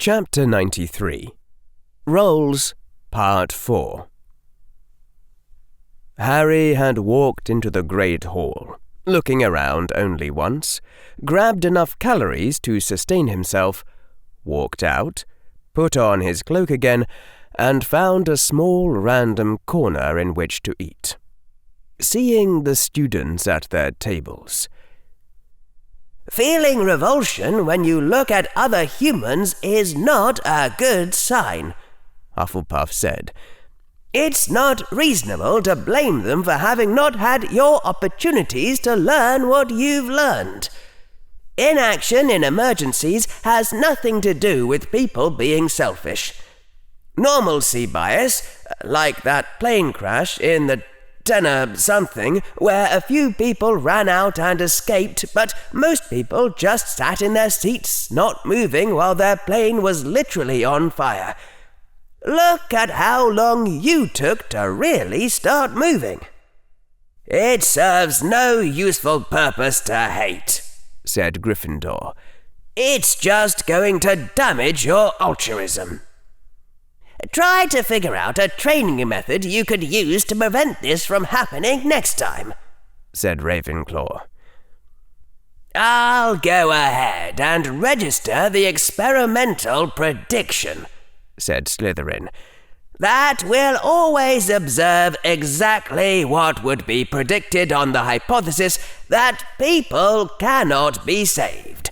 Chapter 93. Roles, Part 4. Harry had walked into the great hall, looking around only once, grabbed enough calories to sustain himself, walked out, put on his cloak again, and found a small random corner in which to eat. Seeing the students at their tables. Feeling revulsion when you look at other humans is not a good sign, Hufflepuff said. It's not reasonable to blame them for having not had your opportunities to learn what you've learned. Inaction in emergencies has nothing to do with people being selfish. Normalcy bias, like that plane crash in the tenor something, where a few people ran out and escaped, but most people just sat in their seats, not moving while their plane was literally on fire. Look at how long you took to really start moving. It serves no useful purpose to hate, said Gryffindor. It's just going to damage your altruism. Try to figure out a training method you could use to prevent this from happening next time, said Ravenclaw. I'll go ahead and register the experimental prediction, said Slytherin. That will always observe exactly what would be predicted on the hypothesis that people cannot be saved,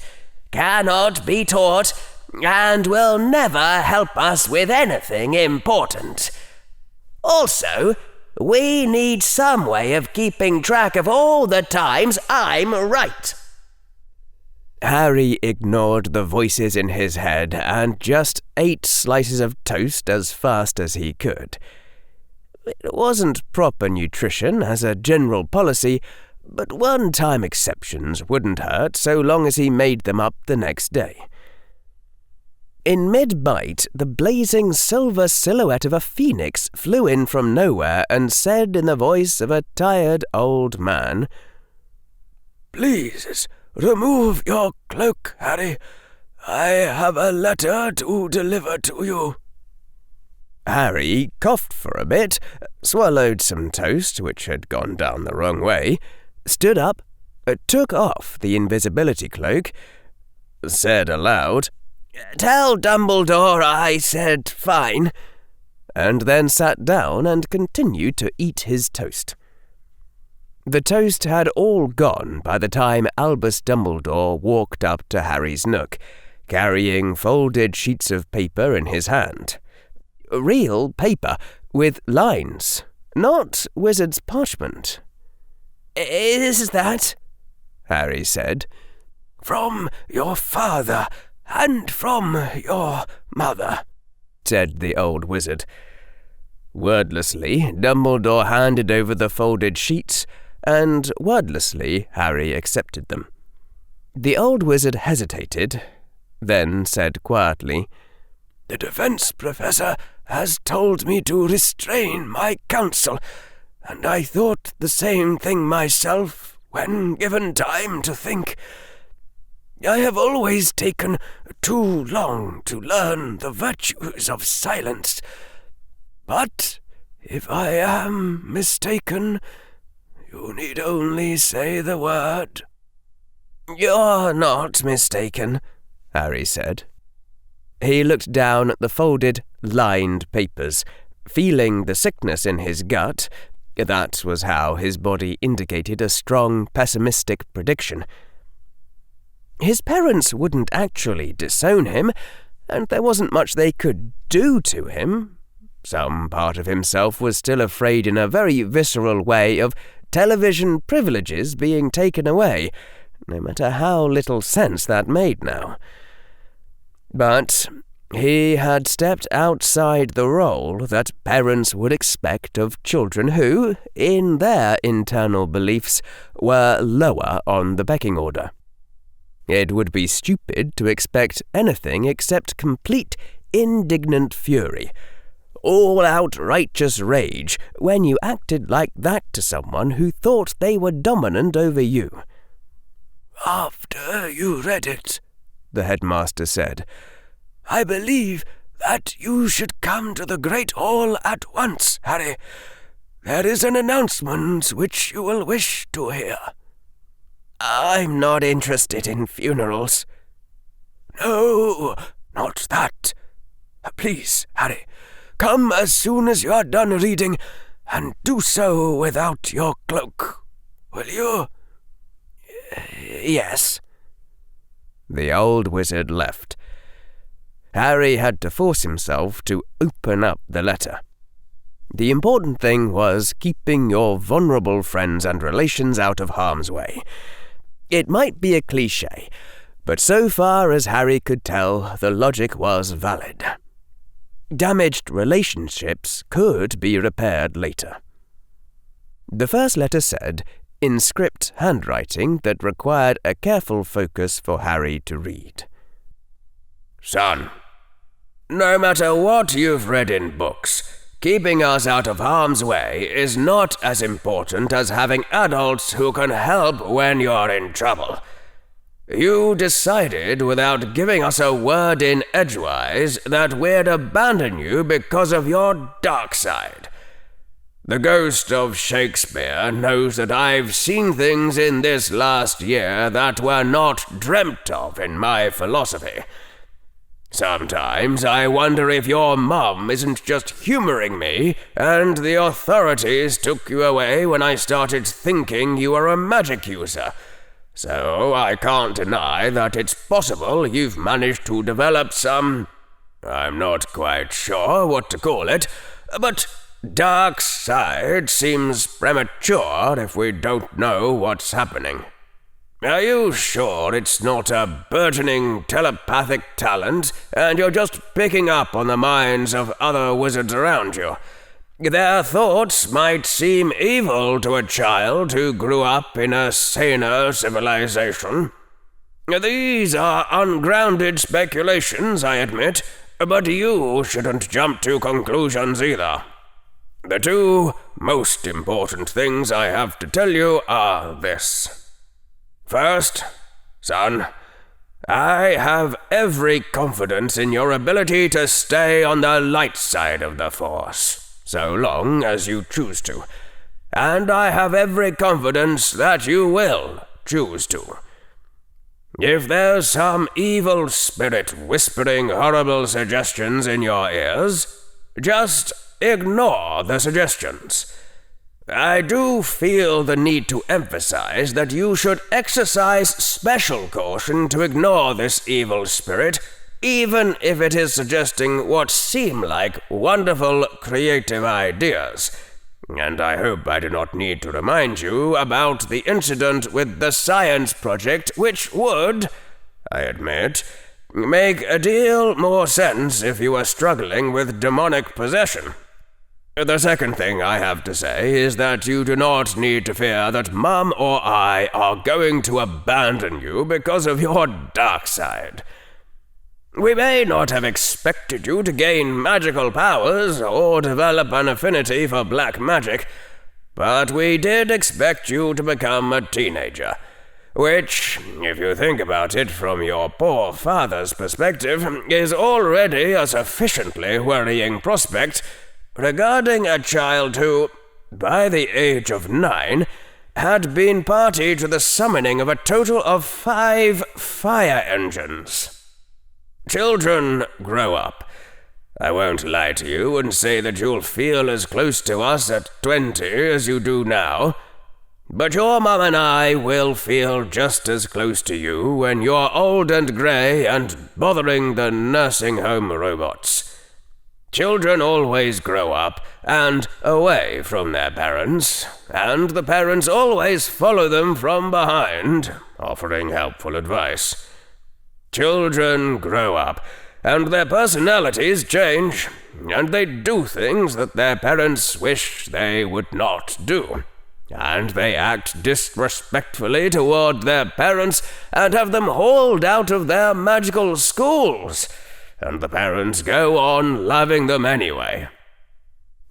cannot be taught, and will never help us with anything important. Also, we need some way of keeping track of all the times I'm right. Harry ignored the voices in his head and just ate slices of toast as fast as he could. It wasn't proper nutrition as a general policy, but one-time exceptions wouldn't hurt so long as he made them up the next day. In mid-bite, the blazing silver silhouette of a phoenix flew in from nowhere and said in the voice of a tired old man, "Please, remove your cloak, Harry. I have a letter to deliver to you." Harry coughed for a bit, swallowed some toast which had gone down the wrong way, stood up, took off the invisibility cloak, said aloud, "Tell Dumbledore I said fine," and then sat down and continued to eat his toast. The toast had all gone by the time Albus Dumbledore walked up to Harry's nook, carrying folded sheets of paper in his hand. Real paper, with lines, not wizard's parchment. "Is that?" Harry said. "From your father, and from your mother," said the old wizard. Wordlessly, Dumbledore handed over the folded sheets, and wordlessly Harry accepted them. The old wizard hesitated, then said quietly, "The defense professor has told me to restrain my counsel, and I thought the same thing myself when given time to think. I have always taken too long to learn the virtues of silence. But if I am mistaken, you need only say the word." "You're not mistaken," Harry said. He looked down at the folded, lined papers, feeling the sickness in his gut. That was how his body indicated a strong, pessimistic prediction. His parents wouldn't actually disown him, and there wasn't much they could do to him. Some part of himself was still afraid in a very visceral way of television privileges being taken away, no matter how little sense that made now. But he had stepped outside the role that parents would expect of children who, in their internal beliefs, were lower on the pecking order. It would be stupid to expect anything except complete, indignant fury, all-out righteous rage, when you acted like that to someone who thought they were dominant over you. "After you read it," the headmaster said, I believe that you should come to the Great Hall at once, Harry. There is an announcement which you will wish to hear." "I'm not interested in funerals." "No, not that. Please, Harry, come as soon as you are done reading, and do so without your cloak. Will you?" "Yes." The old wizard left. Harry had to force himself to open up the letter. The important thing was keeping your vulnerable friends and relations out of harm's way. It might be a cliché, but so far as Harry could tell, the logic was valid. Damaged relationships could be repaired later. The first letter said, in script handwriting that required a careful focus for Harry to read. "Son, no matter what you've read in books, keeping us out of harm's way is not as important as having adults who can help when you're in trouble. You decided, without giving us a word in edgewise, that we'd abandon you because of your dark side. The ghost of Shakespeare knows that I've seen things in this last year that were not dreamt of in my philosophy. Sometimes I wonder if your mum isn't just humoring me, and the authorities took you away when I started thinking you were a magic user. So I can't deny that it's possible you've managed to develop some, I'm not quite sure what to call it, but dark side seems premature if we don't know what's happening. Are you sure it's not a burgeoning telepathic talent, and you're just picking up on the minds of other wizards around you? Their thoughts might seem evil to a child who grew up in a saner civilization. These are ungrounded speculations, I admit, but you shouldn't jump to conclusions either. The two most important things I have to tell you are this. First, son, I have every confidence in your ability to stay on the light side of the Force, so long as you choose to. And I have every confidence that you will choose to. If there's some evil spirit whispering horrible suggestions in your ears, just ignore the suggestions. I do feel the need to emphasize that you should exercise special caution to ignore this evil spirit, even if it is suggesting what seem like wonderful creative ideas. And I hope I do not need to remind you about the incident with the science project, which would, I admit, make a deal more sense if you were struggling with demonic possession. The second thing I have to say is that you do not need to fear that Mum or I are going to abandon you because of your dark side. We may not have expected you to gain magical powers or develop an affinity for black magic, but we did expect you to become a teenager, which, if you think about it from your poor father's perspective, is already a sufficiently worrying prospect regarding a child who, by the age of 9, had been party to the summoning of a total of 5 fire engines. Children grow up. I won't lie to you and say that you'll feel as close to us at 20 as you do now, but your mum and I will feel just as close to you when you're old and grey and bothering the nursing home robots. Children always grow up and away from their parents, and the parents always follow them from behind, offering helpful advice. Children grow up, and their personalities change, and they do things that their parents wish they would not do. And they act disrespectfully toward their parents and have them hauled out of their magical schools, and the parents go on loving them anyway.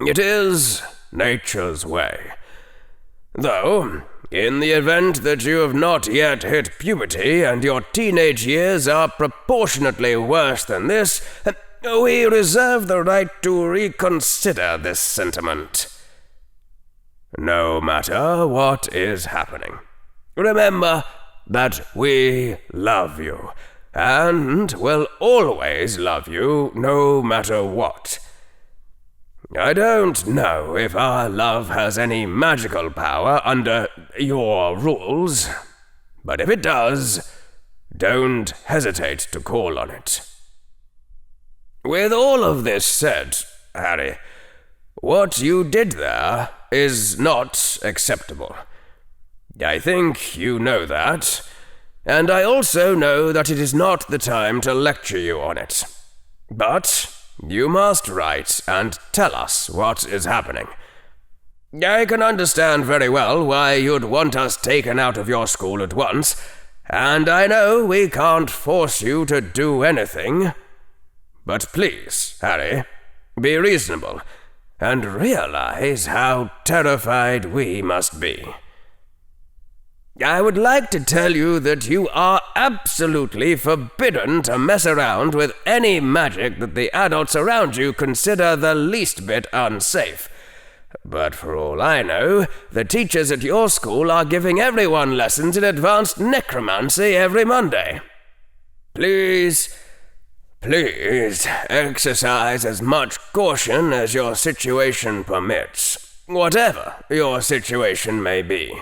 It is nature's way. Though, in the event that you have not yet hit puberty and your teenage years are proportionately worse than this, we reserve the right to reconsider this sentiment. No matter what is happening, remember that we love you, and will always love you no matter what. I don't know if our love has any magical power under your rules, but if it does, don't hesitate to call on it. With all of this said, Harry, what you did there is not acceptable. I think you know that, and I also know that it is not the time to lecture you on it. But you must write and tell us what is happening. I can understand very well why you'd want us taken out of your school at once, and I know we can't force you to do anything. But please, Harry, be reasonable, and realize how terrified we must be. I would like to tell you that you are absolutely forbidden to mess around with any magic that the adults around you consider the least bit unsafe. But for all I know, the teachers at your school are giving everyone lessons in advanced necromancy every Monday. Please exercise as much caution as your situation permits, whatever your situation may be.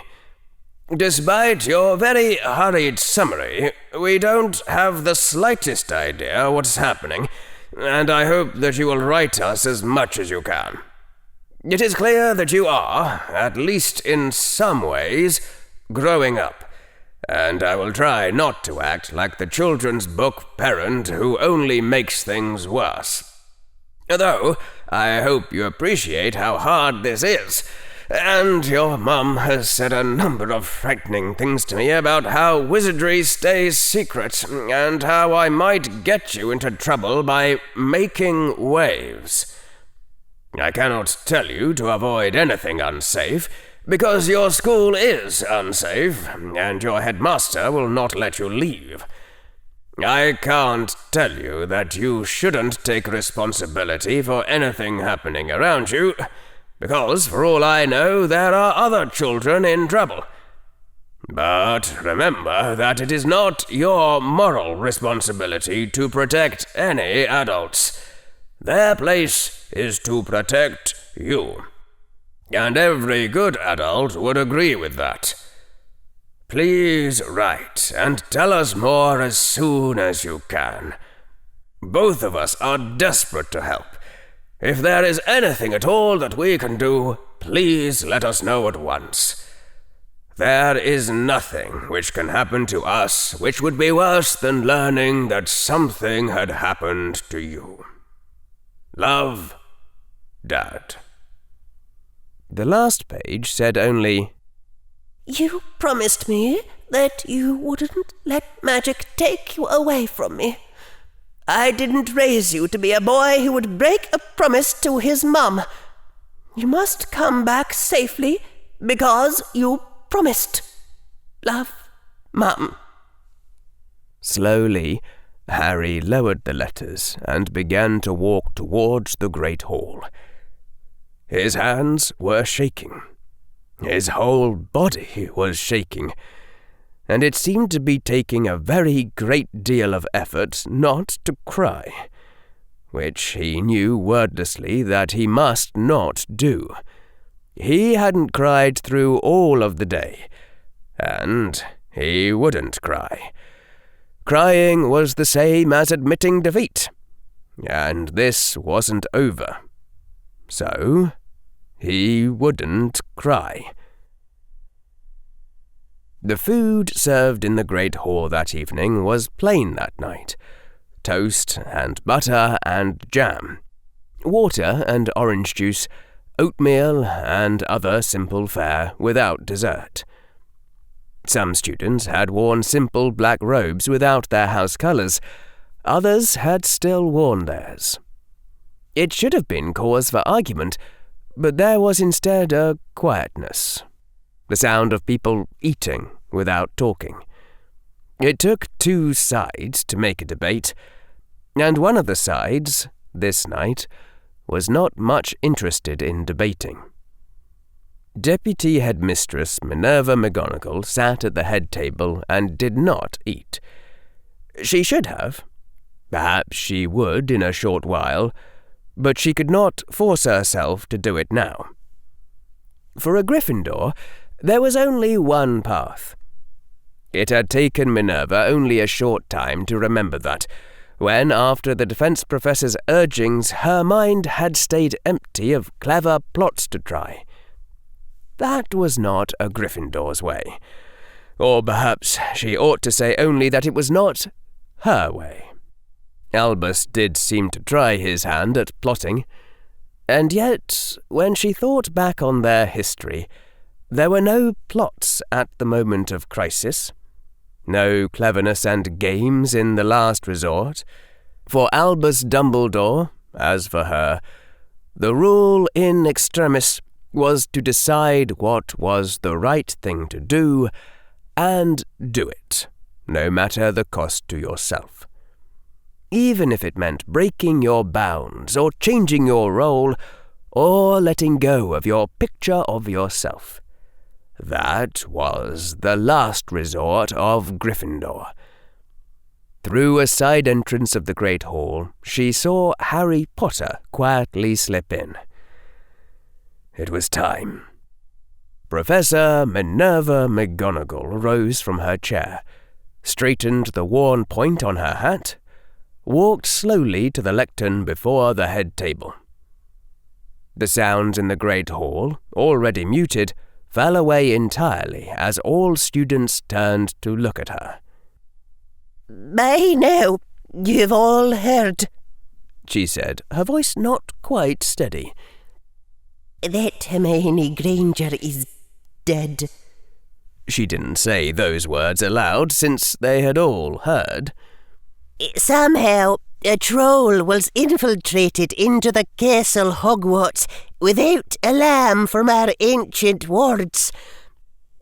Despite your very hurried summary, we don't have the slightest idea what's happening, and I hope that you will write us as much as you can. It is clear that you are, at least in some ways, growing up, and I will try not to act like the children's book parent who only makes things worse. Though, I hope you appreciate how hard this is. And your mum has said a number of frightening things to me about how wizardry stays secret, and how I might get you into trouble by making waves. I cannot tell you to avoid anything unsafe, because your school is unsafe, and your headmaster will not let you leave. I can't tell you that you shouldn't take responsibility for anything happening around you, because, for all I know, there are other children in trouble. But remember that it is not your moral responsibility to protect any adults. Their place is to protect you. And every good adult would agree with that. Please write and tell us more as soon as you can. Both of us are desperate to help. If there is anything at all that we can do, please let us know at once. There is nothing which can happen to us which would be worse than learning that something had happened to you. Love, Dad. The last page said only, You promised me that you wouldn't let magic take you away from me. I didn't raise you to be a boy who would break a promise to his mum. You must come back safely because you promised. Love, Mum. Slowly, Harry lowered the letters and began to walk towards the great hall. His hands were shaking. His whole body was shaking, and it seemed to be taking a very great deal of effort not to cry, which he knew wordlessly that he must not do. He hadn't cried through all of the day, and he wouldn't cry. Crying was the same as admitting defeat, and this wasn't over. So, he wouldn't cry. The food served in the great hall that evening was plain that night. Toast and butter and jam, water and orange juice, oatmeal and other simple fare without dessert. Some students had worn simple black robes without their house colours. Others had still worn theirs. It should have been cause for argument, but there was instead a quietness. the sound of people eating without talking. It took two sides to make a debate, and one of the sides, this night, was not much interested in debating. Deputy Headmistress Minerva McGonagall sat at the head table and did not eat. She should have. Perhaps she would in a short while, but she could not force herself to do it now. For a Gryffindor, there was only one path. It had taken Minerva only a short time to remember that, when, after the defense professor's urgings, her mind had stayed empty of clever plots to try. That was not a Gryffindor's way. Or perhaps she ought to say only that it was not her way. Albus did seem to try his hand at plotting, and yet, when she thought back on their history, there were no plots at the moment of crisis, no cleverness and games in the last resort. For Albus Dumbledore, as for her, the rule in extremis was to decide what was the right thing to do, and do it, no matter the cost to yourself. Even if it meant breaking your bounds, or changing your role, or letting go of your picture of yourself. That was the last resort of Gryffindor. Through a side entrance of the Great Hall, she saw Harry Potter quietly slip in. It was time. Professor Minerva McGonagall rose from her chair, straightened the worn point on her hat, walked slowly to the lectern before the head table. The sounds in the Great Hall, already muted, fell away entirely as all students turned to look at her. "By now, you've all heard," she said, her voice not quite steady, "that Hermione Granger is dead." She didn't say those words aloud, since they had all heard. "Somehow, a troll was infiltrated into the castle Hogwarts without alarm from our ancient wards.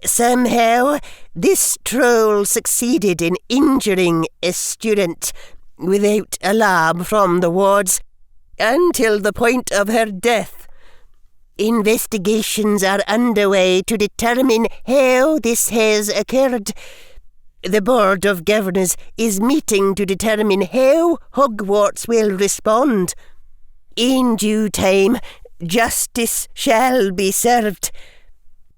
Somehow, this troll succeeded in injuring a student without alarm from the wards until the point of her death. Investigations are underway to determine how this has occurred. The Board of Governors is meeting to determine how Hogwarts will respond. In due time, justice shall be served.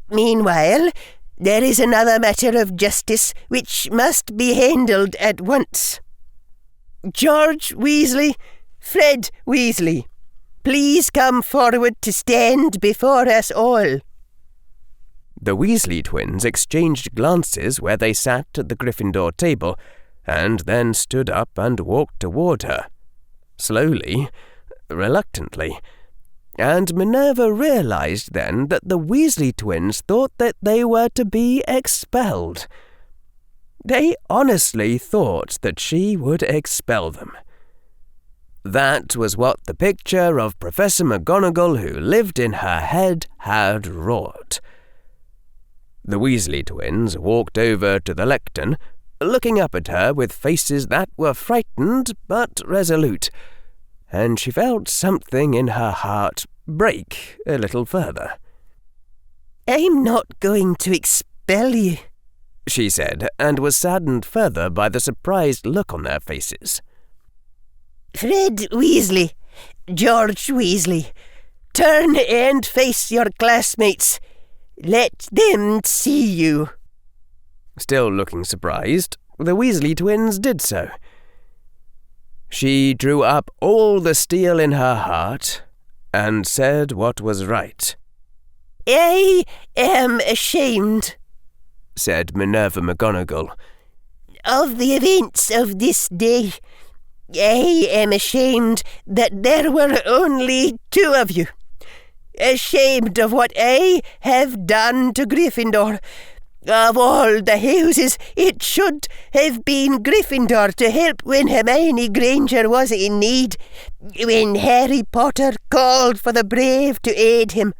Meanwhile, there is another matter of justice which must be handled at once. George Weasley, Fred Weasley, please come forward to stand before us all." The Weasley twins exchanged glances where they sat at the Gryffindor table, and then stood up and walked toward her, slowly, reluctantly, and Minerva realized then that the Weasley twins thought that they were to be expelled. They honestly thought that she would expel them. That was what the picture of Professor McGonagall who lived in her head had wrought. The Weasley twins walked over to the lectern, looking up at her with faces that were frightened but resolute, and she felt something in her heart break a little further. "I'm not going to expel you," she said, and was saddened further by the surprised look on their faces. "Fred Weasley, George Weasley, turn and face your classmates. Let them see you." Still looking surprised, the Weasley twins did so. She drew up all the steel in her heart and said what was right. "I am ashamed," said Minerva McGonagall, "of the events of this day. I am ashamed that there were only two of you. Ashamed of what I have done to Gryffindor. Of all the houses, it should have been Gryffindor to help when Hermione Granger was in need, when Harry Potter called for the brave to aid him.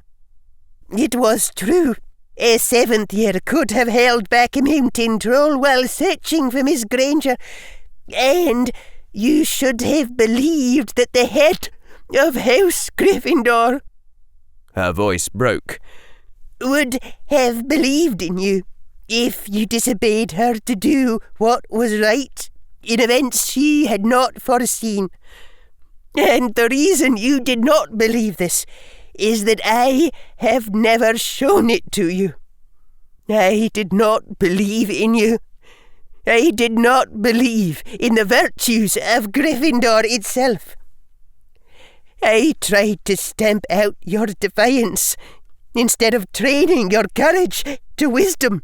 It was true. a 7th year could have held back a mountain troll while searching for Miss Granger, and you should have believed that the head of House Gryffindor," her voice broke, "would have believed in you if you disobeyed her to do what was right in events she had not foreseen. And the reason you did not believe this is that I have never shown it to you. I did not believe in you. I did not believe in the virtues of Gryffindor itself. I tried to stamp out your defiance instead of training your courage to wisdom.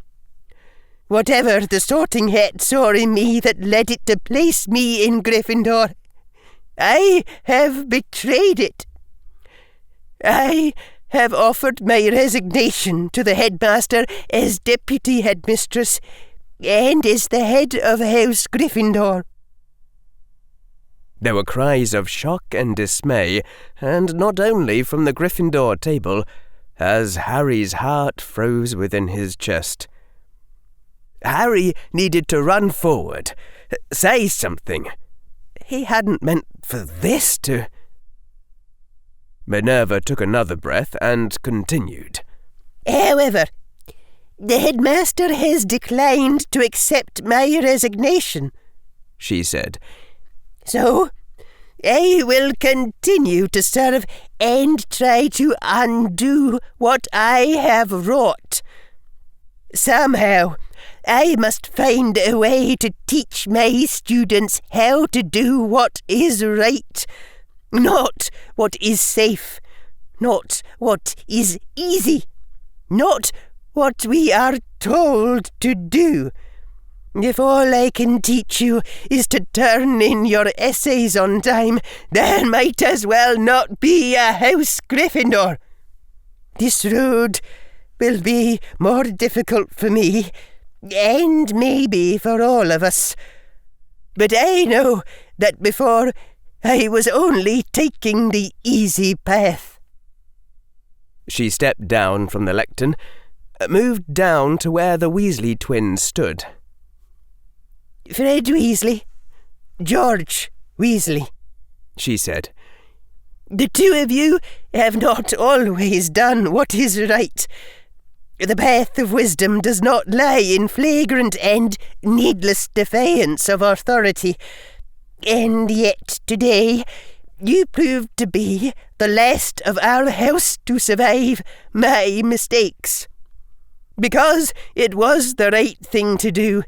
Whatever the Sorting Hat saw in me that led it to place me in Gryffindor, I have betrayed it. I have offered my resignation to the headmaster as deputy headmistress and as the head of House Gryffindor." There were cries of shock and dismay, and not only from the Gryffindor table, as Harry's heart froze within his chest. Harry needed to run forward, say something. He hadn't meant for this to... Minerva took another breath and continued. "However, the headmaster has declined to accept my resignation," she said. "So, I will continue to serve and try to undo what I have wrought. Somehow, I must find a way to teach my students how to do what is right, not what is safe, not what is easy, not what we are told to do. If all I can teach you is to turn in your essays on time, then might as well not be a House Gryffindor. This road will be more difficult for me, and maybe for all of us. But I know that before I was only taking the easy path." She stepped down from the lectern, moved down to where the Weasley twins stood. "Fred Weasley, George Weasley," she said. "The two of you have not always done what is right. The path of wisdom does not lie in flagrant and needless defiance of authority. And yet today you proved to be the last of our house to survive my mistakes. Because it was the right thing to do,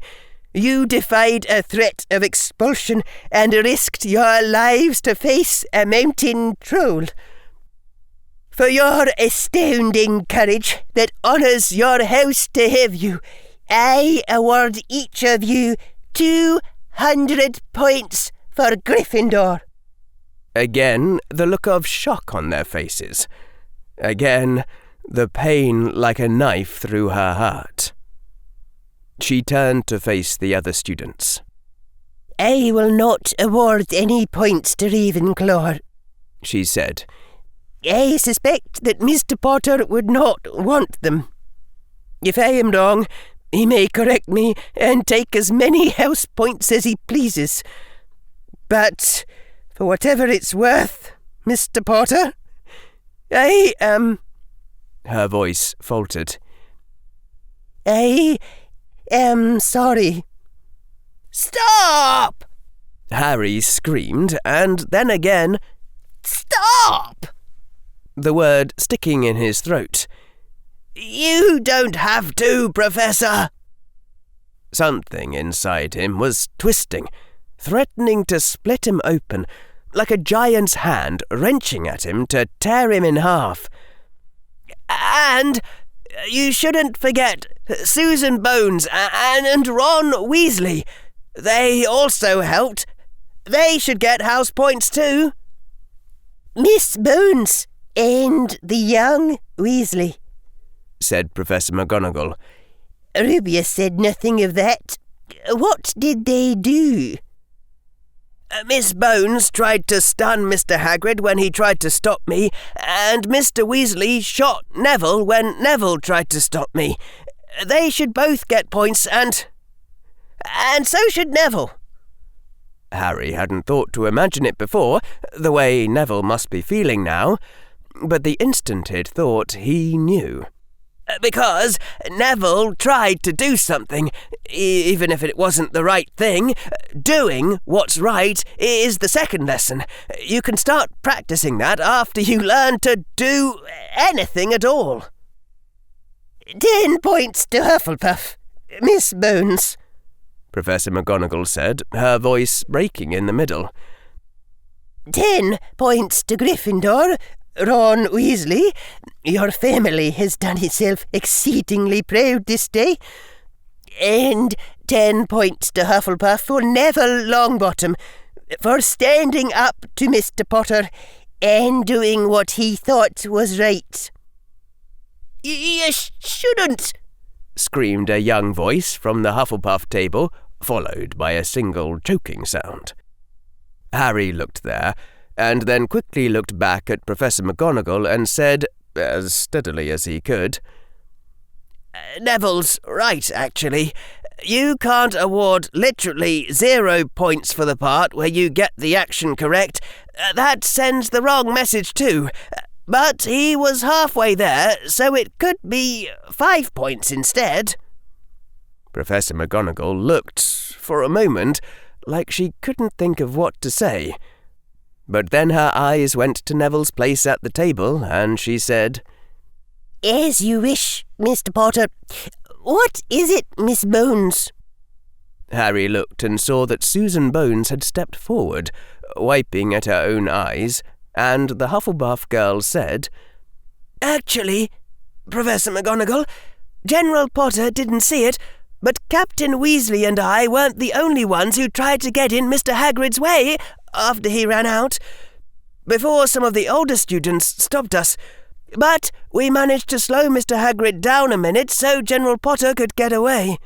you defied a threat of expulsion and risked your lives to face a mountain troll. For your astounding courage that honours your house to have you, I award each of you 200 points for Gryffindor." Again, the look of shock on their faces. Again, the pain like a knife through her heart. She turned to face the other students. "I will not award any points to Ravenclaw," she said. "I suspect that Mr. Potter would not want them. If I am wrong, he may correct me and take as many house points as he pleases. But for whatever it's worth, Mr. Potter, I am..." Her voice faltered. "I am sorry." "Stop!" Harry screamed, and then again, "Stop!" the word sticking in his throat. "You don't have to, Professor." Something inside him was twisting, threatening to split him open, like a giant's hand wrenching at him to tear him in half. "And you shouldn't forget Susan Bones and Ron Weasley. They also helped. They should get house points too." "Miss Bones and the young Weasley," said Professor McGonagall. "Rubius said nothing of that. What did they do?" Miss Bones tried to stun Mr. Hagrid when he tried to stop me, and Mr. Weasley shot Neville when Neville tried to stop me. They should both get points, and so should Neville." Harry hadn't thought to imagine it before, the way Neville must be feeling now, but the instant he'd thought, he knew. "Because Neville tried to do something, even if it wasn't the right thing. Doing what's right is the second lesson. You can start practicing that after you learn to do anything at all." 10 points to Hufflepuff, Miss Bones," Professor McGonagall said, her voice breaking in the middle. 10 points to Gryffindor, Ron Weasley. Your family has done itself exceedingly proud this day. And 10 points to Hufflepuff for Neville Longbottom, for standing up to Mr. Potter and doing what he thought was right. "You shouldn't," screamed a young voice from the Hufflepuff table, followed by a single choking sound. Harry looked there, and then quickly looked back at Professor McGonagall and said, as steadily as he could, "Neville's right, actually. You can't award literally 0 points for the part where you get the action correct. That sends the wrong message too. But he was halfway there, so it could be 5 points instead." Professor McGonagall looked, for a moment, like she couldn't think of what to say. But then her eyes went to Neville's place at the table, and she said, "As you wish, Mr. Potter. What is it, Miss Bones?" Harry looked and saw that Susan Bones had stepped forward, wiping at her own eyes, and the Hufflepuff girl said, "Actually, Professor McGonagall, General Potter didn't see it, but Captain Weasley and I weren't the only ones who tried to get in Mr. Hagrid's way after he ran out. Before some of the older students stopped us. But we managed to slow Mr. Hagrid down a minute so General Potter could get away."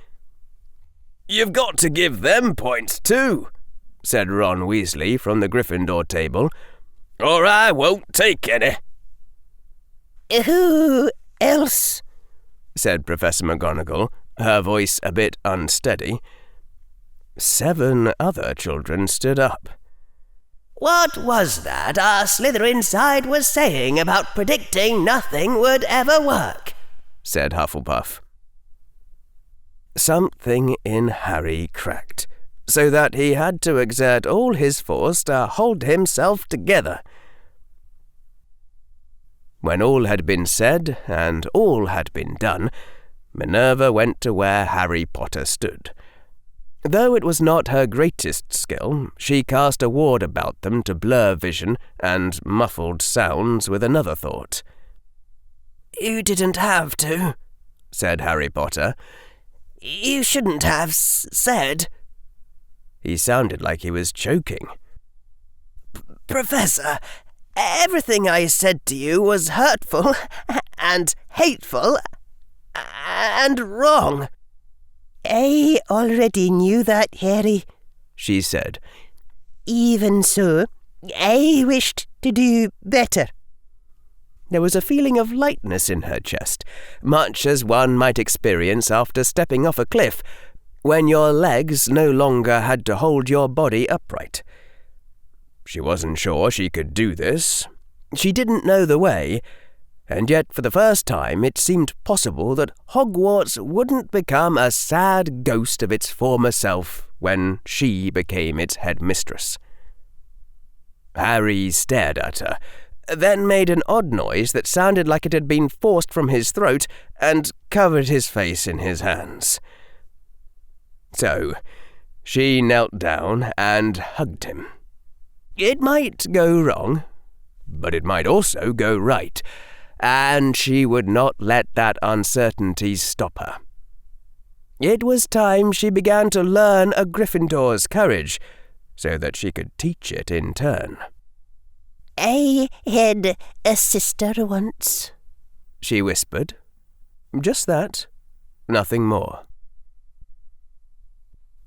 "You've got to give them points too," said Ron Weasley from the Gryffindor table, "or I won't take any." "Who else?" said Professor McGonagall, her voice a bit unsteady. 7 other children stood up. "What was that our Slytherin side was saying about predicting nothing would ever work?" said Hufflepuff. Something in Harry cracked, so that he had to exert all his force to hold himself together. When all had been said, and all had been done, Minerva went to where Harry Potter stood. Though it was not her greatest skill, she cast a ward about them to blur vision and muffled sounds with another thought. "You didn't have to," said Harry Potter. "You shouldn't have said." He sounded like he was choking. "Professor, everything I said to you was hurtful and hateful and wrong." "I already knew that, Harry," she said. "Even so, I wished to do better." There was a feeling of lightness in her chest, much as one might experience after stepping off a cliff, when your legs no longer had to hold your body upright. She wasn't sure she could do this. She didn't know the way, and yet for the first time it seemed possible that Hogwarts wouldn't become a sad ghost of its former self when she became its headmistress. Harry stared at her, then made an odd noise that sounded like it had been forced from his throat and covered his face in his hands. So she knelt down and hugged him. It might go wrong, but it might also go right, and she would not let that uncertainty stop her. It was time she began to learn a Gryffindor's courage, so that she could teach it in turn. "I had a sister once," she whispered. Just that, nothing more.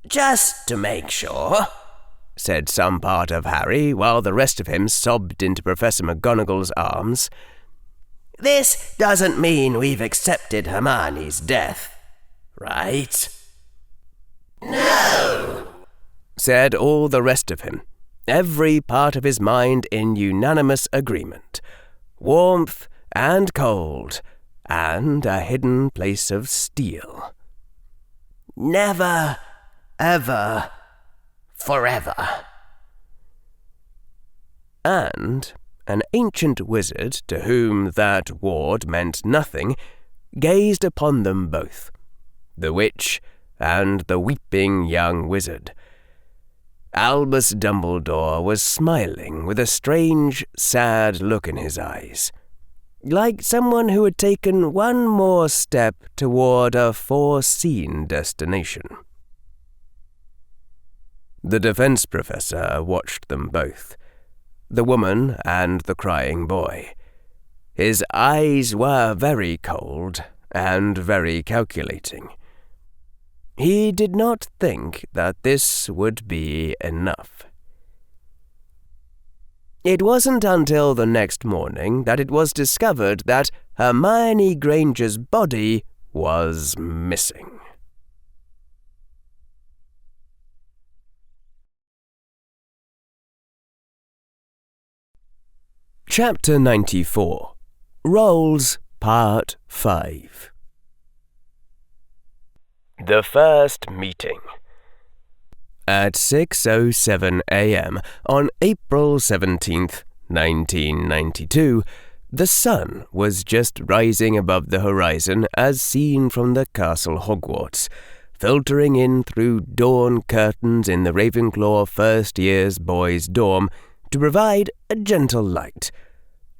"Just to make sure," said some part of Harry, while the rest of him sobbed into Professor McGonagall's arms. "This doesn't mean we've accepted Hermione's death, right?" No, said all the rest of him, every part of his mind in unanimous agreement. Warmth and cold, and a hidden place of steel. Never, ever, forever. And an ancient wizard, to whom that word meant nothing, gazed upon them both, the witch and the weeping young wizard. Albus Dumbledore was smiling with a strange, sad look in his eyes, like someone who had taken one more step toward a foreseen destination. The defense professor watched them both, the woman and the crying boy. His eyes were very cold and very calculating. He did not think that this would be enough. It wasn't until the next morning that it was discovered that Hermione Granger's body was missing. Chapter 94. Rolls, Part 5. The first meeting. At 6:07 a.m. on April 17th, 1992, the sun was just rising above the horizon as seen from the Castle Hogwarts, filtering in through dawn curtains in the Ravenclaw First Year's Boys' Dorm to provide a gentle light.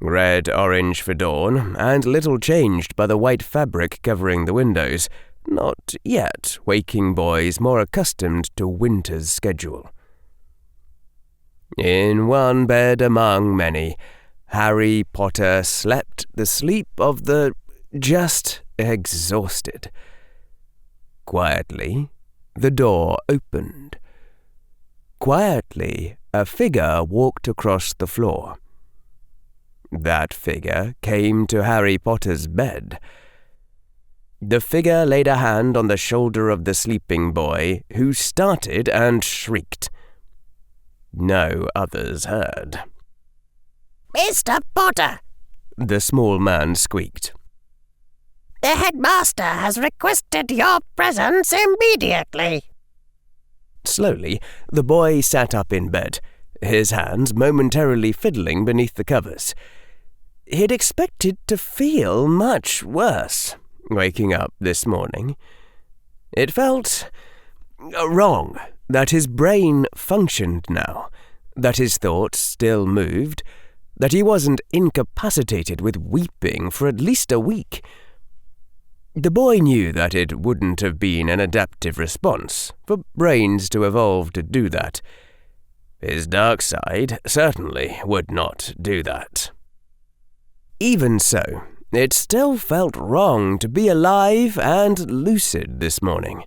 Red-orange for dawn, and little changed by the white fabric covering the windows, not yet waking boys more accustomed to winter's schedule. In one bed among many, Harry Potter slept the sleep of the just exhausted. Quietly, the door opened. Quietly, a figure walked across the floor. That figure came to Harry Potter's bed. The figure laid a hand on the shoulder of the sleeping boy, who started and shrieked. No others heard. Mr. Potter, the small man squeaked. the headmaster has requested your presence immediately. Slowly, the boy sat up in bed, his hands momentarily fiddling beneath the covers. He'd expected to feel much worse waking up this morning. It felt wrong that his brain functioned now, that his thoughts still moved, that he wasn't incapacitated with weeping for at least a week. The boy knew that it wouldn't have been an adaptive response for brains to evolve to do that. His dark side certainly would not do that. Even so, it still felt wrong to be alive and lucid this morning.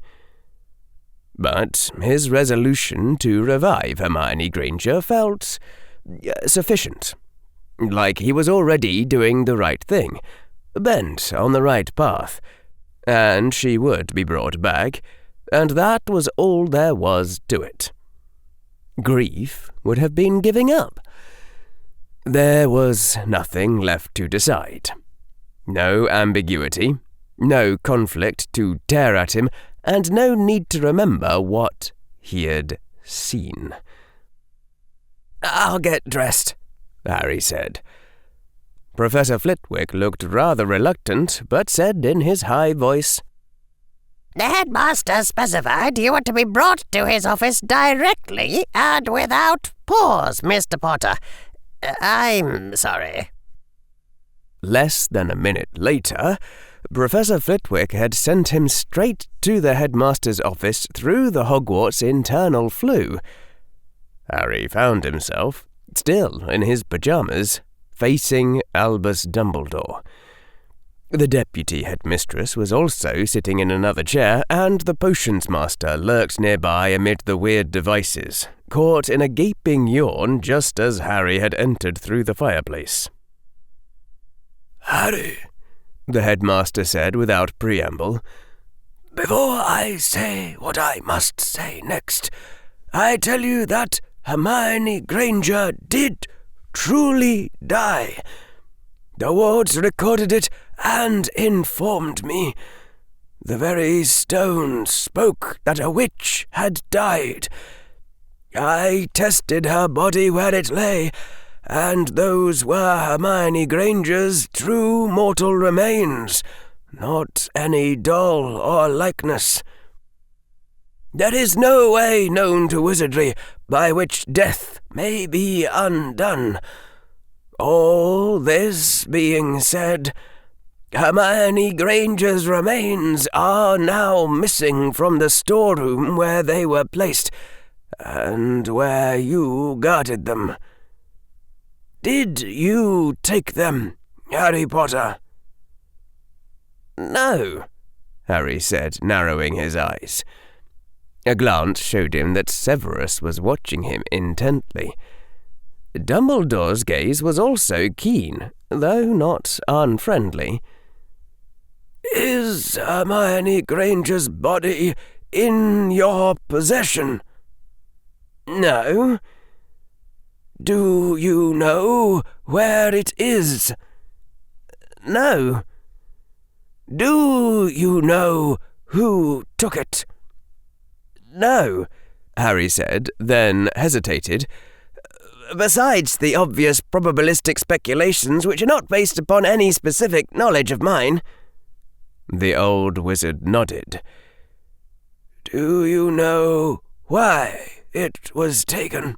But his resolution to revive Hermione Granger felt sufficient, like he was already doing the right thing, bent on the right path, and she would be brought back, and that was all there was to it. Grief would have been giving up. There was nothing left to decide. No ambiguity, no conflict to tear at him, and no need to remember what he had seen. "I'll get dressed," Harry said. Professor Flitwick looked rather reluctant, but said in his high voice, The headmaster specified you were to be brought to his office directly and without pause, Mr. Potter. I'm sorry. Less than a minute later, Professor Flitwick had sent him straight to the headmaster's office through the Hogwarts internal flue. Harry found himself, still in his pyjamas, facing Albus Dumbledore. The deputy headmistress was also sitting in another chair, and the potions master lurked nearby amid the weird devices, caught in a gaping yawn just as Harry had entered through the fireplace. "Harry," the headmaster said without preamble, "before I say what I must say next, I tell you that Hermione Granger did truly die. The wards recorded it and informed me. The very stone spoke that a witch had died. I tested her body where it lay, and those were Hermione Granger's true mortal remains, not any doll or likeness. There is no way known to wizardry by which death may be undone. All this being said, Hermione Granger's remains are now missing from the storeroom where they were placed, and where you guarded them. Did you take them, Harry Potter?" "No," Harry said, narrowing his eyes. A glance showed him that Severus was watching him intently. Dumbledore's gaze was also keen, though not unfriendly. "Is Hermione Granger's body in your possession?" "No." "Do you know where it is?" "No." "Do you know who took it?" "No," Harry said, then hesitated. "Besides the obvious probabilistic speculations which are not based upon any specific knowledge of mine." The old wizard nodded. "Do you know why it was taken?"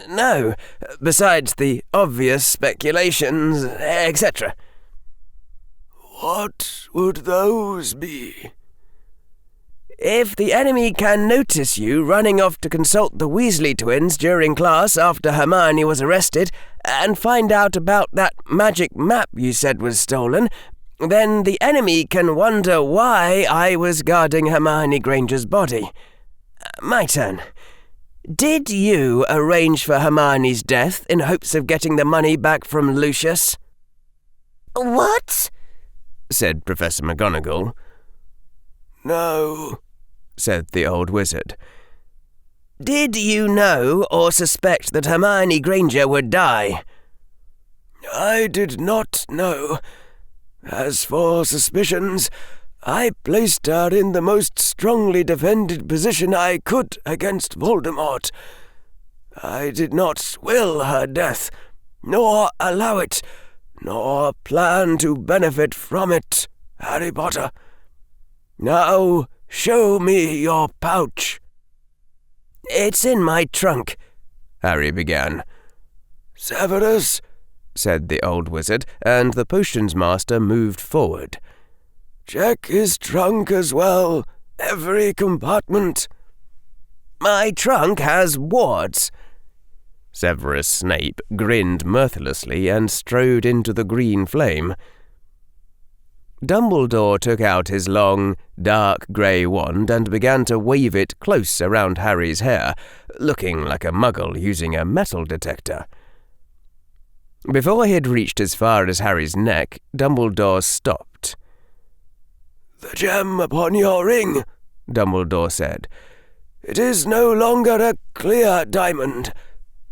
"No, besides the obvious speculations, etc." "What would those be?" "If the enemy can notice you running off to consult the Weasley twins during class after Hermione was arrested, and find out about that magic map you said was stolen, then the enemy can wonder why I was guarding Hermione Granger's body. My turn. Did you arrange for Hermione's death in hopes of getting the money back from Lucius?" What? said Professor McGonagall. "No," said the old wizard. "Did you know or suspect that Hermione Granger would die?" "I did not know. As for suspicions, I placed her in the most strongly defended position I could against Voldemort. I did not will her death, nor allow it, nor plan to benefit from it, Harry Potter. Now, show me your pouch." "It's in my trunk," Harry began. "Severus," said the old wizard, and the potions master moved forward. "Check his trunk as well, every compartment." "My trunk has wards." Severus Snape grinned mirthlessly and strode into the green flame. Dumbledore took out his long, dark grey wand and began to wave it close around Harry's hair, looking like a muggle using a metal detector. Before he had reached as far as Harry's neck, Dumbledore stopped. "The gem upon your ring," Dumbledore said. "It is no longer a clear diamond.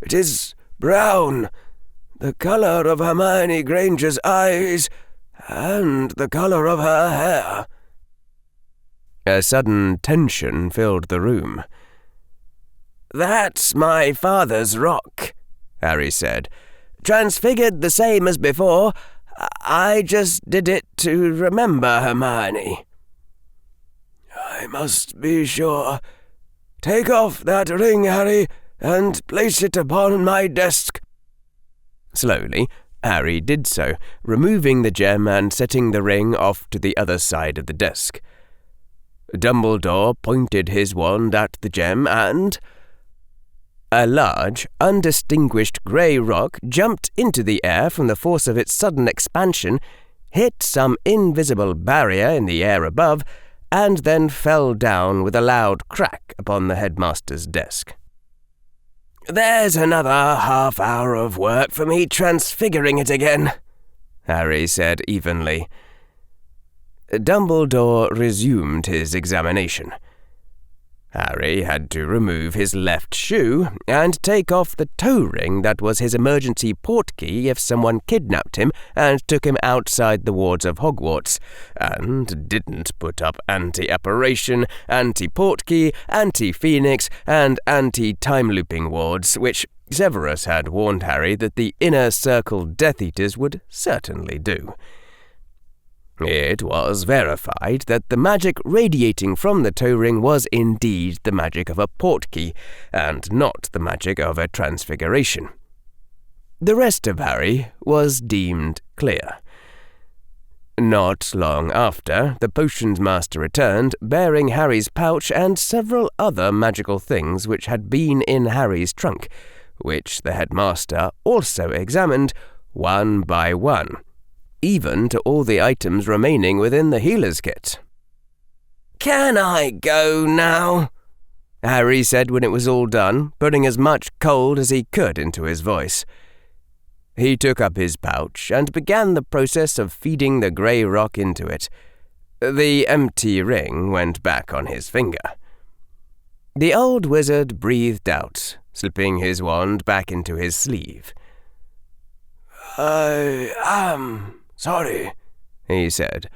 It is brown, the colour of Hermione Granger's eyes, and the colour of her hair." A sudden tension filled the room. "That's my father's rock," Harry said. "Transfigured the same as before. I just did it to remember Hermione." "I must be sure. Take off that ring, Harry, and place it upon my desk." Slowly, Harry did so, removing the gem and setting the ring off to the other side of the desk. Dumbledore pointed his wand at the gem and... a large, undistinguished grey rock jumped into the air from the force of its sudden expansion, hit some invisible barrier in the air above, and then fell down with a loud crack upon the headmaster's desk. "There's another half-hour of work for me transfiguring it again," Harry said evenly. Dumbledore resumed his examination. Harry had to remove his left shoe and take off the toe ring that was his emergency portkey if someone kidnapped him and took him outside the wards of Hogwarts, and didn't put up anti-apparition, anti-portkey, anti-phoenix, and anti-time-looping wards, which Severus had warned Harry that the Inner Circle Death Eaters would certainly do. It was verified that the magic radiating from the toe ring was indeed the magic of a portkey, and not the magic of a transfiguration. The rest of Harry was deemed clear. Not long after, the potions master returned, bearing Harry's pouch and several other magical things which had been in Harry's trunk, which the headmaster also examined one by one, even to all the items remaining within the healer's kit. "Can I go now?" Harry said when it was all done, putting as much cold as he could into his voice. He took up his pouch and began the process of feeding the grey rock into it. The empty ring went back on his finger. The old wizard breathed out, slipping his wand back into his sleeve. "I am sorry," he said.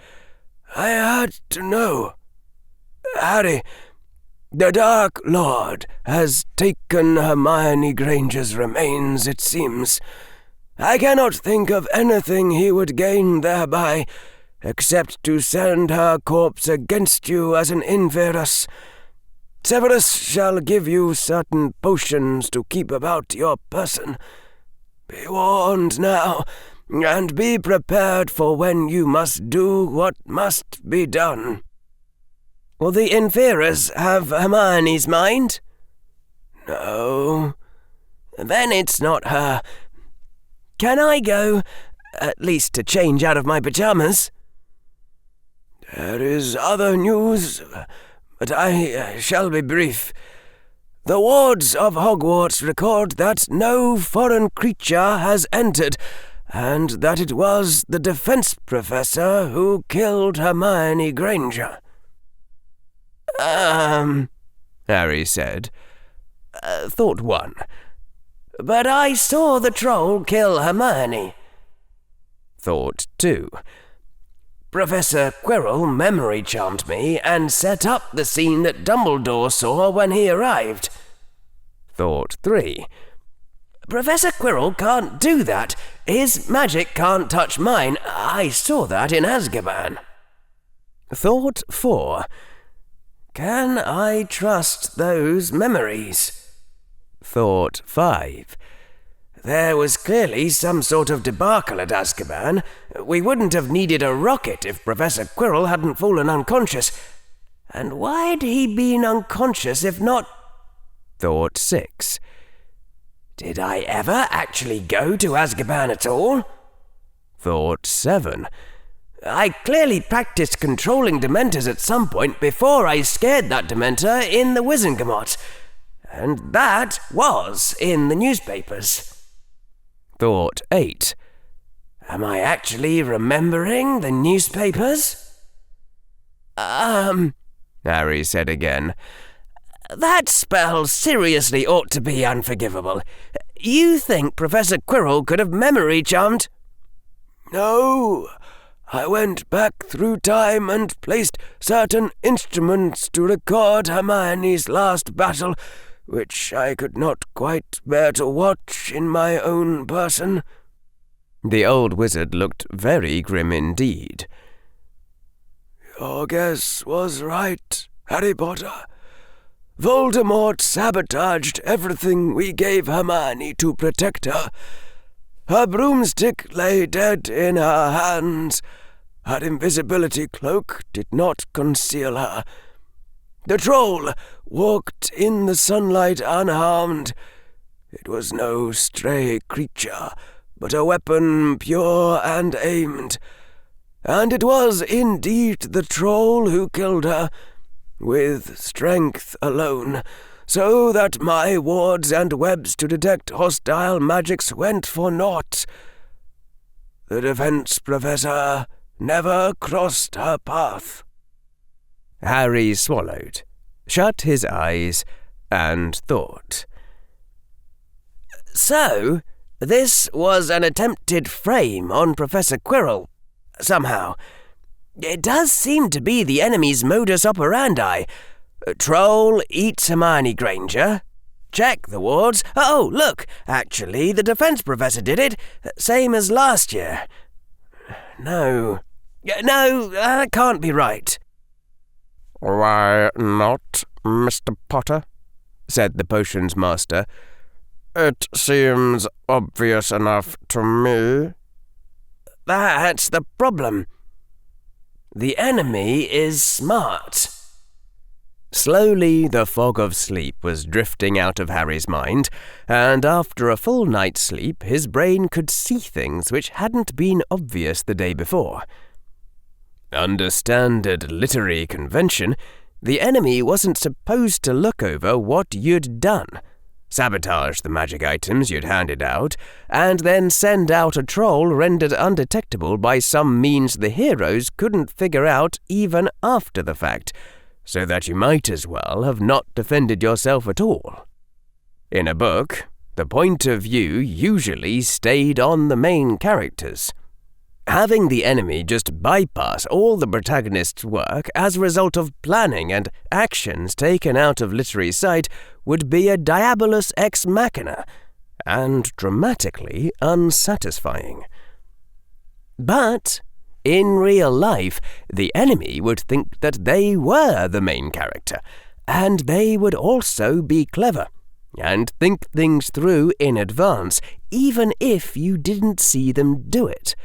"I had to know. Harry, the Dark Lord has taken Hermione Granger's remains, it seems. I cannot think of anything he would gain thereby, except to send her corpse against you as an invirus. Severus shall give you certain potions to keep about your person. Be warned now, and be prepared for when you must do what must be done." "Will the invirus have Hermione's mind?" "No." "Then it's not her. Can I go, at least to change out of my pyjamas?" "There is other news, but I shall be brief. The wards of Hogwarts record that no foreign creature has entered, and that it was the defense professor who killed Hermione Granger." Harry said. Thought one. "But I saw the troll kill Hermione." Thought two. "Professor Quirrell memory charmed me and set up the scene that Dumbledore saw when he arrived." Thought three. "Professor Quirrell can't do that. His magic can't touch mine. I saw that in Azkaban." Thought four. "Can I trust those memories?" Thought five. "There was clearly some sort of debacle at Azkaban. We wouldn't have needed a rocket if Professor Quirrell hadn't fallen unconscious. And why'd he been unconscious if not—" Thought six. "Did I ever actually go to Azkaban at all?" Thought seven. "I clearly practiced controlling Dementors at some point before I scared that Dementor in the Wizengamot. And that was in the newspapers." Thought eight. "Am I actually remembering the newspapers?" Harry said again. "That spell seriously ought to be unforgivable. You think Professor Quirrell could have memory charmed?" "No. I went back through time and placed certain instruments to record Hermione's last battle, which I could not quite bear to watch in my own person." The old wizard looked very grim indeed. "Your guess was right, Harry Potter. Voldemort sabotaged everything we gave Hermione to protect her. Her broomstick lay dead in her hands. Her invisibility cloak did not conceal her. The troll walked in the sunlight unharmed. It was no stray creature, but a weapon pure and aimed. and it was indeed the troll who killed her, with strength alone, so that my wards and webs to detect hostile magics went for naught. The defense professor never crossed her path." Harry swallowed, shut his eyes, and thought. So, this was an attempted frame on Professor Quirrell, somehow. It does seem to be the enemy's modus operandi. Troll eats Hermione Granger. Check the wards. Oh, look, actually, the defense professor did it, same as last year. No, that can't be right. "Why not, Mr. Potter?" said the potions master. "It seems obvious enough to me." That's the problem. The enemy is smart. Slowly the fog of sleep was drifting out of Harry's mind, and after a full night's sleep his brain could see things which hadn't been obvious the day before. Under standard literary convention, the enemy wasn't supposed to look over what you'd done, sabotage the magic items you'd handed out, and then send out a troll rendered undetectable by some means the heroes couldn't figure out even after the fact, so that you might as well have not defended yourself at all. In a book, the point of view usually stayed on the main characters. Having the enemy just bypass all the protagonist's work as a result of planning and actions taken out of literary sight would be a diabolus ex machina, and dramatically unsatisfying. But in real life, the enemy would think that they were the main character, and they would also be clever, and think things through in advance, even if you didn't see them do it.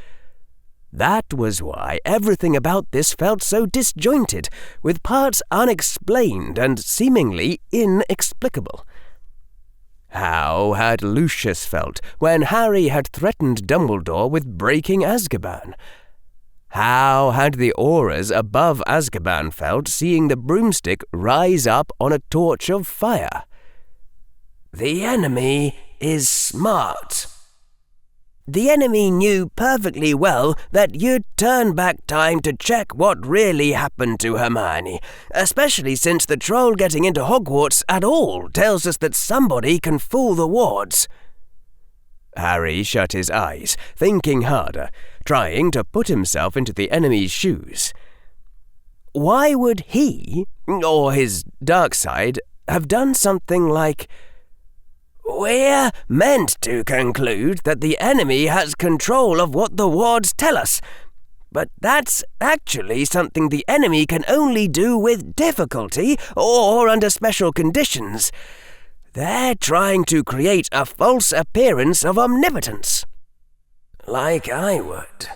That was why everything about this felt so disjointed, with parts unexplained and seemingly inexplicable. How had Lucius felt when Harry had threatened Dumbledore with breaking Azkaban? How had the auras above Azkaban felt seeing the broomstick rise up on a torch of fire? The enemy is smart. The enemy knew perfectly well that you'd turn back time to check what really happened to Hermione, especially since the troll getting into Hogwarts at all tells us that somebody can fool the wards. Harry shut his eyes, thinking harder, trying to put himself into the enemy's shoes. Why would he, or his dark side, have done something like, "We're meant to conclude that the enemy has control of what the wards tell us, but that's actually something the enemy can only do with difficulty or under special conditions. They're trying to create a false appearance of omnipotence. Like I would.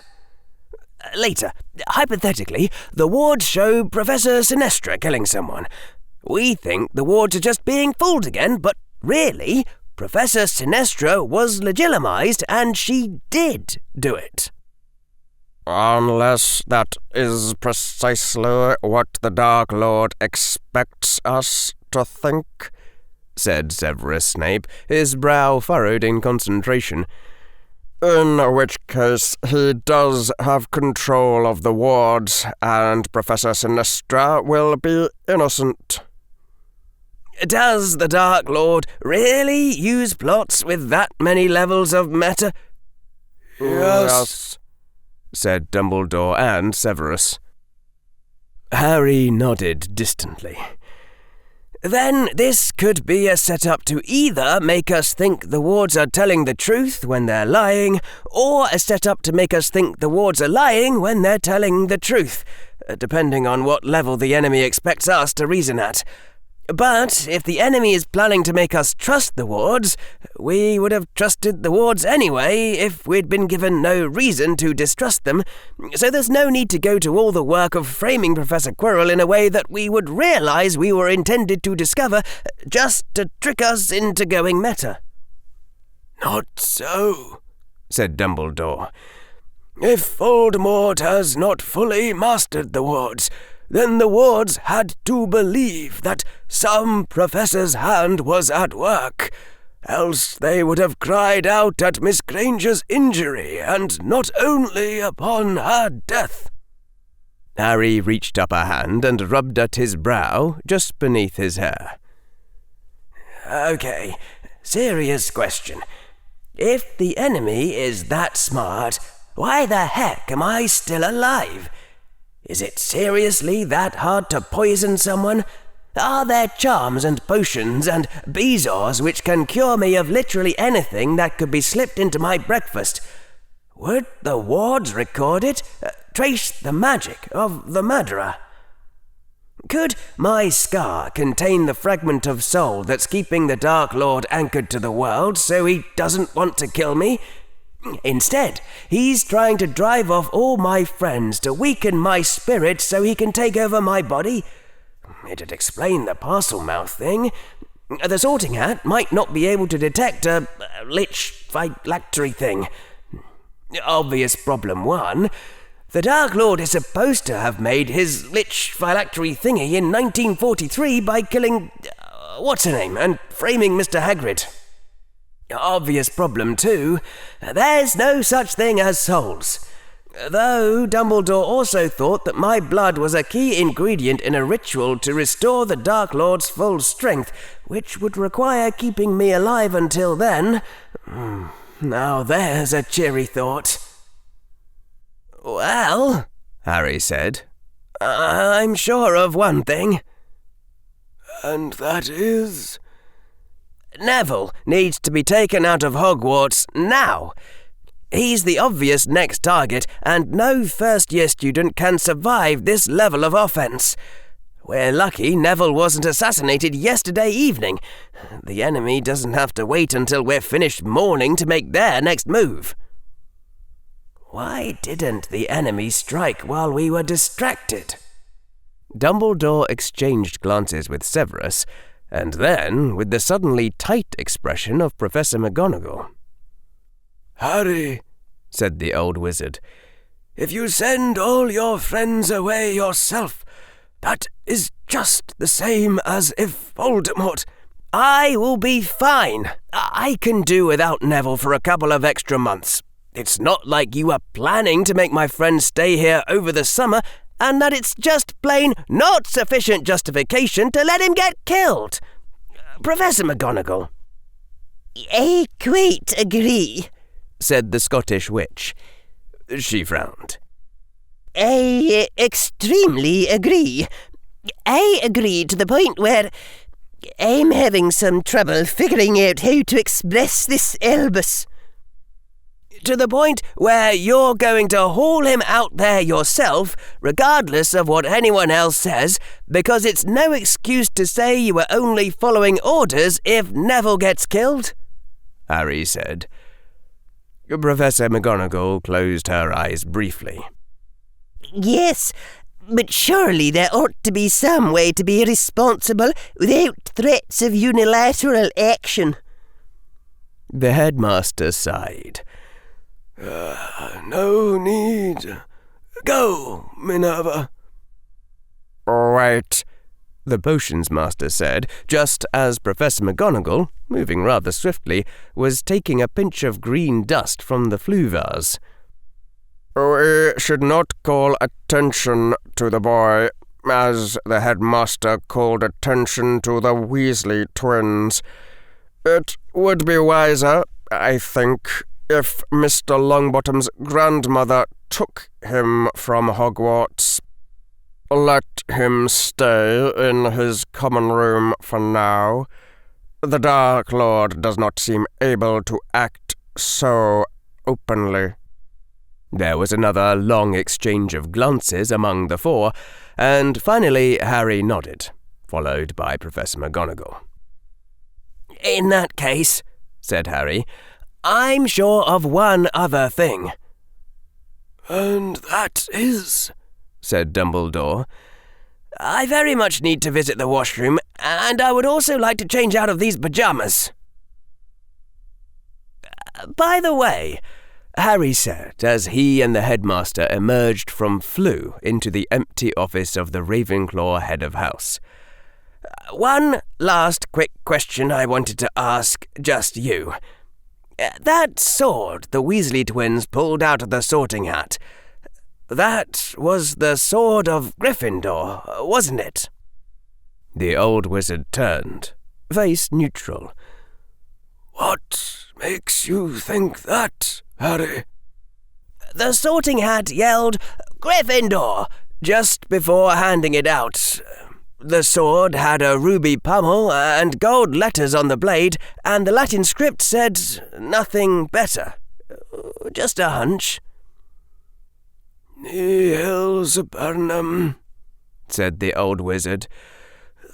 Later, hypothetically, the wards show Professor Sinestra killing someone. We think the wards are just being fooled again, but really, Professor Sinestra was legitimized and she did do it." "Unless that is precisely what the Dark Lord expects us to think," said Severus Snape, his brow furrowed in concentration. "In which case he does have control of the wards, and Professor Sinestra will be innocent." Does the Dark Lord really use plots with that many levels of meta? Yes, said Dumbledore and Severus. Harry nodded distantly. Then this could be a setup to either make us think the wards are telling the truth when they're lying, or a setup to make us think the wards are lying when they're telling the truth, depending on what level the enemy expects us to reason at. But if the enemy is planning to make us trust the wards, we would have trusted the wards anyway if we'd been given no reason to distrust them, so there's no need to go to all the work of framing Professor Quirrell in a way that we would realize we were intended to discover, just to trick us into going meta. "Not so," said Dumbledore. If Voldemort has not fully mastered the wards, then the wards had to believe that some professor's hand was at work, else they would have cried out at Miss Granger's injury, and not only upon her death." Harry reached up a hand and rubbed at his brow, just beneath his hair. "Okay, serious question. If the enemy is that smart, why the heck am I still alive? Is it seriously that hard to poison someone? Are there charms and potions and bezoars which can cure me of literally anything that could be slipped into my breakfast? Would the wards record it? Trace the magic of the murderer? Could my scar contain the fragment of soul that's keeping the Dark Lord anchored to the world so he doesn't want to kill me? Instead, he's trying to drive off all my friends to weaken my spirit so he can take over my body? It'd explain the parcel mouth thing. The sorting hat might not be able to detect a lich phylactery thing. Obvious problem one. The Dark Lord is supposed to have made his lich phylactery thingy in 1943 by killing what's-her-name and framing Mr. Hagrid. Obvious problem two. There's no such thing as souls. Though Dumbledore also thought that my blood was a key ingredient in a ritual to restore the Dark Lord's full strength, which would require keeping me alive until then. Now there's a cheery thought. "Well," Harry said, "I'm sure of one thing." "And that is?" "Neville needs to be taken out of Hogwarts now. He's the obvious next target, and no first-year student can survive this level of offense. We're lucky Neville wasn't assassinated yesterday evening. The enemy doesn't have to wait until we're finished mourning to make their next move." Why didn't the enemy strike while we were distracted? Dumbledore exchanged glances with Severus, and then with the suddenly tight expression of Professor McGonagall. "Harry," said the old wizard, "if you send all your friends away yourself, that is just the same as if Voldemort—" "I will be fine. I can do without Neville for a couple of extra months. It's not like you were planning to make my friends stay here over the summer, and that it's just plain not sufficient justification to let him get killed. Professor McGonagall." "I quite agree," said the Scottish witch. She frowned. "I extremely agree. I agree to the point where I'm having some trouble figuring out how to express this, Albus." To the point where you're going to haul him out there yourself, regardless of what anyone else says, because it's no excuse to say you were only following orders if Neville gets killed?" Harry said. Professor McGonagall closed her eyes briefly. "Yes, but surely there ought to be some way to be responsible without threats of unilateral action." The headmaster sighed. "No need. Go, Minerva." "Right," the potions master said, just as Professor McGonagall, moving rather swiftly, was taking a pinch of green dust from the flue vase. "We should not call attention to the boy, as the headmaster called attention to the Weasley twins. It would be wiser, I think, if Mr. Longbottom's grandmother took him from Hogwarts. Let him stay in his common room for now. The Dark Lord does not seem able to act so openly." There was another long exchange of glances among the four, and finally Harry nodded, followed by Professor McGonagall. "In that case," said Harry, "I'm sure of one other thing." "And that is?" said Dumbledore. "I very much need to visit the washroom, and I would also like to change out of these pajamas. By the way, Harry said as he and the headmaster emerged from Floo into the empty office of the Ravenclaw head of house. One last quick question I wanted to ask just you. That sword the Weasley twins pulled out of the Sorting Hat, that was the sword of Gryffindor, wasn't it? The old wizard turned, face neutral. What makes you think that, Harry? The Sorting Hat yelled, "Gryffindor!" just before handing it out. The sword had a ruby pommel and gold letters on the blade, and the Latin script said nothing better. Just a hunch. "Nihil supernum," said the old wizard.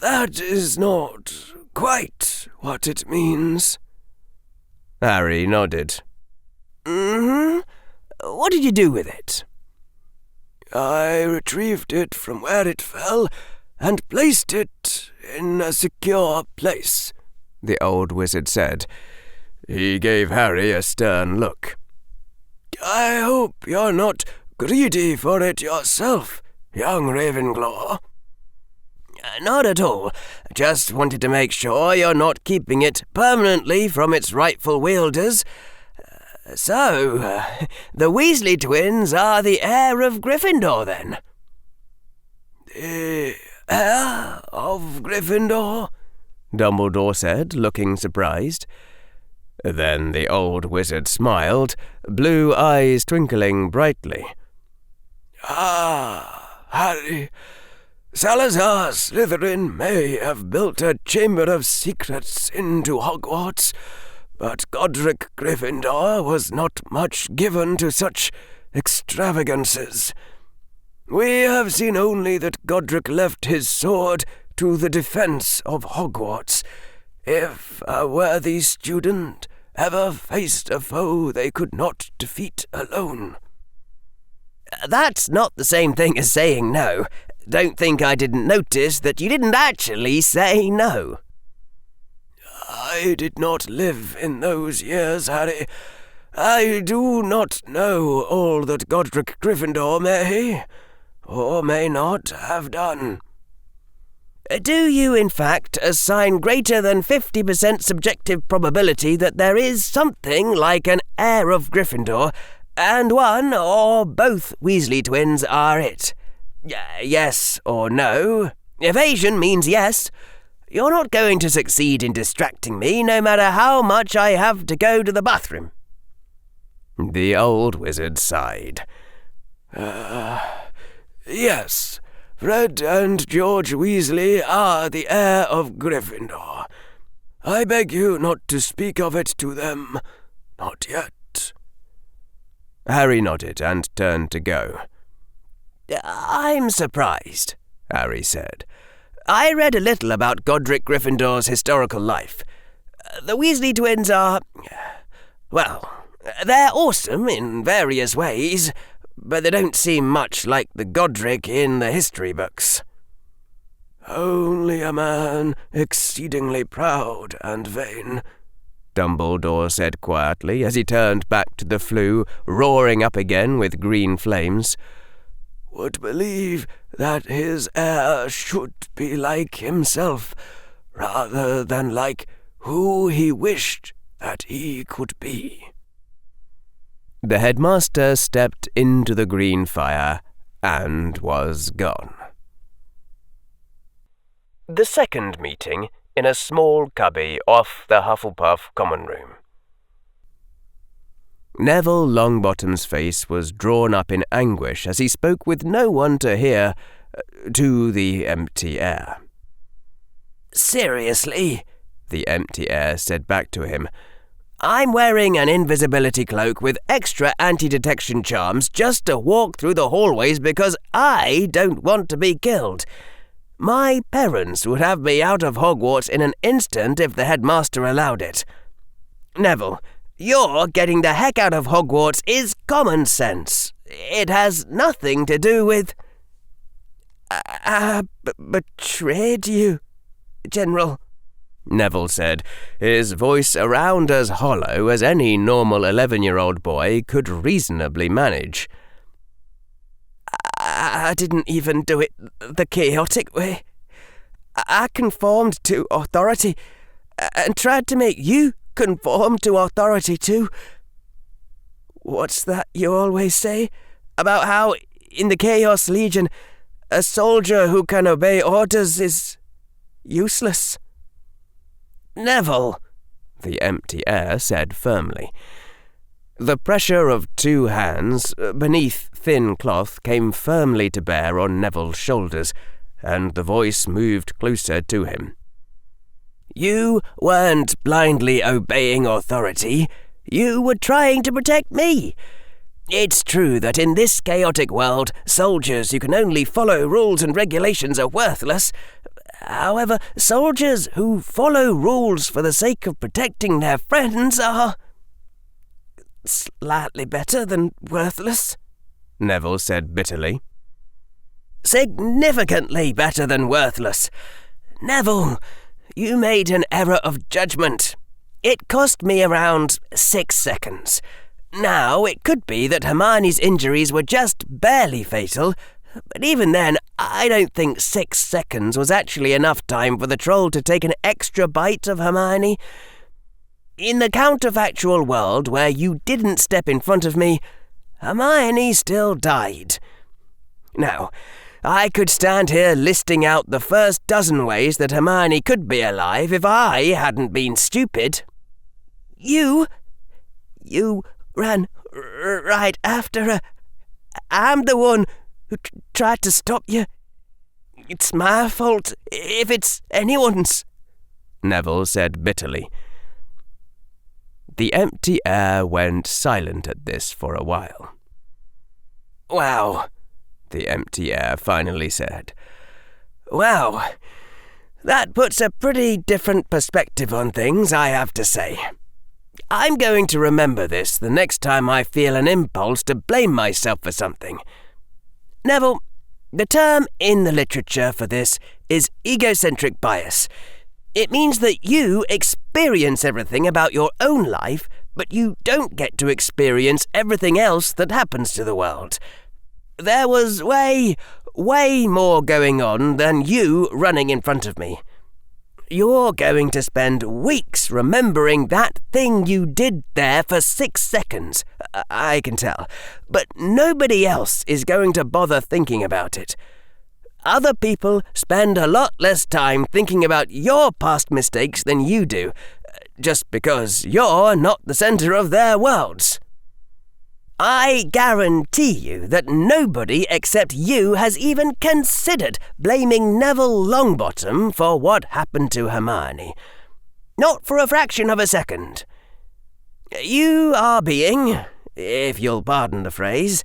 "That is not quite what it means." Harry nodded. Mm-hmm. What did you do with it? "I retrieved it from where it fell and placed it in a secure place," the old wizard said. He gave Harry a stern look. "I hope you're not greedy for it yourself, young Ravenclaw." Not at all. Just wanted to make sure you're not keeping it permanently from its rightful wielders. So, the Weasley twins are the heir of Gryffindor, then? "The heir of Gryffindor?" Dumbledore said, looking surprised. Then the old wizard smiled, blue eyes twinkling brightly. "Ah, Harry, Salazar Slytherin may have built a chamber of secrets into Hogwarts, but Godric Gryffindor was not much given to such extravagances. We have seen only that Godric left his sword to the defense of Hogwarts, if a worthy student ever faced a foe they could not defeat alone." That's not the same thing as saying no. Don't think I didn't notice that you didn't actually say no. "I did not live in those years, Harry. I do not know all that Godric Gryffindor may, or may not, have done." Do you, in fact, assign greater than 50% subjective probability that there is something like an heir of Gryffindor, and one or both Weasley twins are it? Yes or no? Evasion means yes. You're not going to succeed in distracting me, no matter how much I have to go to the bathroom. The old wizard sighed. "Yes, Fred and George Weasley are the heir of Gryffindor. I beg you not to speak of it to them. Not yet." Harry nodded and turned to go. I'm surprised, Harry said. I read a little about Godric Gryffindor's historical life. The Weasley twins are, well, they're awesome in various ways, but they don't seem much like the Godric in the history books. "Only a man exceedingly proud and vain," Dumbledore said quietly as he turned back to the flue, roaring up again with green flames, "would believe that his heir should be like himself, rather than like who he wished that he could be." The headmaster stepped into the green fire and was gone. The second meeting in a small cubby off the Hufflepuff common room. Neville Longbottom's face was drawn up in anguish as he spoke with no one to hear, to the empty air. "Seriously?" the empty air said back to him. "I'm wearing an invisibility cloak with extra anti-detection charms just to walk through the hallways because I don't want to be killed. My parents would have me out of Hogwarts in an instant if the headmaster allowed it. Neville, you're getting the heck out of Hogwarts is common sense. It has nothing to do with... betrayed you, General," Neville said, his voice around as hollow as any normal 11-year-old boy could reasonably manage. I didn't even do it the chaotic way. I conformed to authority and tried to make you conform to authority too. What's that you always say about how, in the Chaos Legion, a soldier who can obey orders is useless? Neville, the empty air said firmly. The pressure of 2 hands beneath thin cloth came firmly to bear on Neville's shoulders, and the voice moved closer to him. You weren't blindly obeying authority. You were trying to protect me. It's true that in this chaotic world, soldiers who can only follow rules and regulations are worthless. However, soldiers who follow rules for the sake of protecting their friends are slightly better than worthless, Neville said bitterly. Significantly better than worthless. Neville, you made an error of judgment. It cost me around 6 seconds. Now, it could be that Hermione's injuries were just barely fatal, but even then, I don't think 6 seconds was actually enough time for the troll to take an extra bite of Hermione. In the counterfactual world where you didn't step in front of me, Hermione still died. Now, I could stand here listing out the first dozen ways that Hermione could be alive if I hadn't been stupid. You ran right after her. I'm the one who tried to stop you. It's my fault if it's anyone's, Neville said bitterly. The empty air went silent at this for a while. Wow, the empty air finally said. Wow, that puts a pretty different perspective on things, I have to say. I'm going to remember this the next time I feel an impulse to blame myself for something. Neville, the term in the literature for this is egocentric bias. It means that you experience everything about your own life, but you don't get to experience everything else that happens to the world. There was way more going on than you running in front of me. You're going to spend weeks remembering that thing you did there for 6 seconds, I can tell, but nobody else is going to bother thinking about it. Other people spend a lot less time thinking about your past mistakes than you do, just because you're not the center of their worlds. I guarantee you that nobody except you has even considered blaming Neville Longbottom for what happened to Hermione. Not for a fraction of a second. You are being, if you'll pardon the phrase,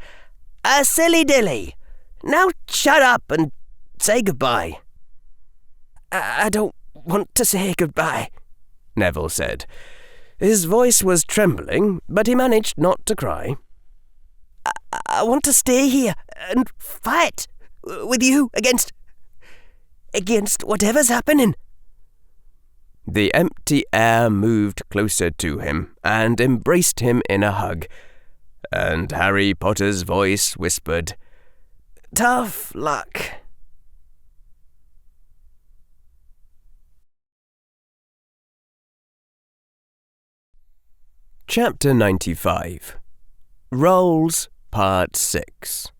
a silly-dilly. Now shut up and say goodbye. I don't want to say goodbye, Neville said. His voice was trembling, but he managed not to cry. I want to stay here and fight with you against whatever's happening. The empty air moved closer to him and embraced him in a hug, and Harry Potter's voice whispered, "Tough luck." Chapter 95. Roles, Part 6.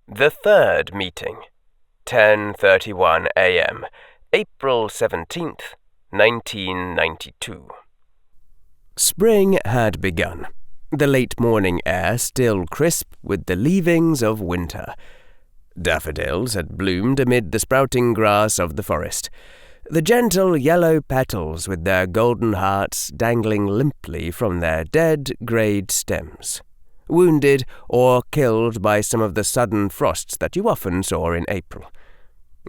The third meeting, 10:31 a.m., April 17th, 1992. Spring had begun, the late morning air still crisp with the leavings of winter. Daffodils had bloomed amid the sprouting grass of the forest, the gentle yellow petals with their golden hearts dangling limply from their dead, greyed stems, wounded or killed by some of the sudden frosts that you often saw in April.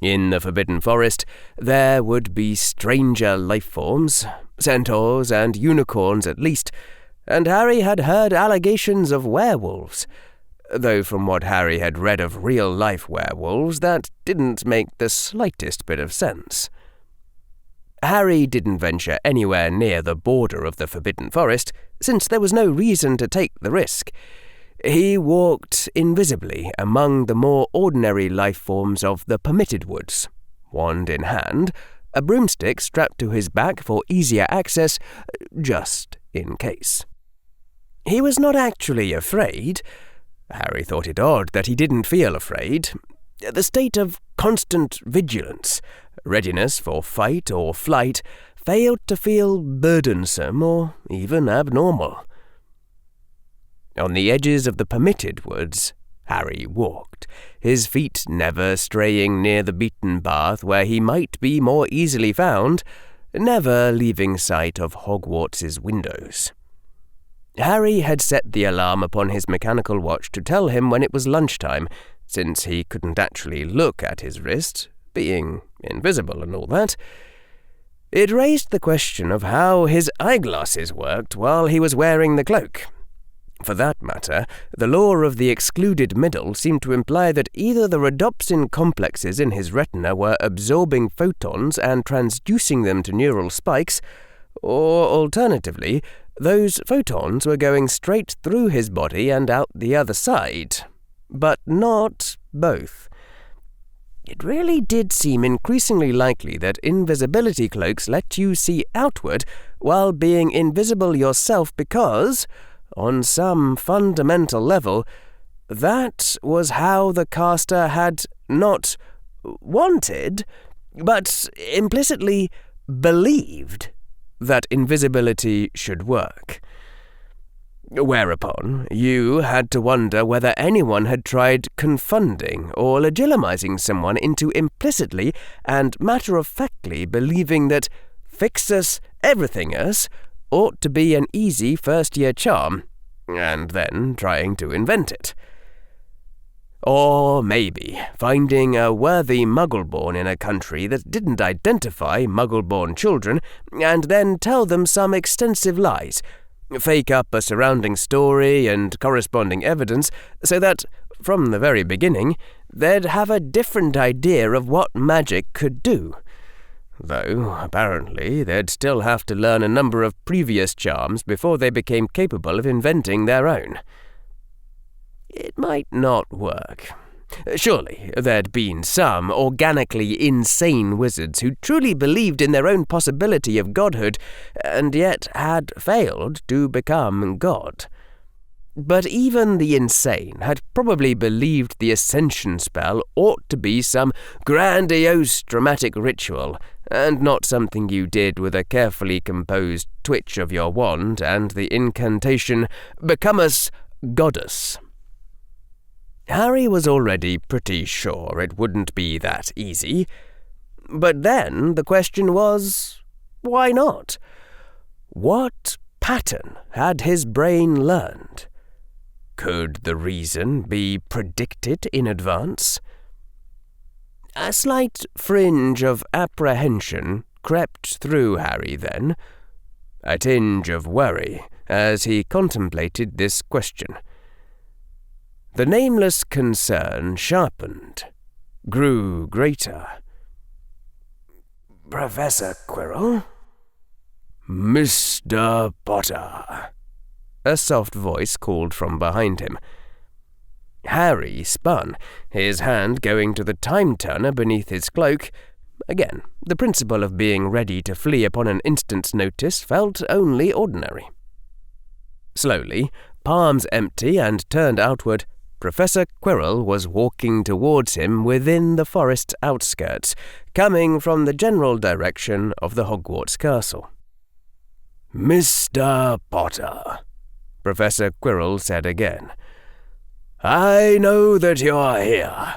In the Forbidden Forest, there would be stranger life forms, centaurs and unicorns at least, and Harry had heard allegations of werewolves, though from what Harry had read of real-life werewolves, that didn't make the slightest bit of sense. Harry didn't venture anywhere near the border of the Forbidden Forest, since there was no reason to take the risk. He walked invisibly among the more ordinary life forms of the permitted woods, wand in hand, a broomstick strapped to his back for easier access, just in case. He was not actually afraid. Harry thought it odd that he didn't feel afraid. The state of constant vigilance, readiness for fight or flight, failed to feel burdensome or even abnormal. On the edges of the permitted woods, Harry walked, his feet never straying near the beaten path where he might be more easily found, never leaving sight of Hogwarts's windows. Harry had set the alarm upon his mechanical watch to tell him when it was lunchtime, since he couldn't actually look at his wrist, being invisible and all that. It raised the question of how his eyeglasses worked while he was wearing the cloak. For that matter, the law of the excluded middle seemed to imply that either the rhodopsin complexes in his retina were absorbing photons and transducing them to neural spikes, or alternatively, those photons were going straight through his body and out the other side, but not both. It really did seem increasingly likely that invisibility cloaks let you see outward while being invisible yourself because, on some fundamental level, that was how the caster had not wanted, but implicitly believed that invisibility should work. Whereupon you had to wonder whether anyone had tried confunding or legitimizing someone into implicitly and matter-of-factly believing that Fixus Everythingus ought to be an easy first-year charm, and then trying to invent it. Or maybe finding a worthy Muggle-born in a country that didn't identify Muggle-born children and then tell them some extensive lies, fake up a surrounding story and corresponding evidence so that, from the very beginning, they'd have a different idea of what magic could do. Though, apparently, they'd still have to learn a number of previous charms before they became capable of inventing their own. It might not work. Surely there'd been some organically insane wizards who truly believed in their own possibility of godhood, and yet had failed to become God. But even the insane had probably believed the ascension spell ought to be some grandiose dramatic ritual, and not something you did with a carefully composed twitch of your wand and the incantation, "Become us, goddess." Harry was already pretty sure it wouldn't be that easy. But then the question was, why not? What pattern had his brain learned? Could the reason be predicted in advance? A slight fringe of apprehension crept through Harry then, a tinge of worry as he contemplated this question. The nameless concern sharpened, grew greater. "Professor Quirrell?" "Mr. Potter," a soft voice called from behind him. Harry spun, his hand going to the time-turner beneath his cloak. Again, the principle of being ready to flee upon an instant's notice felt only ordinary. Slowly, palms empty and turned outward, Professor Quirrell was walking towards him within the forest's outskirts, coming from the general direction of the Hogwarts castle. "Mr. Potter," Professor Quirrell said again, "I know that you're here.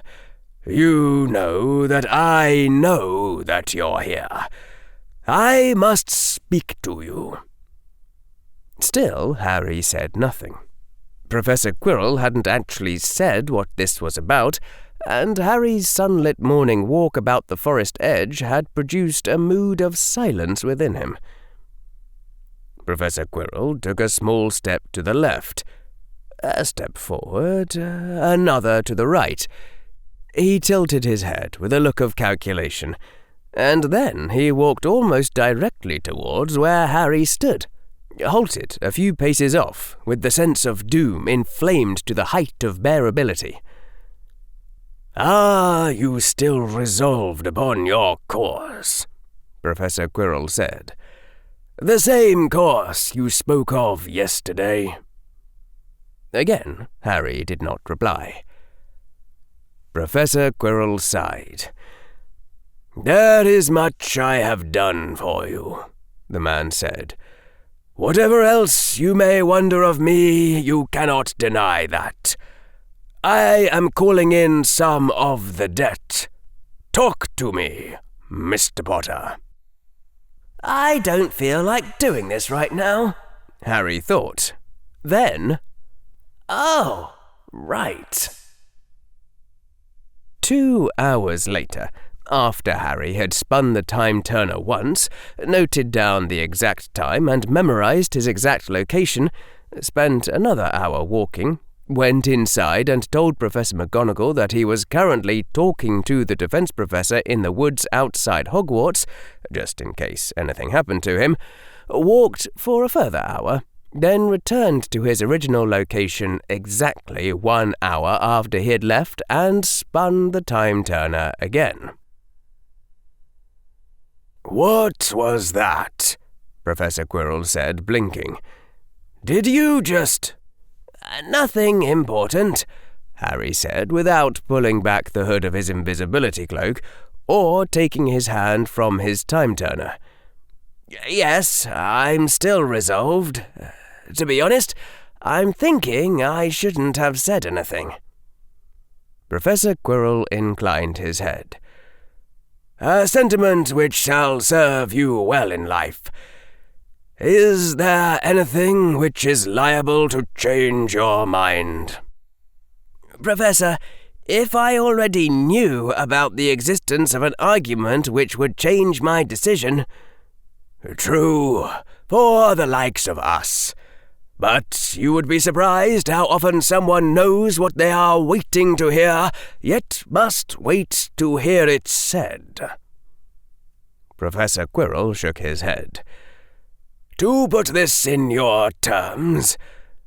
You know that I know that you're here. I must speak to you." Still, Harry said nothing. Professor Quirrell hadn't actually said what this was about, and Harry's sunlit morning walk about the forest edge had produced a mood of silence within him. Professor Quirrell took a small step to the left, a step forward, another to the right. He tilted his head with a look of calculation, and then he walked almost directly towards where Harry stood, halted a few paces off, with the sense of doom inflamed to the height of bearability. "Are you still resolved upon your course?" Professor Quirrell said. "The same course you spoke of yesterday?" Again, Harry did not reply. Professor Quirrell sighed. "There is much I have done for you," the man said. "Whatever else you may wonder of me, you cannot deny that. I am calling in some of the debt. Talk to me, Mr. Potter." I don't feel like doing this right now, Harry thought. Then, oh, right. 2 hours later, after Harry had spun the time turner once, noted down the exact time and memorized his exact location, spent another hour walking, went inside and told Professor McGonagall that he was currently talking to the defense professor in the woods outside Hogwarts, just in case anything happened to him, walked for a further hour, then returned to his original location exactly 1 hour after he had left and spun the time turner again. "What was that?" Professor Quirrell said, blinking. "Did you just—" Nothing important, Harry said, without pulling back the hood of his invisibility cloak or taking his hand from his time turner. Yes, I'm still resolved. To be honest, I'm thinking I shouldn't have said anything. Professor Quirrell inclined his head. "A sentiment which shall serve you well in life. Is there anything which is liable to change your mind?" Professor, if I already knew about the existence of an argument which would change my decision— "True, for the likes of us. But you would be surprised how often someone knows what they are waiting to hear, yet must wait to hear it said." Professor Quirrell shook his head. "To put this in your terms,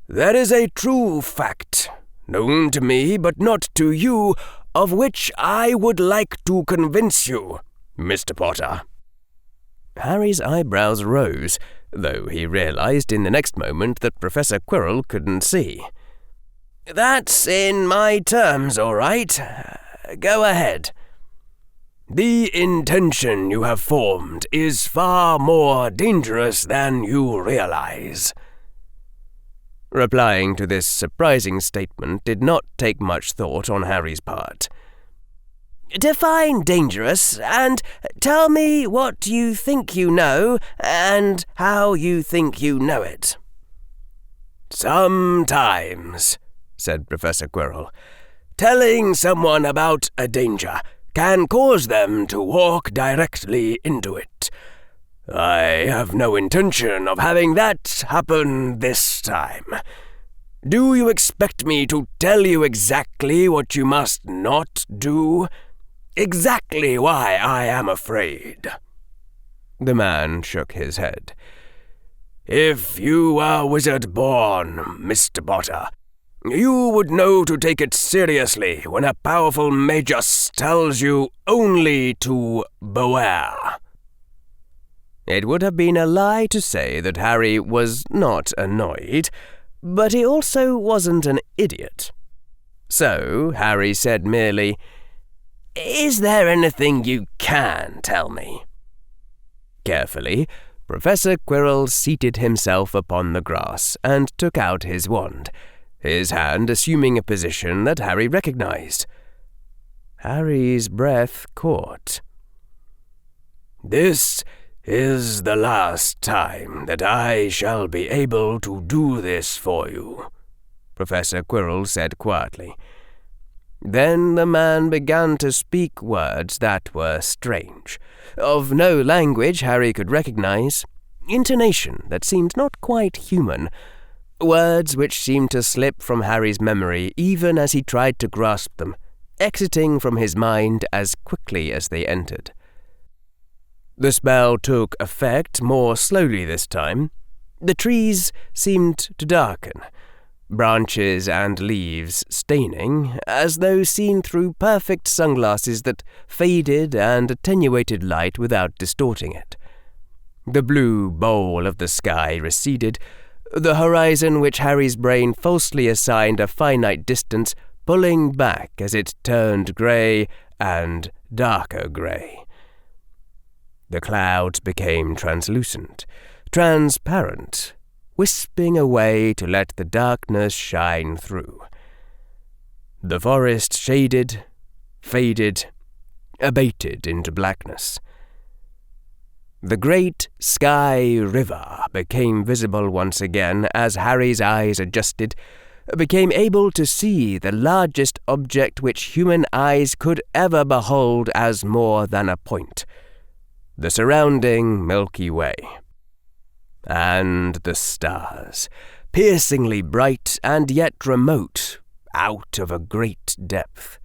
there is a true fact, known to me but not to you, of which I would like to convince you, Mr. Potter." Harry's eyebrows rose, though he realized in the next moment that Professor Quirrell couldn't see. "That's in my terms, all right. Go ahead." "The intention you have formed is far more dangerous than you realize." Replying to this surprising statement did not take much thought on Harry's part. "Define dangerous, and tell me what you think you know, and how you think you know it." "Sometimes," said Professor Quirrell, "telling someone about a danger can cause them to walk directly into it. I have no intention of having that happen this time. Do you expect me to tell you exactly what you must not do? Exactly why I am afraid?" The man shook his head. "If you were wizard-born, Mr. Potter, you would know to take it seriously when a powerful magus tells you only to beware." It would have been a lie to say that Harry was not annoyed, but he also wasn't an idiot. So Harry said merely, "Is there anything you can tell me?" Carefully, Professor Quirrell seated himself upon the grass and took out his wand, his hand assuming a position that Harry recognized. Harry's breath caught. "This is the last time that I shall be able to do this for you," Professor Quirrell said quietly. Then the man began to speak words that were strange, of no language Harry could recognize, intonation that seemed not quite human, words which seemed to slip from Harry's memory even as he tried to grasp them, exiting from his mind as quickly as they entered. The spell took effect more slowly this time. The trees seemed to darken, branches and leaves staining, as though seen through perfect sunglasses that faded and attenuated light without distorting it. The blue bowl of the sky receded, the horizon which Harry's brain falsely assigned a finite distance pulling back as it turned grey and darker grey. The clouds became translucent, transparent, wisping away to let the darkness shine through. The forest shaded, faded, abated into blackness. The great sky river became visible once again as Harry's eyes adjusted, became able to see the largest object which human eyes could ever behold as more than a point, the surrounding Milky Way. And the stars, piercingly bright and yet remote, out of a great depth.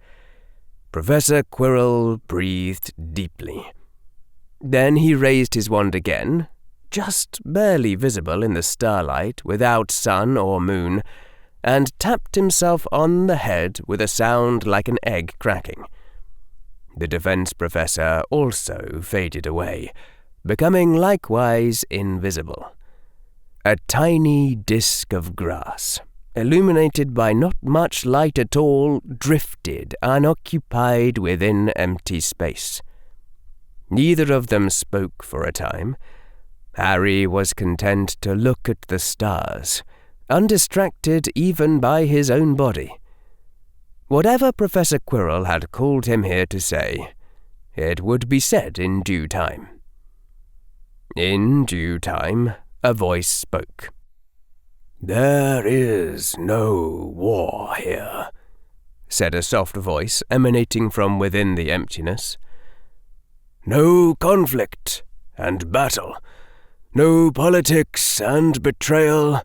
Professor Quirrell breathed deeply. Then he raised his wand again, just barely visible in the starlight without sun or moon, and tapped himself on the head with a sound like an egg cracking. The defense professor also faded away, becoming likewise invisible. A tiny disk of grass, illuminated by not much light at all, drifted unoccupied within empty space. Neither of them spoke for a time. Harry was content to look at the stars, undistracted even by his own body. Whatever Professor Quirrell had called him here to say, it would be said in due time. In due time, a voice spoke. "There is no war here," said a soft voice emanating from within the emptiness. "No conflict and battle, no politics and betrayal,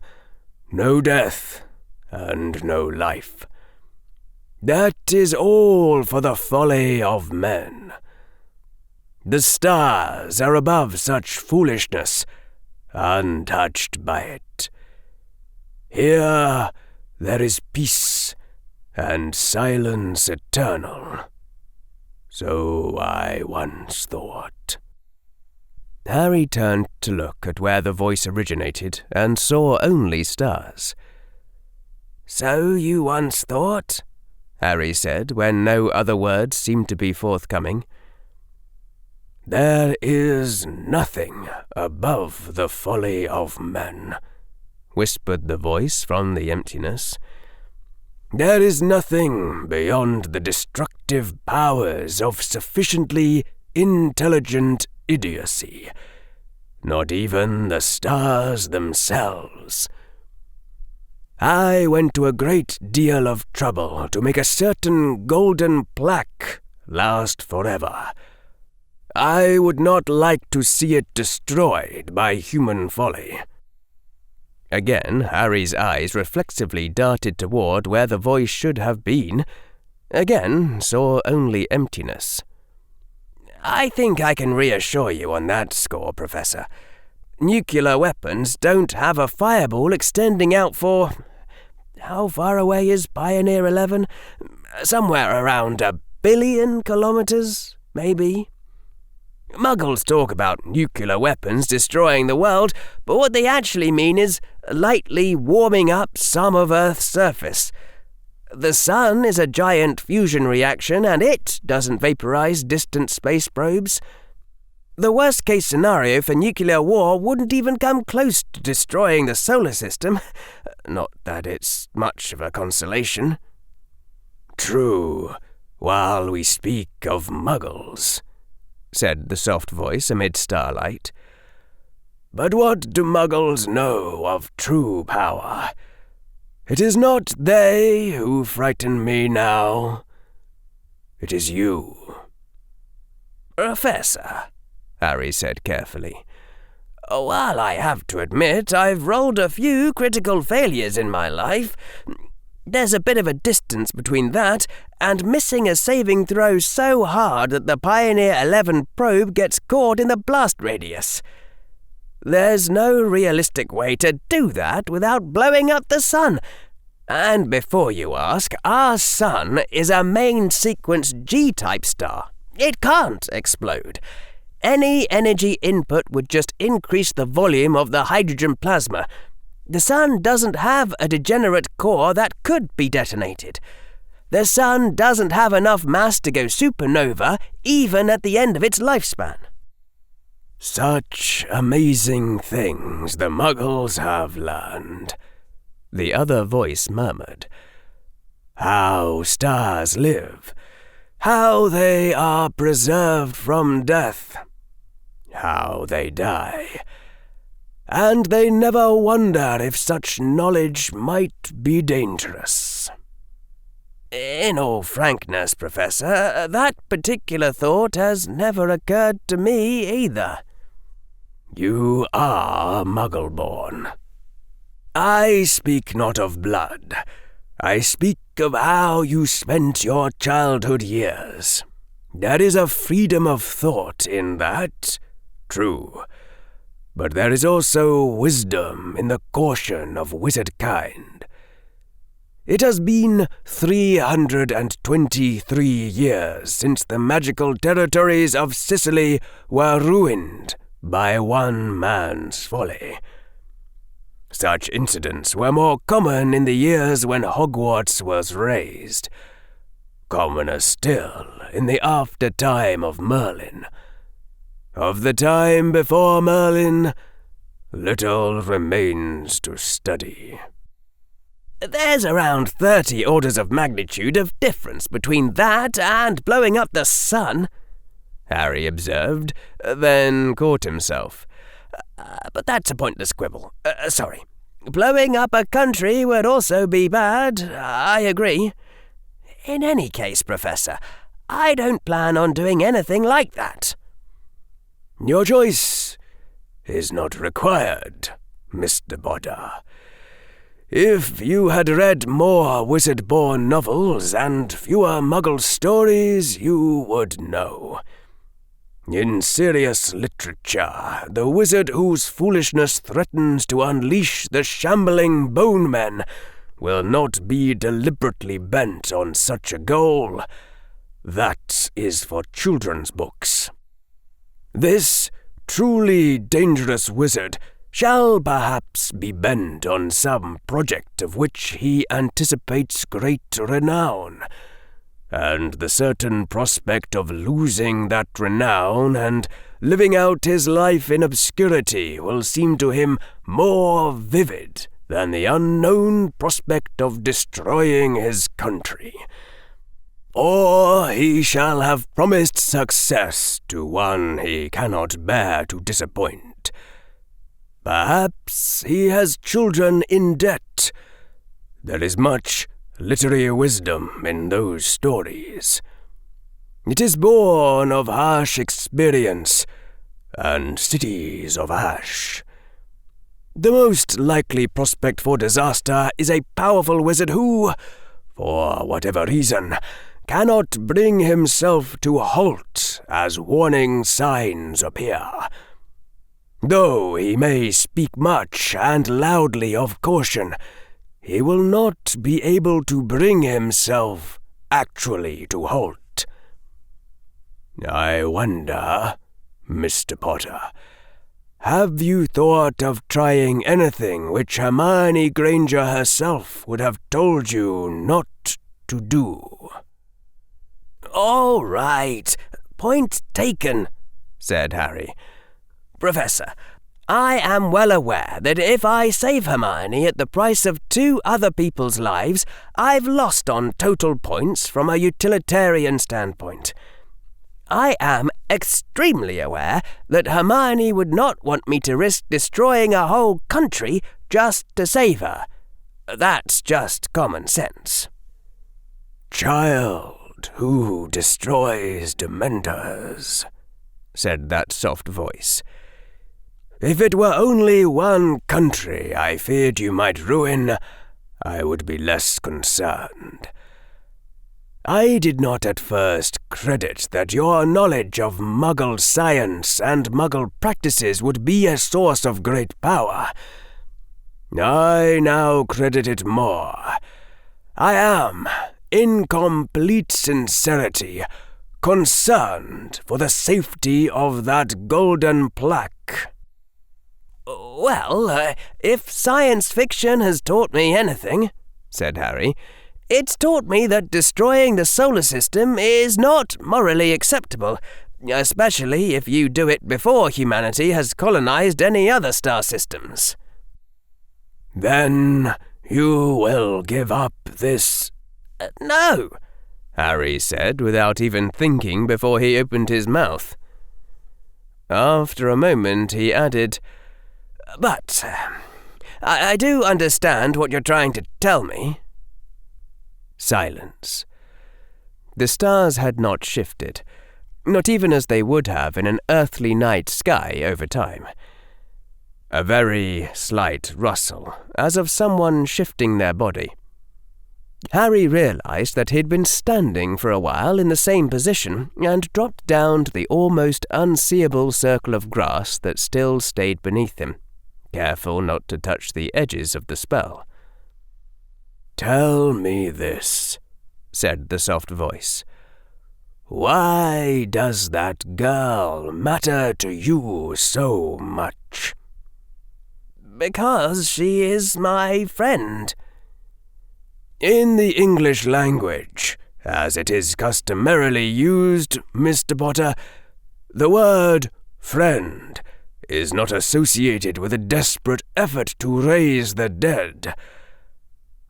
no death and no life. That is all for the folly of men. The stars are above such foolishness, untouched by it. Here there is peace and silence eternal. So I once thought." Harry turned to look at where the voice originated and saw only stars. "So you once thought?" Harry said, when no other words seemed to be forthcoming. "There is nothing above the folly of men," whispered the voice from the emptiness. "There is nothing beyond the destructive powers of sufficiently intelligent idiocy, not even the stars themselves. I went to a great deal of trouble to make a certain golden plaque last forever. I would not like to see it destroyed by human folly." Again, Harry's eyes reflexively darted toward where the voice should have been. Again, saw only emptiness. "I think I can reassure you on that score, Professor. Nuclear weapons don't have a fireball extending out for... How far away is Pioneer 11? Somewhere around 1 billion kilometers, maybe. Muggles talk about nuclear weapons destroying the world, but what they actually mean is lightly warming up some of Earth's surface. The sun is a giant fusion reaction, and it doesn't vaporize distant space probes. The worst-case scenario for nuclear war wouldn't even come close to destroying the solar system. Not that it's much of a consolation." "True, while we speak of Muggles," said the soft voice amid starlight. "But what do Muggles know of true power? It is not they who frighten me now. It is you." "Professor," Harry said carefully, "while I have to admit I've rolled a few critical failures in my life, There's a bit of a distance between that and missing a saving throw so hard that the Pioneer 11 probe gets caught in the blast radius. There's no realistic way to do that without blowing up the sun. And before you ask, our sun is a main sequence G-type star. It can't explode. Any energy input would just increase the volume of the hydrogen plasma. The sun doesn't have a degenerate core that could be detonated. The sun doesn't have enough mass to go supernova, even at the end of its lifespan. Such amazing things the Muggles have learned, the other voice murmured. How stars live, how they are preserved from death, how they die. And they never wonder if such knowledge might be dangerous. In all frankness, Professor, that particular thought has never occurred to me either. You are Muggle-born. I speak not of blood. I speak of how you spent your childhood years. There is a freedom of thought in that, true. But there is also wisdom in the caution of wizard kind. It has been 323 years since the magical territories of Sicily were ruined by one man's folly. Such incidents were more common in the years when Hogwarts was raised, commoner still in the after-time of Merlin. Of the time before Merlin, little remains to study. There's around 30 orders of magnitude of difference between that and blowing up the sun, Harry observed, then caught himself. But that's a pointless quibble. Sorry. Blowing up a country would also be bad, I agree. In any case, Professor, I don't plan on doing anything like that. Your choice is not required, Mr. Potter. If you had read more wizard-born novels and fewer Muggle stories, you would know. In serious literature, the wizard whose foolishness threatens to unleash the shambling bone men will not be deliberately bent on such a goal. That is for children's books. This truly dangerous wizard shall perhaps be bent on some project of which he anticipates great renown, and the certain prospect of losing that renown and living out his life in obscurity will seem to him more vivid than the unknown prospect of destroying his country. Or he shall have promised success to one he cannot bear to disappoint. Perhaps he has children in debt. There is much literary wisdom in those stories. It is born of harsh experience and cities of ash. The most likely prospect for disaster is a powerful wizard who, for whatever reason, cannot bring himself to halt as warning signs appear. Though he may speak much and loudly of caution, he will not be able to bring himself actually to halt. I wonder, Mr. Potter, have you thought of trying anything which Hermione Granger herself would have told you not to do? All right, point taken, said Harry. Professor, I am well aware that if I save Hermione at the price of 2 other people's lives, I've lost on total points from a utilitarian standpoint. I am extremely aware that Hermione would not want me to risk destroying a whole country just to save her. That's just common sense. Child who destroys Dementors, said that soft voice. If it were only one country I feared you might ruin, I would be less concerned. I did not at first credit that your knowledge of Muggle science and Muggle practices would be a source of great power. I now credit it more. I am, in complete sincerity, concerned for the safety of that golden plaque. Well, if science fiction has taught me anything, said Harry, it's taught me that destroying the solar system is not morally acceptable, especially if you do it before humanity has colonized any other star systems. Then you will give up this? No, Harry said without even thinking before he opened his mouth. After a moment he added, But I do understand what you're trying to tell me. Silence. The stars had not shifted, not even as they would have in an earthly night sky over time. A very slight rustle, as of someone shifting their body. Harry realized that he'd been standing for a while in the same position and dropped down to the almost unseeable circle of grass that still stayed beneath him, careful not to touch the edges of the spell. Tell me this, said the soft voice. Why does that girl matter to you so much? Because she is my friend. In the English language, as it is customarily used, Mr. Potter, the word friend is not associated with a desperate effort to raise the dead.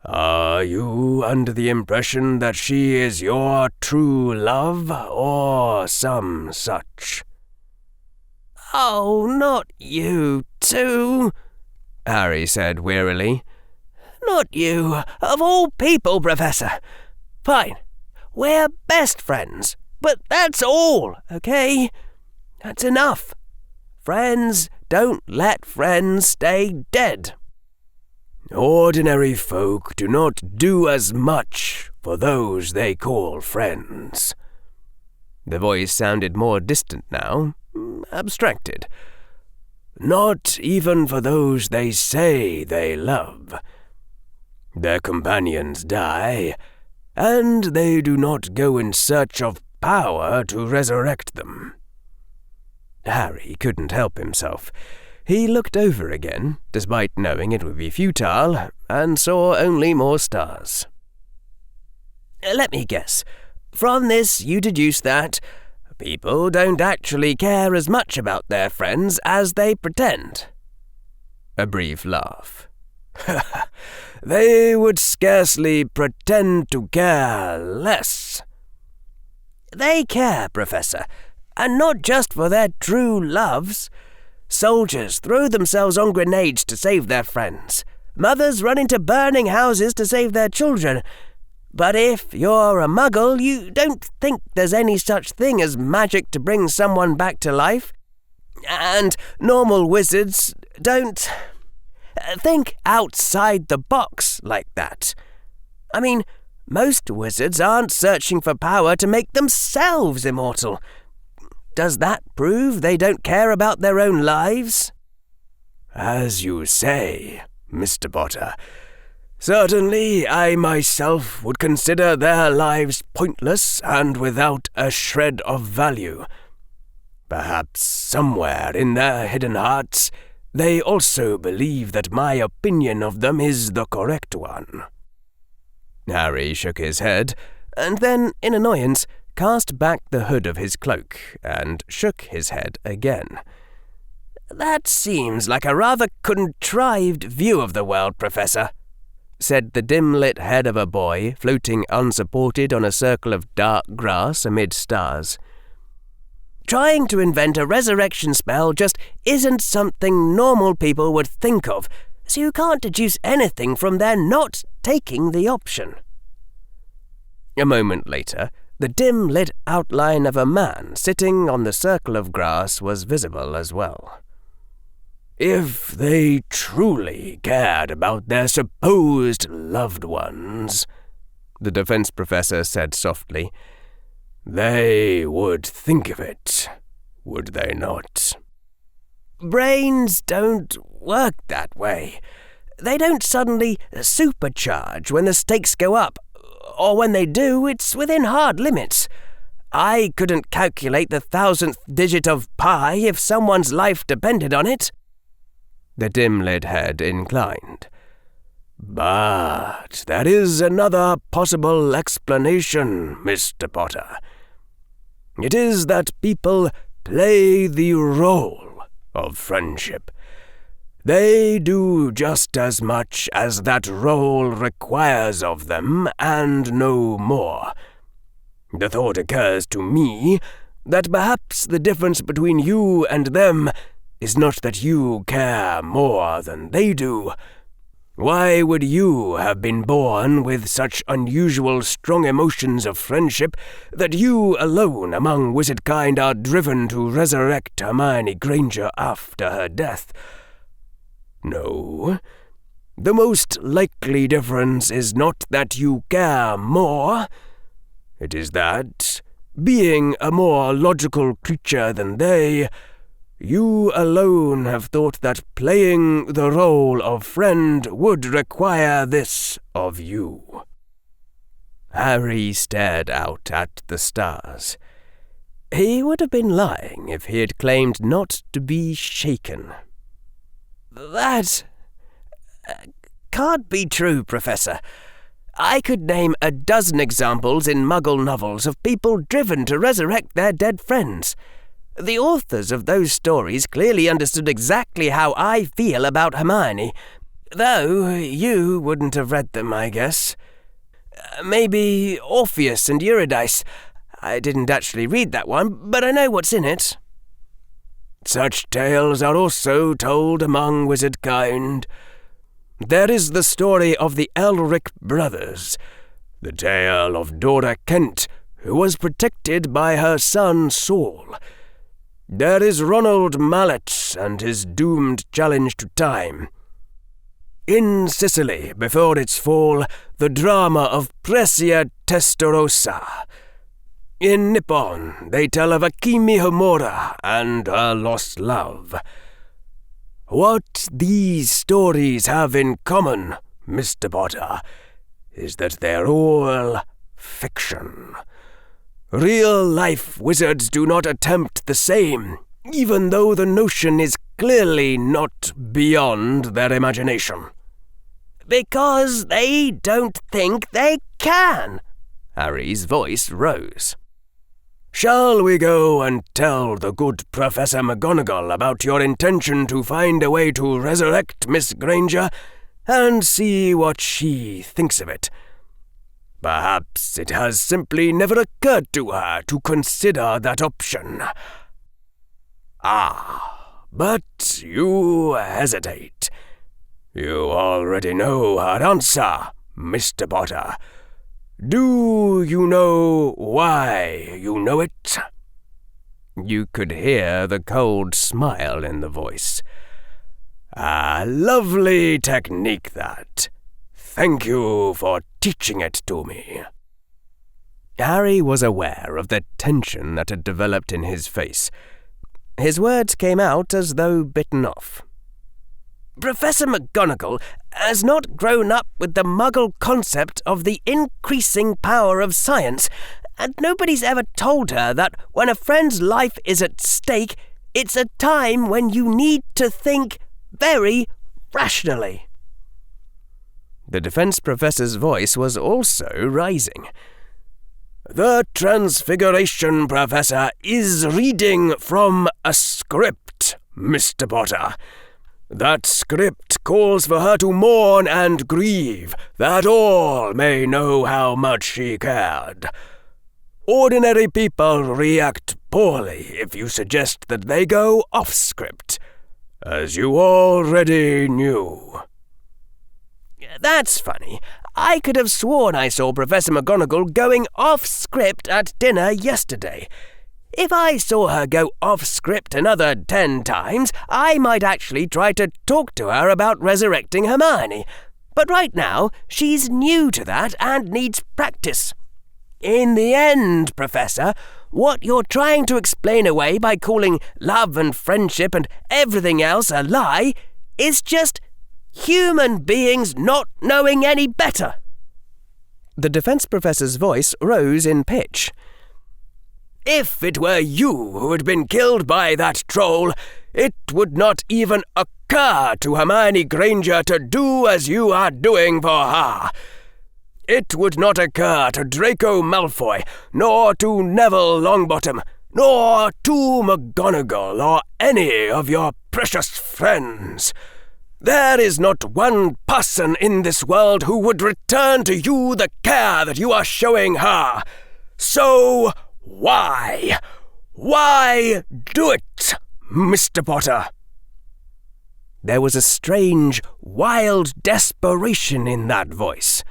Are you under the impression that she is your true love, or some such? Oh, not you too, Harry said wearily. Not you, of all people, Professor. Fine, we're best friends, but that's all, okay? That's enough. Friends don't let friends stay dead. Ordinary folk do not do as much for those they call friends. The voice sounded more distant now, abstracted. Not even for those they say they love. Their companions die, and they do not go in search of power to resurrect them. Harry couldn't help himself. He looked over again, despite knowing it would be futile, and saw only more stars. Let me guess. From this you deduce that people don't actually care as much about their friends as they pretend. A brief laugh. They would scarcely pretend to care less. They care, Professor, and not just for their true loves. Soldiers throw themselves on grenades to save their friends. Mothers run into burning houses to save their children. But if you're a Muggle, you don't think there's any such thing as magic to bring someone back to life. And normal wizards don't think outside the box like that. I mean, most wizards aren't searching for power to make themselves immortal. Does that prove they don't care about their own lives? As you say, Mr. Potter, certainly I myself would consider their lives pointless and without a shred of value. Perhaps somewhere in their hidden hearts they also believe that my opinion of them is the correct one. Harry shook his head, and then, in annoyance, cast back the hood of his cloak and shook his head again. That seems like a rather contrived view of the world, Professor, said the dim-lit head of a boy floating unsupported on a circle of dark grass amid stars. Trying to invent a resurrection spell just isn't something normal people would think of, so you can't deduce anything from their not taking the option. A moment later, the dim-lit outline of a man sitting on the circle of grass was visible as well. If they truly cared about their supposed loved ones, the defense professor said softly, they would think of it, would they not? Brains don't work that way. They don't suddenly supercharge when the stakes go up, or when they do, it's within hard limits. I couldn't calculate the 1000th digit of pi if someone's life depended on it. The dim-lit head inclined. But there is another possible explanation, Mr. Potter. It is that people play the role of friendship. They do just as much as that role requires of them, and no more. The thought occurs to me that perhaps the difference between you and them is not that you care more than they do. Why would you have been born with such unusual strong emotions of friendship that you alone among wizard kind are driven to resurrect Hermione Granger after her death? No, the most likely difference is not that you care more. It is that, being a more logical creature than they, you alone have thought that playing the role of friend would require this of you. Harry stared out at the stars. He would have been lying if he had claimed not to be shaken. That can't be true, Professor. I could name a dozen examples in Muggle novels of people driven to resurrect their dead friends. The authors of those stories clearly understood exactly how I feel about Hermione, though you wouldn't have read them, I guess. Maybe Orpheus and Eurydice. I didn't actually read that one, but I know what's in it. Such tales are also told among wizard kind. There is the story of the Elric brothers, the tale of Dora Kent, who was protected by her son Saul. There is Ronald Mallet and his doomed challenge to time. In Sicily, before its fall, the drama of Presia Testarossa. In Nippon, they tell of Akimi Homura and her lost love. What these stories have in common, Mr. Potter, is that they're all fiction. Real-life wizards do not attempt the same, even though the notion is clearly not beyond their imagination. Because they don't think they can. Harry's voice rose. Shall we go and tell the good Professor McGonagall about your intention to find a way to resurrect Miss Granger, and see what she thinks of it? Perhaps it has simply never occurred to her to consider that option. Ah, but you hesitate. You already know her answer, Mr. Potter. Do you know why you know it? You could hear the cold smile in the voice. A lovely technique, that. Thank you for teaching it to me. Harry was aware of the tension that had developed in his face. His words came out as though bitten off. Professor McGonagall has not grown up with the Muggle concept of the increasing power of science, and nobody's ever told her that when a friend's life is at stake, it's a time when you need to think very rationally. The defense professor's voice was also rising. The Transfiguration Professor is reading from a script, Mr. Potter. That script calls for her to mourn and grieve, that all may know how much she cared. Ordinary people react poorly if you suggest that they go off script, as you already knew. That's funny. I could have sworn I saw Professor McGonagall going off script at dinner yesterday. If I saw her go off script another 10 times, I might actually try to talk to her about resurrecting Hermione. But right now, she's new to that and needs practice. In the end, Professor, what you're trying to explain away by calling love and friendship and everything else a lie is just human beings not knowing any better. The defense professor's voice rose in pitch. If it were you who had been killed by that troll, it would not even occur to Hermione Granger to do as you are doing for her. It would not occur to Draco Malfoy, nor to Neville Longbottom, nor to McGonagall, or any of your precious friends. There is not one person in this world who would return to you the care that you are showing her. So why do it, Mr. Potter? There was a strange, wild desperation in that voice.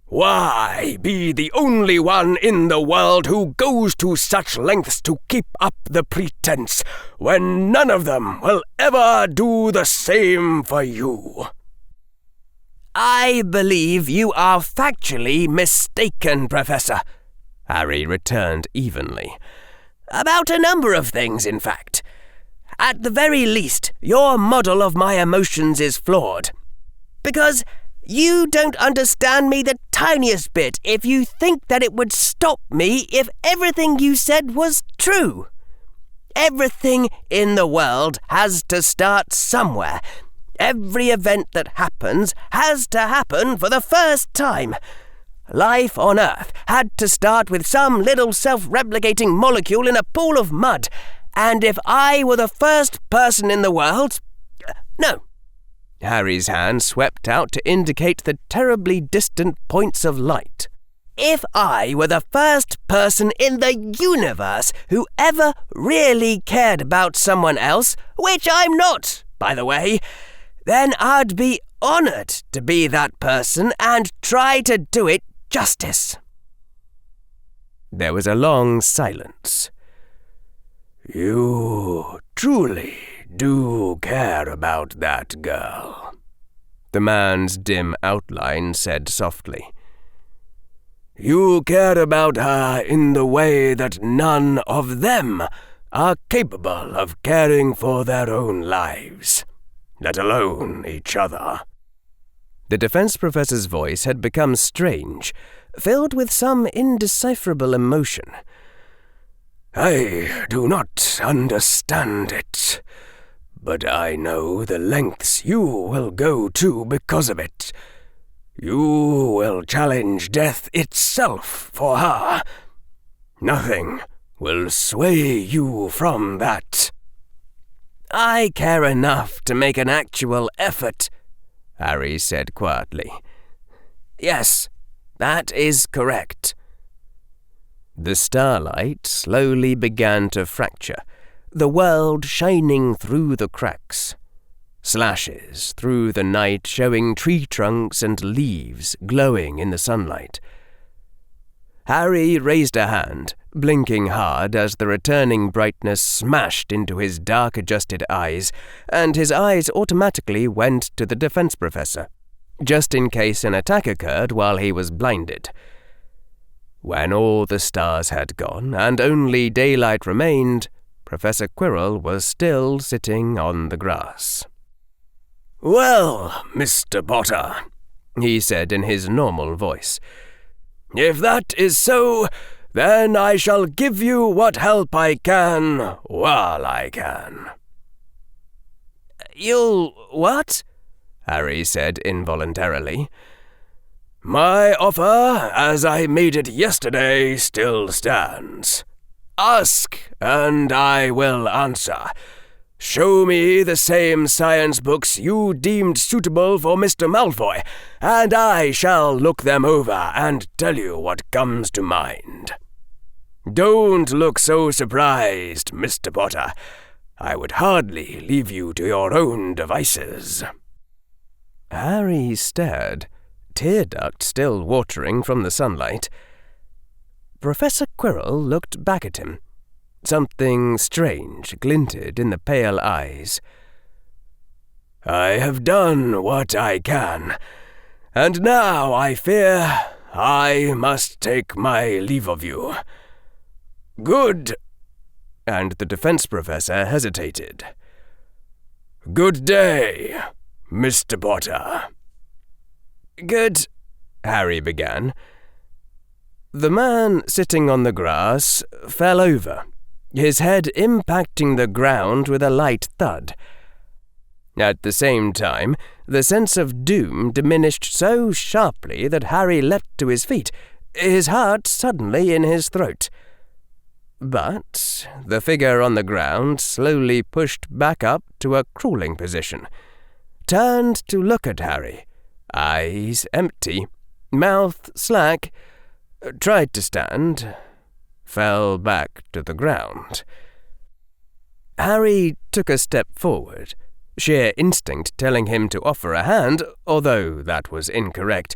Why be the only one in the world who goes to such lengths to keep up the pretense, when none of them will ever do the same for you? I believe you are factually mistaken, Professor, Harry returned evenly. About a number of things, in fact. At the very least, your model of my emotions is flawed. Because you don't understand me the tiniest bit if you think that it would stop me if everything you said was true. Everything in the world has to start somewhere. Every event that happens has to happen for the first time. Life on Earth had to start with some little self-replicating molecule in a pool of mud, and if I were the first person in the world... No. Harry's hand swept out to indicate the terribly distant points of light. If I were the first person in the universe who ever really cared about someone else, which I'm not, by the way, then I'd be honoured to be that person and try to do it justice. There was a long silence. You truly do care about that girl, the man's dim outline said softly. You care about her in the way that none of them are capable of caring for their own lives, let alone each other. The defense professor's voice had become strange, filled with some indecipherable emotion. I do not understand it, but I know the lengths you will go to because of it. You will challenge death itself for her. Nothing will sway you from that. I care enough to make an actual effort, Harry said quietly. Yes, that is correct. The starlight slowly began to fracture, the world shining through the cracks. Slashes through the night showing tree trunks and leaves glowing in the sunlight. Harry raised a hand, blinking hard as the returning brightness smashed into his dark-adjusted eyes, and his eyes automatically went to the defense professor, just in case an attack occurred while he was blinded. When all the stars had gone and only daylight remained, Professor Quirrell was still sitting on the grass. Well, Mr. Potter, he said in his normal voice, if that is so, then I shall give you what help I can while I can. You'll what? Harry said involuntarily. My offer, as I made it yesterday, still stands. Ask, and I will answer. Show me the same science books you deemed suitable for Mr. Malfoy, and I shall look them over and tell you what comes to mind. Don't look so surprised, Mr. Potter. I would hardly leave you to your own devices. Harry stared, tear duct still watering from the sunlight. Professor Quirrell looked back at him. Something strange glinted in the pale eyes. "I have done what I can, and now I fear I must take my leave of you. Good," and the defense professor hesitated. "Good day, Mr. Potter." "Good," Harry began. The man sitting on the grass fell over, his head impacting the ground with a light thud. At the same time, the sense of doom diminished so sharply that Harry leapt to his feet, his heart suddenly in his throat. But the figure on the ground slowly pushed back up to a crawling position, turned to look at Harry, eyes empty, mouth slack, tried to stand, fell back to the ground. Harry took a step forward, sheer instinct telling him to offer a hand, although that was incorrect.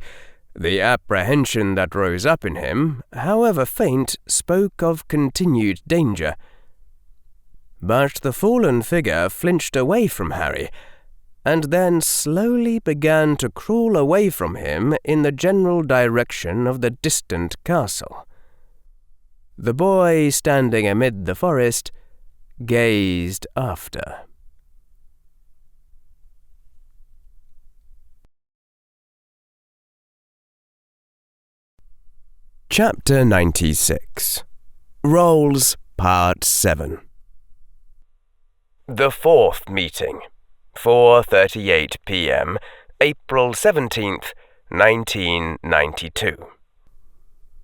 The apprehension that rose up in him, however faint, spoke of continued danger. But the fallen figure flinched away from Harry, and then slowly began to crawl away from him in the general direction of the distant castle. The boy, standing amid the forest, gazed after. Chapter 96. Roles, Part 7. The fourth meeting, 4:38 p.m., April 17th, 1992.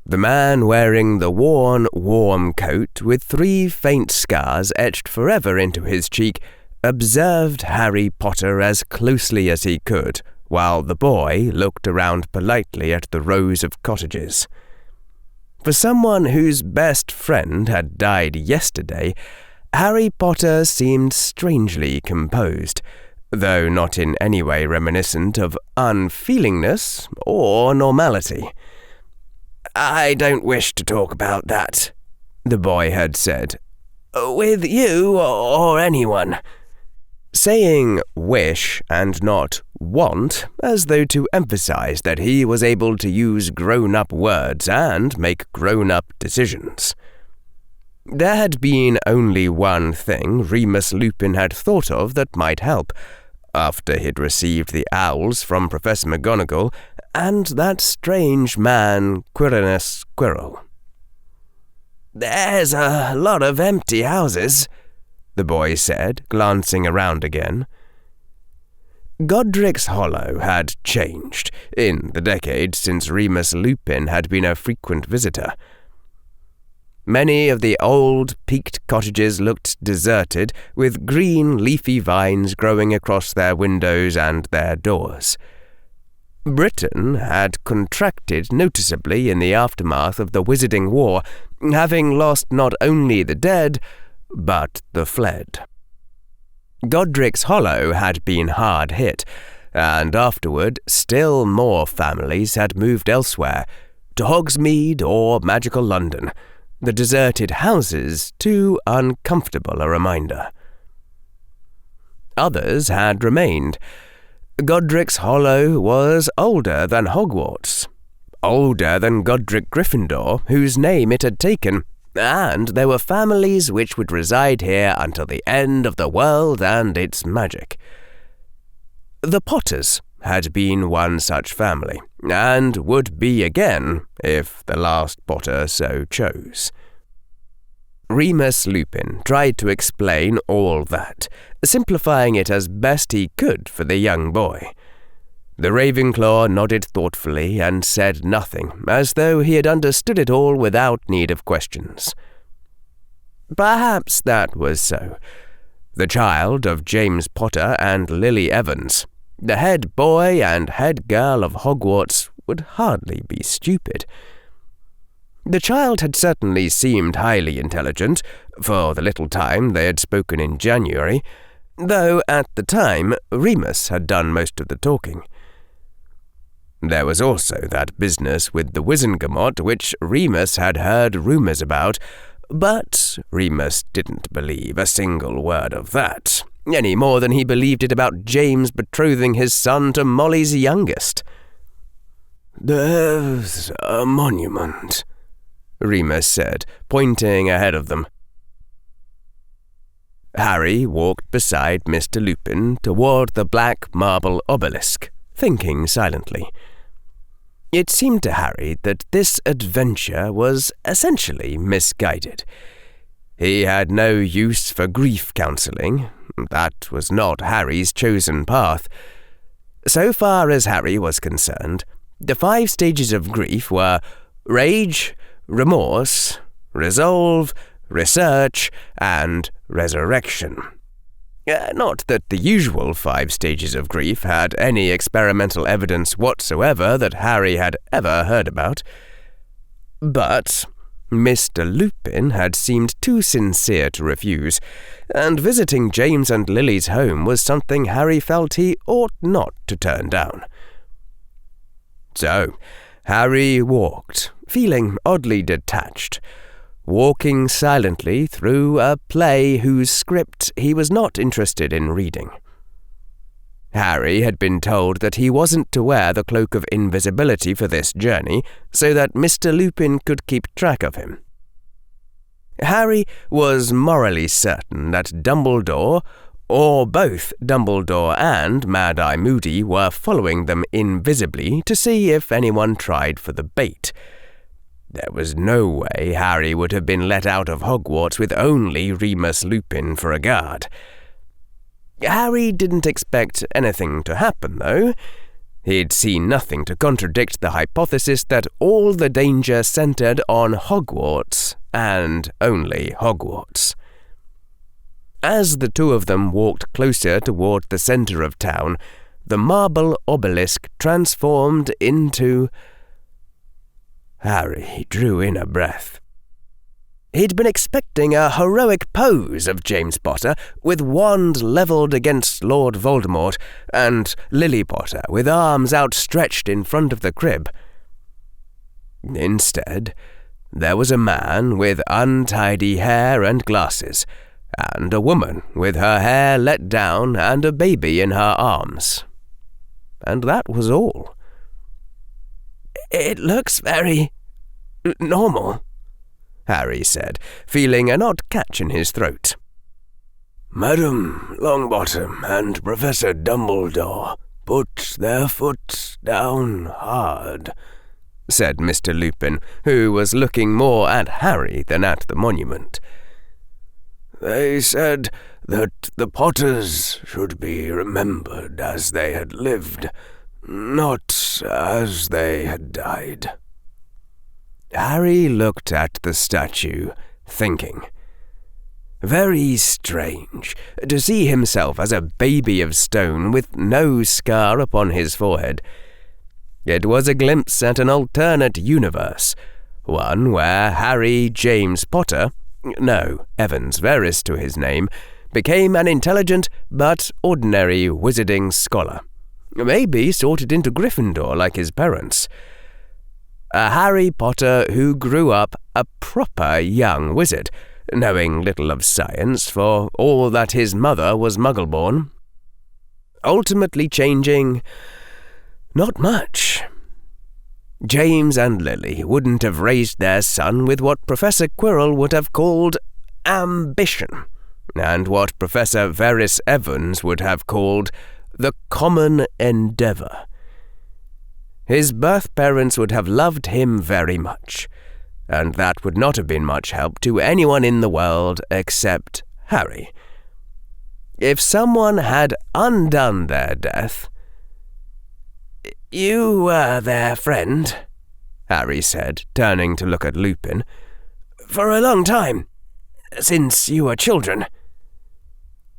The man wearing the worn, warm coat with 3 faint scars etched forever into his cheek observed Harry Potter as closely as he could, while the boy looked around politely at the rows of cottages. For someone whose best friend had died yesterday, Harry Potter seemed strangely composed, though not in any way reminiscent of unfeelingness or normality. "I don't wish to talk about that," the boy had said, "with you or anyone." Saying wish and not want, as though to emphasize that he was able to use grown-up words and make grown-up decisions. There had been only one thing Remus Lupin had thought of that might help, after he'd received the owls from Professor McGonagall and that strange man Quirinus Quirrell. "There's a lot of empty houses," the boy said, glancing around again. Godric's Hollow had changed in the decade since Remus Lupin had been a frequent visitor. Many of the old, peaked cottages looked deserted, with green, leafy vines growing across their windows and their doors. Britain had contracted noticeably in the aftermath of the Wizarding War, having lost not only the dead, but the fled. Godric's Hollow had been hard hit, and afterward still more families had moved elsewhere, to Hogsmeade or magical London, the deserted houses too uncomfortable a reminder. Others had remained. Godric's Hollow was older than Hogwarts, older than Godric Gryffindor, whose name it had taken, and there were families which would reside here until the end of the world and its magic. The Potters had been one such family, and would be again if the last Potter so chose. Remus Lupin tried to explain all that, simplifying it as best he could for the young boy. The Ravenclaw nodded thoughtfully and said nothing, as though he had understood it all without need of questions. Perhaps that was so. The child of James Potter and Lily Evans, the head boy and head girl of Hogwarts, would hardly be stupid. The child had certainly seemed highly intelligent, for the little time they had spoken in January, though at the time Remus had done most of the talking. There was also that business with the Wizengamot which Remus had heard rumours about, but Remus didn't believe a single word of that, any more than he believed it about James betrothing his son to Molly's youngest. "There's a monument," Remus said, pointing ahead of them. Harry walked beside Mr. Lupin toward the black marble obelisk, thinking silently. It seemed to Harry that this adventure was essentially misguided. He had no use for grief counselling. That was not Harry's chosen path. So far as Harry was concerned, the 5 stages of grief were rage, remorse, resolve, research, and resurrection. Not that the usual 5 stages of grief had any experimental evidence whatsoever that Harry had ever heard about. But Mr. Lupin had seemed too sincere to refuse, and visiting James and Lily's home was something Harry felt he ought not to turn down. So, Harry walked, feeling oddly detached, walking silently through a play whose script he was not interested in reading. Harry had been told that he wasn't to wear the cloak of invisibility for this journey, so that Mr. Lupin could keep track of him. Harry was morally certain that Dumbledore, or both Dumbledore and Mad-Eye Moody, were following them invisibly to see if anyone tried for the bait. There was no way Harry would have been let out of Hogwarts with only Remus Lupin for a guard. Harry didn't expect anything to happen, though. He'd seen nothing to contradict the hypothesis that all the danger centred on Hogwarts, and only Hogwarts. As the two of them walked closer toward the centre of town, the marble obelisk transformed into... Harry drew in a breath. He'd been expecting a heroic pose of James Potter, with wand levelled against Lord Voldemort, and Lily Potter with arms outstretched in front of the crib. Instead, there was a man with untidy hair and glasses, and a woman with her hair let down and a baby in her arms. And that was all. "It looks very normal," Harry said, feeling an odd catch in his throat. "Madam Longbottom and Professor Dumbledore put their foot down hard," said Mr. Lupin, who was looking more at Harry than at the monument. "They said that the Potters should be remembered as they had lived, not as they had died." Harry looked at the statue, thinking. Very strange to see himself as a baby of stone with no scar upon his forehead. It was a glimpse at an alternate universe, one where Harry James Potter, no, Evans Verus to his name, became an intelligent but ordinary wizarding scholar, maybe sorted into Gryffindor like his parents. A Harry Potter who grew up a proper young wizard, knowing little of science for all that his mother was Muggle-born. Ultimately changing not much. James and Lily wouldn't have raised their son with what Professor Quirrell would have called ambition, and what Professor Verus Evans would have called the common endeavour. His birth parents would have loved him very much, and that would not have been much help to anyone in the world except Harry. If someone had undone their death... "You were their friend," Harry said, turning to look at Lupin. "For a long time, since you were children."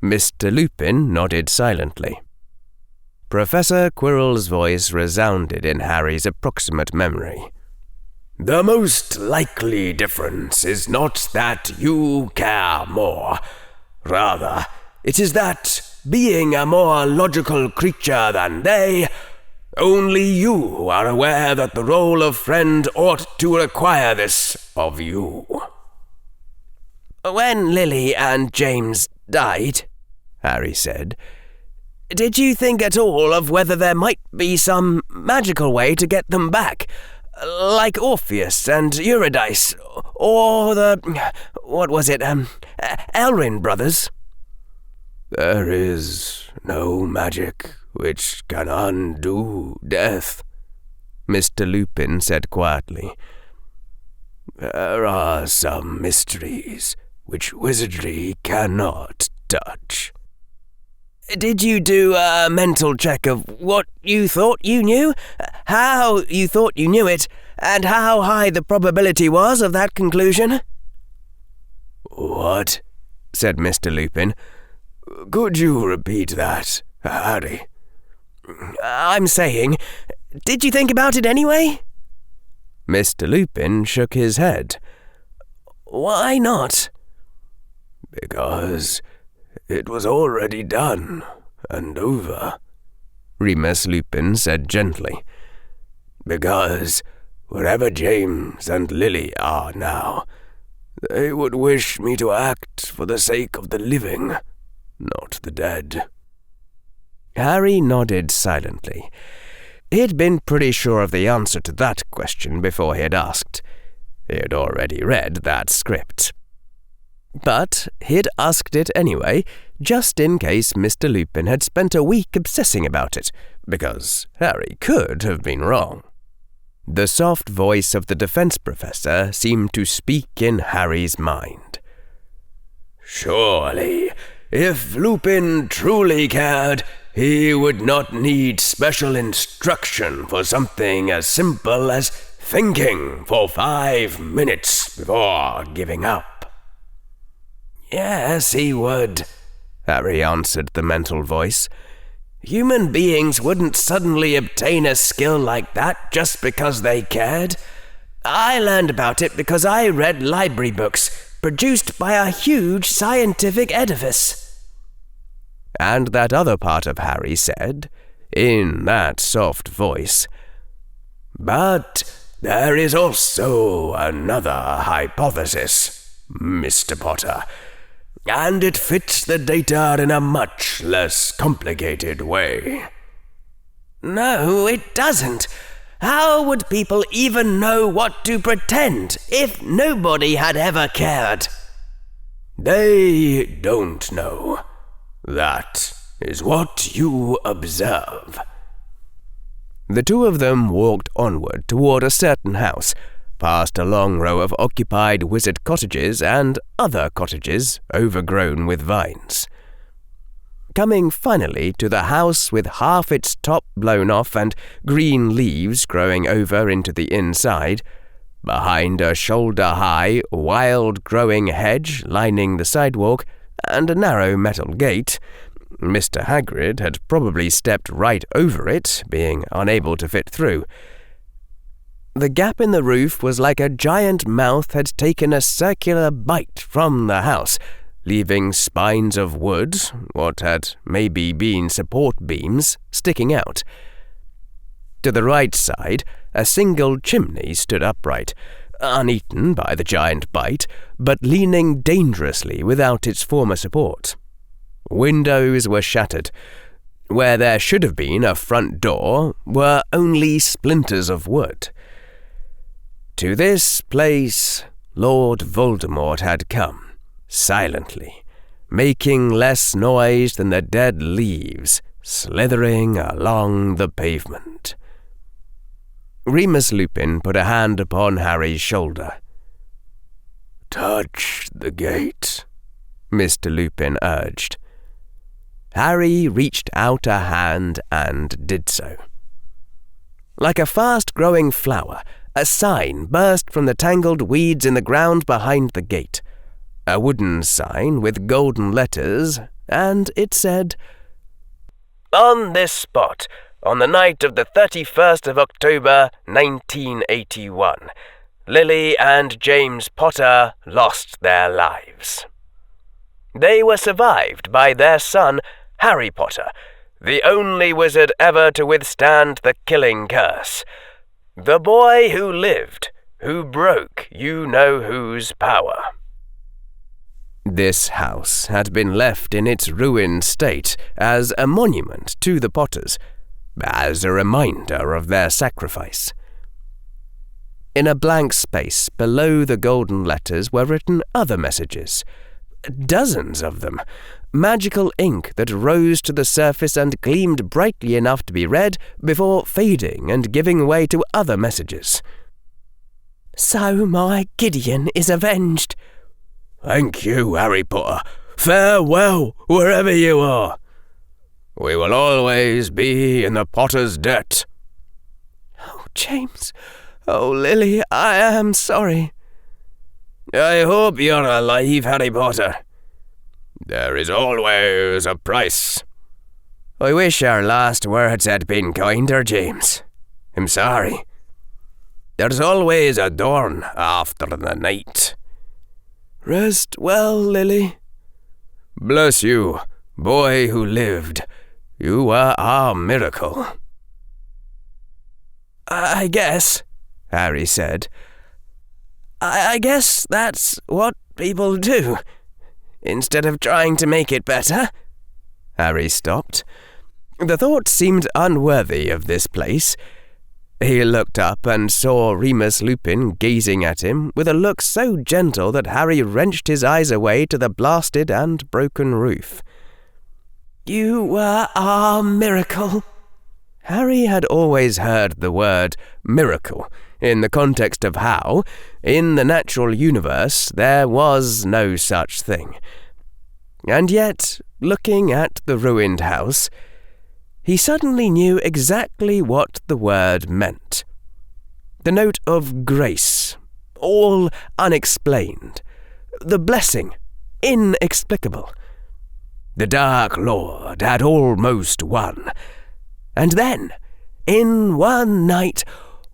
Mr. Lupin nodded silently. Professor Quirrell's voice resounded in Harry's approximate memory. "The most likely difference is not that you care more. Rather, it is that, being a more logical creature than they, Only you are aware that the role of friend ought to require this of you." "When Lily and James died," Harry said, "did you think at all of whether there might be some magical way to get them back? Like Orpheus and Eurydice, or Elrin brothers?" "There is no magic which can undo death," Mr. Lupin said quietly. "There are some mysteries which wizardry cannot touch." "Did you do a mental check of what you thought you knew, how you thought you knew it, and how high the probability was of that conclusion?" "What?" said Mr. Lupin. "Could you repeat that, Harry?" "I'm saying, did you think about it anyway?" Mr. Lupin shook his head. "Why not?" "Because it was already done and over," Remus Lupin said gently. "Because wherever James and Lily are now, they would wish me to act for the sake of the living, not the dead." Harry nodded silently. He'd been pretty sure of the answer to that question before he had asked. He had already read that script. But he'd asked it anyway, just in case Mr. Lupin had spent a week obsessing about it, because Harry could have been wrong. The soft voice of the defense professor seemed to speak in Harry's mind. "Surely, if Lupin truly cared, he would not need special instruction for something as simple as thinking for 5 minutes before giving up." "Yes, he would," Harry answered the mental voice. "Human beings wouldn't suddenly obtain a skill like that just because they cared. I learned about it because I read library books produced by a huge scientific edifice." And that other part of Harry said, in that soft voice, "But there is also another hypothesis, Mr. Potter, and it fits the data in a much less complicated way." "No, it doesn't. How would people even know what to pretend if nobody had ever cared?" "They don't know. That is what you observe." The two of them walked onward toward a certain house, past a long row of occupied wizard cottages and other cottages overgrown with vines. Coming finally to the house with half its top blown off and green leaves growing over into the inside, behind a shoulder-high, wild-growing hedge lining the sidewalk and a narrow metal gate, Mr. Hagrid had probably stepped right over it, being unable to fit through. The gap in the roof was like a giant mouth had taken a circular bite from the house, leaving spines of wood, what had maybe been support beams, sticking out. To the right side, a single chimney stood upright, uneaten by the giant bite, but leaning dangerously without its former support. Windows were shattered. Where there should have been a front door were only splinters of wood. To this place Lord Voldemort had come, silently, making less noise than the dead leaves slithering along the pavement. Remus Lupin put a hand upon Harry's shoulder. "Touch the gate," Mr. Lupin urged. Harry reached out a hand and did so. Like a fast-growing flower, a sign burst from the tangled weeds in the ground behind the gate. A wooden sign with golden letters, and it said, "On this spot, on the night of the 31st of October, 1981, Lily and James Potter lost their lives. They were survived by their son, Harry Potter, the only wizard ever to withstand the killing curse. The boy who lived, who broke you-know-whose power." This house had been left in its ruined state as a monument to the Potters, as a reminder of their sacrifice. In a blank space below the golden letters were written other messages, dozens of them, magical ink that rose to the surface and gleamed brightly enough to be read before fading and giving way to other messages. "So my Gideon is avenged." "Thank you, Harry Potter. Farewell, wherever you are. We will always be in the Potter's debt." "Oh, James. Oh, Lily, I am sorry." "I hope you're alive, Harry Potter. There is always a price." "I wish our last words had been kinder, James. I'm sorry. There's always a dawn after the night." "Rest well, Lily." "Bless you, boy who lived. You are our miracle." "I guess," Harry said. I guess that's what people do. Instead of trying to make it better." Harry stopped. The thought seemed unworthy of this place. He looked up and saw Remus Lupin gazing at him with a look so gentle that Harry wrenched his eyes away to the blasted and broken roof. "You were our miracle." Harry had always heard the word miracle in the context of how, in the natural universe, there was no such thing. And yet, looking at the ruined house, he suddenly knew exactly what the word meant. The note of grace, all unexplained. The blessing, inexplicable. The Dark Lord had almost won. And then, in one night,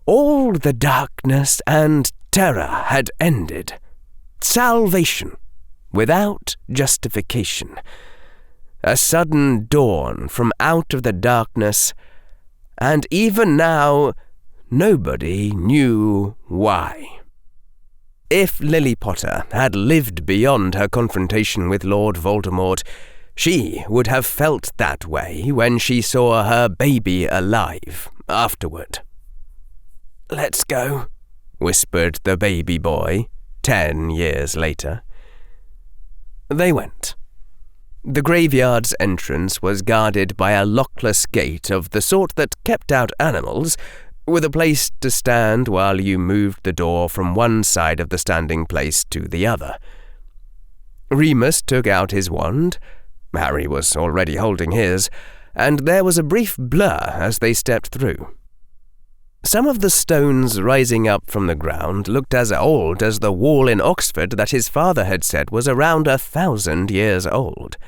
all the darkness and terror had ended. Salvation, without justification. A sudden dawn from out of the darkness, and even now, nobody knew why. If Lily Potter had lived beyond her confrontation with Lord Voldemort, she would have felt that way when she saw her baby alive afterward. "Let's go," whispered the baby boy 10 years later. They went. The graveyard's entrance was guarded by a lockless gate of the sort that kept out animals, with a place to stand while you moved the door from one side of the standing place to the other. Remus took out his wand. Harry was already holding his, and there was a brief blur as they stepped through. Some of the stones rising up from the ground looked as old as the wall in Oxford that his father had said was around 1,000 years old.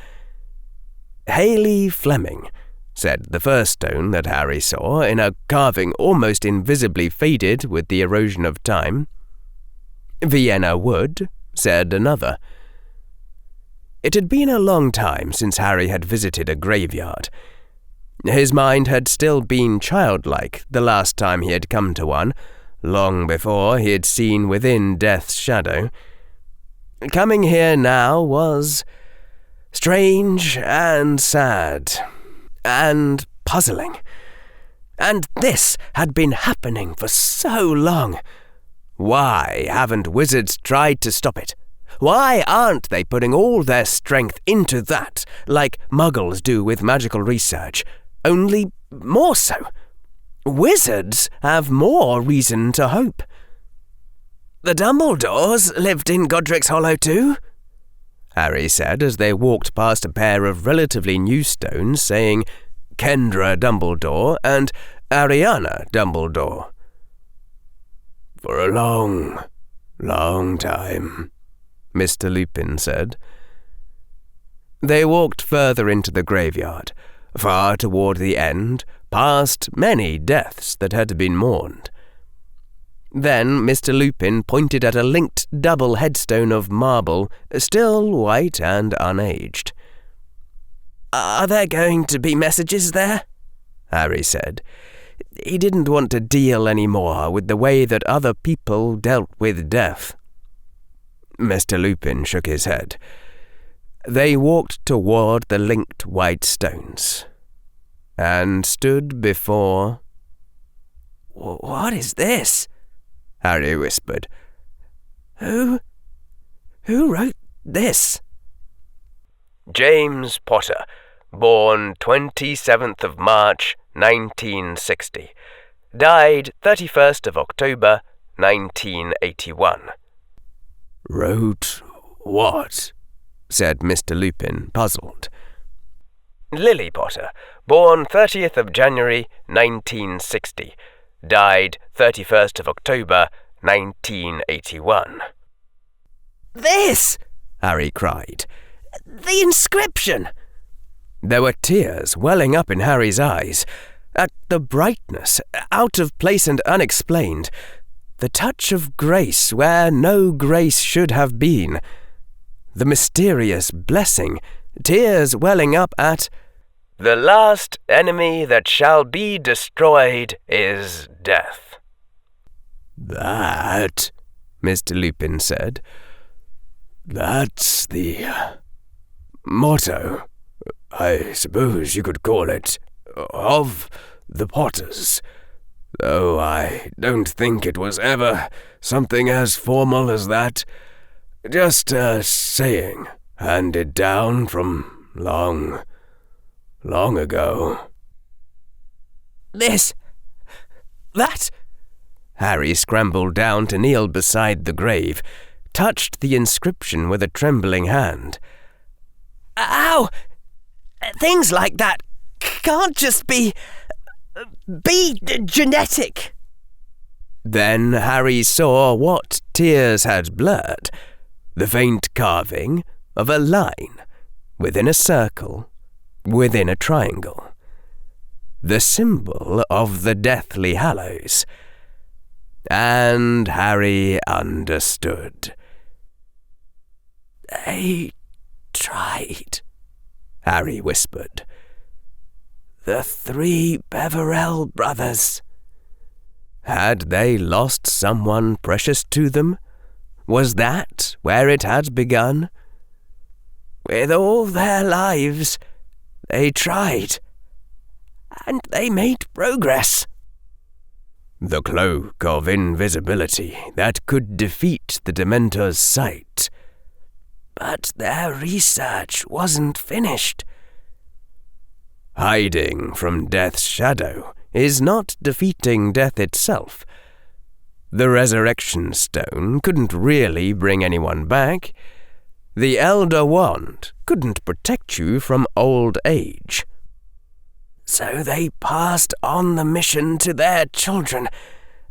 "Haley Fleming," said the first stone that Harry saw, in a carving almost invisibly faded with the erosion of time. "Vienna Wood," said another. It had been a long time since Harry had visited a graveyard. His mind had still been childlike the last time he had come to one, long before he had seen within death's shadow. Coming here now was strange and sad and puzzling. And this had been happening for so long. Why haven't wizards tried to stop it? Why aren't they putting all their strength into that, like muggles do with magical research? Only more so. Wizards have more reason to hope. "The Dumbledores lived in Godric's Hollow too," Harry said as they walked past a pair of relatively new stones saying Kendra Dumbledore and Ariana Dumbledore. "For a long, long time," Mr. Lupin said. They walked further into the graveyard, far toward the end, past many deaths that had been mourned. Then Mr. Lupin pointed at a linked double headstone of marble, still white and unaged. Are there going to be messages there? Harry said. He didn't want to deal any more with the way that other people dealt with death. Mr. Lupin shook his head. They walked toward the linked white stones, and stood before... "What is this?" Harry whispered. Who wrote this?" James Potter, born 27th of March, 1960. Died 31st of October, 1981. "Wrote what?" said Mr. Lupin, puzzled. Lily Potter, born 30th of January, 1960. Died 31st of October, 1981. "This!" Harry cried. "The inscription!" There were tears welling up in Harry's eyes, at the brightness, out of place and unexplained, the touch of grace where no grace should have been, the mysterious blessing, tears welling up at "The last enemy that shall be destroyed is death." "That," Mr. Lupin said, "that's the motto, I suppose you could call it, of the Potters, though I don't think it was ever something as formal as that. Just a saying handed down from long ago." "This... that..." Harry scrambled down to kneel beside the grave, touched the inscription with a trembling hand. "Ow! Things like that can't just be genetic." Then Harry saw what tears had blurred, the faint carving of a line within a circle, within a triangle, the symbol of the Deathly Hallows. And Harry understood. "They tried," Harry whispered. "The 3 Peverell brothers." Had they lost someone precious to them? Was that where it had begun? With all their lives, they tried, and they made progress. The cloak of invisibility that could defeat the Dementor's sight. But their research wasn't finished. Hiding from death's shadow is not defeating death itself. The resurrection stone couldn't really bring anyone back. The Elder Wand couldn't protect you from old age. So they passed on the mission to their children,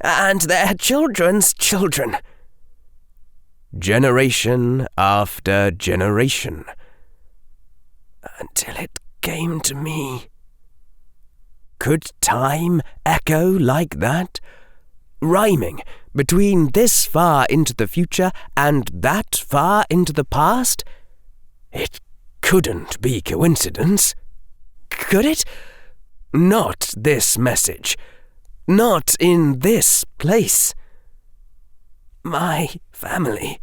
and their children's children. Generation after generation. Until it came to me. Could time echo like that? Rhyming between this far into the future and that far into the past? It couldn't be coincidence. Could it? Not this message. Not in this place. My family.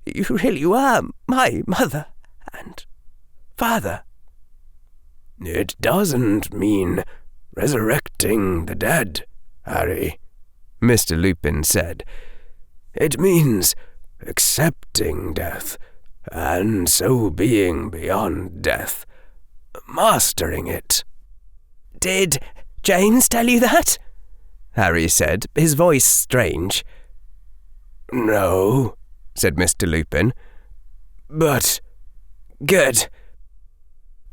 You really were my mother and father. It doesn't mean resurrecting the dead, Harry, Mr. Lupin said. It means accepting death, and so being beyond death, mastering it. Did James tell you that? Harry said, his voice strange. No, said Mr. Lupin. But... Good.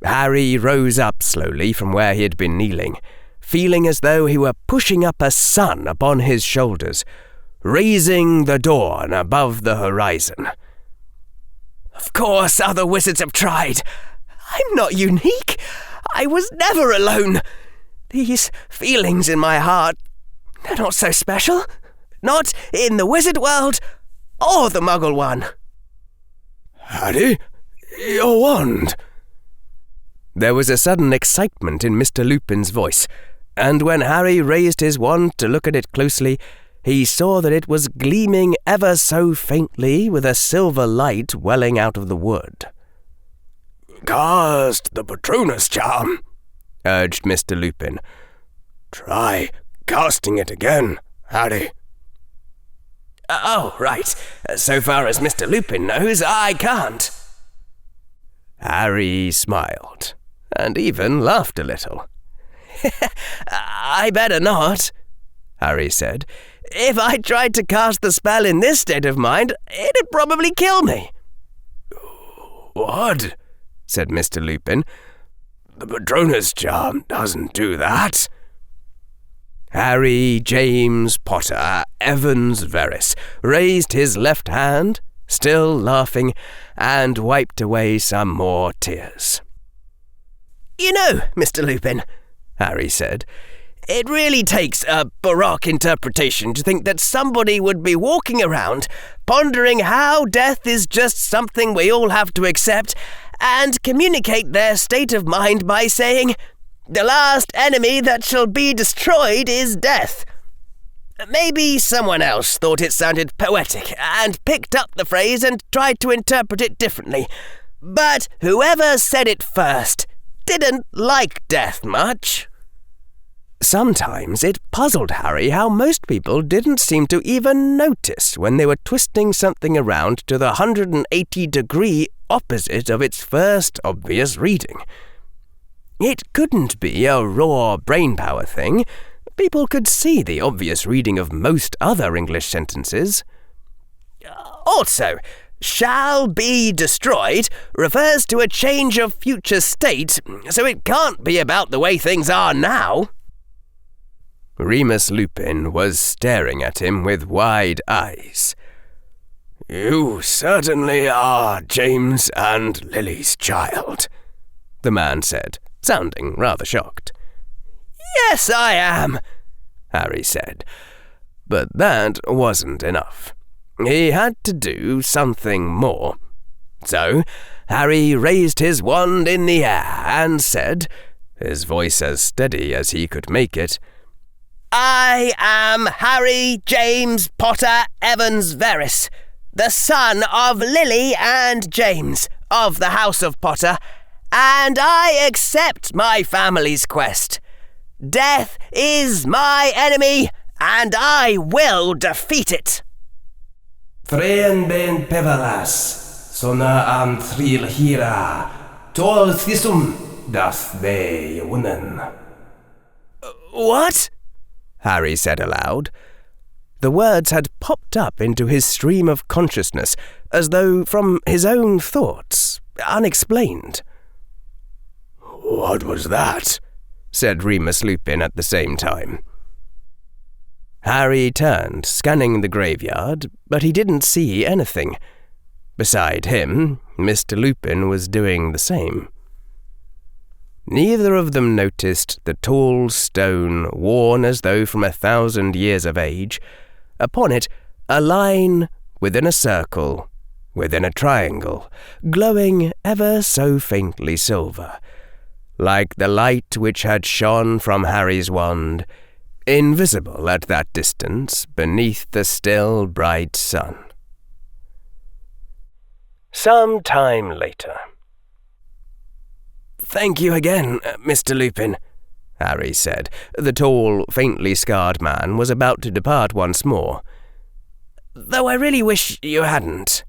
Harry rose up slowly from where he had been kneeling, feeling as though he were pushing up a sun upon his shoulders, raising the dawn above the horizon. Of course other wizards have tried. I'm not unique. I was never alone. These feelings in my heart, they're not so special. Not in the wizard world or the muggle one. Harry, your wand. There was a sudden excitement in Mr. Lupin's voice, and when Harry raised his wand to look at it closely, he saw that it was gleaming ever so faintly with a silver light welling out of the wood. "Cast the Patronus charm," urged Mr. Lupin. "Try casting it again, Harry." Oh, right. So far as Mr. Lupin knows, I can't. Harry smiled, and even laughed a little. I better not, Harry said. If I tried to cast the spell in this state of mind, it'd probably kill me. "What?" said Mr. Lupin. "The Patronus charm doesn't do that." Harry James Potter Evans Verris raised his left hand, still laughing, and wiped away some more tears. "You know, Mr. Lupin," Harry said, "it really takes a baroque interpretation to think that somebody would be walking around, pondering how death is just something we all have to accept, and communicate their state of mind by saying, 'The last enemy that shall be destroyed is death.' Maybe someone else thought it sounded poetic and picked up the phrase and tried to interpret it differently. But whoever said it first didn't like death much." Sometimes it puzzled Harry how most people didn't seem to even notice when they were twisting something around to the 180-degree opposite of its first obvious reading. It couldn't be a raw brainpower thing. People could see the obvious reading of most other English sentences. Also, shall be destroyed refers to a change of future state, so it can't be about the way things are now. Remus Lupin was staring at him with wide eyes. "You certainly are James and Lily's child," the man said, sounding rather shocked. "Yes, I am," Harry said. But that wasn't enough. He had to do something more. So Harry raised his wand in the air and said, his voice as steady as he could make it, "I am Harry James Potter Evans Verris, the son of Lily and James of the House of Potter, and I accept my family's quest. Death is my enemy, and I will defeat it." Threan ben pevelas, sona am thril hira, tol thisum, das they wunnen. "What?" Harry said aloud. The words had popped up into his stream of consciousness, as though from his own thoughts, unexplained. "What was that?" said Remus Lupin at the same time. Harry turned, scanning the graveyard, but he didn't see anything. Beside him, Mr. Lupin was doing the same. Neither of them noticed the tall stone, worn as though from 1,000 years of age, upon it a line within a circle, within a triangle, glowing ever so faintly silver, like the light which had shone from Harry's wand, invisible at that distance beneath the still bright sun. Some time later. "Thank you again, Mr. Lupin," Harry said. The tall, faintly scarred man was about to depart once more. "Though I really wish you hadn't."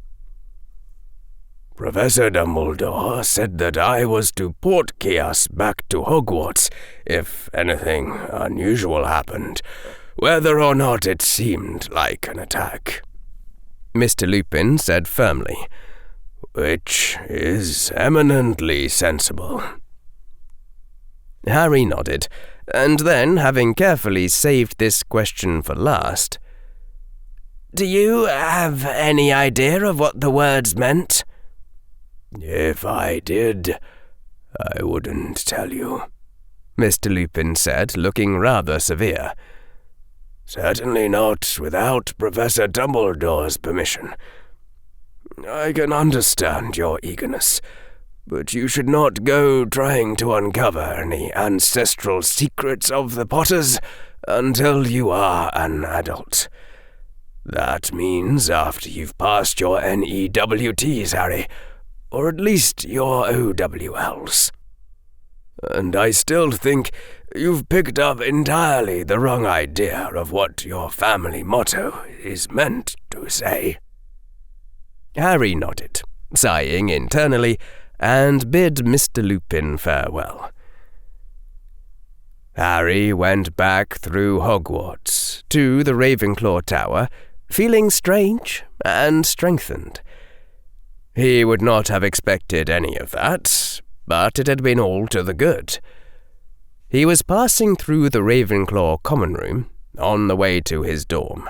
"Professor Dumbledore said that I was to portkey us back to Hogwarts if anything unusual happened, whether or not it seemed like an attack," Mr. Lupin said firmly. "Which is eminently sensible." Harry nodded, and then, having carefully saved this question for last, "Do you have any idea of what the words meant?" "If I did, I wouldn't tell you," Mr. Lupin said, looking rather severe. "Certainly not without Professor Dumbledore's permission. I can understand your eagerness, but you should not go trying to uncover any ancestral secrets of the Potters until you are an adult. That means after you've passed your NEWTs, Harry, or at least your OWLs. And I still think you've picked up entirely the wrong idea of what your family motto is meant to say. Harry nodded, sighing internally, and bid Mr. Lupin farewell. Harry went back through Hogwarts to the Ravenclaw Tower, feeling strange and strengthened. He would not have expected any of that, but it had been all to the good. He was passing through the Ravenclaw common room on the way to his dorm.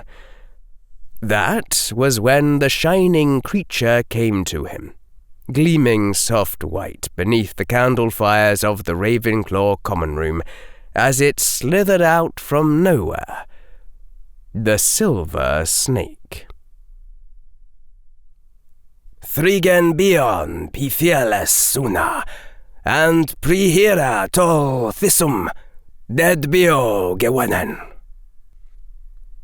That was when the shining creature came to him, gleaming soft white beneath the candle fires of the Ravenclaw common room as it slithered out from nowhere. The Silver Snake. Thrigen bion Pithiales suna, and prihira tol thisum, dead bio gewenen.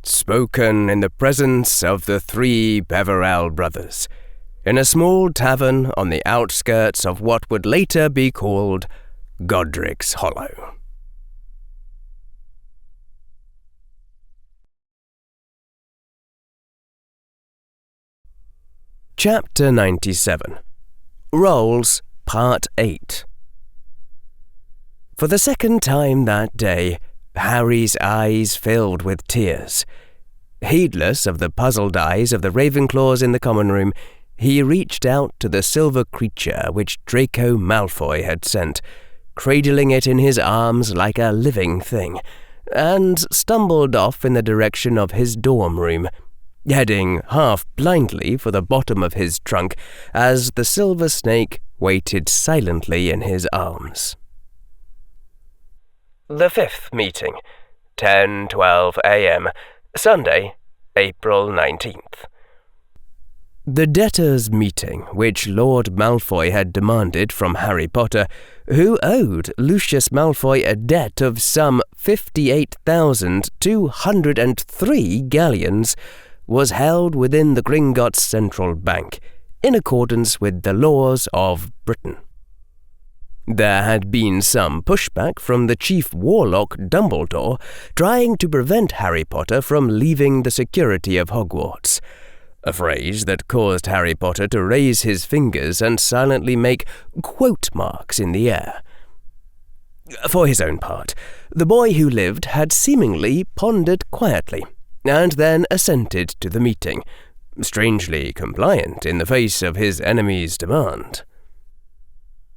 Spoken in the presence of the 3 Peverell brothers, in a small tavern on the outskirts of what would later be called Godric's Hollow. Chapter 97. Rolls, Part 8. For the second time that day, Harry's eyes filled with tears. Heedless of the puzzled eyes of the Ravenclaws in the common room, he reached out to the silver creature which Draco Malfoy had sent, cradling it in his arms like a living thing, and stumbled off in the direction of his dorm room, heading half blindly for the bottom of his trunk as the Silver Snake waited silently in his arms. The 5th meeting, 10:12 a.m., Sunday, April 19th. The debtors' meeting, which Lord Malfoy had demanded from Harry Potter, who owed Lucius Malfoy a debt of some 58,203 galleons, was held within the Gringotts Central Bank, in accordance with the laws of Britain. There had been some pushback from the Chief Warlock Dumbledore, trying to prevent Harry Potter from leaving the security of Hogwarts, a phrase that caused Harry Potter to raise his fingers and silently make quote marks in the air. For his own part, the boy who lived had seemingly pondered quietly, and then assented to the meeting, strangely compliant in the face of his enemy's demand.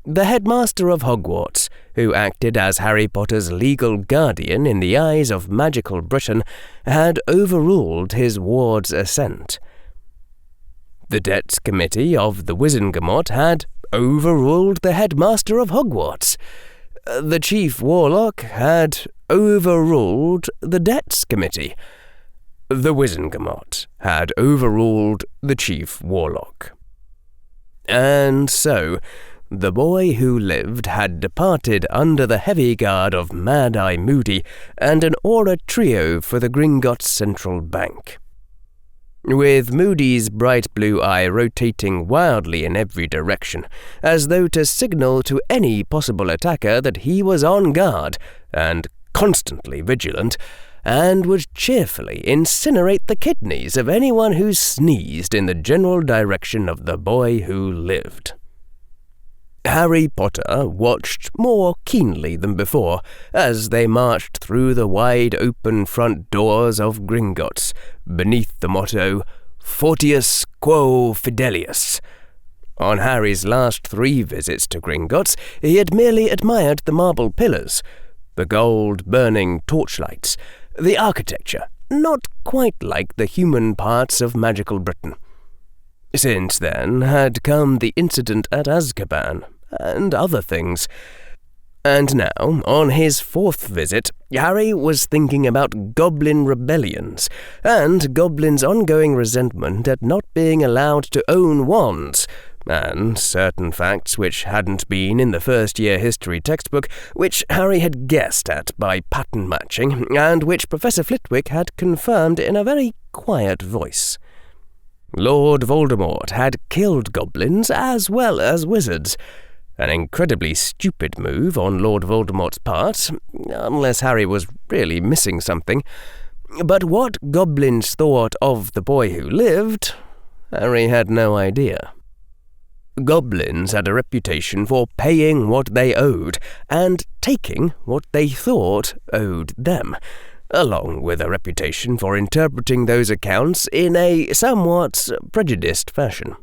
The headmaster of Hogwarts, who acted as Harry Potter's legal guardian in the eyes of magical Britain, had overruled his ward's assent. The Debts Committee of the Wizengamot had overruled the headmaster of Hogwarts. The Chief Warlock had overruled the Debts Committee. The Wizengamot had overruled the Chief Warlock. And so, the boy who lived had departed under the heavy guard of Mad-Eye Moody and an aura trio for the Gringotts Central Bank. With Moody's bright blue eye rotating wildly in every direction, as though to signal to any possible attacker that he was on guard and constantly vigilant, and would cheerfully incinerate the kidneys of anyone who sneezed in the general direction of the boy who lived. Harry Potter watched more keenly than before as they marched through the wide-open front doors of Gringotts, beneath the motto, Fortius Quo Fidelius. On Harry's last 3 visits to Gringotts, he had merely admired the marble pillars, the gold-burning torchlights, the architecture, not quite like the human parts of magical Britain. Since then had come the incident at Azkaban, and other things. And now, on his 4th visit, Harry was thinking about goblin rebellions, and goblins' ongoing resentment at not being allowed to own wands, and certain facts which hadn't been in the first-year history textbook, which Harry had guessed at by pattern matching, and which Professor Flitwick had confirmed in a very quiet voice. Lord Voldemort had killed goblins as well as wizards, an incredibly stupid move on Lord Voldemort's part, unless Harry was really missing something. But what goblins thought of the boy who lived, Harry had no idea. Goblins had a reputation for paying what they owed and taking what they thought owed them, along with a reputation for interpreting those accounts in a somewhat prejudiced fashion.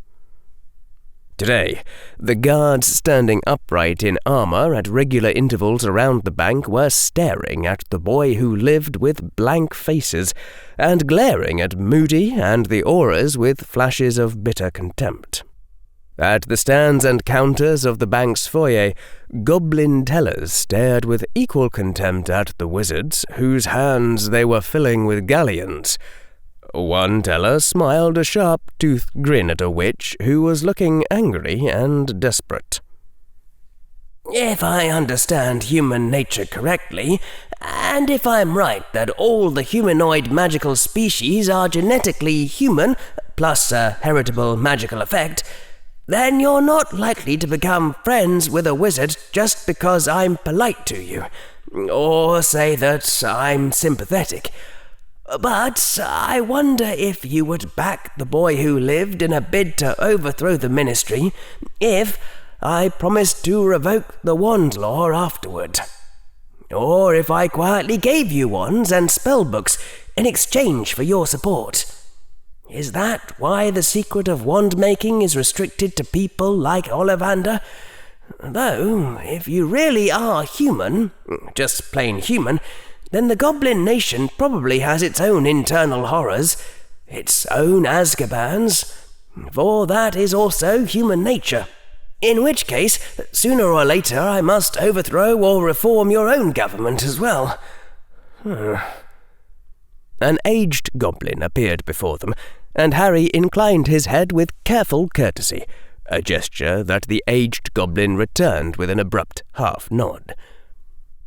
Today, the guards standing upright in armour at regular intervals around the bank were staring at the boy who lived with blank faces, and glaring at Moody and the Aurors with flashes of bitter contempt. At the stands and counters of the bank's foyer, goblin tellers stared with equal contempt at the wizards, whose hands they were filling with galleons. One teller smiled a sharp-toothed grin at a witch who was looking angry and desperate. If I understand human nature correctly, and if I'm right that all the humanoid magical species are genetically human, plus a heritable magical effect, then you're not likely to become friends with a wizard just because I'm polite to you, or say that I'm sympathetic. But I wonder if you would back the boy who lived in a bid to overthrow the ministry if I promised to revoke the wand law afterward. Or if I quietly gave you wands and spellbooks in exchange for your support. Is that why the secret of wand-making is restricted to people like Ollivander? Though, if you really are human, just plain human, then the Goblin Nation probably has its own internal horrors, its own Azkabans, for that is also human nature. In which case, sooner or later I must overthrow or reform your own government as well. An aged goblin appeared before them, and Harry inclined his head with careful courtesy, a gesture that the aged goblin returned with an abrupt half-nod.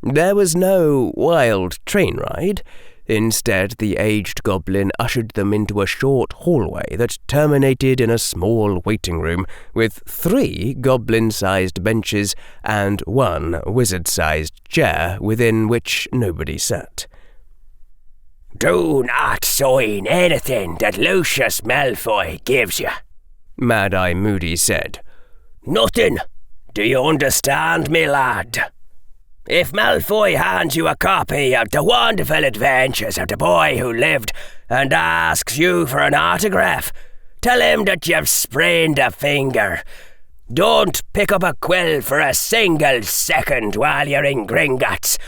There was no wild train ride. Instead, the aged goblin ushered them into a short hallway that terminated in a small waiting room with 3 goblin-sized benches and 1 wizard-sized chair within which nobody sat. "Do not sign anything that Lucius Malfoy gives you," Mad-Eye Moody said. "Nothing. Do you understand me, lad? If Malfoy hands you a copy of The Wonderful Adventures of the Boy Who Lived and asks you for an autograph, tell him that you've sprained a finger. Don't pick up a quill for a single second while you're in Gringotts.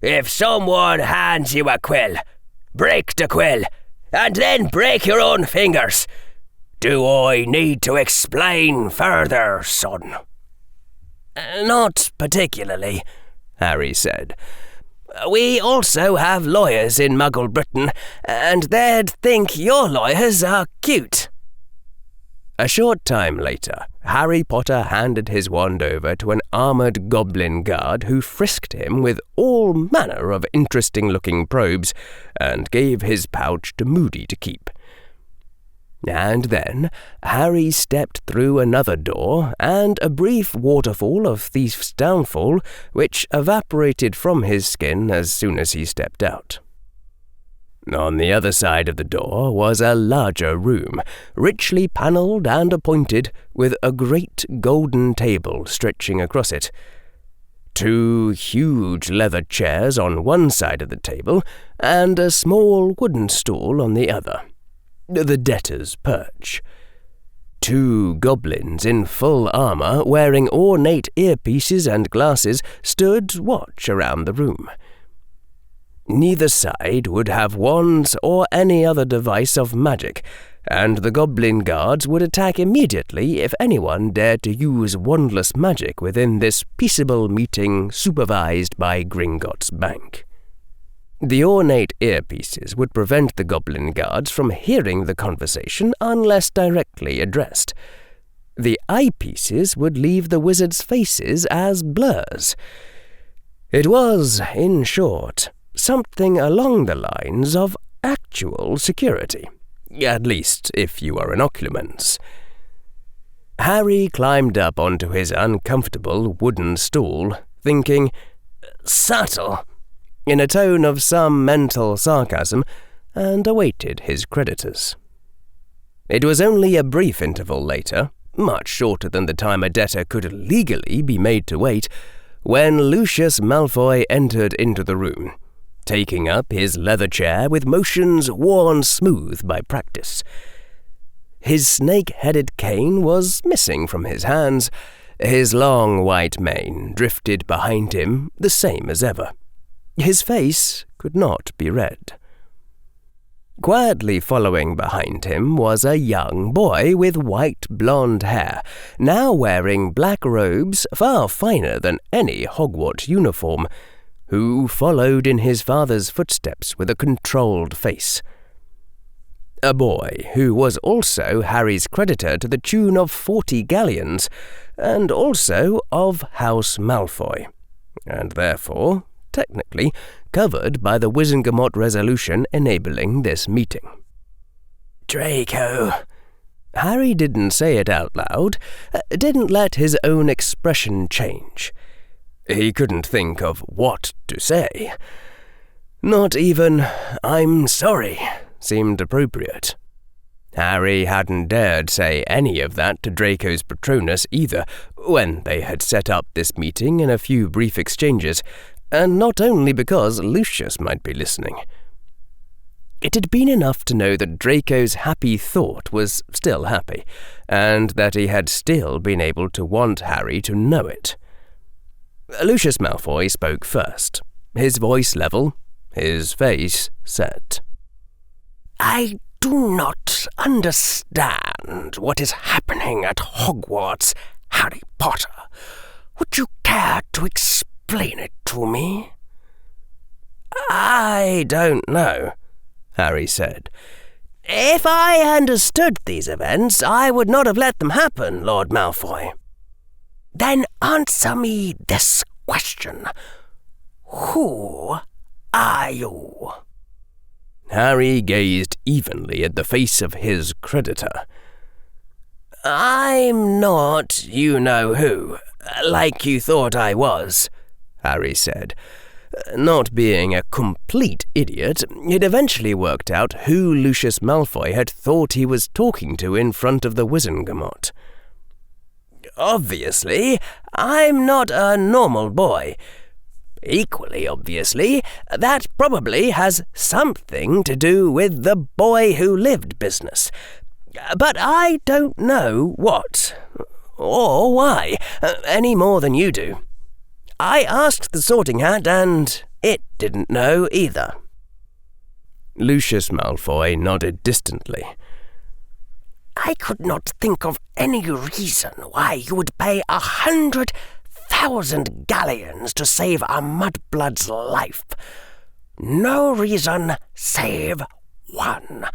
If someone hands you a quill, break the quill, and then break your own fingers. Do I need to explain further, son?" Not particularly, Harry said. We also have lawyers in Muggle Britain, and they'd think your lawyers are cute. A short time later, Harry Potter handed his wand over to an armoured goblin guard who frisked him with all manner of interesting-looking probes and gave his pouch to Moody to keep. And then Harry stepped through another door and a brief waterfall of Thief's Downfall, which evaporated from his skin as soon as he stepped out. On the other side of the door was a larger room, richly panelled and appointed, with a great golden table stretching across it. 2 huge leather chairs on one side of the table, and a small wooden stool on the other. The debtor's perch. 2 goblins in full armour, wearing ornate earpieces and glasses, stood watch around the room. Neither side would have wands or any other device of magic, and the goblin guards would attack immediately if anyone dared to use wandless magic within this peaceable meeting supervised by Gringotts Bank. The ornate earpieces would prevent the goblin guards from hearing the conversation unless directly addressed. The eyepieces would leave the wizards' faces as blurs. It was, in short, something along the lines of actual security, at least if you are an occlumens. Harry climbed up onto his uncomfortable wooden stool, thinking, "Subtle," in a tone of some mental sarcasm, and awaited his creditors. It was only a brief interval later, much shorter than the time a debtor could legally be made to wait, when Lucius Malfoy entered into the room, taking up his leather chair with motions worn smooth by practice. His snake-headed cane was missing from his hands. His long white mane drifted behind him, the same as ever. His face could not be read. Quietly following behind him was a young boy with white blonde hair, now wearing black robes far finer than any Hogwarts uniform, who followed in his father's footsteps with a controlled face. A boy who was also Harry's creditor to the tune of 40 galleons, and also of House Malfoy, and therefore, technically, covered by the Wizengamot resolution enabling this meeting. "Draco." Harry didn't say it out loud, didn't let his own expression change. He couldn't think of what to say. Not even, "I'm sorry," seemed appropriate. Harry hadn't dared say any of that to Draco's Patronus either, when they had set up this meeting in a few brief exchanges, and not only because Lucius might be listening. It had been enough to know that Draco's happy thought was still happy, and that he had still been able to want Harry to know it. Lucius Malfoy spoke first, his voice level, his face set. "I do not understand what is happening at Hogwarts, Harry Potter. Would you care to explain it to me?" "I don't know," Harry said. "If I understood these events, I would not have let them happen, Lord Malfoy." "Then answer me this question. Who are you?" Harry gazed evenly at the face of his creditor. "I'm not you-know-who, like you thought I was," Harry said. Not being a complete idiot, it eventually worked out who Lucius Malfoy had thought he was talking to in front of the Wizengamot. "Obviously, I'm not a normal boy. Equally obviously, that probably has something to do with the boy who lived business. But I don't know what, or why, any more than you do. I asked the Sorting Hat, and it didn't know either." Lucius Malfoy nodded distantly. "I could not think of any reason why you would pay 100,000 galleons to save a mudblood's life. No reason save one,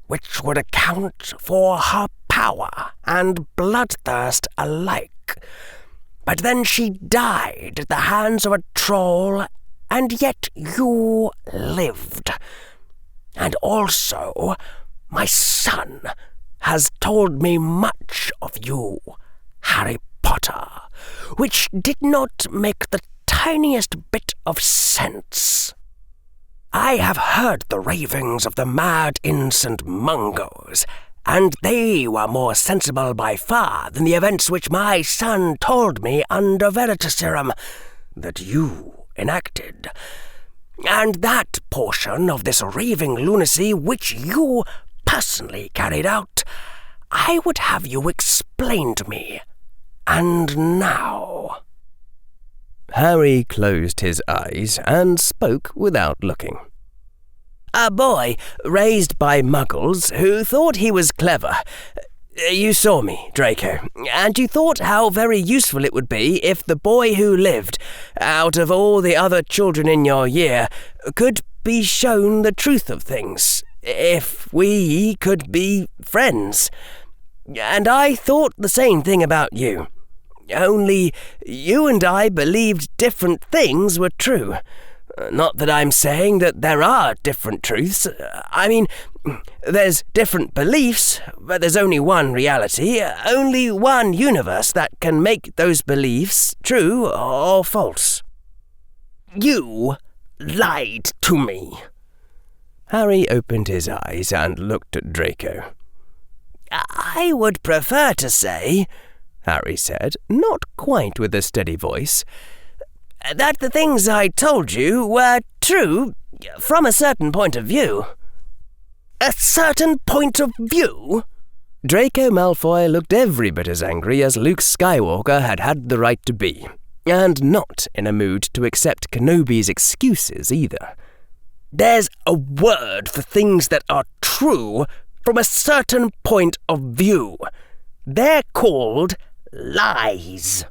which would account for her power and bloodthirst alike. But then she died at the hands of a troll, and yet you lived. And also, my son has told me much of you, Harry Potter, which did not make the tiniest bit of sense. I have heard the ravings of the mad St. Mungos, and they were more sensible by far than the events which my son told me under Veritaserum that you enacted. And that portion of this raving lunacy which you personally carried out, I would have you explain to me. And now." Harry closed his eyes and spoke without looking. "A boy raised by muggles who thought he was clever. You saw me, Draco, and you thought how very useful it would be if the boy who lived, out of all the other children in your year, could be shown the truth of things, if we could be friends. And I thought the same thing about you. Only you and I believed different things were true. Not that I'm saying that there are different truths. I mean, there's different beliefs, but there's only one reality, only one universe that can make those beliefs true or false. You lied to me. Harry opened his eyes and looked at Draco. I would prefer to say, Harry said, not quite with a steady voice, that the things I told you were true from a certain point of view. A certain point of view? Draco Malfoy looked every bit as angry as Luke Skywalker had the right to be, and not in a mood to accept Kenobi's excuses either. There's a word for things that are true from a certain point of view. They're called lies.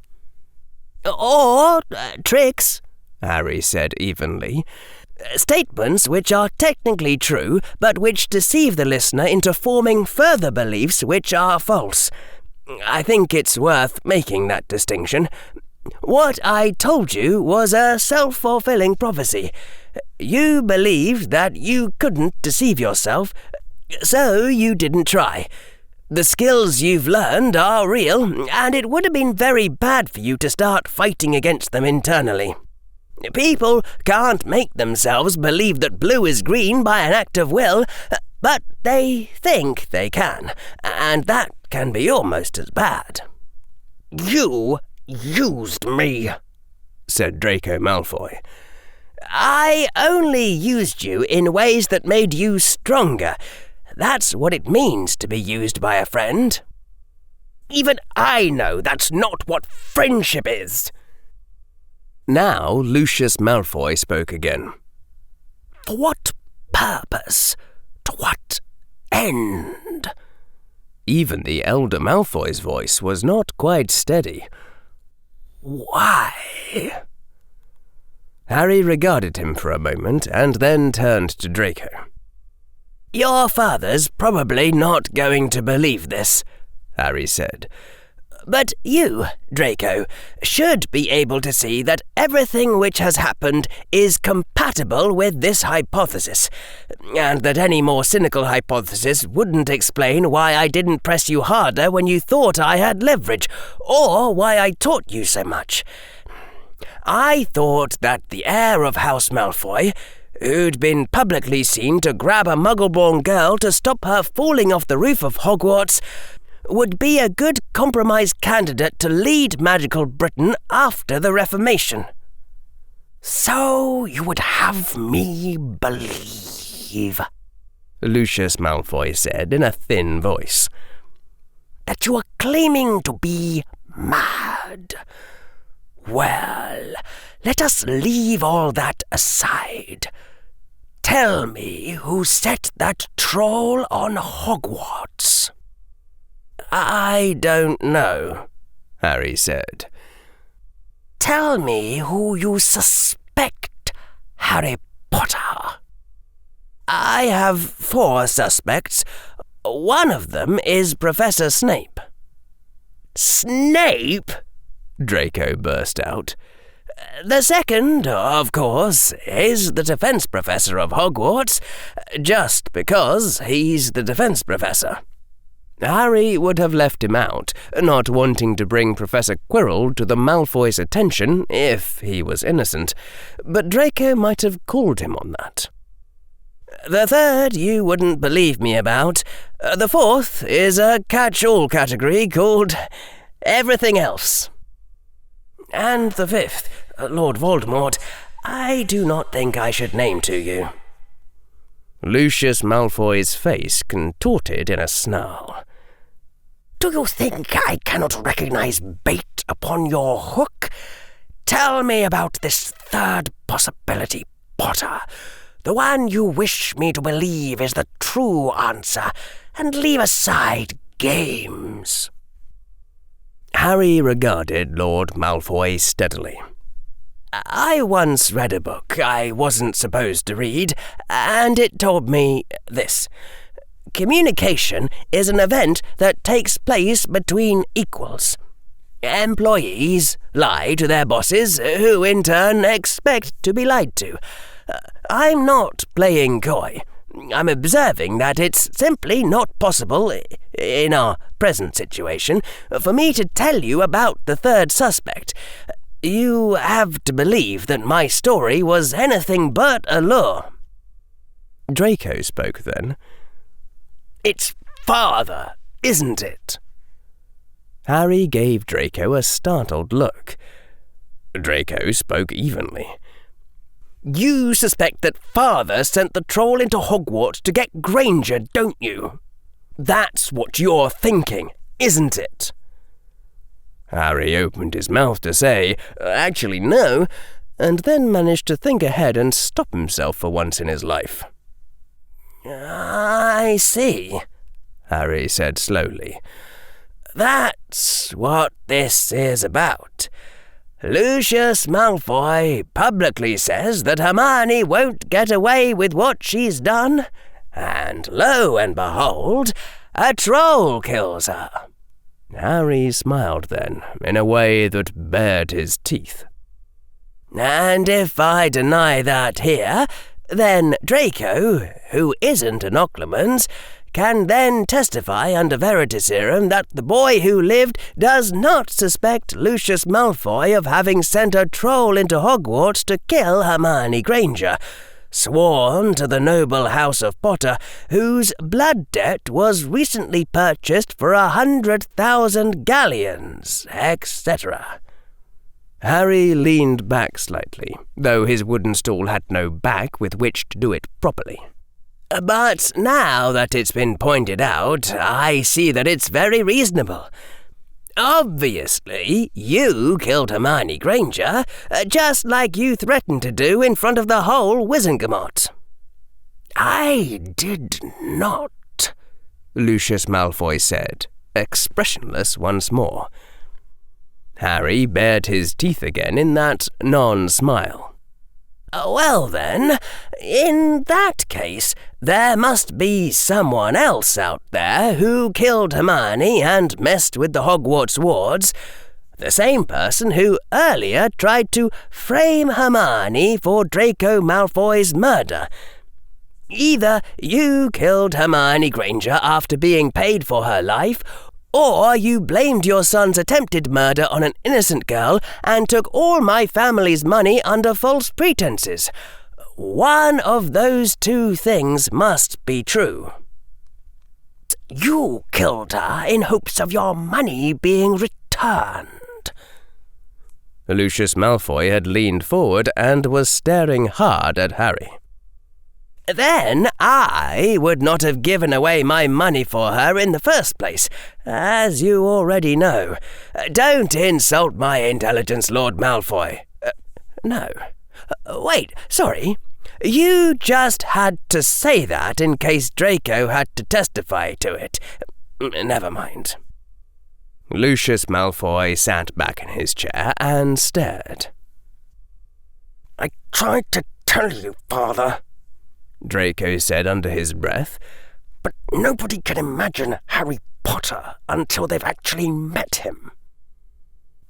Or tricks, Harry said evenly. Statements which are technically true, but which deceive the listener into forming further beliefs which are false. I think it's worth making that distinction. What I told you was a self-fulfilling prophecy. You believed that you couldn't deceive yourself, so you didn't try. The skills you've learned are real, and it would have been very bad for you to start fighting against them internally. People can't make themselves believe that blue is green by an act of will, but they think they can, and that can be almost as bad. You used me, said Draco Malfoy. I only used you in ways that made you stronger. That's what it means to be used by a friend. Even I know that's not what friendship is. Now Lucius Malfoy spoke again. For what purpose? To what end? Even the elder Malfoy's voice was not quite steady. Why? Harry regarded him for a moment and then turned to Draco. Your father's probably not going to believe this, Harry said. But you, Draco, should be able to see that everything which has happened is compatible with this hypothesis, and that any more cynical hypothesis wouldn't explain why I didn't press you harder when you thought I had leverage, or why I taught you so much. I thought that the heir of House Malfoy, who'd been publicly seen to grab a Muggle-born girl to stop her falling off the roof of Hogwarts, would be a good compromise candidate to lead magical Britain after the Reformation. So you would have me believe, Lucius Malfoy said in a thin voice, that you are claiming to be mad. Well, let us leave all that aside. Tell me who set that troll on Hogwarts. I don't know, Harry said. Tell me who you suspect, Harry Potter. I have 4 suspects. One of them is Professor Snape. Snape? Draco burst out. The second, of course, is the defense professor of Hogwarts, just because he's the defense professor. Harry would have left him out, not wanting to bring Professor Quirrell to the Malfoy's attention if he was innocent, but Draco might have called him on that. The third you wouldn't believe me about. The fourth is a catch-all category called everything else. And the fifth, Lord Voldemort, I do not think I should name to you. Lucius Malfoy's face contorted in a snarl. Do you think I cannot recognize bait upon your hook? Tell me about this third possibility, Potter. The one you wish me to believe is the true answer, and leave aside games. Harry regarded Lord Malfoy steadily. I once read a book I wasn't supposed to read, and it told me this. Communication is an event that takes place between equals. Employees lie to their bosses, who in turn expect to be lied to. I'm not playing coy. I'm observing that it's simply not possible, in our present situation, for me to tell you about the third suspect. You have to believe that my story was anything but a lure. Draco spoke then. It's father, isn't it? Harry gave Draco a startled look. Draco spoke evenly. You suspect that father sent the troll into Hogwarts to get Granger, don't you? That's what you're thinking, isn't it? Harry opened his mouth to say, actually no, and then managed to think ahead and stop himself for once in his life. I see, Harry said slowly. That's what this is about. Lucius Malfoy publicly says that Hermione won't get away with what she's done, and lo and behold, a troll kills her. Harry smiled then, in a way that bared his teeth. And if I deny that here, then Draco, who isn't an Occlumens, can then testify under Veritaserum that the boy who lived does not suspect Lucius Malfoy of having sent a troll into Hogwarts to kill Hermione Granger, sworn to the noble house of Potter, whose blood debt was recently purchased for 100,000 galleons, etc. Harry leaned back slightly, though his wooden stool had no back with which to do it properly. But now that it's been pointed out, I see that it's very reasonable. Obviously, you killed Hermione Granger, just like you threatened to do in front of the whole Wizengamot. I did not, Lucius Malfoy said, expressionless once more. Harry bared his teeth again in that non-smile. Well then, in that case, there must be someone else out there who killed Hermione and messed with the Hogwarts wards, the same person who earlier tried to frame Hermione for Draco Malfoy's murder. Either you killed Hermione Granger after being paid for her life, or you blamed your son's attempted murder on an innocent girl and took all my family's money under false pretenses. One of those two things must be true. You killed her in hopes of your money being returned. Lucius Malfoy had leaned forward and was staring hard at Harry. Then I would not have given away my money for her in the first place, as you already know. Don't insult my intelligence, Lord Malfoy. No. Wait, sorry. You just had to say that in case Draco had to testify to it. Never mind. Lucius Malfoy sat back in his chair and stared. I tried to tell you, Father, Draco said under his breath, but nobody can imagine Harry Potter until they've actually met him.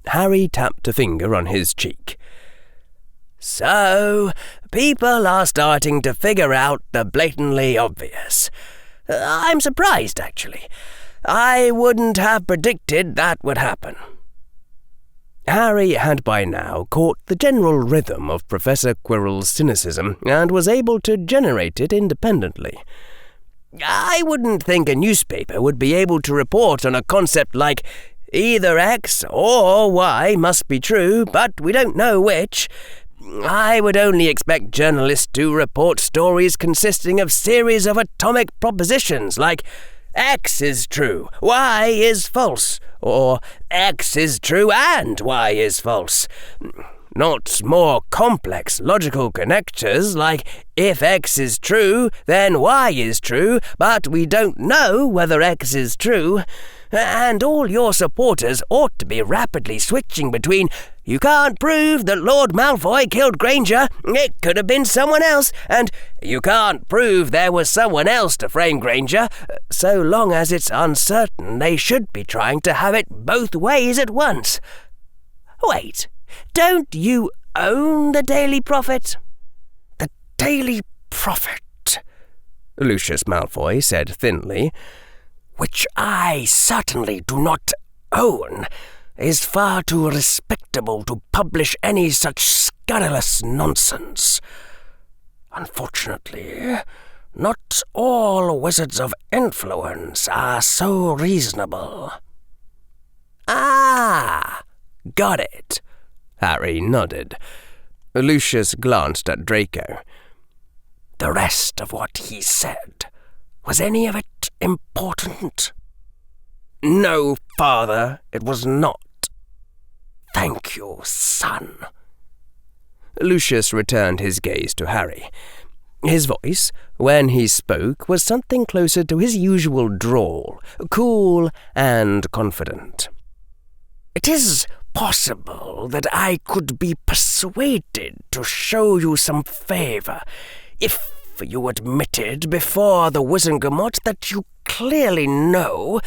Harry tapped a finger on his cheek. So, people are starting to figure out the blatantly obvious. I'm surprised, actually. I wouldn't have predicted that would happen. Harry had by now caught the general rhythm of Professor Quirrell's cynicism and was able to generate it independently. I wouldn't think a newspaper would be able to report on a concept like either X or Y must be true, but we don't know which. I would only expect journalists to report stories consisting of series of atomic propositions like X is true, Y is false, or X is true and Y is false. not more complex logical connectors like if X is true, then Y is true, but we don't know whether X is true. And all your supporters ought to be rapidly switching between, you can't prove that Lord Malfoy killed Granger, it could have been someone else, and you can't prove there was someone else to frame Granger. So long as it's uncertain, they should be trying to have it both ways at once. Wait, don't you own the Daily Prophet? The Daily Prophet, Lucius Malfoy said thinly, which I certainly do not own, is far too respectable to publish any such scurrilous nonsense. Unfortunately, not all wizards of influence are so reasonable. Ah, got it. Harry nodded. Lucius glanced at Draco. The rest of what he said, was any of it important? No, Father, it was not. Thank you, son. Lucius returned his gaze to Harry. His voice, when he spoke, was something closer to his usual drawl, cool and confident. It is possible that I could be persuaded to show you some favour if you admitted before the Wizengamot that you clearly know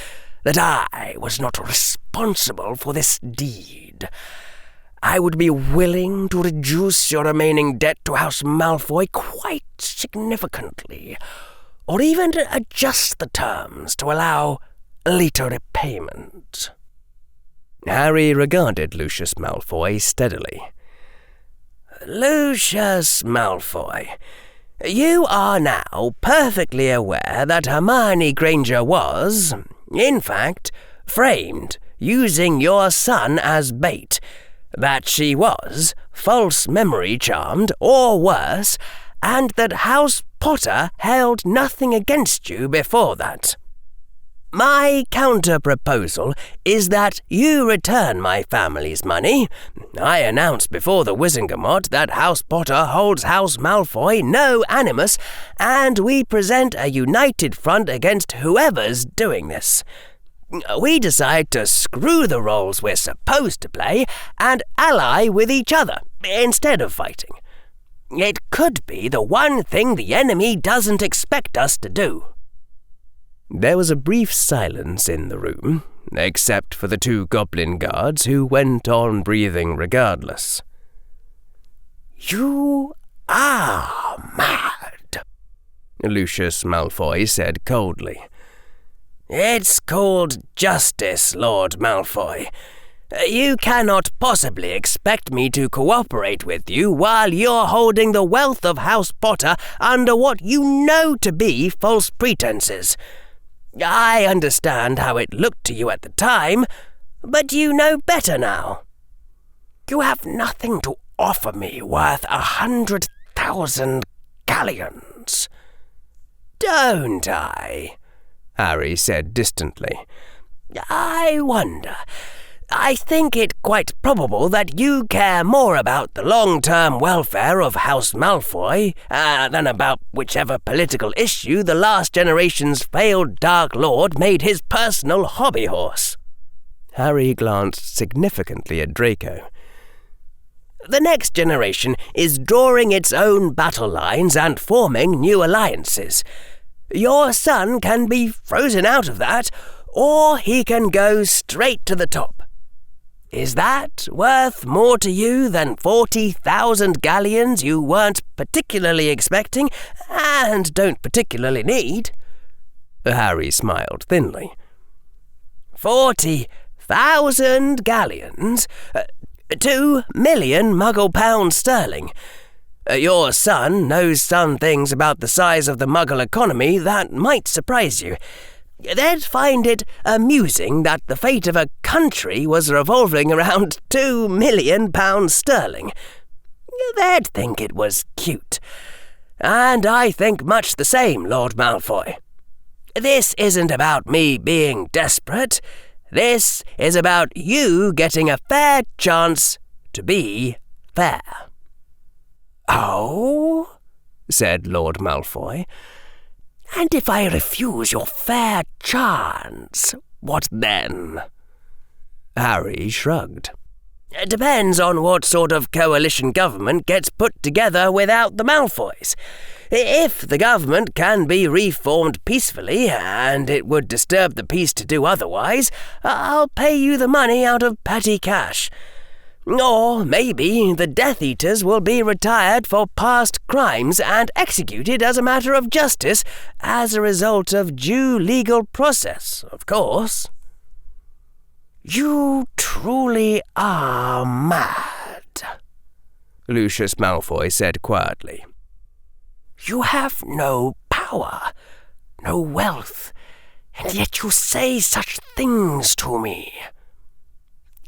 that I was not responsible for this deed. I would be willing to reduce your remaining debt to House Malfoy quite significantly, or even to adjust the terms to allow later repayment. Harry regarded Lucius Malfoy steadily. Lucius Malfoy, you are now perfectly aware that Hermione Granger was, in fact, framed using your son as bait, that she was false memory charmed or worse, and that House Potter held nothing against you before that. My counter-proposal is that you return my family's money. I announced before the Wizengamot that House Potter holds House Malfoy no animus, and we present a united front against whoever's doing this. We decide to screw the roles we're supposed to play and ally with each other instead of fighting. It could be the one thing the enemy doesn't expect us to do. There was a brief silence in the room, except for the two goblin guards who went on breathing regardless. You are mad, Lucius Malfoy said coldly. It's called justice, Lord Malfoy. You cannot possibly expect me to cooperate with you while you're holding the wealth of House Potter under what you know to be false pretenses. I understand how it looked to you at the time, but you know better now. You have nothing to offer me worth 100,000 galleons. Don't I? Harry said distantly. I wonder. I think it quite probable that you care more about the long-term welfare of House Malfoy than about whichever political issue the last generation's failed Dark Lord made his personal hobby horse. Harry glanced significantly at Draco. The next generation is drawing its own battle lines and forming new alliances. Your son can be frozen out of that, or he can go straight to the top. Is that worth more to you than 40,000 galleons you weren't particularly expecting and don't particularly need? Harry smiled thinly. 40,000 galleons? 2 million Muggle pounds sterling. Your son knows some things about the size of the Muggle economy that might surprise you. They'd find it amusing that the fate of a country was revolving around 2 million pounds sterling. They'd think it was cute. And I think much the same, Lord Malfoy. This isn't about me being desperate. This is about you getting a fair chance to be fair." "Oh?" said Lord Malfoy. "And if I refuse your fair chance, what then?" Harry shrugged. "It depends on what sort of coalition government gets put together without the Malfoys. If the government can be reformed peacefully, and it would disturb the peace to do otherwise, I'll pay you the money out of petty cash. Or maybe the Death Eaters will be retired for past crimes and executed as a matter of justice as a result of due legal process, of course." "You truly are mad," Lucius Malfoy said quietly. "You have no power, no wealth, and yet you say such things to me."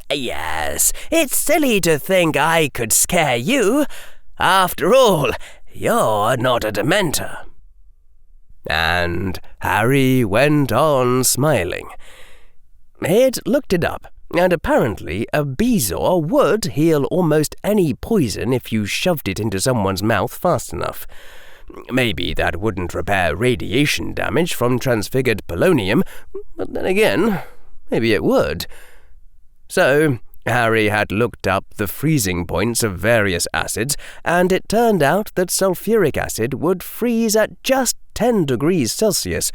"Yes, it's silly to think I could scare you. After all, you're not a Dementor." And Harry went on smiling. He'd looked it up, and apparently a bezoar would heal almost any poison if you shoved it into someone's mouth fast enough. Maybe that wouldn't repair radiation damage from transfigured polonium, but then again, maybe it would. So, Harry had looked up the freezing points of various acids, and it turned out that sulfuric acid would freeze at just 10 degrees Celsius,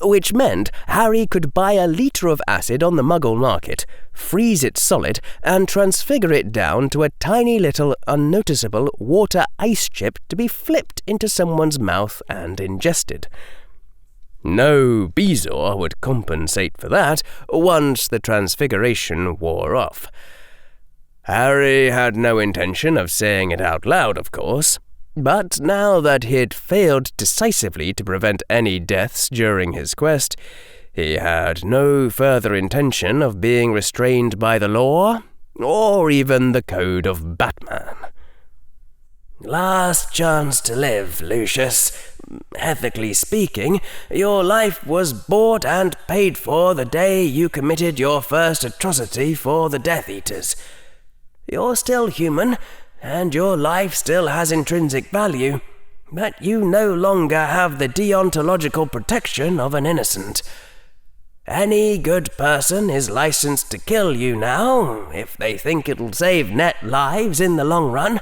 which meant Harry could buy a litre of acid on the Muggle market, freeze it solid, and transfigure it down to a tiny little unnoticeable water ice chip to be flipped into someone's mouth and ingested. No bezoar would compensate for that once the transfiguration wore off. Harry had no intention of saying it out loud, of course, but now that he'd failed decisively to prevent any deaths during his quest, he had no further intention of being restrained by the law, or even the code of Batman. "Last chance to live, Lucius. Ethically speaking, your life was bought and paid for the day you committed your first atrocity for the Death Eaters. You're still human, and your life still has intrinsic value, but you no longer have the deontological protection of an innocent. Any good person is licensed to kill you now, if they think it'll save net lives in the long run,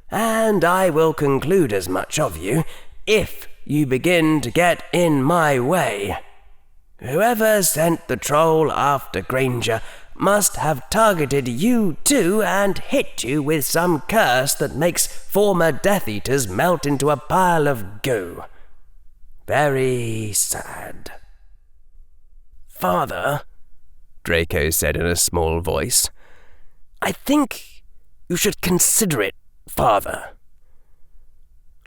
and I will conclude as much of you if you begin to get in my way. Whoever sent the troll after Granger must have targeted you too and hit you with some curse that makes former Death Eaters melt into a pile of goo. Very sad." "Father," Draco said in a small voice, "I think you should consider it, Father."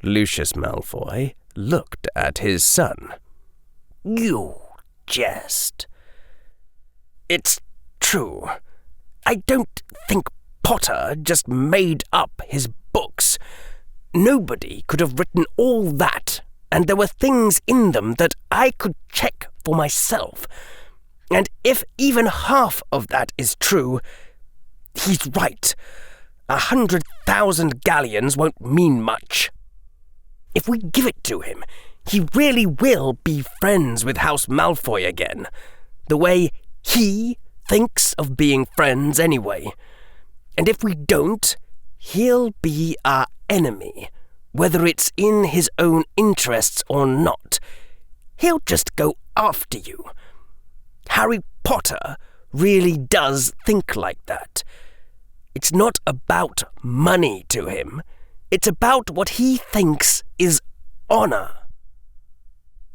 Lucius Malfoy looked at his son. "You jest." "It's true. I don't think Potter just made up his books. Nobody could have written all that, and there were things in them that I could check for myself. And if even half of that is true, he's right. 100,000 galleons won't mean much. If we give it to him, he really will be friends with House Malfoy again, the way he thinks of being friends anyway. And if we don't, he'll be our enemy, whether it's in his own interests or not. He'll just go after you. Harry Potter really does think like that. It's not about money to him. It's about what he thinks is honor."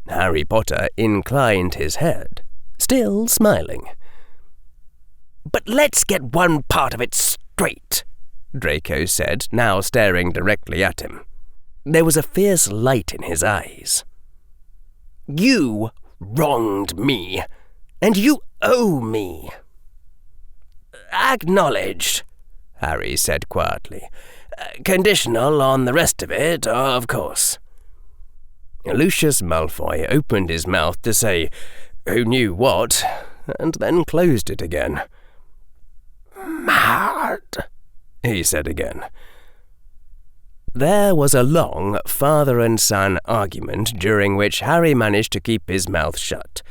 Harry Potter inclined his head, still smiling. "But let's get one part of it straight," Draco said, now staring directly at him. There was a fierce light in his eyes. "You wronged me, and you owe me." "Acknowledged," Harry said quietly. "Conditional on the rest of it, of course." Lucius Malfoy opened his mouth to say, "Who knew what?" and then closed it again. "Mad," he said again. There was a long father and son argument during which Harry managed to keep his mouth shut.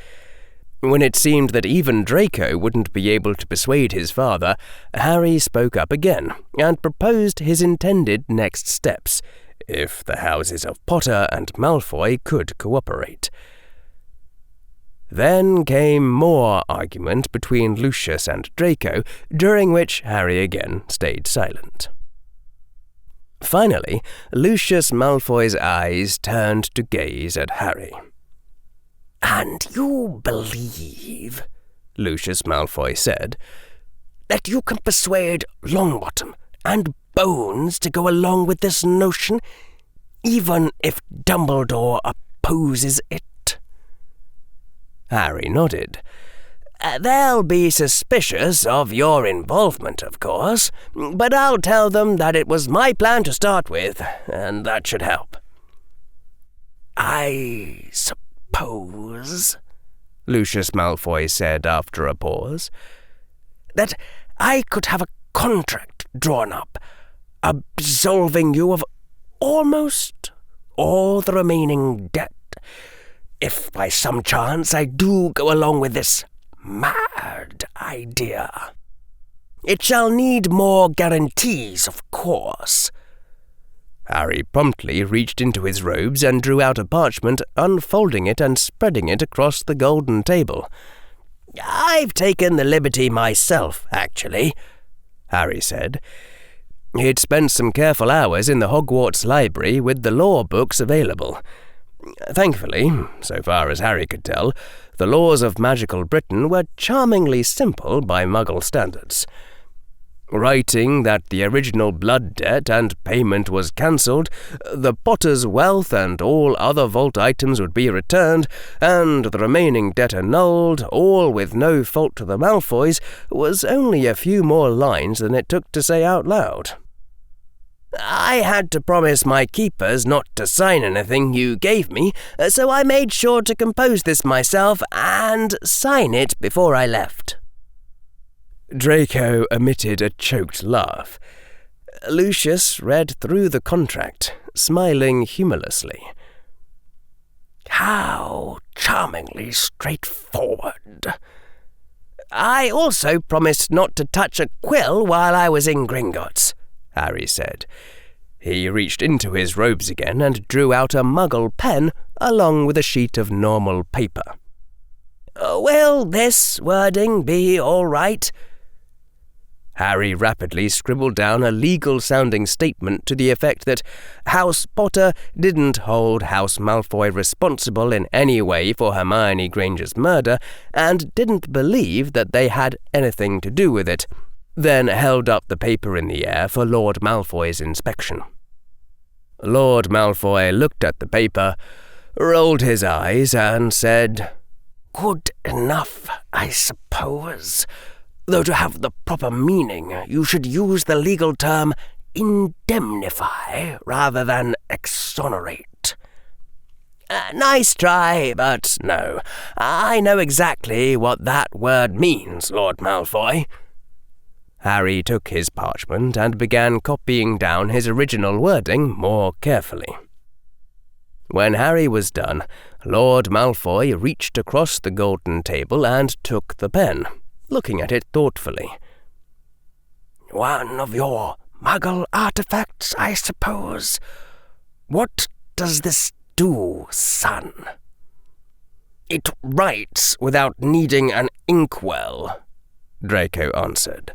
When it seemed that even Draco wouldn't be able to persuade his father, Harry spoke up again and proposed his intended next steps, if the houses of Potter and Malfoy could cooperate. Then came more argument between Lucius and Draco, during which Harry again stayed silent. Finally, Lucius Malfoy's eyes turned to gaze at Harry. "And you believe," Lucius Malfoy said, "that you can persuade Longbottom and Bones to go along with this notion, even if Dumbledore opposes it?" Harry nodded. "They'll be suspicious of your involvement, of course, but I'll tell them that it was my plan to start with, and that should help." "I suppose," Lucius Malfoy said after a pause, "that I could have a contract drawn up, absolving you of almost all the remaining debt, if by some chance I do go along with this mad idea. It shall need more guarantees, of course." Harry promptly reached into his robes and drew out a parchment, unfolding it and spreading it across the golden table. "I've taken the liberty myself, actually," Harry said. He'd spent some careful hours in the Hogwarts library with the law books available. Thankfully, so far as Harry could tell, the laws of magical Britain were charmingly simple by Muggle standards. Writing that the original blood debt and payment was cancelled, the Potter's wealth and all other vault items would be returned, and the remaining debt annulled, all with no fault to the Malfoys, was only a few more lines than it took to say out loud. "I had to promise my keepers not to sign anything you gave me, so I made sure to compose this myself and sign it before I left." Draco emitted a choked laugh. Lucius read through the contract, smiling humorlessly. "How charmingly straightforward." "I also promised not to touch a quill while I was in Gringotts," Harry said. He reached into his robes again and drew out a Muggle pen along with a sheet of normal paper. "Will this wording be all right?" Harry rapidly scribbled down a legal-sounding statement to the effect that House Potter didn't hold House Malfoy responsible in any way for Hermione Granger's murder, and didn't believe that they had anything to do with it, then held up the paper in the air for Lord Malfoy's inspection. Lord Malfoy looked at the paper, rolled his eyes, and said, "Good enough, I suppose. Though to have the proper meaning, you should use the legal term indemnify rather than exonerate." "Nice try, but no. I know exactly what that word means, Lord Malfoy." Harry took his parchment and began copying down his original wording more carefully. When Harry was done, Lord Malfoy reached across the golden table and took the pen, looking at it thoughtfully. "One of your Muggle artifacts, I suppose. What does this do, son?" "It writes without needing an inkwell," Draco answered.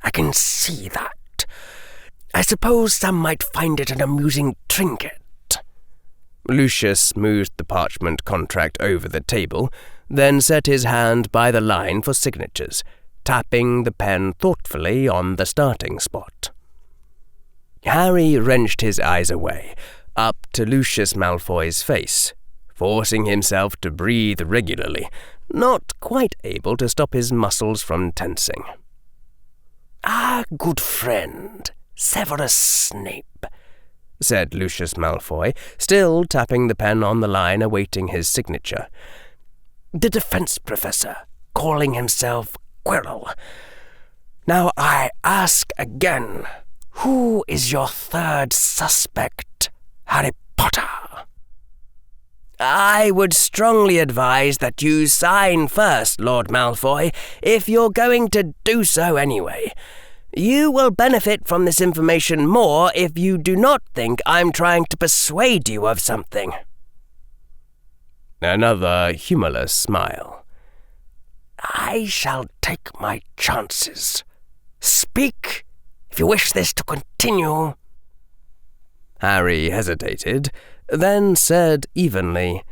"I can see that. I suppose some might find it an amusing trinket." Lucius smoothed the parchment contract over the table, then set his hand by the line for signatures, tapping the pen thoughtfully on the starting spot. Harry wrenched his eyes away, up to Lucius Malfoy's face, forcing himself to breathe regularly, not quite able to stop his muscles from tensing. "Our good friend, Severus Snape," said Lucius Malfoy, still tapping the pen on the line awaiting his signature. "The defense professor, calling himself Quirrell. Now I ask again, who is your third suspect, Harry Potter? I would strongly advise that you sign first, Lord Malfoy, if you're going to do so anyway. You will benefit from this information more if you do not think I'm trying to persuade you of something. Another humorless smile. I shall take my chances. Speak, if you wish this to continue. Harry hesitated, then said evenly,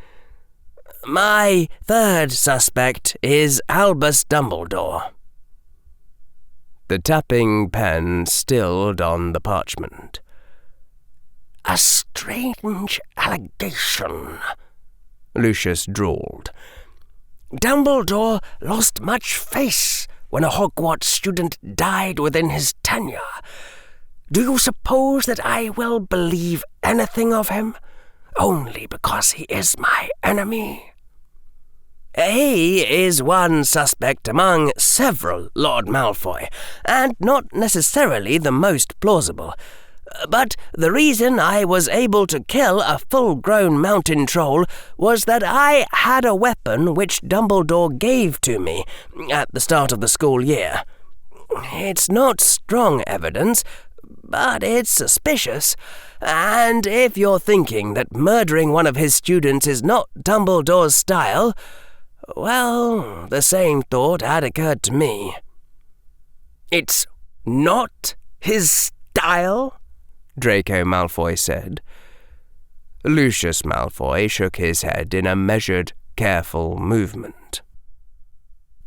My third suspect is Albus Dumbledore. The tapping pen stilled on the parchment. A strange allegation, Lucius drawled. Dumbledore lost much face when a Hogwarts student died within his tenure. Do you suppose that I will believe anything of him, only because he is my enemy? He is one suspect among several, Lord Malfoy, and not necessarily the most plausible. But the reason I was able to kill a full-grown mountain troll was that I had a weapon which Dumbledore gave to me at the start of the school year. It's not strong evidence, but it's suspicious, and if you're thinking that murdering one of his students is not Dumbledore's style, well, the same thought had occurred to me. It's not his style? Draco Malfoy said. Lucius Malfoy shook his head in a measured, careful movement.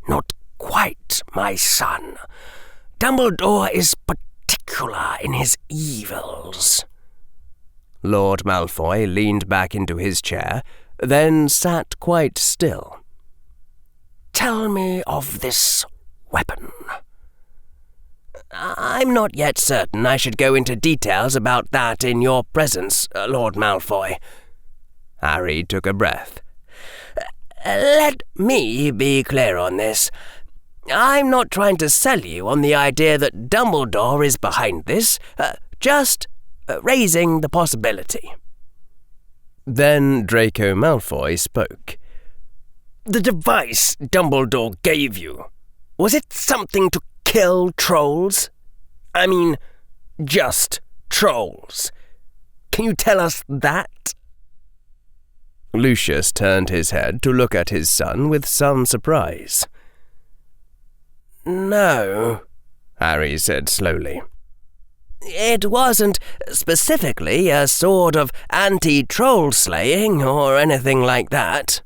Not quite, my son. Dumbledore is particular in his evils. Lord Malfoy leaned back into his chair, then sat quite still. Tell me of this weapon. I'm not yet certain I should go into details about that in your presence, Lord Malfoy. Harry took a breath. Let me be clear on this. I'm not trying to sell you on the idea that Dumbledore is behind this, just raising the possibility. Then Draco Malfoy spoke. The device Dumbledore gave you, was it something to kill trolls? I mean, just trolls. Can you tell us that? Lucius turned his head to look at his son with some surprise. No, Harry said slowly. It wasn't specifically a sort of anti-troll slaying or anything like that.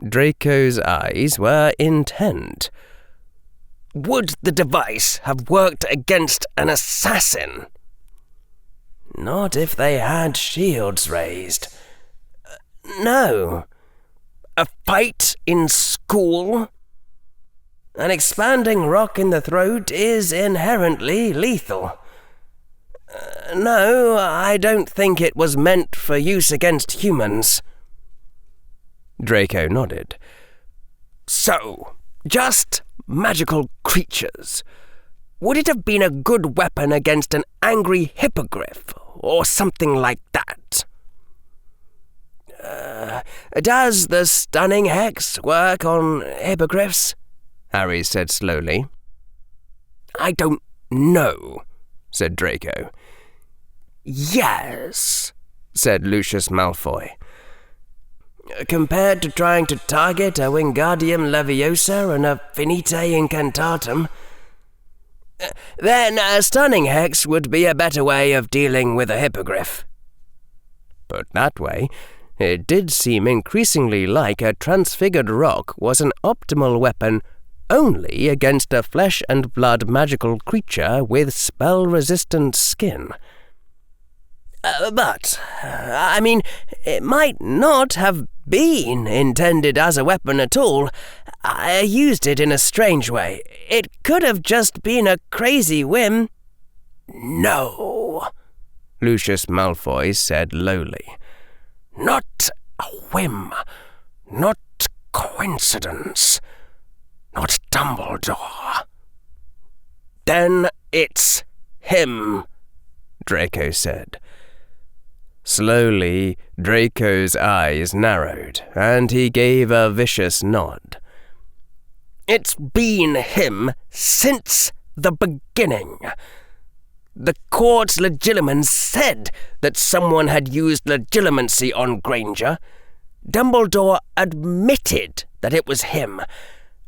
Draco's eyes were intent. Would the device have worked against an assassin? Not if they had shields raised. No. A fight in school? An expanding rock in the throat is inherently lethal. No, I don't think it was meant for use against humans. Draco nodded. So, just magical creatures. Would it have been a good weapon against an angry hippogriff, or something like that? Does the stunning hex work on hippogriffs? Harry said slowly. I don't know, said Draco. Yes, said Lucius Malfoy. Compared to trying to target a Wingardium Leviosa and a Finite Incantatum, then a stunning hex would be a better way of dealing with a hippogriff. But that way, it did seem increasingly like a transfigured rock was an optimal weapon only against a flesh-and-blood magical creature with spell-resistant skin. But it might not have been intended as a weapon at all. I used it in a strange way. It could have just been a crazy whim. No, Lucius Malfoy said lowly. Not a whim, not coincidence, not Dumbledore. Then it's him, Draco said. Slowly, Draco's eyes narrowed, and he gave a vicious nod. It's been him since the beginning. The court's legilimens said that someone had used legilimency on Granger. Dumbledore admitted that it was him,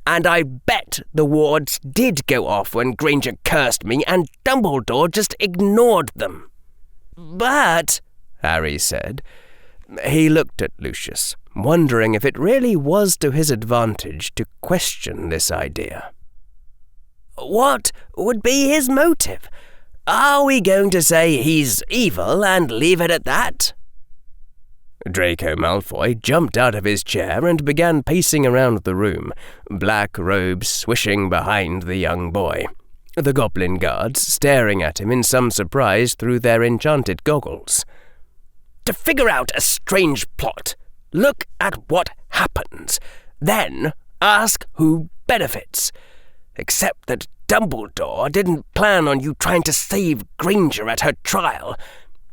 and I bet the wards did go off when Granger cursed me, and Dumbledore just ignored them. But, Harry said. He looked at Lucius, wondering if it really was to his advantage to question this idea. What would be his motive? Are we going to say he's evil and leave it at that? Draco Malfoy jumped out of his chair and began pacing around the room, black robes swishing behind the young boy, the goblin guards staring at him in some surprise through their enchanted goggles. To figure out a strange plot, look at what happens, then ask who benefits. Except that Dumbledore didn't plan on you trying to save Granger at her trial.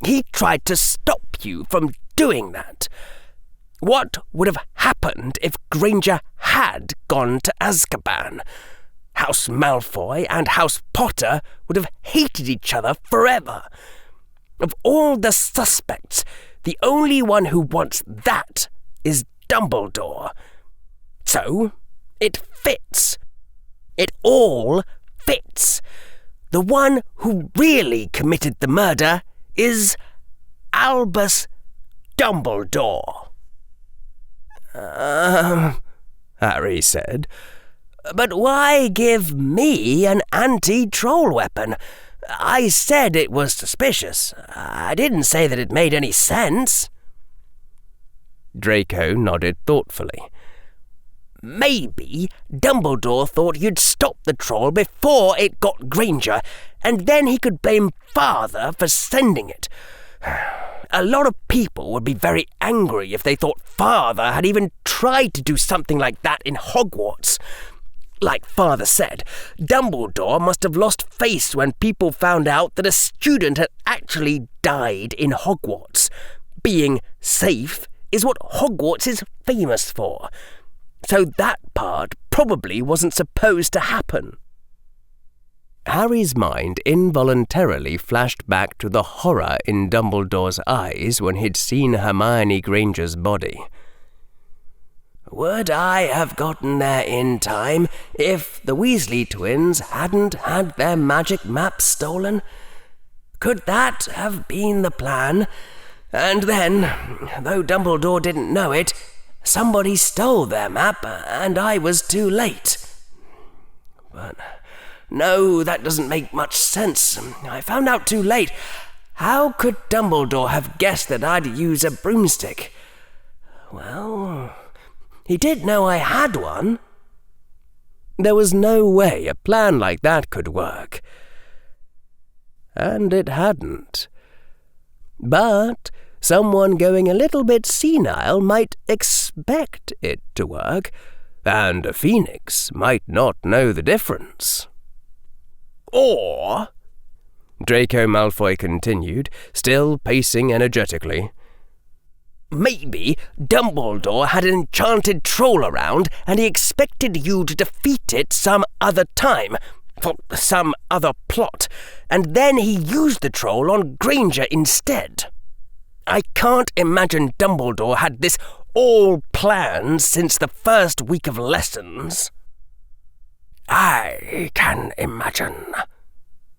He tried to stop you from doing that. What would have happened if Granger had gone to Azkaban? House Malfoy and House Potter would have hated each other forever. Of all the suspects, the only one who wants that is Dumbledore. So, it fits. It all fits. The one who really committed the murder is Albus Dumbledore. Harry said. But why give me an anti-troll weapon? I said it was suspicious. I didn't say that it made any sense. Draco nodded thoughtfully. Maybe Dumbledore thought you'd stop the troll before it got Granger, and then he could blame Father for sending it. A lot of people would be very angry if they thought Father had even tried to do something like that in Hogwarts. Like Father said, Dumbledore must have lost face when people found out that a student had actually died in Hogwarts. Being safe is what Hogwarts is famous for. So that part probably wasn't supposed to happen. Harry's mind involuntarily flashed back to the horror in Dumbledore's eyes when he'd seen Hermione Granger's body. Would I have gotten there in time if the Weasley twins hadn't had their magic map stolen? Could that have been the plan? And then, though Dumbledore didn't know it, somebody stole their map and I was too late. But no, that doesn't make much sense. I found out too late. How could Dumbledore have guessed that I'd use a broomstick? Well, he did know I had one. There was no way a plan like that could work. And it hadn't. But someone going a little bit senile might expect it to work, and a phoenix might not know the difference. Or, Draco Malfoy continued, still pacing energetically, maybe Dumbledore had an enchanted troll around and he expected you to defeat it some other time, for some other plot, and then he used the troll on Granger instead. I can't imagine Dumbledore had this all planned since the first week of lessons. I can imagine,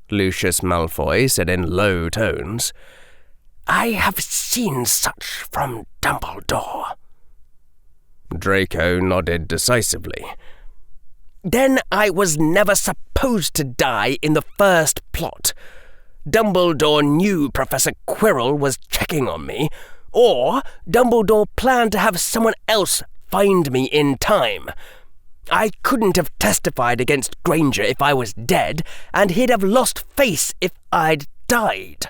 Lucius Malfoy said in low tones. I have seen such from Dumbledore. Draco nodded decisively. Then I was never supposed to die in the first plot. Dumbledore knew Professor Quirrell was checking on me, or Dumbledore planned to have someone else find me in time. I couldn't have testified against Granger if I was dead, and he'd have lost face if I'd died.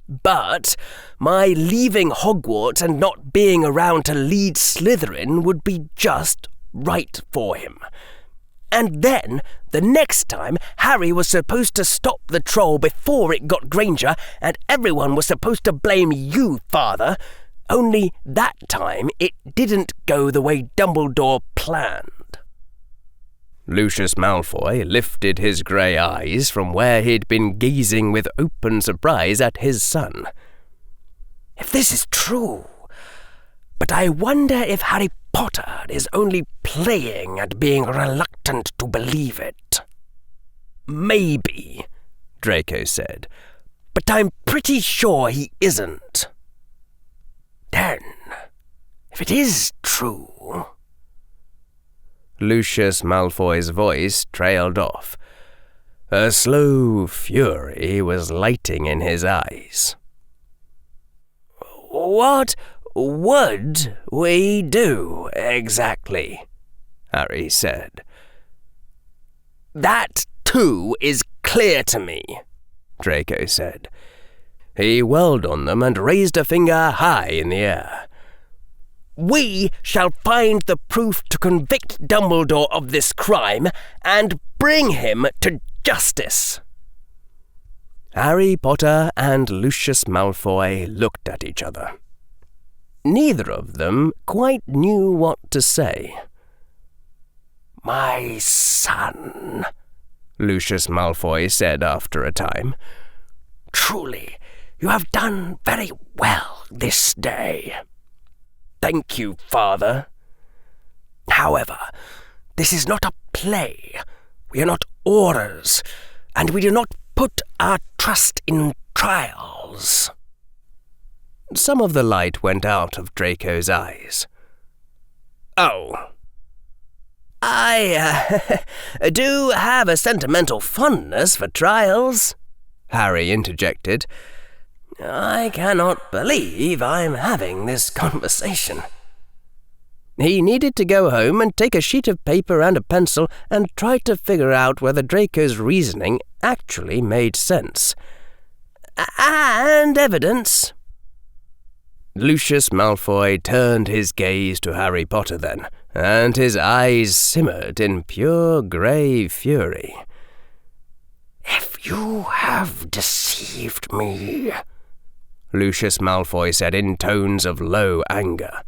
But my leaving Hogwarts and not being around to lead Slytherin would be just right for him. And then, the next time, Harry was supposed to stop the troll before it got Granger, and everyone was supposed to blame you, Father. Only that time it didn't go the way Dumbledore planned. Lucius Malfoy lifted his grey eyes from where he'd been gazing with open surprise at his son. If this is true, but I wonder if Harry Potter is only playing at being reluctant to believe it. Maybe, Draco said, but I'm pretty sure he isn't. Then, if it is true... Lucius Malfoy's voice trailed off. A slow fury was lighting in his eyes. What would we do exactly? Harry said. That, too, is clear to me, Draco said. He whirled on them and raised a finger high in the air. We shall find the proof to convict Dumbledore of this crime and bring him to justice. Harry Potter and Lucius Malfoy looked at each other. Neither of them quite knew what to say. My son, Lucius Malfoy said after a time, truly, you have done very well this day. Thank you, Father. However, this is not a play. We are not Aurors, and we do not put our trust in trials. Some of the light went out of Draco's eyes. Oh. I do have a sentimental fondness for trials, Harry interjected. I cannot believe I'm having this conversation. He needed to go home and take a sheet of paper and a pencil and try to figure out whether Draco's reasoning actually made sense. And evidence. Lucius Malfoy turned his gaze to Harry Potter then, and his eyes simmered in pure grey fury. If you have deceived me, Lucius Malfoy said in tones of low anger,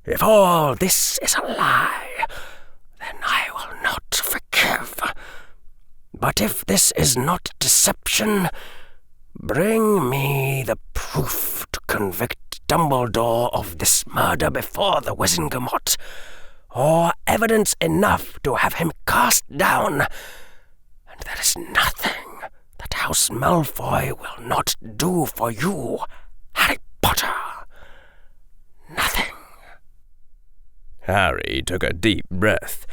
if all this is a lie, then I will not forgive. But if this is not deception, bring me the proof to convict Dumbledore of this murder before the Wizengamot, or evidence enough to have him cast down, and there is nothing that House Malfoy will not do for you, Harry Potter. Nothing. Harry took a deep breath.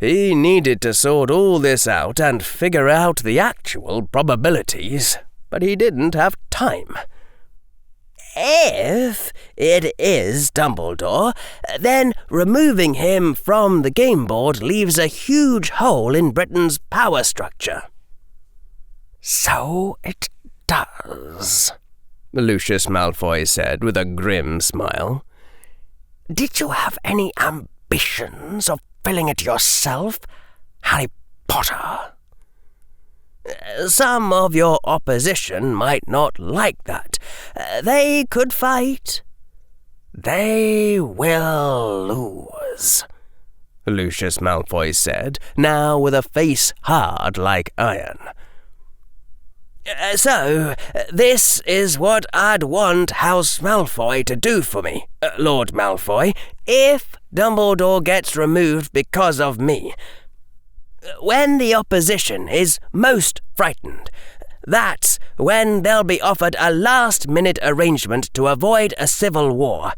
He needed to sort all this out and figure out the actual probabilities, but he didn't have time. If it is Dumbledore, then removing him from the game board leaves a huge hole in Britain's power structure. So it does, Lucius Malfoy said with a grim smile. Did you have any ambitions of filling it yourself, Harry Potter? Some of your opposition might not like that. They could fight. They will lose, Lucius Malfoy said, now with a face hard like iron. So, this is what I'd want House Malfoy to do for me, Lord Malfoy, if Dumbledore gets removed because of me. When the opposition is most frightened, that's when they'll be offered a last-minute arrangement to avoid a civil war.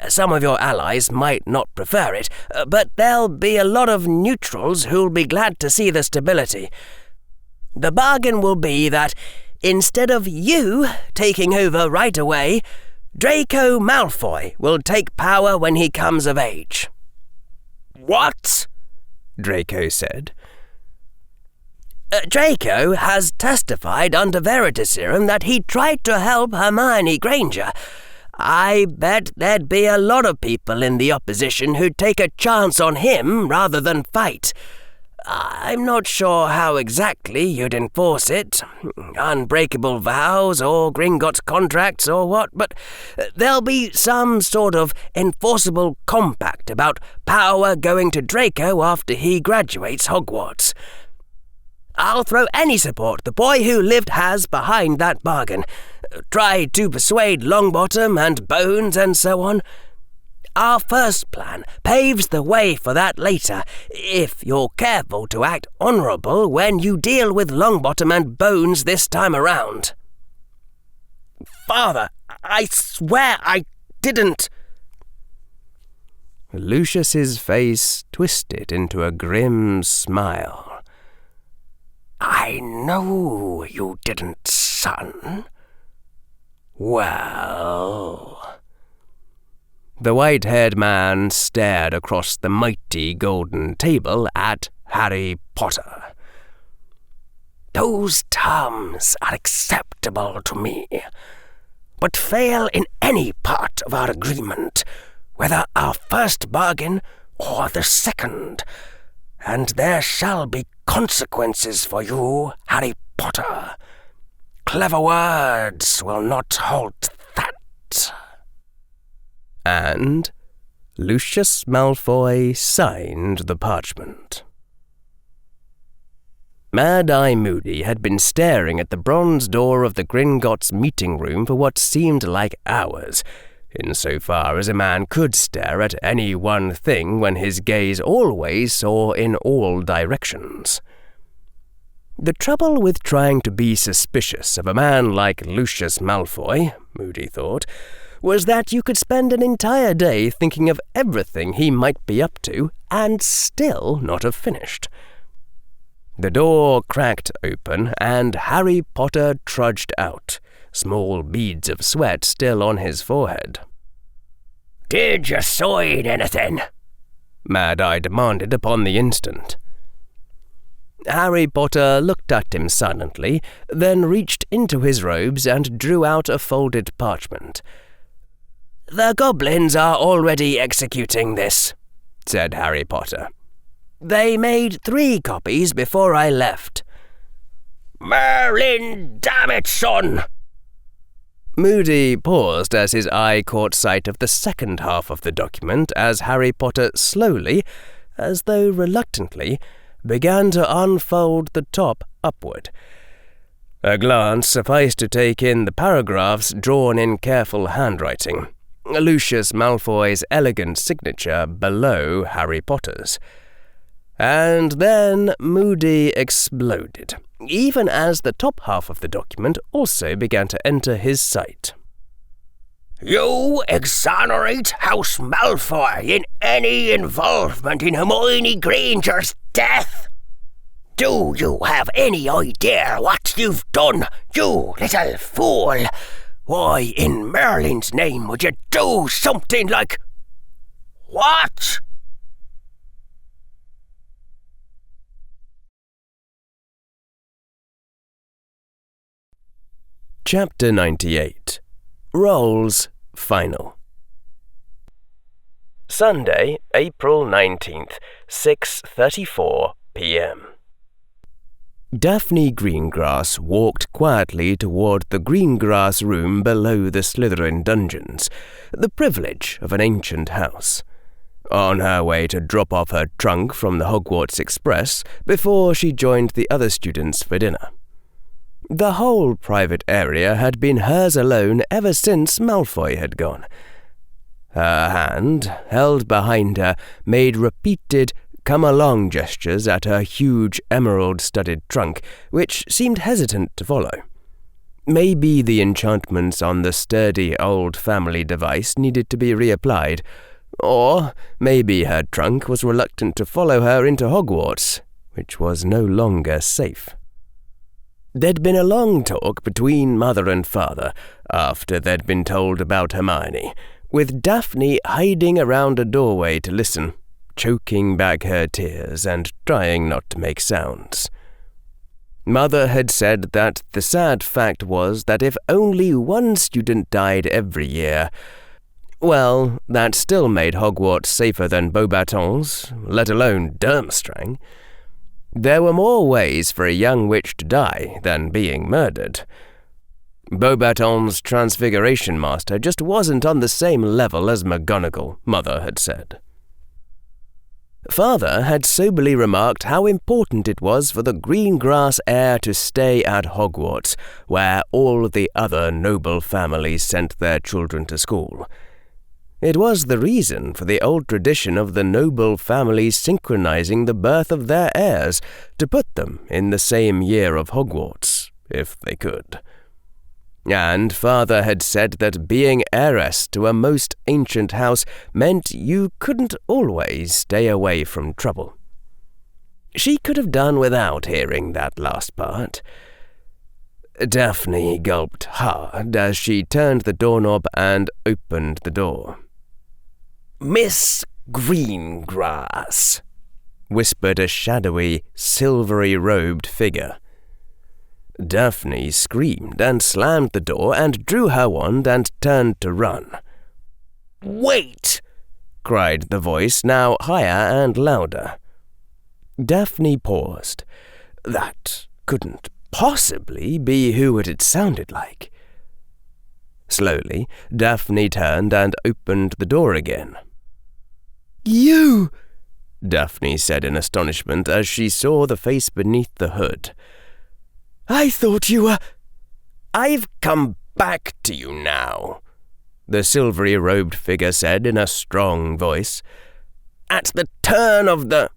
Some of your allies might not prefer it, but there'll be a lot of neutrals who'll be glad to see the stability. The bargain will be that, instead of you taking over right away, Draco Malfoy will take power when he comes of age. What? Draco said. Draco has testified under Veritaserum that he tried to help Hermione Granger. I bet there'd be a lot of people in the opposition who'd take a chance on him rather than fight. I'm not sure how exactly you'd enforce it, unbreakable vows or Gringotts contracts or what, but there'll be some sort of enforceable compact about power going to Draco after he graduates Hogwarts. I'll throw any support the boy who lived has behind that bargain. Try to persuade Longbottom and Bones and so on. Our first plan paves the way for that later, if you're careful to act honourable when you deal with Longbottom and Bones this time around. Father, I swear I didn't. Lucius's face twisted into a grim smile. I know you didn't, son. Well... The white-haired man stared across the mighty golden table at Harry Potter. Those terms are acceptable to me, but fail in any part of our agreement, whether our first bargain or the second, and there shall be consequences for you, Harry Potter. Clever words will not halt that. And Lucius Malfoy signed the parchment. Mad-Eye Moody had been staring at the bronze door of the Gringotts meeting room for what seemed like hours, insofar as a man could stare at any one thing when his gaze always saw in all directions. The trouble with trying to be suspicious of a man like Lucius Malfoy, Moody thought, was that you could spend an entire day thinking of everything he might be up to and still not have finished. The door cracked open and Harry Potter trudged out, small beads of sweat still on his forehead. "Did you sign anything?" Mad-Eye demanded upon the instant. Harry Potter looked at him silently, then reached into his robes and drew out a folded parchment. "The goblins are already executing this," said Harry Potter. "They made 3 copies before I left." "Merlin, damn it, son!" Moody paused as his eye caught sight of the second half of the document as Harry Potter slowly, as though reluctantly, began to unfold the top upward. A glance sufficed to take in the paragraphs drawn in careful handwriting, Lucius Malfoy's elegant signature below Harry Potter's. And then Moody exploded, even as the top half of the document also began to enter his sight. "You exonerate House Malfoy in any involvement in Hermione Granger's death? Do you have any idea what you've done, you little fool? Why in Merlin's name would you do something like... what?" Chapter 98. Rolls Final. Sunday, April 19th, 6:34 p.m. Daphne Greengrass walked quietly toward the Greengrass room below the Slytherin dungeons, the privilege of an ancient house, on her way to drop off her trunk from the Hogwarts Express before she joined the other students for dinner. The whole private area had been hers alone ever since Malfoy had gone. Her hand, held behind her, made repeated come-along gestures at her huge emerald-studded trunk, which seemed hesitant to follow. Maybe the enchantments on the sturdy old family device needed to be reapplied, or maybe her trunk was reluctant to follow her into Hogwarts, which was no longer safe. There'd been a long talk between mother and father after they'd been told about Hermione, with Daphne hiding around a doorway to listen, choking back her tears and trying not to make sounds. Mother had said that the sad fact was that if only one student died every year, well, that still made Hogwarts safer than Beauxbatons, let alone Durmstrang. There were more ways for a young witch to die than being murdered. Beaubaton's Transfiguration Master just wasn't on the same level as McGonagall, Mother had said. Father had soberly remarked how important it was for the green grass heir to stay at Hogwarts, where all the other noble families sent their children to school. It was the reason for the old tradition of the noble families synchronizing the birth of their heirs to put them in the same year of Hogwarts, if they could. And Father had said that being heiress to a most ancient house meant you couldn't always stay away from trouble. She could have done without hearing that last part. Daphne gulped hard as she turned the doorknob and opened the door. "Miss Greengrass," whispered a shadowy, silvery-robed figure. Daphne screamed and slammed the door and drew her wand and turned to run. "Wait!" cried the voice, now higher and louder. Daphne paused. That couldn't possibly be who it had sounded like. Slowly, Daphne turned and opened the door again. "You!" Daphne said in astonishment as she saw the face beneath the hood. "I thought you were—" "I've come back to you now," the silvery-robed figure said in a strong voice. "At the turn of the—"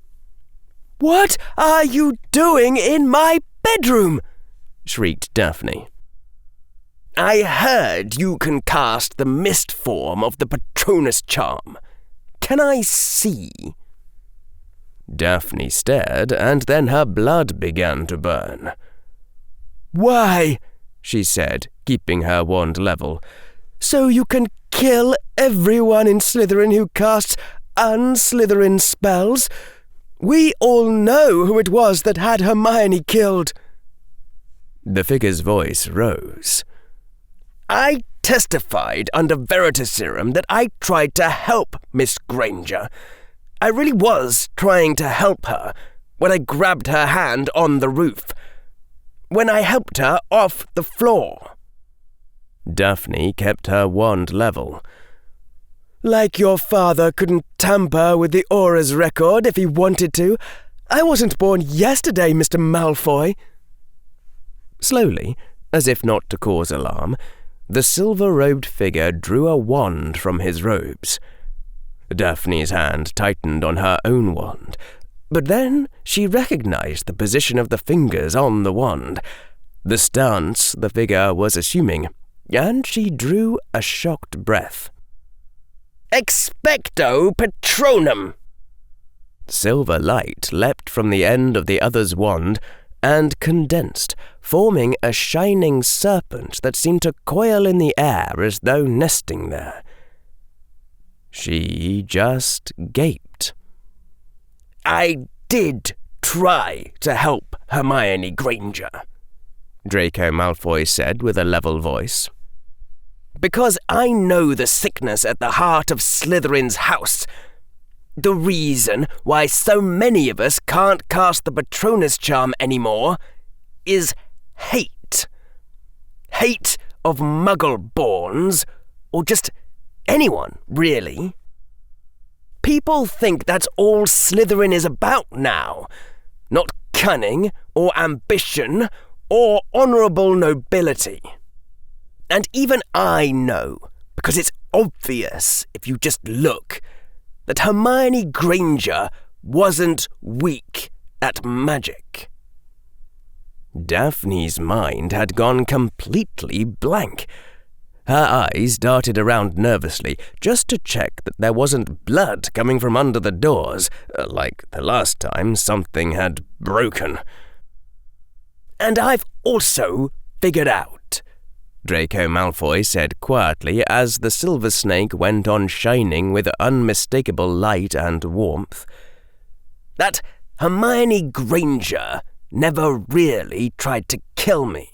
"What are you doing in my bedroom?" shrieked Daphne. "I heard you can cast the mist form of the Patronus charm. Can I see?" Daphne stared, and then her blood began to burn. "Why?" she said, keeping her wand level. "So you can kill everyone in Slytherin who casts un-Slytherin spells? We all know who it was that had Hermione killed." The figure's voice rose. "I testified under Veritaserum that I tried to help Miss Granger. I really was trying to help her when I grabbed her hand on the roof. When I helped her off the floor." Daphne kept her wand level. "Like your father couldn't tamper with the Aura's record if he wanted to. I wasn't born yesterday, Mr. Malfoy." Slowly, as if not to cause alarm, the silver-robed figure drew a wand from his robes. Daphne's hand tightened on her own wand, but then she recognized the position of the fingers on the wand, the stance the figure was assuming, and she drew a shocked breath. "Expecto Patronum!" Silver light leapt from the end of the other's wand and condensed, forming a shining serpent that seemed to coil in the air as though nesting there. She just gaped. "I did try to help Hermione Granger," Draco Malfoy said with a level voice. "Because I know the sickness at the heart of Slytherin's house. The reason why so many of us can't cast the Patronus charm anymore is hate. Hate of Muggle-borns, or just anyone, really. People think that's all Slytherin is about now. Not cunning, or ambition, or honourable nobility. And even I know, because it's obvious if you just look, that Hermione Granger wasn't weak at magic." Daphne's mind had gone completely blank. Her eyes darted around nervously, just to check that there wasn't blood coming from under the doors, like the last time something had broken. "And I've also figured out," Draco Malfoy said quietly as the silver snake went on shining with unmistakable light and warmth, "that Hermione Granger never really tried to kill me.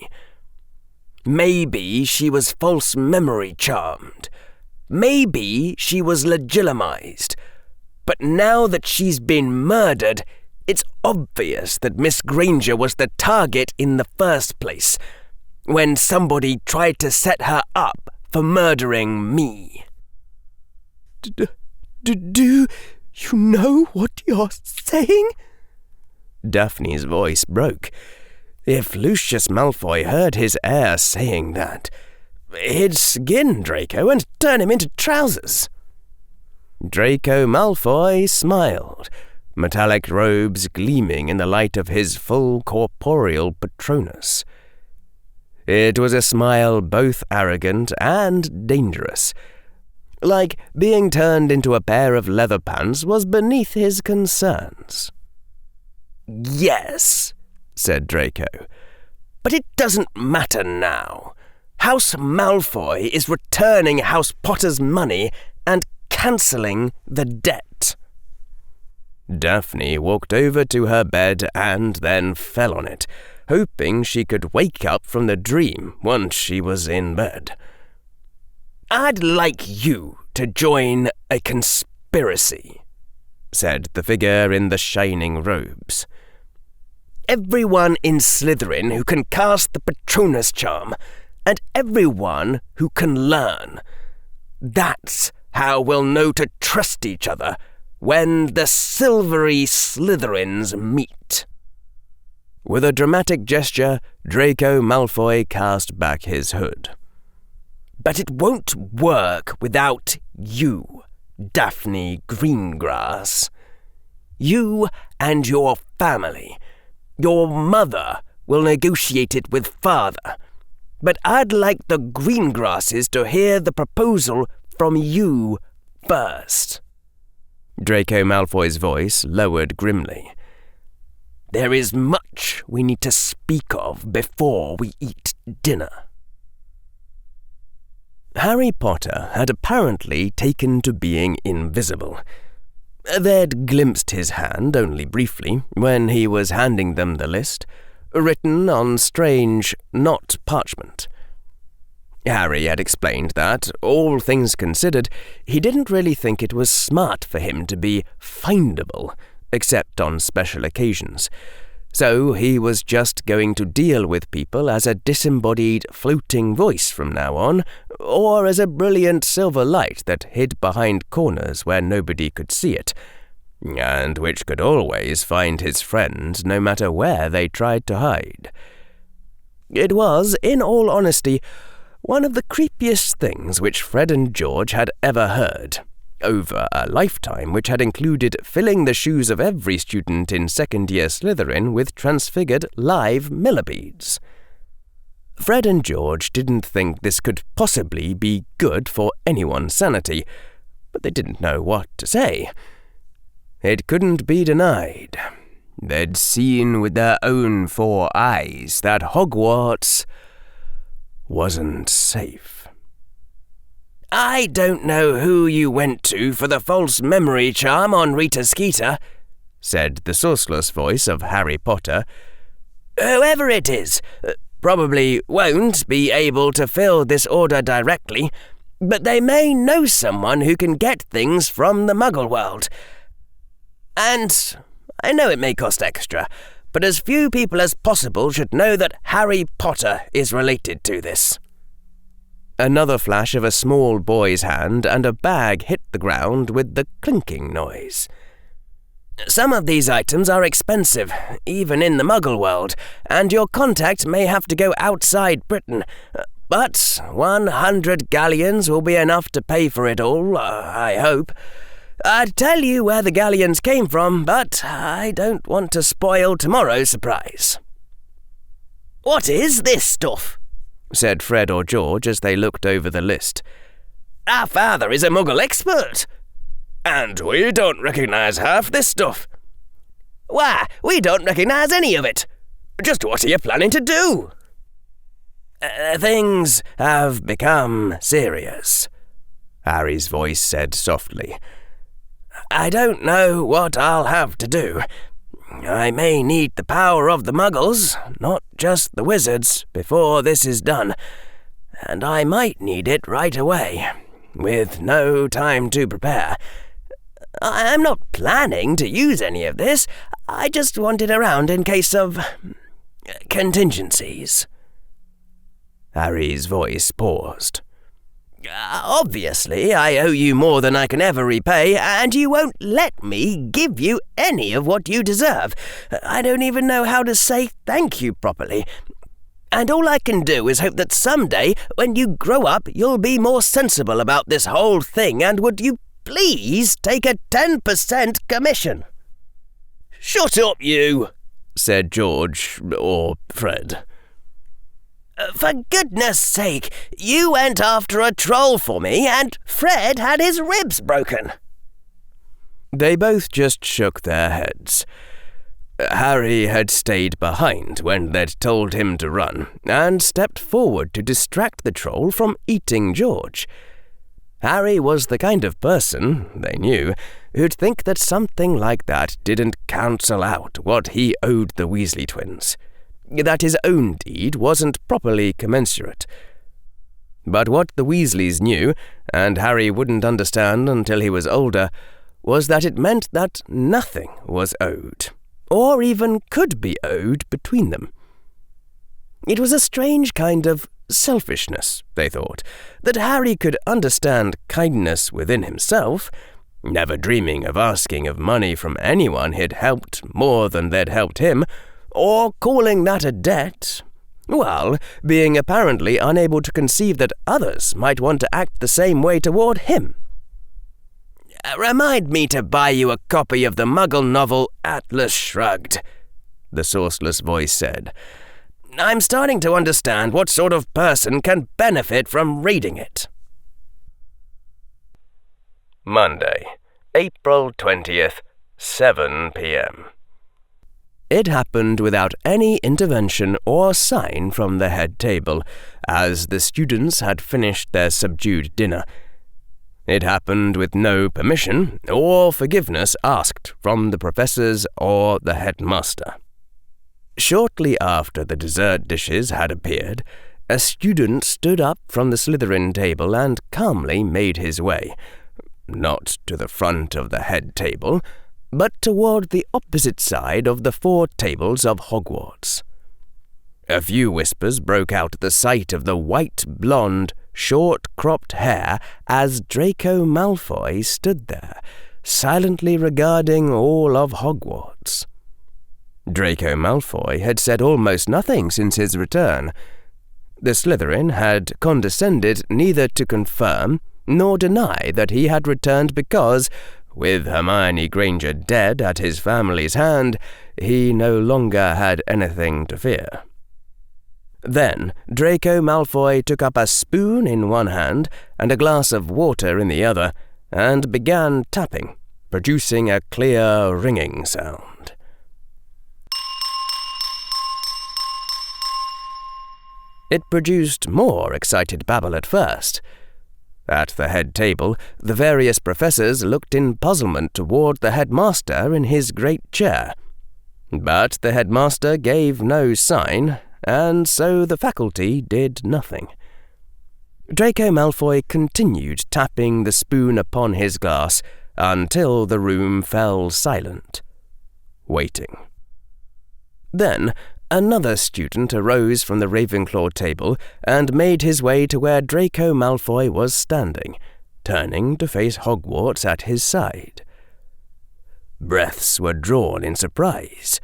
Maybe she was false memory charmed. Maybe she was legitimized. But now that she's been murdered, It's obvious that Miss Granger was the target in the first place, when somebody tried to set her up for murdering me." Do you know what you're saying?" Daphne's voice broke. If Lucius Malfoy heard his heir saying that, he'd skin Draco and turn him into trousers. Draco Malfoy smiled, metallic robes gleaming in the light of his full corporeal Patronus. It was a smile both arrogant and dangerous, like being turned into a pair of leather pants was beneath his concerns. "Yes," said Draco, "but it doesn't matter now. House Malfoy is returning House Potter's money and cancelling the debt." Daphne walked over to her bed and then fell on it, hoping she could wake up from the dream once she was in bed. "I'd like you to join a conspiracy," said the figure in the shining robes. "Everyone in Slytherin who can cast the Patronus charm, and everyone who can learn. That's how we'll know to trust each other when the silvery Slytherins meet." With a dramatic gesture, Draco Malfoy cast back his hood. "But it won't work without you, Daphne Greengrass. You and your family. Your mother will negotiate it with father. But I'd like the Greengrasses to hear the proposal from you first." Draco Malfoy's voice lowered grimly. "There is much we need to speak of before we eat dinner." Harry Potter had apparently taken to being invisible. They'd glimpsed his hand only briefly when he was handing them the list, written on strange, not parchment. Harry had explained that, all things considered, he didn't really think it was smart for him to be findable, except on special occasions. So he was just going to deal with people as a disembodied floating voice from now on, or as a brilliant silver light that hid behind corners where nobody could see it, and which could always find his friend no matter where they tried to hide. It was, in all honesty, one of the creepiest things which Fred and George had ever heard, over a lifetime which had included filling the shoes of every student in second-year Slytherin with transfigured live millipedes. Fred and George didn't think this could possibly be good for anyone's sanity, but they didn't know what to say. It couldn't be denied. They'd seen with their own 4 eyes that Hogwarts wasn't safe. "I don't know who you went to for the false memory charm on Rita Skeeter," said the sourceless voice of Harry Potter. "Whoever it is, probably won't be able to fill this order directly, but they may know someone who can get things from the Muggle world. And I know it may cost extra, but as few people as possible should know that Harry Potter is related to this." Another flash of a small boy's hand and a bag hit the ground with the clinking noise. "Some of these items are expensive, even in the Muggle world, and your contact may have to go outside Britain. But 100 galleons will be enough to pay for it all, I hope. I'd tell you where the galleons came from, but I don't want to spoil tomorrow's surprise." "What is this stuff?" said Fred or George as they looked over the list. "Our father is a Muggle expert, and we don't recognise half this stuff." "Why, we don't recognise any of it. Just what are you planning to do?" "Things have become serious," Harry's voice said softly. "I don't know what I'll have to do. I may need the power of the Muggles, not just the wizards, before this is done, and I might need it right away, with no time to prepare. I'm not planning to use any of this. I just wanted around in case of contingencies. Harry's voice paused. Obviously, I owe you more than I can ever repay, and you won't let me give you any of what you deserve. I don't even know how to say thank you properly. And all I can do is hope that someday, when you grow up, you'll be more sensible about this whole thing, and would you please take a 10% commission? Shut up, you, said George, or Fred. For goodness sake, you went after a troll for me, and Fred had his ribs broken. They both just shook their heads. Harry had stayed behind when they'd told him to run, and stepped forward to distract the troll from eating George. Harry was the kind of person, they knew, who'd think that something like that didn't cancel out what he owed the Weasley twins, that his own deed wasn't properly commensurate. But what the Weasleys knew, and Harry wouldn't understand until he was older, was that it meant that nothing was owed, or even could be owed between them. It was a strange kind of selfishness, they thought, that Harry could understand kindness within himself, never dreaming of asking of money from anyone he'd helped more than they'd helped him, or calling that a debt, while being apparently unable to conceive that others might want to act the same way toward him. Remind me to buy you a copy of the Muggle novel Atlas Shrugged, the sourceless voice said. I'm starting to understand what sort of person can benefit from reading it. Monday, April 20th, 7 p.m. It happened without any intervention or sign from the head table, as the students had finished their subdued dinner. It happened with no permission or forgiveness asked from the professors or the headmaster. Shortly after the dessert dishes had appeared, a student stood up from the Slytherin table and calmly made his way, not to the front of the head table, but toward the opposite side of the 4 tables of Hogwarts. A few whispers broke out at the sight of the white, blonde, short-cropped hair as Draco Malfoy stood there, silently regarding all of Hogwarts. Draco Malfoy had said almost nothing since his return. The Slytherin had condescended neither to confirm nor deny that he had returned because, with Hermione Granger dead at his family's hand, he no longer had anything to fear. Then Draco Malfoy took up a spoon in one hand and a glass of water in the other, and began tapping, producing a clear ringing sound. It produced more excited babble at first. At the head table, the various professors looked in puzzlement toward the headmaster in his great chair. But the headmaster gave no sign, and so the faculty did nothing. Draco Malfoy continued tapping the spoon upon his glass until the room fell silent, waiting. Then another student arose from the Ravenclaw table and made his way to where Draco Malfoy was standing, turning to face Hogwarts at his side. Breaths were drawn in surprise.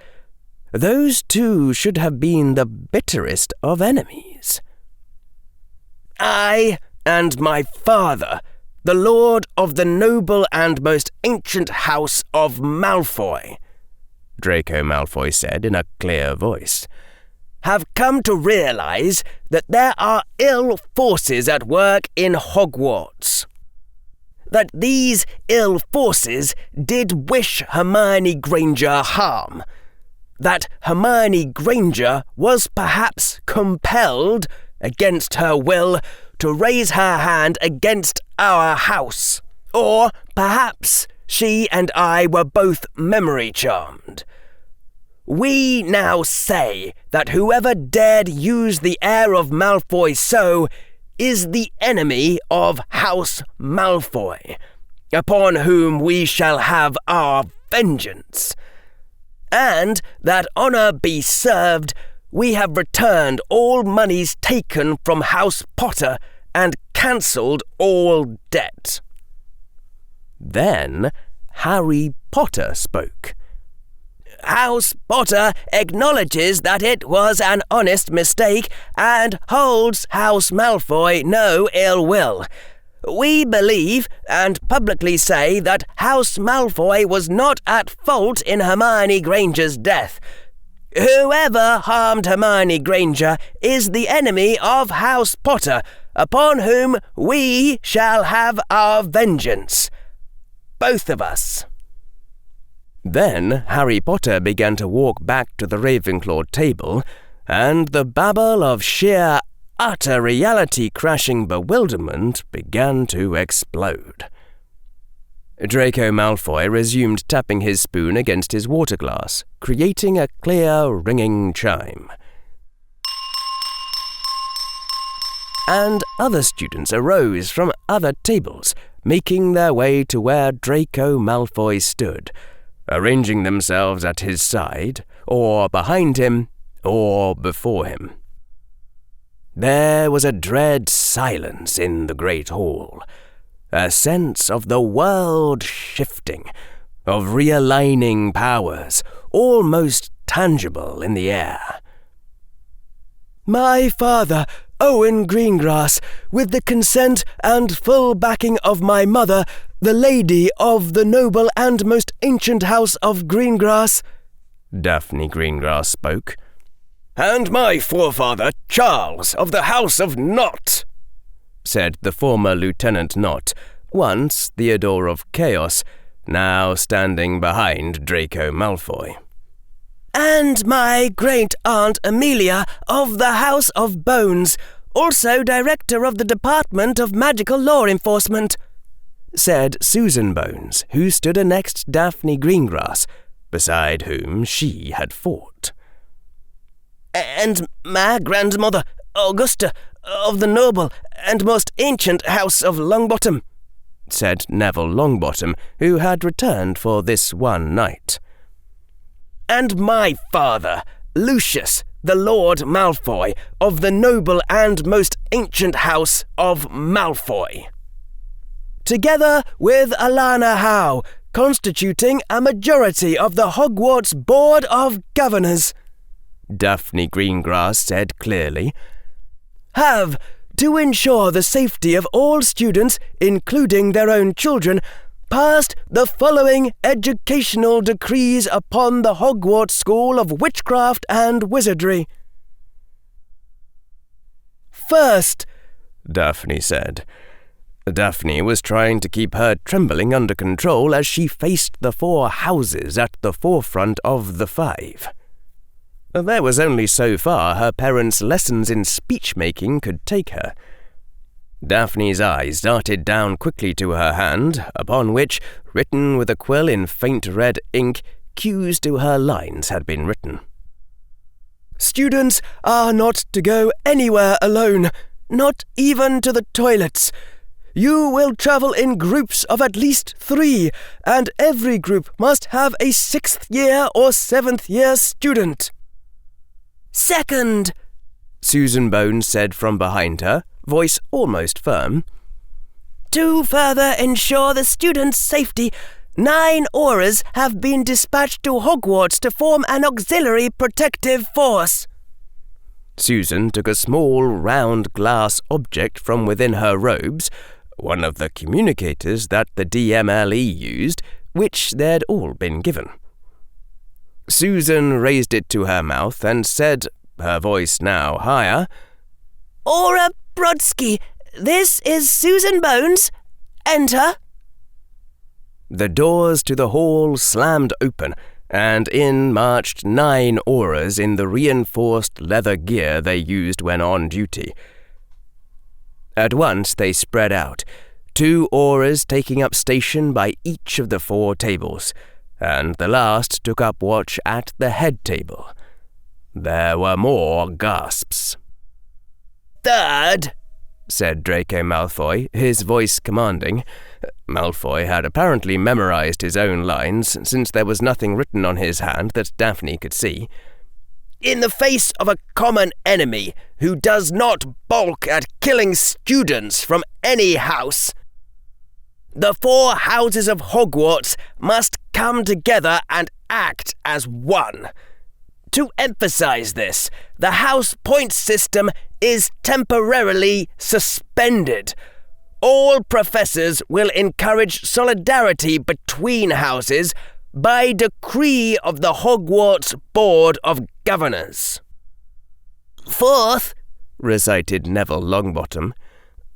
Those two should have been the bitterest of enemies. I and my father, the Lord of the noble and most ancient house of Malfoy, Draco Malfoy said in a clear voice, have come to realize that there are ill forces at work in Hogwarts. That these ill forces did wish Hermione Granger harm. That Hermione Granger was perhaps compelled, against her will, to raise her hand against our house. Or perhaps she and I were both memory charmed. We now say that whoever dared use the heir of Malfoy so is the enemy of House Malfoy, upon whom we shall have our vengeance. And that honour be served, we have returned all monies taken from House Potter and cancelled all debt. Then Harry Potter spoke. House Potter acknowledges that it was an honest mistake and holds House Malfoy no ill will. We believe and publicly say that House Malfoy was not at fault in Hermione Granger's death. Whoever harmed Hermione Granger is the enemy of House Potter, upon whom we shall have our vengeance. Both of us. Then Harry Potter began to walk back to the Ravenclaw table, and the babble of sheer, utter reality-crashing bewilderment began to explode. Draco Malfoy resumed tapping his spoon against his water glass, creating a clear, ringing chime. And other students arose from other tables, making their way to where Draco Malfoy stood, arranging themselves at his side, or behind him, or before him. There was a dread silence in the great hall, a sense of the world shifting, of realigning powers, almost tangible in the air. "My father, Owen Greengrass, with the consent and full backing of my mother, the lady of the noble and most ancient house of Greengrass," Daphne Greengrass spoke. "And my forefather, Charles, of the House of Nott," said the former Lieutenant Nott, once Theodore of Chaos, now standing behind Draco Malfoy. "And my great-aunt Amelia of the House of Bones, also Director of the Department of Magical Law Enforcement," said Susan Bones, who stood next Daphne Greengrass, beside whom she had fought. "And my grandmother, Augusta, of the noble and most ancient House of Longbottom," said Neville Longbottom, who had returned for this one night. "And my father, Lucius, the Lord Malfoy, of the noble and most ancient House of Malfoy. Together with Alana Howe, constituting a majority of the Hogwarts Board of Governors," Daphne Greengrass said clearly, "have, to ensure the safety of all students, including their own children, passed the following educational decrees upon the Hogwarts School of Witchcraft and Wizardry." "First," Daphne said. Daphne was trying to keep her trembling under control as she faced the 4 houses at the forefront of the 5. There was only so far her parents' lessons in speech-making could take her. Daphne's eyes darted down quickly to her hand, upon which, written with a quill in faint red ink, cues to her lines had been written. "Students are not to go anywhere alone, not even to the toilets. You will travel in groups of at least 3, and every group must have a 6th-year or 7th-year student." "Second," Susan Bones said from behind her, voice almost firm, "to further ensure the students' safety, 9 Aurors have been dispatched to Hogwarts to form an auxiliary protective force." Susan took a small round glass object from within her robes, one of the communicators that the DMLE used, which they'd all been given. Susan raised it to her mouth and said, her voice now higher, "Aura Brodsky, this is Susan Bones. Enter." The doors to the hall slammed open, and in marched 9 Aurors in the reinforced leather gear they used when on duty. At once they spread out, 2 Aurors taking up station by each of the 4 tables, and the last took up watch at the head table. There were more gasps. "Third," said Draco Malfoy, his voice commanding, Malfoy had apparently memorized his own lines, since there was nothing written on his hand that Daphne could see. "In the face of a common enemy who does not balk at killing students from any house, the 4 houses of Hogwarts must come together and act as one. To emphasize this, the house points system is temporarily suspended. All professors will encourage solidarity between houses by decree of the Hogwarts Board of Governors." "Fourth," recited Neville Longbottom,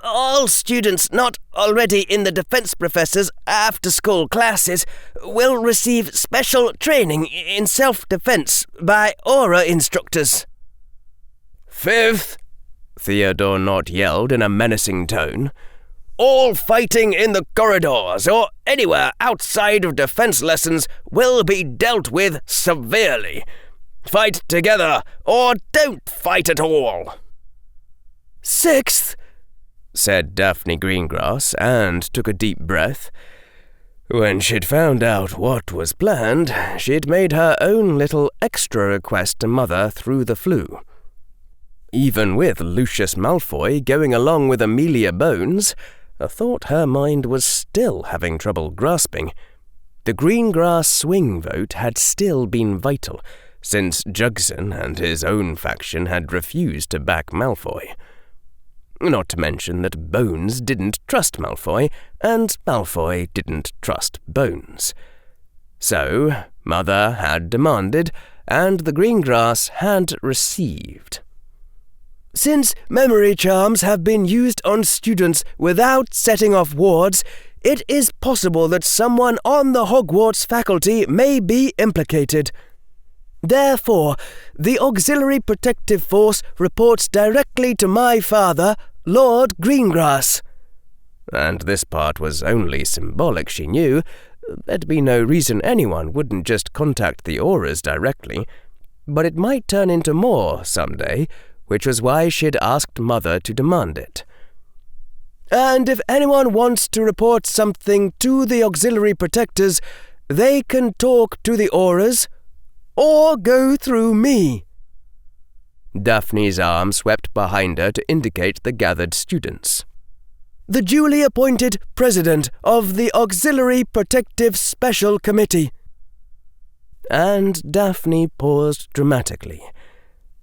"all students not already in the defense professors' after-school classes will receive special training in self-defense by aura instructors." "Fifth," Theodore Nott yelled in a menacing tone, "all fighting in the corridors or anywhere outside of defense lessons will be dealt with severely. Fight together or don't fight at all." "Sixth," said Daphne Greengrass, and took a deep breath. When she'd found out what was planned, she'd made her own little extra request to Mother through the flue. Even with Lucius Malfoy going along with Amelia Bones, a thought her mind was still having trouble grasping. The Greengrass swing vote had still been vital, since Jugson and his own faction had refused to back Malfoy. Not to mention that Bones didn't trust Malfoy, and Malfoy didn't trust Bones. So, Mother had demanded, and the Greengrass had received. "Since memory charms have been used on students without setting off wards, it is possible that someone on the Hogwarts faculty may be implicated. Therefore, the Auxiliary Protective Force reports directly to my father, Lord Greengrass." And this part was only symbolic, she knew. There'd be no reason anyone wouldn't just contact the Auras directly, but it might turn into more someday, which was why she'd asked Mother to demand it. "And if anyone wants to report something to the Auxiliary Protectors, they can talk to the Auras, or go through me." Daphne's arm swept behind her to indicate the gathered students. "The duly appointed President of the Auxiliary Protective Special Committee." And Daphne paused dramatically.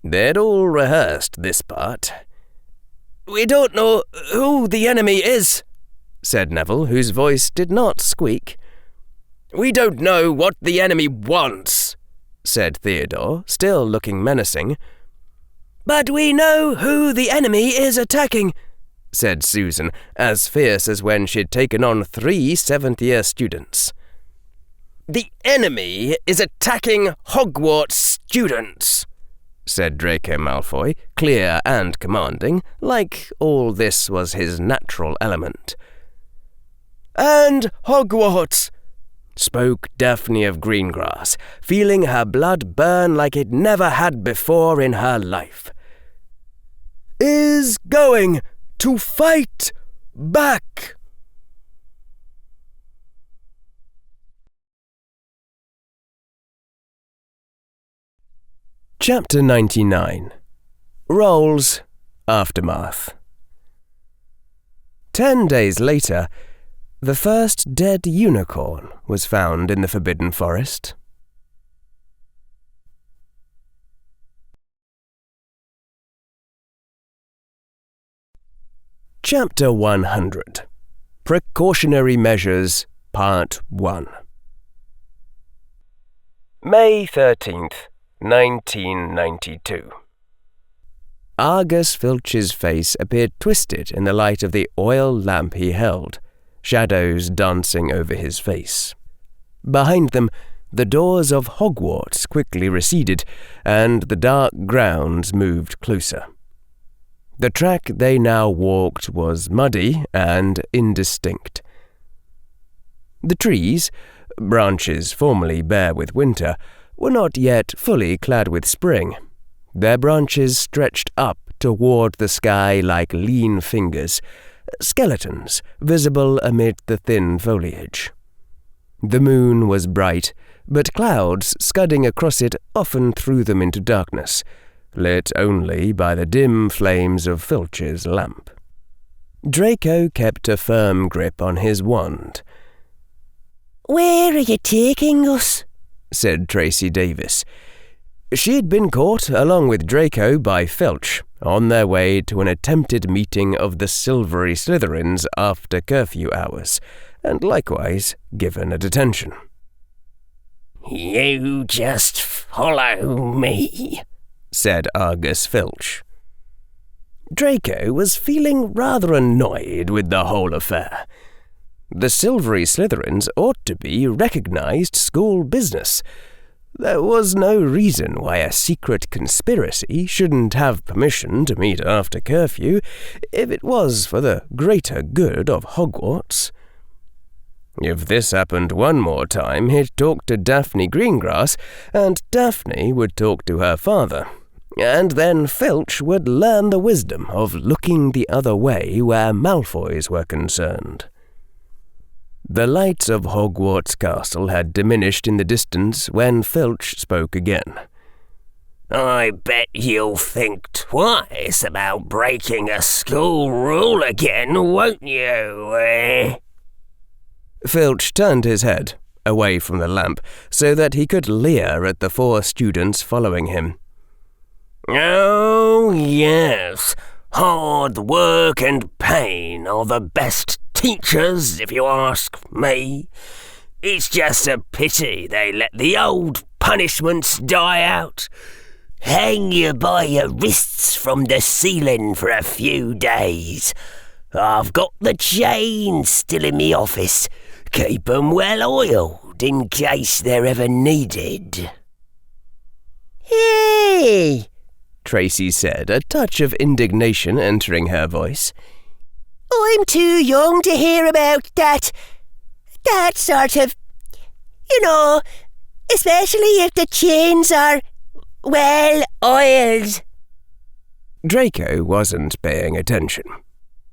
They'd all rehearsed this part. "We don't know who the enemy is," said Neville, whose voice did not squeak. "We don't know what the enemy wants," said Theodore, still looking menacing. "But we know who the enemy is attacking," said Susan, as fierce as when she'd taken on 3 seventh-year students. "The enemy is attacking Hogwarts students," said Draco Malfoy, clear and commanding, like all this was his natural element. "And Hogwarts," spoke Daphne of Greengrass, feeling her blood burn like it never had before in her life, "is going to fight back." Chapter 99. Rolls Aftermath. 10 days later, the first dead unicorn was found in the Forbidden Forest. Chapter 100. Precautionary Measures, Part 1. May 13th. 1992. Argus Filch's face appeared twisted in the light of the oil lamp he held, shadows dancing over his face. Behind them, the doors of Hogwarts quickly receded, and the dark grounds moved closer. The track they now walked was muddy and indistinct. The trees, branches formerly bare with winter, were not yet fully clad with spring. Their branches stretched up toward the sky like lean fingers, skeletons visible amid the thin foliage. The moon was bright, but clouds scudding across it often threw them into darkness, lit only by the dim flames of Filch's lamp. Draco kept a firm grip on his wand. "Where are you taking us?" said Tracy Davis. She'd been caught, along with Draco, by Filch, on their way to an attempted meeting of the Silvery Slytherins after curfew hours, and likewise given a detention. "You just follow me," said Argus Filch. Draco was feeling rather annoyed with the whole affair. The Silvery Slytherins ought to be recognised school business. There was no reason why a secret conspiracy shouldn't have permission to meet after curfew if it was for the greater good of Hogwarts. If this happened one more time, he'd talk to Daphne Greengrass, and Daphne would talk to her father. And then Filch would learn the wisdom of looking the other way where Malfoys were concerned. The lights of Hogwarts Castle had diminished in the distance when Filch spoke again. "I bet you'll think twice about breaking a school rule again, won't you, eh?" Filch turned his head away from the lamp so that he could leer at the 4 students following him. "Oh, yes. Hard work and pain are the best teachers, if you ask me. It's just a pity they let the old punishments die out. Hang you by your wrists from the ceiling for a few days. I've got the chains still in me office. Keep 'em well oiled in case they're ever needed." "Hey!" Tracy said, a touch of indignation entering her voice. "I'm too young to hear about that sort of, especially if the chains are well oiled." Draco wasn't paying attention.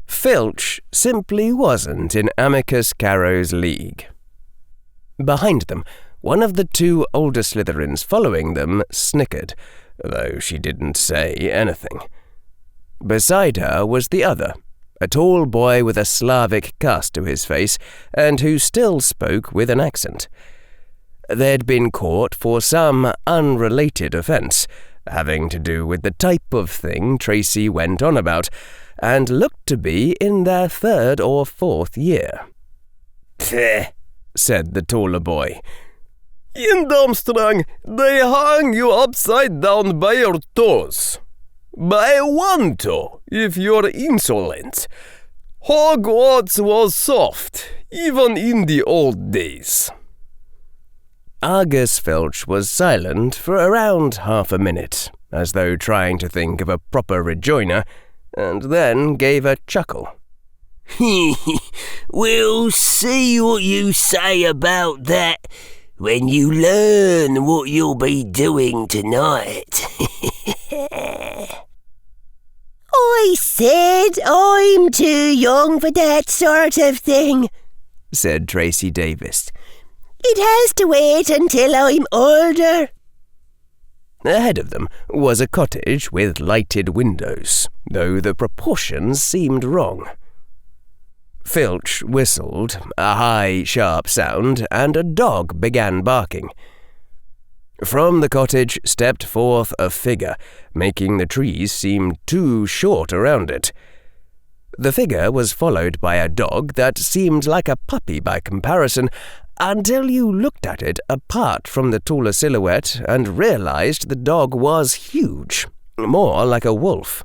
Filch simply wasn't in Amicus Carrow's league. Behind them, one of the 2 older Slytherins following them snickered, though she didn't say anything. Beside her was the other, a tall boy with a Slavic cast to his face, and who still spoke with an accent. They'd been caught for some unrelated offence, having to do with the type of thing Tracy went on about, and looked to be in their 3rd or 4th year. "Pfft," said the taller boy. In Durmstrang, they hang you upside down by your toes. By one toe, if you're insolent. Hogwarts was soft, even in the old days." Argus Filch was silent for around half a minute, as though trying to think of a proper rejoinder, and then gave a chuckle. "We'll see what you say about that when you learn what you'll be doing tonight." "I said I'm too young for that sort of thing," said Tracy Davis. "It has to wait until I'm older." Ahead of them was a cottage with lighted windows, though the proportions seemed wrong. Filch whistled, a high, sharp sound, and a dog began barking. From the cottage stepped forth a figure, making the trees seem too short around it. The figure was followed by a dog that seemed like a puppy by comparison, until you looked at it apart from the taller silhouette and realized the dog was huge, more like a wolf.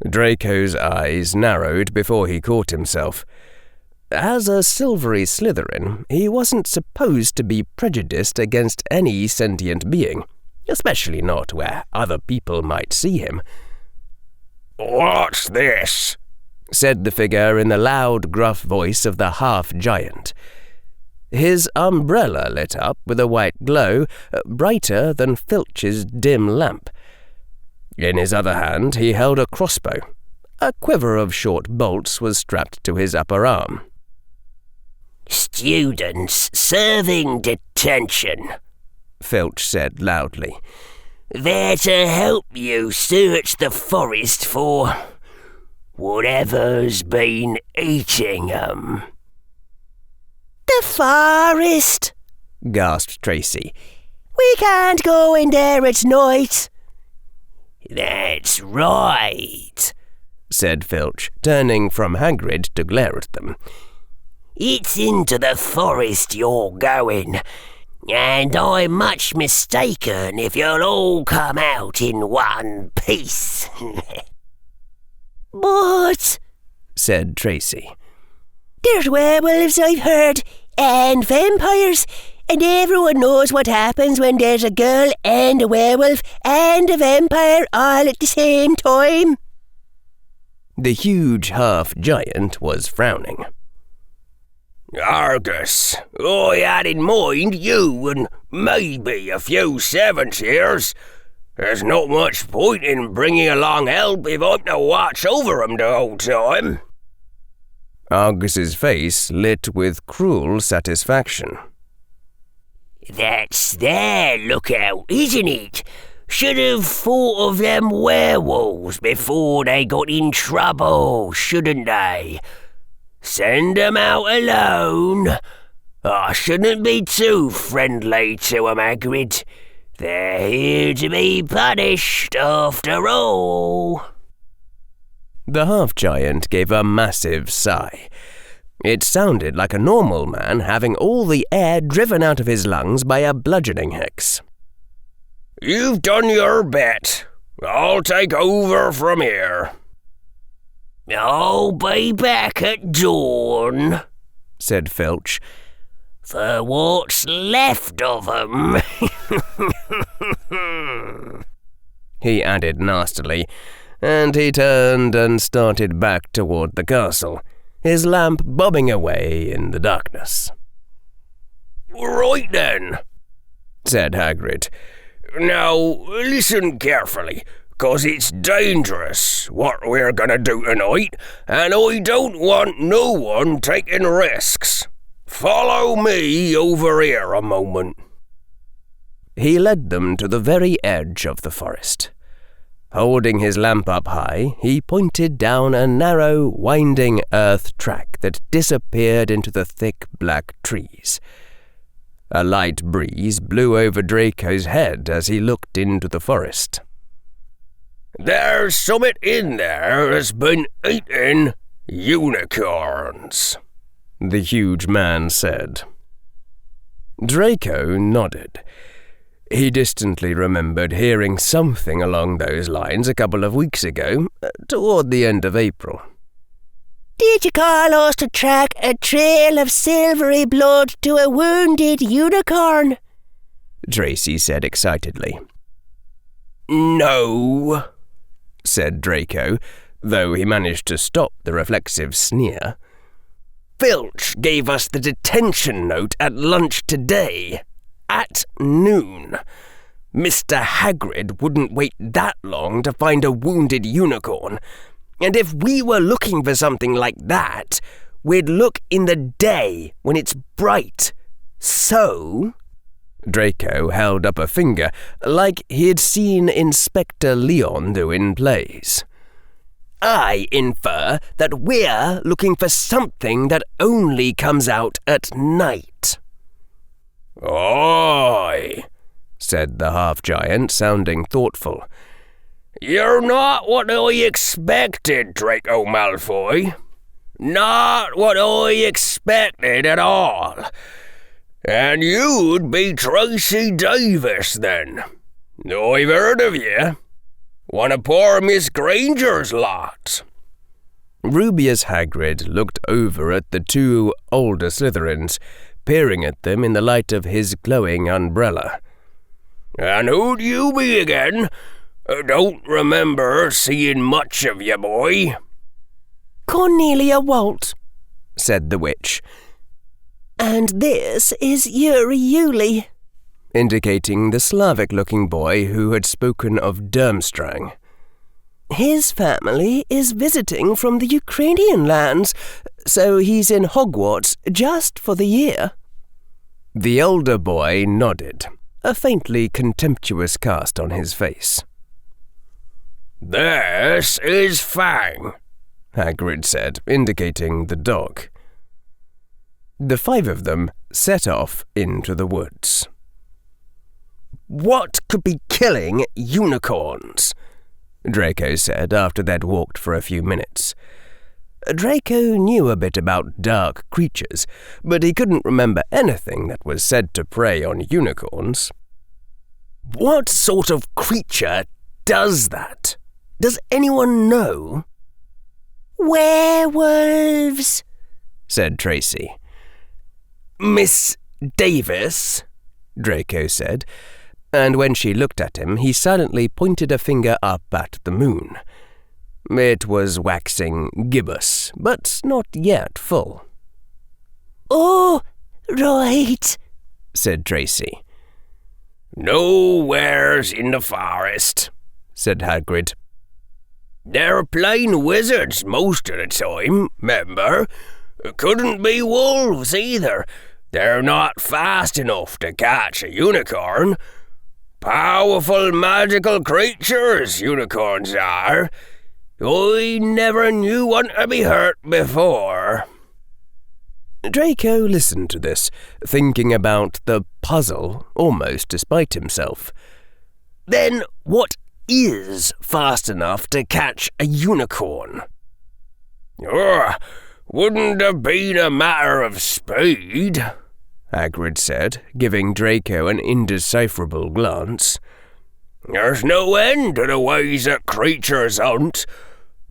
Draco's eyes narrowed before he caught himself. As a Silvery Slytherin, he wasn't supposed to be prejudiced against any sentient being, especially not where other people might see him. "What's this?" said the figure in the loud, gruff voice of the half-giant. His umbrella lit up with a white glow, brighter than Filch's dim lamp. In his other hand he held a crossbow, A quiver of short bolts was strapped to his upper arm. "Students serving detention," Filch said loudly. "They're to help you search the forest for whatever's been eating 'em." "The forest," gasped Tracy. "We can't go in there at night." "That's right," said Filch, turning from Hagrid to glare at them. "It's into the forest you're going, and I'm much mistaken if you'll all come out in one piece." "But," said Tracy, "there's werewolves, I've heard, and vampires, and everyone knows what happens when there's a girl and a werewolf and a vampire all at the same time." The huge half-giant was frowning. "Argus, I had in mind you and maybe a few sevenths years. There's not much point in bringing along help if I'm to watch over 'em the whole time." Argus's face lit with cruel satisfaction. "That's their lookout, isn't it? Should have thought of them werewolves before they got in trouble, shouldn't they? Send 'em out alone. I shouldn't be too friendly to 'em, Hagrid. They're here to be punished, after all." The half-giant gave a massive sigh. It sounded like a normal man having all the air driven out of his lungs by a bludgeoning hex. "You've done your bit. I'll take over from here." "I'll be back at dawn," said Filch. "for what's left of 'em." He added nastily, and he turned and started back toward the castle, his lamp bobbing away in the darkness. "Right then," said Hagrid. "Now, listen carefully, 'cause it's dangerous what we're gonna do tonight, and I don't want no one taking risks. Follow me over here a moment." He led them to the very edge of the forest. Holding his lamp up high, he pointed down a narrow, winding earth track that disappeared into the thick black trees. A light breeze blew over Draco's head as he looked into the forest. "There's summit in there that's been eating unicorns," the huge man said. Draco nodded. He distantly remembered hearing something along those lines a couple of weeks ago, toward the end of April. "Did you call us to track a trail of silvery blood to a wounded unicorn?" Tracy said excitedly. "No," said Draco, though he managed to stop the reflexive sneer. "Filch gave us the detention note at lunch today. At noon. Mr. Hagrid wouldn't wait that long to find a wounded unicorn. And if we were looking for something like that, we'd look in the day when it's bright. So..." Draco held up a finger, like he'd seen Inspector Leon do in plays. "I infer that we're looking for something that only comes out at night." "Aye," said the half-giant, sounding thoughtful. "You're not what I expected, Draco Malfoy. Not what I expected at all. And you'd be Tracy Davis, then. I've heard of you. One of poor Miss Granger's lot." Rubius Hagrid looked over at the two older Slytherins, peering at them in the light of his glowing umbrella. "And who'd you be again? Don't remember seeing much of you, boy." "Cornelia Walt," said the witch. "And this is Yuri Yulie," indicating the Slavic-looking boy who had spoken of Durmstrang. His family is visiting from the Ukrainian lands, so he's in Hogwarts just for the year." The older boy nodded, a faintly contemptuous cast on his face. "This is fine," Hagrid said, indicating the dog. The 5 of them set off into the woods. "What could be killing unicorns?" Draco said after they'd walked for a few minutes. Draco knew a bit about dark creatures, but he couldn't remember anything that was said to prey on unicorns. "What sort of creature does that? Does anyone know?" "Werewolves," said Tracy. "Miss Davis," Draco said, and when she looked at him, he silently pointed a finger up at the moon. It was waxing gibbous, but not yet full. "Oh, right," said Tracy. "Nowheres in the forest," said Hagrid. "They're plain wizards most of the time, 'member. Couldn't be wolves either. They're not fast enough to catch a unicorn. Powerful magical creatures, unicorns are. I never knew one to be hurt before." Draco listened to this, thinking about the puzzle almost despite himself. "Then what is fast enough to catch a unicorn?" Wouldn't have been a matter of speed," Hagrid said, giving Draco an indecipherable glance. "There's no end to the ways that creatures hunt.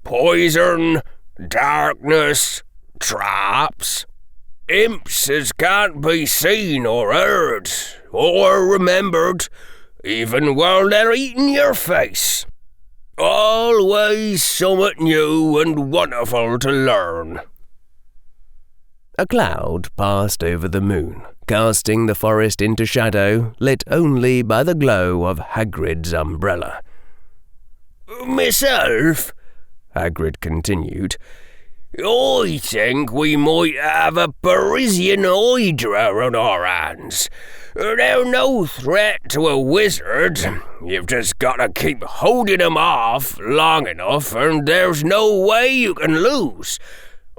Poison, darkness, traps. Imps as can't be seen or heard, or remembered, even while they're eating your face. Always somewhat new and wonderful to learn." A cloud passed over the moon, casting the forest into shadow, lit only by the glow of Hagrid's umbrella. "Myself," Hagrid continued, "I think we might have a Parisian Hydra on our hands. They're no threat to a wizard. You've just got to keep holding them off long enough, and there's no way you can lose.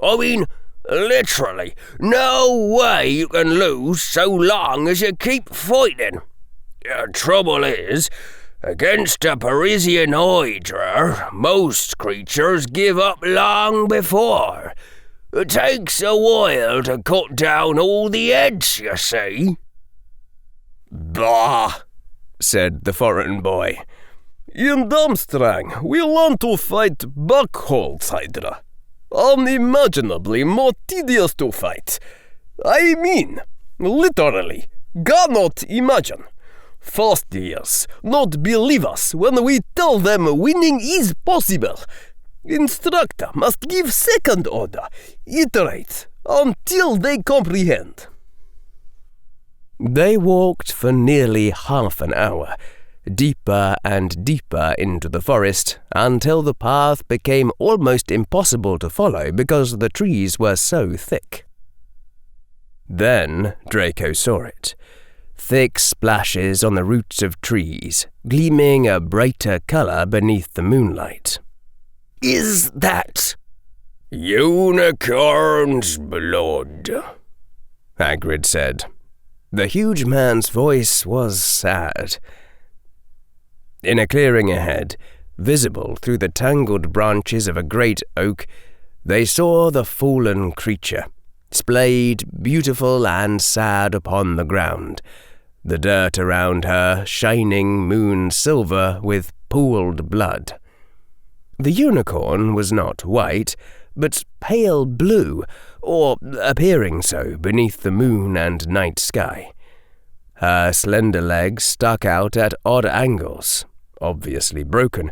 I mean, literally, no way you can lose so long as you keep fighting. Trouble is, against a Parisian Hydra, most creatures give up long before. It takes a while to cut down all the heads, you see." "Bah," said the foreign boy. "In Durmstrang, we learn to fight Buckholz Hydra. Unimaginably more tedious to fight. I mean, literally, cannot imagine. First years not believe us when we tell them winning is possible. Instructor must give second order, iterate, until they comprehend." They walked for nearly half an hour, deeper and deeper into the forest, until the path became almost impossible to follow because the trees were so thick. Then Draco saw it. Thick splashes on the roots of trees, gleaming a brighter colour beneath the moonlight. "Is that unicorn's blood?" Hagrid said. The huge man's voice was sad. In a clearing ahead, visible through the tangled branches of a great oak, they saw the fallen creature, splayed, beautiful and sad upon the ground, the dirt around her shining moon silver with pooled blood. The unicorn was not white, but pale blue, or appearing so beneath the moon and night sky. Her slender legs stuck out at odd angles, obviously broken,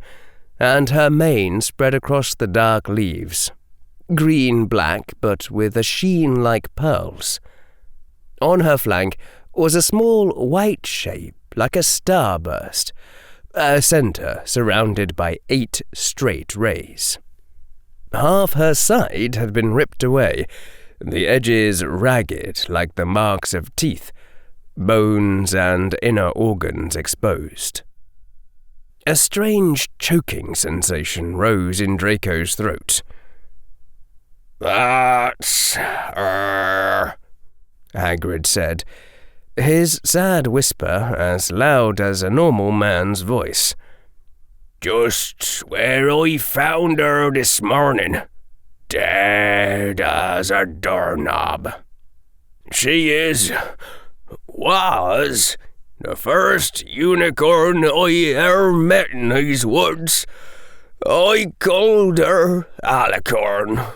and her mane spread across the dark leaves, green-black but with a sheen like pearls. On her flank was a small white shape like a starburst, a centre surrounded by 8 straight rays. Half her side had been ripped away, the edges ragged like the marks of teeth, bones and inner organs exposed. A strange choking sensation rose in Draco's throat. "That's... Hagrid said, his sad whisper as loud as a normal man's voice. "Just where I found her this morning, dead as a doorknob. She was the first unicorn I ever met in these woods. I called her Alicorn.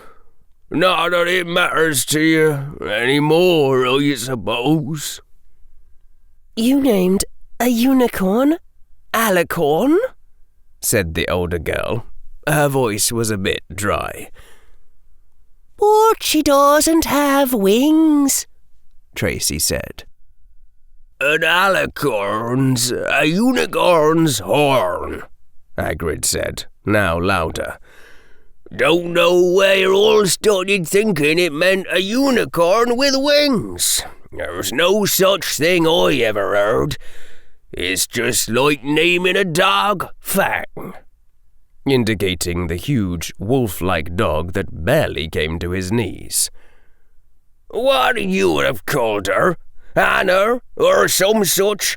Not that it matters to you anymore, I suppose." "You named a unicorn Alicorn?" said the older girl. Her voice was a bit dry. "But she doesn't have wings," Tracy said. "An alicorn's a unicorn's horn," Hagrid said, now louder. "Don't know why you all started thinking it meant a unicorn with wings. There's no such thing I ever heard. It's just like naming a dog Fang," indicating the huge wolf-like dog that barely came to his knees. "What you would have called her? Anna, or some such?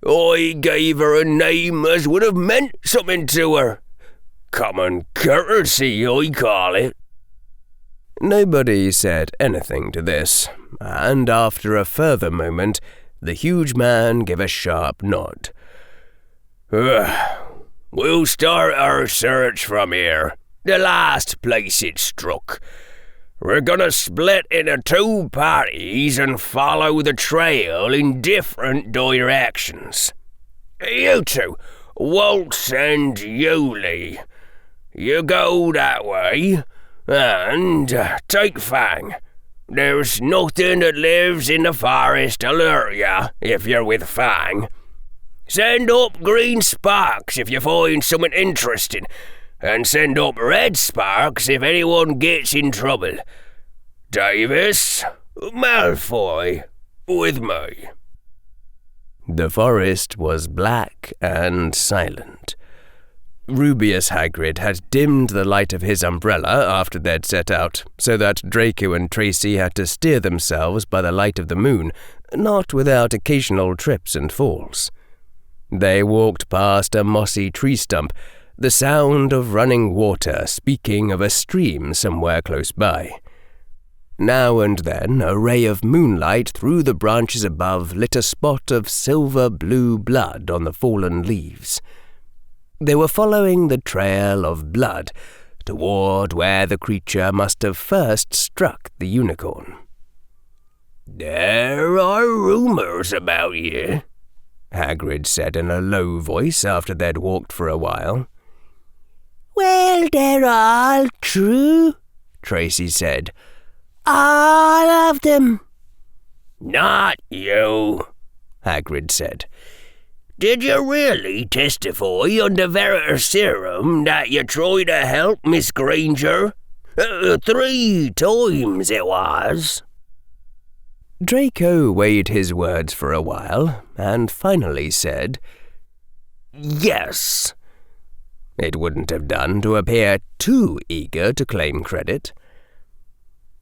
I gave her a name as would have meant something to her. Common courtesy, I call it." Nobody said anything to this, and after a further moment, the huge man gave a sharp nod. "We'll start our search from here, the last place it struck. We're gonna split into 2 parties and follow the trail in different directions. You two, Waltz and Yulie, you go that way, and take Fang. There's nothing that lives in the forest to lure ya if you're with Fang. Send up green sparks if you find something interesting, and send up red sparks if anyone gets in trouble. Davis, Malfoy, with me." The forest was black and silent. Rubeus Hagrid had dimmed the light of his umbrella after they'd set out, so that Draco and Tracy had to steer themselves by the light of the moon, not without occasional trips and falls. They walked past a mossy tree stump, the sound of running water speaking of a stream somewhere close by. Now and then a ray of moonlight through the branches above lit a spot of silver-blue blood on the fallen leaves. They were following the trail of blood toward where the creature must have first struck the unicorn. "There are rumours about you," Hagrid said in a low voice after they'd walked for a while. "Well, they're all true," Tracy said. "All of them." "Not you," Hagrid said. "Did you really testify under Veritaserum that you tried to help Miss Granger? 3 times it was." Draco weighed his words for a while, and finally said, "Yes." It wouldn't have done to appear too eager to claim credit.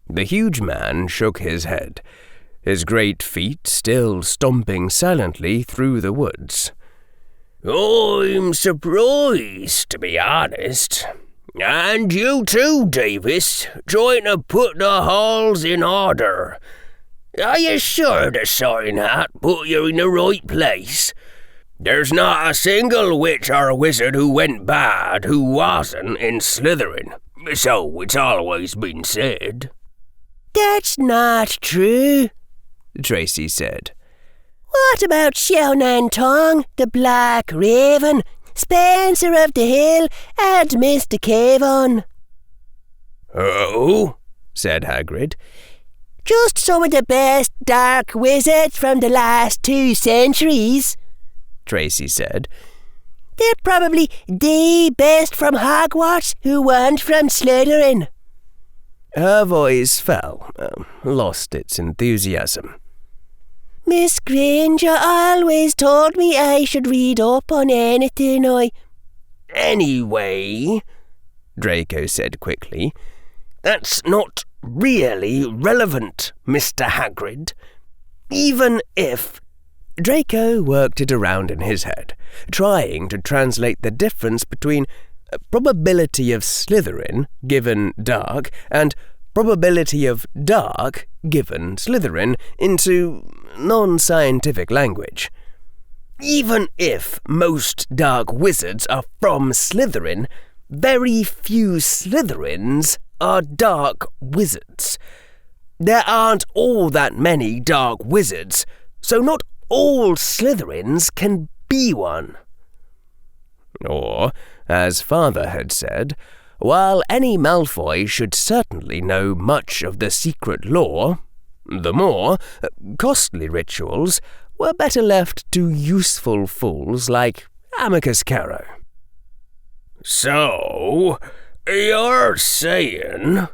The huge man shook his head, his great feet still stomping silently through the woods. "I'm surprised, to be honest. And you too, Davis, trying to put the halls in order. Are you sure the Sorting Hat put you in the right place? There's not a single witch or wizard who went bad who wasn't in Slytherin, so it's always been said." "That's not true," Tracy said. "What about Xiaonan Tong, the Black Raven, Spencer of the Hill, and Mr. Cavon?" "Oh?" said Hagrid. "Just some of the best dark wizards from the last 2 centuries," Tracy said. They're probably the best from Hogwarts who weren't from Slytherin. Her voice fell, lost its enthusiasm. Miss Granger always told me I should read up on anything Anyway, Draco said quickly, that's not really relevant, Mr. Hagrid. Even if... Draco worked it around in his head, trying to translate the difference between probability of Slytherin given dark and probability of dark given Slytherin into non-scientific language. Even if most dark wizards are from Slytherin, very few Slytherins are dark wizards. There aren't all that many dark wizards, so not all Slytherins can be one. Or, as Father had said, while any Malfoy should certainly know much of the secret lore, the more costly rituals were better left to useful fools like Amicus Carrow. So, you're saying,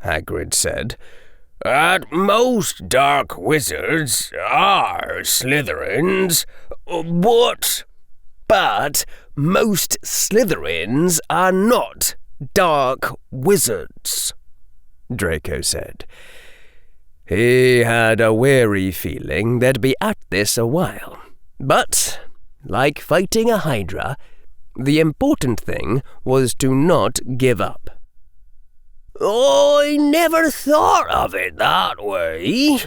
Hagrid said, that most dark wizards are Slytherins, but most Slytherins are not dark wizards, Draco said. He had a weary feeling they'd be at this a while, but, like fighting a hydra, the important thing was to not give up. I never thought of it that way,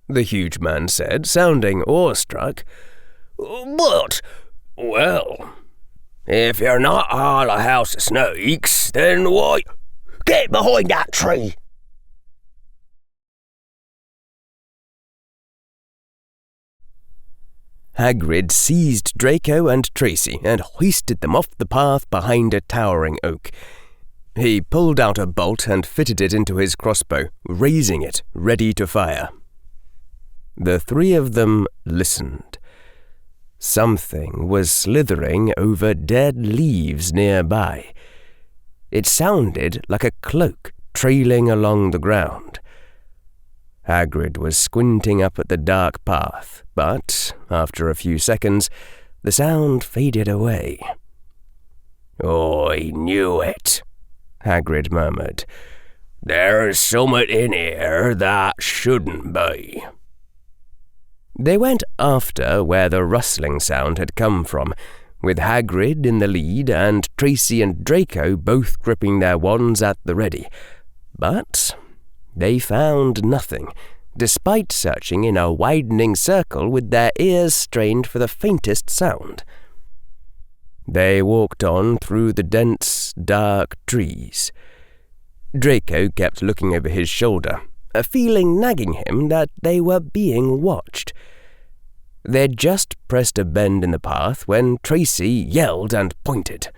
the huge man said, sounding awestruck. But, well, if you're not all a house of snakes, then why... Get behind that tree! Hagrid seized Draco and Tracy and hoisted them off the path behind a towering oak. He pulled out a bolt and fitted it into his crossbow, raising it, ready to fire. The three of them listened. Something was slithering over dead leaves nearby. It sounded like a cloak trailing along the ground. Hagrid was squinting up at the dark path, but, after a few seconds, the sound faded away. I knew it, Hagrid murmured. There's something in here that shouldn't be. They went after where the rustling sound had come from, with Hagrid in the lead and Tracy and Draco both gripping their wands at the ready. But they found nothing, despite searching in a widening circle with their ears strained for the faintest sound. They walked on through the dense, dark trees. Draco kept looking over his shoulder, a feeling nagging him that they were being watched. They'd just pressed a bend in the path when Tracy yelled and pointed.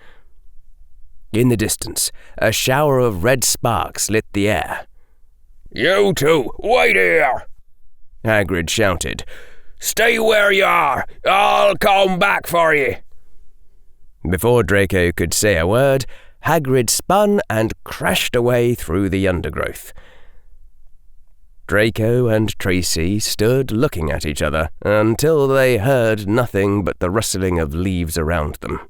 In the distance, a shower of red sparks lit the air. You two, wait here! Hagrid shouted. Stay where you are! I'll come back for you! Before Draco could say a word, Hagrid spun and crashed away through the undergrowth. Draco and Tracy stood looking at each other until they heard nothing but the rustling of leaves around them.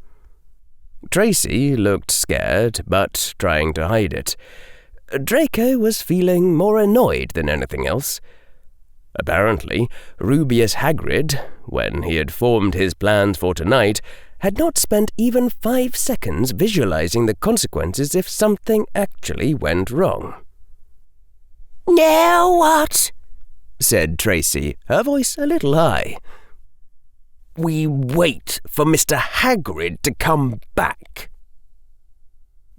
Tracy looked scared, but trying to hide it. Draco was feeling more annoyed than anything else. Apparently, Rubeus Hagrid, when he had formed his plans for tonight, had not spent even 5 seconds visualizing the consequences if something actually went wrong. Now what? Said Tracy, her voice a little high. We wait for Mr. Hagrid to come back.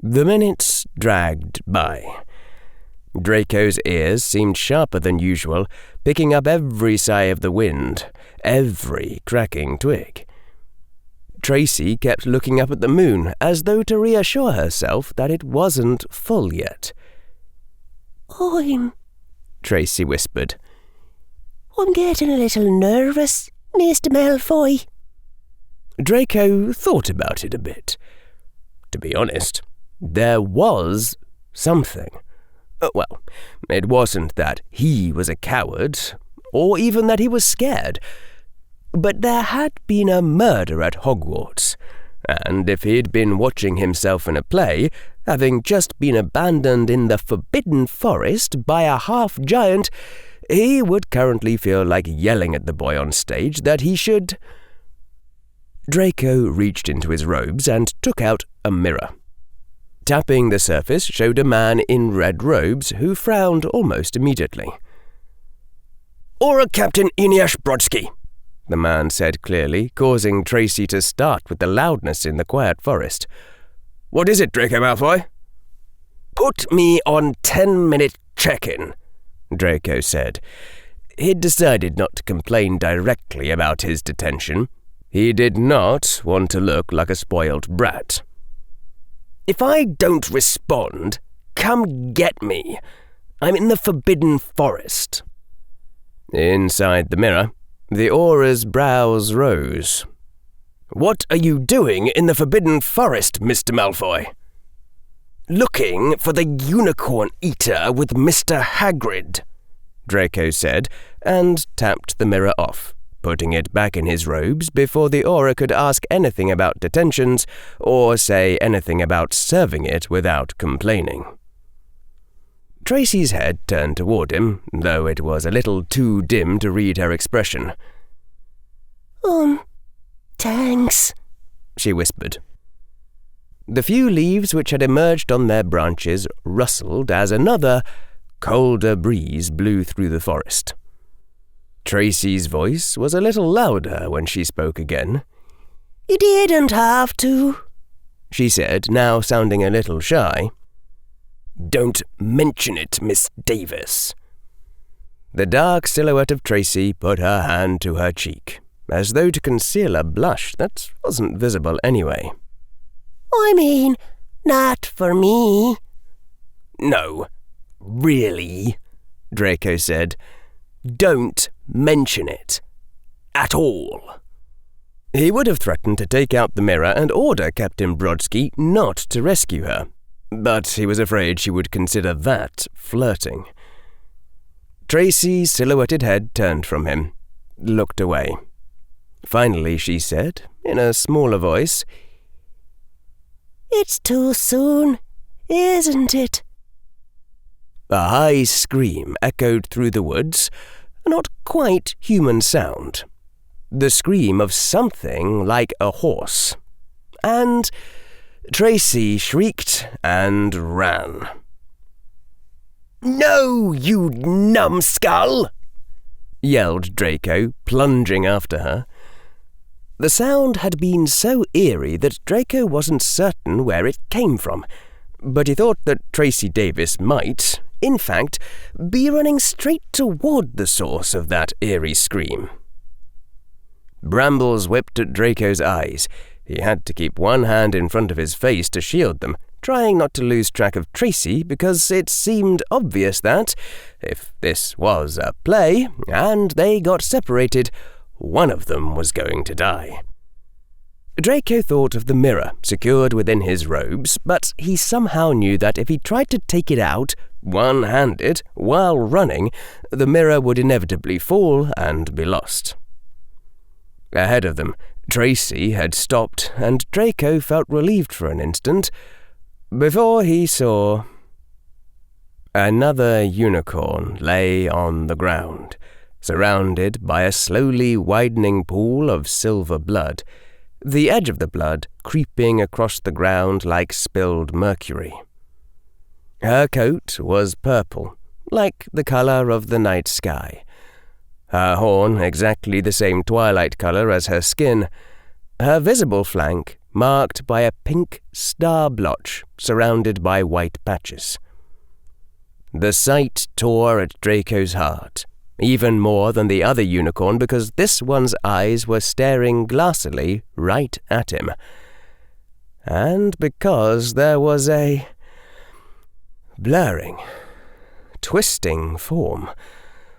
The minutes dragged by. Draco's ears seemed sharper than usual, picking up every sigh of the wind, every cracking twig. Tracy kept looking up at the moon, as though to reassure herself that it wasn't full yet. Tracy whispered. I'm getting a little nervous, Mr. Malfoy. Draco thought about it a bit. To be honest, there was something. Well, it wasn't that he was a coward, or even that he was scared, but there had been a murder at Hogwarts, and if he'd been watching himself in a play, having just been abandoned in the Forbidden Forest by a half-giant, he would currently feel like yelling at the boy on stage that he should... Draco reached into his robes and took out a mirror. Tapping the surface showed a man in red robes who frowned almost immediately. "Aura Captain Iniash Brodsky," the man said clearly, causing Tracy to start with the loudness in the quiet forest. "What is it, Draco Malfoy?" "Put me on 10-minute check-in," Draco said. He'd decided not to complain directly about his detention. He did not want to look like a spoiled brat. "If I don't respond, come get me. I'm in the Forbidden Forest." Inside the mirror, the Aura's brows rose. "What are you doing in the Forbidden Forest, Mr. Malfoy?" "Looking for the Unicorn Eater with Mr. Hagrid," Draco said, and tapped the mirror off, putting it back in his robes before the Aura could ask anything about detentions or say anything about serving it without complaining. Tracy's head turned toward him, though it was a little too dim to read her expression. Thanks, she whispered. The few leaves which had emerged on their branches rustled as another, colder breeze blew through the forest. Tracy's voice was a little louder when she spoke again. "You didn't have to," she said, now sounding a little shy. "Don't mention it, Miss Davis." The dark silhouette of Tracy put her hand to her cheek, as though to conceal a blush that wasn't visible anyway. "I mean, not for me." "No, really," Draco said. "Don't mention it. At all." He would have threatened to take out the mirror and order Captain Brodsky not to rescue her, but he was afraid she would consider that flirting. Tracy's silhouetted head turned from him, looked away. Finally she said, in a smaller voice, "It's too soon, isn't it?" A high scream echoed through the woods, a not quite human sound. The scream of something like a horse. And Tracy shrieked and ran. "No, you numbskull!" yelled Draco, plunging after her. The sound had been so eerie that Draco wasn't certain where it came from, but he thought that Tracy Davis might, in fact, be running straight toward the source of that eerie scream. Brambles whipped at Draco's eyes. He had to keep one hand in front of his face to shield them, trying not to lose track of Tracy because it seemed obvious that, if this was a play, and they got separated, one of them was going to die. Draco thought of the mirror secured within his robes, but he somehow knew that if he tried to take it out, one-handed, while running, the mirror would inevitably fall and be lost. Ahead of them, Tracy had stopped, and Draco felt relieved for an instant, before he saw... Another unicorn lay on the ground, surrounded by a slowly widening pool of silver blood, the edge of the blood creeping across the ground like spilled mercury. Her coat was purple, like the colour of the night sky. Her horn exactly the same twilight colour as her skin, her visible flank marked by a pink star blotch surrounded by white patches. The sight tore at Draco's heart, even more than the other unicorn because this one's eyes were staring glassily right at him. And because there was a blurring, twisting form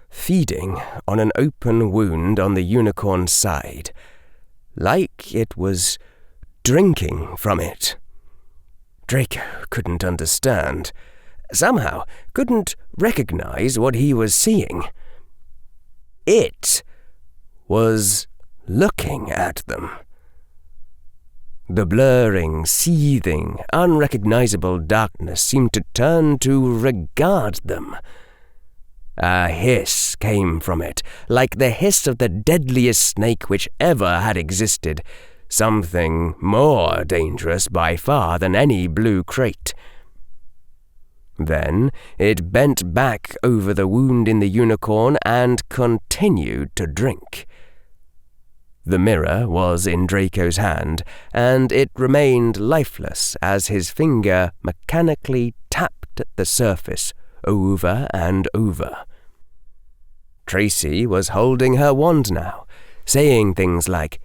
feeding on an open wound on the unicorn's side, like it was drinking from it. Draco couldn't understand. Somehow couldn't recognize what he was seeing. It was looking at them. The blurring, seething, unrecognizable darkness seemed to turn to regard them. A hiss came from it, like the hiss of the deadliest snake which ever had existed, something more dangerous by far than any blue crate. Then it bent back over the wound in the unicorn and continued to drink. The mirror was in Draco's hand, and it remained lifeless as his finger mechanically tapped at the surface over and over. Tracy was holding her wand now, saying things like,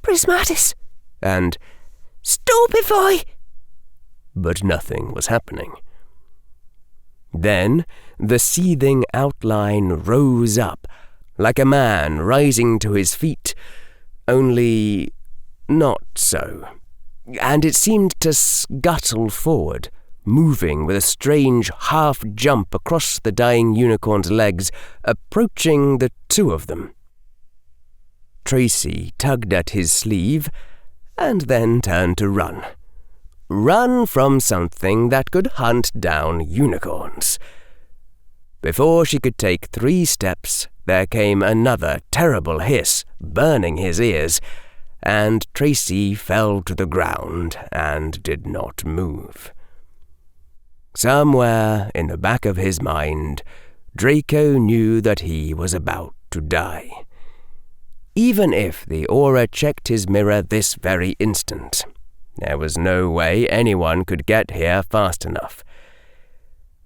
"Prismatis," and "Stupefy," but nothing was happening. Then the seething outline rose up, like a man rising to his feet, only not so, and it seemed to scuttle forward, moving with a strange half-jump across the dying unicorn's legs, approaching the two of them. Tracy tugged at his sleeve, and then turned to run. Run from something that could hunt down unicorns. Before she could take 3 steps, there came another terrible hiss, burning his ears, and Tracy fell to the ground and did not move. Somewhere in the back of his mind, Draco knew that he was about to die. Even if the aura checked his mirror this very instant, there was no way anyone could get here fast enough.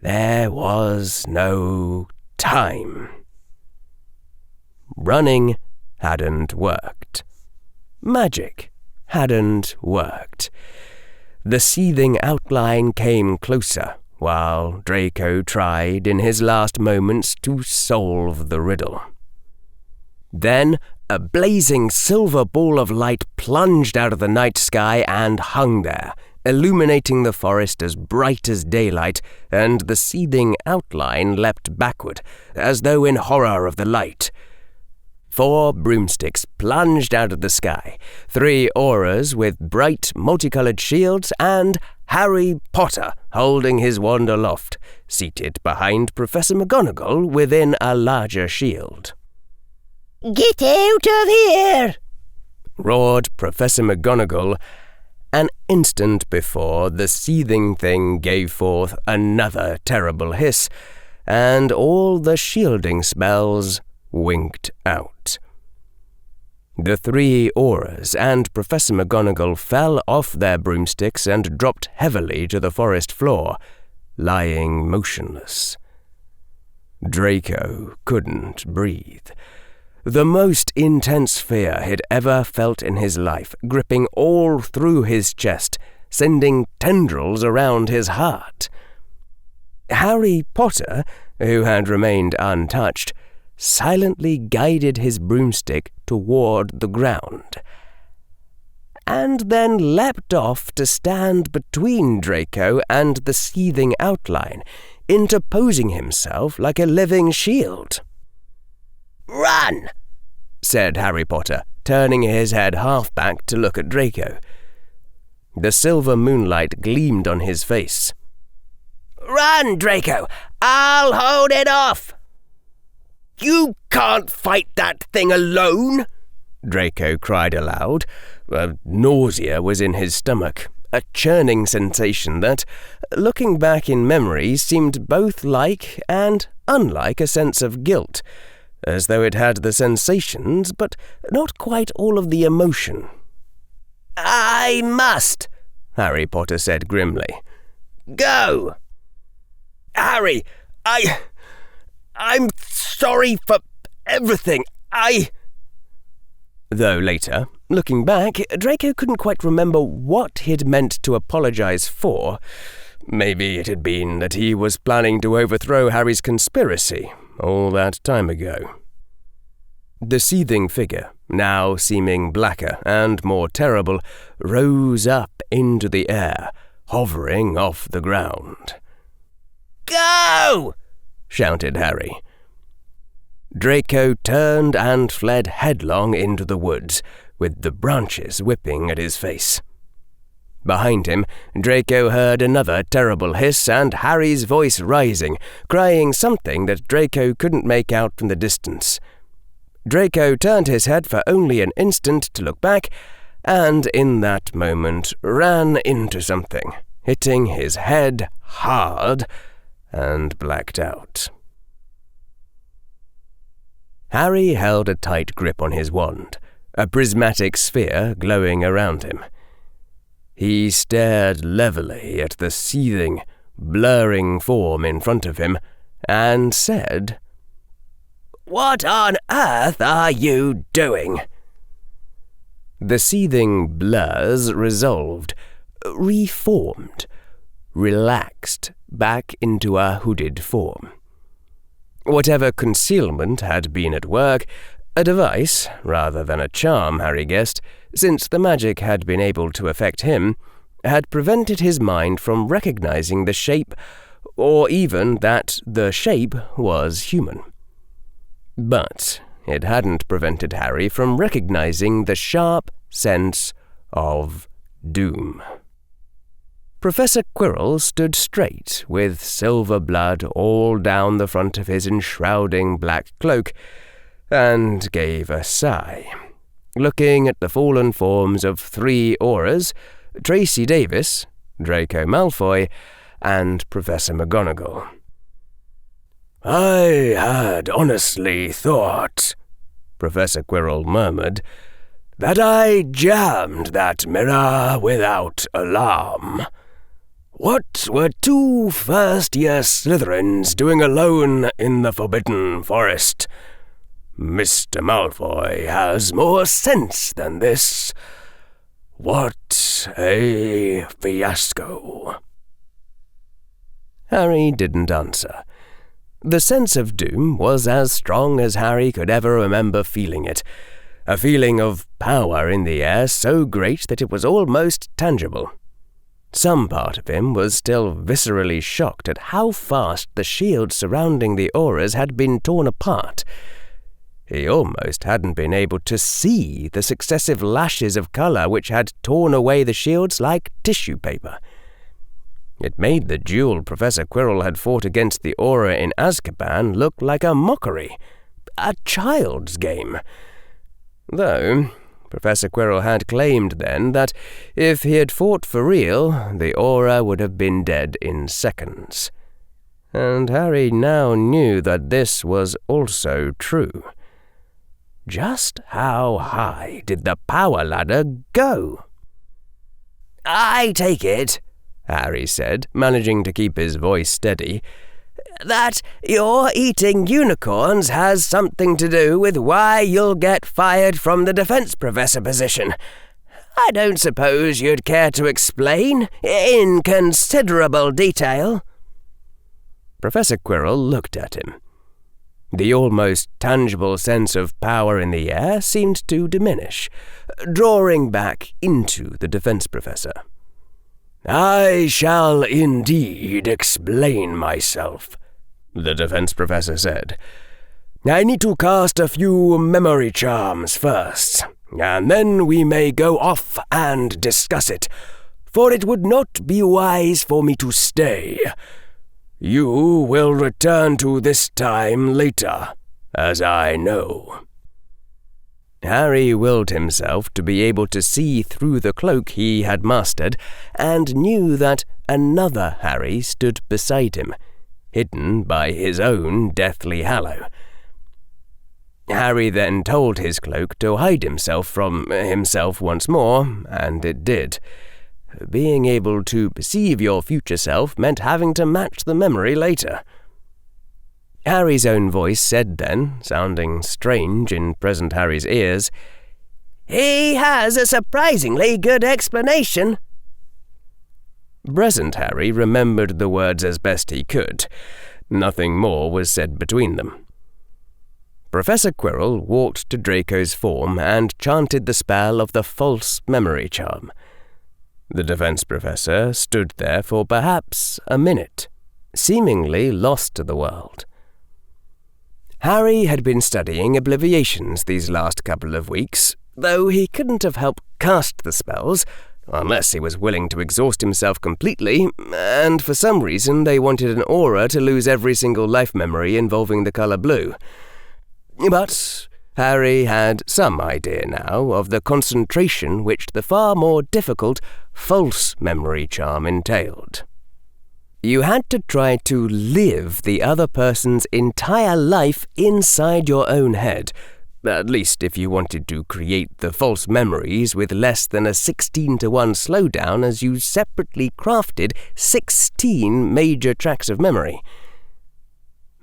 There was no time. Running hadn't worked. Magic hadn't worked. The seething outline came closer, while Draco tried in his last moments to solve the riddle. Then a blazing silver ball of light plunged out of the night sky and hung there, illuminating the forest as bright as daylight, and the seething outline leapt backward, as though in horror of the light. 4 broomsticks plunged out of the sky, 3 auras with bright, multicolored shields, and Harry Potter holding his wand aloft, seated behind Professor McGonagall within a larger shield. "Get out of here!" roared Professor McGonagall. An instant before, the seething thing gave forth another terrible hiss, and all the shielding spells winked out. The 3 auras and Professor McGonagall fell off their broomsticks and dropped heavily to the forest floor, lying motionless. Draco couldn't breathe. The most intense fear he'd ever felt in his life, gripping all through his chest, sending tendrils around his heart. Harry Potter, who had remained untouched, silently guided his broomstick toward the ground, and then leapt off to stand between Draco and the seething outline, interposing himself like a living shield. "Run!" said Harry Potter, turning his head half back to look at Draco. The silver moonlight gleamed on his face. "Run, Draco! I'll hold it off!" "You can't fight that thing alone!" Draco cried aloud. Nausea was in his stomach, a churning sensation that, looking back in memory, seemed both like and unlike a sense of guilt, as though it had the sensations, but not quite all of the emotion. "I must," Harry Potter said grimly. "Go!" "Harry, I'm sorry for everything. Though later, looking back, Draco couldn't quite remember what he'd meant to apologize for. Maybe it had been that he was planning to overthrow Harry's conspiracy all that time ago. The seething figure, now seeming blacker and more terrible, rose up into the air, hovering off the ground. "Go!" shouted Harry. Draco turned and fled headlong into the woods, with the branches whipping at his face. Behind him, Draco heard another terrible hiss and Harry's voice rising, crying something that Draco couldn't make out from the distance. Draco turned his head for only an instant to look back, and in that moment ran into something, hitting his head hard, and blacked out. Harry held a tight grip on his wand, a prismatic sphere glowing around him. He stared levelly at the seething, blurring form in front of him, and said, "What on earth are you doing?" The seething blurs resolved, reformed, relaxed back into a hooded form. Whatever concealment had been at work, a device rather than a charm, Harry guessed, since the magic had been able to affect him, had prevented his mind from recognizing the shape, or even that the shape was human. But it hadn't prevented Harry from recognizing the sharp sense of doom. Professor Quirrell stood straight, with silver blood all down the front of his enshrouding black cloak, and gave a sigh, looking at the fallen forms of 3 Aurors, Tracy Davis, Draco Malfoy, and Professor McGonagall. "I had honestly thought," Professor Quirrell murmured, "that I jammed that mirror without alarm. What were 2 first-year Slytherins doing alone in the Forbidden Forest? Mr. Malfoy has more sense than this. What a fiasco." Harry didn't answer. The sense of doom was as strong as Harry could ever remember feeling it, a feeling of power in the air so great that it was almost tangible. Some part of him was still viscerally shocked at how fast the shields surrounding the Aurors had been torn apart. He almost hadn't been able to see the successive lashes of colour which had torn away the shields like tissue paper. It made the duel Professor Quirrell had fought against the Auror in Azkaban look like a mockery, a child's game. Though Professor Quirrell had claimed then that if he had fought for real, the Auror would have been dead in seconds. And Harry now knew that this was also true. Just how high did the power ladder go? "I take it," Harry said, managing to keep his voice steady, "that your eating unicorns has something to do with why you'll get fired from the defense professor position. I don't suppose you'd care to explain, in considerable detail?" Professor Quirrell looked at him. The almost tangible sense of power in the air seemed to diminish, drawing back into the defense professor. "I shall indeed explain myself," the defense professor said. "I need to cast a few memory charms first, and then we may go off and discuss it, for it would not be wise for me to stay. You will return to this time later, as I know." Harry willed himself to be able to see through the cloak he had mastered, and knew that another Harry stood beside him, hidden by his own deathly hallow. Harry then told his cloak to hide himself from himself once more, and it did. Being able to perceive your future self meant having to match the memory later. Harry's own voice said then, sounding strange in present Harry's ears, "He has a surprisingly good explanation." Present Harry remembered the words as best he could. Nothing more was said between them. Professor Quirrell walked to Draco's form and chanted the spell of the false memory charm. The defense professor stood there for perhaps a minute, seemingly lost to the world. Harry had been studying Obliviations these last couple of weeks, though he couldn't have helped cast the spells, unless he was willing to exhaust himself completely, and for some reason they wanted an aura to lose every single life memory involving the colour blue. But Harry had some idea now of the concentration which the far more difficult false memory charm entailed. You had to try to live the other person's entire life inside your own head, at least if you wanted to create the false memories with less than a 16-to-1 slowdown as you separately crafted 16 major tracks of memory.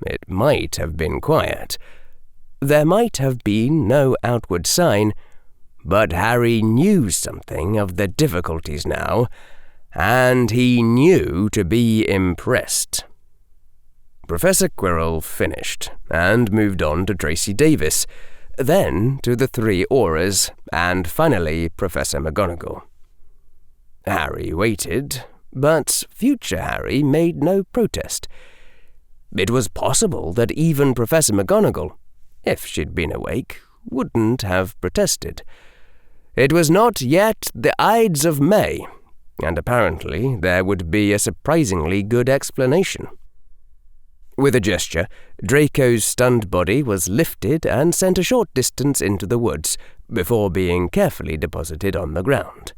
It might have been quiet. There might have been no outward sign, but Harry knew something of the difficulties now, and he knew to be impressed. Professor Quirrell finished, and moved on to Tracy Davis, then to the 3 auras, and finally Professor McGonagall. Harry waited, but future Harry made no protest. It was possible that even Professor McGonagall, if she'd been awake, wouldn't have protested. It was not yet the Ides of May, and apparently there would be a surprisingly good explanation. With a gesture, Draco's stunned body was lifted and sent a short distance into the woods, before being carefully deposited on the ground.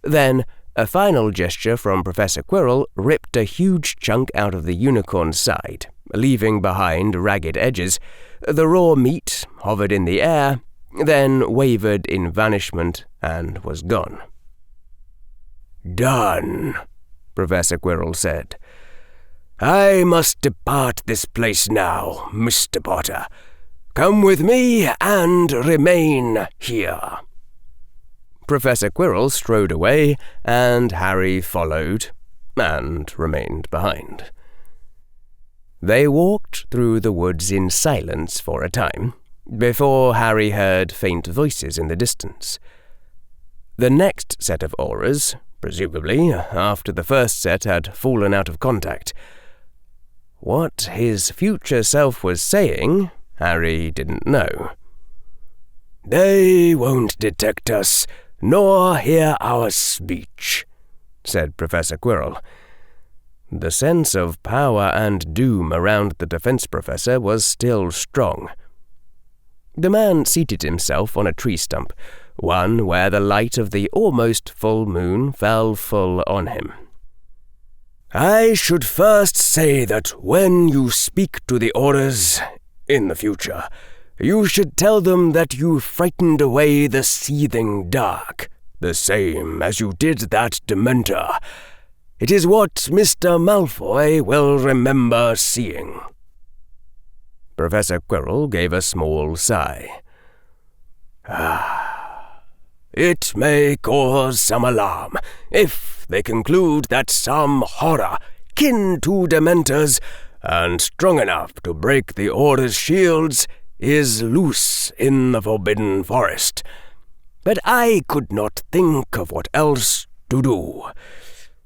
Then, a final gesture from Professor Quirrell ripped a huge chunk out of the unicorn's side, leaving behind ragged edges. The raw meat hovered in the air, then wavered in vanishment and was gone. "Done," Professor Quirrell said. "I must depart this place now, Mr. Potter. Come with me and remain here." Professor Quirrell strode away, and Harry followed, and remained behind. They walked through the woods in silence for a time, before Harry heard faint voices in the distance. The next set of auras, presumably after the first set had fallen out of contact. What his future self was saying, Harry didn't know. "They won't detect us, nor hear our speech," said Professor Quirrell. The sense of power and doom around the defense professor was still strong. The man seated himself on a tree stump, one where the light of the almost full moon fell full on him. "I should first say that when you speak to the auras, in the future, you should tell them that you frightened away the seething dark, the same as you did that Dementor. It is what Mr. Malfoy will remember seeing." Professor Quirrell gave a small sigh. "It may cause some alarm if they conclude that some horror kin to Dementors and strong enough to break the Order's shields is loose in the Forbidden Forest. But I could not think of what else to do.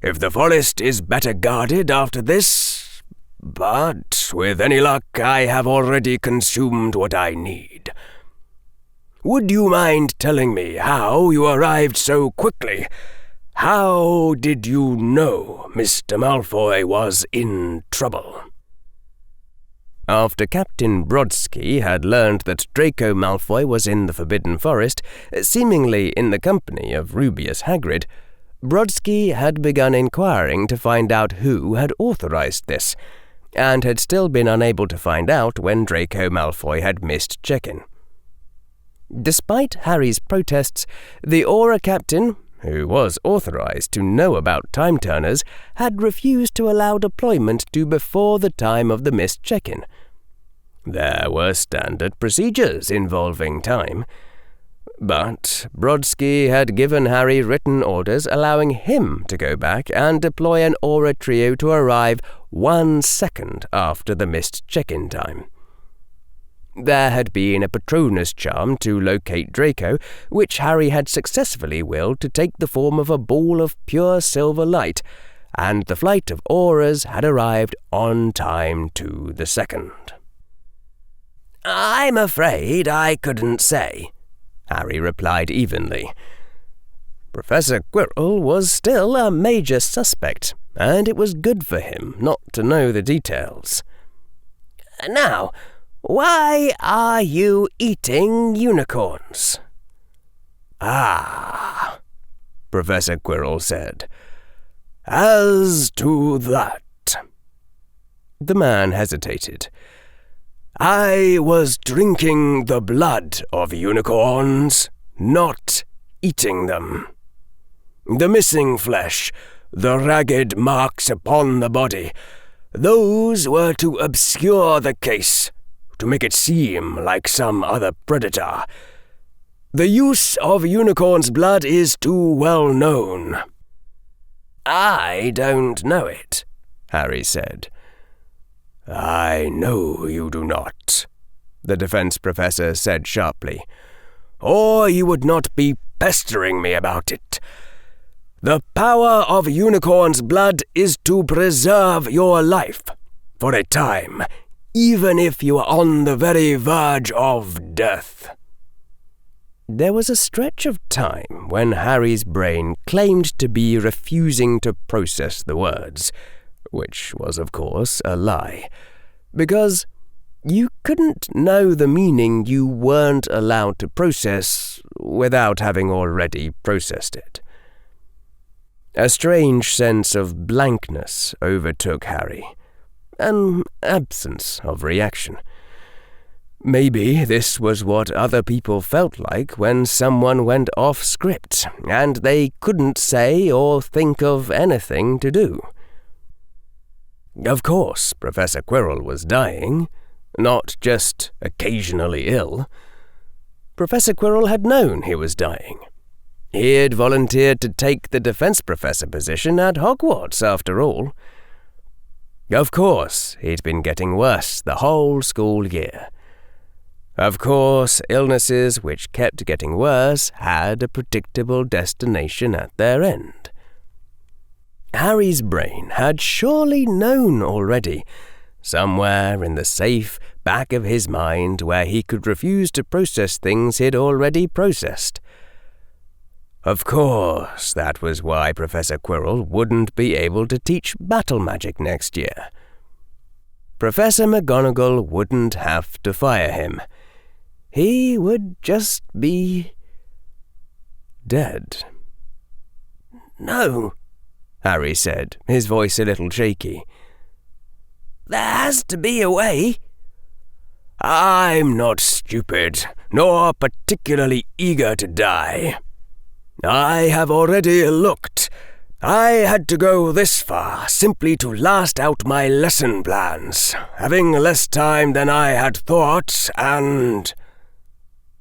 If the forest is better guarded after this, but with any luck I have already consumed what I need. Would you mind telling me how you arrived so quickly? How did you know Mr. Malfoy was in trouble?" After Captain Brodsky had learned that Draco Malfoy was in the Forbidden Forest, seemingly in the company of Rubeus Hagrid, Brodsky had begun inquiring to find out who had authorized this, and had still been unable to find out when Draco Malfoy had missed check-in. Despite Harry's protests, the Aura Captain, who was authorized to know about time-turners, had refused to allow deployment to before the time of the missed check-in. There were standard procedures involving time. But Brodsky had given Harry written orders allowing him to go back and deploy an Aura trio to arrive 1 second after the missed check-in time. There had been a Patronus charm to locate Draco, which Harry had successfully willed to take the form of a ball of pure silver light, and the flight of auras had arrived on time to the second. "I'm afraid I couldn't say," Harry replied evenly. Professor Quirrell was still a major suspect, and it was good for him not to know the details. "Now, why are you eating unicorns?" "Ah," Professor Quirrell said. "As to that—" The man hesitated. "I was drinking the blood of unicorns, not eating them. The missing flesh, the ragged marks upon the body, those were to obscure the case, to make it seem like some other predator. The use of unicorn's blood is too well known." "I don't know it," Harry said. "I know you do not," the defense professor said sharply, "or you would not be pestering me about it. The power of unicorn's blood is to preserve your life, for a time, even if you are on the very verge of death." There was a stretch of time when Harry's brain claimed to be refusing to process the words, which was, of course, a lie, because you couldn't know the meaning you weren't allowed to process without having already processed it. A strange sense of blankness overtook Harry, an absence of reaction. Maybe this was what other people felt like when someone went off script and they couldn't say or think of anything to do. Of course, Professor Quirrell was dying, not just occasionally ill. Professor Quirrell had known he was dying. He had volunteered to take the defense professor position at Hogwarts, after all. Of course, he'd been getting worse the whole school year. Of course, illnesses which kept getting worse had a predictable destination at their end. Harry's brain had surely known already, somewhere in the safe back of his mind where he could refuse to process things he'd already processed. Of course, that was why Professor Quirrell wouldn't be able to teach battle magic next year. Professor McGonagall wouldn't have to fire him. He would just be dead. "No," Harry said, his voice a little shaky. "There has to be a way." "I'm not stupid, nor particularly eager to die. I have already looked. I had to go this far simply to last out my lesson plans, having less time than I had thought, and—"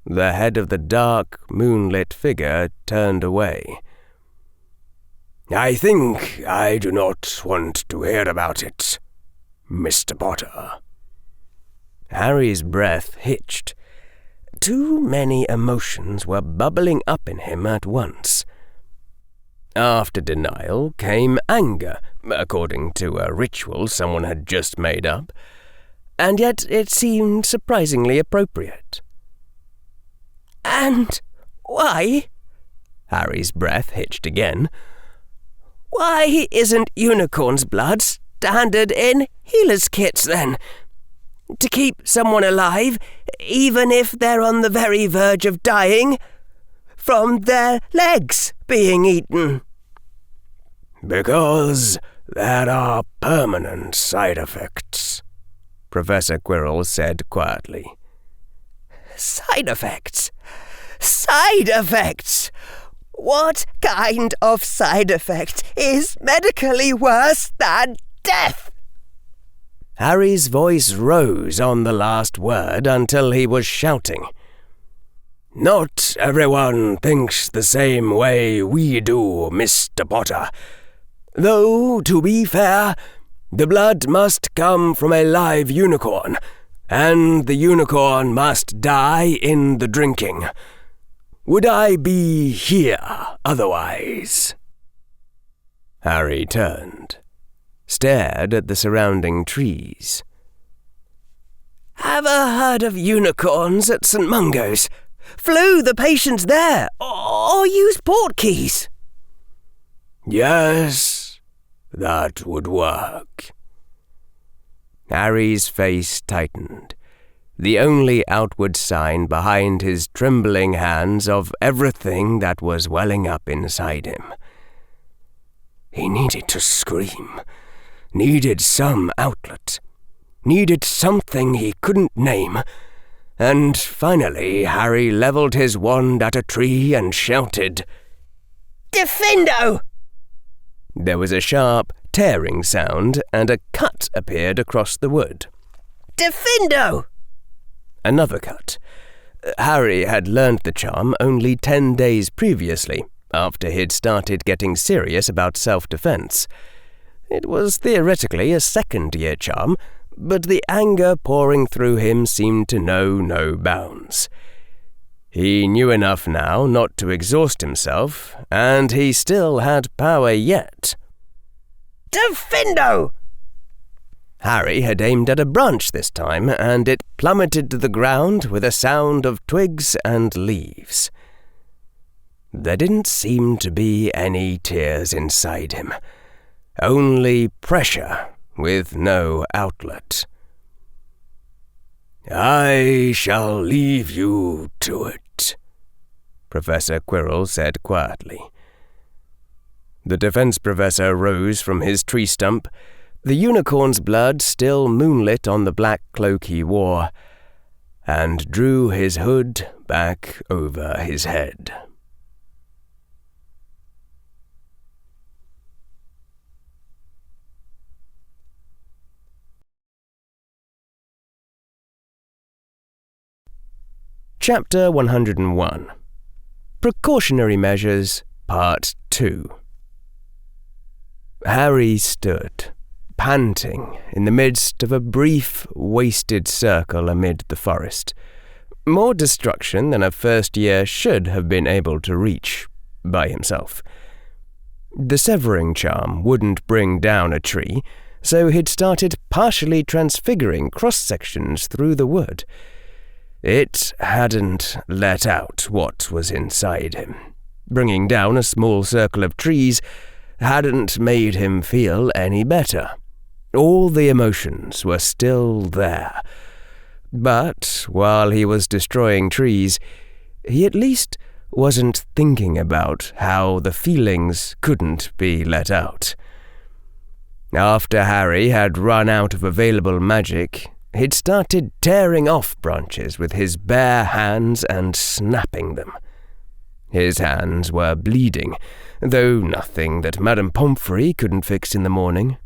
The head of the dark, moonlit figure turned away. "I think I do not want to hear about it, Mr. Potter." Harry's breath hitched. Too many emotions were bubbling up in him at once. After denial came anger, according to a ritual someone had just made up, and yet it seemed surprisingly appropriate. "And why?" Harry's breath hitched again. "Why isn't unicorn's blood standard in healer's kits, then? To keep someone alive, even if they're on the very verge of dying, from their legs being eaten." "Because there are permanent side effects," Professor Quirrell said quietly. "Side effects? Side effects? What kind of side effect is medically worse than death?" Harry's voice rose on the last word until he was shouting. "Not everyone thinks the same way we do, Mr. Potter. Though, to be fair, the blood must come from a live unicorn, and the unicorn must die in the drinking. Would I be here otherwise?" Harry turned, stared at the surrounding trees. "Ever heard of unicorns at St. Mungo's? Flew the patients there, or used portkeys?" "Yes, that would work." Harry's face tightened, the only outward sign behind his trembling hands of everything that was welling up inside him. He needed to scream, needed some outlet, needed something he couldn't name, and finally Harry levelled his wand at a tree and shouted, "Defendo!" There was a sharp, tearing sound, and a cut appeared across the wood. "Defendo!" Another cut. Harry had learned the charm only 10 days previously, after he'd started getting serious about self-defense. It was theoretically a second-year charm, but the anger pouring through him seemed to know no bounds. He knew enough now not to exhaust himself, and he still had power yet. "Defendo!" Harry had aimed at a branch this time, and it plummeted to the ground with a sound of twigs and leaves. There didn't seem to be any tears inside him, only pressure with no outlet. "I shall leave you to it," Professor Quirrell said quietly. The defense professor rose from his tree stump, the unicorn's blood still moonlit on the black cloak he wore, and drew his hood back over his head. Chapter 101. Precautionary Measures, Part 2. Harry stood, panting, in the midst of a brief, wasted circle amid the forest. More destruction than a first year should have been able to reach by himself. The severing charm wouldn't bring down a tree, so he'd started partially transfiguring cross-sections through the wood. It hadn't let out what was inside him. Bringing down a small circle of trees hadn't made him feel any better. All the emotions were still there. But while he was destroying trees, he at least wasn't thinking about how the feelings couldn't be let out. After Harry had run out of available magic, he'd started tearing off branches with his bare hands and snapping them. His hands were bleeding, though nothing that Madame Pomfrey couldn't fix in the morning.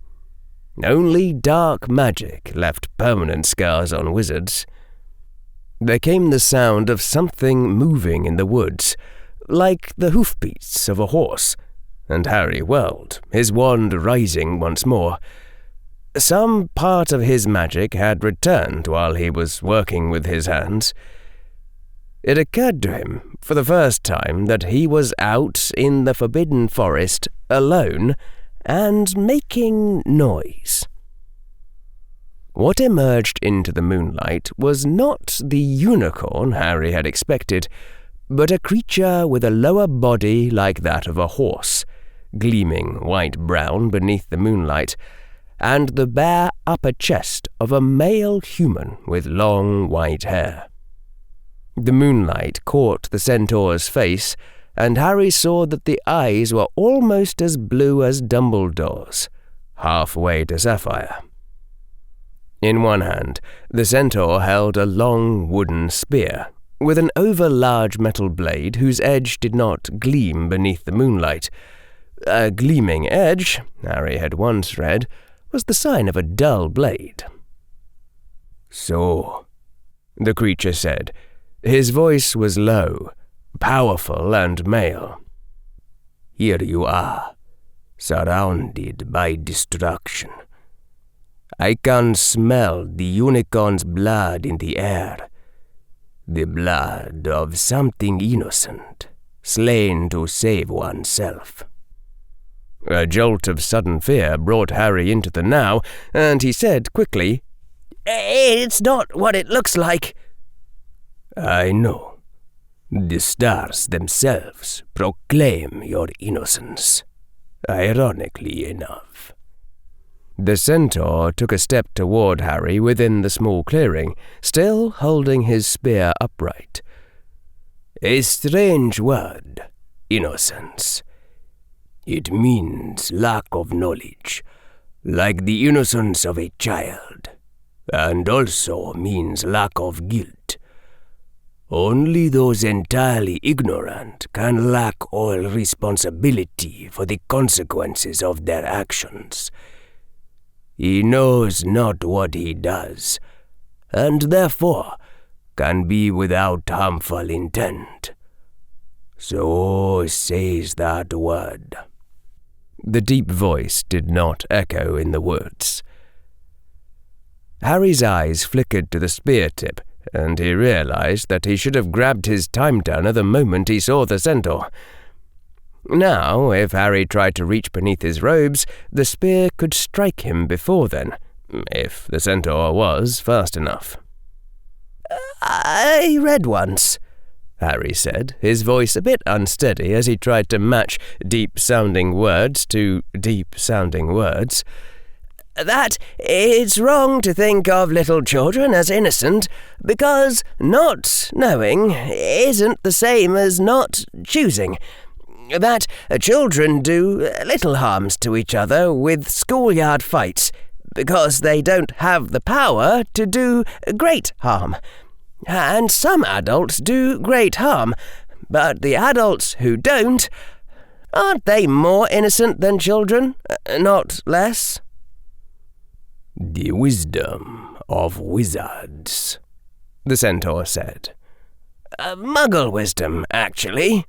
Only dark magic left permanent scars on wizards. There came the sound of something moving in the woods, like the hoofbeats of a horse, and Harry whirled, his wand rising once more. Some part of his magic had returned while he was working with his hands. It occurred to him, for the first time, that he was out in the Forbidden Forest, alone, and making noise. What emerged into the moonlight was not the unicorn Harry had expected, but a creature with a lower body like that of a horse, gleaming white-brown beneath the moonlight, and the bare upper chest of a male human with long white hair. The moonlight caught the centaur's face, and Harry saw that the eyes were almost as blue as Dumbledore's, halfway to sapphire. In one hand, the centaur held a long wooden spear, with an over-large metal blade whose edge did not gleam beneath the moonlight. A gleaming edge, Harry had once read, was the sign of a dull blade. "So," the creature said. His voice was low, powerful and male. "Here you are, surrounded by destruction. I can smell the unicorn's blood in the air. The blood of something innocent, slain to save oneself." A jolt of sudden fear brought Harry into the now, and he said quickly, "It's not what it looks like." "I know. The stars themselves proclaim your innocence, ironically enough." The centaur took a step toward Harry within the small clearing, still holding his spear upright. "A strange word, innocence. It means lack of knowledge, like the innocence of a child, and also means lack of guilt. Only those entirely ignorant can lack all responsibility for the consequences of their actions. He knows not what he does, and therefore can be without harmful intent. So says that word." The deep voice did not echo in the woods. Harry's eyes flickered to the spear tip, and he realized that he should have grabbed his time turner the moment he saw the centaur. Now, if Harry tried to reach beneath his robes, the spear could strike him before then, if the centaur was fast enough. "I read once," Harry said, his voice a bit unsteady as he tried to match deep-sounding words to deep-sounding words, "that it's wrong to think of little children as innocent, because not knowing isn't the same as not choosing. That children do little harms to each other with schoolyard fights, because they don't have the power to do great harm. And some adults do great harm, but the adults who don't, aren't they more innocent than children, not less?" "The wisdom of wizards," the centaur said. "Muggle wisdom, actually."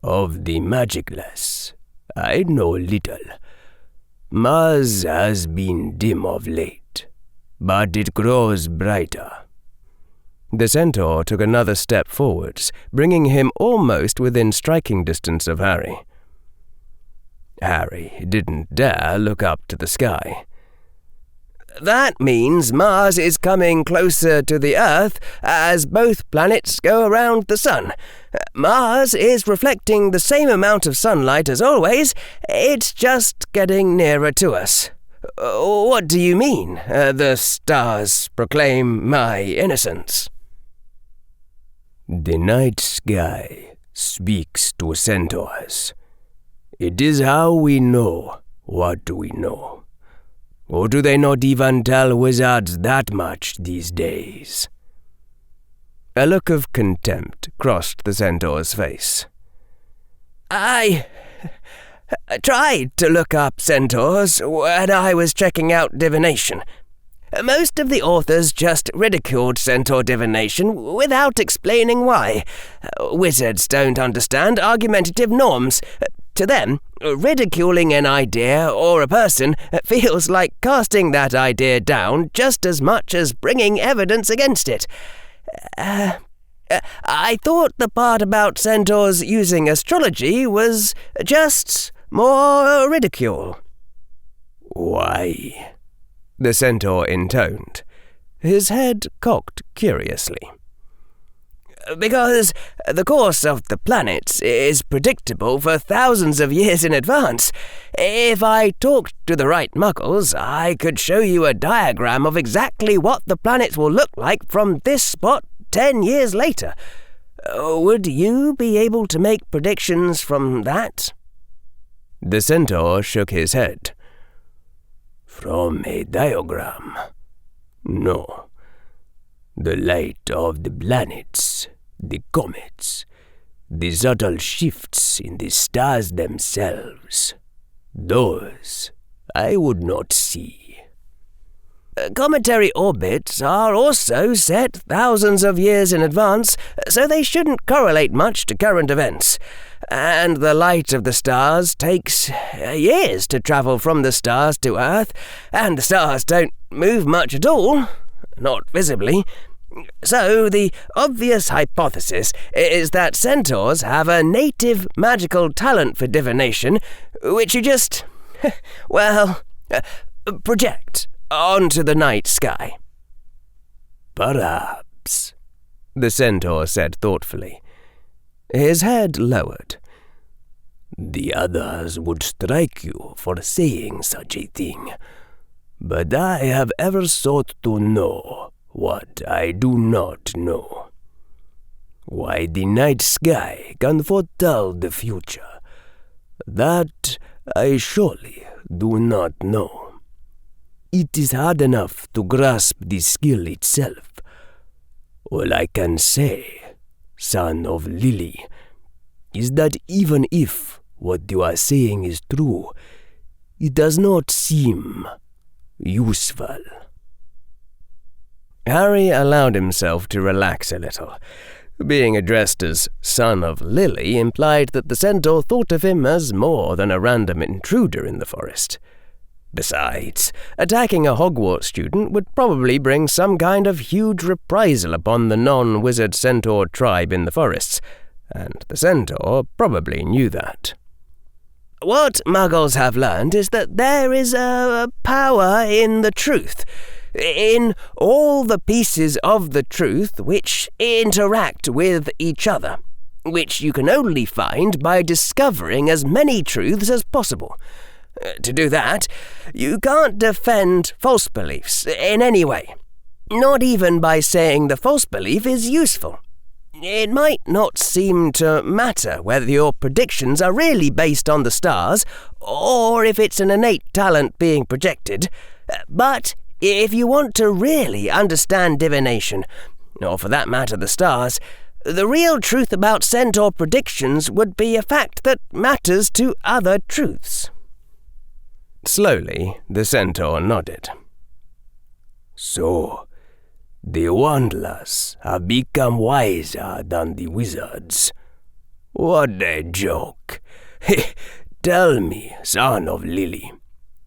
"Of the magicless, I know little. Mars has been dim of late, but it grows brighter." The centaur took another step forwards, bringing him almost within striking distance of Harry. Harry didn't dare look up to the sky. "That means Mars is coming closer to the Earth as both planets go around the Sun. Mars is reflecting the same amount of sunlight as always, it's just getting nearer to us." "What do you mean, the stars proclaim my innocence?" "The night sky speaks to centaurs. It is how we know what we know. Or do they not even tell wizards that much these days?" A look of contempt crossed the centaur's face. "I tried to look up centaurs when I was checking out divination. Most of the authors just ridiculed centaur divination without explaining why. Wizards don't understand argumentative norms. To them, ridiculing an idea or a person feels like casting that idea down just as much as bringing evidence against it. I thought the part about centaurs using astrology was just more ridicule." "Why?" the centaur intoned, his head cocked curiously. "Because the course of the planets is predictable for thousands of years in advance. If I talked to the right muggles, I could show you a diagram of exactly what the planets will look like from this spot 10 years later. Would you be able to make predictions from that?" The centaur shook his head. "From a diagram? No. The light of the planets, the comets, the subtle shifts in the stars themselves, those I would not see." Cometary orbits are also set thousands of years in advance, so they shouldn't correlate much to current events. And the light of the stars takes years to travel from the stars to Earth, and the stars don't move much at all, not visibly. So the obvious hypothesis is that centaurs have a native magical talent for divination, which you just, project onto the night sky. Perhaps, the centaur said thoughtfully. His head lowered. The others would strike you for saying such a thing, but I have ever sought to know what I do not know. Why the night sky can foretell the future, that I surely do not know. It is hard enough to grasp the skill itself. All I can say, son of Lily, is that even if what you are saying is true, it does not seem useful. Harry allowed himself to relax a little. Being addressed as son of Lily implied that the centaur thought of him as more than a random intruder in the forest. Besides, attacking a Hogwarts student would probably bring some kind of huge reprisal upon the non-wizard centaur tribe in the forests, and the centaur probably knew that. What Muggles have learned is that there is a power in the truth, in all the pieces of the truth which interact with each other, which you can only find by discovering as many truths as possible. To do that, you can't defend false beliefs in any way, not even by saying the false belief is useful. It might not seem to matter whether your predictions are really based on the stars, or if it's an innate talent being projected, but if you want to really understand divination, or for that matter the stars, the real truth about centaur predictions would be a fact that matters to other truths. Slowly, the centaur nodded. So, the Wandless have become wiser than the wizards. What a joke. Tell me, son of Lily,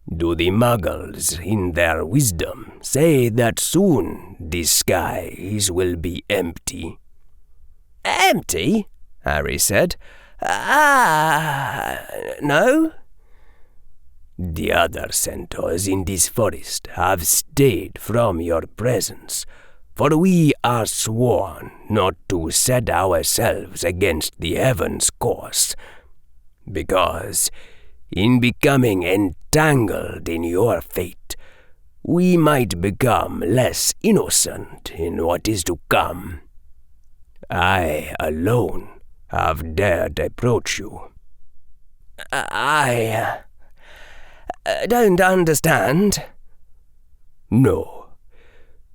do the Muggles, in their wisdom, say that soon the skies will be empty? Empty? Harry said. No. The other centaurs in this forest have stayed from your presence, for we are sworn not to set ourselves against the heavens' course, because in becoming entangled in your fate, we might become less innocent in what is to come. I alone have dared approach you. I don't understand. No,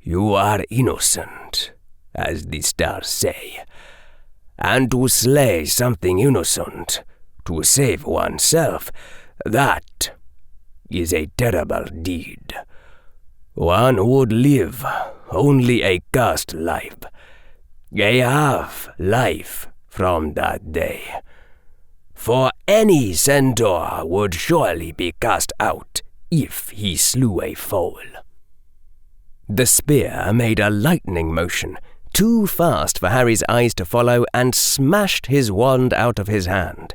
you are innocent, as the stars say, and to slay something innocent, to save oneself, that is a terrible deed. One would live only a cursed life, a half-life from that day. For any centaur would surely be cast out if he slew a foal. The spear made a lightning motion, too fast for Harry's eyes to follow, and smashed his wand out of his hand.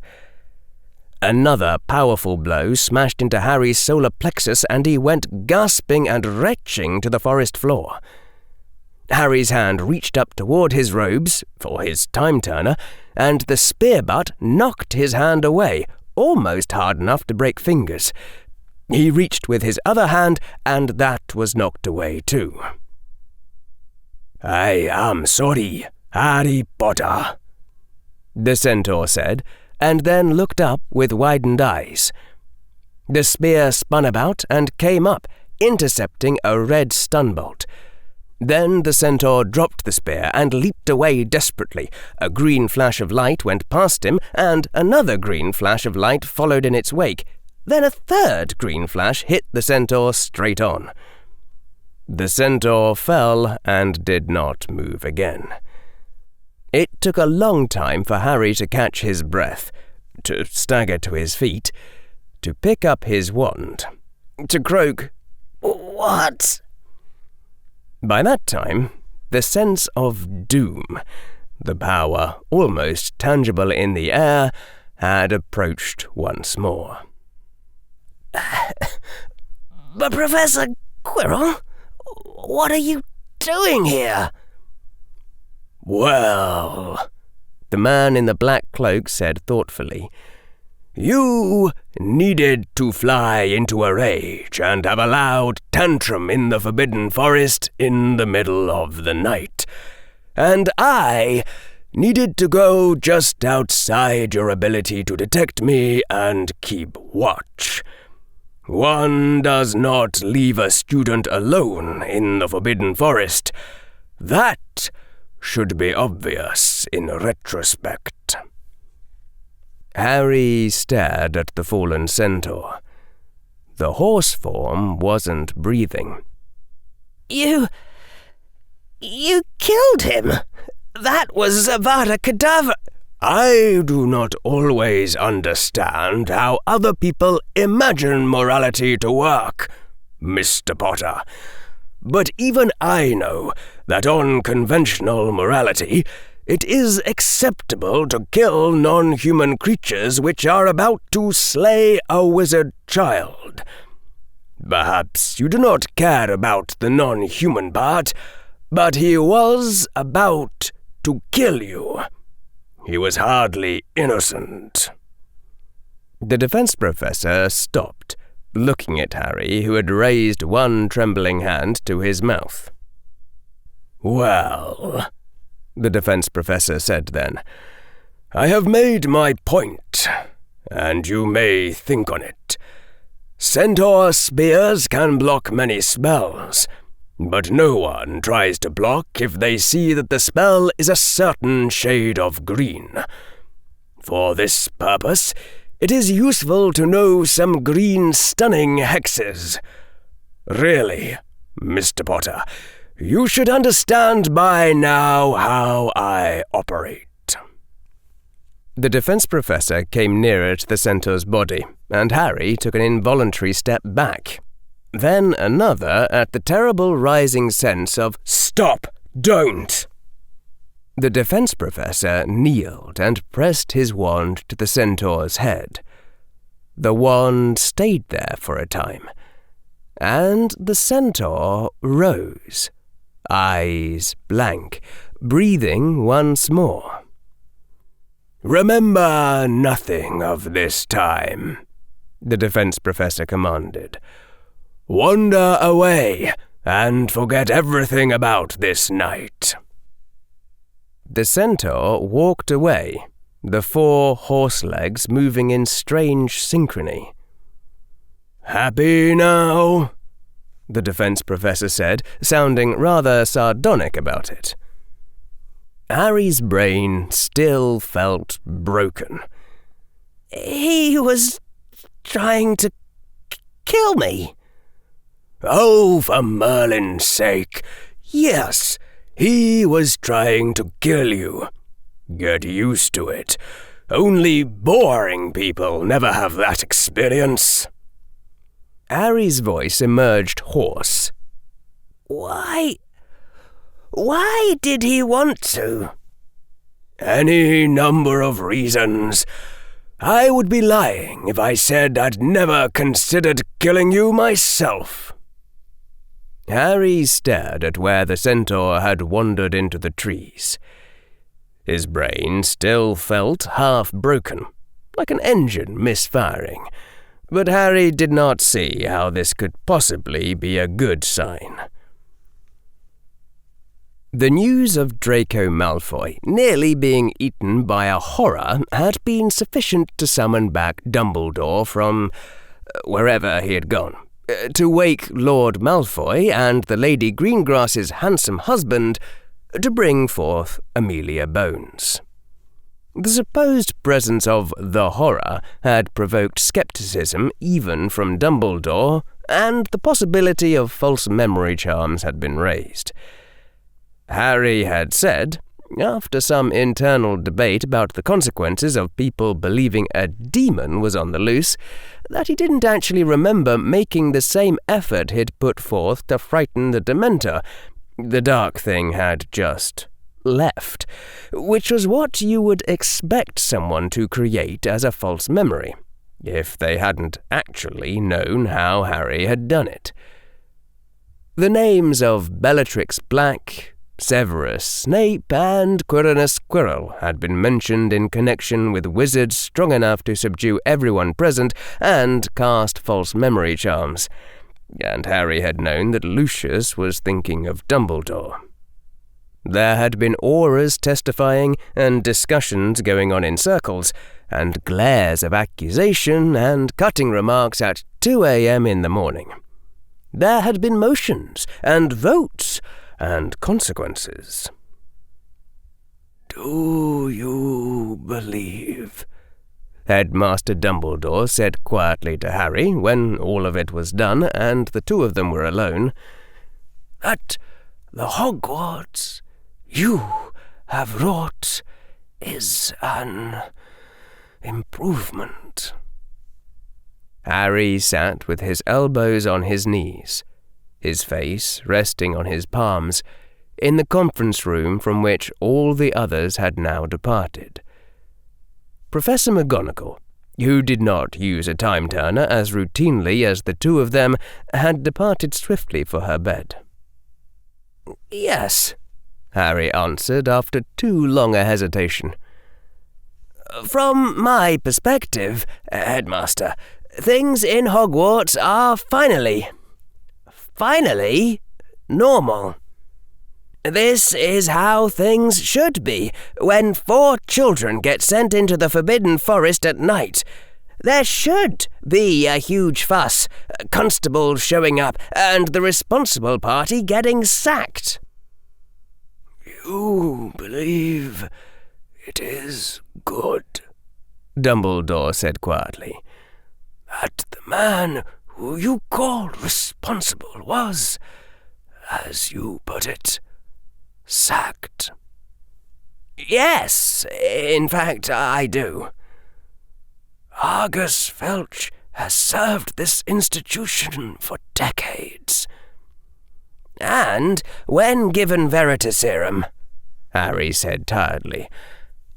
Another powerful blow smashed into Harry's solar plexus, and he went gasping and retching to the forest floor. Harry's hand reached up toward his robes, for his time-turner, and the spear butt knocked his hand away, almost hard enough to break fingers. He reached with his other hand, and that was knocked away too. I am sorry, Harry Potter, the centaur said, and then looked up with widened eyes. The spear spun about and came up, intercepting a red stun-bolt. Then the centaur dropped the spear and leaped away desperately. A green flash of light went past him, and another green flash of light followed in its wake. Then a third green flash hit the centaur straight on. The centaur fell and did not move again. It took a long time for Harry to catch his breath, to stagger to his feet, to pick up his wand, to croak, "What?" By that time, the sense of doom, the power almost tangible in the air, had approached once more. But Professor Quirrell, what are you doing here? Well, the man in the black cloak said thoughtfully, you needed to fly into a rage and have a loud tantrum in the Forbidden Forest in the middle of the night. And I needed to go just outside your ability to detect me and keep watch. One does not leave a student alone in the Forbidden Forest. That should be obvious in retrospect. Harry stared at the fallen centaur. The horse form wasn't breathing. You killed him. That was Avada Kedavra. I do not always understand how other people imagine morality to work, Mr. Potter. But even I know that on conventional morality, it is acceptable to kill non-human creatures which are about to slay a wizard child. Perhaps you do not care about the non-human part, but he was about to kill you. He was hardly innocent. The defense professor stopped, looking at Harry, who had raised one trembling hand to his mouth. Well, the defense professor said then, I have made my point, and you may think on it. Centaur spears can block many spells, but no one tries to block if they see that the spell is a certain shade of green. For this purpose, it is useful to know some green stunning hexes. Really, Mr. Potter, you should understand by now how I operate. The defense professor came nearer to the centaur's body, and Harry took an involuntary step back. Then another at the terrible rising sense of, Stop! Don't! The defense professor kneeled and pressed his wand to the centaur's head. The wand stayed there for a time, and the centaur rose, eyes blank, breathing once more. Remember nothing of this time, the defense professor commanded. Wander away and forget everything about this night. The centaur walked away, the 4 horse legs moving in strange synchrony. Happy now? The defense professor said, sounding rather sardonic about it. Harry's brain still felt broken. He was trying to kill me. Oh, for Merlin's sake, yes, he was trying to kill you. Get used to it. Only boring people never have that experience. Harry's voice emerged hoarse. Why did he want to? Any number of reasons. I would be lying if I said I'd never considered killing you myself. Harry stared at where the centaur had wandered into the trees. His brain still felt half-broken, like an engine misfiring, but Harry did not see how this could possibly be a good sign. The news of Draco Malfoy nearly being eaten by a horror had been sufficient to summon back Dumbledore from wherever he had gone, to wake Lord Malfoy and the Lady Greengrass's handsome husband to bring forth Amelia Bones. The supposed presence of the horror had provoked skepticism even from Dumbledore and the possibility of false memory charms had been raised. Harry had said, after some internal debate about the consequences of people believing a demon was on the loose, that he didn't actually remember making the same effort he'd put forth to frighten the Dementor. The dark thing had just left, which was what you would expect someone to create as a false memory, if they hadn't actually known how Harry had done it. The names of Bellatrix Black, Severus Snape, and Quirinus Quirrell had been mentioned in connection with wizards strong enough to subdue everyone present and cast false memory charms, and Harry had known that Lucius was thinking of Dumbledore. There had been auras testifying and discussions going on in circles, and glares of accusation and cutting remarks at 2 a.m. in the morning. There had been motions and votes and consequences. "Do you believe," Headmaster Dumbledore said quietly to Harry when all of it was done and the two of them were alone, "that the Hogwarts you have wrought is an improvement?" Harry sat with his elbows on his knees, his face resting on his palms, in the conference room from which all the others had now departed. Professor McGonagall, who did not use a time-turner as routinely as the two of them, had departed swiftly for her bed. "Yes," Harry answered after too long a hesitation. "From my perspective, Headmaster, things in Hogwarts are finally normal. This is how things should be when 4 children get sent into the Forbidden Forest at night. There should be a huge fuss, constables showing up, and the responsible party getting sacked." "You believe it is good," Dumbledore said quietly, "that the man who you call responsible was, as you put it, sacked?" "Yes, in fact, I do." "Argus Filch has served this institution for decades." "And when given Veritaserum," Harry said tiredly,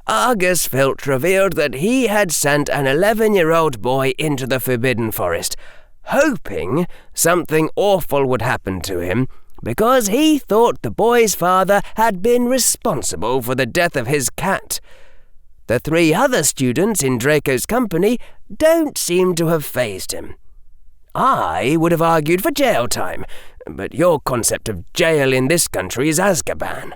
"Argus Filch revealed that he had sent an 11-year-old boy into the Forbidden Forest, hoping something awful would happen to him, because he thought the boy's father had been responsible for the death of his cat. The 3 other students in Draco's company don't seem to have fazed him. I would have argued for jail time, but your concept of jail in this country is Azkaban.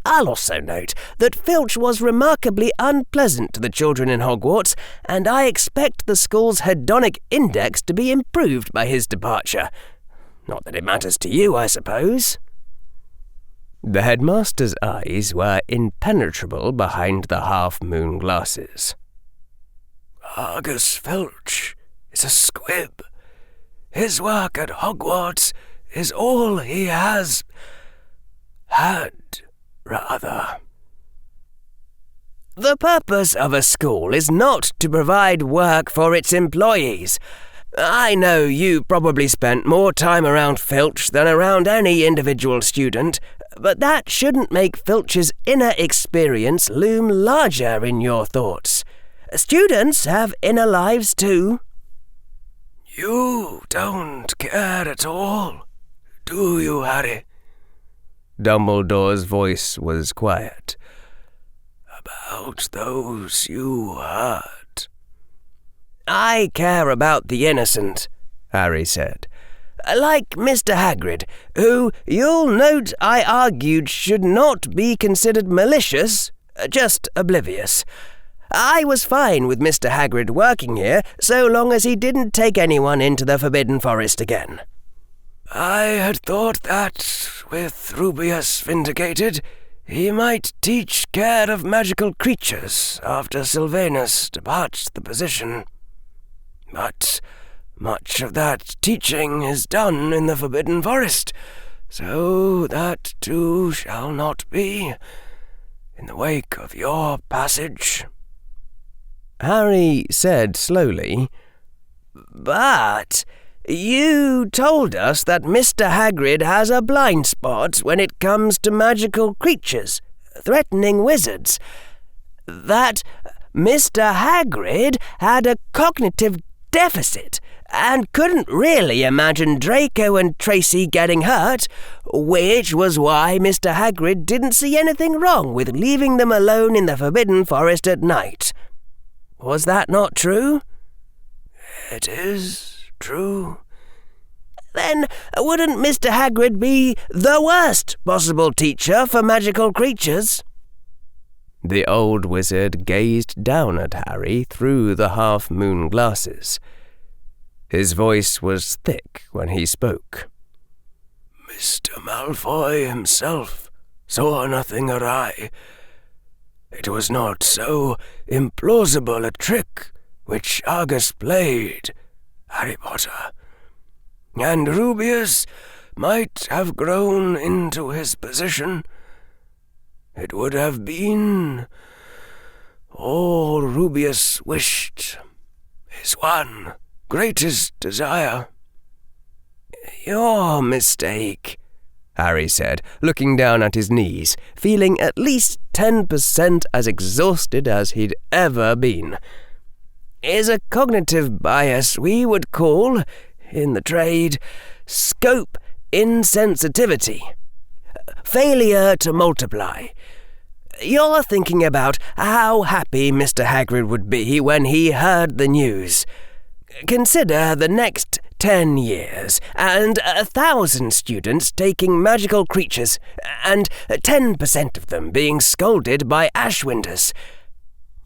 I'll also note that Filch was remarkably unpleasant to the children in Hogwarts, and I expect the school's hedonic index to be improved by his departure. Not that it matters to you, I suppose." The headmaster's eyes were impenetrable behind the half-moon glasses. "Argus Filch is a squib. His work at Hogwarts is all he has had, rather." "The purpose of a school is not to provide work for its employees. I know you probably spent more time around Filch than around any individual student, but that shouldn't make Filch's inner experience loom larger in your thoughts. Students have inner lives too." "You don't care at all, do you, Harry?" Dumbledore's voice was quiet. "About those you hurt?" "I care about the innocent," Harry said. "Like Mr. Hagrid, who, you'll note I argued should not be considered malicious, just oblivious. I was fine with Mr. Hagrid working here so long as he didn't take anyone into the Forbidden Forest again." "I had thought that, with Rubeus vindicated, he might teach care of magical creatures after Sylvanus departs the position. But much of that teaching is done in the Forbidden Forest, so that too shall not be in the wake of your passage." Harry said slowly, "But you told us that Mr. Hagrid has a blind spot when it comes to magical creatures, threatening wizards. That Mr. Hagrid had a cognitive deficit and couldn't really imagine Draco and Tracy getting hurt, which was why Mr. Hagrid didn't see anything wrong with leaving them alone in the Forbidden Forest at night. Was that not true?" "It is true." "Then wouldn't Mr. Hagrid be the worst possible teacher for magical creatures?" The old wizard gazed down at Harry through the half-moon glasses. His voice was thick when he spoke. "Mr. Malfoy himself saw nothing awry. It was not so implausible a trick which Argus played, Harry Potter, and Rubeus might have grown into his position. It would have been all Rubeus wished, his one greatest desire." "Your mistake," Harry said, looking down at his knees, feeling at least 10% as exhausted as he'd ever been, "is a cognitive bias we would call, in the trade, scope insensitivity. Failure to multiply. You're thinking about how happy Mr. Hagrid would be when he heard the news. Consider the next 10 years, and 1,000 students taking magical creatures, and 10% of them being scolded by Ashwinders.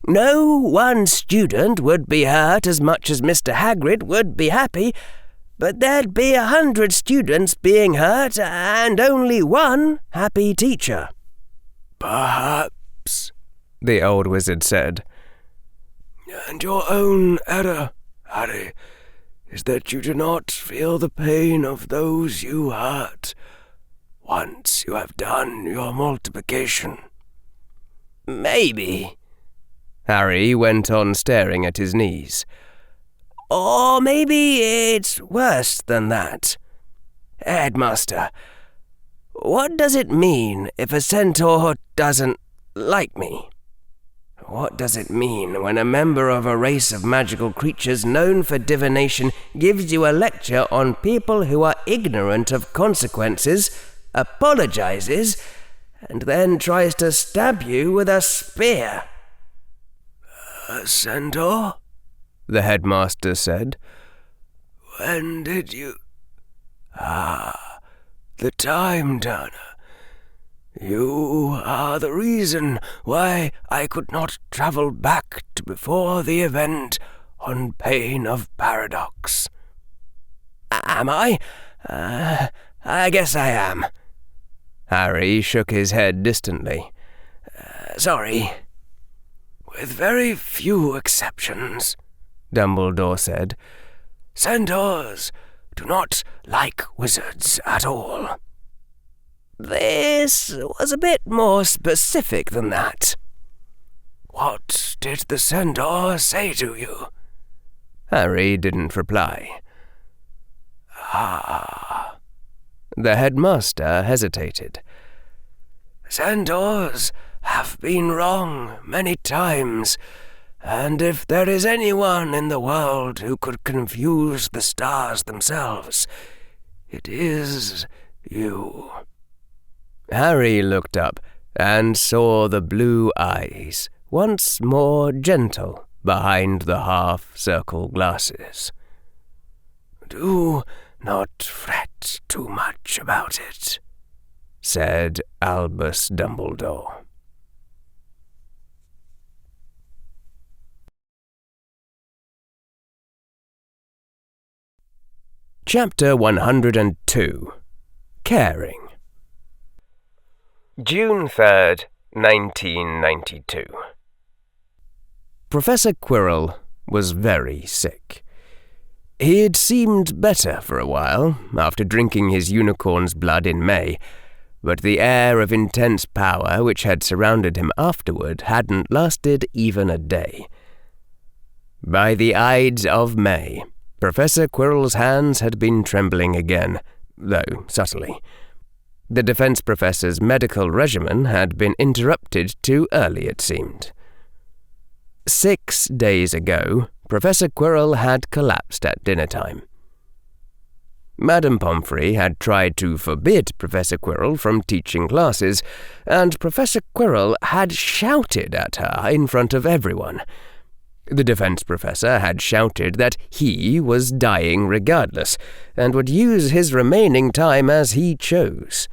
No one student would be hurt as much as Mr. Hagrid would be happy, but there'd be 100 students being hurt and only one happy teacher." "Perhaps," the old wizard said. "And your own error, Harry, is that you do not feel the pain of those you hurt once you have done your multiplication." "Maybe," Harry went on staring at his knees. "Or maybe it's worse than that. Headmaster, what does it mean if a centaur doesn't like me? What does it mean when a member of a race of magical creatures known for divination gives you a lecture on people who are ignorant of consequences, apologizes, and then tries to stab you with a spear?" "A centaur?" the headmaster said. "When did you... the Time Turner. You are the reason why I could not travel back to before the event on pain of paradox." "Am I? I guess I am." Harry shook his head distantly. "Sorry." "With very few exceptions," Dumbledore said, "centaurs do not like wizards at all." "This was a bit more specific than that." "What did the centaur say to you?" Harry didn't reply. The headmaster hesitated. "Centaurs have been wrong many times, and if there is anyone in the world who could confuse the stars themselves, it is you." Harry looked up and saw the blue eyes, once more gentle behind the half-circle glasses. "Do not fret too much about it," said Albus Dumbledore. Chapter 102. Caring. June 3rd, 1992. Professor Quirrell was very sick. He'd seemed better for a while, after drinking his unicorn's blood in May, but the air of intense power which had surrounded him afterward hadn't lasted even a day. By the Ides of May, Professor Quirrell's hands had been trembling again, though subtly. The defense professor's medical regimen had been interrupted too early, it seemed. 6 days ago, Professor Quirrell had collapsed at dinner-time. Madame Pomfrey had tried to forbid Professor Quirrell from teaching classes, and Professor Quirrell had shouted at her in front of everyone. The defense professor had shouted that he was dying regardless, and would use his remaining time as he chose.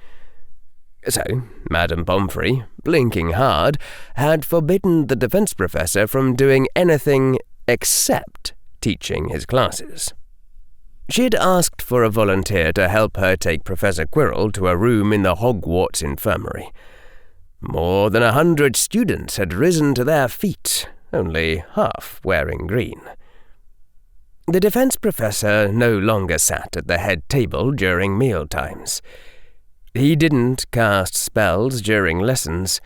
So, Madame Pomfrey, blinking hard, had forbidden the defense professor from doing anything except teaching his classes. She had asked for a volunteer to help her take Professor Quirrell to a room in the Hogwarts infirmary. More than 100 students had risen to their feet, only half wearing green. The defense professor no longer sat at the head table during mealtimes. He didn't cast spells during lessons.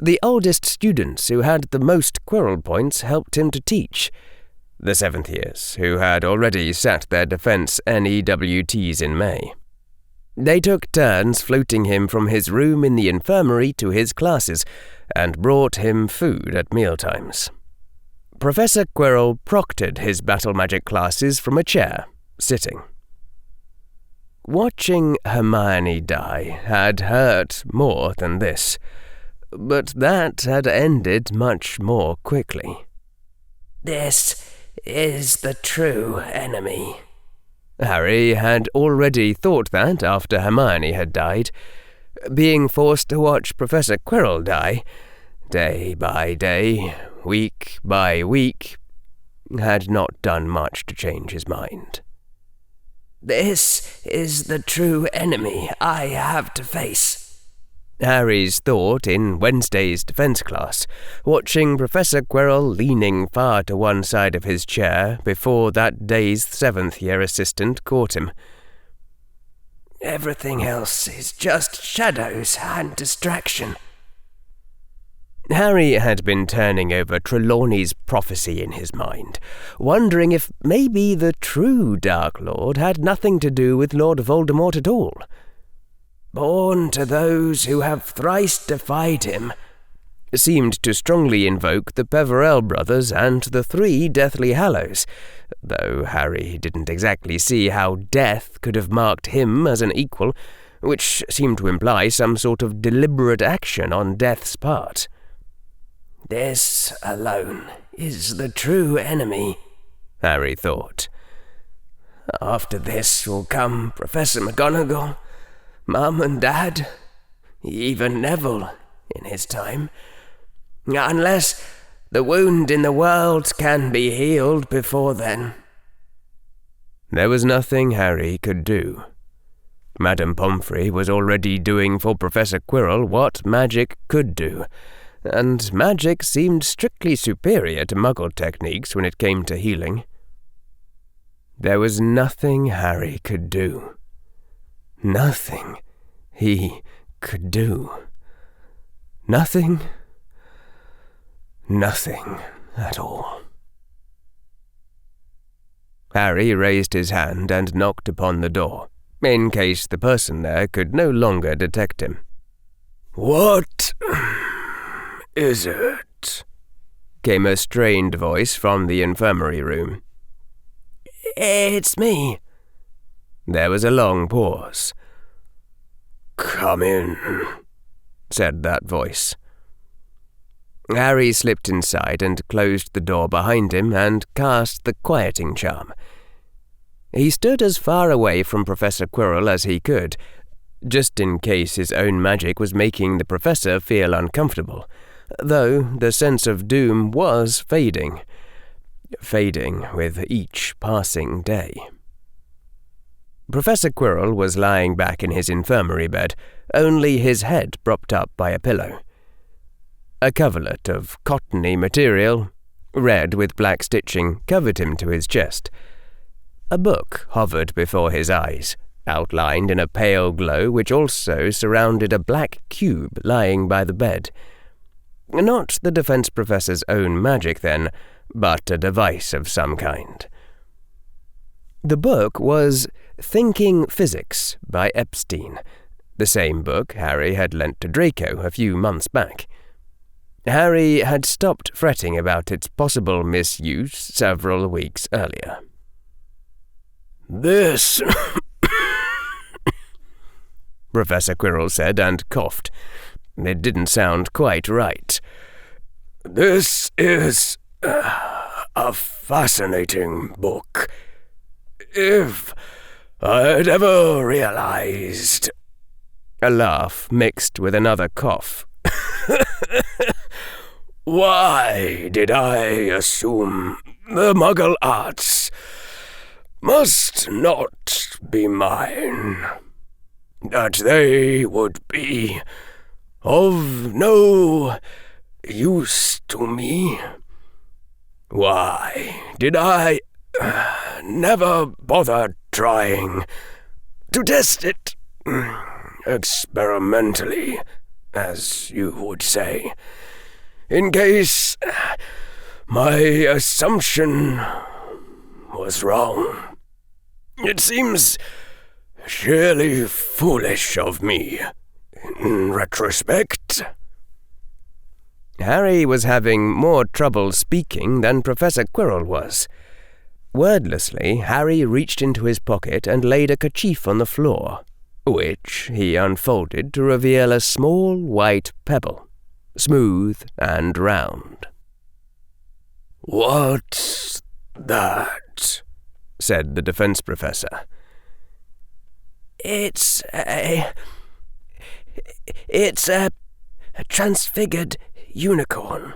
The oldest students who had the most Quirrell points helped him to teach. The 7th years, who had already sat their defense NEWTs in May. They took turns floating him from his room in the infirmary to his classes, and brought him food at mealtimes. Professor Quirrell proctored his battle magic classes from a chair, sitting. Watching Hermione die had hurt more than this, but that had ended much more quickly. This is the true enemy. Harry had already thought that after Hermione had died. Being forced to watch Professor Quirrell die, day by day, week by week, had not done much to change his mind. This is the true enemy I have to face, Harry's thought in Wednesday's defense class, watching Professor Quirrell leaning far to one side of his chair before that day's 7th-year assistant caught him. Everything else is just shadows and distraction. Harry had been turning over Trelawney's prophecy in his mind, wondering if maybe the true Dark Lord had nothing to do with Lord Voldemort at all. Born to those who have thrice defied him, seemed to strongly invoke the Peverell brothers and the 3 Deathly Hallows, though Harry didn't exactly see how death could have marked him as an equal, which seemed to imply some sort of deliberate action on Death's part. This alone is the true enemy, Harry thought. After this will come Professor McGonagall, Mum and Dad, even Neville in his time, unless the wound in the world can be healed before then. There was nothing Harry could do. Madame Pomfrey was already doing for Professor Quirrell what magic could do, and magic seemed strictly superior to Muggle techniques when it came to healing. There was nothing Harry could do. Nothing he could do. Nothing at all. Harry raised his hand and knocked upon the door, in case the person there could no longer detect him. "What is it?" came a strained voice from the infirmary room. It's me. There was a long pause. "Come in," said that voice. Harry slipped inside and closed the door behind him and cast the quieting charm. He stood as far away from Professor Quirrell as he could, just in case his own magic was making the professor feel uncomfortable, though the sense of doom was fading with each passing day. Professor Quirrell was lying back in his infirmary bed, only his head propped up by a pillow. A coverlet of cottony material, red with black stitching, covered him to his chest. A book hovered before his eyes, outlined in a pale glow which also surrounded a black cube lying by the bed. Not the defense professor's own magic, then, but a device of some kind. The book was Thinking Physics by Epstein, the same book Harry had lent to Draco a few months back. Harry had stopped fretting about its possible misuse several weeks earlier. "This," Professor Quirrell said and coughed. It didn't sound quite right. "This is a fascinating book. If I'd ever realized—" A laugh mixed with another cough. "Why did I assume the Muggle arts must not be mine? That they would be of no use to me? Why did I never bother trying to test it experimentally, as you would say, in case my assumption was wrong? It seems sheerly foolish of me, in retrospect." Harry was having more trouble speaking than Professor Quirrell was. Wordlessly, Harry reached into his pocket and laid a kerchief on the floor, which he unfolded to reveal a small white pebble, smooth and round. "What's that?" said the defense professor. It's a transfigured unicorn."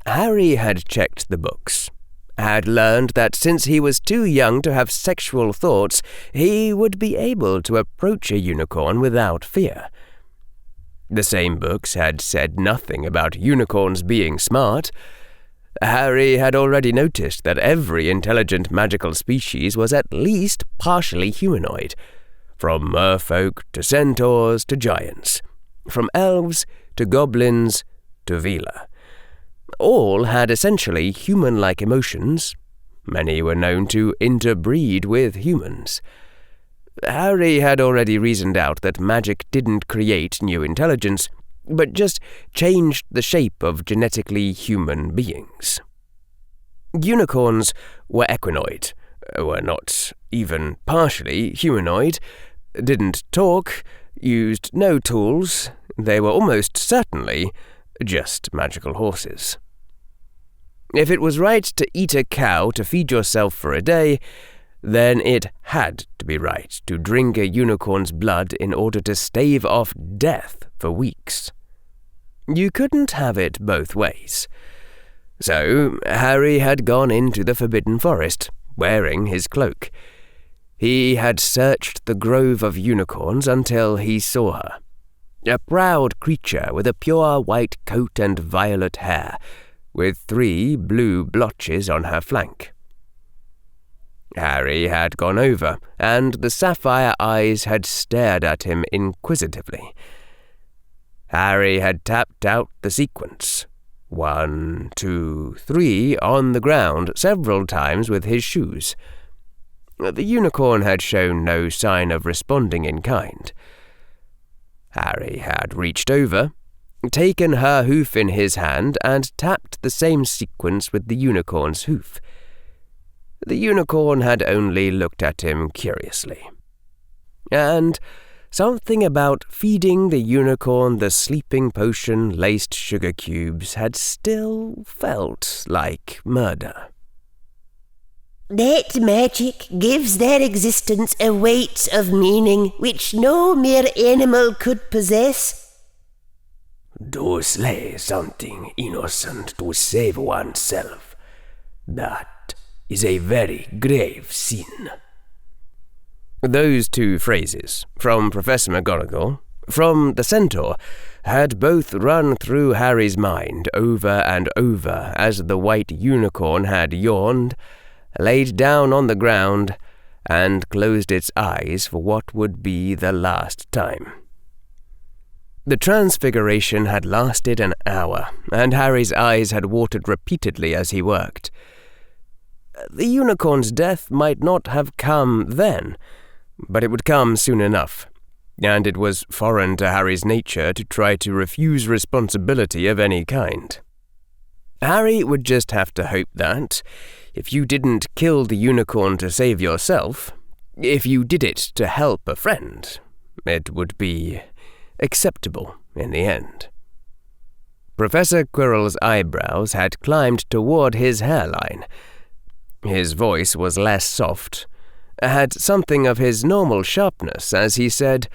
Harry had checked the books, had learned that since he was too young to have sexual thoughts, he would be able to approach a unicorn without fear. The same books had said nothing about unicorns being smart. Harry had already noticed that every intelligent magical species was at least partially humanoid, from merfolk to centaurs to giants, from elves to goblins to Vila. All had essentially human-like emotions. Many were known to interbreed with humans. Harry had already reasoned out that magic didn't create new intelligence, but just changed the shape of genetically human beings. Unicorns were equinoid, were not even partially humanoid, didn't talk, used no tools. They were almost certainly just magical horses. If it was right to eat a cow to feed yourself for a day, then it had to be right to drink a unicorn's blood in order to stave off death for weeks. You couldn't have it both ways. So Harry had gone into the Forbidden Forest, wearing his cloak. He had searched the grove of unicorns until he saw her. A proud creature with a pure white coat and violet hair, with 3 blue blotches on her flank. Harry had gone over, and the sapphire eyes had stared at him inquisitively. Harry had tapped out the sequence, 1, 2, 3, on the ground several times with his shoes. The unicorn had shown no sign of responding in kind. Harry had reached over, taken her hoof in his hand, and tapped the same sequence with the unicorn's hoof. The unicorn had only looked at him curiously. And something about feeding the unicorn the sleeping potion-laced sugar cubes had still felt like murder. "That magic gives their existence a weight of meaning which no mere animal could possess." To slay something innocent to save oneself, that is a very grave sin. Those 2 phrases, from Professor McGonagall, from the centaur, had both run through Harry's mind over and over as the white unicorn had yawned laid down on the ground, and closed its eyes for what would be the last time. The transfiguration had lasted an hour, and Harry's eyes had watered repeatedly as he worked. The unicorn's death might not have come then, but it would come soon enough, and it was foreign to Harry's nature to try to refuse responsibility of any kind. Harry would just have to hope that, if you didn't kill the unicorn to save yourself, if you did it to help a friend, it would be acceptable in the end. Professor Quirrell's eyebrows had climbed toward his hairline. His voice was less soft, had something of his normal sharpness as he said,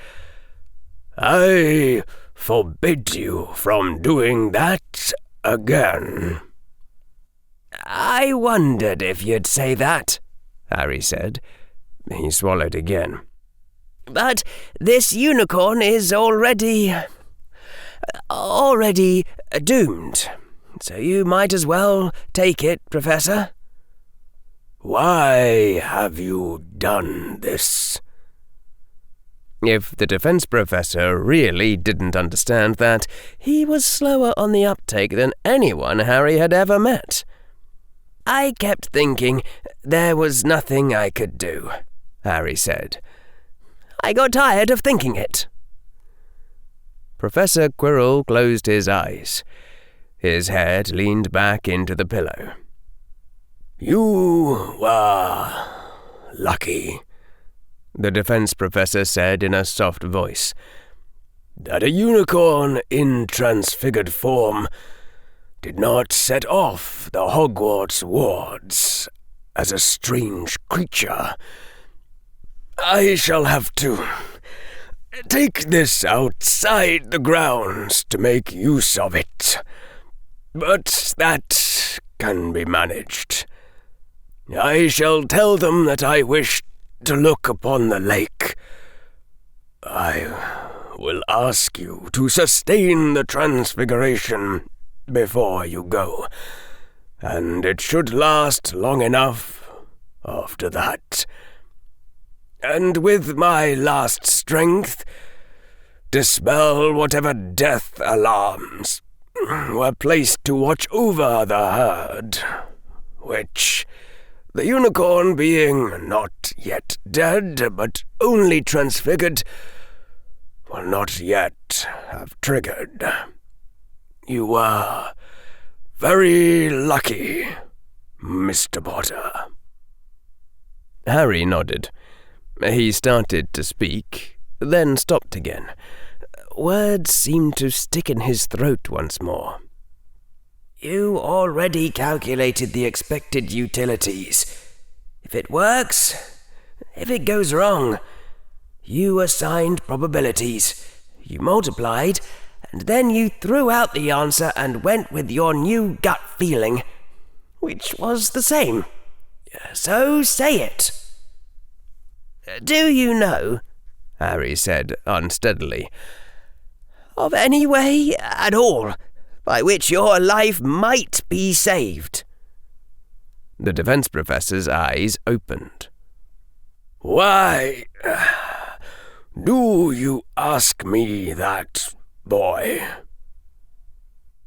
"I forbid you from doing that again." "I wondered if you'd say that," Harry said. He swallowed again. "But this unicorn is already doomed, so you might as well take it, Professor." "Why have you done this?" If the defense professor really didn't understand that, he was slower on the uptake than anyone Harry had ever met. "I kept thinking there was nothing I could do," Harry said. "I got tired of thinking it." Professor Quirrell closed his eyes. His head leaned back into the pillow. "You were lucky," the defense professor said in a soft voice, "that a unicorn in transfigured form did not set off the Hogwarts wards as a strange creature. I shall have to take this outside the grounds to make use of it, but that can be managed. I shall tell them that I wish to look upon the lake. I will ask you to sustain the transfiguration before you go, and it should last long enough after that. And with my last strength, dispel whatever death alarms were placed to watch over the herd, which, the unicorn being not yet dead, but only transfigured, will not yet have triggered. You were very lucky, Mr. Potter." Harry nodded. He started to speak, then stopped again. Words seemed to stick in his throat once more. "You already calculated the expected utilities. If it works, if it goes wrong, you assigned probabilities, you multiplied, and then you threw out the answer and went with your new gut feeling, which was the same. So say it." "Do you know," Harry said unsteadily, "of any way at all by which your life might be saved?" The defense professor's eyes opened. "Why do you ask me that, boy?"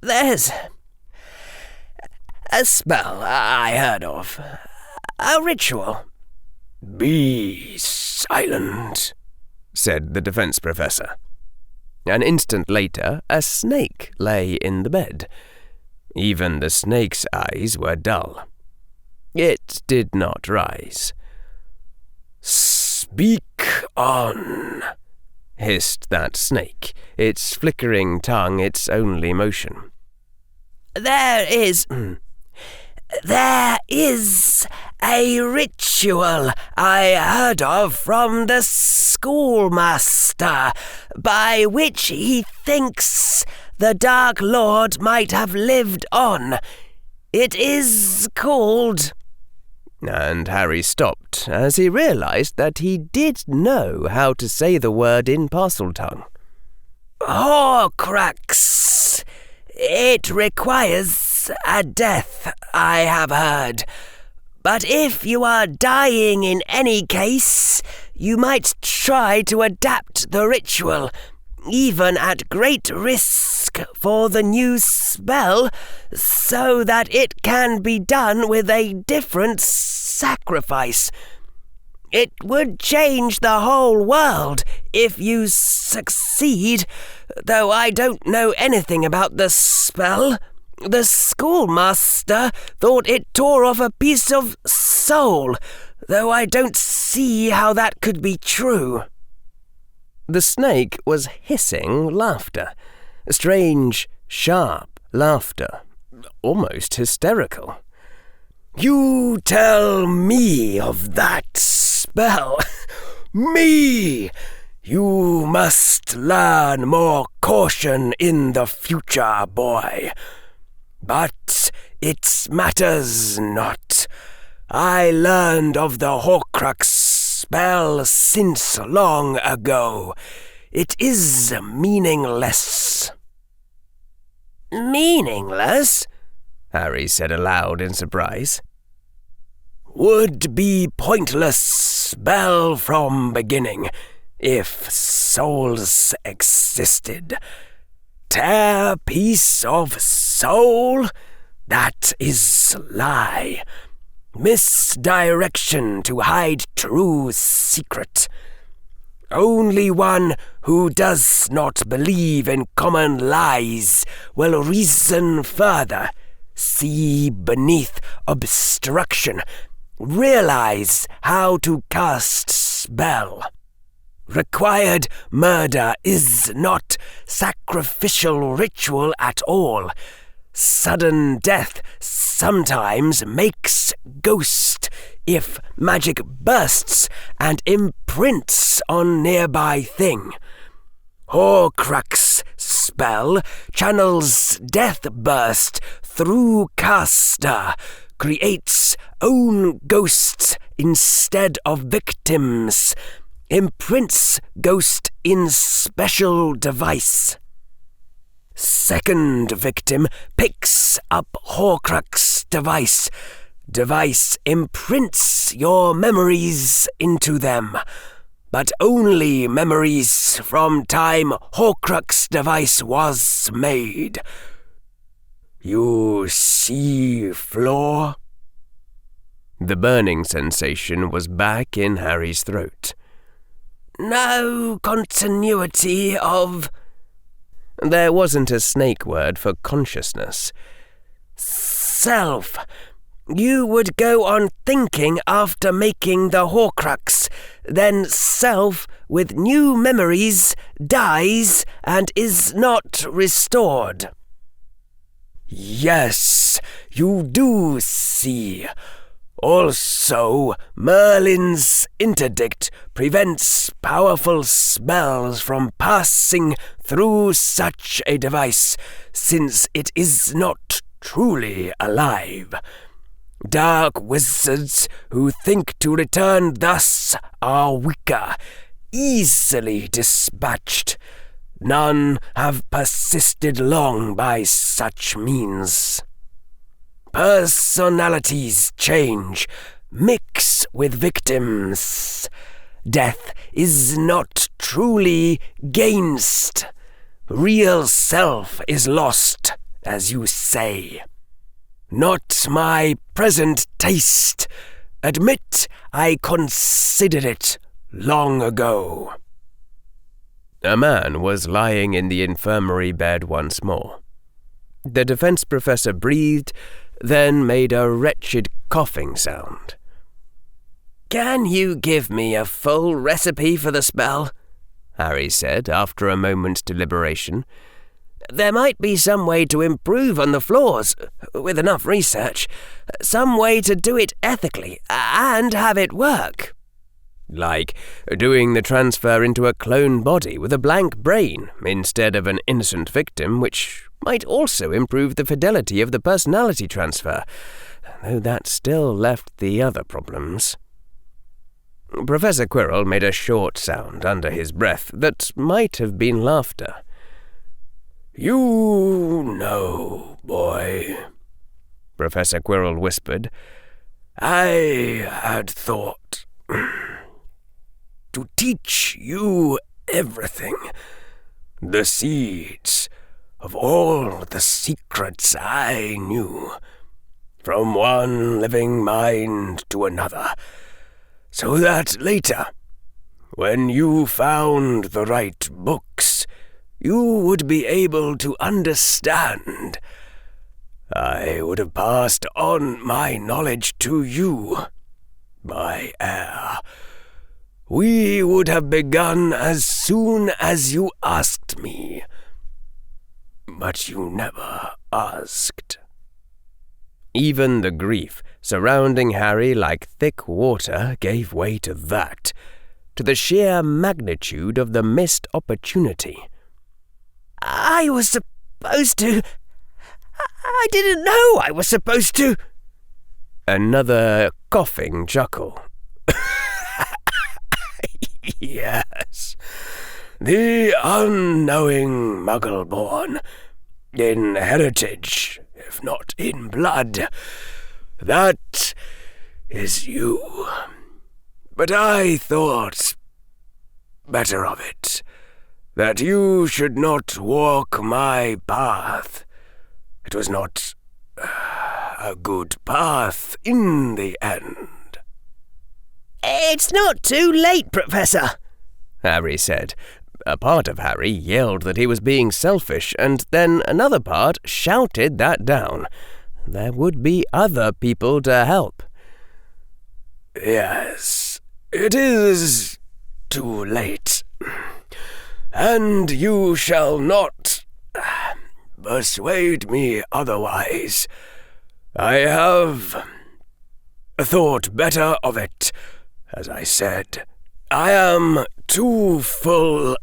"There's a spell I heard of, a ritual." "Be silent," said the defense professor. An instant later, a snake lay in the bed. Even the snake's eyes were dull. It did not rise. "Speak on," hissed that snake, its flickering tongue its only motion. There is a ritual I heard of from the schoolmaster, by which he thinks the Dark Lord might have lived on. It is called—" And Harry stopped as he realized that he did know how to say the word in Parseltongue. "Horcrux. It requires a death, I have heard, But if you are dying in any case, you might try to adapt the ritual, even at great risk for the new spell, so that it can be done with a different sacrifice. It would change the whole world if you succeed, though I don't know anything about the spell. The schoolmaster thought it tore off a piece of soul, though I don't see how that could be true. The snake was hissing laughter. Strange, sharp laughter. Almost hysterical. You tell me of that spell? Me! You must learn more caution in the future, boy. But it matters not. I learned of the Horcrux spell since long ago. It is meaningless. Meaningless? Harry said aloud in surprise. Would be pointless spell from beginning, if souls existed. Tear piece of soul? That is lie. Misdirection to hide true secret. Only one who does not believe in common lies will reason further, see beneath obstruction, realize how to cast spell. Required murder is not sacrificial ritual at all. Sudden death sometimes makes ghost if magic bursts and imprints on nearby thing. Horcrux spell channels death burst through caster, creates own ghosts instead of victims, imprints ghost in special device. Second victim picks up Horcrux device. Device imprints your memories into them, but only memories from time Horcrux device was made. You see flaw? The burning sensation was back in Harry's throat. No continuity of... There wasn't a snake word for consciousness. Self. You would go on thinking after making the Horcrux. Then self, with new memories, dies and is not restored. Yes, you do see. Also, Merlin's interdict prevents powerful spells from passing through such a device, since it is not truly alive. Dark wizards who think to return thus are weaker, easily dispatched. None have persisted long by such means. Personalities change, mix with victims. Death is not truly gainst. Real self is lost, as you say. Not my present taste. Admit I considered it long ago. A man was lying in the infirmary bed once more. The defense professor breathed, then made a wretched coughing sound. Can you give me a full recipe for the spell? Harry said after a moment's deliberation. There might be some way to improve on the flaws, with enough research. Some way to do it ethically, and have it work. Like doing the transfer into a clone body with a blank brain instead of an innocent victim, which might also improve the fidelity of the personality transfer, though that still left the other problems. Professor Quirrell made a short sound under his breath that might have been laughter. You know, boy, Professor Quirrell whispered, I had thought to teach you everything, the seeds of all the secrets I knew, from one living mind to another, so that later, when you found the right books, you would be able to understand. I would have passed on my knowledge to you, my heir. We would have begun as soon as you asked me. But you never asked. Even the grief surrounding Harry like thick water gave way to that, to the sheer magnitude of the missed opportunity. I was supposed to... I didn't know I was supposed to... Another coughing chuckle. Yes, the unknowing Muggle-born, in heritage, if not in blood, that is you. But I thought better of it, that you should not walk my path. It was not a good path in the end. It's not too late, Professor, Harry said. A part of Harry yelled that he was being selfish, and then another part shouted that down. There would be other people to help. Yes, it is too late. And you shall not persuade me otherwise. I have thought better of it. As I said, I am too full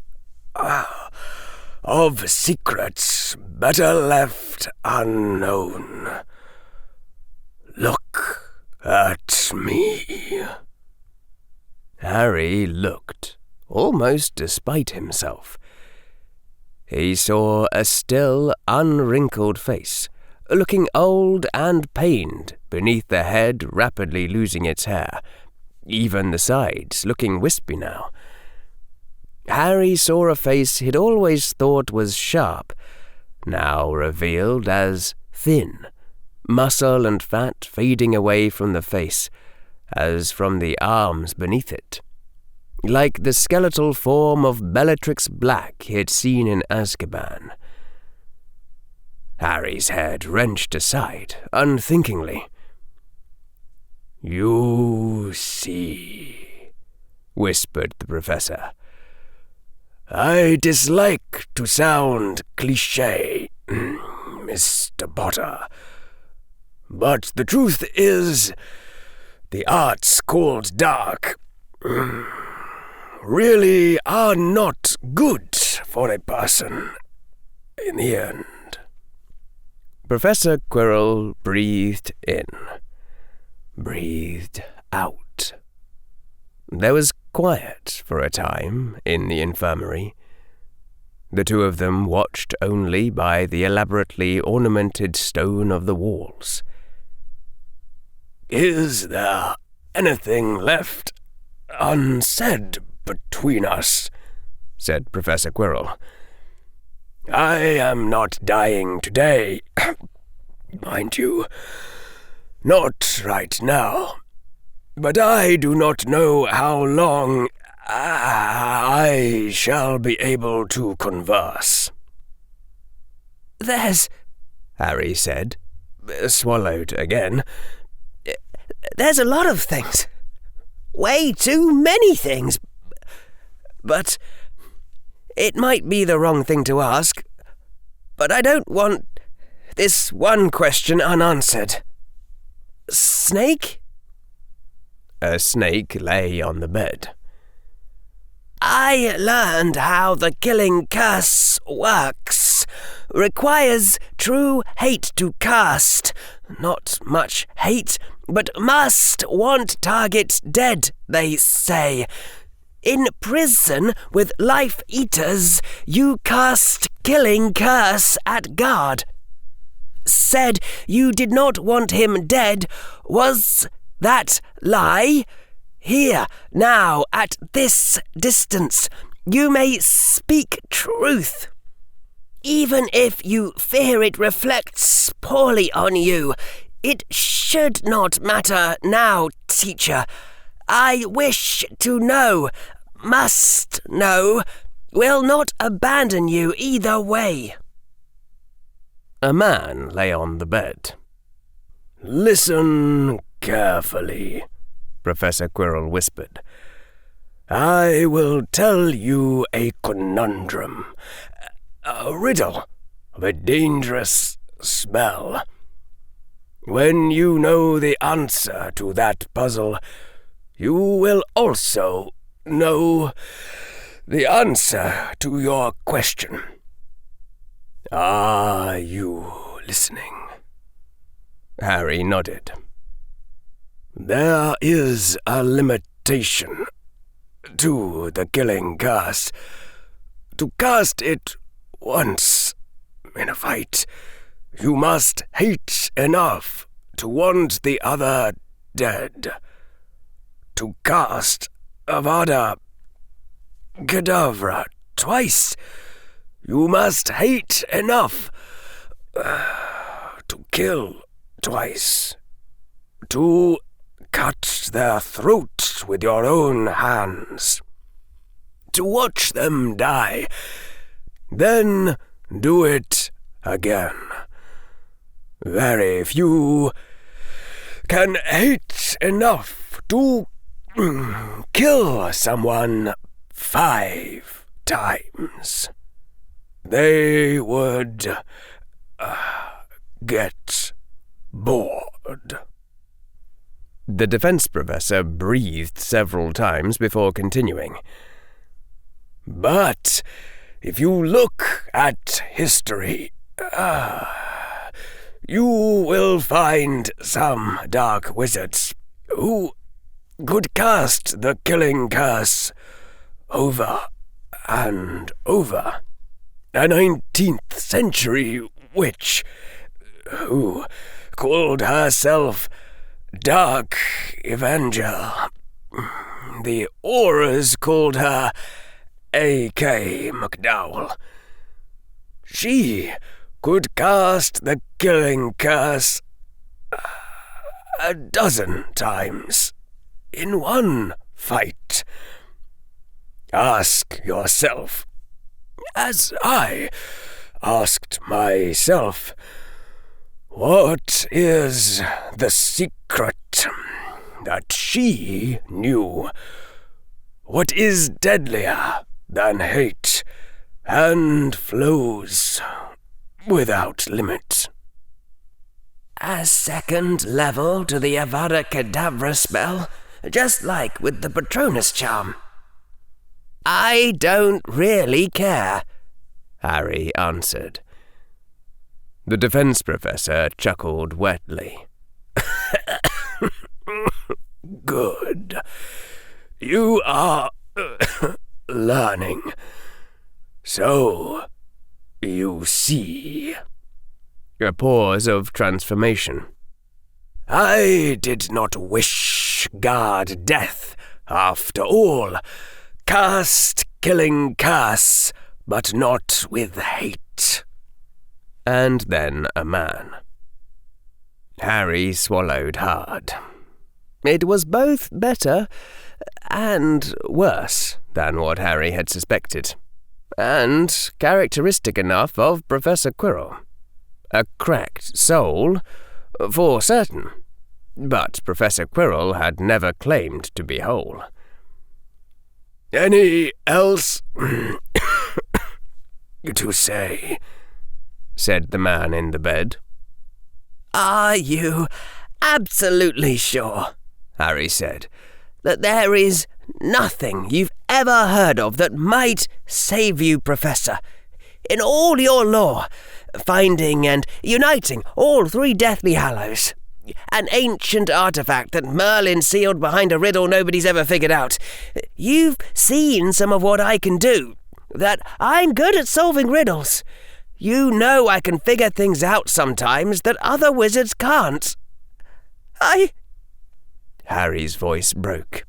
of secrets better left unknown. Look at me. Harry looked, almost despite himself. He saw a still, unwrinkled face, looking old and pained beneath the head rapidly losing its hair, even the sides looking wispy now. Harry saw a face he'd always thought was sharp, now revealed as thin, muscle and fat fading away from the face, as from the arms beneath it, like the skeletal form of Bellatrix Black he had seen in Azkaban. Harry's head wrenched aside, unthinkingly. "You see," whispered the Professor. "I dislike to sound cliché, Mr. Potter, but the truth is, the arts called dark really are not good for a person in the end." Professor Quirrell breathed in, breathed out. There was quiet for a time in the infirmary. The two of them watched only by the elaborately ornamented stone of the walls. "Is there anything left unsaid between us?" said Professor Quirrell. "I am not dying today, mind you, not right now, but I do not know how long I shall be able to converse." There's, Harry said, swallowed again. There's a lot of things. Way too many things. But it might be the wrong thing to ask, but I don't want this one question unanswered. Snake? A snake lay on the bed. I learned how the killing curse works. Requires true hate to cast. Not much hate, but must want targets dead, they say. In prison with life-eaters, you cast killing curse at guard. Said you did not want him dead, was that lie, here, now, at this distance, you may speak truth. Even if you fear it reflects poorly on you, it should not matter now, teacher. I wish to know, must know, will not abandon you either way. A man lay on the bed. Listen carefully, Professor Quirrell whispered. I will tell you a conundrum, a riddle of a dangerous smell. When you know the answer to that puzzle, you will also know the answer to your question. Are you listening? Harry nodded. There is a limitation to the killing curse. To cast it once in a fight, you must hate enough to want the other dead. To cast Avada Kedavra twice, you must hate enough to kill twice. To cut their throat with your own hands. To watch them die. Then do it again. Very few can hate enough to kill someone 5 times. They would get bored. The defense professor breathed several times before continuing. But if you look at history, you will find some dark wizards who could cast the killing curse over and over. A 19th century witch who called herself Dark Evangel. The Aurors called her A.K. McDowell. She could cast the killing curse 12 times in one fight. Ask yourself, as I asked myself, what is the secret that she knew? What is deadlier than hate and flows without limit? A second level to the Avada Kedavra spell, just like with the Patronus charm. I don't really care, Harry answered. The defense professor chuckled wetly. Good. You are learning. So, you see. A pause of transformation. I did not wish God death, after all. Cast killing curse, but not with hate. And then a man. Harry swallowed hard. It was both better and worse than what Harry had suspected, and characteristic enough of Professor Quirrell. A cracked soul, for certain, but Professor Quirrell had never claimed to be whole. Any else to say? Said the man in the bed. Are you absolutely sure, Harry said, that there is nothing you've ever heard of that might save you, Professor? In all your lore, finding and uniting all 3 Deathly Hallows, an ancient artifact that Merlin sealed behind a riddle nobody's ever figured out. You've seen some of what I can do, that I'm good at solving riddles. You know I can figure things out sometimes that other wizards can't. Harry's voice broke.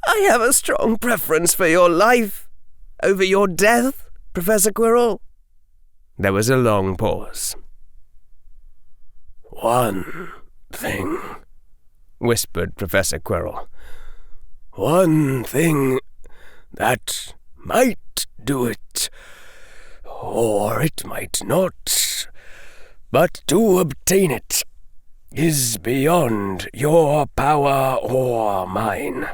I have a strong preference for your life over your death, Professor Quirrell. There was a long pause. One thing, whispered Professor Quirrell. One thing that might do it, or it might not, but to obtain it is beyond your power or mine.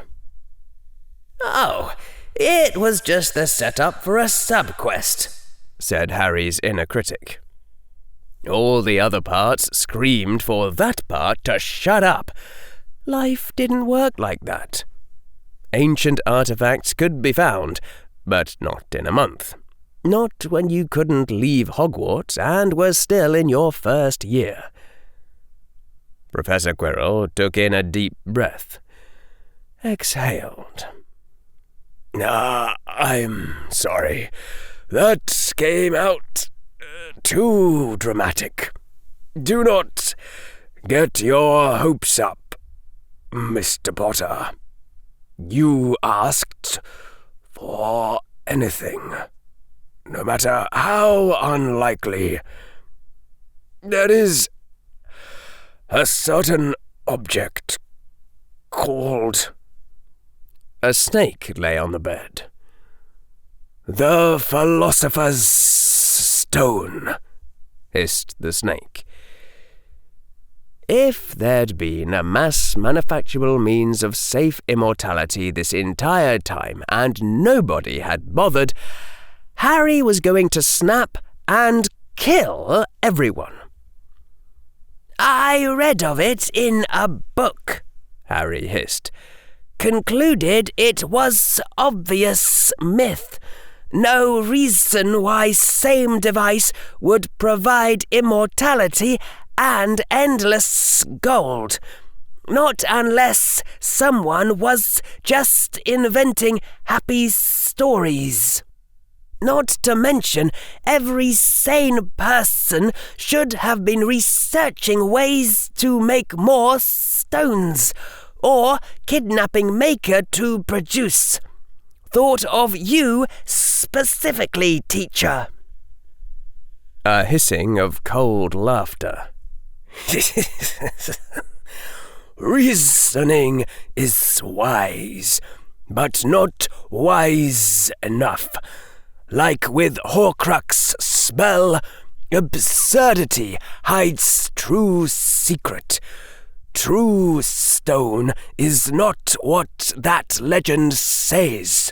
Oh, it was just the setup for a sub-quest, said Harry's inner critic. All the other parts screamed for that part to shut up. Life didn't work like that. Ancient artifacts could be found, but not in a month. Not when you couldn't leave Hogwarts and were still in your first year. Professor Quirrell took in a deep breath. Exhaled. I'm sorry. That came out too dramatic. Do not get your hopes up, Mr. Potter. You asked for anything, no matter how unlikely. There is a certain object called... A snake lay on the bed. The Philosopher's Stone, hissed the snake. If there'd been a mass-manufacturable means of safe immortality this entire time and nobody had bothered, Harry was going to snap and kill everyone. I read of it in a book, Harry hissed. Concluded it was obvious myth. No reason why same device would provide immortality and endless gold. Not unless someone was just inventing happy stories. Not to mention, every sane person should have been researching ways to make more stones, or kidnapping Maker to produce. Thought of you specifically, teacher. A hissing of cold laughter. Reasoning is wise, but not wise enough. Like with Horcrux spell, absurdity hides true secret. True stone is not what that legend says.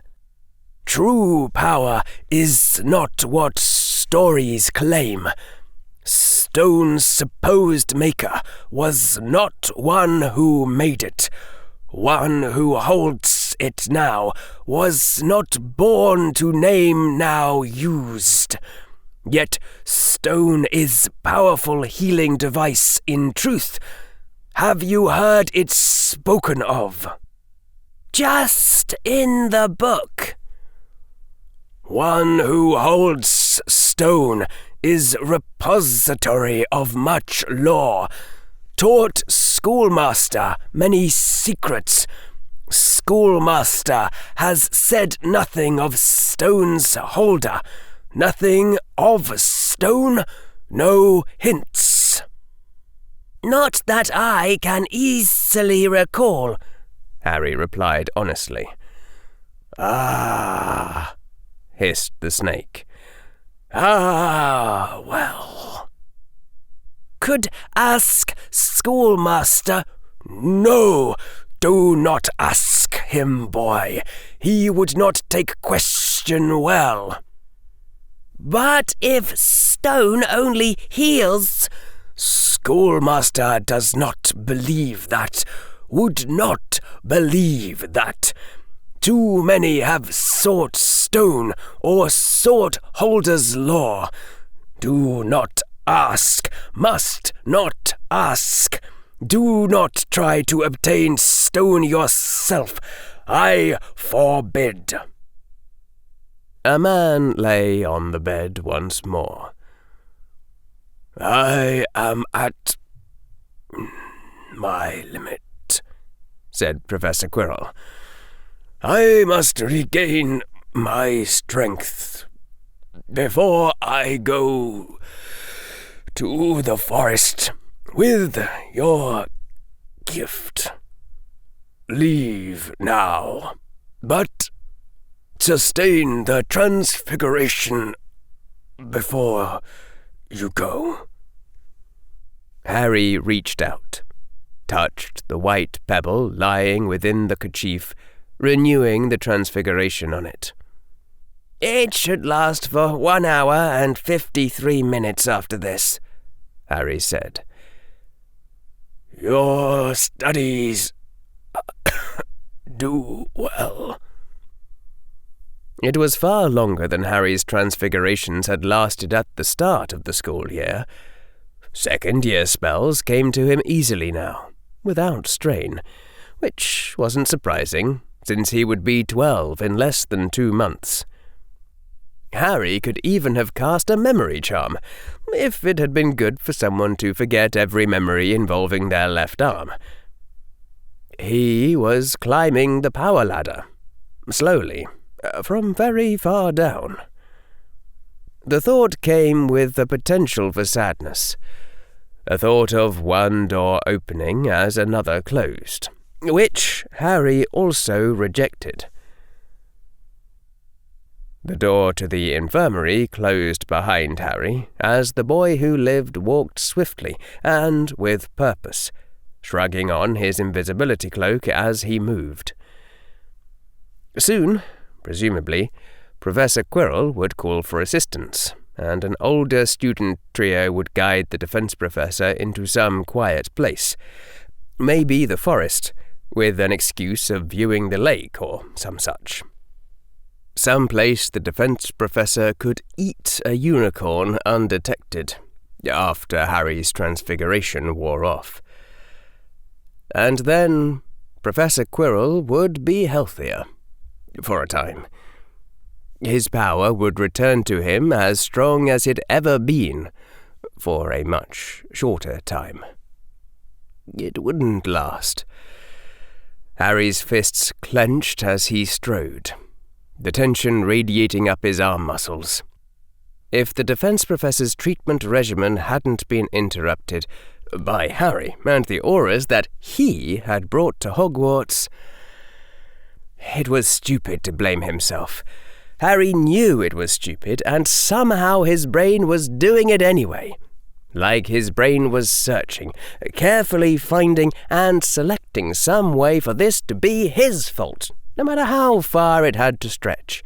True power is not what stories claim. Stone's supposed maker was not one who made it. One who holds it now was not born to name now used. Yet stone is powerful healing device in truth. Have you heard it spoken of? Just in the book. One who holds stone is repository of much lore. Taught schoolmaster many secrets. Schoolmaster has said nothing of stone's holder. Nothing of stone, no hints. Not that I can easily recall, Harry replied honestly. Ah, hissed the snake. Ah, well. Could ask schoolmaster. No, do not ask him, boy. He would not take question well. But if stone only heals... Schoolmaster does not believe that, would not believe that. Too many have sought stone or sought holder's lore. Do not ask, must not ask. Do not try to obtain stone yourself. I forbid. A man lay on the bed once more. I am at my limit, said Professor Quirrell. "I must regain my strength before I go to the forest with your gift. Leave now, but sustain the transfiguration before you go." Harry reached out, touched the white pebble lying within the kerchief, renewing the transfiguration on it. "It should last for 1 hour and 53 minutes after this," Harry said. "Your studies do well." It was far longer than Harry's transfigurations had lasted at the start of the school year. Second-year spells came to him easily now, without strain, which wasn't surprising, since he would be 12 in less than 2 months. Harry could even have cast a memory charm, if it had been good for someone to forget every memory involving their left arm. He was climbing the power ladder, slowly, from very far down. The thought came with the potential for sadness, a thought of one door opening as another closed, which Harry also rejected. The door to the infirmary closed behind Harry as the boy who lived walked swiftly and with purpose, shrugging on his invisibility cloak as he moved. Soon, presumably, Professor Quirrell would call for assistance, and an older student trio would guide the defense professor into some quiet place, maybe the forest, with an excuse of viewing the lake or some such. Some place the defense professor could eat a unicorn undetected, after Harry's transfiguration wore off. And then Professor Quirrell would be healthier, for a time. His power would return to him as strong as it ever been, for a much shorter time. It wouldn't last. Harry's fists clenched as he strode, the tension radiating up his arm muscles. If the defense professor's treatment regimen hadn't been interrupted by Harry and the auras that he had brought to Hogwarts, it was stupid to blame himself. Harry knew it was stupid, and somehow his brain was doing it anyway. Like his brain was searching, carefully finding and selecting some way for this to be his fault, no matter how far it had to stretch.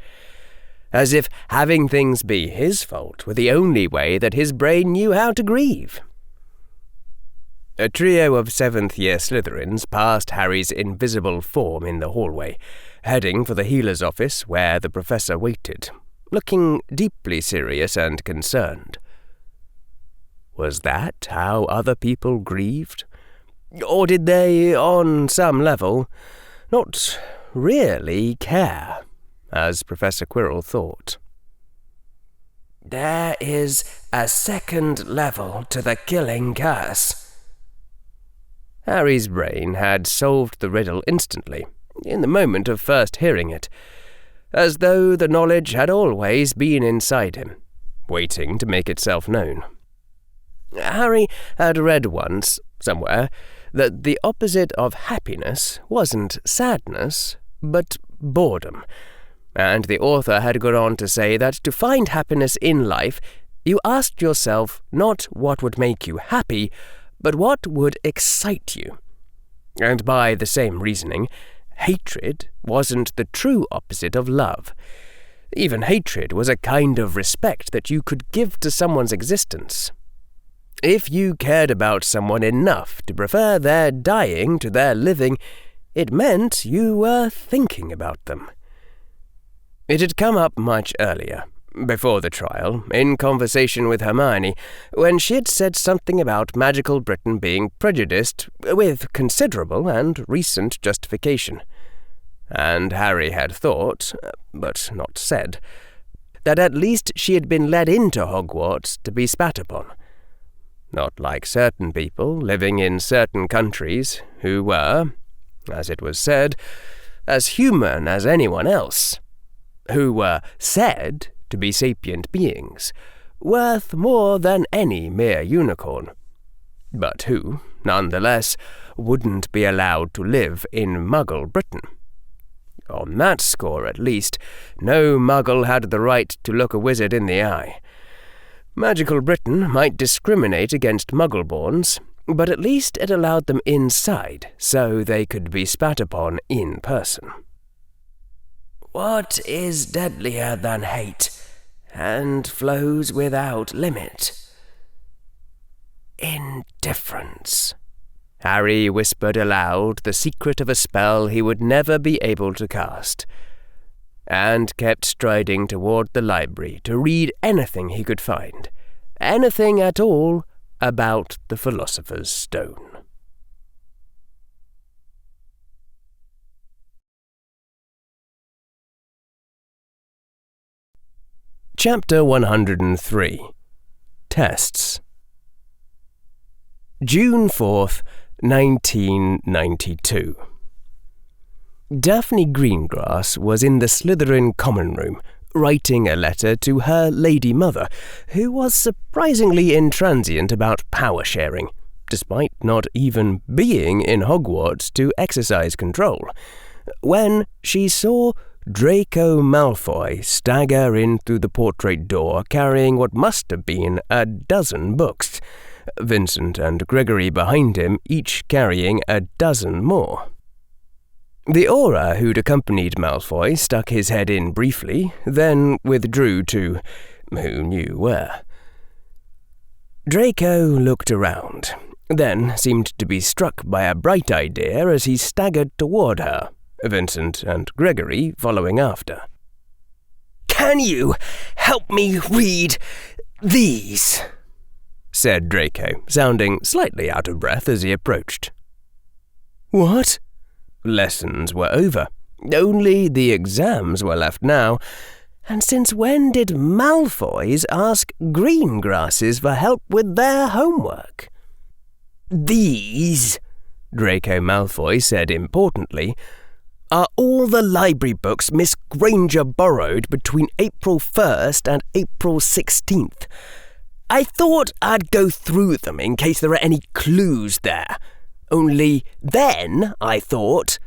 As if having things be his fault were the only way that his brain knew how to grieve. A trio of 7th-year Slytherins passed Harry's invisible form in the hallway, heading for the healer's office where the professor waited, looking deeply serious and concerned. Was that how other people grieved? Or did they, on some level, not really care, as Professor Quirrell thought? "There is a second level to the killing curse." Harry's brain had solved the riddle instantly, in the moment of first hearing it, as though the knowledge had always been inside him, waiting to make itself known. Harry had read once, somewhere, that the opposite of happiness wasn't sadness, but boredom, and the author had gone on to say that to find happiness in life, you asked yourself not what would make you happy, but what would excite you. And by the same reasoning, hatred wasn't the true opposite of love. Even hatred was a kind of respect that you could give to someone's existence. If you cared about someone enough to prefer their dying to their living, it meant you were thinking about them. It had come up much earlier, before the trial, in conversation with Hermione, when she had said something about magical Britain being prejudiced, with considerable and recent justification. And Harry had thought, but not said, that at least she had been led into Hogwarts to be spat upon. Not like certain people living in certain countries who were, as it was said, as human as anyone else, who were said to be sapient beings, worth more than any mere unicorn, but who, nonetheless, wouldn't be allowed to live in Muggle Britain. On that score, at least, no Muggle had the right to look a wizard in the eye. Magical Britain might discriminate against Muggle-borns, but at least it allowed them inside, so they could be spat upon in person. What is deadlier than hate, and flows without limit? Indifference. Harry whispered aloud the secret of a spell he would never be able to cast, and kept striding toward the library to read anything he could find, anything at all about the Philosopher's Stone. Chapter 103. Tests. June 4th, 1992. Daphne Greengrass was in the Slytherin common room, writing a letter to her lady mother, who was surprisingly intransient about power sharing, despite not even being in Hogwarts to exercise control, when she saw Draco Malfoy stagger in through the portrait door carrying what must have been a dozen books, Vincent and Gregory behind him each carrying a dozen more. The Auror who'd accompanied Malfoy stuck his head in briefly, then withdrew to who knew where. Draco looked around, then seemed to be struck by a bright idea as he staggered toward her, Vincent and Gregory following after. "Can you help me read these?" said Draco, sounding slightly out of breath as he approached. What? Lessons were over. Only the exams were left now. And since when did Malfoys ask Greengrasses for help with their homework? "These," Draco Malfoy said importantly, "are all the library books Miss Granger borrowed between April 1st and April 16th. I thought I'd go through them in case there are any clues there. Only then I thought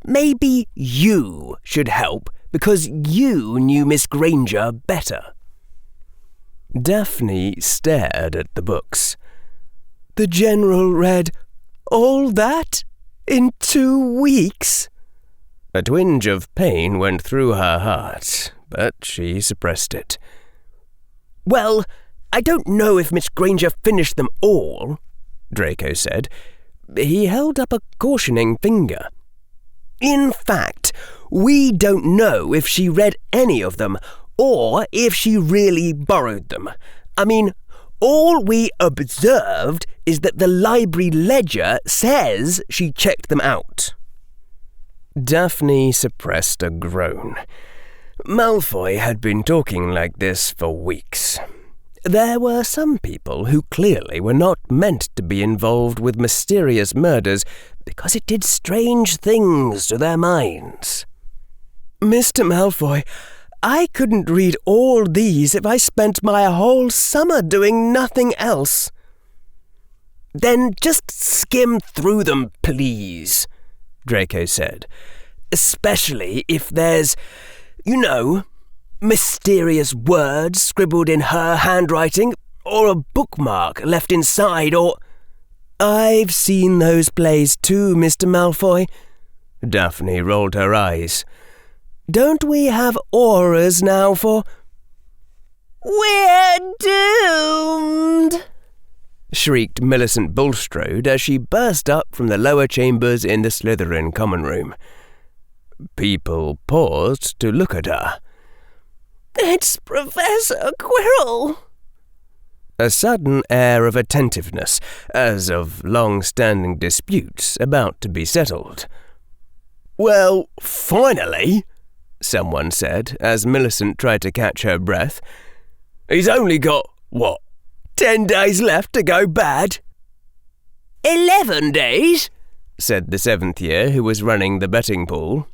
maybe you should help because you knew Miss Granger better." Daphne stared at the books. The General read all that in 2 weeks? A twinge of pain went through her heart, but she suppressed it. "Well, I don't know if Miss Granger finished them all," Draco said. He held up a cautioning finger. "In fact, we don't know if she read any of them, or if she really borrowed them. I mean, all we observed is that the library ledger says she checked them out." Daphne suppressed a groan. Malfoy had been talking like this for weeks. There were some people who clearly were not meant to be involved with mysterious murders because it did strange things to their minds. Mr. Malfoy, I couldn't read all these if I spent my whole summer doing nothing else. "Then just skim through them, please," Draco said. "Especially if there's, mysterious words scribbled in her handwriting, or a bookmark left inside, or—" "I've seen those plays too, Mr. Malfoy." Daphne rolled her eyes. "Don't we have auras now for—" "We're doomed!" shrieked Millicent Bulstrode as she burst up from the lower chambers in the Slytherin common room. People paused to look at her. "It's Professor Quirrell!" A sudden air of attentiveness, as of long-standing disputes about to be settled. "Well, finally," someone said, as Millicent tried to catch her breath. "He's only got, 10 days left to go bad?" 11 days, said the 7th year who was running the betting pool.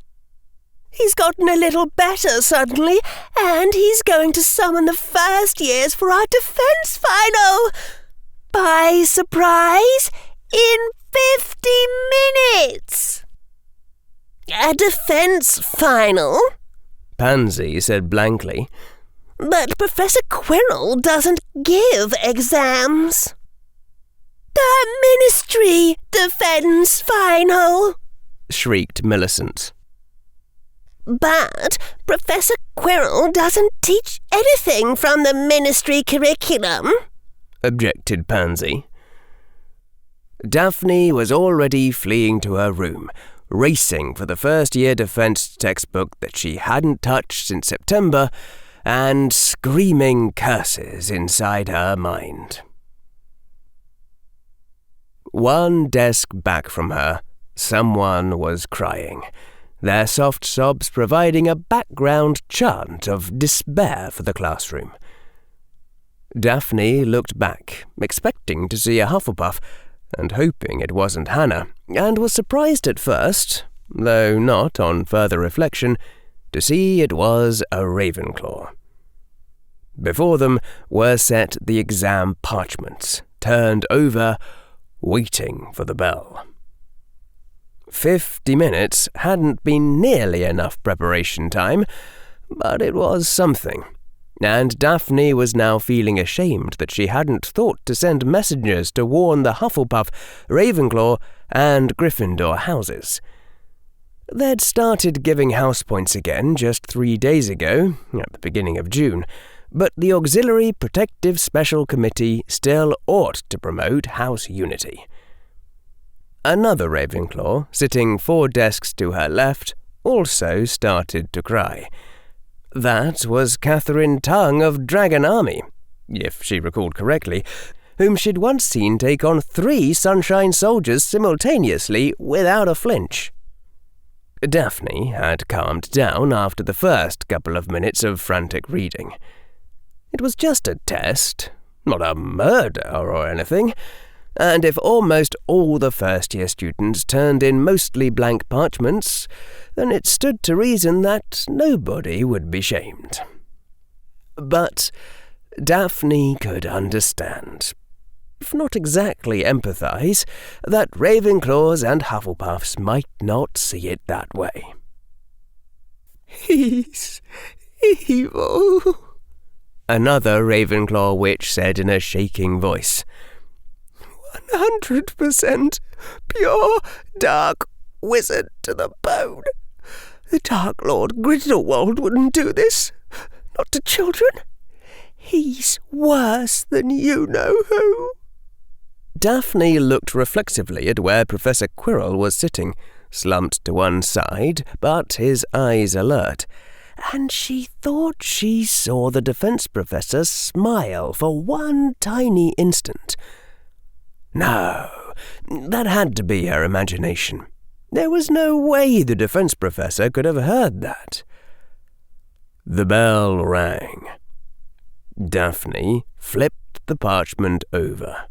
He's gotten a little better suddenly, and he's going to summon the 1st years for our defense final. By surprise, in 50 minutes. A defense final? Pansy said blankly. But Professor Quirrell doesn't give exams. The Ministry defense final, shrieked Millicent. But Professor Quirrell doesn't teach anything from the Ministry curriculum, objected Pansy. Daphne was already fleeing to her room, racing for the 1st year defense textbook that she hadn't touched since September, and screaming curses inside her mind. One desk back from her, someone was crying, their soft sobs providing a background chant of despair for the classroom. Daphne looked back, expecting to see a Hufflepuff, and hoping it wasn't Hannah, and was surprised at first, though not on further reflection, to see it was a Ravenclaw. Before them were set the exam parchments, turned over, waiting for the bell. 50 minutes hadn't been nearly enough preparation time, but it was something, and Daphne was now feeling ashamed that she hadn't thought to send messengers to warn the Hufflepuff, Ravenclaw, and Gryffindor houses. They'd started giving house points again just 3 days ago, at the beginning of June, but the Auxiliary Protective Special Committee still ought to promote house unity. Another Ravenclaw, sitting 4 desks to her left, also started to cry. That was Catherine Tongue of Dragon Army, if she recalled correctly, whom she'd once seen take on 3 Sunshine Soldiers simultaneously without a flinch. Daphne had calmed down after the first couple of minutes of frantic reading. It was just a test, not a murder or anything, and if almost all the first-year students turned in mostly blank parchments, then it stood to reason that nobody would be shamed. But Daphne could understand, if not exactly empathise, that Ravenclaws and Hufflepuffs might not see it that way. He's evil, another Ravenclaw witch said in a shaking voice. 100% pure dark wizard to the bone. The Dark Lord Grindelwald wouldn't do this, not to children. He's worse than you-know-who. Daphne looked reflexively at where Professor Quirrell was sitting, slumped to one side, but his eyes alert, and she thought she saw the defense professor smile for one tiny instant. No, that had to be her imagination. There was no way the defense professor could have heard that. The bell rang. Daphne flipped the parchment over.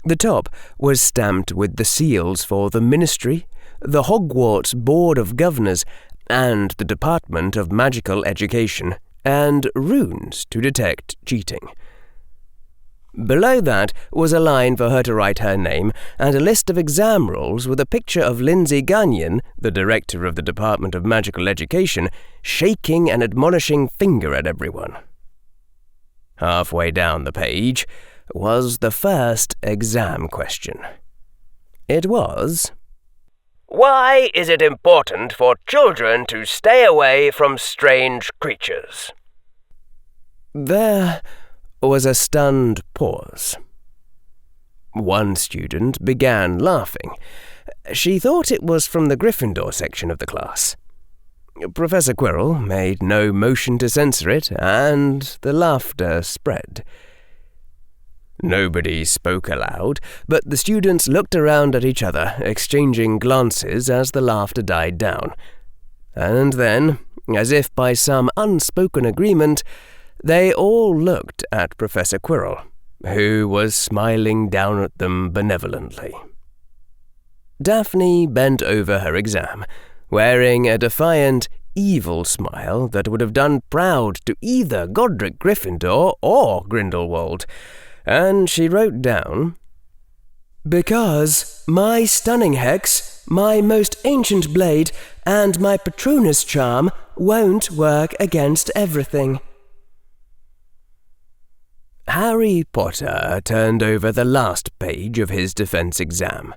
The top was stamped with the seals for the Ministry, the Hogwarts Board of Governors, and the Department of Magical Education, and runes to detect cheating. Below that was a line for her to write her name and a list of exam rules with a picture of Lindsay Gagnon, the director of the Department of Magical Education, shaking an admonishing finger at everyone. Halfway down the page was the first exam question. It was, why is it important for children to stay away from strange creatures? There was a stunned pause. One student began laughing. She thought it was from the Gryffindor section of the class. Professor Quirrell made no motion to censor it, and the laughter spread. Nobody spoke aloud, but the students looked around at each other, exchanging glances as the laughter died down. And then, as if by some unspoken agreement, they all looked at Professor Quirrell, who was smiling down at them benevolently. Daphne bent over her exam, wearing a defiant, evil smile that would have done proud to either Godric Gryffindor or Grindelwald, and she wrote down, "Because my stunning hex, my most ancient blade, and my Patronus charm won't work against everything." Harry Potter turned over the last page of his defense exam.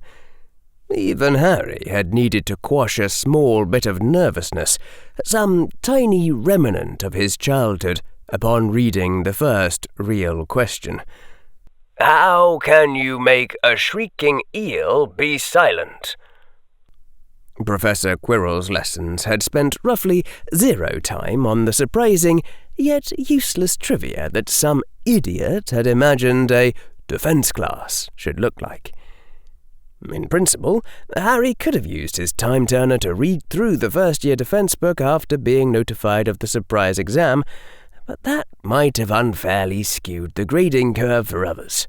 Even Harry had needed to quash a small bit of nervousness, some tiny remnant of his childhood, upon reading the first real question. How can you make a shrieking eel be silent? Professor Quirrell's lessons had spent roughly 0 time on the surprising yet useless trivia that some idiot had imagined a defense class should look like. In principle, Harry could have used his time turner to read through the first-year defense book after being notified of the surprise exam, but that might have unfairly skewed the grading curve for others.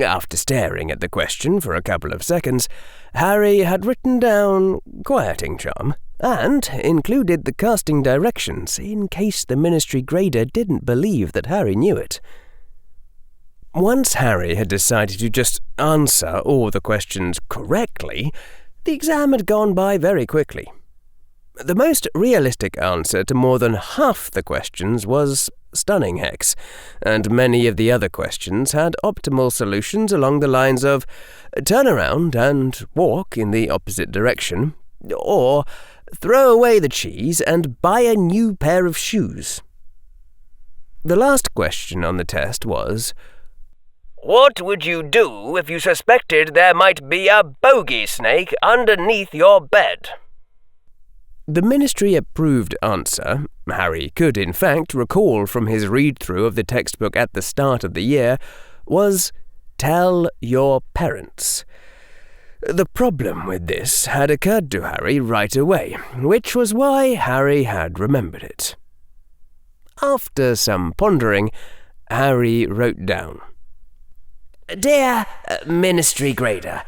After staring at the question for a couple of seconds, Harry had written down quieting charm and included the casting directions in case the ministry grader didn't believe that Harry knew it. Once Harry had decided to just answer all the questions correctly, the exam had gone by very quickly. The most realistic answer to more than half the questions was stunning hex, and many of the other questions had optimal solutions along the lines of turn around and walk in the opposite direction, or throw away the cheese and buy a new pair of shoes. The last question on the test was, what would you do if you suspected there might be a bogey snake underneath your bed? The ministry-approved answer, Harry could in fact recall from his read-through of the textbook at the start of the year, was tell your parents. The problem with this had occurred to Harry right away, which was why Harry had remembered it. After some pondering, Harry wrote down, "Dear Ministry Grader,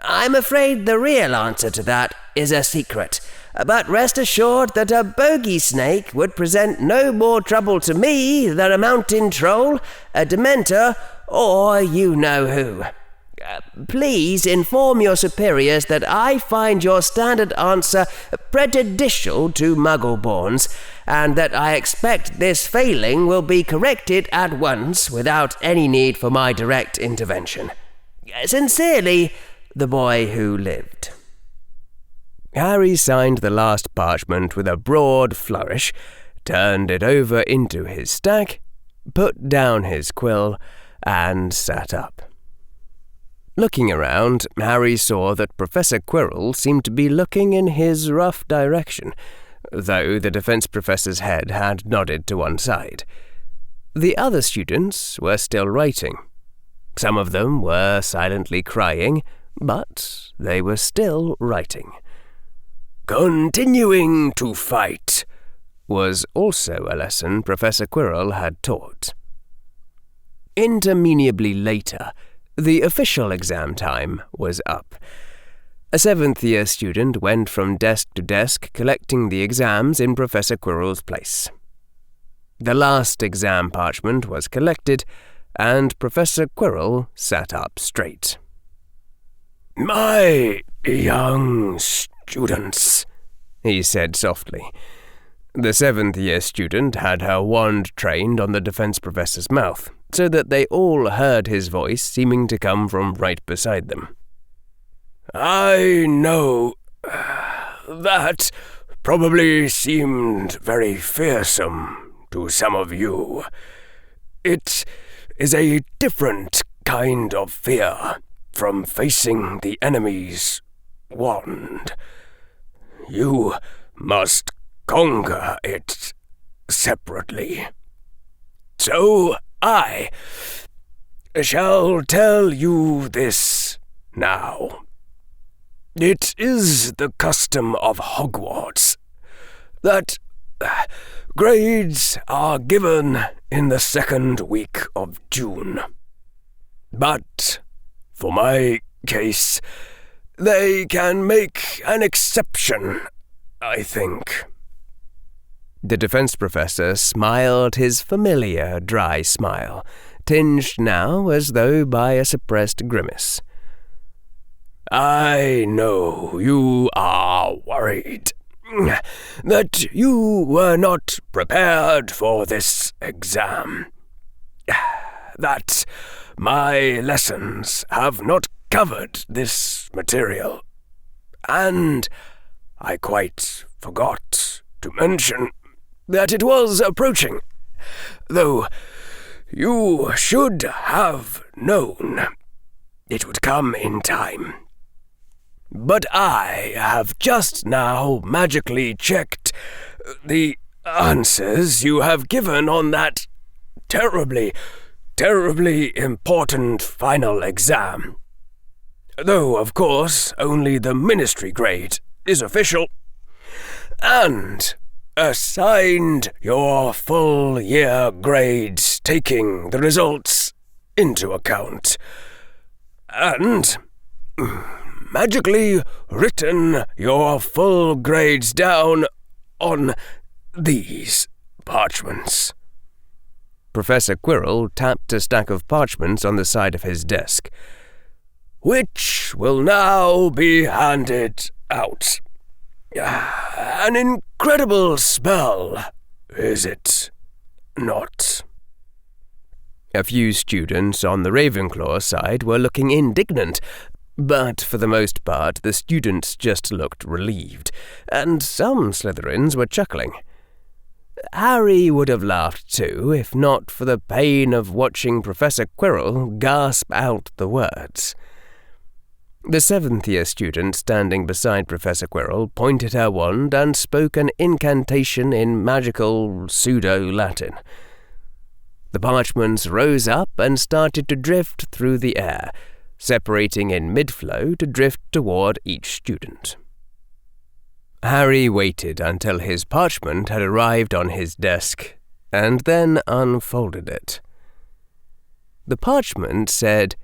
I'm afraid the real answer to that is a secret, but rest assured that a bogey snake would present no more trouble to me than a mountain troll, a dementor, or you-know-who. Please inform your superiors that I find your standard answer prejudicial to Muggleborns, and that I expect this failing will be corrected at once without any need for my direct intervention. Sincerely, the boy who lived." Harry signed the last parchment with a broad flourish, turned it over into his stack, put down his quill, and sat up. Looking around, Harry saw that Professor Quirrell seemed to be looking in his rough direction, though the defense professor's head had nodded to one side. The other students were still writing. Some of them were silently crying, but they were still writing. Continuing to fight was also a lesson Professor Quirrell had taught. Interminably later, the official exam time was up. A 7th-year student went from desk to desk collecting the exams in Professor Quirrell's place. The last exam parchment was collected, and Professor Quirrell sat up straight. "My young students," he said softly. The 7th-year student had her wand trained on the defense professor's mouth, so that they all heard his voice seeming to come from right beside them. "I know that probably seemed very fearsome to some of you. It is a different kind of fear from facing the enemy's wand. You must conquer it separately. So I shall tell you this now. It is the custom of Hogwarts that grades are given in the 2nd week of June. But for my case, they can make an exception, I think." The defense professor smiled his familiar dry smile, tinged now as though by a suppressed grimace. "I know you are worried that you were not prepared for this exam, that my lessons have not covered this material, and I quite forgot to mention that it was approaching, though you should have known it would come in time. But I have just now magically checked the answers you have given on that terribly important final exam. Though, of course, only the ministry grade is official. And assigned your full year grades taking the results into account. And magically written your full grades down on these parchments." Professor Quirrell tapped a stack of parchments on the side of his desk. "Which will now be handed out. An incredible spell, is it not?" A few students on the Ravenclaw side were looking indignant, but for the most part the students just looked relieved, and some Slytherins were chuckling. Harry would have laughed too, if not for the pain of watching Professor Quirrell gasp out the words. The seventh-year student standing beside Professor Quirrell pointed her wand and spoke an incantation in magical pseudo-Latin. The parchments rose up and started to drift through the air, separating in mid-flow to drift toward each student. Harry waited until his parchment had arrived on his desk, and then unfolded it. The parchment said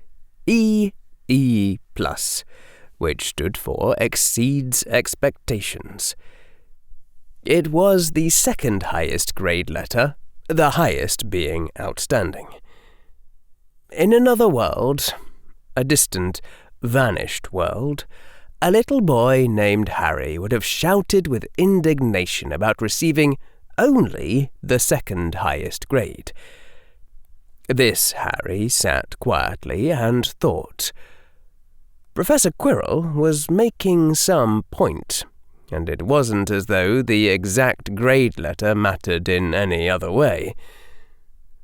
EE+, which stood for Exceeds Expectations. It was the second highest grade letter, the highest being Outstanding. In another world, a distant, vanished world, a little boy named Harry would have shouted with indignation about receiving only the second highest grade. This Harry sat quietly and thought. Professor Quirrell was making some point, and it wasn't as though the exact grade letter mattered in any other way.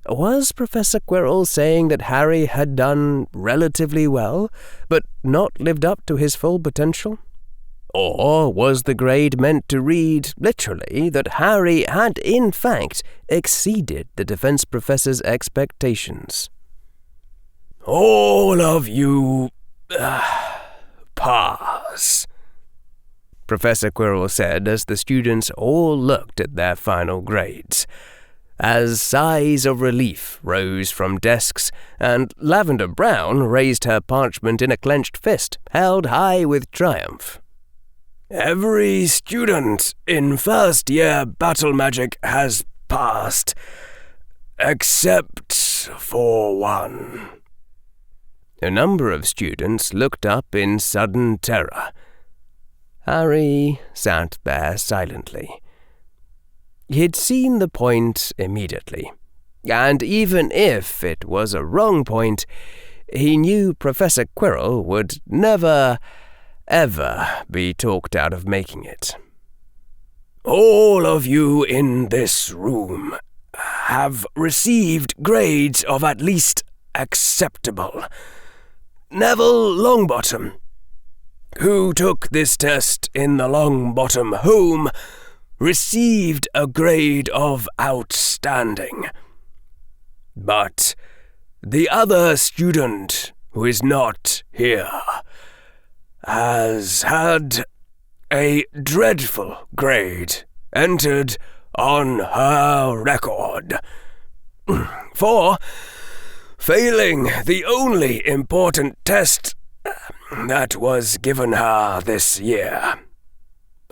Was Professor Quirrell saying that Harry had done relatively well, but not lived up to his full potential? Or was the grade meant to read, literally, that Harry had in fact exceeded the defense professor's expectations? "All of you, pass," Professor Quirrell said as the students all looked at their final grades. As sighs of relief rose from desks, and Lavender Brown raised her parchment in a clenched fist, held high with triumph. "Every student in first-year battle magic has passed, except for one." A number of students looked up in sudden terror. Harry sat there silently. He'd seen the point immediately, and even if it was a wrong point, he knew Professor Quirrell would never, ever be talked out of making it. "All of you in this room have received grades of at least acceptable. Neville Longbottom, who took this test in the Longbottom home, received a grade of Outstanding. But the other student who is not here has had a dreadful grade entered on her record for failing the only important test that was given her this year.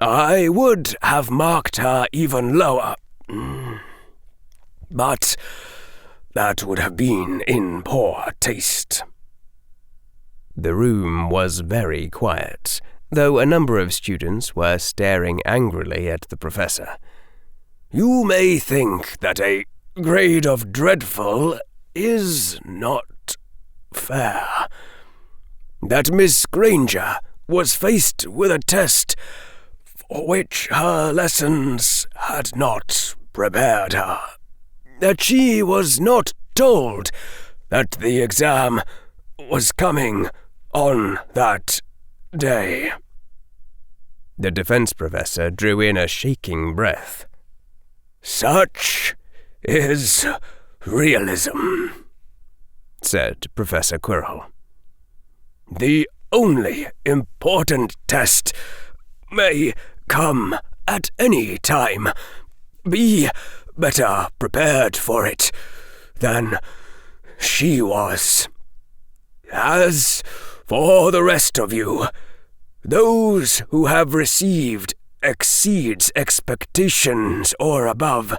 I would have marked her even lower, but that would have been in poor taste." The room was very quiet, though a number of students were staring angrily at the professor. "You may think that a grade of dreadful is not fair. That Miss Granger was faced with a test for which her lessons had not prepared her. That she was not told that the exam was coming on that day." The defense professor drew in a shaking breath. "Such is realism," said Professor Quirrell. "The only important test may come at any time. Be better prepared for it than she was. As for the rest of you, those who have received exceeds expectations or above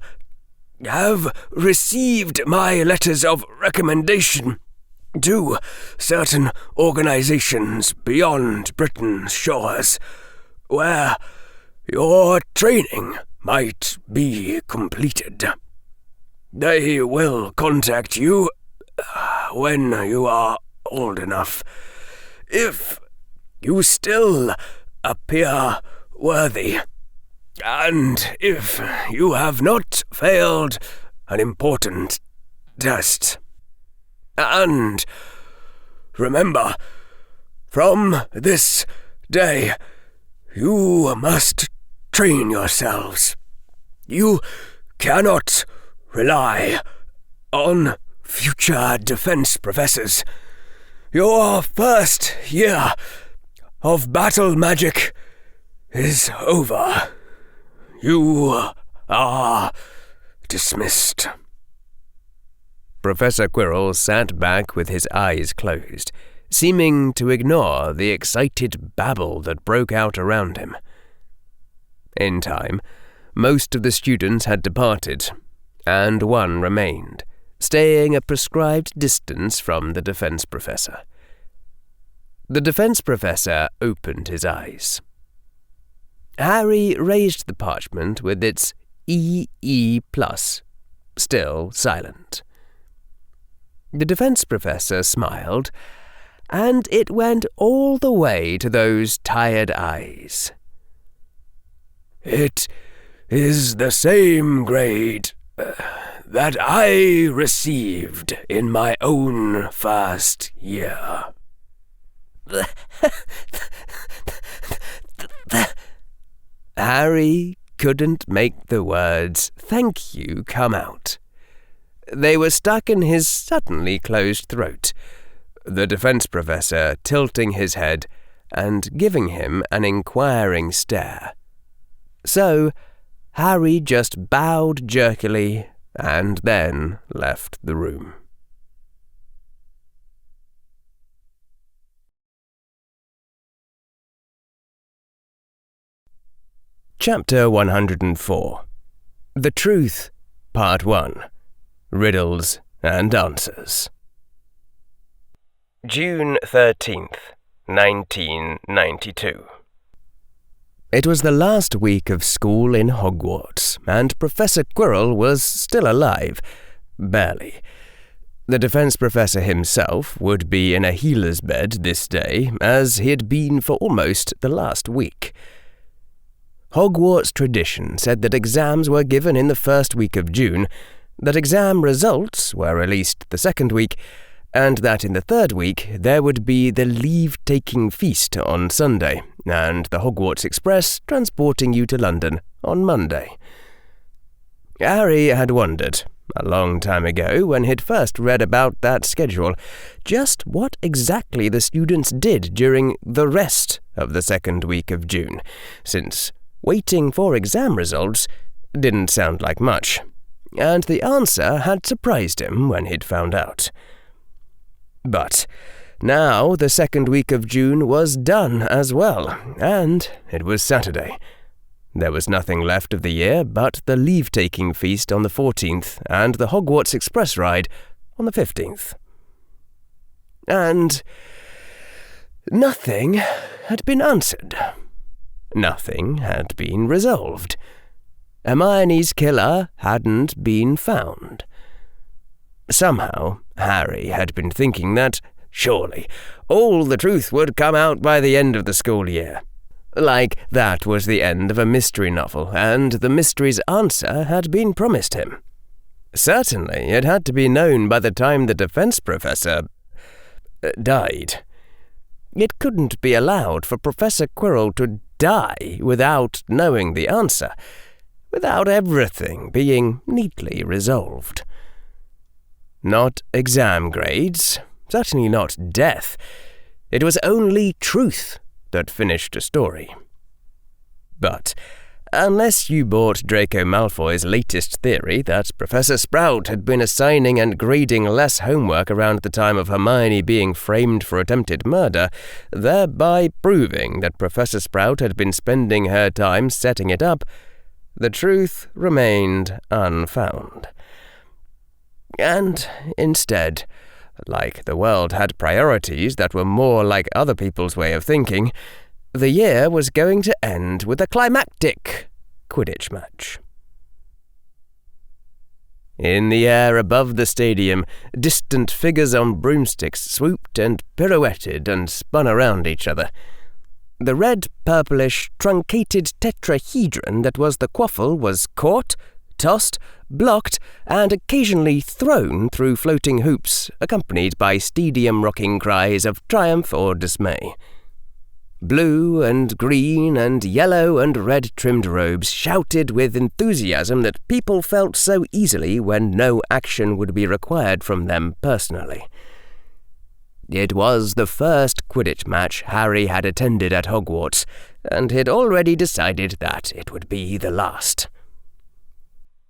have received my letters of recommendation to certain organizations beyond Britain's shores, where your training might be completed. They will contact you when you are old enough, if you still appear worthy, and if you have not failed an important test. And remember, from this day, you must train yourselves. You cannot rely on future defense professors. Your first year of battle magic is over. You are dismissed." Professor Quirrell sat back with his eyes closed, seeming to ignore the excited babble that broke out around him. In time, most of the students had departed, and one remained, staying a prescribed distance from the defense professor. The defense professor opened his eyes. Harry raised the parchment with its EE+, still silent. The defense professor smiled, and it went all the way to those tired eyes. "It is the same grade that I received in my own first year." Harry couldn't make the words "thank you" come out. They were stuck in his suddenly closed throat, the defense professor tilting his head and giving him an inquiring stare. So Harry just bowed jerkily and then left the room. Chapter 104. The Truth, Part 1. Riddles and Answers. June 13th, 1992. It was the last week of school in Hogwarts, and Professor Quirrell was still alive, barely. The defense professor himself would be in a healer's bed this day, as he had been for almost the last week. Hogwarts tradition said that exams were given in the first week of June, that exam results were released the second week, and that in the third week there would be the leave-taking feast on Sunday, and the Hogwarts Express transporting you to London on Monday. Harry had wondered, a long time ago when he'd first read about that schedule, just what exactly the students did during the rest of the second week of June, since waiting for exam results didn't sound like much, and the answer had surprised him when he'd found out. But Now the second week of June was done as well, and it was Saturday. There was nothing left of the year but the leave-taking feast on the 14th and the Hogwarts Express ride on the 15th. And nothing had been answered. Nothing had been resolved. Hermione's killer hadn't been found. Somehow, Harry had been thinking that, surely, all the truth would come out by the end of the school year. Like that was the end of a mystery novel, and the mystery's answer had been promised him. Certainly, it had to be known by the time the defense professor died. It couldn't be allowed for Professor Quirrell to die without knowing the answer, without everything being neatly resolved. Not exam grades, certainly not death. It was only truth that finished a story. But unless you bought Draco Malfoy's latest theory that Professor Sprout had been assigning and grading less homework around the time of Hermione being framed for attempted murder, thereby proving that Professor Sprout had been spending her time setting it up, the truth remained unfound. And instead, like the world had priorities that were more like other people's way of thinking, the year was going to end with a climactic Quidditch match. In the air above the stadium, distant figures on broomsticks swooped and pirouetted and spun around each other. The red, purplish, truncated tetrahedron that was the quaffle was caught, tossed, blocked, and occasionally thrown through floating hoops, accompanied by stadium-rocking cries of triumph or dismay. Blue and green and yellow and red-trimmed robes shouted with enthusiasm that people felt so easily when no action would be required from them personally. It was the first Quidditch match Harry had attended at Hogwarts, and he'd already decided that it would be the last.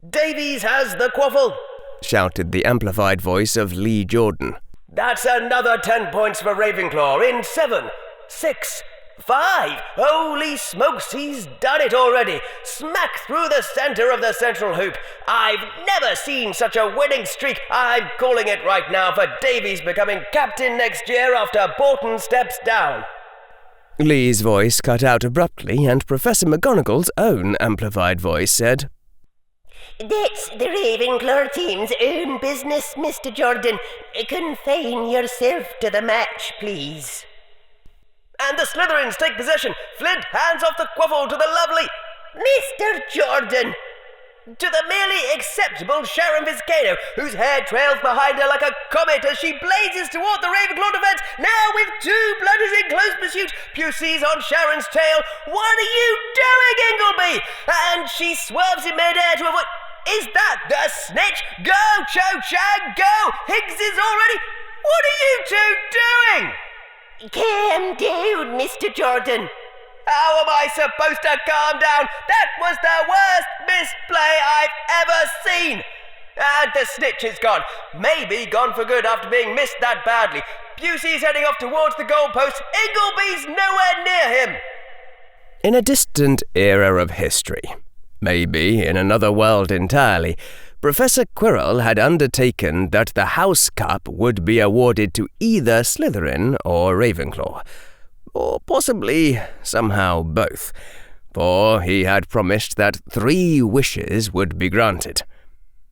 "Davies has the quaffle!" shouted the amplified voice of Lee Jordan. "That's another 10 points for Ravenclaw in 7, 6, 5. Holy smokes, he's done it already. Smack through the centre of the central hoop. I've never seen such a winning streak. I'm calling it right now for Davies becoming captain next year after Borton steps down." Lee's voice cut out abruptly, and Professor McGonagall's own amplified voice said, "That's the Ravenclaw team's own business, Mr. Jordan. Confine yourself to the match, please." "And the Slytherins take possession. Flint hands off the quaffle to the lovely Mr. Jordan!" to the merely acceptable Sharon Viscano, whose hair trails behind her like a comet as she blazes toward the Ravenclaw defense, now with 2 blooders in close pursuit. Pusey's on Sharon's tail. "What are you doing, Ingleby?" And she swerves in midair to avoid... Is that the snitch? Go, Cho-Chang, go! Higgs is already... What are you two doing? Calm down, Mr. Jordan. How am I supposed to calm down? That was the worst misplay I've ever seen. And the snitch is gone. Maybe gone for good after being missed that badly. Pusey's heading off towards the goalpost. Ingleby's nowhere near him. In a distant era of history, maybe in another world entirely, Professor Quirrell had undertaken that the House Cup would be awarded to either Slytherin or Ravenclaw, or possibly somehow both, for he had promised that 3 wishes would be granted.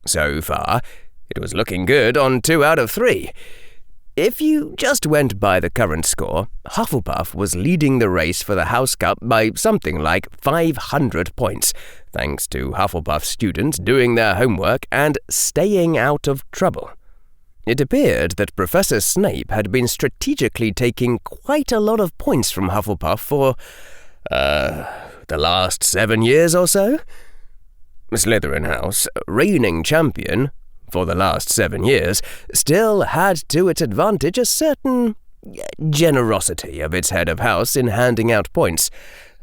So far, it was looking good on 2 out of 3. If you just went by the current score, Hufflepuff was leading the race for the House Cup by something like 500 points, thanks to Hufflepuff students doing their homework and staying out of trouble. It appeared that Professor Snape had been strategically taking quite a lot of points from Hufflepuff for, the last 7 years or so. Slytherin House, reigning champion for the last 7 years, still had to its advantage a certain generosity of its head of house in handing out points,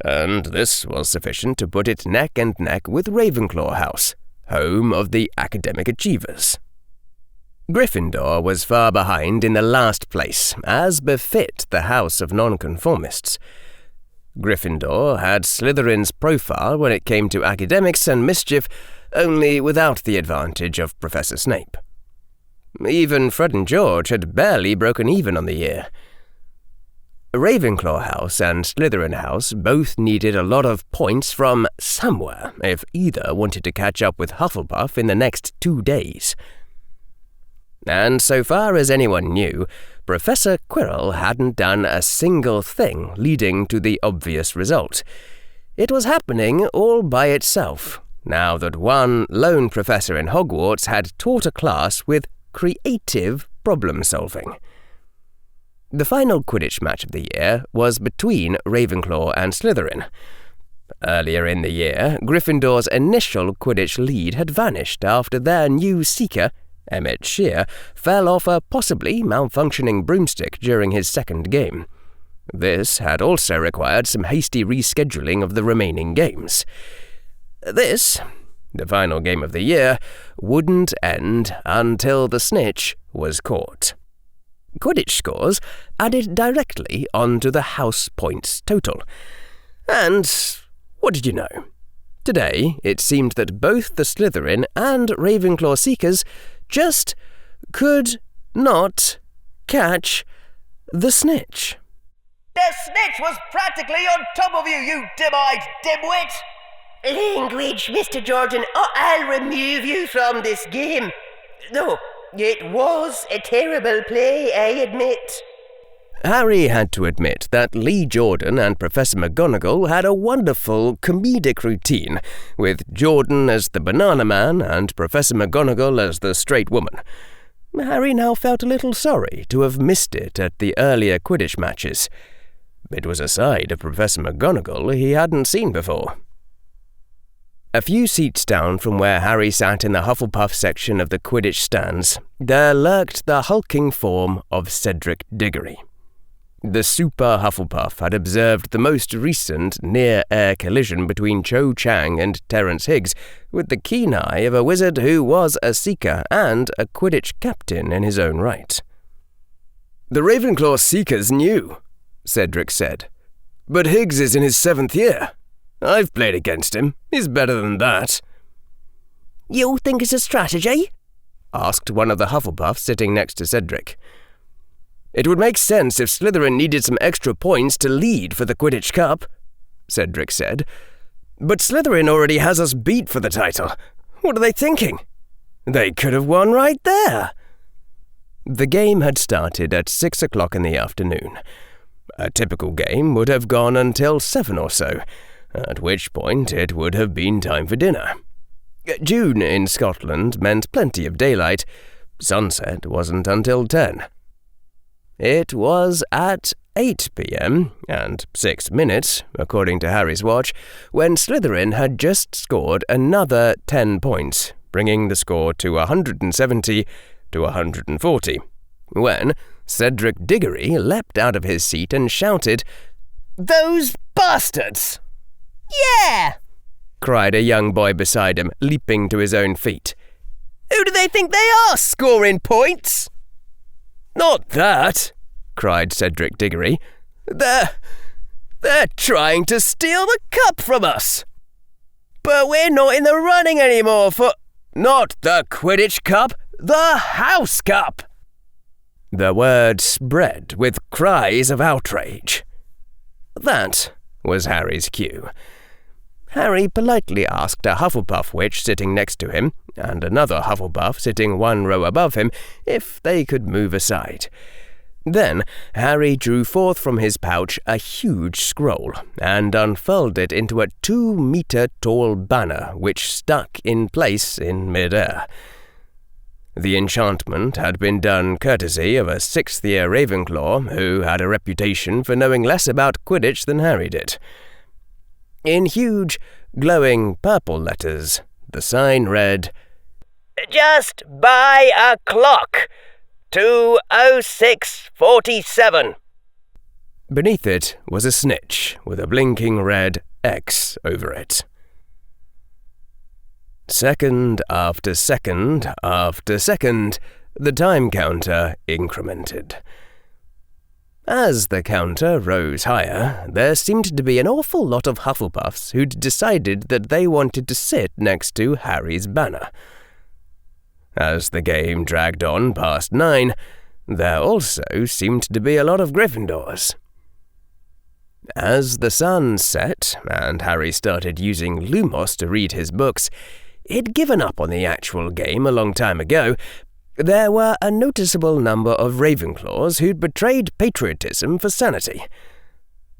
and this was sufficient to put it neck and neck with Ravenclaw House, home of the academic achievers. Gryffindor was far behind in the last place, as befit the House of Nonconformists. Gryffindor had Slytherin's profile when it came to academics and mischief, only without the advantage of Professor Snape. Even Fred and George had barely broken even on the year. Ravenclaw House and Slytherin House both needed a lot of points from somewhere if either wanted to catch up with Hufflepuff in the next 2 days. And so far as anyone knew, Professor Quirrell hadn't done a single thing leading to the obvious result. It was happening all by itself, now that one lone professor in Hogwarts had taught a class with creative problem-solving. The final Quidditch match of the year was between Ravenclaw and Slytherin. Earlier in the year, Gryffindor's initial Quidditch lead had vanished after their new seeker, Emmett Shear, fell off a possibly malfunctioning broomstick during his second game. This had also required some hasty rescheduling of the remaining games. This, the final game of the year, wouldn't end until the snitch was caught. Quidditch scores added directly onto the house points total. And what did you know? Today, it seemed that both the Slytherin and Ravenclaw seekers just could not catch the snitch. The snitch was practically on top of you, you dim-eyed dimwit! Language, Mr. Jordan, or I'll remove you from this game. No, it was a terrible play, I admit. Harry had to admit that Lee Jordan and Professor McGonagall had a wonderful comedic routine, with Jordan as the banana man and Professor McGonagall as the straight woman. Harry now felt a little sorry to have missed it at the earlier Quidditch matches. It was a side of Professor McGonagall he hadn't seen before. A few seats down from where Harry sat in the Hufflepuff section of the Quidditch stands, there lurked the hulking form of Cedric Diggory. The super Hufflepuff had observed the most recent near-air collision between Cho Chang and Terence Higgs with the keen eye of a wizard who was a seeker and a Quidditch captain in his own right. "The Ravenclaw seekers knew," Cedric said. "But Higgs is in his 7th year. I've played against him. He's better than that." You think it's a strategy? asked one of the Hufflepuffs sitting next to Cedric. "It would make sense if Slytherin needed some extra points to lead for the Quidditch Cup," Cedric said. "But Slytherin already has us beat for the title. What are they thinking? They could have won right there." The game had started at 6 o'clock in the afternoon. A typical game would have gone until 7 or so, at which point it would have been time for dinner. June in Scotland meant plenty of daylight. Sunset wasn't until 10. It was at 8 p.m, and 6 minutes, according to Harry's watch, when Slytherin had just scored another 10 points, bringing the score to 170 to 140, when Cedric Diggory leapt out of his seat and shouted, Those bastards! Yeah! cried a young boy beside him, leaping to his own feet. Who do they think they are, scoring points? "Not that!" cried Cedric Diggory. They're trying to steal the cup from us. But we're not in the running anymore for... Not the Quidditch Cup, the House Cup! The word spread with cries of outrage. That was Harry's cue. Harry politely asked a Hufflepuff witch sitting next to him, and another Hufflepuff sitting one row above him, if they could move aside. Then Harry drew forth from his pouch a huge scroll, and unfurled it into a 2-meter-tall banner which stuck in place in mid-air. The enchantment had been done courtesy of a 6th-year Ravenclaw who had a reputation for knowing less about Quidditch than Harry did. In huge, glowing purple letters, the sign read, Just buy a clock. 2:06:47. Beneath it was a snitch with a blinking red X over it. Second after second after second, The time counter incremented. As the counter rose higher, there seemed to be an awful lot of Hufflepuffs who'd decided that they wanted to sit next to Harry's banner. As the game dragged on past 9, there also seemed to be a lot of Gryffindors. As the sun set and Harry started using Lumos to read his books, he'd given up on the actual game a long time ago. There were a noticeable number of Ravenclaws who'd betrayed patriotism for sanity.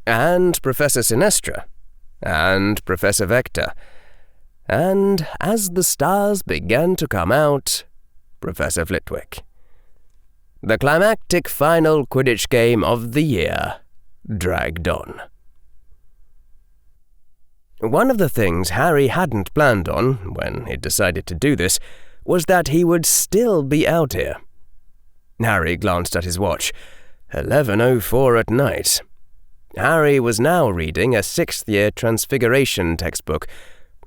And Professor Sinestra. And Professor Vector. And as the stars began to come out, Professor Flitwick. The climactic final Quidditch game of the year dragged on. One of the things Harry hadn't planned on, when he decided to do this, was that he would still be out here. Harry glanced at his watch. 11:04 at night. Harry was now reading a 6th-year Transfiguration textbook,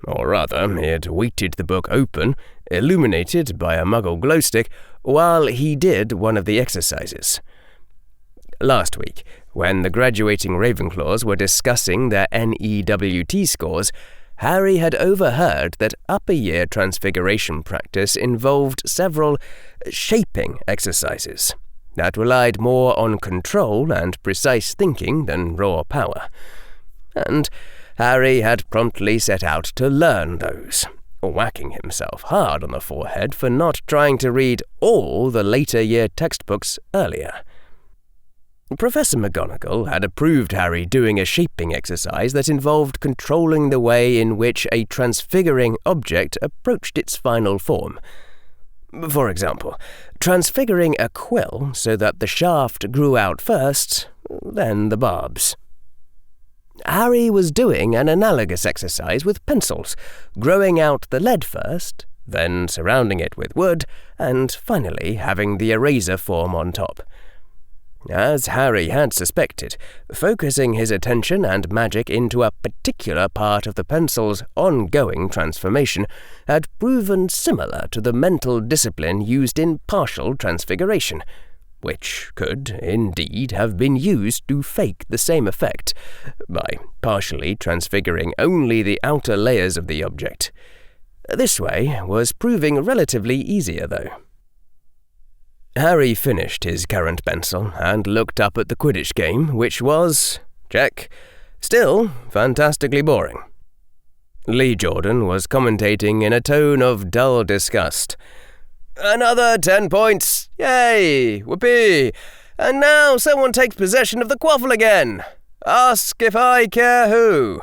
or rather, he had weighted the book open, illuminated by a Muggle glowstick, while he did one of the exercises. Last week, when the graduating Ravenclaws were discussing their NEWT scores, Harry had overheard that upper-year Transfiguration practice involved several shaping exercises that relied more on control and precise thinking than raw power. And Harry had promptly set out to learn those, whacking himself hard on the forehead for not trying to read all the later-year textbooks earlier. Professor McGonagall had approved Harry doing a shaping exercise that involved controlling the way in which a transfiguring object approached its final form. For example, transfiguring a quill so that the shaft grew out first, then the barbs. Harry was doing an analogous exercise with pencils, growing out the lead first, then surrounding it with wood, and finally having the eraser form on top. As Harry had suspected, focusing his attention and magic into a particular part of the pencil's ongoing transformation had proven similar to the mental discipline used in partial transfiguration, which could indeed have been used to fake the same effect, by partially transfiguring only the outer layers of the object. This way was proving relatively easier, though. Harry finished his current pencil and looked up at the Quidditch game, which was, check, still fantastically boring. Lee Jordan was commentating in a tone of dull disgust. "Another 10 points! Yay! Whoopee! And now someone takes possession of the quaffle again! Ask if I care who!"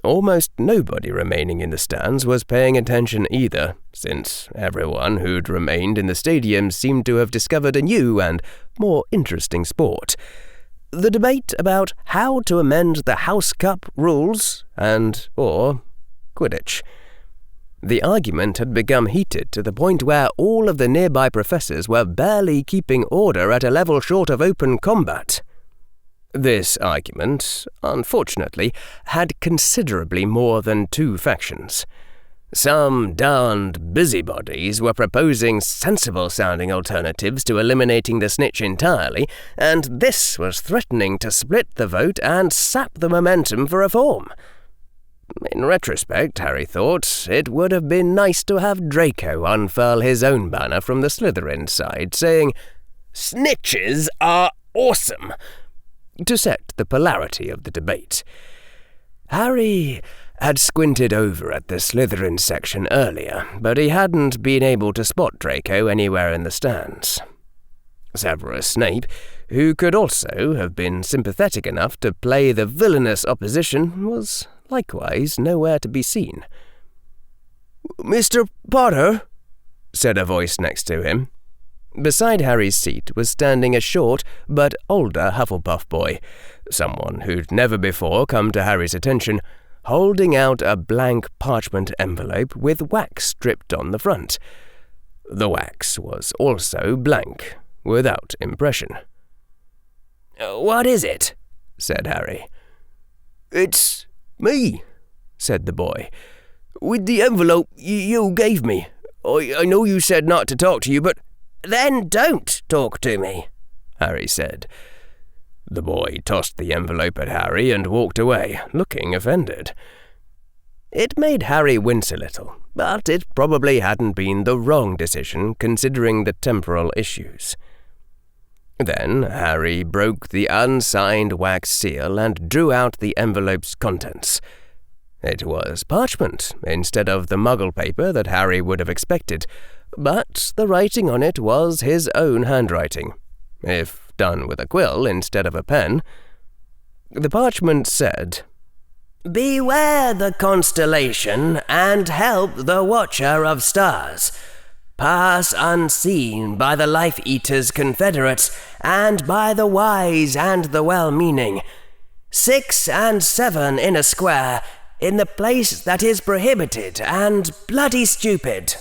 Almost nobody remaining in the stands was paying attention either, since everyone who'd remained in the stadium seemed to have discovered a new and more interesting sport. The debate about how to amend the House Cup rules or Quidditch. The argument had become heated to the point where all of the nearby professors were barely keeping order at a level short of open combat. This argument, unfortunately, had considerably more than 2 factions. Some darned busybodies were proposing sensible-sounding alternatives to eliminating the snitch entirely, and this was threatening to split the vote and sap the momentum for reform. In retrospect, Harry thought, it would have been nice to have Draco unfurl his own banner from the Slytherin side, saying, "Snitches are awesome!" to set the polarity of the debate. Harry had squinted over at the Slytherin section earlier, but he hadn't been able to spot Draco anywhere in the stands. Severus Snape, who could also have been sympathetic enough to play the villainous opposition, was likewise nowhere to be seen. "Mr. Potter," said a voice next to him. Beside Harry's seat was standing a short but older Hufflepuff boy, someone who'd never before come to Harry's attention, holding out a blank parchment envelope with wax dripped on the front. The wax was also blank, without impression. "What is it?" said Harry. "It's me," said the boy. "With the envelope you gave me. I know you said not to talk to you, but Then don't talk to me, Harry said. The boy tossed the envelope at Harry and walked away, looking offended. It made Harry wince a little, but it probably hadn't been the wrong decision considering the temporal issues. Then Harry broke the unsigned wax seal and drew out the envelope's contents. It was parchment instead of the muggle paper that Harry would have expected, but the writing on it was his own handwriting, if done with a quill instead of a pen. The parchment said, "Beware the constellation and help the Watcher of Stars. Pass unseen by the Life-Eaters' confederates and by the wise and the well-meaning. 6 and 7 in a square, in the place that is prohibited and bloody stupid."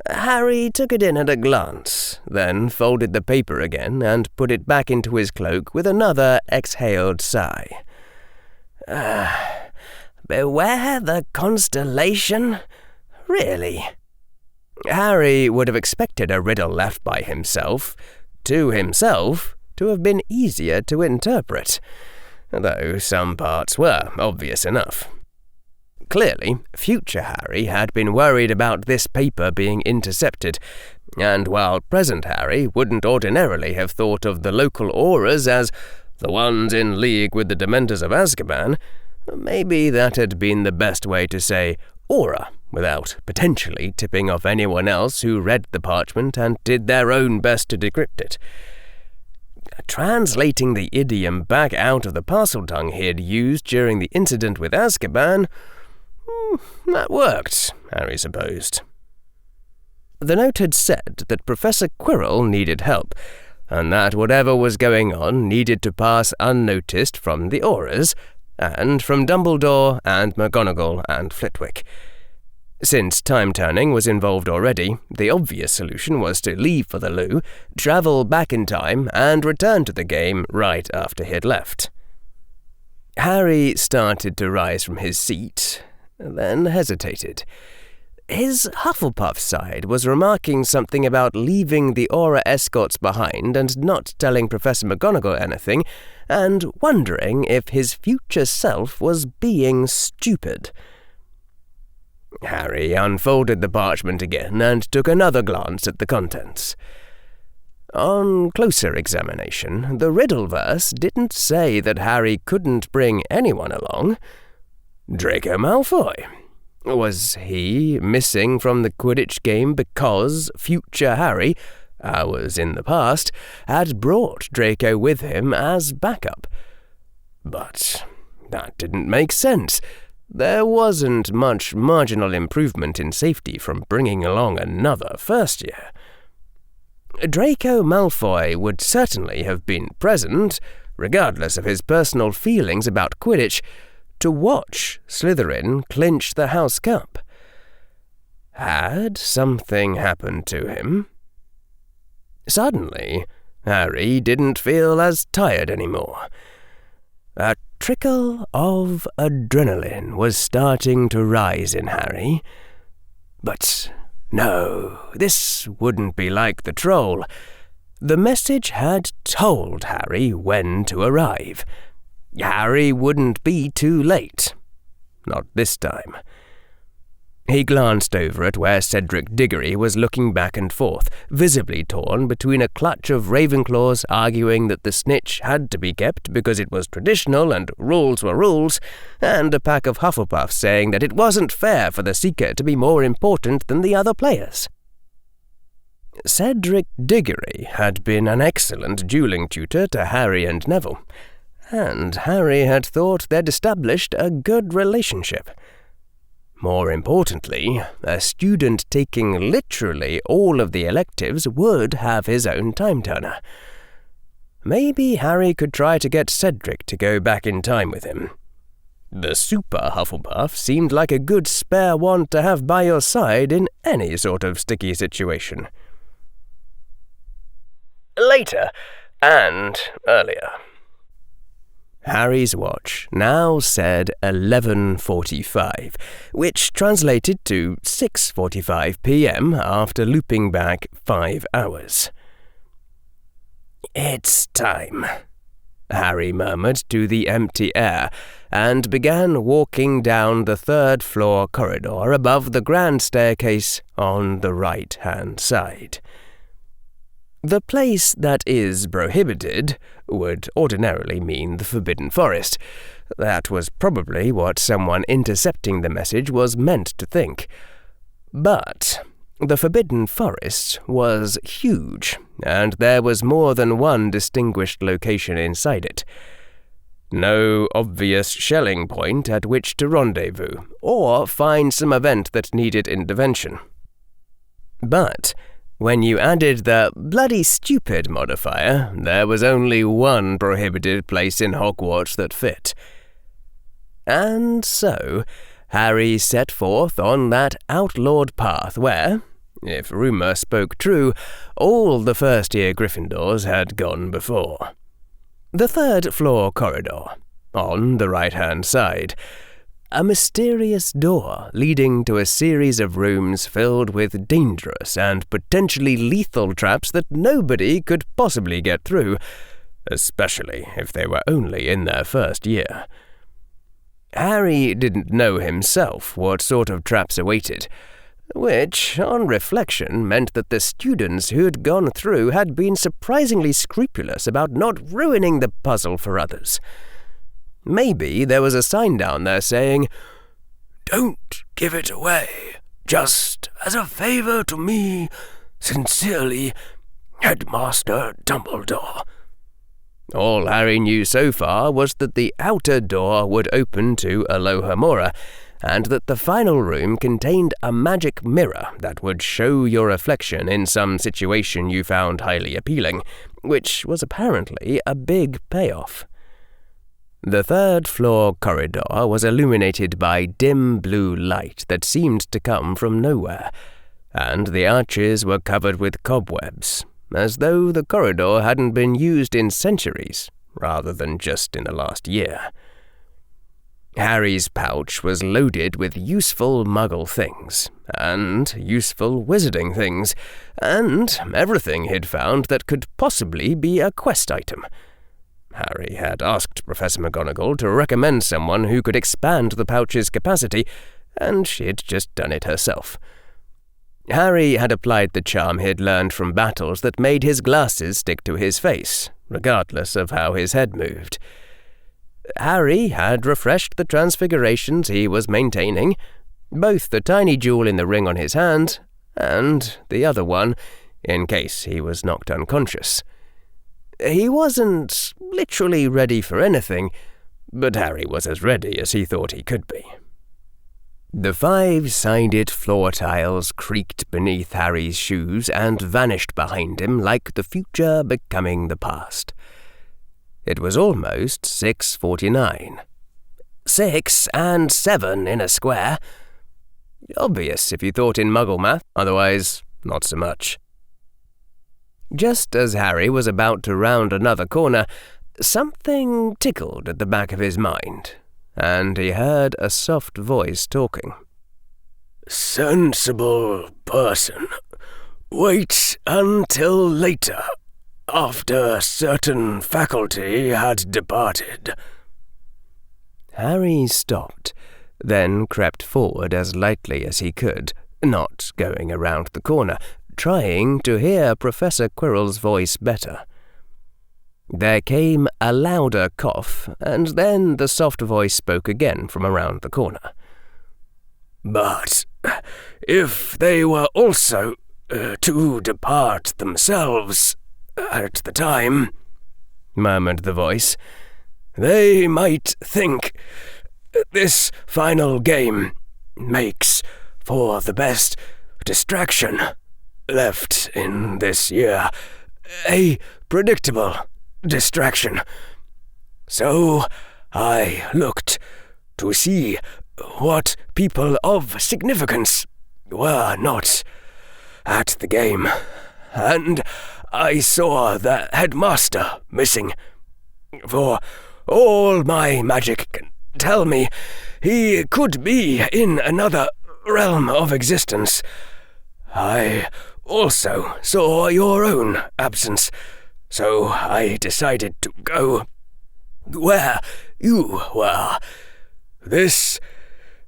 Harry took it in at a glance, then folded the paper again and put it back into his cloak with another exhaled sigh. Beware the constellation? Really? Harry would have expected a riddle left by himself, to have been easier to interpret, though some parts were obvious enough. Clearly, future Harry had been worried about this paper being intercepted, and while present Harry wouldn't ordinarily have thought of the local auras as the ones in league with the Dementors of Azkaban, maybe that had been the best way to say aura without potentially tipping off anyone else who read the parchment and did their own best to decrypt it. Translating the idiom back out of the Parseltongue he had used during the incident with Azkaban, that worked, Harry supposed. The note had said that Professor Quirrell needed help, and that whatever was going on needed to pass unnoticed from the auras, and from Dumbledore and McGonagall and Flitwick. Since time-turning was involved already, the obvious solution was to leave for the loo, travel back in time, and return to the game right after he'd left. Harry started to rise from his seat, then hesitated. His Hufflepuff side was remarking something about leaving the aura escorts behind and not telling Professor McGonagall anything, and wondering if his future self was being stupid. Harry unfolded the parchment again and took another glance at the contents. On closer examination, the riddle verse didn't say that Harry couldn't bring anyone along. Draco Malfoy. Was he missing from the Quidditch game because future Harry, hours in the past, had brought Draco with him as backup? But that didn't make sense. There wasn't much marginal improvement in safety from bringing along another first year. Draco Malfoy would certainly have been present, regardless of his personal feelings about Quidditch, to watch Slytherin clinch the House Cup. Had something happened to him? Suddenly, Harry didn't feel as tired anymore. A trickle of adrenaline was starting to rise in Harry. But no, this wouldn't be like the troll. The message had told Harry when to arrive. Harry wouldn't be too late. Not this time. He glanced over at where Cedric Diggory was looking back and forth, visibly torn between a clutch of Ravenclaws arguing that the snitch had to be kept because it was traditional and rules were rules, and a pack of Hufflepuffs saying that it wasn't fair for the Seeker to be more important than the other players. Cedric Diggory had been an excellent dueling tutor to Harry and Neville, and Harry had thought they'd established a good relationship. More importantly, a student taking literally all of the electives would have his own time-turner. Maybe Harry could try to get Cedric to go back in time with him. The super Hufflepuff seemed like a good spare one to have by your side in any sort of sticky situation. Later, and earlier. Harry's watch now said 11:45, which translated to 6:45 p.m. after looping back 5 hours. "It's time," Harry murmured to the empty air, and began walking down the third-floor corridor above the grand staircase on the right-hand side. The place that is prohibited would ordinarily mean the Forbidden Forest. That was probably what someone intercepting the message was meant to think. But the Forbidden Forest was huge, and there was more than one distinguished location inside it. No obvious shelling point at which to rendezvous, or find some event that needed intervention. But when you added the bloody stupid modifier, there was only one prohibited place in Hogwarts that fit. And so Harry set forth on that outlawed path where, if rumour spoke true, all the first-year Gryffindors had gone before. The third-floor corridor, on the right-hand side. A mysterious door leading to a series of rooms filled with dangerous and potentially lethal traps that nobody could possibly get through, especially if they were only in their first year. Harry didn't know himself what sort of traps awaited, which, on reflection, meant that the students who'd gone through had been surprisingly scrupulous about not ruining the puzzle for others. Maybe there was a sign down there saying, "Don't give it away, just as a favour to me, sincerely, Headmaster Dumbledore." All Harry knew so far was that the outer door would open to Alohomora, and that the final room contained a magic mirror that would show your reflection in some situation you found highly appealing, which was apparently a big payoff. The third-floor corridor was illuminated by dim blue light that seemed to come from nowhere, and the arches were covered with cobwebs, as though the corridor hadn't been used in centuries, rather than just in the last year. Harry's pouch was loaded with useful Muggle things, and useful wizarding things, and everything he'd found that could possibly be a quest item. Harry had asked Professor McGonagall to recommend someone who could expand the pouch's capacity, and she'd just done it herself. Harry had applied the charm he'd learned from battles that made his glasses stick to his face, regardless of how his head moved. Harry had refreshed the transfigurations he was maintaining, both the tiny jewel in the ring on his hand, and the other one, in case he was knocked unconscious. He wasn't literally ready for anything, but Harry was as ready as he thought he could be. The 5-sided floor tiles creaked beneath Harry's shoes and vanished behind him like the future becoming the past. It was almost 6:49. 6 and 7 in a square. Obvious if you thought in Muggle math, otherwise not so much. Just as Harry was about to round another corner, something tickled at the back of his mind, and he heard a soft voice talking. "Sensible person, wait until later, after certain faculty had departed." Harry stopped, then crept forward as lightly as he could, not going around the corner, trying to hear Professor Quirrell's voice better. There came a louder cough, and then the soft voice spoke again from around the corner. "But if they were also to depart themselves at the time," murmured the voice, "they might think this final game makes for the best distraction left in this year, a predictable distraction. So I looked to see what people of significance were not at the game, and I saw the headmaster missing. For all my magic can tell me he could be in another realm of existence. I also saw your own absence, so I decided to go where you were. This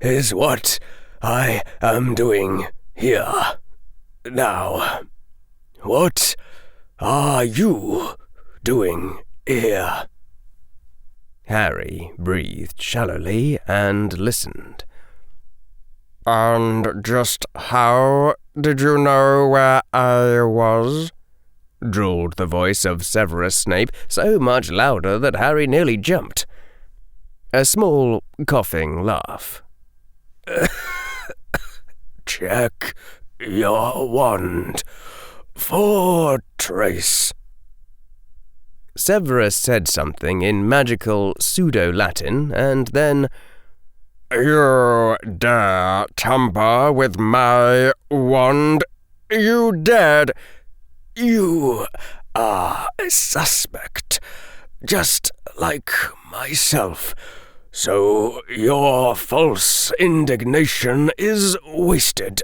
is what I am doing here now. What are you doing here?" Harry breathed shallowly and listened. "And just how did you know where I was?" drawled the voice of Severus Snape, so much louder that Harry nearly jumped. A small, coughing laugh. "Check your wand for trace." Severus said something in magical pseudo-Latin, and then, "You dare tamper with my wand? You dared! You are a suspect, just like myself, so your false indignation is wasted,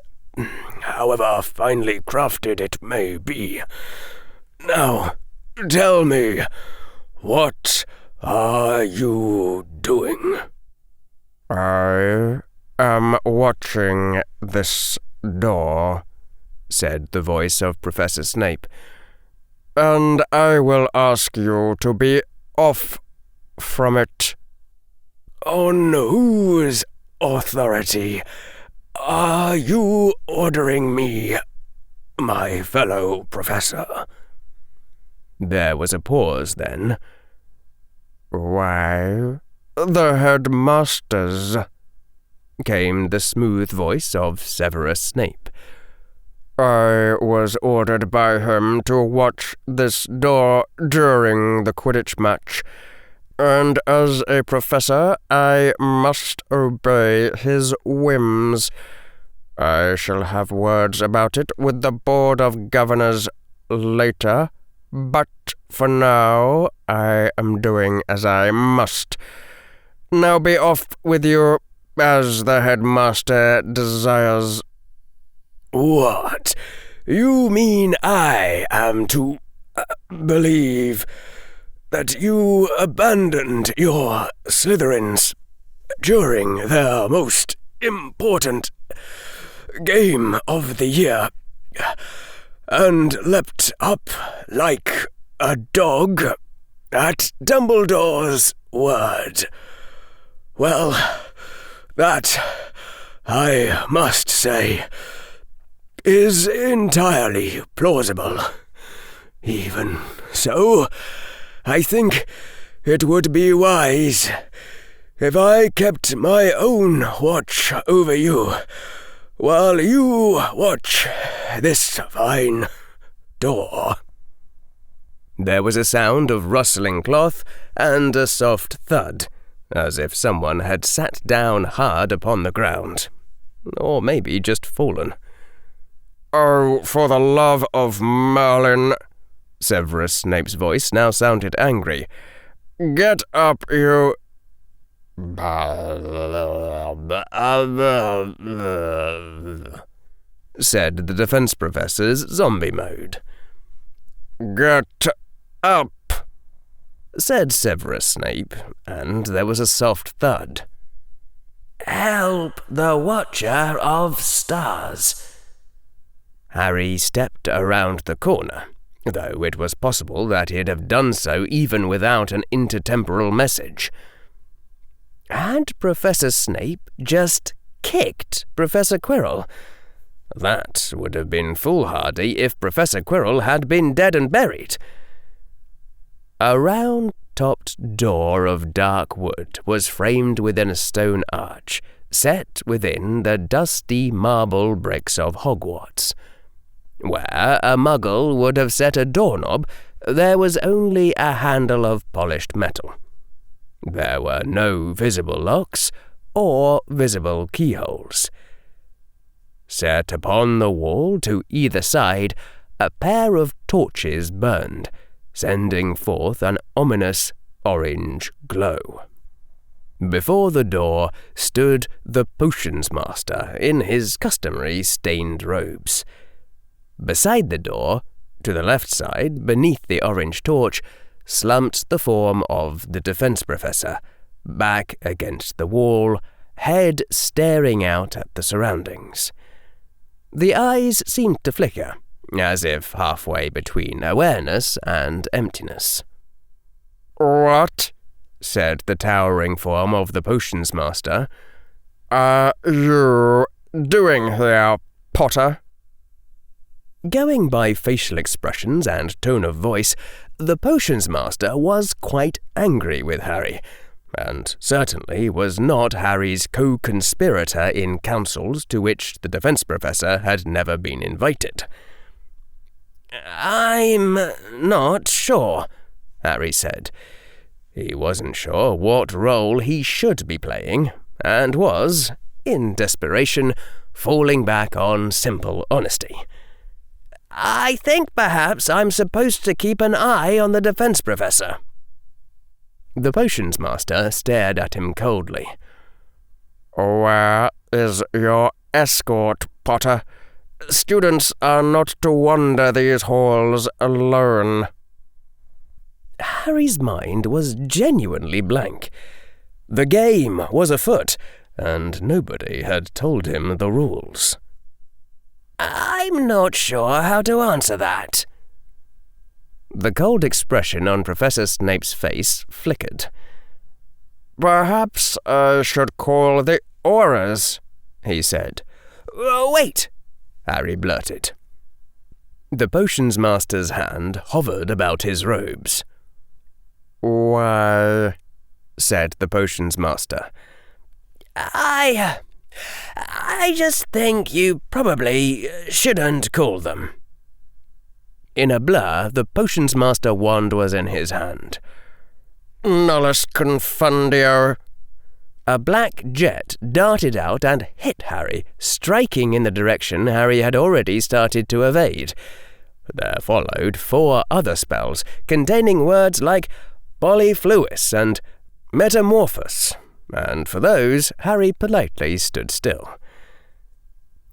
however finely crafted it may be. Now, tell me, what are you doing?" "I am watching this door," said the voice of Professor Snape, "and I will ask you to be off from it." "On whose authority are you ordering me, my fellow professor?" There was a pause then. "Why, the headmaster's," came the smooth voice of Severus Snape. "I was ordered by him to watch this door during the Quidditch match, and as a professor I must obey his whims. I shall have words about it with the Board of Governors later, but for now I am doing as I must. Now be off with you, as the headmaster desires." "What? You mean I am to believe that you abandoned your Slytherins during their most important game of the year, and leapt up like a dog at Dumbledore's word? Well, that, I must say, is entirely plausible. Even so, I think it would be wise if I kept my own watch over you, while you watch this fine door." There was a sound of rustling cloth and a soft thud, as if someone had sat down hard upon the ground. Or maybe just fallen. "Oh, for the love of Merlin!" Severus Snape's voice now sounded angry. "Get up, you—" said the defense professor's zombie mode. "Get up," said Severus Snape, and there was a soft thud. "Help the Watcher of Stars." Harry stepped around the corner, though it was possible that he'd have done so even without an intertemporal message. Had Professor Snape just kicked Professor Quirrell? That would have been foolhardy if Professor Quirrell had been dead and buried. A round-topped door of dark wood was framed within a stone arch, set within the dusty marble bricks of Hogwarts. Where a muggle would have set a doorknob, there was only a handle of polished metal. There were no visible locks or visible keyholes. Set upon the wall to either side, a pair of torches burned, sending forth an ominous orange glow. Before the door stood the potions master in his customary stained robes. Beside the door, to the left side, beneath the orange torch, slumped the form of the defense professor, back against the wall, head staring out at the surroundings. The eyes seemed to flicker, as if halfway between awareness and emptiness. "What?" said the towering form of the potions master. "Are you doing here, Potter?" Going by facial expressions and tone of voice, the potions master was quite angry with Harry, and certainly was not Harry's co-conspirator in councils to which the defense professor had never been invited. "I'm not sure," Harry said. He wasn't sure what role he should be playing, and was, in desperation, falling back on simple honesty. "I think perhaps I'm supposed to keep an eye on the defense professor." The potions master stared at him coldly. "Where is your escort, Potter? Students are not to wander these halls alone." Harry's mind was genuinely blank. The game was afoot, and nobody had told him the rules. "I'm not sure how to answer that." The cold expression on Professor Snape's face flickered. "Perhaps I should call the Aurors," he said. "Wait," Harry blurted. The potions master's hand hovered about his robes. "Why?" said the potions master. I just think you probably shouldn't call them." In a blur, the potions master wand was in his hand. "Nullus confundio." A black jet darted out and hit Harry, striking in the direction Harry had already started to evade. There followed 4 other spells, containing words like polyfluous and metamorphos, and for those Harry politely stood still.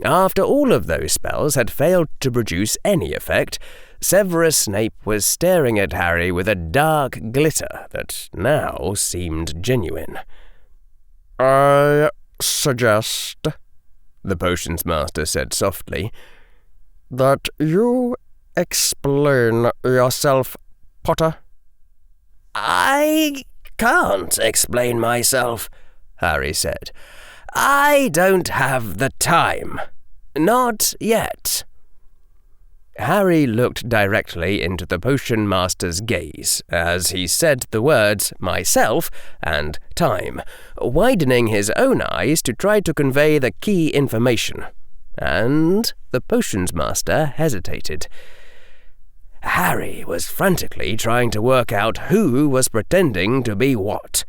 After all of those spells had failed to produce any effect, Severus Snape was staring at Harry with a dark glitter that now seemed genuine. "I suggest," the potions master said softly, "that you explain yourself, Potter." "I can't explain myself," Harry said. "I don't have the time. Not yet." Harry looked directly into the potion master's gaze as he said the words myself and time, widening his own eyes to try to convey the key information. And the potions master hesitated. Harry was frantically trying to work out who was pretending to be what.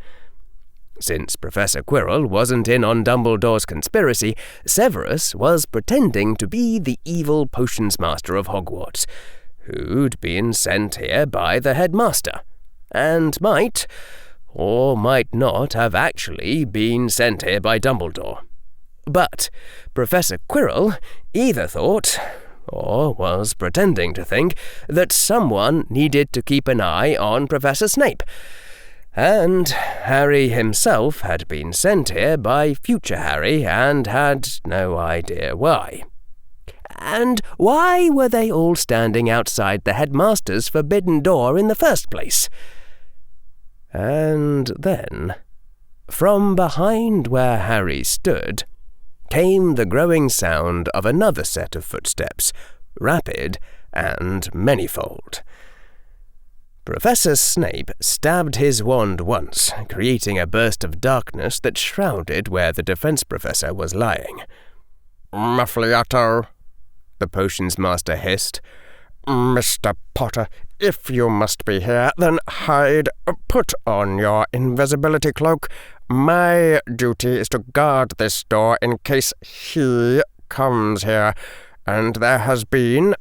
Since Professor Quirrell wasn't in on Dumbledore's conspiracy, Severus was pretending to be the evil potions master of Hogwarts, who'd been sent here by the headmaster, and might, or might not have actually been sent here by Dumbledore. But Professor Quirrell either thought, or was pretending to think, that someone needed to keep an eye on Professor Snape, and Harry himself had been sent here by future Harry and had no idea why. And why were they all standing outside the headmaster's forbidden door in the first place? And then, from behind where Harry stood, came the growing sound of another set of footsteps, rapid and manifold. Professor Snape stabbed his wand once, creating a burst of darkness that shrouded where the defense professor was lying. "Muffliato," the potions master hissed. "Mr. Potter, if you must be here, then hide. Put on your invisibility cloak. My duty is to guard this door in case he comes here, and there has been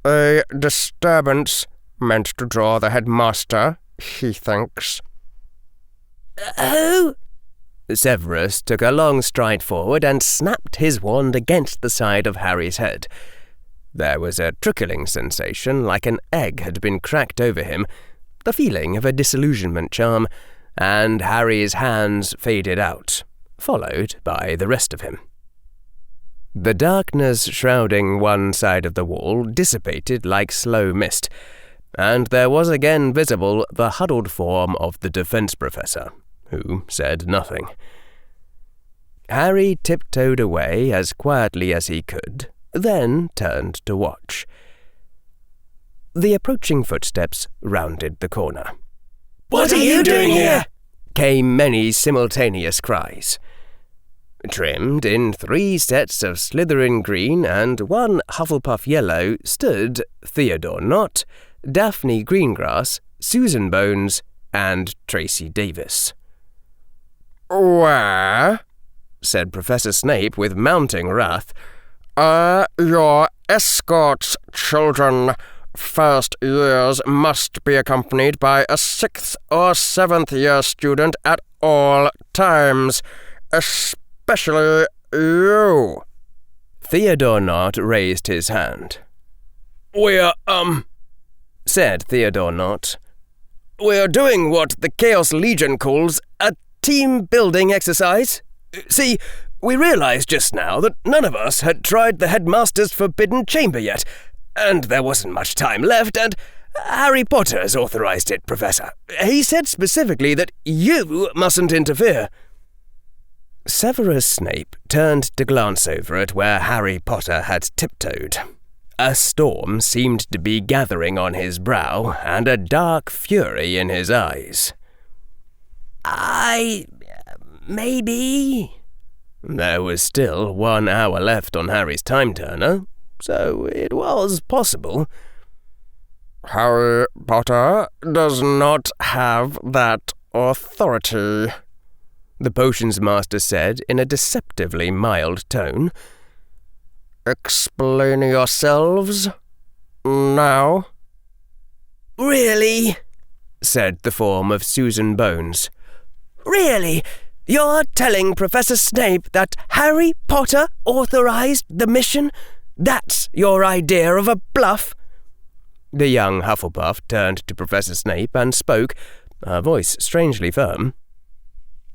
a disturbance meant to draw the headmaster he thinks. Oh! Severus took a long stride forward and snapped his wand against the side of Harry's head. There was a trickling sensation like an egg had been cracked over him, the feeling of a disillusionment charm, and Harry's hands faded out, followed by the rest of him. The darkness shrouding one side of the wall dissipated like slow mist, and there was again visible the huddled form of the defense professor, who said nothing. Harry tiptoed away as quietly as he could, then turned to watch. The approaching footsteps rounded the corner. What are you doing here? Came many simultaneous cries. Trimmed in 3 sets of Slytherin green and 1 Hufflepuff yellow stood Theodore Nott, Daphne Greengrass, Susan Bones, and Tracy Davis. "Where," said Professor Snape with mounting wrath, "are your escorts, children? First years must be accompanied by a 6th or 7th year student at all times, especially you." Theodore Nott raised his hand. "We're, said Theodore Nott. We're doing what the Chaos Legion calls a team-building exercise. See, we realized just now that none of us had tried the headmaster's forbidden chamber yet, and there wasn't much time left, and Harry Potter's authorized it, Professor. He said specifically that you mustn't interfere." Severus Snape turned to glance over at where Harry Potter had tiptoed. A storm seemed to be gathering on his brow, and a dark fury in his eyes. Maybe. There was still 1 hour left on Harry's time turner, so it was possible. "Harry Potter does not have that authority," the potions master said in a deceptively mild tone. "Explain yourselves now." "Really?" said the form of Susan Bones. "Really? You're telling Professor Snape that Harry Potter authorized the mission? That's your idea of a bluff?" The young Hufflepuff turned to Professor Snape and spoke, her voice strangely firm.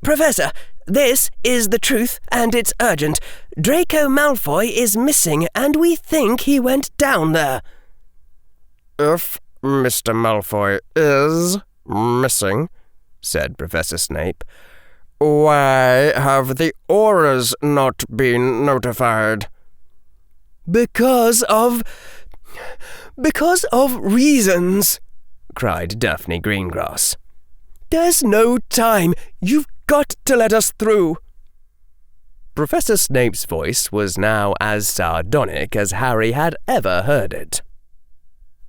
"Professor, this is the truth, and it's urgent. Draco Malfoy is missing, and we think he went down there." "If Mr. Malfoy is missing," said Professor Snape, "why have the Aurors not been notified?" Because of reasons," cried Daphne Greengrass. "There's no time. You've got to let us through." Professor Snape's voice was now as sardonic as Harry had ever heard it.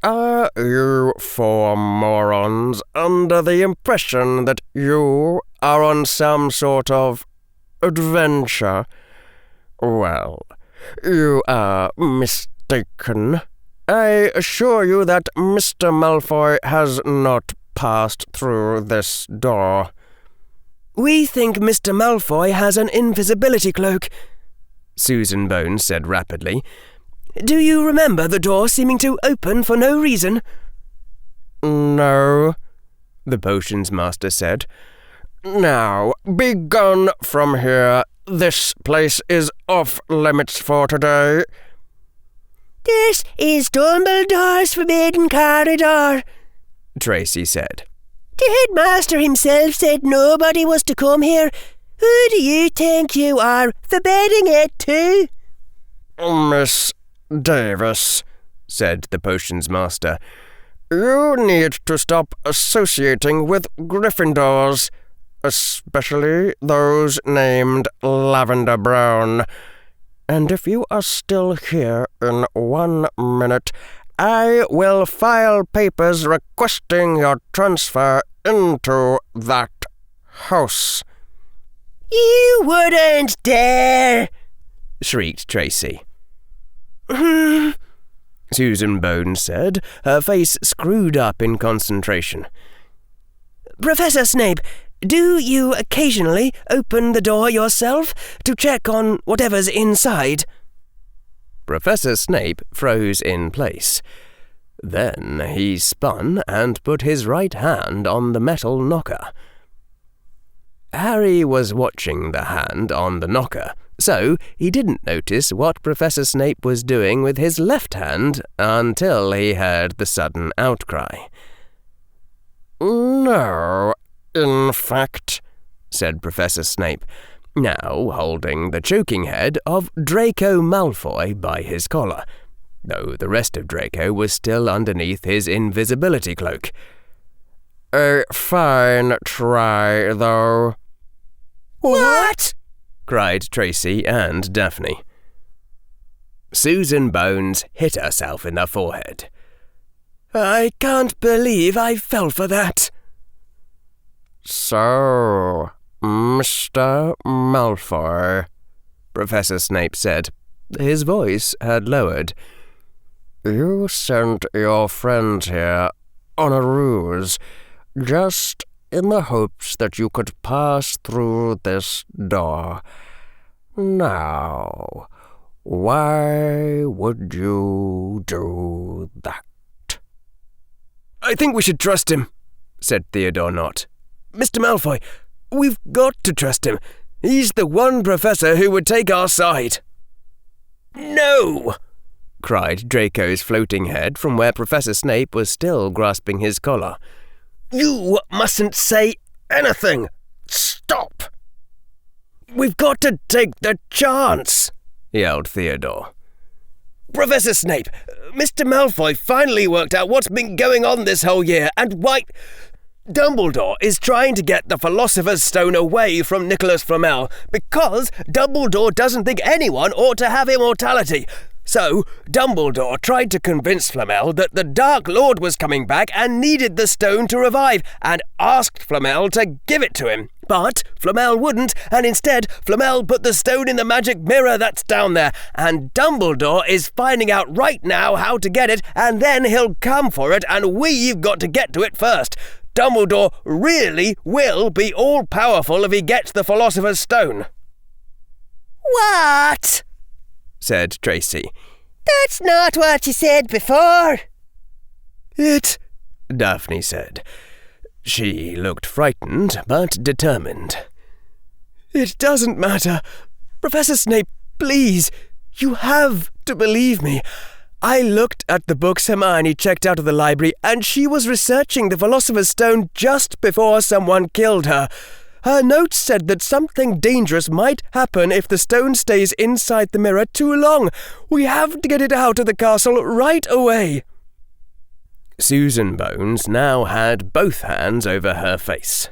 "Are you 4 morons under the impression that you are on some sort of adventure? Well, you are mistaken. I assure you that Mr. Malfoy has not passed through this door." "We think Mr. Malfoy has an invisibility cloak," Susan Bones said rapidly. "Do you remember the door seeming to open for no reason?" "No," the potions master said. "Now, be gone from here. This place is off limits for today." "This is Dumbledore's forbidden corridor," Tracy said. "The headmaster himself said nobody was to come here. Who do you think you are, forbidding it to?" "Miss Davis," said the potions master, "you need to stop associating with Gryffindors, especially those named Lavender Brown. And if you are still here in 1 minute, I will file papers requesting your transfer into that house." "You wouldn't dare!" shrieked Tracy. Susan Bones said, her face screwed up in concentration. Professor Snape, do you occasionally open the door yourself to check on whatever's inside?" Professor Snape froze in place. Then he spun and put his right hand on the metal knocker. Harry was watching the hand on the knocker, so he didn't notice what Professor Snape was doing with his left hand until he heard the sudden outcry. "No, in fact," said Professor Snape, now holding the choking head of Draco Malfoy by his collar, though the rest of Draco was still underneath his invisibility cloak. "A fine try, though." "What?" cried Tracy and Daphne. Susan Bones hit herself in the forehead. "I can't believe I fell for that." "So, Mr. Malfoy," Professor Snape said. His voice had lowered. "You sent your friend here on a ruse, just in the hopes that you could pass through this door. Now, why would you do that?" "I think we should trust him," said Theodore Nott. "Mr. Malfoy, we've got to trust him. He's the one professor who would take our side." "No!" cried Draco's floating head from where Professor Snape was still grasping his collar. "You mustn't say anything! Stop!" "We've got to take the chance," yelled Theodore. "Professor Snape, Mr. Malfoy finally worked out what's been going on this whole year, and why... Dumbledore is trying to get the Philosopher's Stone away from Nicholas Flamel because Dumbledore doesn't think anyone ought to have immortality. So, Dumbledore tried to convince Flamel that the Dark Lord was coming back and needed the stone to revive, and asked Flamel to give it to him. But Flamel wouldn't, and instead Flamel put the stone in the magic mirror that's down there, and Dumbledore is finding out right now how to get it, and then he'll come for it, and we've got to get to it first. Dumbledore really will be all-powerful if he gets the Philosopher's Stone." "What?" said Tracy. "That's not what you said before." "It," Daphne said. She looked frightened, but determined. "It doesn't matter. Professor Snape, please, you have to believe me. I looked at the books Hermione checked out of the library, and she was researching the Philosopher's Stone just before someone killed her. Her notes said that something dangerous might happen if the stone stays inside the mirror too long. We have to get it out of the castle right away." Susan Bones now had both hands over her face.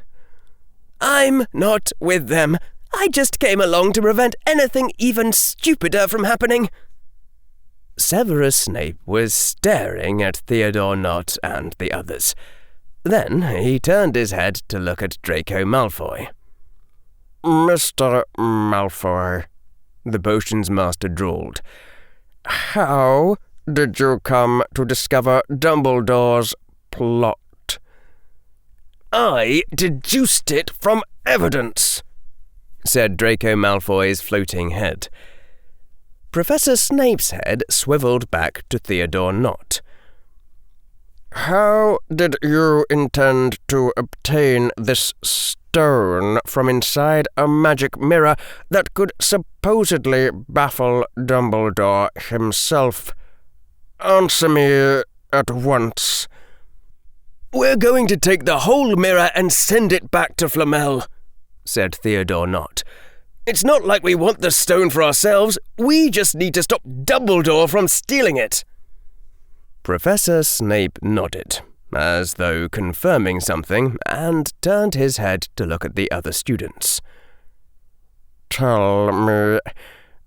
"I'm not with them. I just came along to prevent anything even stupider from happening." Severus Snape was staring at Theodore Nott and the others. Then he turned his head to look at Draco Malfoy. "Mr. Malfoy," the potions master drawled, "how did you come to discover Dumbledore's plot?" "I deduced it from evidence," said Draco Malfoy's floating head. Professor Snape's head swiveled back to Theodore Nott. "How did you intend to obtain this stone from inside a magic mirror that could supposedly baffle Dumbledore himself? Answer me at once." "We're going to take the whole mirror and send it back to Flamel," said Theodore Nott. "It's not like we want the stone for ourselves. We just need to stop Dumbledore from stealing it." Professor Snape nodded, as though confirming something, and turned his head to look at the other students. "Tell me,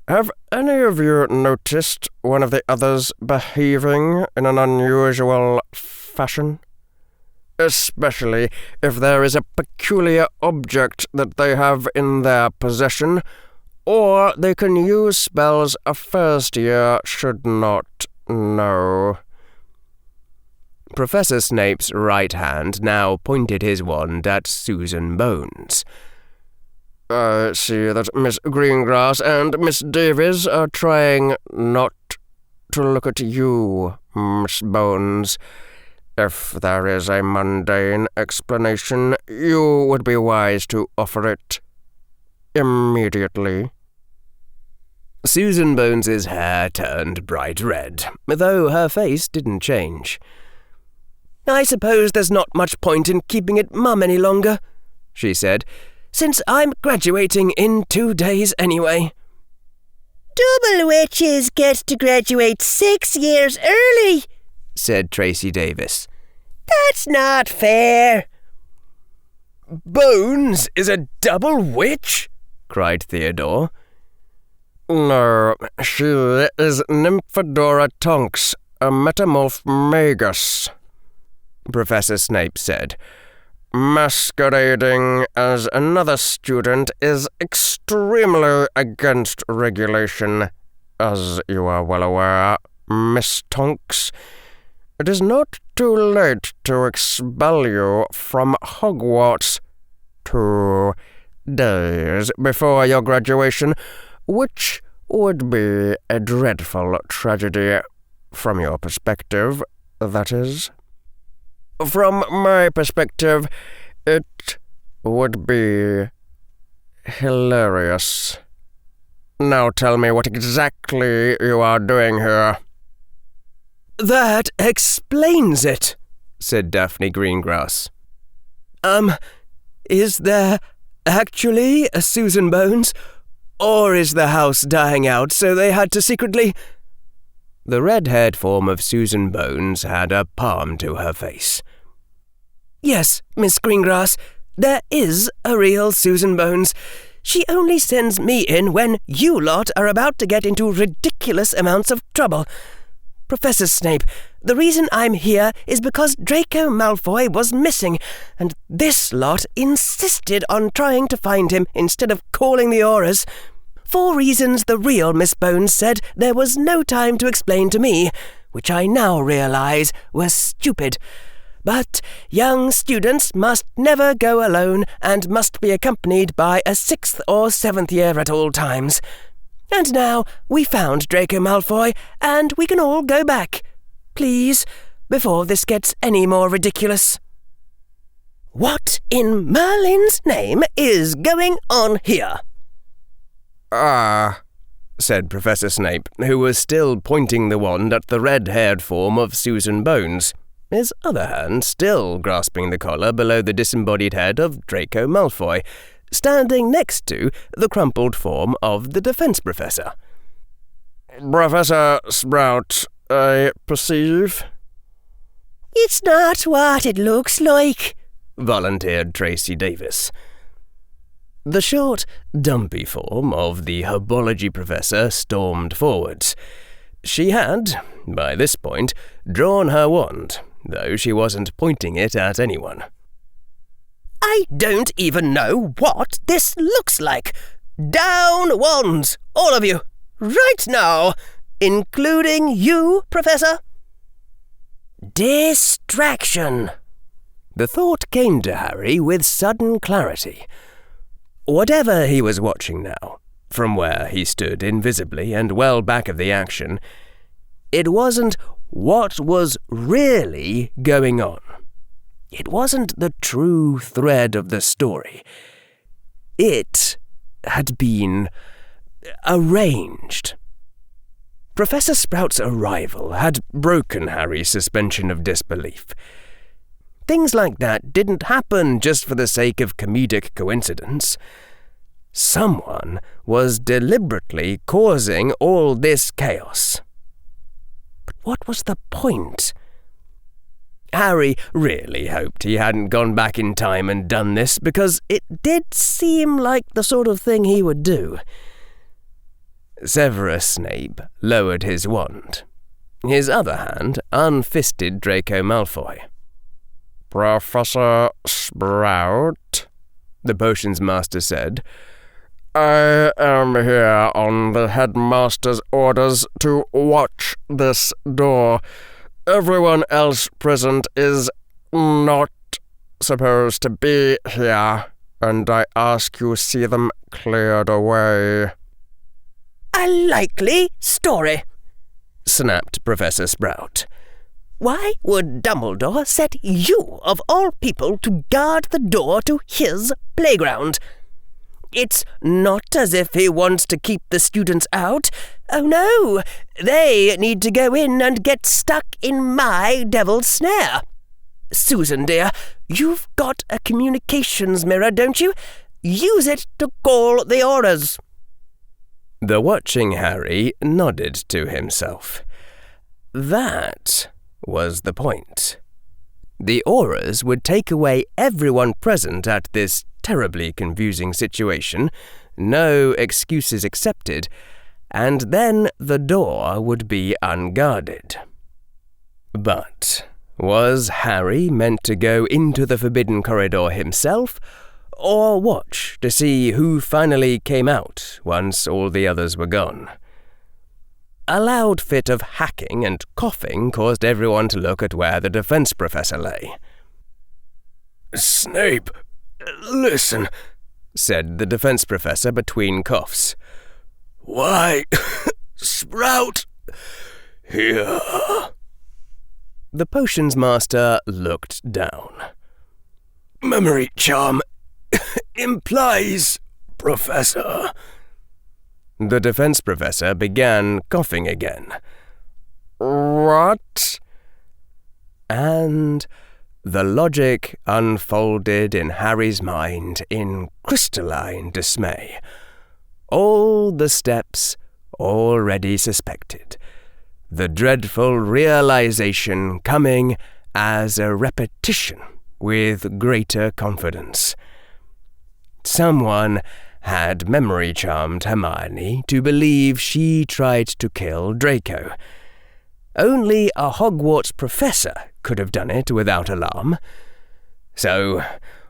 have any of you noticed one of the others behaving in an unusual fashion? Especially if there is a peculiar object that they have in their possession, or they can use spells a first year should not know." Professor Snape's right hand now pointed his wand at Susan Bones. I see that Miss Greengrass and Miss Davies are trying not to look at you, Miss Bones. If there is a mundane explanation, you would be wise to offer it immediately. Susan Bones's hair turned bright red, though her face didn't change. I suppose there's not much point in keeping it mum any longer, she said, since I'm graduating in 2 days anyway. Double witches get to graduate 6 years early, said Tracy Davis. That's not fair. Bones is a double witch? Cried Theodore. No, she is Nymphadora Tonks, a metamorph magus, Professor Snape said. Masquerading as another student is extremely against regulation, as you are well aware, Miss Tonks. It is not too late to expel you from Hogwarts 2 days before your graduation, which would be a dreadful tragedy, from your perspective, that is. From my perspective, it would be hilarious. Now tell me what exactly you are doing here. That explains it, said Daphne Greengrass. Is there actually a Susan Bones? Or is the house dying out, so they had to secretly— The red-haired form of Susan Bones had a palm to her face. Yes, Miss Greengrass, there is a real Susan Bones. She only sends me in when you lot are about to get into ridiculous amounts of trouble. Professor Snape, the reason I'm here is because Draco Malfoy was missing, and this lot insisted on trying to find him instead of calling the Aurors. For reasons the real Miss Bones said there was no time to explain to me, which I now realise were stupid. But young students must never go alone and must be accompanied by a 6th or 7th year at all times. And now we found Draco Malfoy, and we can all go back. Please, before this gets any more ridiculous. What in Merlin's name is going on here? Said Professor Snape, who was still pointing the wand at the red-haired form of Susan Bones, his other hand still grasping the collar below the disembodied head of Draco Malfoy, standing next to the crumpled form of the defence professor. Professor Sprout, I perceive. It's not what it looks like, volunteered Tracy Davis. The short, dumpy form of the herbology professor stormed forwards. She had, by this point, drawn her wand, though she wasn't pointing it at anyone. I don't even know what this looks like. Down wands, all of you, right now, including you, Professor. Distraction. The thought came to Harry with sudden clarity. Whatever he was watching now, from where he stood invisibly and well back of the action, it wasn't what was really going on. It wasn't the true thread of the story. It had been arranged. Professor Sprout's arrival had broken Harry's suspension of disbelief. Things like that didn't happen just for the sake of comedic coincidence. Someone was deliberately causing all this chaos. But what was the point? Harry really hoped he hadn't gone back in time and done this, because it did seem like the sort of thing he would do. Severus Snape lowered his wand. His other hand unfisted Draco Malfoy. Professor Sprout, the potions master said, I am here on the headmaster's orders to watch this door. everyone else present is not supposed to be here, and I ask you see them cleared away." "A likely story," snapped Professor Sprout. "Why would Dumbledore set you, of all people, to guard the door to his playground? It's not as if he wants to keep the students out. Oh no, they need to go in and get stuck in my devil's snare. Susan, dear, you've got a communications mirror, don't you? Use it to call the Aurors." The watching Harry nodded to himself. That was the point. The Aurors would take away everyone present at this terribly confusing situation, no excuses accepted, and then the door would be unguarded. But was Harry meant to go into the Forbidden Corridor himself, or watch to see who finally came out once all the others were gone? A loud fit of hacking and coughing caused everyone to look at where the defense professor lay. "Snape, listen," said the defense professor between coughs. "Why, Sprout, here." The potions master looked down. "Memory charm implies, Professor." The defense professor began coughing again. "What?" And the logic unfolded in Harry's mind in crystalline dismay. All the steps already suspected. The dreadful realization coming as a repetition with greater confidence. Someone had memory charmed Hermione to believe she tried to kill Draco. Only a Hogwarts professor could have done it without alarm. So,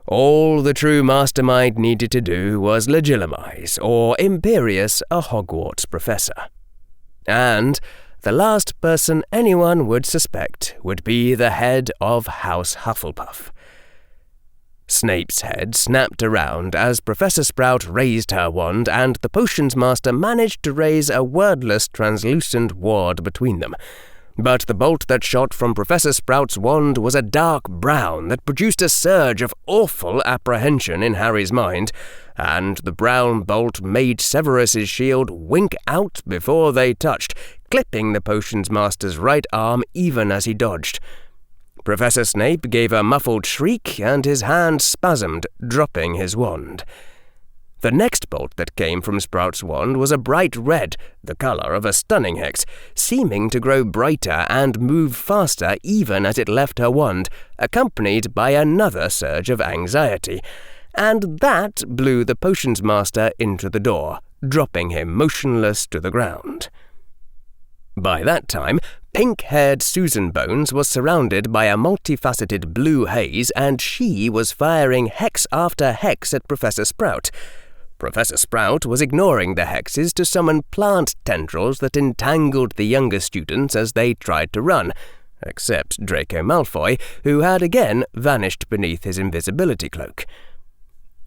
all the true mastermind needed to do was legitimize or imperious a Hogwarts professor. And the last person anyone would suspect would be the head of House Hufflepuff. Snape's head snapped around as Professor Sprout raised her wand, and the potions master managed to raise a wordless translucent ward between them. But the bolt that shot from Professor Sprout's wand was a dark brown that produced a surge of awful apprehension in Harry's mind, and the brown bolt made Severus's shield wink out before they touched, clipping the potions master's right arm even as he dodged. Professor Snape gave a muffled shriek, and his hand spasmed, dropping his wand. The next bolt that came from Sprout's wand was a bright red, the colour of a stunning hex, seeming to grow brighter and move faster even as it left her wand, accompanied by another surge of anxiety, and that blew the potions master into the door, dropping him motionless to the ground. By that time, pink-haired Susan Bones was surrounded by a multifaceted blue haze, and she was firing hex after hex at Professor Sprout. Professor Sprout was ignoring the hexes to summon plant tendrils that entangled the younger students as they tried to run, except Draco Malfoy, who had again vanished beneath his invisibility cloak.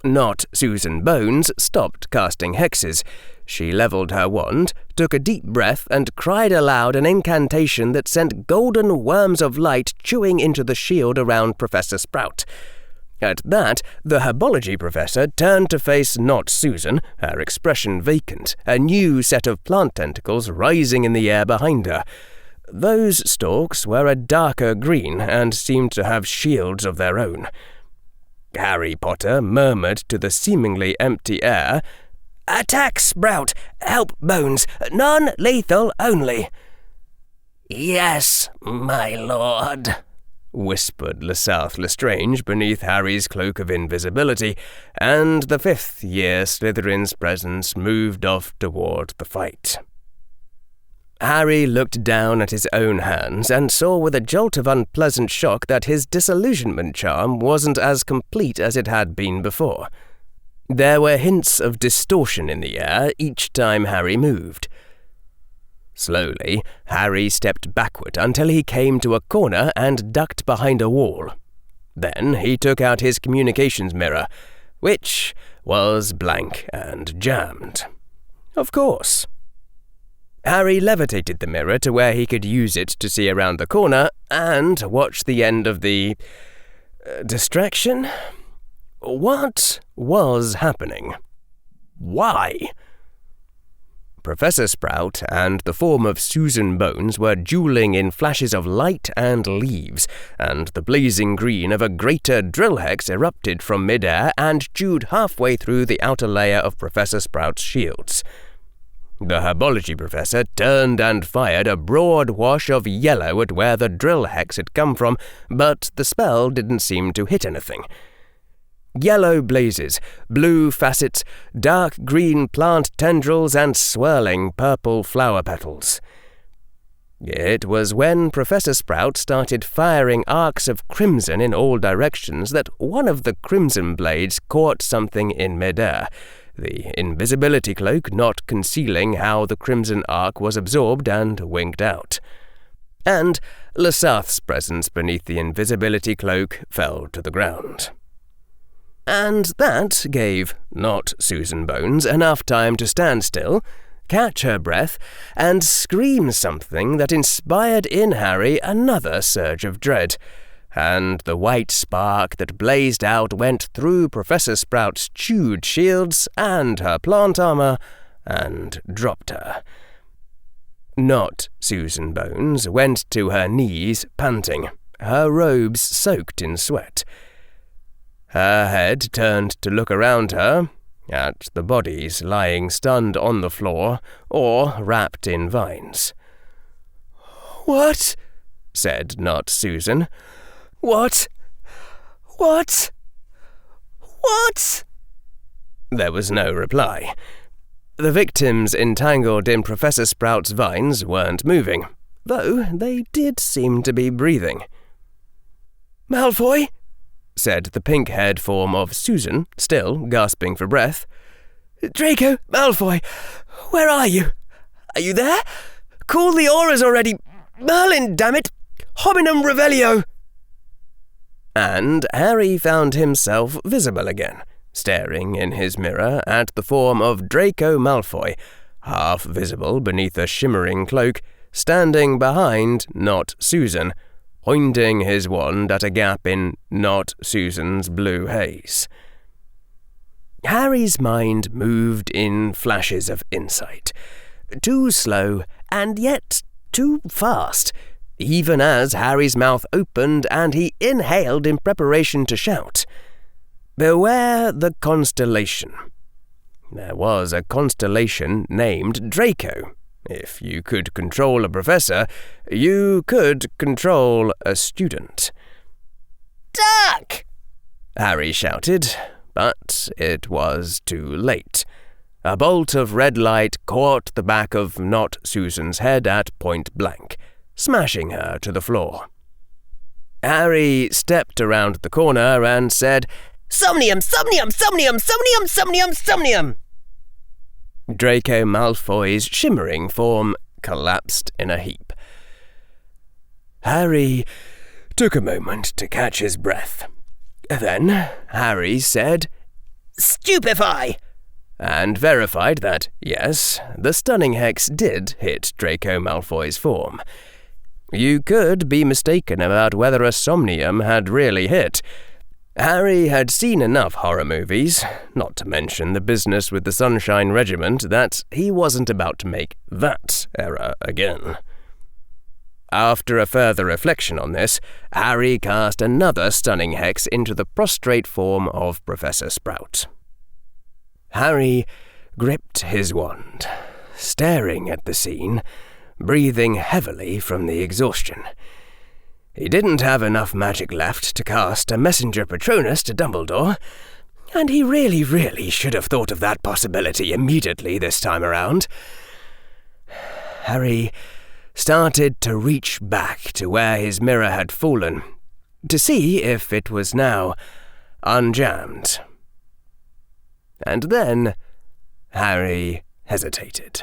Not Susan Bones stopped casting hexes. She levelled her wand, took a deep breath, and cried aloud an incantation that sent golden worms of light chewing into the shield around Professor Sprout. At that, the herbology professor turned to face not Susan, her expression vacant, a new set of plant tentacles rising in the air behind her. Those stalks were a darker green and seemed to have shields of their own. Harry Potter murmured to the seemingly empty air, "Attack, Sprout! Help, Bones! Non-lethal only!" "Yes, my lord," whispered Lasouth Lestrange beneath Harry's cloak of invisibility, and the fifth-year Slytherin's presence moved off toward the fight. Harry looked down at his own hands and saw with a jolt of unpleasant shock that his disillusionment charm wasn't as complete as it had been before. There were hints of distortion in the air each time Harry moved. Slowly, Harry stepped backward until he came to a corner and ducked behind a wall. Then he took out his communications mirror, which was blank and jammed. Of course. Harry levitated the mirror to where he could use it to see around the corner and watch the end of the distraction. What was happening? Why? Professor Sprout and the form of Susan Bones were dueling in flashes of light and leaves, and the blazing green of a greater drill hex erupted from midair and chewed halfway through the outer layer of Professor Sprout's shields. The herbology professor turned and fired a broad wash of yellow at where the drill hex had come from, but the spell didn't seem to hit anything. Yellow blazes, blue facets, dark green plant tendrils, and swirling purple flower petals. It was when Professor Sprout started firing arcs of crimson in all directions that one of the crimson blades caught something in midair, the invisibility cloak not concealing how the crimson arc was absorbed and winked out. And Lesarth's presence beneath the invisibility cloak fell to the ground. And that gave not Susan Bones enough time to stand still, catch her breath, and scream something that inspired in Harry another surge of dread, and the white spark that blazed out went through Professor Sprout's chewed shields and her plant armor, and dropped her. Not Susan Bones went to her knees, panting, her robes soaked in sweat. Her head turned to look around her, at the bodies lying stunned on the floor or wrapped in vines. "What?" said not Susan. "What? What? What?" There was no reply. The victims entangled in Professor Sprout's vines weren't moving, though they did seem to be breathing. "Malfoy?" said the pink-haired form of Susan, still gasping for breath. "Draco Malfoy, where are you? Are you there? Call the auras already! Merlin, damn it! Hominum Revelio!" And Harry found himself visible again, staring in his mirror at the form of Draco Malfoy, half visible beneath a shimmering cloak, standing behind not Susan, pointing his wand at a gap in not Susan's blue haze. Harry's mind moved in flashes of insight, too slow and yet too fast, even as Harry's mouth opened and he inhaled in preparation to shout. Beware the constellation. There was a constellation named Draco. If you could control a professor, you could control a student. "Duck!" Harry shouted, but it was too late. A bolt of red light caught the back of not Susan's head at point blank, smashing her to the floor. Harry stepped around the corner and said, "Somnium, somnium, somnium, somnium, somnium, somnium!" Draco Malfoy's shimmering form collapsed in a heap. Harry took a moment to catch his breath. Then Harry said, "Stupefy!" and verified that, yes, the stunning hex did hit Draco Malfoy's form. You could be mistaken about whether a somnium had really hit. Harry had seen enough horror movies, not to mention the business with the Sunshine Regiment, that he wasn't about to make that error again. After a further reflection on this, Harry cast another stunning hex into the prostrate form of Professor Sprout. Harry gripped his wand, staring at the scene, breathing heavily from the exhaustion. He didn't have enough magic left to cast a messenger Patronus to Dumbledore, and he really should have thought of that possibility immediately this time around. Harry started to reach back to where his mirror had fallen, to see if it was now unjammed. And then Harry hesitated.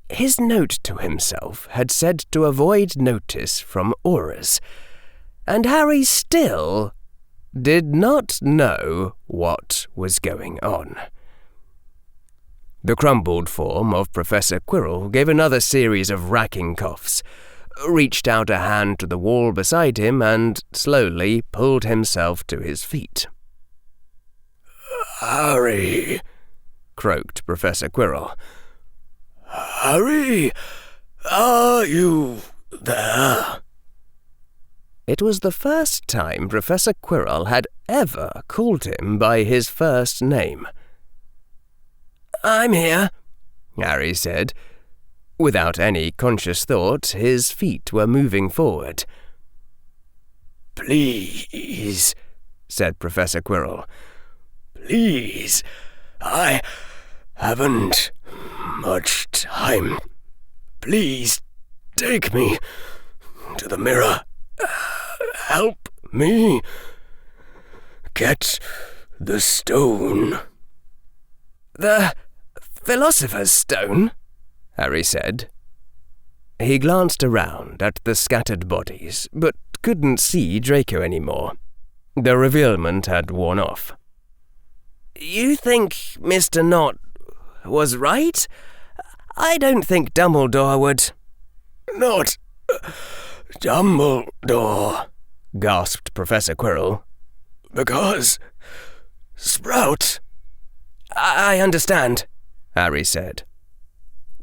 His note to himself had said to avoid notice from auras, and Harry still did not know what was going on. The crumbled form of Professor Quirrell gave another series of racking coughs, reached out a hand to the wall beside him, and slowly pulled himself to his feet. "Harry," croaked Professor Quirrell. "Harry, are you there?" It was the first time Professor Quirrell had ever called him by his first name. "I'm here," Harry said. Without any conscious thought, his feet were moving forward. "Please," said Professor Quirrell. "Please, I haven't much time. Please, take me to the mirror. Help me get the stone." "The Philosopher's Stone?" Harry said. He glanced around at the scattered bodies, but couldn't see Draco anymore. The revealment had worn off. "You think Mr. Knott was right? I don't think Dumbledore would." "Not Dumbledore," gasped Professor Quirrell. "Because Sprout." I understand," Harry said.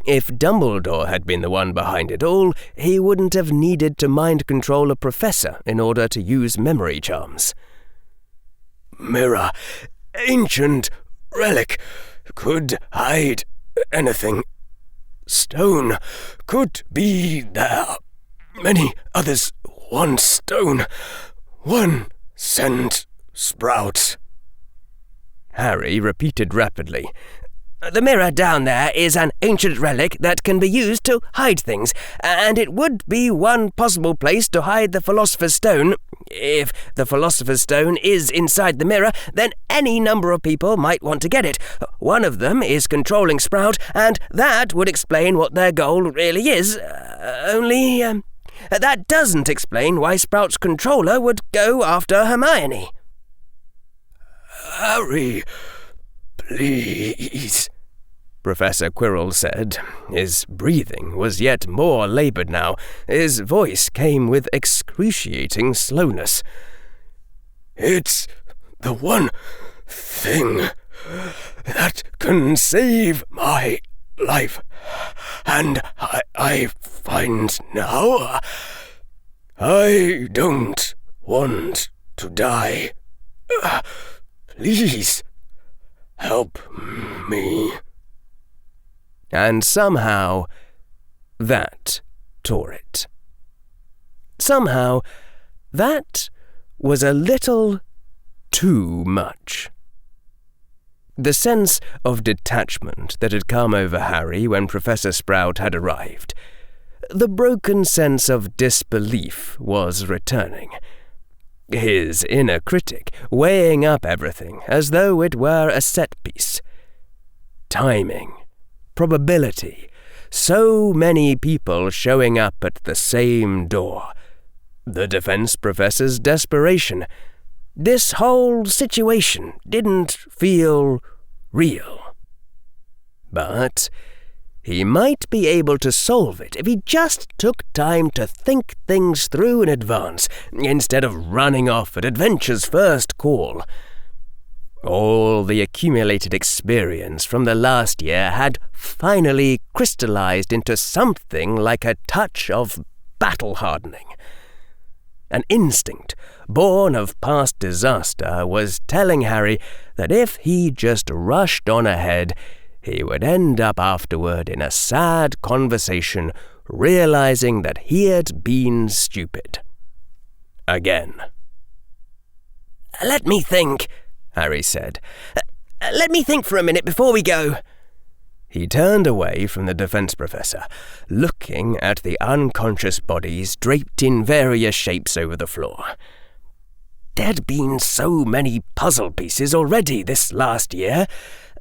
If Dumbledore had been the one behind it all, he wouldn't have needed to mind control a professor in order to use memory charms. "Mirror, ancient relic, could hide anything. Stone could be there. Many others want stone. One sent Sprout." Harry repeated rapidly. "The mirror down there is an ancient relic that can be used to hide things, and it would be one possible place to hide the Philosopher's Stone. If the Philosopher's Stone is inside the mirror, then any number of people might want to get it. One of them is controlling Sprout, and that would explain what their goal really is. Only that doesn't explain why Sprout's controller would go after Hermione." "Harry, please," Professor Quirrell said. His breathing was yet more laboured now. His voice came with excruciating slowness. "It's the one thing that can save my life, and I find now I don't want to die. Please help me." And somehow that tore it. Somehow that was a little too much. The sense of detachment that had come over Harry when Professor Sprout had arrived, the broken sense of disbelief was returning. His inner critic weighing up everything as though it were a set piece. Timing, probability, so many people showing up at the same door. The defense professor's desperation. This whole situation didn't feel real. But he might be able to solve it if he just took time to think things through in advance, instead of running off at adventure's first call. All the accumulated experience from the last year had finally crystallized into something like a touch of battle hardening. An instinct, born of past disaster, was telling Harry that if he just rushed on ahead, he would end up afterward in a sad conversation, realizing that he had been stupid. Again. "Let me think," Harry said. "Let me think for a minute before we go." He turned away from the defense professor, looking at the unconscious bodies draped in various shapes over the floor. There'd been so many puzzle pieces already this last year.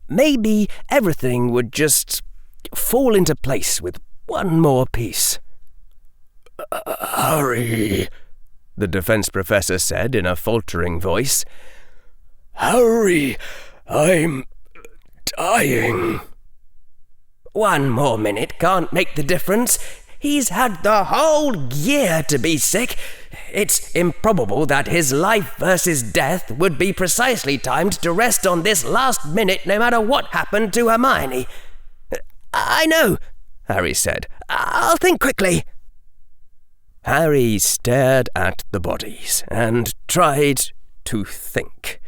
Maybe everything would just fall into place with one more piece. Harry, the defense professor said in a faltering voice. Harry, I'm dying. 1 more minute can't make the difference. He's had the whole year to be sick. It's improbable that his life versus death would be precisely timed to rest on this last minute no matter what happened to Hermione. I know, Harry said. I'll think quickly. Harry stared at the bodies and tried to think.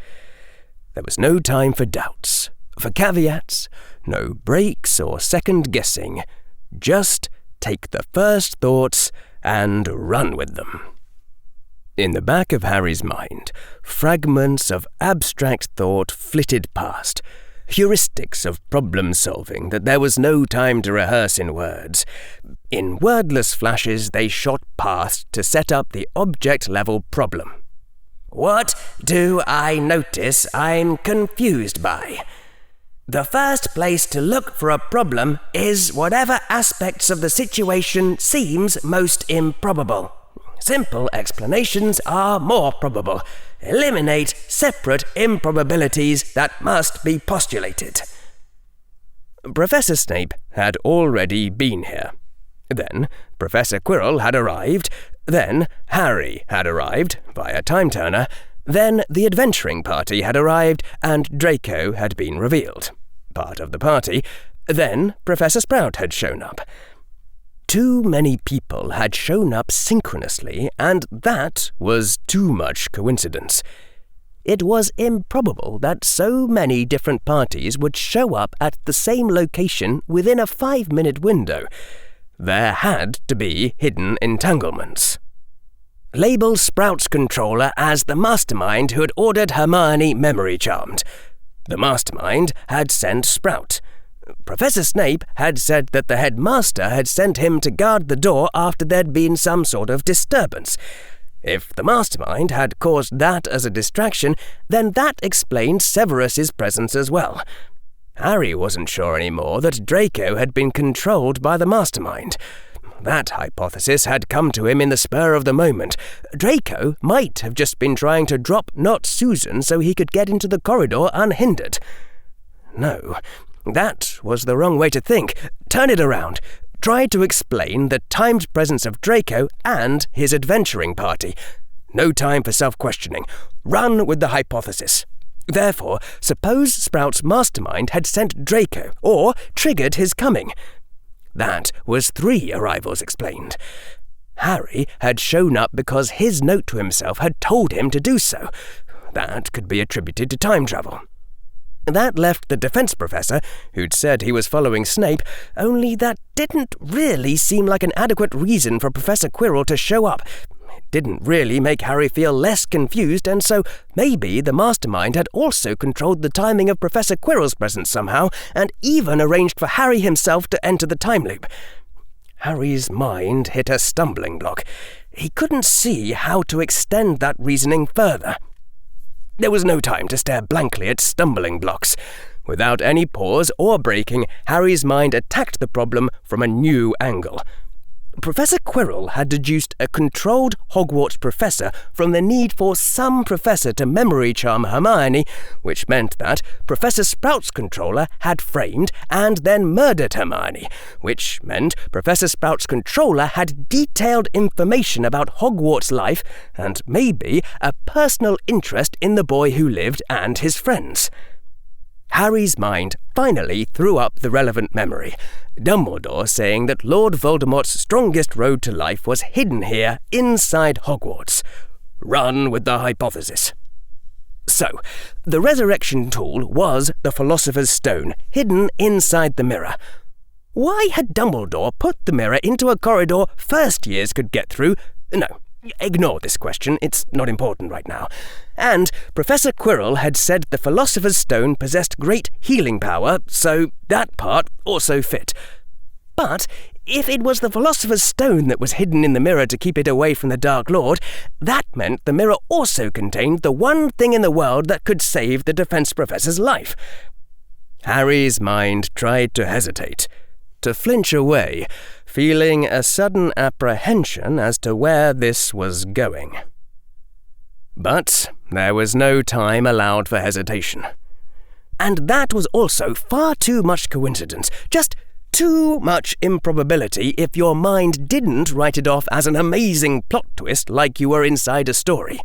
There was no time for doubts, for caveats, no breaks or second-guessing. Just take the first thoughts and run with them. In the back of Harry's mind, fragments of abstract thought flitted past, heuristics of problem-solving that there was no time to rehearse in words. In wordless flashes, they shot past to set up the object-level problem. What do I notice I'm confused by? The first place to look for a problem is whatever aspects of the situation seems most improbable. Simple explanations are more probable. Eliminate separate improbabilities that must be postulated. Professor Snape had already been here. Then Professor Quirrell had arrived. Then Harry had arrived, via Time Turner. Then the adventuring party had arrived, and Draco had been revealed, part of the party. Then Professor Sprout had shown up. Too many people had shown up synchronously, and that was too much coincidence. It was improbable that so many different parties would show up at the same location within a 5-minute window. There had to be hidden entanglements. Label Sprout's controller as the mastermind who had ordered Hermione memory charmed. The mastermind had sent Sprout. Professor Snape had said that the headmaster had sent him to guard the door after there'd been some sort of disturbance. If the mastermind had caused that as a distraction, then that explained Severus's presence as well. Harry wasn't sure anymore that Draco had been controlled by the mastermind. That hypothesis had come to him in the spur of the moment. Draco might have just been trying to drop Not Susan so he could get into the corridor unhindered. No, that was the wrong way to think. Turn it around. Try to explain the timed presence of Draco and his adventuring party. No time for self-questioning. Run with the hypothesis. Therefore, suppose Sprout's mastermind had sent Draco, or triggered his coming. That was 3 arrivals explained. Harry had shown up because his note to himself had told him to do so. That could be attributed to time travel. That left the defense professor, who'd said he was following Snape, only that didn't really seem like an adequate reason for Professor Quirrell to show up. It didn't really make Harry feel less confused, and so maybe the mastermind had also controlled the timing of Professor Quirrell's presence somehow, and even arranged for Harry himself to enter the time loop. Harry's mind hit a stumbling block. He couldn't see how to extend that reasoning further. There was no time to stare blankly at stumbling blocks. Without any pause or breaking, Harry's mind attacked the problem from a new angle. Professor Quirrell had deduced a controlled Hogwarts professor from the need for some professor to memory charm Hermione, which meant that Professor Sprout's controller had framed and then murdered Hermione, which meant Professor Sprout's controller had detailed information about Hogwarts life and maybe a personal interest in the boy who lived and his friends. Harry's mind finally threw up the relevant memory. Dumbledore saying that Lord Voldemort's strongest road to life was hidden here inside Hogwarts. Run with the hypothesis. So, the resurrection tool was the Philosopher's Stone, hidden inside the mirror. Why had Dumbledore put the mirror into a corridor first years could get through? No, ignore this question, it's not important right now. And Professor Quirrell had said the Philosopher's Stone possessed great healing power, so that part also fit. But if it was the Philosopher's Stone that was hidden in the mirror to keep it away from the Dark Lord, that meant the mirror also contained the one thing in the world that could save the defense professor's life. Harry's mind tried to hesitate. to flinch away, feeling a sudden apprehension as to where this was going. But there was no time allowed for hesitation. And that was also far too much coincidence, just too much improbability if your mind didn't write it off as an amazing plot twist like you were inside a story.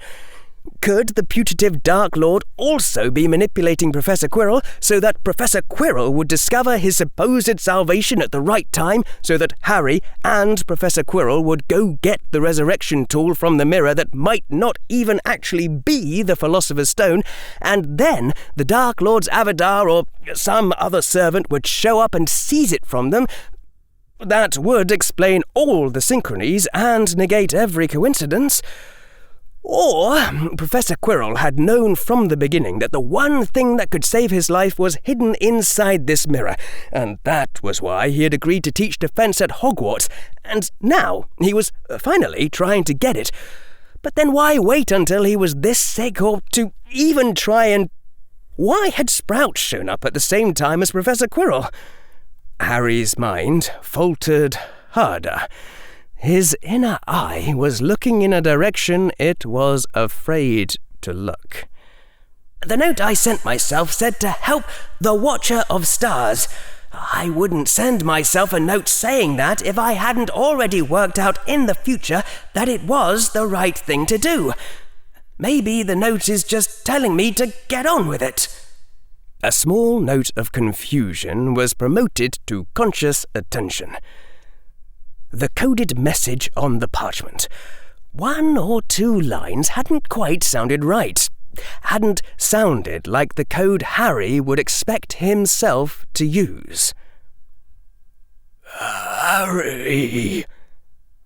Could the putative Dark Lord also be manipulating Professor Quirrell so that Professor Quirrell would discover his supposed salvation at the right time so that Harry and Professor Quirrell would go get the resurrection tool from the mirror that might not even actually be the Philosopher's Stone, and then the Dark Lord's avatar or some other servant would show up and seize it from them? That would explain all the synchronies and negate every coincidence. Or Professor Quirrell had known from the beginning that the one thing that could save his life was hidden inside this mirror, and that was why he had agreed to teach defense at Hogwarts, and now he was finally trying to get it. But then why wait until he was this sick, or to even try and... Why had Sprout shown up at the same time as Professor Quirrell? Harry's mind faltered harder. His inner eye was looking in a direction it was afraid to look. The note I sent myself said to help the Watcher of Stars. I wouldn't send myself a note saying that if I hadn't already worked out in the future that it was the right thing to do. Maybe the note is just telling me to get on with it. A small note of confusion was promoted to conscious attention. The coded message on the parchment. 1 or 2 lines hadn't quite sounded right. Hadn't sounded like the code Harry would expect himself to use. "Harry,"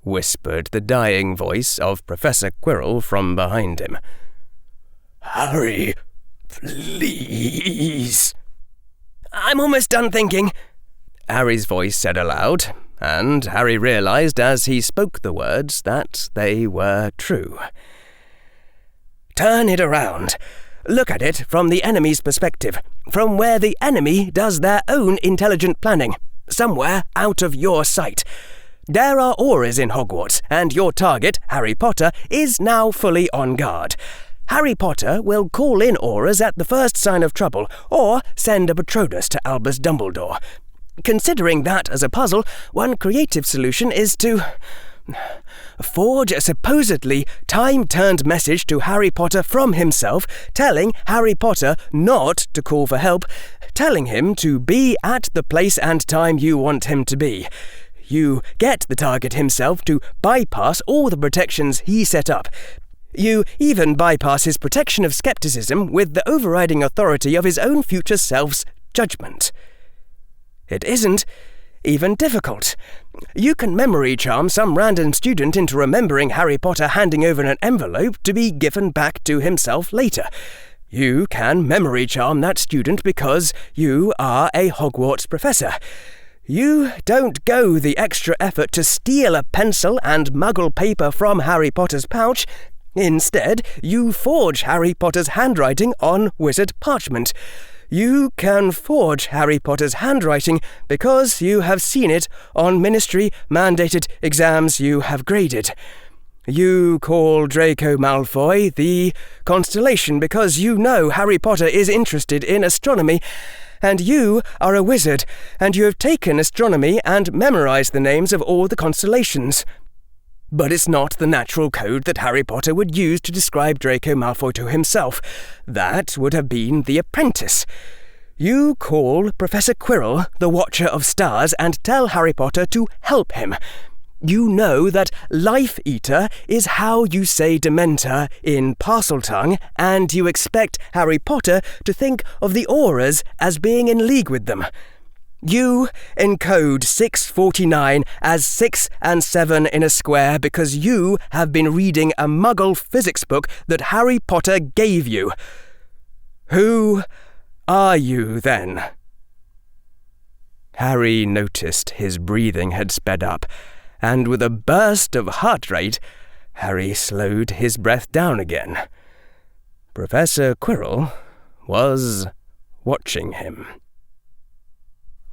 whispered the dying voice of Professor Quirrell from behind him. "Harry, please." "I'm almost done thinking," Harry's voice said aloud, and Harry realized as he spoke the words that they were true. "Turn it around. Look at it from the enemy's perspective, from where the enemy does their own intelligent planning, somewhere out of your sight. There are auras in Hogwarts, and your target, Harry Potter, is now fully on guard. Harry Potter will call in auras at the first sign of trouble, or send a Patronus to Albus Dumbledore. Considering that as a puzzle, one creative solution is to forge a supposedly time-turned message to Harry Potter from himself, telling Harry Potter not to call for help, telling him to be at the place and time you want him to be. You get the target himself to bypass all the protections he set up. You even bypass his protection of skepticism with the overriding authority of his own future self's judgment. It isn't even difficult. You can memory charm some random student into remembering Harry Potter handing over an envelope to be given back to himself later. You can memory charm that student because you are a Hogwarts professor. You don't go the extra effort to steal a pencil and muggle paper from Harry Potter's pouch. Instead, you forge Harry Potter's handwriting on wizard parchment. You can forge Harry Potter's handwriting because you have seen it on ministry-mandated exams you have graded. You call Draco Malfoy the Constellation because you know Harry Potter is interested in astronomy, and you are a wizard, and you have taken astronomy and memorized the names of all the constellations. But it's not the natural code that Harry Potter would use to describe Draco Malfoy to himself. That would have been the apprentice. You call Professor Quirrell the Watcher of Stars and tell Harry Potter to help him. You know that Life Eater is how you say Dementor in Parseltongue, and you expect Harry Potter to think of the auras as being in league with them. You encode 649 as 6 and 7 in a square because you have been reading a Muggle physics book that Harry Potter gave you. Who are you, then? Harry noticed his breathing had sped up, and with a burst of heart rate, Harry slowed his breath down again. Professor Quirrell was watching him.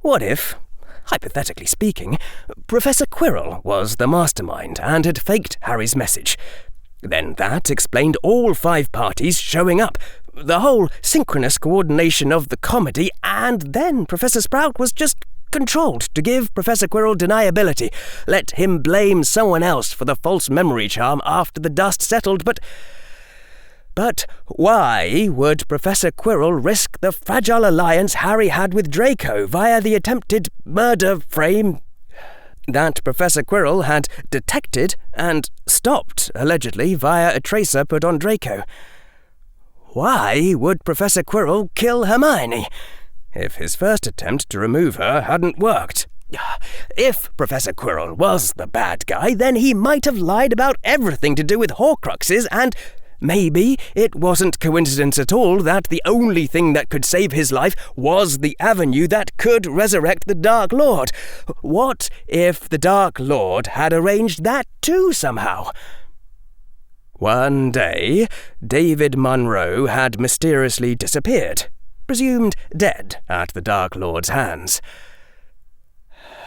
What if, hypothetically speaking, Professor Quirrell was the mastermind and had faked Harry's message. Then that explained all 5 parties showing up, the whole synchronous coordination of the comedy, and then Professor Sprout was just controlled to give Professor Quirrell deniability, let him blame someone else for the false memory charm after the dust settled, But why would Professor Quirrell risk the fragile alliance Harry had with Draco via the attempted murder frame that Professor Quirrell had detected and stopped, allegedly, via a tracer put on Draco? Why would Professor Quirrell kill Hermione if his first attempt to remove her hadn't worked? If Professor Quirrell was the bad guy, then he might have lied about everything to do with Horcruxes, and maybe it wasn't coincidence at all that the only thing that could save his life was the avenue that could resurrect the Dark Lord. What if the Dark Lord had arranged that too somehow? One day, David Munro had mysteriously disappeared, presumed dead at the Dark Lord's hands.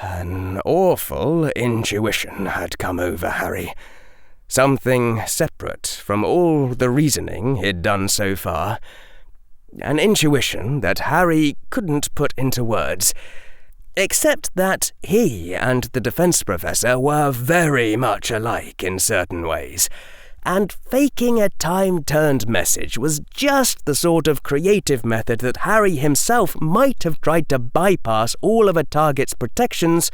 An awful intuition had come over Harry. Something separate from all the reasoning he'd done so far. An intuition that Harry couldn't put into words, except that he and the defense professor were very much alike in certain ways, and faking a time-turned message was just the sort of creative method that Harry himself might have tried to bypass all of a target's protections.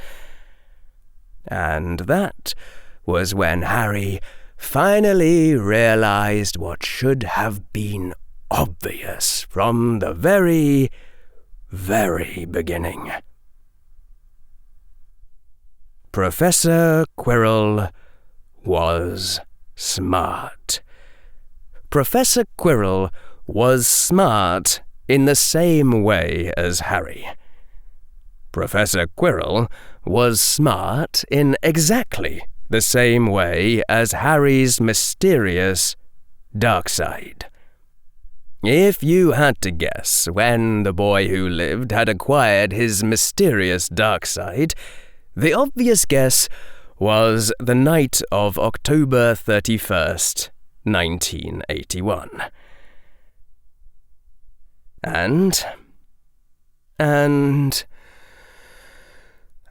And that was when Harry finally realized what should have been obvious from the very, very beginning. Professor Quirrell was smart. Professor Quirrell was smart in the same way as Harry. Professor Quirrell was smart in exactly the same way as Harry's mysterious dark side. If you had to guess when the boy who lived had acquired his mysterious dark side, the obvious guess was the night of October 31st, 1981.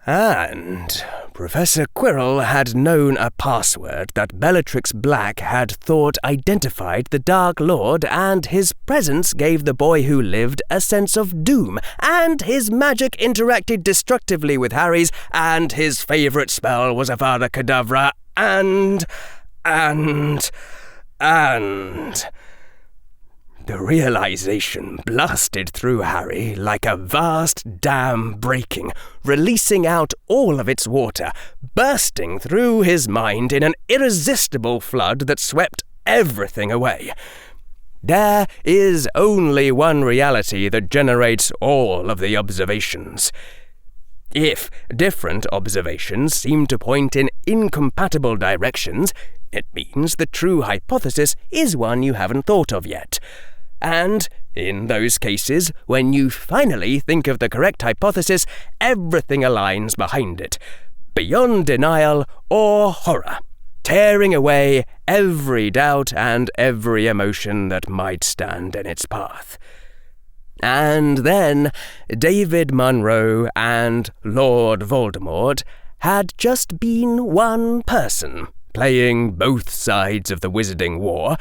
And Professor Quirrell had known a password that Bellatrix Black had thought identified the Dark Lord, and his presence gave the boy who lived a sense of doom, and his magic interacted destructively with Harry's, and his favourite spell was Avada Kedavra, and... The realization blasted through Harry like a vast dam breaking, releasing out all of its water, bursting through his mind in an irresistible flood that swept everything away. There is only one reality that generates all of the observations. If different observations seem to point in incompatible directions, it means the true hypothesis is one you haven't thought of yet. And in those cases, when you finally think of the correct hypothesis, everything aligns behind it, beyond denial or horror, tearing away every doubt and every emotion that might stand in its path. And then David Munro and Lord Voldemort had just been one person, playing both sides of the Wizarding War,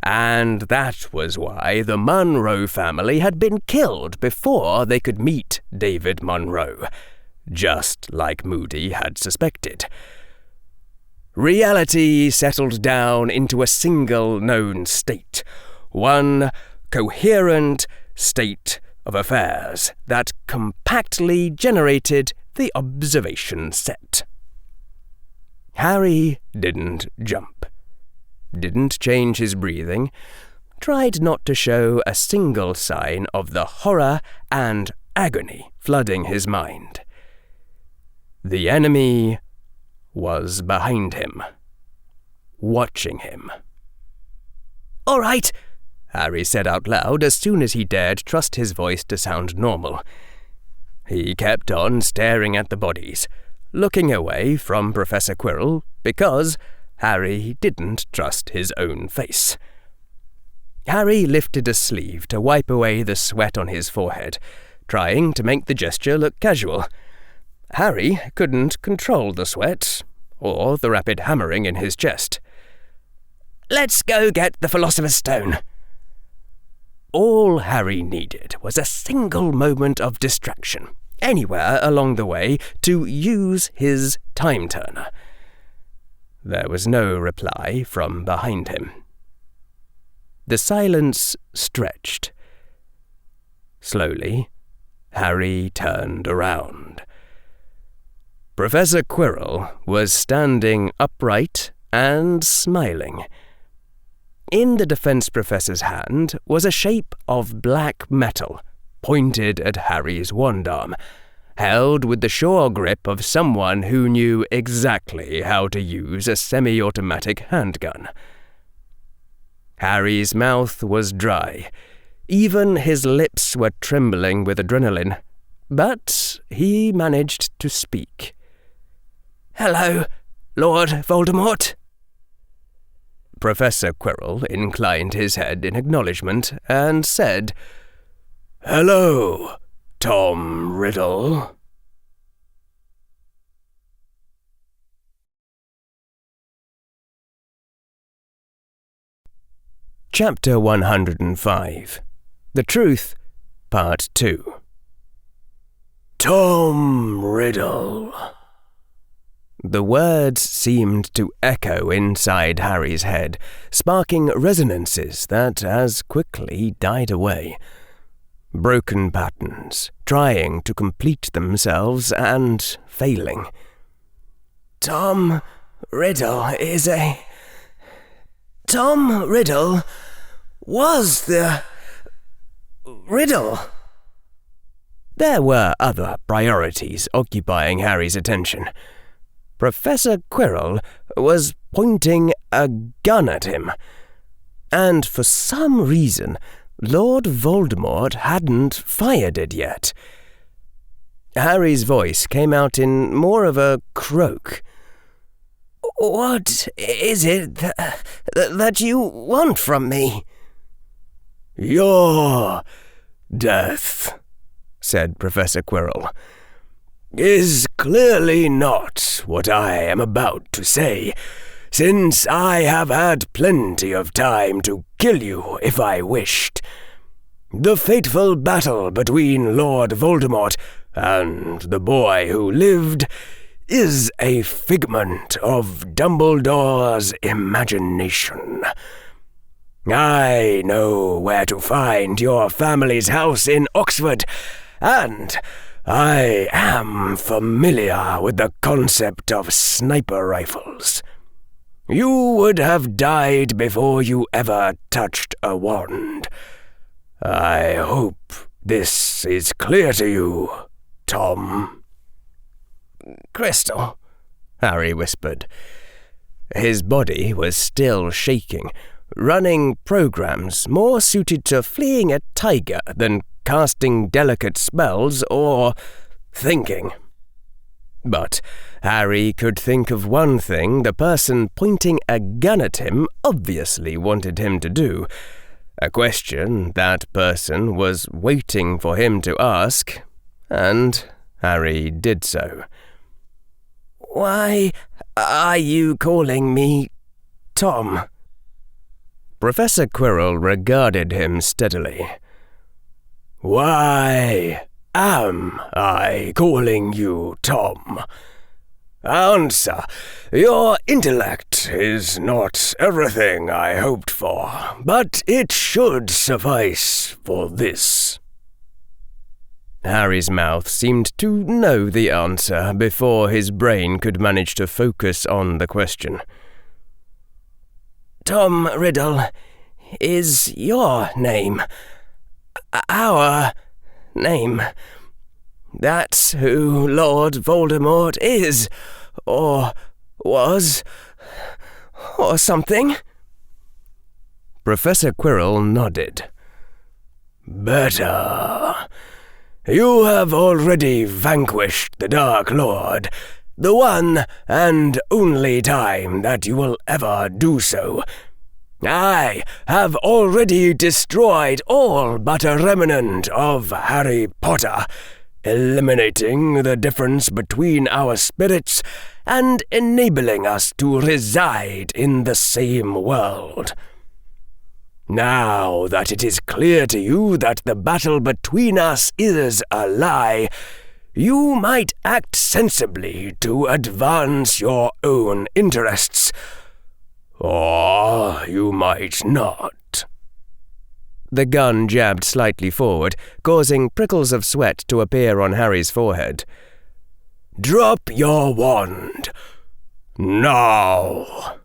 and that was why the Munro family had been killed before they could meet David Munro, just like Moody had suspected. Reality settled down into a single known state, one coherent state of affairs that compactly generated the observation set. Harry didn't jump, didn't change his breathing, tried not to show a single sign of the horror and agony flooding his mind. The enemy was behind him, watching him. "All right," Harry said out loud as soon as he dared trust his voice to sound normal. He kept on staring at the bodies, looking away from Professor Quirrell because Harry didn't trust his own face. Harry lifted a sleeve to wipe away the sweat on his forehead, trying to make the gesture look casual. Harry couldn't control the sweat or the rapid hammering in his chest. "Let's go get the Philosopher's Stone." All Harry needed was a single moment of distraction, anywhere along the way, to use his time-turner. There was no reply from behind him. The silence stretched. Slowly, Harry turned around. Professor Quirrell was standing upright and smiling. In the defense professor's hand was a shape of black metal, pointed at Harry's wand arm, held with the sure grip of someone who knew exactly how to use a semi-automatic handgun. Harry's mouth was dry. Even his lips were trembling with adrenaline, but he managed to speak. "Hello, Lord Voldemort." Professor Quirrell inclined his head in acknowledgement and said, "Hello, Tom Riddle." Chapter 105. The Truth, Part 2. Tom Riddle. The words seemed to echo inside Harry's head, sparking resonances that as quickly died away. Broken patterns, trying to complete themselves and failing. Tom Riddle was the riddle. There were other priorities occupying Harry's attention. Professor Quirrell was pointing a gun at him, and for some reason Lord Voldemort hadn't fired it yet. Harry's voice came out in more of a croak. "What is it that you want from me?" "Your death," said Professor Quirrell, "is clearly not what I am about to say, since I have had plenty of time to kill you if I wished. The fateful battle between Lord Voldemort and the boy who lived is a figment of Dumbledore's imagination. I know where to find your family's house in Oxford, and I am familiar with the concept of sniper rifles. You would have died before you ever touched a wand. I hope this is clear to you, Tom." "Crystal," Harry whispered. His body was still shaking, running programs more suited to fleeing a tiger than casting delicate spells or thinking. But Harry could think of one thing the person pointing a gun at him obviously wanted him to do, a question that person was waiting for him to ask, and Harry did so. "Why are you calling me Tom?" Professor Quirrell regarded him steadily. "Why am I calling you Tom? Answer. Your intellect is not everything I hoped for, but it should suffice for this." Harry's mouth seemed to know the answer before his brain could manage to focus on the question. "Tom Riddle is your name. Our name. That's who Lord Voldemort is, or was, or something." Professor Quirrell nodded. "Better. You have already vanquished the Dark Lord, the one and only time that you will ever do so. I have already destroyed all but a remnant of Harry Potter, eliminating the difference between our spirits and enabling us to reside in the same world. Now that it is clear to you that the battle between us is a lie, you might act sensibly to advance your own interests. Or you might not. The gun jabbed slightly forward, causing prickles of sweat to appear on Harry's forehead. Drop your wand. Now.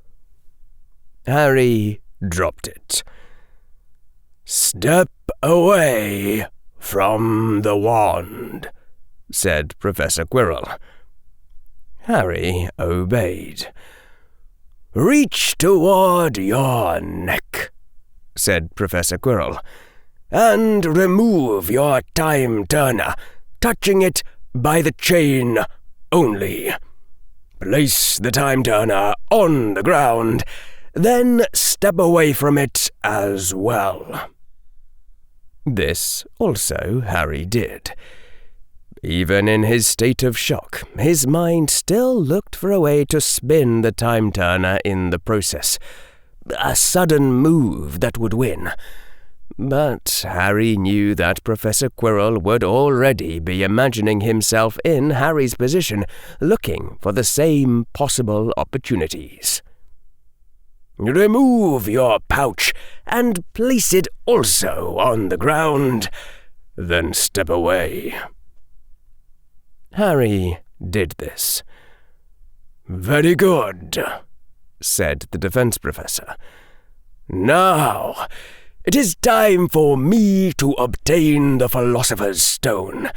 Harry dropped it. Step away from the wand, said Professor Quirrell. Harry obeyed. Reach toward your neck, said Professor Quirrell, and remove your time turner, touching it by the chain only. Place the time turner on the ground, then step away from it as well. This also Harry did. Even in his state of shock, his mind still looked for a way to spin the time turner in the process. A sudden move that would win. But Harry knew that Professor Quirrell would already be imagining himself in Harry's position, looking for the same possible opportunities. Remove your pouch and place it also on the ground, then step away. Harry did this. Very good, said the defense professor. Now, it is time for me to obtain the Philosopher's Stone.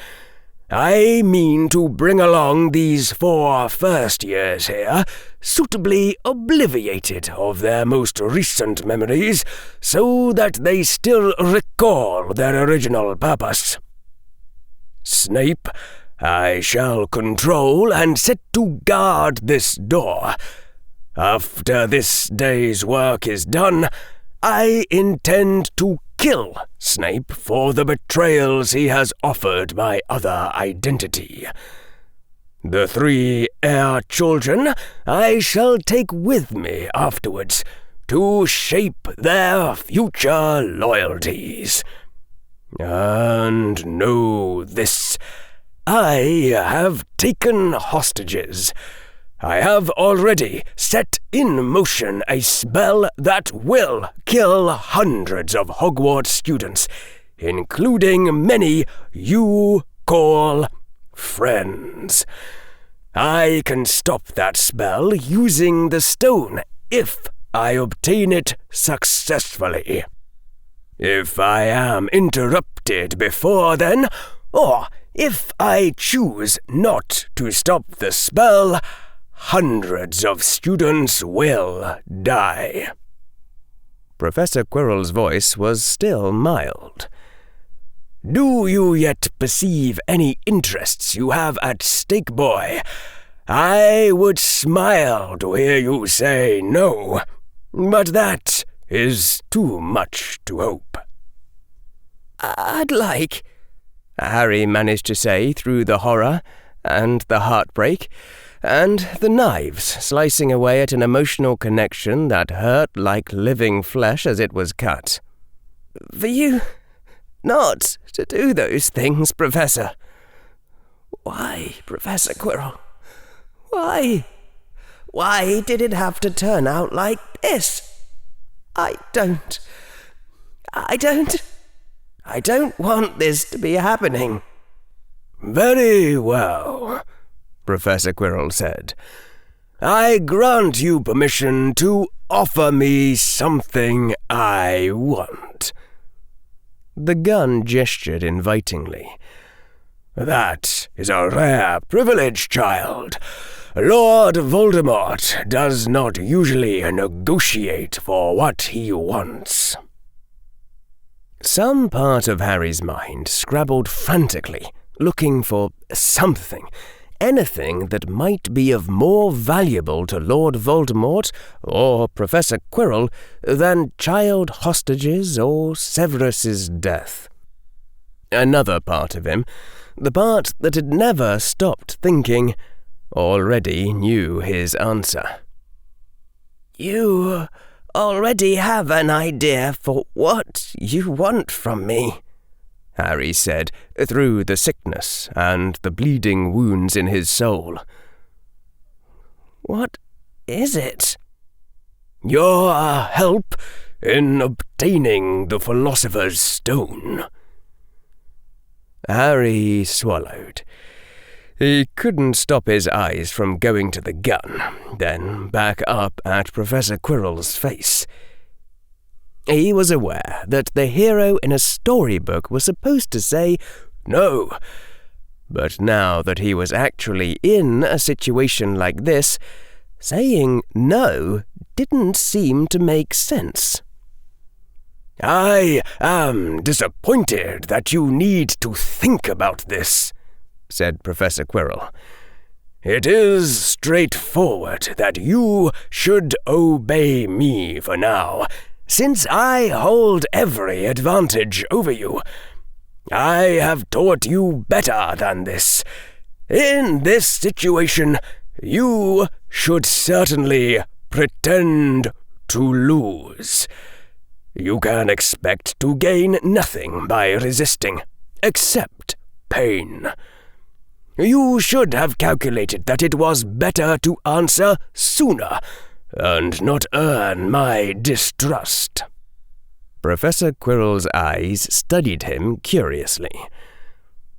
I mean to bring along these 4 first years here, suitably obliviated of their most recent memories, so that they still recall their original purpose. Snape, I shall control and set to guard this door. After this day's work is done, I intend to kill Snape for the betrayals he has offered my other identity. The 3 heir children I shall take with me afterwards to shape their future loyalties. And know this, I have taken hostages. I have already set in motion a spell that will kill hundreds of Hogwarts students, including many you call friends. I can stop that spell using the stone if I obtain it successfully. If I am interrupted before then, or if I choose not to stop the spell, hundreds of students will die. Professor Quirrell's voice was still mild. Do you yet perceive any interests you have at stake, boy? I would smile to hear you say no, but that is too much to hope. I'd like, Harry managed to say through the horror and the heartbreak and the knives slicing away at an emotional connection that hurt like living flesh as it was cut. For you not to do those things, Professor. Why, Professor Quirrell? Why? Why did it have to turn out like this? I don't want this to be happening. Very well, Professor Quirrell said. I grant you permission to offer me something I want. The gun gestured invitingly. That is a rare privilege, child. Lord Voldemort does not usually negotiate for what he wants. Some part of Harry's mind scrabbled frantically, looking for something, anything that might be of more valuable to Lord Voldemort or Professor Quirrell than child hostages or Severus's death. Another part of him, the part that had never stopped thinking, already knew his answer. You already have an idea for what you want from me, Harry said, through the sickness and the bleeding wounds in his soul. What is it? Your help in obtaining the Philosopher's Stone. Harry swallowed. He couldn't stop his eyes from going to the gun, then back up at Professor Quirrell's face. He was aware that the hero in a storybook was supposed to say no, but now that he was actually in a situation like this, saying no didn't seem to make sense. I am disappointed that you need to think about this, said Professor Quirrell. It is straightforward that you should obey me for now, since I hold every advantage over you. I have taught you better than this. In this situation, you should certainly pretend to lose. You can expect to gain nothing by resisting, except pain. You should have calculated that it was better to answer sooner, and not earn my distrust. Professor Quirrell's eyes studied him curiously.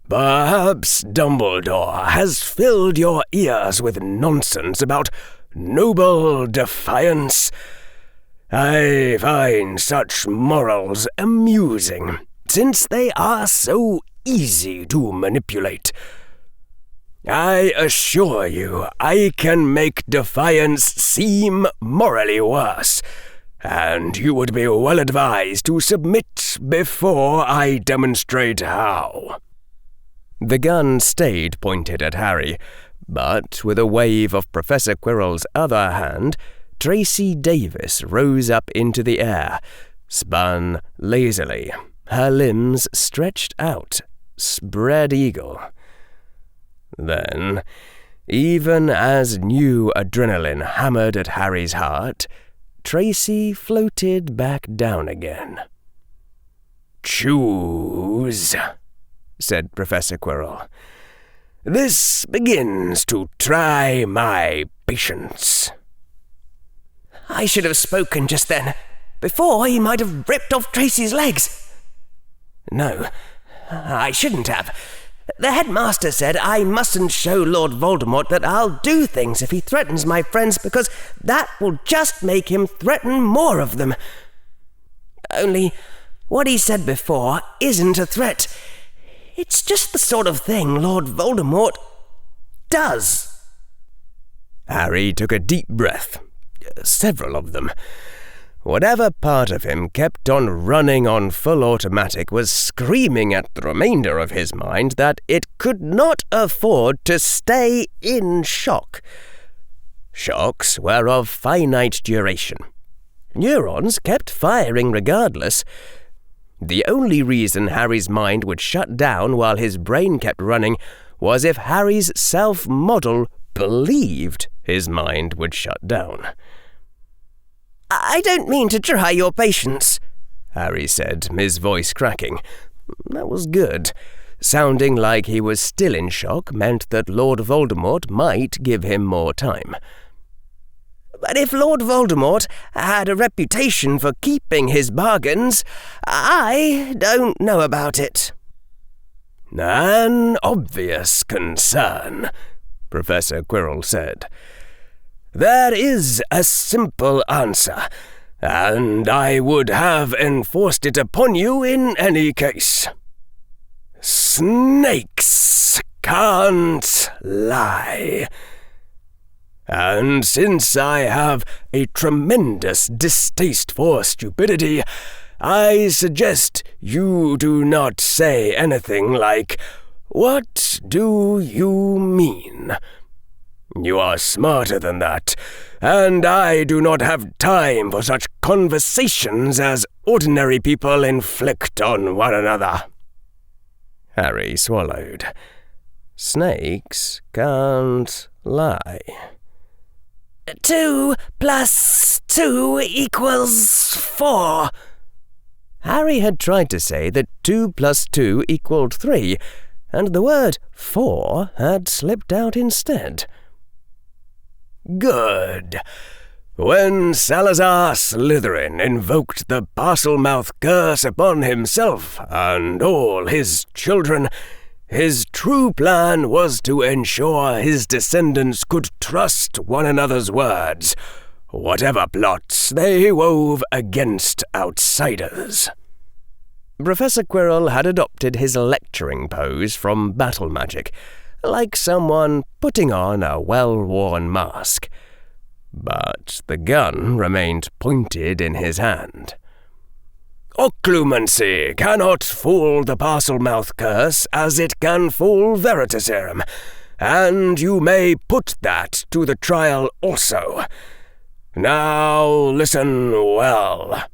Perhaps Dumbledore has filled your ears with nonsense about noble defiance. I find such morals amusing, since they are so easy to manipulate. I assure you, I can make defiance seem morally worse, and you would be well advised to submit before I demonstrate how. The gun stayed pointed at Harry, but with a wave of Professor Quirrell's other hand, Tracy Davis rose up into the air, spun lazily, her limbs stretched out, spread eagle. Then, even as new adrenaline hammered at Harry's heart, Tracy floated back down again. Choose, said Professor Quirrell. This begins to try my patience. I should have spoken just then. Before, he might have ripped off Tracy's legs. No, I shouldn't have. The headmaster said I mustn't show Lord Voldemort that I'll do things if he threatens my friends, because that will just make him threaten more of them. Only, what he said before isn't a threat. It's just the sort of thing Lord Voldemort does. Harry took a deep breath. Several of them. Whatever part of him kept on running on full automatic was screaming at the remainder of his mind that it could not afford to stay in shock. Shocks were of finite duration. Neurons kept firing regardless. The only reason Harry's mind would shut down while his brain kept running was if Harry's self-model believed his mind would shut down. I don't mean to try your patience, Harry said, his voice cracking. That was good. Sounding like he was still in shock meant that Lord Voldemort might give him more time. But if Lord Voldemort had a reputation for keeping his bargains, I don't know about it. An obvious concern, Professor Quirrell said. There is a simple answer, and I would have enforced it upon you in any case. Snakes can't lie. And since I have a tremendous distaste for stupidity, I suggest you do not say anything like, "What do you mean?" You are smarter than that, and I do not have time for such conversations as ordinary people inflict on one another. Harry swallowed. Snakes can't lie. 2 + 2 = 4. Harry had tried to say that 2 + 2 = 3, and the word 4 had slipped out instead. Good. When Salazar Slytherin invoked the Parselmouth curse upon himself and all his children, his true plan was to ensure his descendants could trust one another's words, whatever plots they wove against outsiders. Professor Quirrell had adopted his lecturing pose from battle magic, like someone putting on a well-worn mask. But the gun remained pointed in his hand. Occlumency cannot fool the Parselmouth curse as it can fool Veritaserum, and you may put that to the trial also. Now listen well.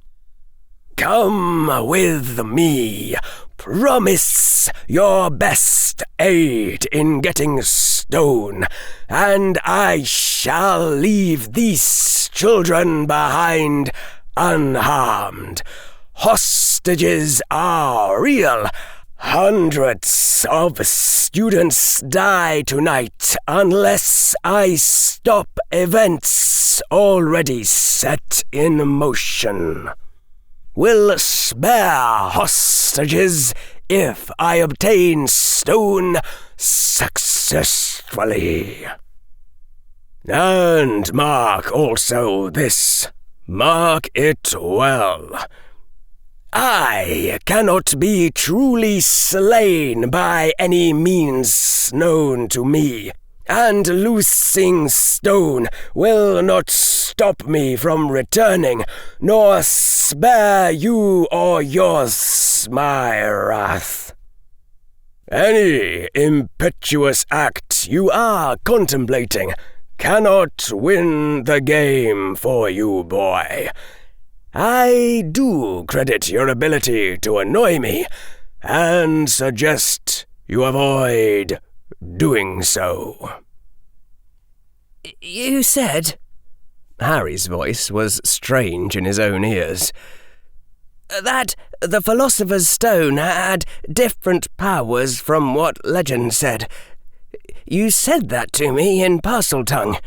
Come with me. Promise your best aid in getting stone, and I shall leave these children behind unharmed. Hostages are real. Hundreds of students die tonight unless I stop events already set in motion. Will spare hostages if I obtain stone successfully. And mark also this. Mark it well. I cannot be truly slain by any means known to me, and loosing stone will not stop me from returning, nor spare you or yours my wrath. Any impetuous act you are contemplating cannot win the game for you, boy. I do credit your ability to annoy me, and suggest you avoid doing so. You said... Harry's voice was strange in his own ears. That the Philosopher's Stone had different powers from what legend said. You said that to me in Parseltongue.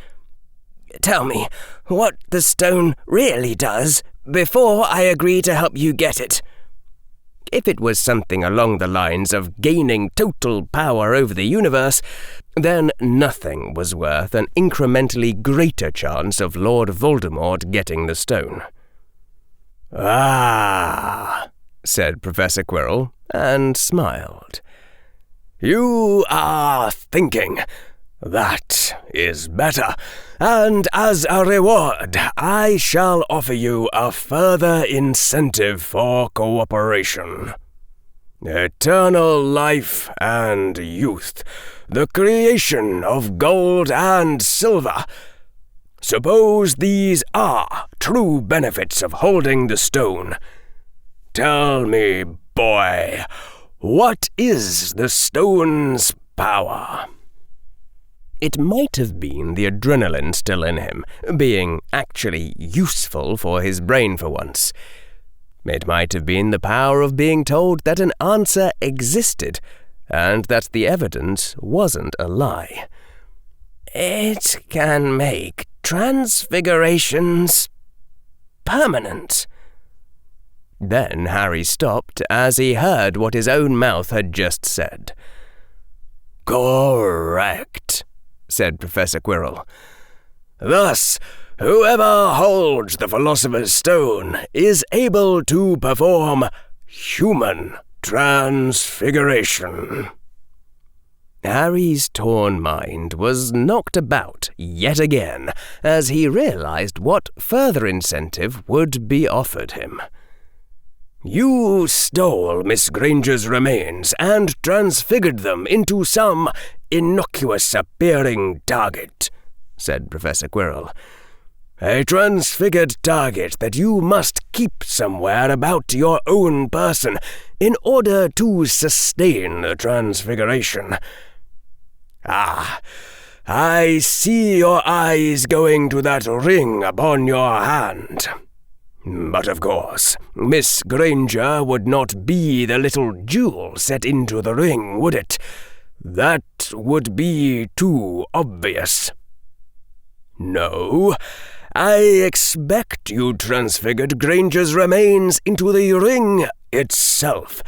Tell me what the stone really does before I agree to help you get it. If it was something along the lines of gaining total power over the universe, then nothing was worth an incrementally greater chance of Lord Voldemort getting the stone. Ah, said Professor Quirrell, and smiled. You are thinking. That is better, and as a reward, I shall offer you a further incentive for cooperation. Eternal life and youth, the creation of gold and silver. Suppose these are true benefits of holding the stone. Tell me, boy, what is the stone's power? It might have been the adrenaline still in him, being actually useful for his brain for once. It might have been the power of being told that an answer existed, and that the evidence wasn't a lie. It can make transfigurations permanent. Then Harry stopped as he heard what his own mouth had just said. Correct, said Professor Quirrell. Thus, whoever holds the Philosopher's Stone is able to perform human transfiguration. Harry's torn mind was knocked about yet again as he realized what further incentive would be offered him. You stole Miss Granger's remains and transfigured them into some innocuous-appearing target, said Professor Quirrell. A transfigured target that you must keep somewhere about your own person in order to sustain the transfiguration. Ah, I see your eyes going to that ring upon your hand. But of course, Miss Granger would not be the little jewel set into the ring, would it? That would be too obvious. No, I expect you transfigured Granger's remains into the ring itself,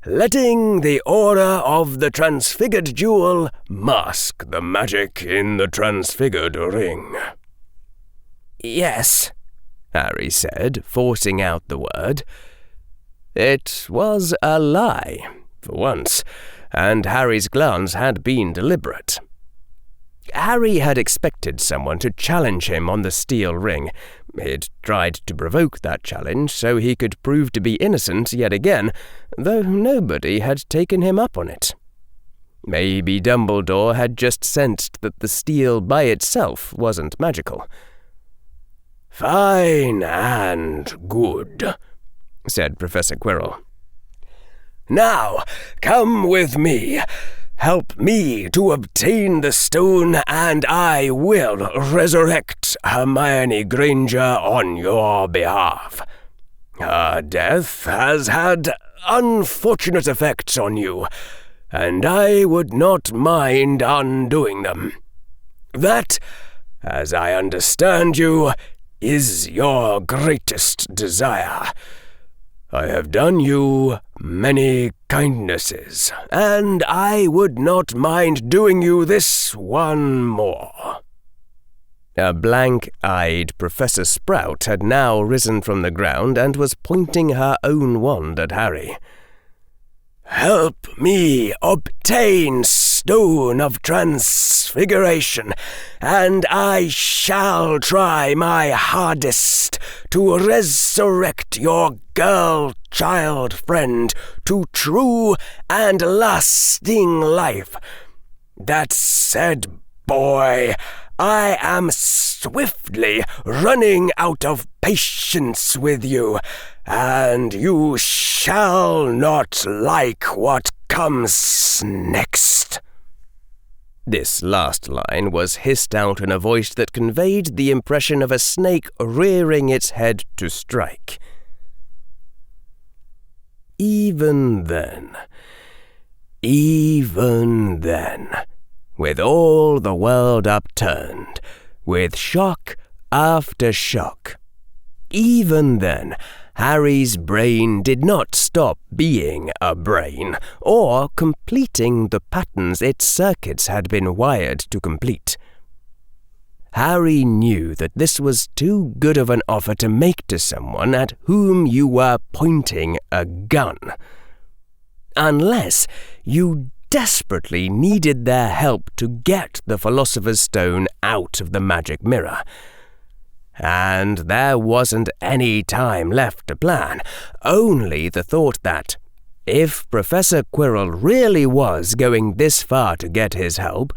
letting the aura of the transfigured jewel mask the magic in the transfigured ring. Yes, Harry said, forcing out the word. It was a lie, for once, and Harry's glance had been deliberate. Harry had expected someone to challenge him on the steel ring. He'd tried to provoke that challenge so he could prove to be innocent yet again, though nobody had taken him up on it. Maybe Dumbledore had just sensed that the steel by itself wasn't magical. Fine and good, said Professor Quirrell. Now, come with me. Help me to obtain the stone, and I will resurrect Hermione Granger on your behalf. Her death has had unfortunate effects on you, and I would not mind undoing them. That, as I understand you, is your greatest desire. I have done you many kindnesses, and I would not mind doing you this one more. A blank-eyed Professor Sprout had now risen from the ground and was pointing her own wand at Harry. Help me obtain Stone of Transfiguration, and I shall try my hardest to resurrect your girl-child friend to true and lasting life. That said, boy, I am swiftly running out of patience with you, and you shall not like what comes next. This last line was hissed out in a voice that conveyed the impression of a snake rearing its head to strike. Even then, with all the world upturned, with shock after shock, even then, Harry's brain did not stop being a brain, or completing the patterns its circuits had been wired to complete. Harry knew that this was too good of an offer to make to someone at whom you were pointing a gun. Unless you desperately needed their help to get the Philosopher's Stone out of the magic mirror. And there wasn't any time left to plan, only the thought that, if Professor Quirrell really was going this far to get his help,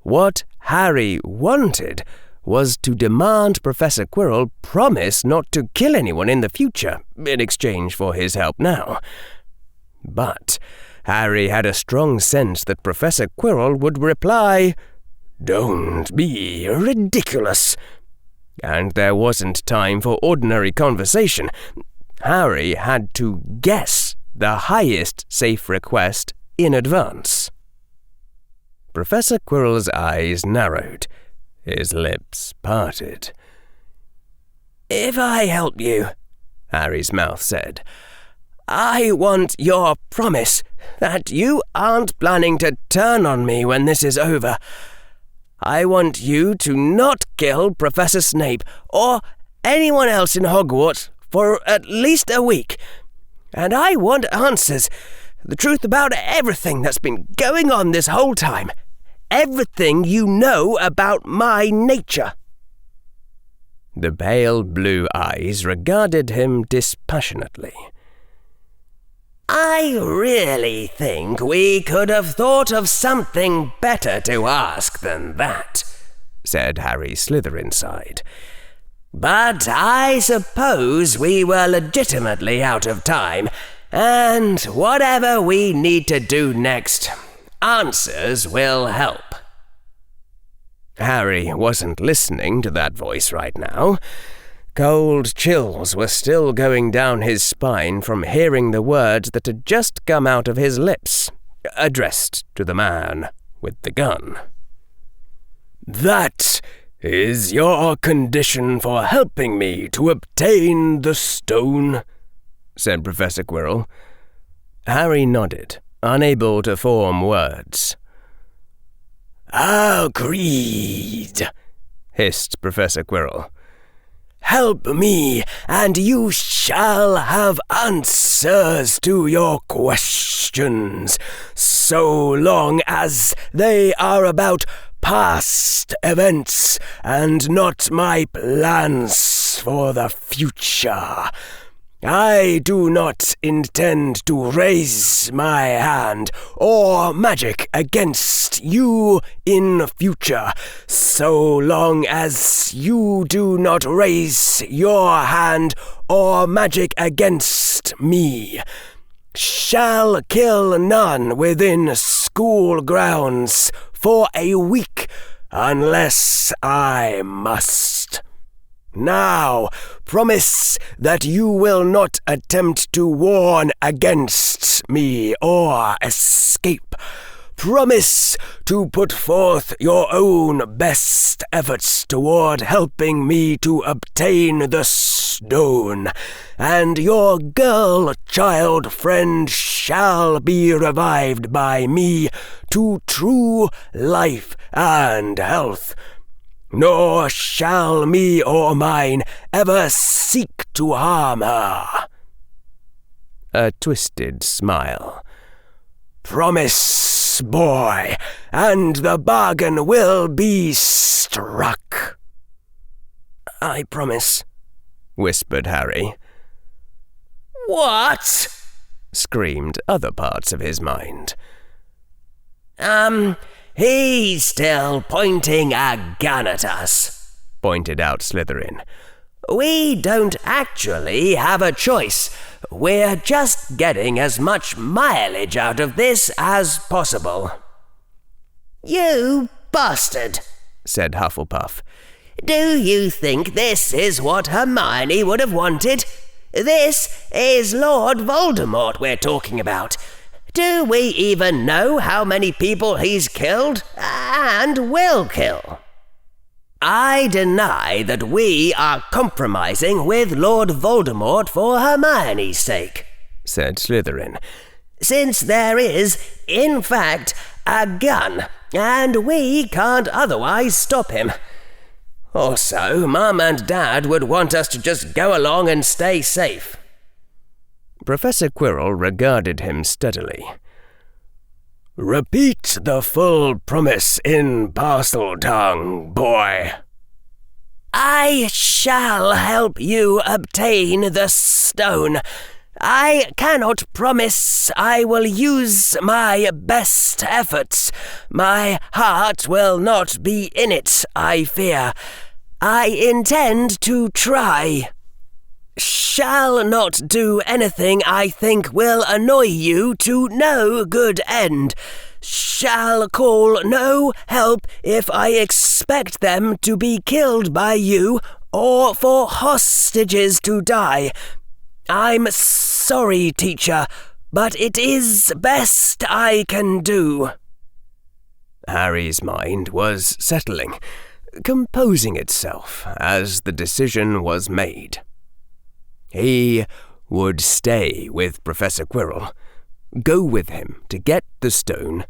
what Harry wanted was to demand Professor Quirrell promise not to kill anyone in the future in exchange for his help now. But Harry had a strong sense that Professor Quirrell would reply, "Don't be ridiculous." And there wasn't time for ordinary conversation. Harry had to guess the highest safe request in advance. Professor Quirrell's eyes narrowed. His lips parted. "If I help you," Harry's mouth said, "I want your promise that you aren't planning to turn on me when this is over. I want you to not kill Professor Snape or anyone else in Hogwarts for at least a week. And I want answers, the truth about everything that's been going on this whole time. Everything you know about my nature." The pale blue eyes regarded him dispassionately. I really think we could have thought of something better to ask than that, said Harry Slytherinside. But I suppose we were legitimately out of time, and whatever we need to do next, answers will help. Harry wasn't listening to that voice right now. Cold chills were still going down his spine from hearing the words that had just come out of his lips, addressed to the man with the gun. "That is your condition for helping me to obtain the stone?" said Professor Quirrell. Harry nodded, unable to form words. "Agreed," hissed Professor Quirrell. "Help me, and you shall have answers to your questions, so long as they are about past events and not my plans for the future. I do not intend to raise my hand or magic against you in future, so long as you do not raise your hand or magic against me. Shall kill none within school grounds for a week, unless I must. Now, promise that you will not attempt to warn against me or escape. Promise to put forth your own best efforts toward helping me to obtain the stone, and your girl-child friend shall be revived by me to true life and health. Nor shall me or mine ever seek to harm her." A twisted smile. "Promise, boy, and the bargain will be struck." "I promise," whispered Harry. "What?" screamed other parts of his mind. He's still pointing a gun at us," pointed out Slytherin. "We don't actually have a choice. We're just getting as much mileage out of this as possible." "You bastard," said Hufflepuff. "Do you think this is what Hermione would have wanted? This is Lord Voldemort we're talking about. Do we even know how many people he's killed and will kill? I deny that we are compromising with Lord Voldemort for Hermione's sake," said Slytherin, "since there is, in fact, a gun, and we can't otherwise stop him. Also, Mum and Dad would want us to just go along and stay safe." Professor Quirrell regarded him steadily. "Repeat the full promise in Parseltongue, boy." "I shall help you obtain the stone. I cannot promise I will use my best efforts. My heart will not be in it, I fear. I intend to try. Shall not do anything I think will annoy you to no good end. Shall call no help if I expect them to be killed by you or for hostages to die. I'm sorry, teacher, but it is best I can do." Harry's mind was settling, composing itself as the decision was made. He would stay with Professor Quirrell, go with him to get the stone,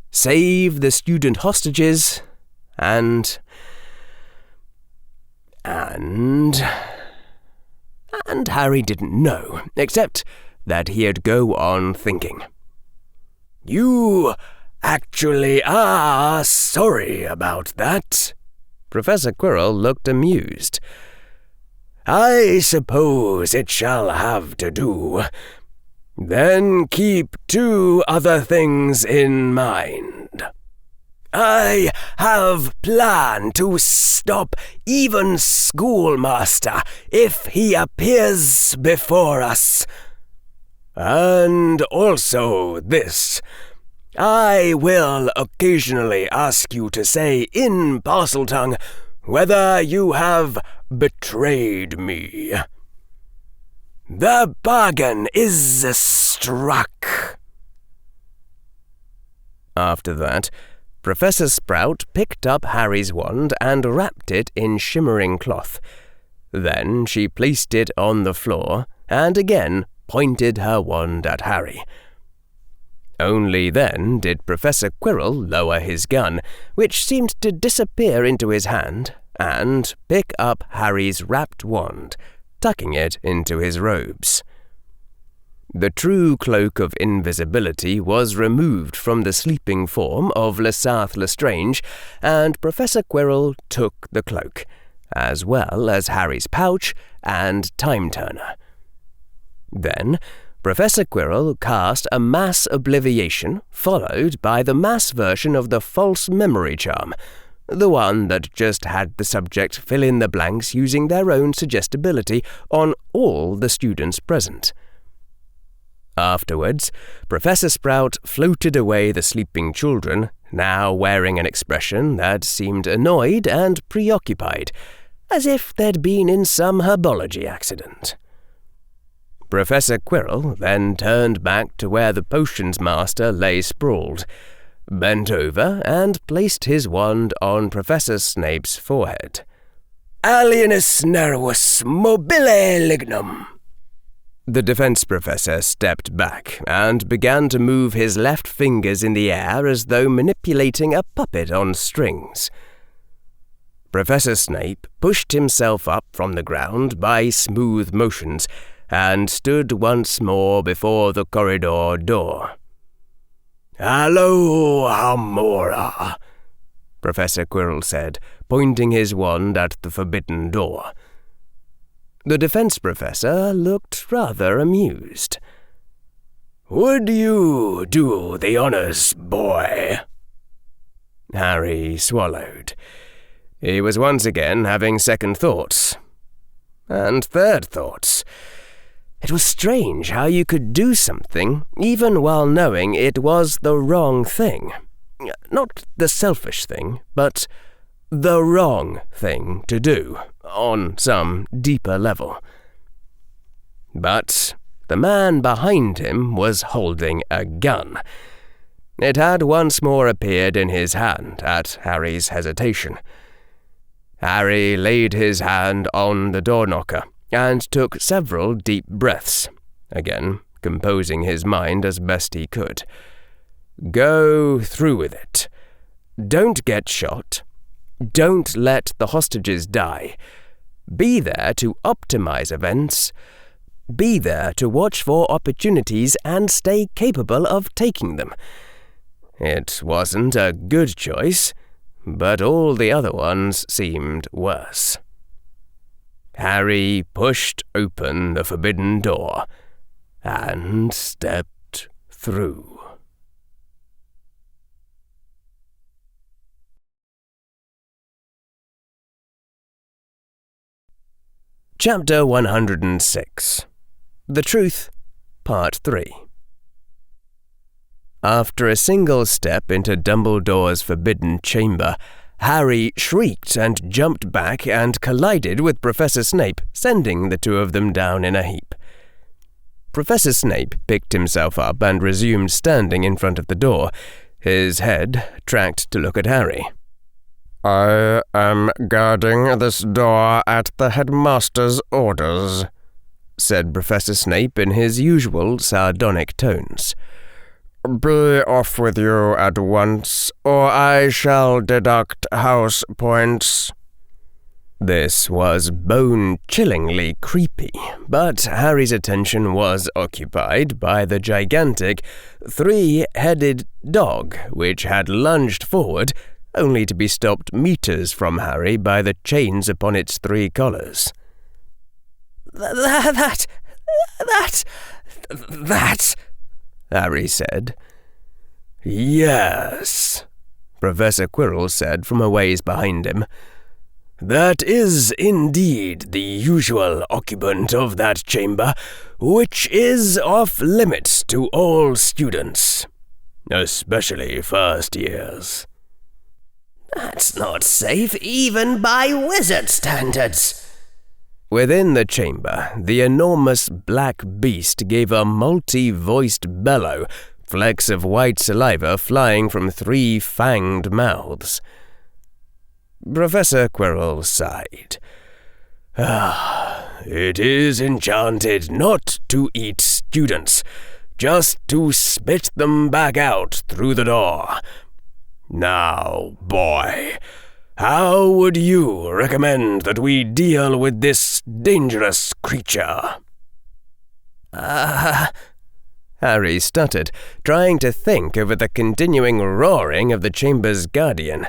save the student hostages, and Harry didn't know, except that he'd go on thinking. "You actually are sorry about that?" Professor Quirrell looked amused. "I suppose it shall have to do. Then keep 2 other things in mind. I have planned to stop even Schoolmaster if he appears before us. And also this. I will occasionally ask you to say in Parseltongue whether you have betrayed me. The bargain is struck. After that, Professor Sprout picked up Harry's wand and wrapped it in shimmering cloth. Then she placed it on the floor and again pointed her wand at Harry. Only then did Professor Quirrell lower his gun, which seemed to disappear into his hand, and pick up Harry's wrapped wand, tucking it into his robes. The true cloak of invisibility was removed from the sleeping form of Lesarth Lestrange, and Professor Quirrell took the cloak, as well as Harry's pouch and time-turner. Then Professor Quirrell cast a mass obliviation, followed by the mass version of the false memory charm, the one that just had the subject fill in the blanks using their own suggestibility on all the students present. Afterwards, Professor Sprout floated away the sleeping children, now wearing an expression that seemed annoyed and preoccupied, as if they'd been in some herbology accident. Professor Quirrell then turned back to where the potions master lay sprawled, bent over and placed his wand on Professor Snape's forehead. Alienus nervus mobile lignum. The defense professor stepped back and began to move his left fingers in the air as though manipulating a puppet on strings. Professor Snape pushed himself up from the ground by smooth motions and stood once more before the corridor door. Alohomora, Professor Quirrell said, pointing his wand at the forbidden door. The defense professor looked rather amused. Would you do the honors, boy? Harry swallowed. He was once again having second thoughts. And third thoughts. It was strange how you could do something, even while knowing it was the wrong thing. Not the selfish thing, but the wrong thing to do, on some deeper level. But the man behind him was holding a gun. It had once more appeared in his hand at Harry's hesitation. Harry laid his hand on the door knocker and took several deep breaths, again composing his mind as best he could. Go through with it. Don't get shot. Don't let the hostages die. Be there to optimize events. Be there to watch for opportunities and stay capable of taking them. It wasn't a good choice, but all the other ones seemed worse. Harry pushed open the forbidden door and stepped through. Chapter 106. The Truth, Part 3. After a single step into Dumbledore's forbidden chamber, Harry shrieked and jumped back and collided with Professor Snape, sending the two of them down in a heap. Professor Snape picked himself up and resumed standing in front of the door, his head tracked to look at Harry. I am guarding this door at the headmaster's orders, said Professor Snape in his usual sardonic tones. Be off with you at once, or I shall deduct house points. This was bone-chillingly creepy, but Harry's attention was occupied by the gigantic, three-headed dog which had lunged forward, only to be stopped meters from Harry by the chains upon its three collars. That That's... Harry said. Yes, Professor Quirrell said from a ways behind him. That is indeed the usual occupant of that chamber, which is off limits to all students, especially first years. That's not safe even by wizard standards. Within the chamber, the enormous black beast gave a multi-voiced bellow, flecks of white saliva flying from 3 fanged mouths. Professor Quirrell sighed. It is enchanted not to eat students, just to spit them back out through the door. Now, boy, how would you recommend that we deal with this dangerous creature? Harry stuttered, trying to think over the continuing roaring of the chamber's guardian.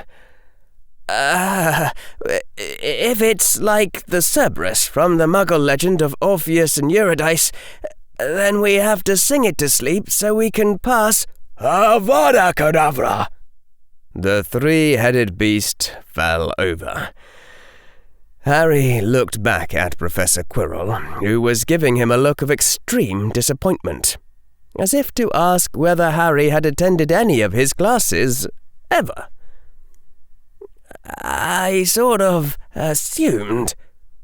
If it's like the Cerberus from the Muggle legend of Orpheus and Eurydice, then we have to sing it to sleep so we can pass Avada Kedavra! The 3-headed beast fell over. Harry looked back at Professor Quirrell, who was giving him a look of extreme disappointment, as if to ask whether Harry had attended any of his classes ever. I sort of assumed,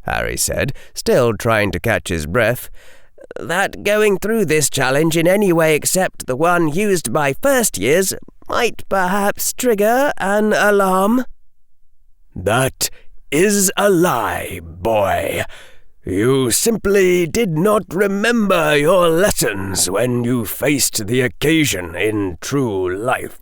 Harry said, still trying to catch his breath, that going through this challenge in any way except the one used by first years might perhaps trigger an alarm. That is a lie, boy. You simply did not remember your lessons when you faced the occasion in true life.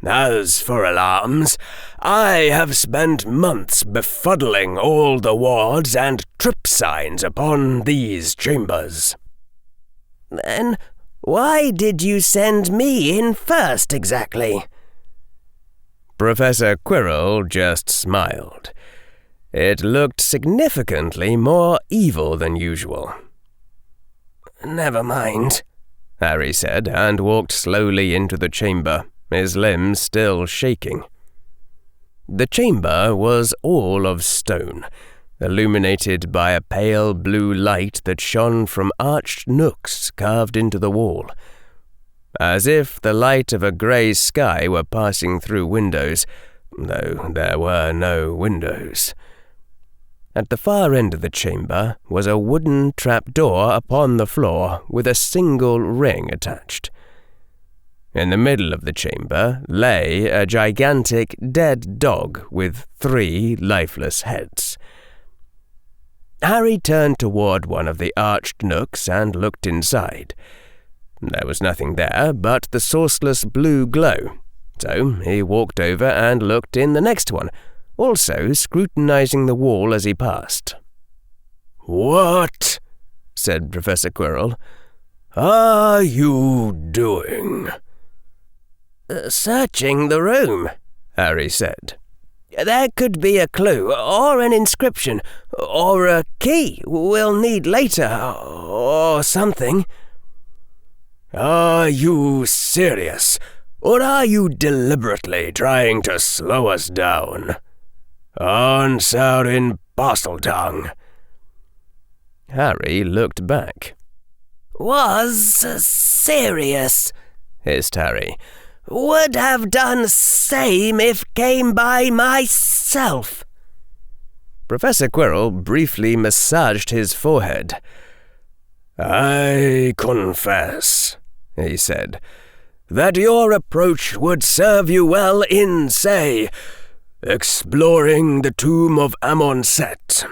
As for alarms, I have spent months befuddling all the wards and trip signs upon these chambers. Then why did you send me in first, exactly? Professor Quirrell just smiled. It looked significantly more evil than usual. Never mind, Harry said, and walked slowly into the chamber, his limbs still shaking. The chamber was all of stone, illuminated by a pale blue light that shone from arched nooks carved into the wall, as if the light of a grey sky were passing through windows, though there were no windows. At the far end of the chamber was a wooden trapdoor upon the floor with a single ring attached. In the middle of the chamber lay a gigantic dead dog with 3 lifeless heads. Harry turned toward one of the arched nooks and looked inside. There was nothing there but the sourceless blue glow, so he walked over and looked in the next one, also scrutinizing the wall as he passed. "What," said Professor Quirrell, "are you doing?" Searching the room, Harry said. There could be a clue, or an inscription, or a key we'll need later, or something. Are you serious, or are you deliberately trying to slow us down? Answer in Parseltongue. Harry looked back. Was serious, hissed Harry. Would have done same if came by myself. Professor Quirrell briefly massaged his forehead. I confess, he said, that your approach would serve you well in, say, exploring the tomb of Amon-Set.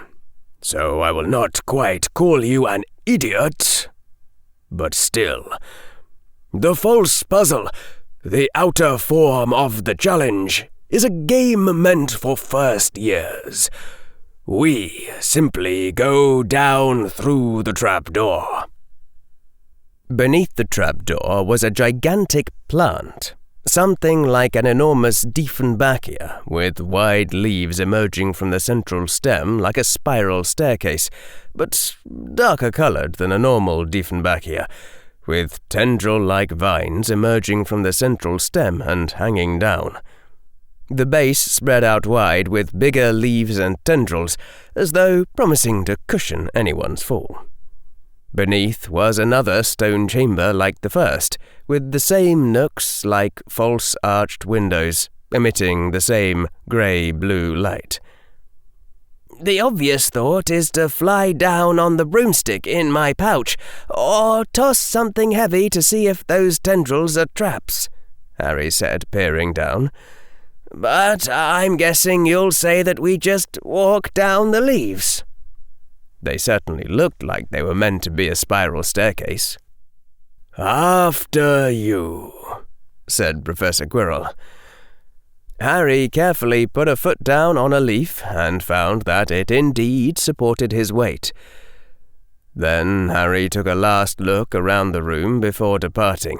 So I will not quite call you an idiot, but still, the false puzzle, the outer form of the challenge, is a game meant for first years. We simply go down through the trapdoor. Beneath the trapdoor was a gigantic plant, something like an enormous Dieffenbachia, with wide leaves emerging from the central stem like a spiral staircase, but darker coloured than a normal Dieffenbachia, with tendril-like vines emerging from the central stem and hanging down. The base spread out wide with bigger leaves and tendrils, as though promising to cushion anyone's fall. Beneath was another stone chamber like the first, with the same nooks like false arched windows, emitting the same grey-blue light. The obvious thought is to fly down on the broomstick in my pouch, or toss something heavy to see if those tendrils are traps, Harry said, peering down. But I'm guessing you'll say that we just walk down the leaves. They certainly looked like they were meant to be a spiral staircase. "After you," said Professor Quirrell. Harry carefully put a foot down on a leaf and found that it indeed supported his weight. Then Harry took a last look around the room before departing,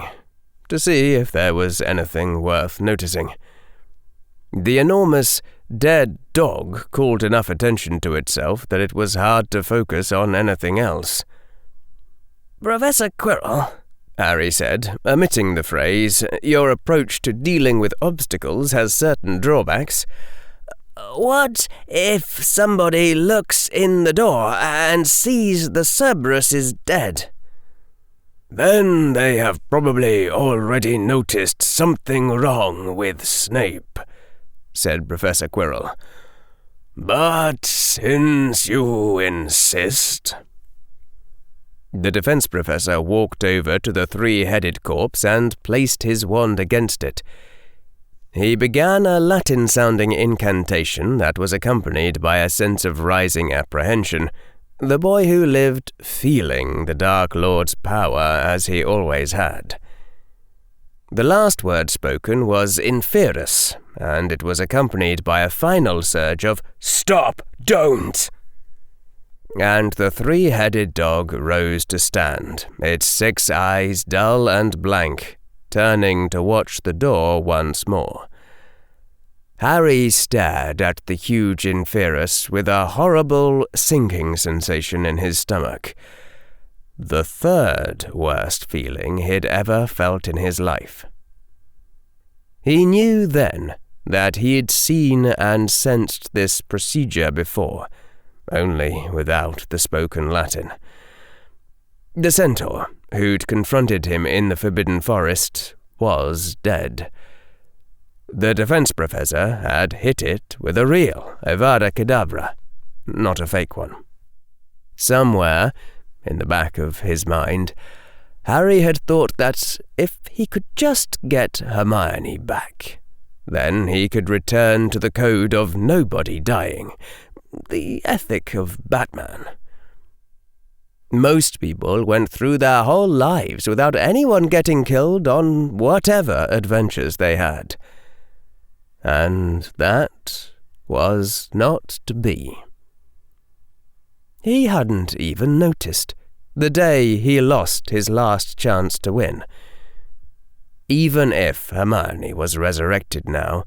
to see if there was anything worth noticing. The enormous dead dog called enough attention to itself that it was hard to focus on anything else. Professor Quirrell, Harry said, omitting the phrase, "Your approach to dealing with obstacles has certain drawbacks." What if somebody looks in the door and sees the Cerberus is dead? "Then they have probably already noticed something wrong with Snape," said Professor Quirrell. "But since you insist—" The defense professor walked over to the three-headed corpse and placed his wand against it. He began a Latin-sounding incantation that was accompanied by a sense of rising apprehension, the boy who lived feeling the Dark Lord's power as he always had. The last word spoken was Inferus, and it was accompanied by a final surge of "Stop! Don't!" And the three-headed dog rose to stand, its 6 eyes dull and blank, turning to watch the door once more. Harry stared at the huge Inferus with a horrible sinking sensation in his stomach, the third worst feeling he'd ever felt in his life. He knew then that he'd seen and sensed this procedure before, only without the spoken Latin. The centaur, who'd confronted him in the Forbidden Forest, was dead. The defense professor had hit it with a real Avada Kedavra, not a fake one. Somewhere, in the back of his mind, Harry had thought that if he could just get Hermione back, then he could return to the code of nobody dying, the ethic of Batman. Most people went through their whole lives without anyone getting killed on whatever adventures they had. And that was not to be. He hadn't even noticed the day he lost his last chance to win. Even if Hermione was resurrected now,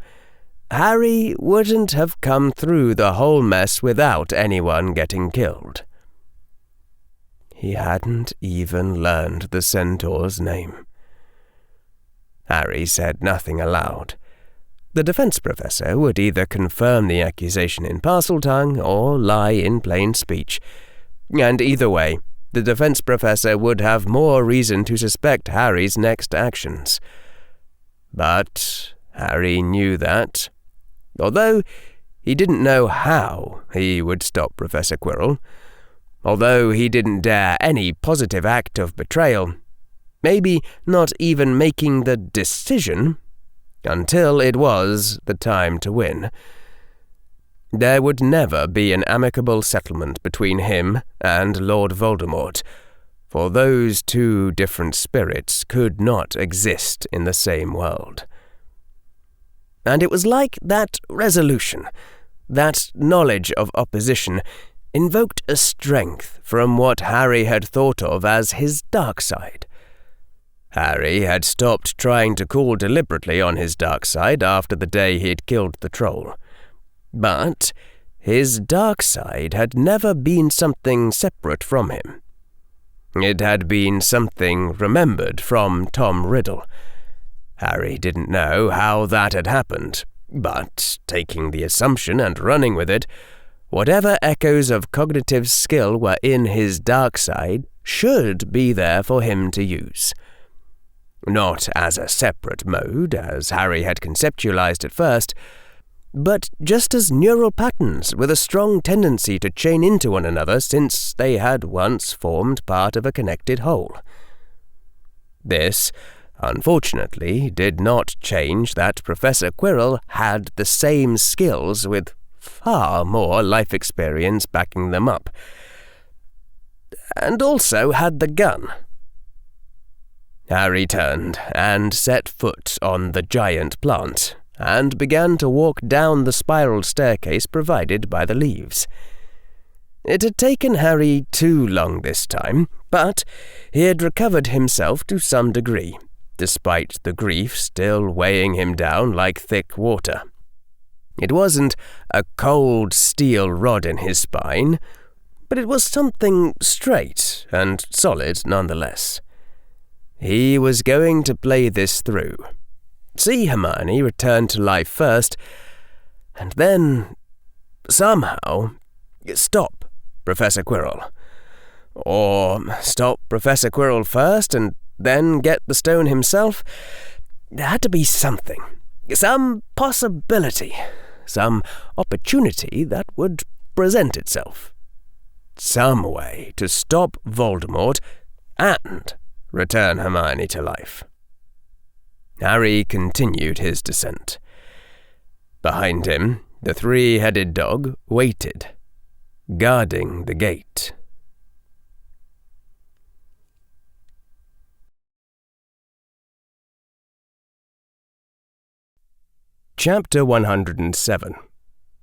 Harry wouldn't have come through the whole mess without anyone getting killed. He hadn't even learned the centaur's name. Harry said nothing aloud. The defense professor would either confirm the accusation in Parseltongue or lie in plain speech, and either way, the defense professor would have more reason to suspect Harry's next actions. But Harry knew that, although he didn't know how he would stop Professor Quirrell, although he didn't dare any positive act of betrayal, maybe not even making the decision, until it was the time to win. There would never be an amicable settlement between him and Lord Voldemort, for those two different spirits could not exist in the same world. And it was like that resolution, that knowledge of opposition, invoked a strength from what Harry had thought of as his dark side. Harry had stopped trying to call deliberately on his dark side after the day he had killed the troll. But his dark side had never been something separate from him. It had been something remembered from Tom Riddle. Harry didn't know how that had happened, but, taking the assumption and running with it, whatever echoes of cognitive skill were in his dark side should be there for him to use. Not as a separate mode, as Harry had conceptualized at first, but just as neural patterns with a strong tendency to chain into one another since they had once formed part of a connected whole. This, unfortunately, did not change that Professor Quirrell had the same skills with far more life experience backing them up, and also had the gun. Harry turned and set foot on the giant plant, and began to walk down the spiral staircase provided by the leaves. It had taken Harry too long this time, but he had recovered himself to some degree, despite the grief still weighing him down like thick water. It wasn't a cold steel rod in his spine, but it was something straight and solid nonetheless. He was going to play this through. See Hermione return to life first, and then, somehow, stop Professor Quirrell. Or stop Professor Quirrell first and then get the stone himself. There had to be something, some possibility, some opportunity that would present itself. Some way to stop Voldemort and return Hermione to life. Harry continued his descent. Behind him, the three-headed dog waited, guarding the gate. Chapter 107.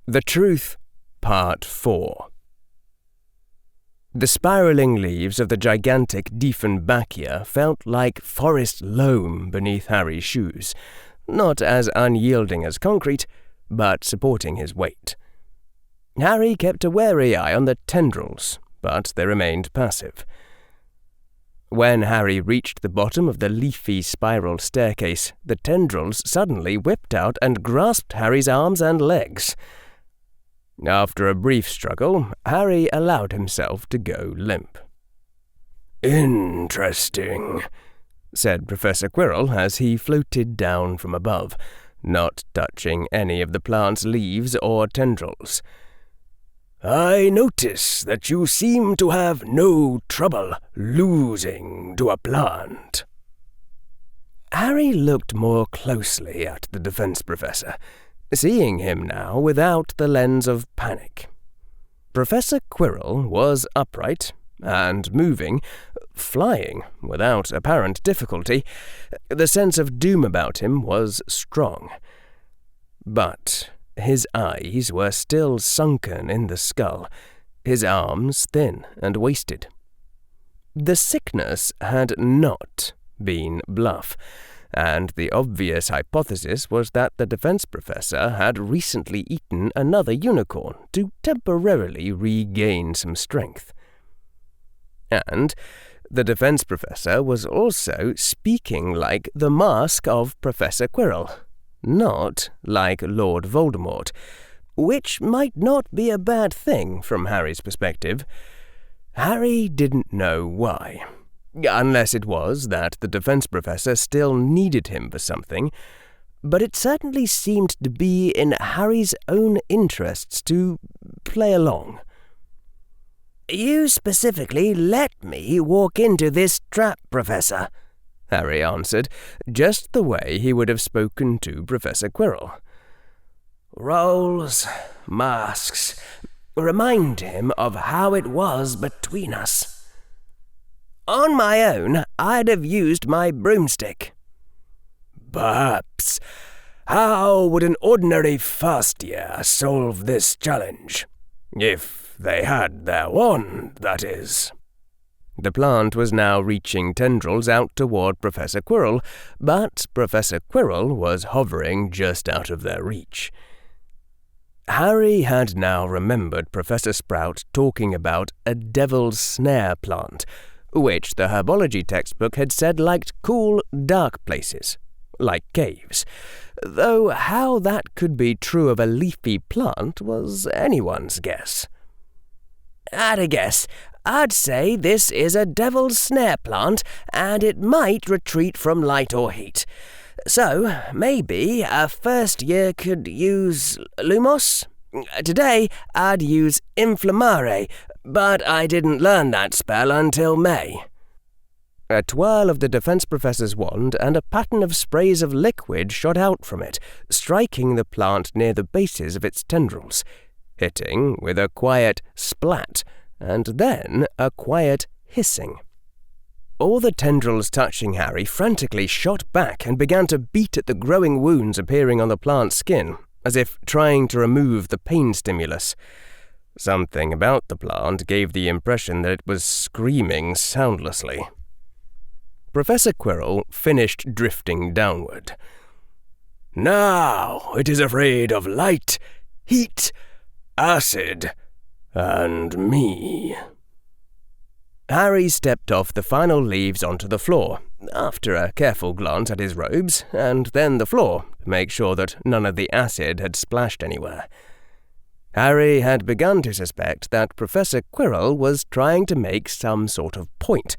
The Truth, Part 4. The spiraling leaves of the gigantic Diefenbachia felt like forest loam beneath Harry's shoes, not as unyielding as concrete, but supporting his weight. Harry kept a wary eye on the tendrils, but they remained passive. When Harry reached the bottom of the leafy spiral staircase, the tendrils suddenly whipped out and grasped Harry's arms and legs. After a brief struggle, Harry allowed himself to go limp. "Interesting," said Professor Quirrell as he floated down from above, not touching any of the plant's leaves or tendrils. "I notice that you seem to have no trouble losing to a plant." Harry looked more closely at the defense professor, seeing him now without the lens of panic. Professor Quirrell was upright and moving, flying without apparent difficulty. The sense of doom about him was strong. But his eyes were still sunken in the skull, his arms thin and wasted. The sickness had not been bluff, and the obvious hypothesis was that the defense professor had recently eaten another unicorn to temporarily regain some strength. And the defense professor was also speaking like the mask of Professor Quirrell, not like Lord Voldemort, which might not be a bad thing from Harry's perspective. Harry didn't know why. Unless it was that the defense professor still needed him for something, but it certainly seemed to be in Harry's own interests to play along. "You specifically let me walk into this trap, Professor," Harry answered, just the way he would have spoken to Professor Quirrell. "Roles, masks, remind him of how it was between us. On my own, I'd have used my broomstick." "Perhaps. How would an ordinary first year solve this challenge? If they had their wand, that is." The plant was now reaching tendrils out toward Professor Quirrell, but Professor Quirrell was hovering just out of their reach. Harry had now remembered Professor Sprout talking about a devil's snare plant, which the herbology textbook had said liked cool, dark places, like caves, though how that could be true of a leafy plant was anyone's guess. At a guess, I'd say this is a devil's snare plant, and it might retreat from light or heat. So, maybe a first year could use Lumos? Today, I'd use Inflammare, but I didn't learn that spell until May. A twirl of the defense professor's wand and a pattern of sprays of liquid shot out from it, striking the plant near the bases of its tendrils, hitting with a quiet splat, and then a quiet hissing. All the tendrils touching Harry frantically shot back and began to beat at the growing wounds appearing on the plant's skin, as if trying to remove the pain stimulus. Something about the plant gave the impression that it was screaming soundlessly. Professor Quirrell finished drifting downward. Now it is afraid of light, heat, acid, and me. Harry stepped off the final leaves onto the floor, after a careful glance at his robes, and then the floor, to make sure that none of the acid had splashed anywhere. Harry had begun to suspect that Professor Quirrell was trying to make some sort of point,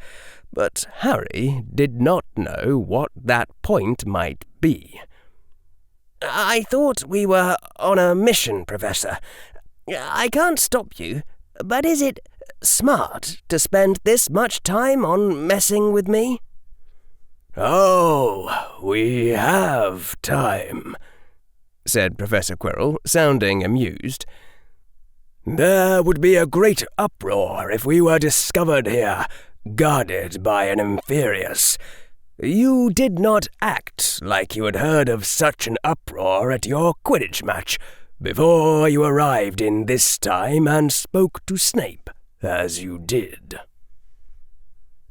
but Harry did not know what that point might be. I thought we were on a mission, Professor. I can't stop you, but is it smart to spend this much time on messing with me? Oh, we have time, said Professor Quirrell, sounding amused. There would be a great uproar if we were discovered here, guarded by an Inferius. You did not act like you had heard of such an uproar at your Quidditch match before you arrived in this time and spoke to Snape, as you did.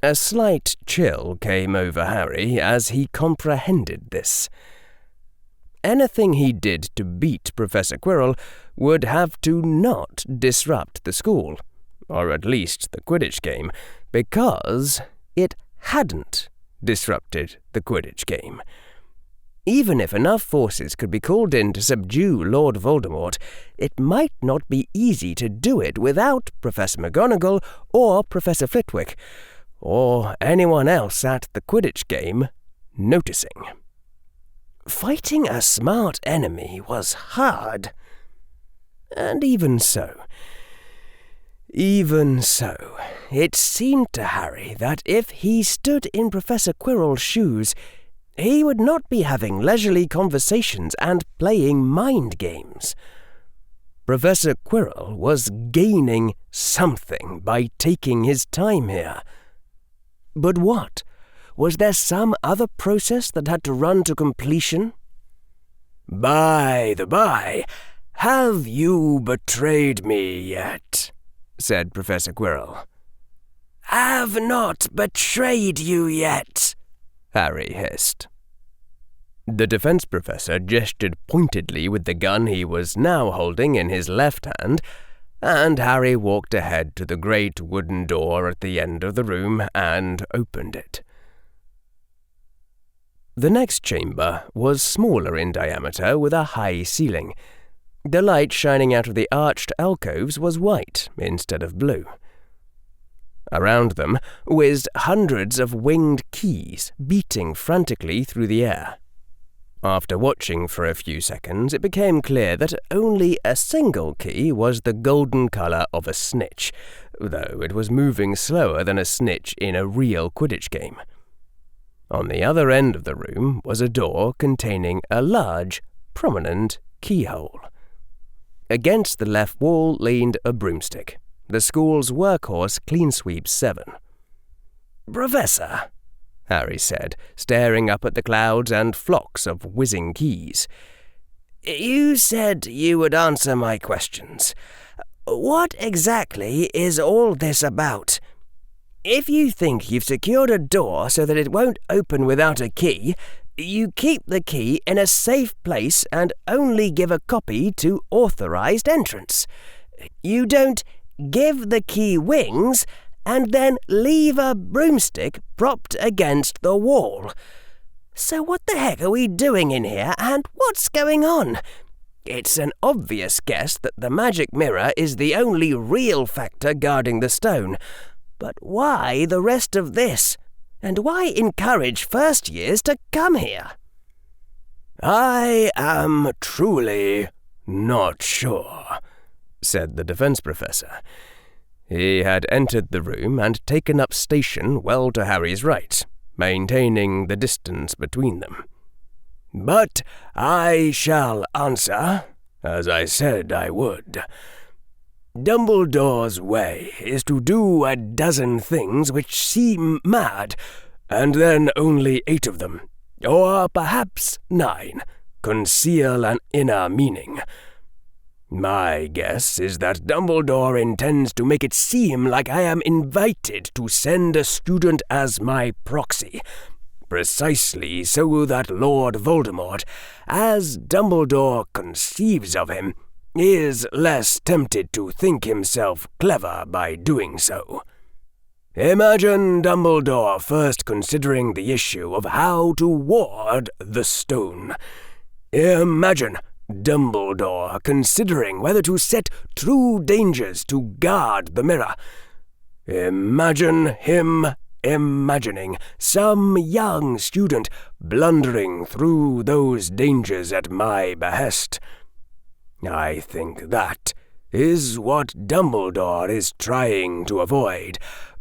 A slight chill came over Harry as he comprehended this. Anything he did to beat Professor Quirrell would have to not disrupt the school, or at least the Quidditch game, because it hadn't disrupted the Quidditch game. Even if enough forces could be called in to subdue Lord Voldemort, it might not be easy to do it without Professor McGonagall or Professor Flitwick, or anyone else at the Quidditch game noticing. Fighting a smart enemy was hard. And even so, it seemed to Harry that if he stood in Professor Quirrell's shoes, he would not be having leisurely conversations and playing mind games. Professor Quirrell was gaining something by taking his time here. But what? Was there some other process that had to run to completion? By the by, have you betrayed me yet? Said Professor Quirrell. Have not betrayed you yet, Harry hissed. The defense professor gestured pointedly with the gun he was now holding in his left hand, and Harry walked ahead to the great wooden door at the end of the room and opened it. The next chamber was smaller in diameter with a high ceiling. The light shining out of the arched alcoves was white instead of blue. Around them whizzed hundreds of winged keys, beating frantically through the air. After watching for a few seconds, it became clear that only a single key was the golden colour of a snitch, though it was moving slower than a snitch in a real Quidditch game. On the other end of the room was a door containing a large, prominent keyhole. Against the left wall leaned a broomstick, the school's workhorse Cleansweep 7. Professor, Harry said, staring up at the clouds and flocks of whizzing keys. You said you would answer my questions. What exactly is all this about? If you think you've secured a door so that it won't open without a key, you keep the key in a safe place and only give a copy to authorized entrance. You don't give the key wings and then leave a broomstick propped against the wall. So what the heck are we doing in here, and what's going on? It's an obvious guess that the magic mirror is the only real factor guarding the stone. But why the rest of this? And why encourage first years to come here? I am truly not sure, said the defense professor. He had entered the room and taken up station well to Harry's right, maintaining the distance between them. But I shall answer, as I said I would. Dumbledore's way is to do a dozen things which seem mad, and then only 8 of them, or perhaps 9, conceal an inner meaning. My guess is that Dumbledore intends to make it seem like I am invited to send a student as my proxy, precisely so that Lord Voldemort, as Dumbledore conceives of him, is less tempted to think himself clever by doing so. Imagine Dumbledore first considering the issue of how to ward the stone. Imagine Dumbledore considering whether to set true dangers to guard the mirror. Imagine him imagining some young student blundering through those dangers at my behest. I think that is what Dumbledore is trying to avoid,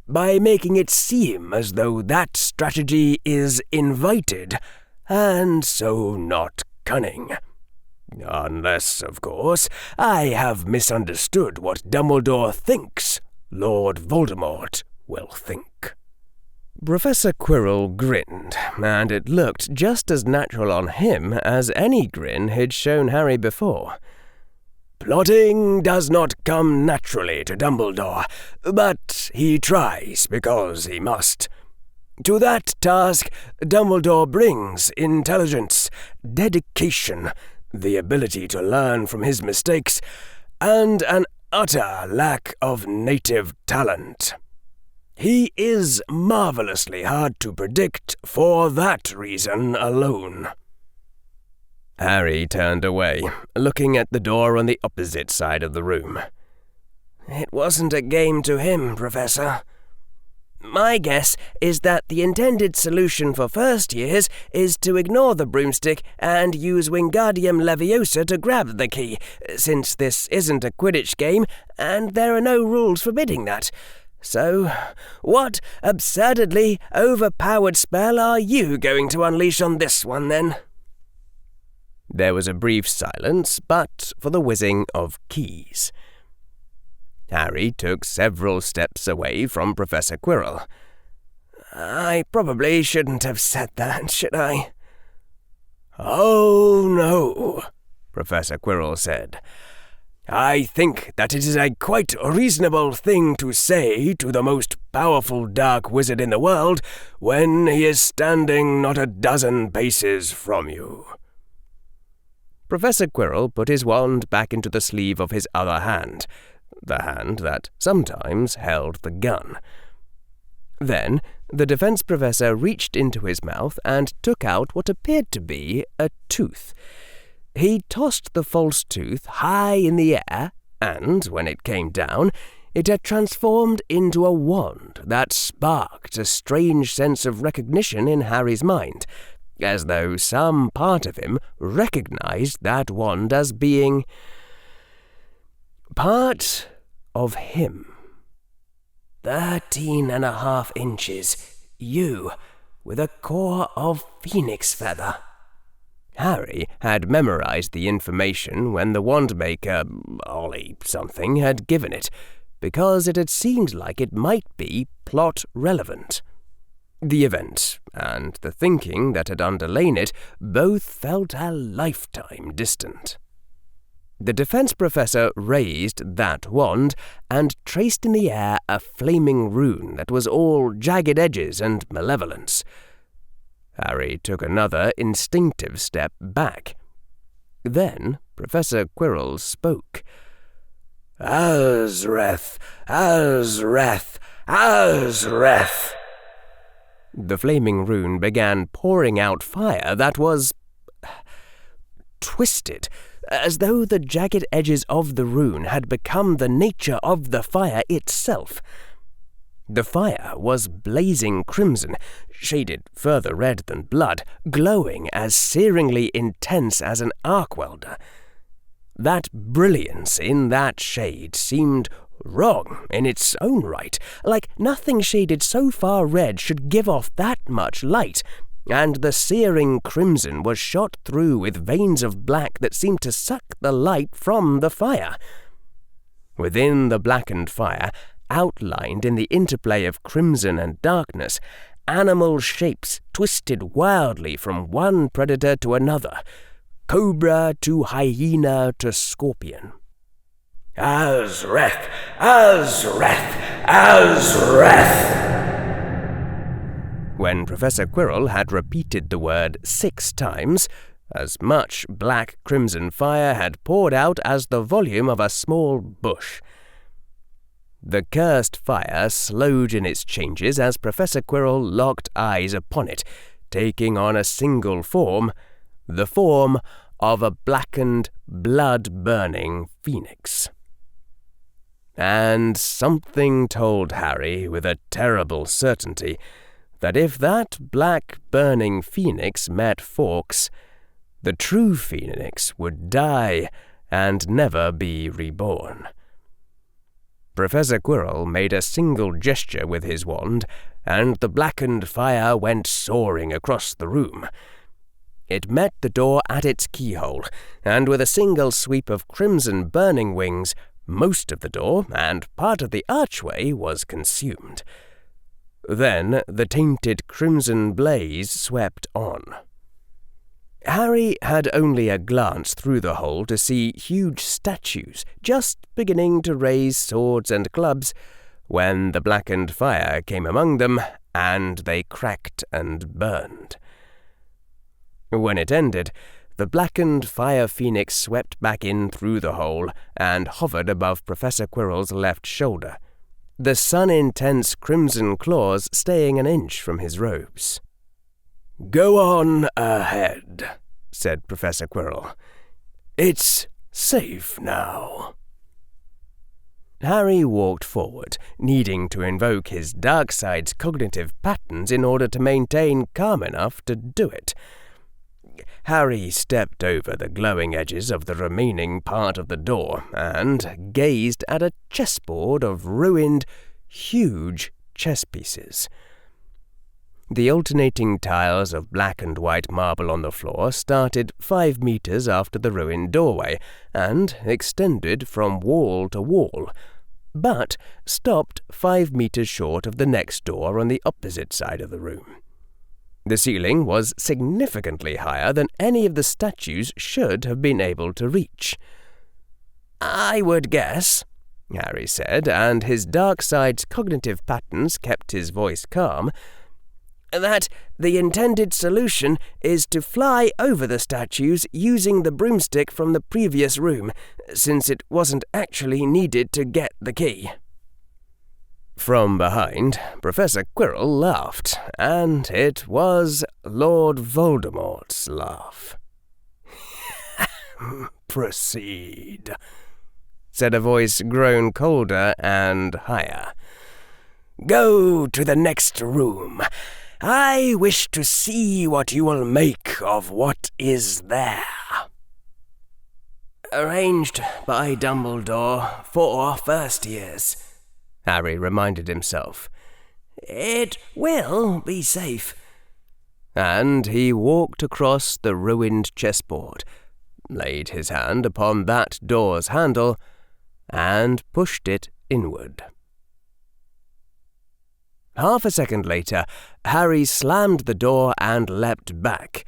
by making it seem as though that strategy is invited, and so not cunning. Unless, of course, I have misunderstood what Dumbledore thinks Lord Voldemort will think. Professor Quirrell grinned, and it looked just as natural on him as any grin he'd shown Harry before. Plotting does not come naturally to Dumbledore, but he tries because he must. To that task, Dumbledore brings intelligence, dedication, the ability to learn from his mistakes, and an utter lack of native talent. He is marvelously hard to predict for that reason alone. Harry turned away, looking at the door on the opposite side of the room. It wasn't a game to him, Professor. My guess is that the intended solution for first years is to ignore the broomstick and use Wingardium Leviosa to grab the key, since this isn't a Quidditch game and there are no rules forbidding that. So, what absurdly overpowered spell are you going to unleash on this one, then? There was a brief silence, but for the whizzing of keys. Harry took several steps away from Professor Quirrell. I probably shouldn't have said that, should I? Oh, no, Professor Quirrell said. I think that it is a quite reasonable thing to say to the most powerful dark wizard in the world when he is standing not a dozen paces from you. Professor Quirrell put his wand back into the sleeve of his other hand, the hand that sometimes held the gun. Then the defense professor reached into his mouth and took out what appeared to be a tooth. He tossed the false tooth high in the air, and when it came down, it had transformed into a wand that sparked a strange sense of recognition in Harry's mind, as though some part of him recognized that wand as being part of him. 13.5 inches, you, with a core of phoenix feather. Harry had memorized the information when the wand-maker, Ollie something, had given it, because it had seemed like it might be plot-relevant. The event and the thinking that had underlain it both felt a lifetime distant. The defense professor raised that wand and traced in the air a flaming rune that was all jagged edges and malevolence. Harry took another instinctive step back. Then Professor Quirrell spoke. Azreth, Azreth, Azreth. The flaming rune began pouring out fire that was twisted, as though the jagged edges of the rune had become the nature of the fire itself. The fire was blazing crimson, shaded further red than blood, glowing as searingly intense as an arc welder. That brilliance in that shade seemed wrong in its own right, like nothing shaded so far red should give off that much light, and the searing crimson was shot through with veins of black that seemed to suck the light from the fire. Within the blackened fire, outlined in the interplay of crimson and darkness, animal shapes twisted wildly from one predator to another, cobra to hyena to scorpion. Azreth, Azreth, Azreth. When Professor Quirrell had repeated the word 6 times, as much black crimson fire had poured out as the volume of a small bush. The cursed fire slowed in its changes as Professor Quirrell locked eyes upon it, taking on a single form, the form of a blackened, blood-burning phoenix. And something told Harry with a terrible certainty that if that black burning phoenix met Fawkes, the true phoenix would die and never be reborn. Professor Quirrell made a single gesture with his wand, and the blackened fire went soaring across the room. It met the door at its keyhole, and with a single sweep of crimson burning wings, most of the door and part of the archway was consumed. Then the tainted crimson blaze swept on. Harry had only a glance through the hole to see huge statues just beginning to raise swords and clubs when the blackened fire came among them and they cracked and burned. When it ended, the blackened fire phoenix swept back in through the hole and hovered above Professor Quirrell's left shoulder, the sun-intense crimson claws staying an inch from his robes. "Go on ahead," said Professor Quirrell. "It's safe now." Harry walked forward, needing to invoke his dark side's cognitive patterns in order to maintain calm enough to do it. Harry stepped over the glowing edges of the remaining part of the door and gazed at a chessboard of ruined, huge chess pieces. The alternating tiles of black and white marble on the floor started 5 meters after the ruined doorway and extended from wall to wall, but stopped 5 meters short of the next door on the opposite side of the room. The ceiling was significantly higher than any of the statues should have been able to reach. "I would guess," Harry said, and his dark side's cognitive patterns kept his voice calm, "that the intended solution is to fly over the statues using the broomstick from the previous room, since it wasn't actually needed to get the key." From behind, Professor Quirrell laughed, and it was Lord Voldemort's laugh. "Proceed," said a voice grown colder and higher. "Go to the next room. I wish to see what you will make of what is there." "Arranged by Dumbledore for first years," Harry reminded himself. "It will be safe." And he walked across the ruined chessboard, laid his hand upon that door's handle, and pushed it inward. Half a second later, Harry slammed the door and leapt back.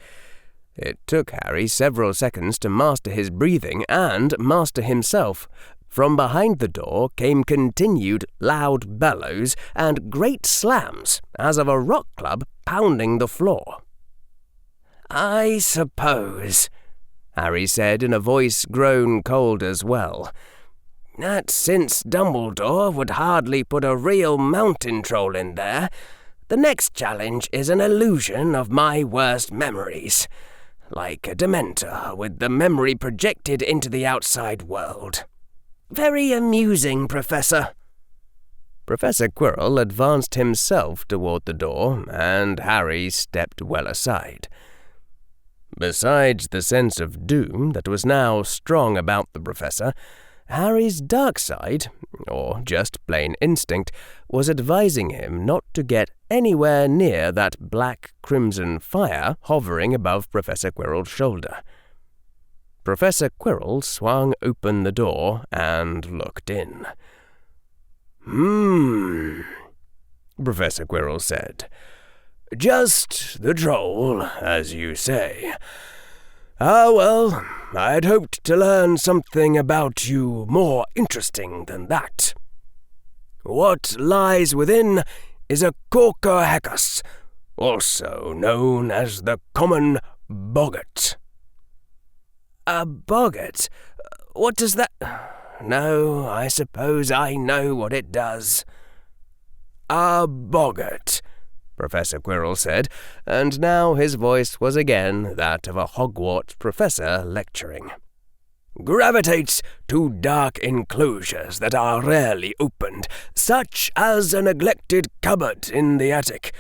It took Harry several seconds to master his breathing and master himself. From behind the door came continued loud bellows and great slams, as of a rock club pounding the floor. "I suppose," Harry said in a voice grown cold as well, "that since Dumbledore would hardly put a real mountain troll in there, the next challenge is an illusion of my worst memories, like a Dementor with the memory projected into the outside world. Very amusing, Professor." Professor Quirrell advanced himself toward the door, and Harry stepped well aside. Besides the sense of doom that was now strong about the Professor, Harry's dark side, or just plain instinct, was advising him not to get anywhere near that black-crimson fire hovering above Professor Quirrell's shoulder. Professor Quirrell swung open the door and looked in. Professor Quirrell said. "Just the troll, as you say. Ah, well, I'd hoped to learn something about you more interesting than that. What lies within is a Corker-Heckus, also known as the common boggart." "A boggart? What does that—" "No, I suppose I know what it does." "A boggart," Professor Quirrell said, and now his voice was again that of a Hogwarts professor lecturing, "gravitates to dark enclosures that are rarely opened, such as a neglected cupboard in the attic.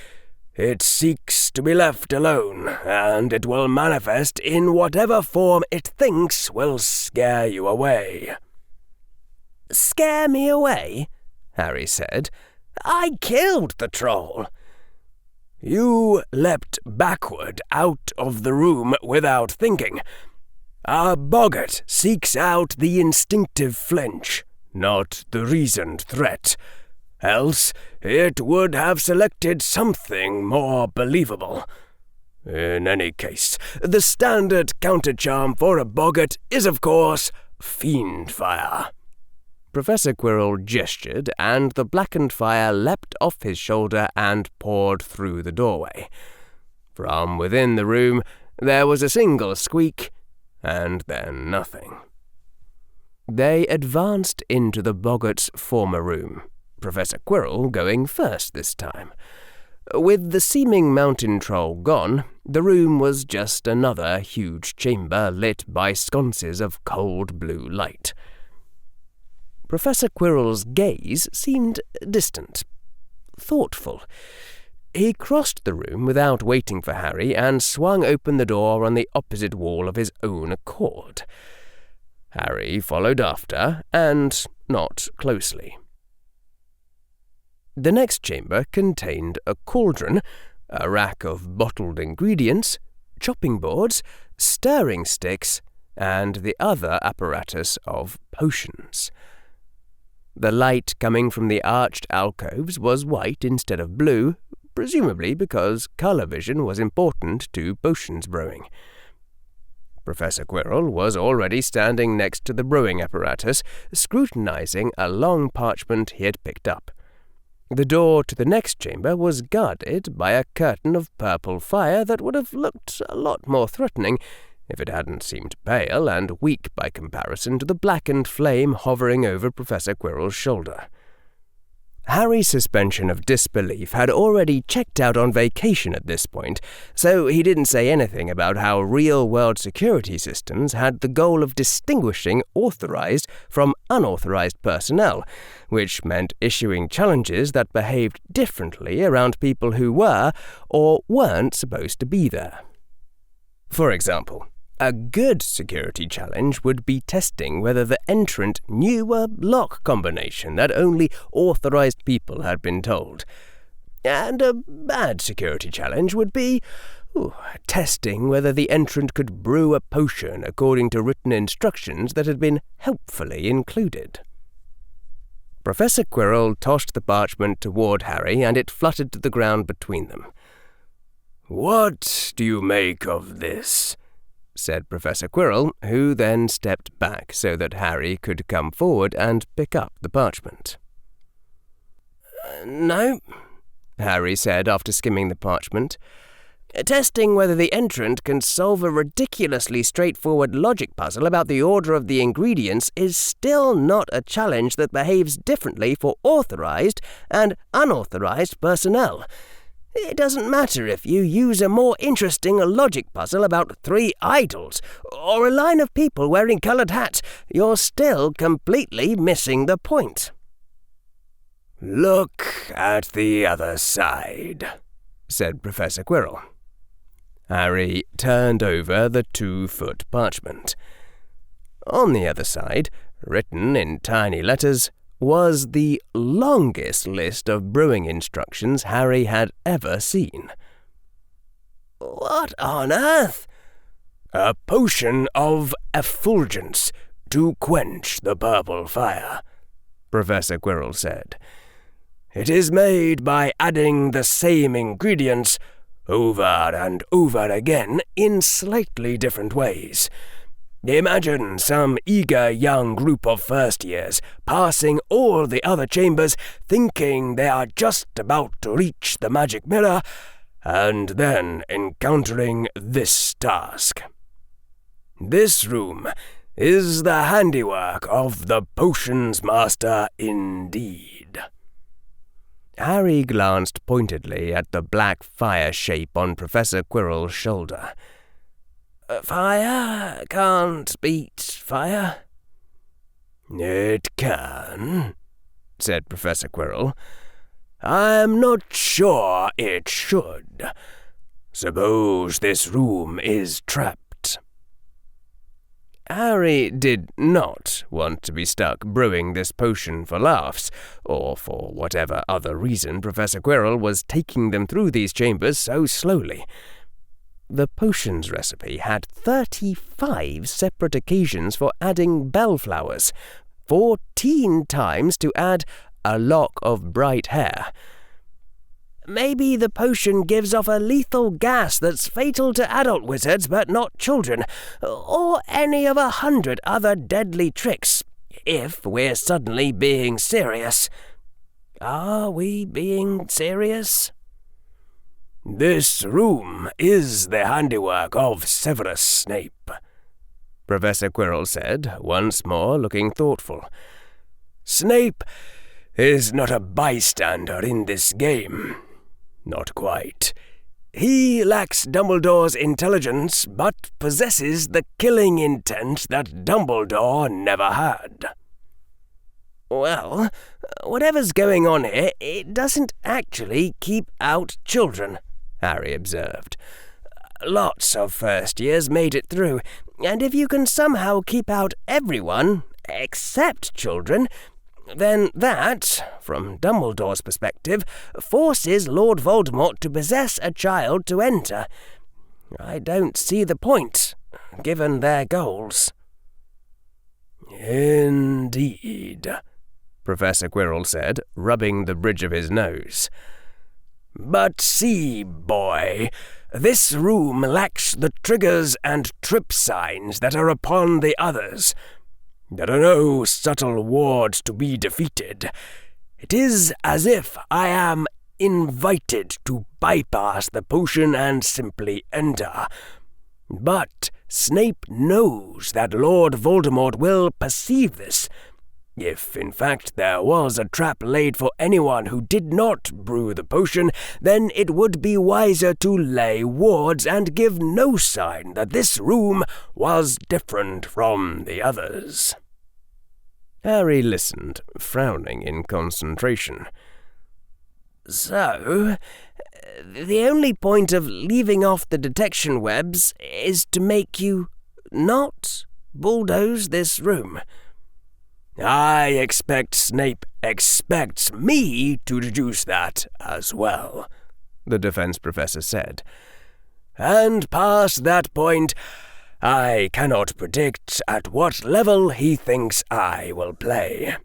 It seeks to be left alone, and it will manifest in whatever form it thinks will scare you away." "Scare me away?" Harry said. "I killed the troll." "You leapt backward out of the room without thinking. A boggart seeks out the instinctive flinch, not the reasoned threat. Else it would have selected something more believable. In any case, the standard countercharm for a boggart is, of course, fiend fire." Professor Quirrell gestured, and the blackened fire leapt off his shoulder and poured through the doorway. From within the room there was a single squeak, and then nothing. They advanced into the boggart's former room, Professor Quirrell going first this time. With the seeming mountain troll gone, the room was just another huge chamber lit by sconces of cold blue light. Professor Quirrell's gaze seemed distant, thoughtful. He crossed the room without waiting for Harry and swung open the door on the opposite wall of his own accord. Harry followed after, and not closely. The next chamber contained a cauldron, a rack of bottled ingredients, chopping boards, stirring sticks, and the other apparatus of potions. The light coming from the arched alcoves was white instead of blue, presumably because colour vision was important to potions brewing. Professor Quirrell was already standing next to the brewing apparatus, scrutinizing a long parchment he had picked up. The door to the next chamber was guarded by a curtain of purple fire that would have looked a lot more threatening if it hadn't seemed pale and weak by comparison to the blackened flame hovering over Professor Quirrell's shoulder. Harry's suspension of disbelief had already checked out on vacation at this point, so he didn't say anything about how real-world security systems had the goal of distinguishing authorized from unauthorized personnel, which meant issuing challenges that behaved differently around people who were or weren't supposed to be there. For example, a good security challenge would be testing whether the entrant knew a lock combination that only authorized people had been told. And a bad security challenge would be testing whether the entrant could brew a potion according to written instructions that had been helpfully included. Professor Quirrell tossed the parchment toward Harry, and it fluttered to the ground between them. "What do you make of this?" said Professor Quirrell, who then stepped back so that Harry could come forward and pick up the parchment. No, Harry said after skimming the parchment. Testing whether the entrant can solve a ridiculously straightforward logic puzzle about the order of the ingredients is still not a challenge that behaves differently for authorized and unauthorized personnel. It doesn't matter if you use a more interesting logic puzzle about 3 idols or a line of people wearing coloured hats. You're still completely missing the point. Look at the other side, said Professor Quirrell. Harry turned over the 2-foot parchment. On the other side, written in tiny letters, was the longest list of brewing instructions Harry had ever seen. What on earth? A potion of effulgence to quench the purple fire, Professor Quirrell said. It is made by adding the same ingredients over and over again in slightly different ways. Imagine some eager young group of first years passing all the other chambers thinking they are just about to reach the magic mirror and then encountering this task. This room is the handiwork of the potions master indeed. Harry glanced pointedly at the black fire shape on Professor Quirrell's shoulder. Fire can't beat fire. It can, said Professor Quirrell. I'm not sure it should. Suppose this room is trapped. Harry did not want to be stuck brewing this potion for laughs, or for whatever other reason Professor Quirrell was taking them through these chambers so slowly. The potions recipe had 35 separate occasions for adding bellflowers, 14 times to add a lock of bright hair. Maybe the potion gives off a lethal gas that's fatal to adult wizards but not children, or any of 100 other deadly tricks, if we're suddenly being serious. Are we being serious? This room is the handiwork of Severus Snape, Professor Quirrell said, once more looking thoughtful. Snape is not a bystander in this game. Not quite. He lacks Dumbledore's intelligence, but possesses the killing intent that Dumbledore never had. Well, whatever's going on here, it doesn't actually keep out children, Harry observed. Lots of first years made it through, and if you can somehow keep out everyone, except children, then that, from Dumbledore's perspective, forces Lord Voldemort to possess a child to enter. I don't see the point, given their goals. Indeed, Professor Quirrell said, rubbing the bridge of his nose. But see, boy, this room lacks the triggers and trip signs that are upon the others. There are no subtle wards to be defeated. It is as if I am invited to bypass the potion and simply enter. But Snape knows that Lord Voldemort will perceive this. If, in fact, there was a trap laid for anyone who did not brew the potion, then it would be wiser to lay wards and give no sign that this room was different from the others. Harry listened, frowning in concentration. So, the only point of leaving off the detection webs is to make you not bulldoze this room. I expect Snape expects me to deduce that as well, the defense professor said. And past that point, I cannot predict at what level he thinks I will play.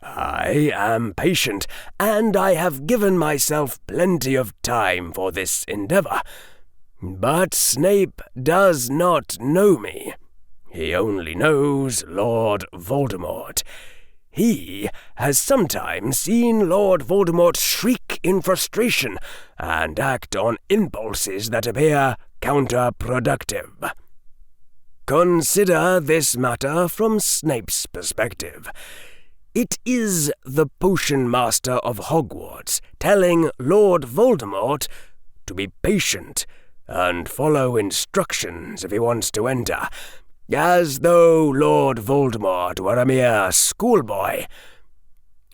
I am patient, and I have given myself plenty of time for this endeavor. But Snape does not know me. He only knows Lord Voldemort. He has sometimes seen Lord Voldemort shriek in frustration and act on impulses that appear counterproductive. Consider this matter from Snape's perspective. It is the Potion Master of Hogwarts telling Lord Voldemort to be patient and follow instructions if he wants to enter, as though Lord Voldemort were a mere schoolboy.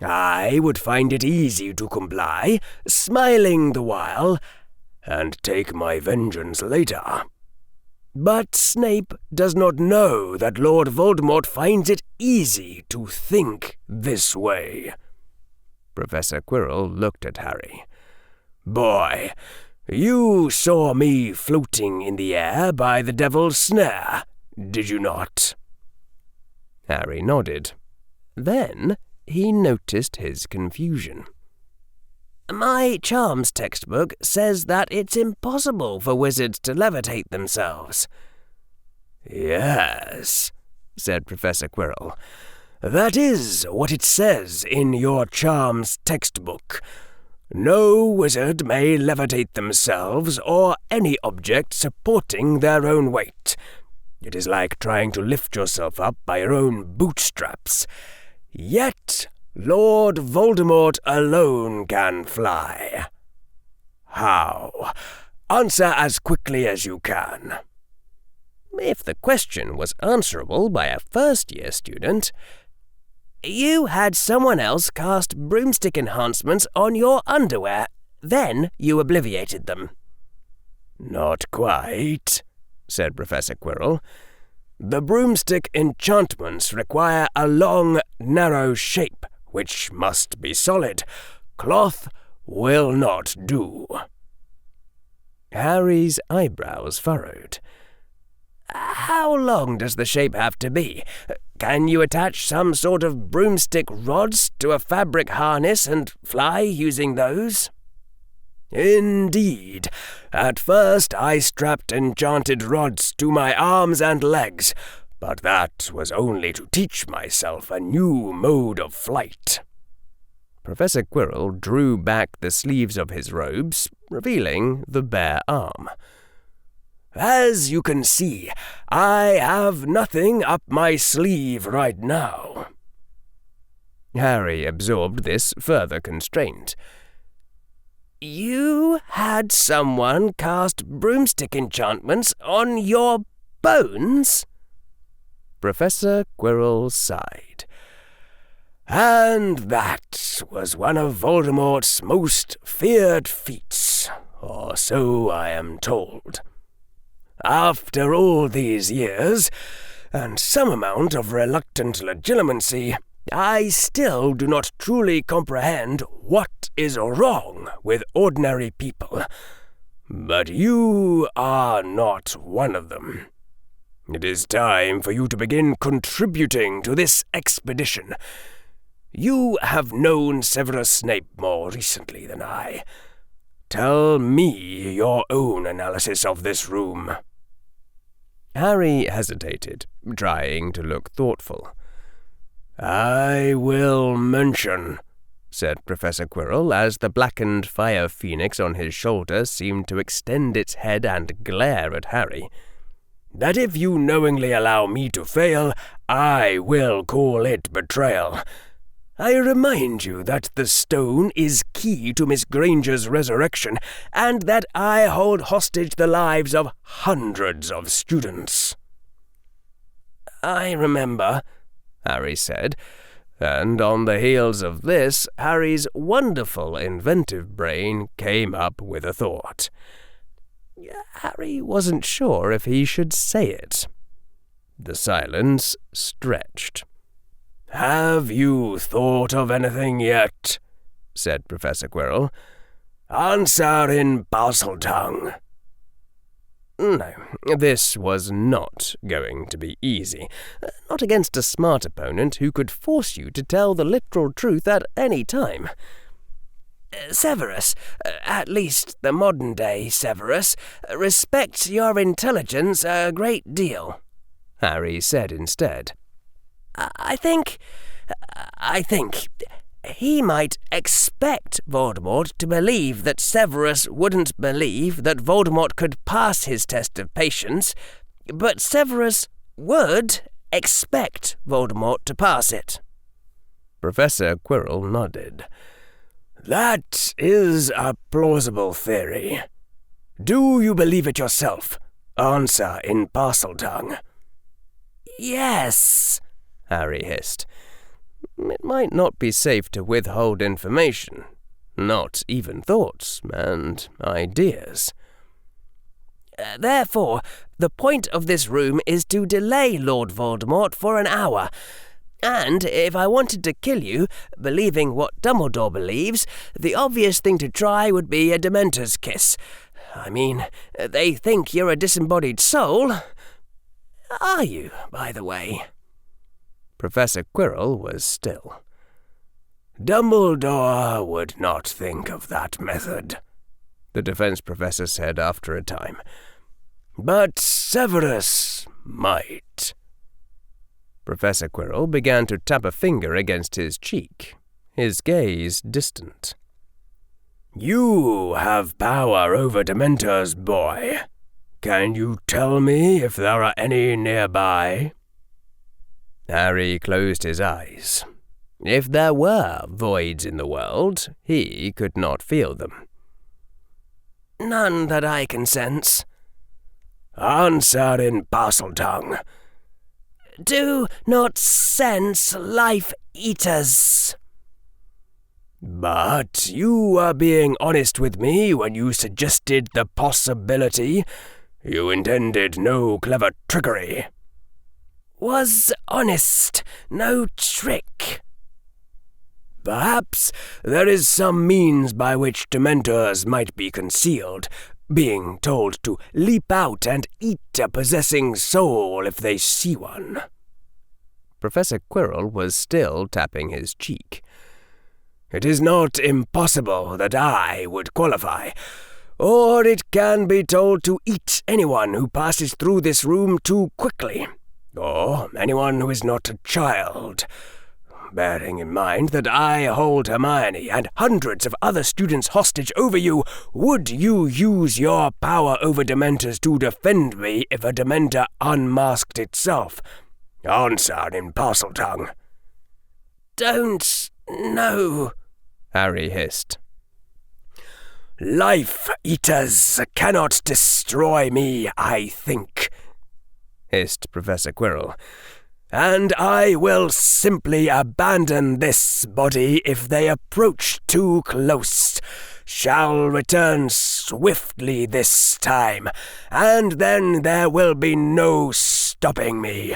I would find it easy to comply, smiling the while, and take my vengeance later. But Snape does not know that Lord Voldemort finds it easy to think this way. Professor Quirrell looked at Harry. Boy, you saw me floating in the air by the Devil's Snare, did you not? Harry nodded. Then he noticed his confusion. My charms textbook says that it's impossible for wizards to levitate themselves. Yes, said Professor Quirrell. That is what it says in your charms textbook. No wizard may levitate themselves or any object supporting their own weight. It is like trying to lift yourself up by your own bootstraps. Yet Lord Voldemort alone can fly. How? Answer as quickly as you can. If the question was answerable by a first-year student, you had someone else cast broomstick enhancements on your underwear, then you obliviated them. Not quite, said Professor Quirrell. The broomstick enchantments require a long, narrow shape, which must be solid. Cloth will not do. Harry's eyebrows furrowed. How long does the shape have to be? Can you attach some sort of broomstick rods to a fabric harness and fly using those? Indeed. At first I strapped enchanted rods to my arms and legs, but that was only to teach myself a new mode of flight. Professor Quirrell drew back the sleeves of his robes, revealing the bare arm. As you can see, I have nothing up my sleeve right now. Harry absorbed this further constraint. You had someone cast broomstick enchantments on your bones? Professor Quirrell sighed. And that was one of Voldemort's most feared feats, or so I am told. After all these years, and some amount of reluctant legitimacy, I still do not truly comprehend what is wrong with ordinary people. But you are not one of them. It is time for you to begin contributing to this expedition. You have known Severus Snape more recently than I. Tell me your own analysis of this room. Harry hesitated, trying to look thoughtful. I will mention, said Professor Quirrell, as the blackened fire phoenix on his shoulder seemed to extend its head and glare at Harry, that if you knowingly allow me to fail, I will call it betrayal. I remind you that the stone is key to Miss Granger's resurrection, and that I hold hostage the lives of hundreds of students. I remember, Harry said, and on the heels of this, Harry's wonderful inventive brain came up with a thought. Harry wasn't sure if he should say it. The silence stretched. Have you thought of anything yet? Said Professor Quirrell. Answer in Parseltongue. No, this was not going to be easy. Not against a smart opponent who could force you to tell the literal truth at any time. Severus, at least the modern-day Severus, respects your intelligence a great deal," Harry said instead. I think he might expect Voldemort to believe that Severus wouldn't believe that Voldemort could pass his test of patience, but Severus would expect Voldemort to pass it." Professor Quirrell nodded. "That is a plausible theory. Do you believe it yourself? Answer in Parseltongue." "Yes," Harry hissed. It might not be safe to withhold information, not even thoughts and ideas. "Therefore, the point of this room is to delay Lord Voldemort for an hour. And if I wanted to kill you, believing what Dumbledore believes, the obvious thing to try would be a Dementor's kiss. I mean, they think you're a disembodied soul. Are you, by the way?" Professor Quirrell was still. "Dumbledore would not think of that method," the defense professor said after a time. "But Severus might." Professor Quirrell began to tap a finger against his cheek, his gaze distant. "You have power over Dementors, boy. Can you tell me if there are any nearby?" Harry closed his eyes. If there were voids in the world, he could not feel them. "None that I can sense." "Answer in Parseltongue." "Do not sense life-eaters." "But you were being honest with me when you suggested the possibility. You intended no clever trickery." "Was honest, no trick." "Perhaps there is some means by which Dementors might be concealed, being told to leap out and eat a possessing soul if they see one." Professor Quirrell was still tapping his cheek. "It is not impossible that I would qualify, or it can be told to eat anyone who passes through this room too quickly, or anyone who is not a child. Bearing in mind that I hold Hermione and hundreds of other students hostage over you, would you use your power over Dementors to defend me if a Dementor unmasked itself? Answer in Parseltongue." "Don't know," Harry hissed. "Life-eaters cannot destroy me, I think," hissed Professor Quirrell. "And I will simply abandon this body if they approach too close. Shall return swiftly this time, and then there will be no stopping me.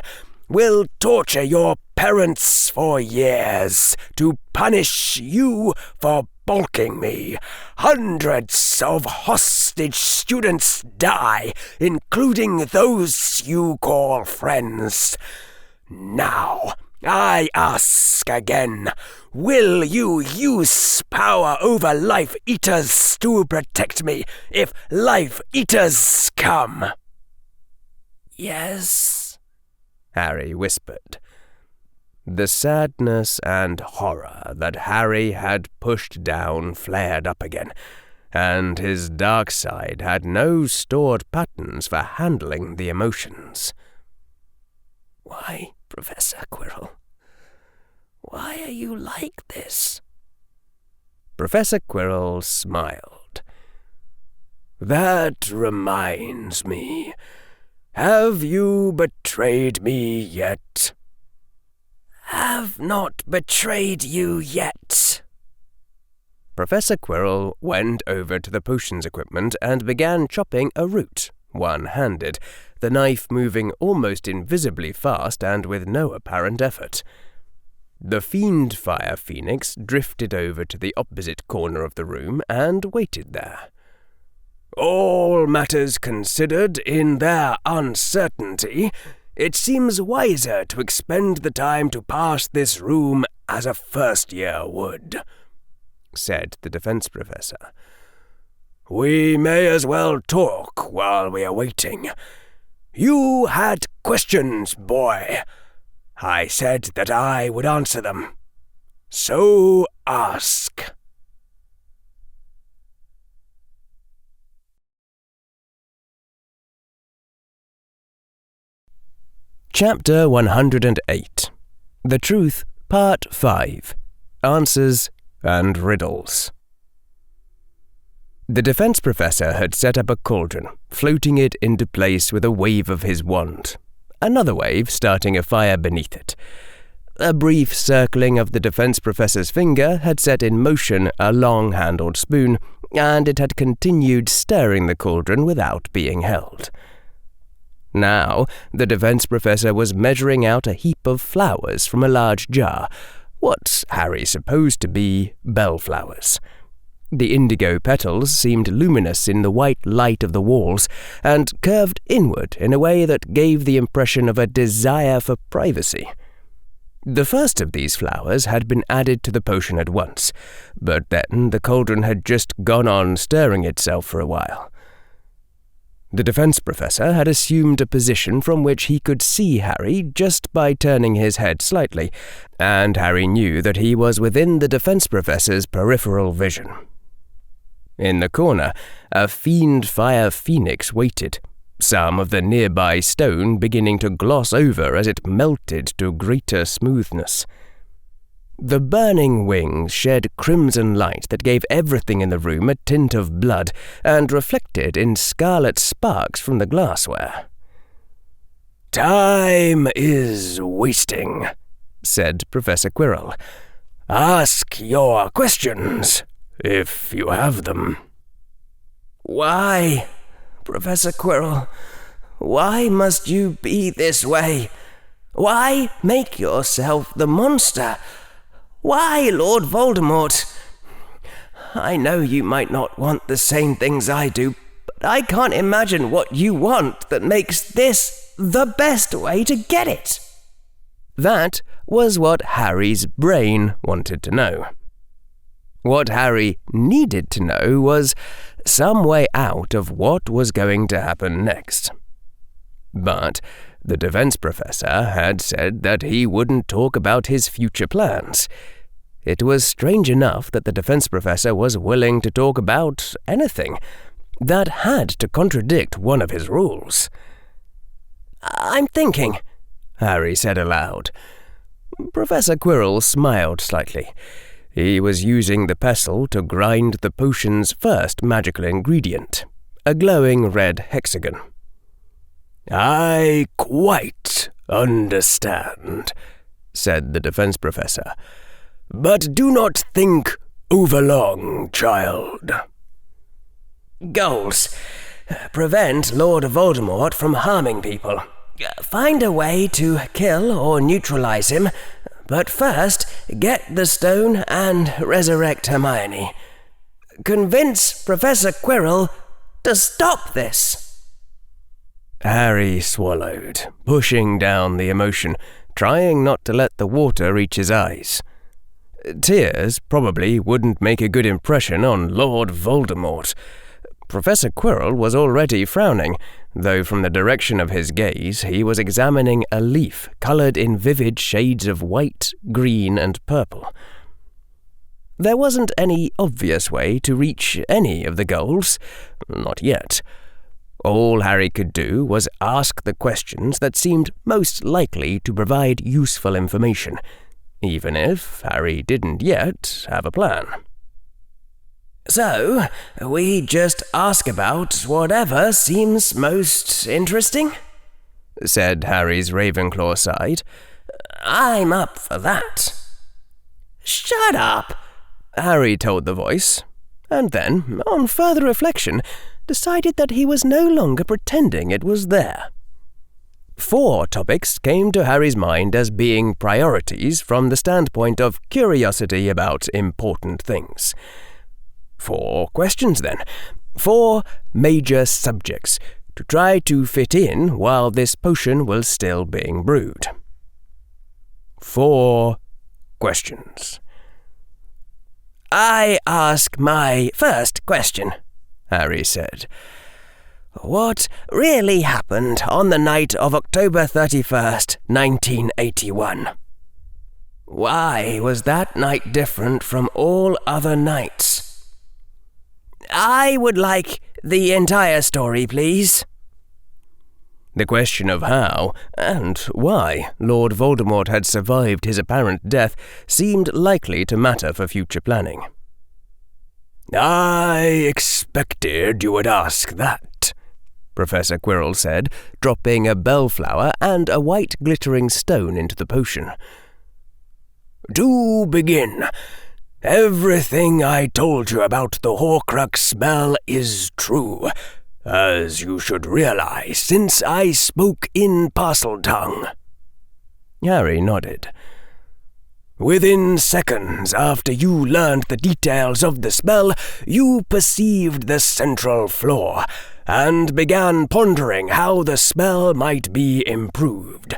Will torture your parents for years to punish you for balking me. Hundreds of hostage students die, including those you call friends. Now, I ask again, will you use power over life-eaters to protect me if life-eaters come?" "Yes," Harry whispered. The sadness and horror that Harry had pushed down flared up again, and his dark side had no stored patterns for handling the emotions. "Why, Professor Quirrell? Why are you like this?" Professor Quirrell smiled. "That reminds me. Have you betrayed me yet?" "Have not betrayed you yet." Professor Quirrell went over to the potions equipment and began chopping a root, one-handed, the knife moving almost invisibly fast and with no apparent effort. The Fiend-Fire Phoenix drifted over to the opposite corner of the room and waited there. "All matters considered in their uncertainty, it seems wiser to expend the time to pass this room as a first-year would. said the defense professor. "We may as well talk while we are waiting. You had questions, boy. I said that I would answer them. So ask." Chapter 108. The Truth, Part 5. Answers and Riddles. The defense professor had set up a cauldron, floating it into place with a wave of his wand, another wave starting a fire beneath it. A brief circling of the defense professor's finger had set in motion a long-handled spoon, and it had continued stirring the cauldron without being held. Now, the defense professor was measuring out a heap of flowers from a large jar, what Harry supposed to be bellflowers. The indigo petals seemed luminous in the white light of the walls, and curved inward in a way that gave the impression of a desire for privacy. The first of these flowers had been added to the potion at once, but then the cauldron had just gone on stirring itself for a while. The defense professor had assumed a position from which he could see Harry just by turning his head slightly, and Harry knew that he was within the defense professor's peripheral vision. In the corner, a fiend-fire phoenix waited, some of the nearby stone beginning to gloss over as it melted to greater smoothness. The burning wings shed crimson light that gave everything in the room a tint of blood and reflected in scarlet sparks from the glassware. "Time is wasting," said Professor Quirrell. "Ask your questions, if you have them." "Why, Professor Quirrell, why must you be this way? Why make yourself the monster? Why, Lord Voldemort? I know you might not want the same things I do, but I can't imagine what you want that makes this the best way to get it." That was what Harry's brain wanted to know. What Harry needed to know was some way out of what was going to happen next. But the defense professor had said that he wouldn't talk about his future plans. It was strange enough that the defense professor was willing to talk about anything. That had to contradict one of his rules. "I'm thinking," Harry said aloud. Professor Quirrell smiled slightly. He was using the pestle to grind the potion's first magical ingredient, a glowing red hexagon. "I quite understand," said the defense professor. "But do not think overlong, child." "Goals. Prevent Lord Voldemort from harming people. Find a way to kill or neutralize him, but first get the stone and resurrect Hermione. Convince Professor Quirrell to stop this." Harry swallowed, pushing down the emotion, trying not to let the water reach his eyes. Tears probably wouldn't make a good impression on Lord Voldemort. Professor Quirrell was already frowning, though from the direction of his gaze he was examining a leaf coloured in vivid shades of white, green, and purple. There wasn't any obvious way to reach any of the goals, not yet. All Harry could do was ask the questions that seemed most likely to provide useful information, even if Harry didn't yet have a plan. "So, we just ask about whatever seems most interesting?" said Harry's Ravenclaw side. "I'm up for that." "Shut up," Harry told the voice, and then, on further reflection, decided that he was no longer pretending it was there. 4 topics came to Harry's mind as being priorities from the standpoint of curiosity about important things. 4 questions, then. 4 major subjects to try to fit in while this potion was still being brewed. 4 questions. I ask my first question," Harry said. "What really happened on the night of October 31st, 1981? Why was that night different from all other nights?" "I would like the entire story, please." The question of how, and why, Lord Voldemort had survived his apparent death seemed likely to matter for future planning. "I expected you would ask that," Professor Quirrell said, dropping a bellflower and a white glittering stone into the potion. "To begin, everything I told you about the Horcrux spell is true, as you should realize since I spoke in Parseltongue." Harry nodded. "Within seconds after you learned the details of the spell, you perceived the central flaw, and began pondering how the spell might be improved.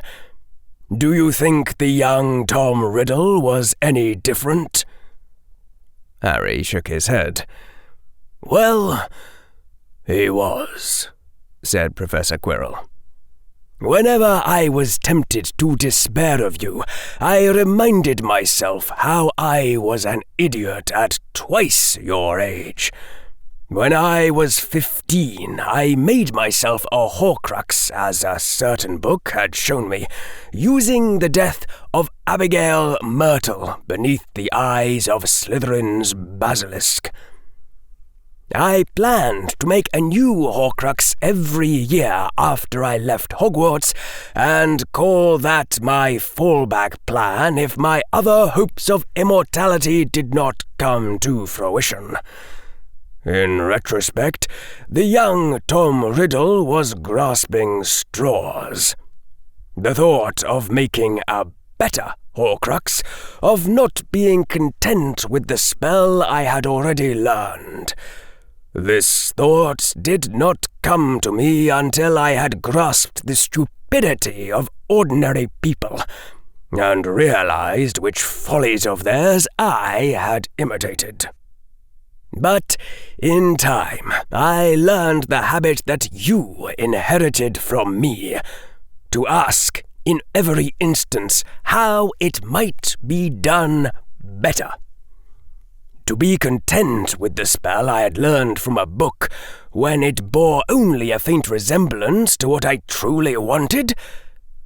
Do you think the young Tom Riddle was any different?" Harry shook his head. "Well, he was," said Professor Quirrell. "Whenever I was tempted to despair of you, I reminded myself how I was an idiot at twice your age. When I was 15, I made myself a Horcrux, as a certain book had shown me, using the death of Abigail Myrtle beneath the eyes of Slytherin's basilisk. I planned to make a new Horcrux every year after I left Hogwarts, and call that my fallback plan if my other hopes of immortality did not come to fruition. In retrospect, the young Tom Riddle was grasping straws. The thought of making a better Horcrux, of not being content with the spell I had already learned. This thought did not come to me until I had grasped the stupidity of ordinary people, and realized which follies of theirs I had imitated. But in time, I learned the habit that you inherited from me, to ask in every instance how it might be done better. To be content with the spell I had learned from a book when it bore only a faint resemblance to what I truly wanted?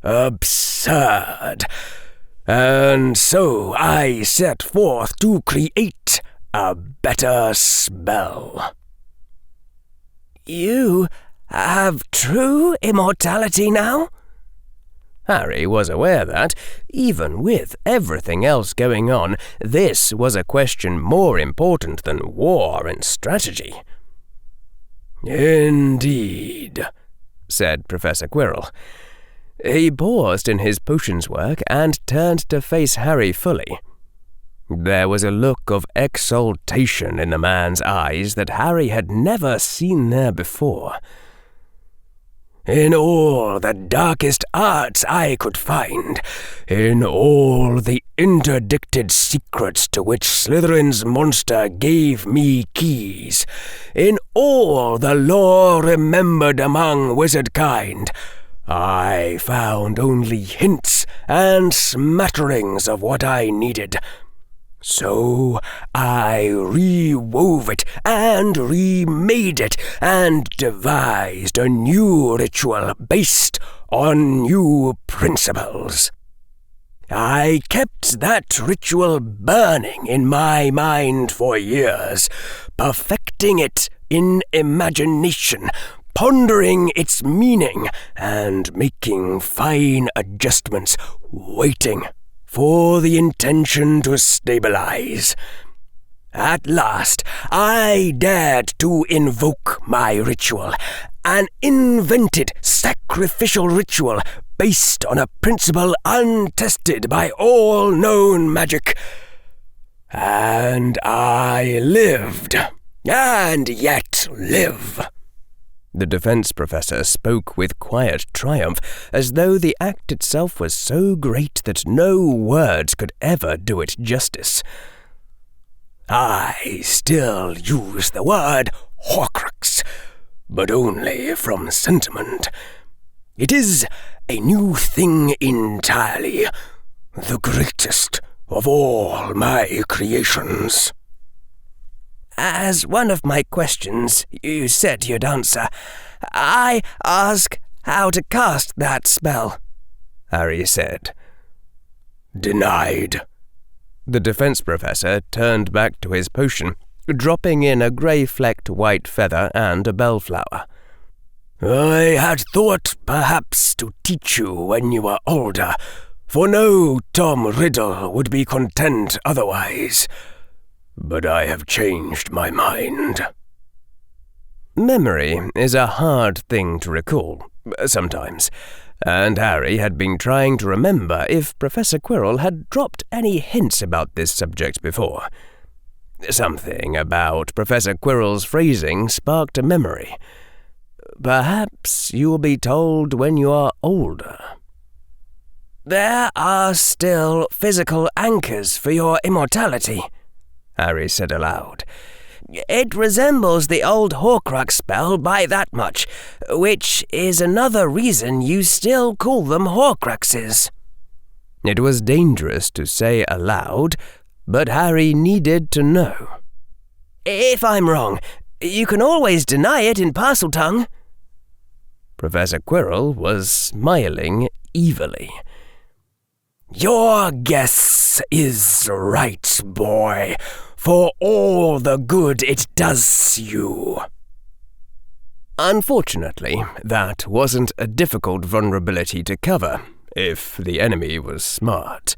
Absurd. And so I set forth to create a better spell." "You have true immortality now?" Harry was aware that, even with everything else going on, this was a question more important than war and strategy. "Indeed," said Professor Quirrell. He paused in his potions work and turned to face Harry fully. There was a look of exultation in the man's eyes that Harry had never seen there before. "In all the darkest arts I could find, in all the interdicted secrets to which Slytherin's monster gave me keys, in all the lore remembered among wizardkind, I found only hints and smatterings of what I needed. So I rewove it and remade it and devised a new ritual based on new principles. I kept that ritual burning in my mind for years, perfecting it in imagination, pondering its meaning and making fine adjustments, waiting for the intention to stabilize. At last, I dared to invoke my ritual, an invented sacrificial ritual based on a principle untested by all known magic. And I lived, and yet live." The defense professor spoke with quiet triumph, as though the act itself was so great that no words could ever do it justice. I still use the word Horcrux, but only from sentiment. It is a new thing entirely, the greatest of all my creations. As one of my questions you said you'd answer, I ask how to cast that spell, Harry said. Denied. The defense professor turned back to his potion, dropping in a grey-flecked white feather and a bellflower. I had thought perhaps to teach you when you were older, for no Tom Riddle would be content otherwise. But I have changed my mind. Memory is a hard thing to recall, sometimes, and Harry had been trying to remember if Professor Quirrell had dropped any hints about this subject before. Something about Professor Quirrell's phrasing sparked a memory. Perhaps you will be told when you are older. There are still physical anchors for your immortality, Harry said aloud. It resembles the old Horcrux spell by that much, which is another reason you still call them Horcruxes. It was dangerous to say aloud, but Harry needed to know. If I'm wrong, you can always deny it in Parseltongue. Professor Quirrell was smiling evilly. Your guess is right, boy, for all the good it does you. Unfortunately, that wasn't a difficult vulnerability to cover, if the enemy was smart.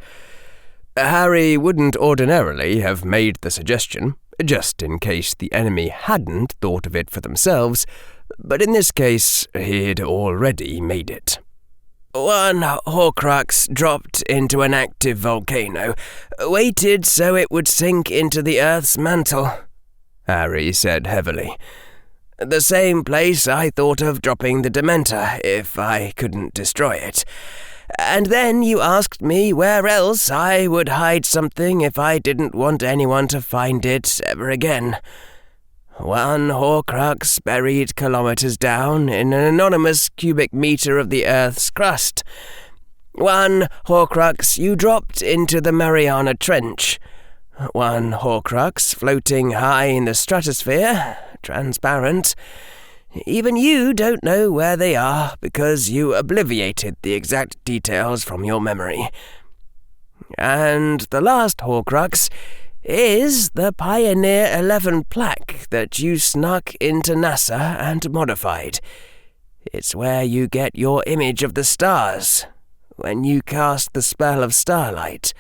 Harry wouldn't ordinarily have made the suggestion, just in case the enemy hadn't thought of it for themselves, but in this case he'd already made it. One Horcrux dropped into an active volcano, waited so it would sink into the Earth's mantle, Harry said heavily. The same place I thought of dropping the Dementor if I couldn't destroy it. And then you asked me where else I would hide something if I didn't want anyone to find it ever again. One Horcrux buried kilometers down in an anonymous cubic meter of the Earth's crust. One Horcrux you dropped into the Mariana Trench. One Horcrux floating high in the stratosphere, transparent. Even you don't know where they are because you obliviated the exact details from your memory. And the last Horcrux is the Pioneer 11 plaque that you snuck into NASA and modified. It's where you get your image of the stars when you cast the spell of starlight.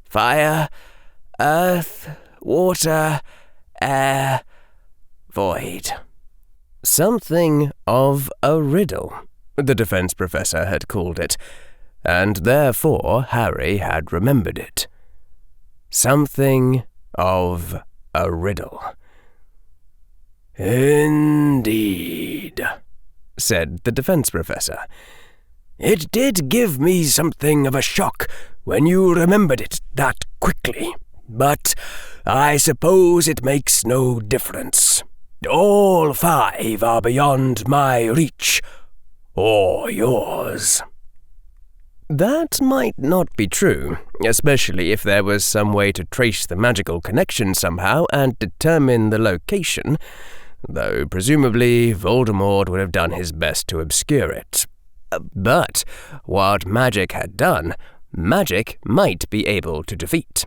Fire, earth, water, air, void. Something of a riddle, the defense professor had called it, and therefore Harry had remembered it. Something of a riddle. Indeed, said the defense professor. It did give me something of a shock when you remembered it that quickly, but I suppose it makes no difference. All 5 are beyond my reach, or yours. That might not be true, especially if there was some way to trace the magical connection somehow and determine the location, though presumably Voldemort would have done his best to obscure it. But what magic had done, magic might be able to defeat.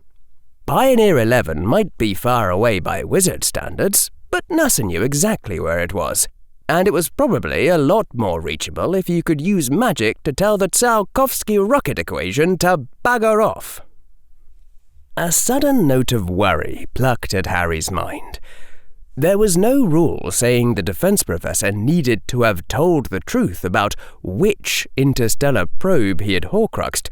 Pioneer 11 might be far away by wizard standards, but NASA knew exactly where it was, and it was probably a lot more reachable if you could use magic to tell the Tsiolkovsky rocket equation to bugger off. A sudden note of worry plucked at Harry's mind. There was no rule saying the defense professor needed to have told the truth about which interstellar probe he had Horcruxed,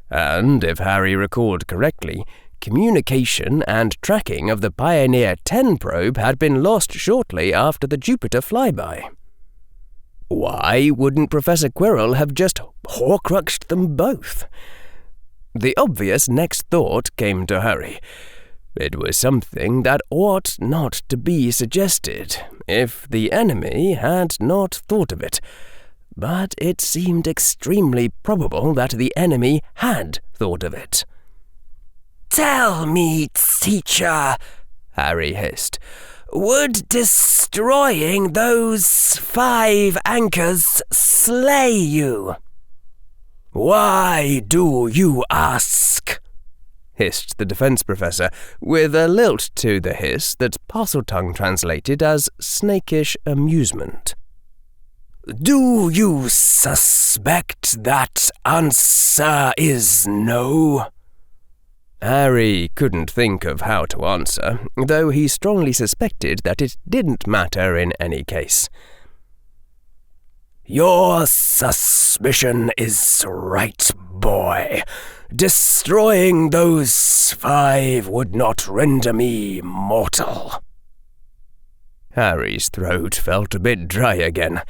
and if Harry recalled correctly, communication and tracking of the Pioneer 10 probe had been lost shortly after the Jupiter flyby. Why wouldn't Professor Quirrell have just Horcruxed them both? The obvious next thought came to Harry. It was something that ought not to be suggested if the enemy had not thought of it, but it seemed extremely probable that the enemy had thought of it. "Tell me, teacher," Harry hissed, "would destroying those 5 anchors slay you?" "Why do you ask?" hissed the defense professor, with a lilt to the hiss that Parseltongue translated as snakish amusement. "Do you suspect that answer is no?" Harry couldn't think of how to answer, though he strongly suspected that it didn't matter in any case. "Your suspicion is right, boy. Destroying those 5 would not render me mortal." Harry's throat felt a bit dry again.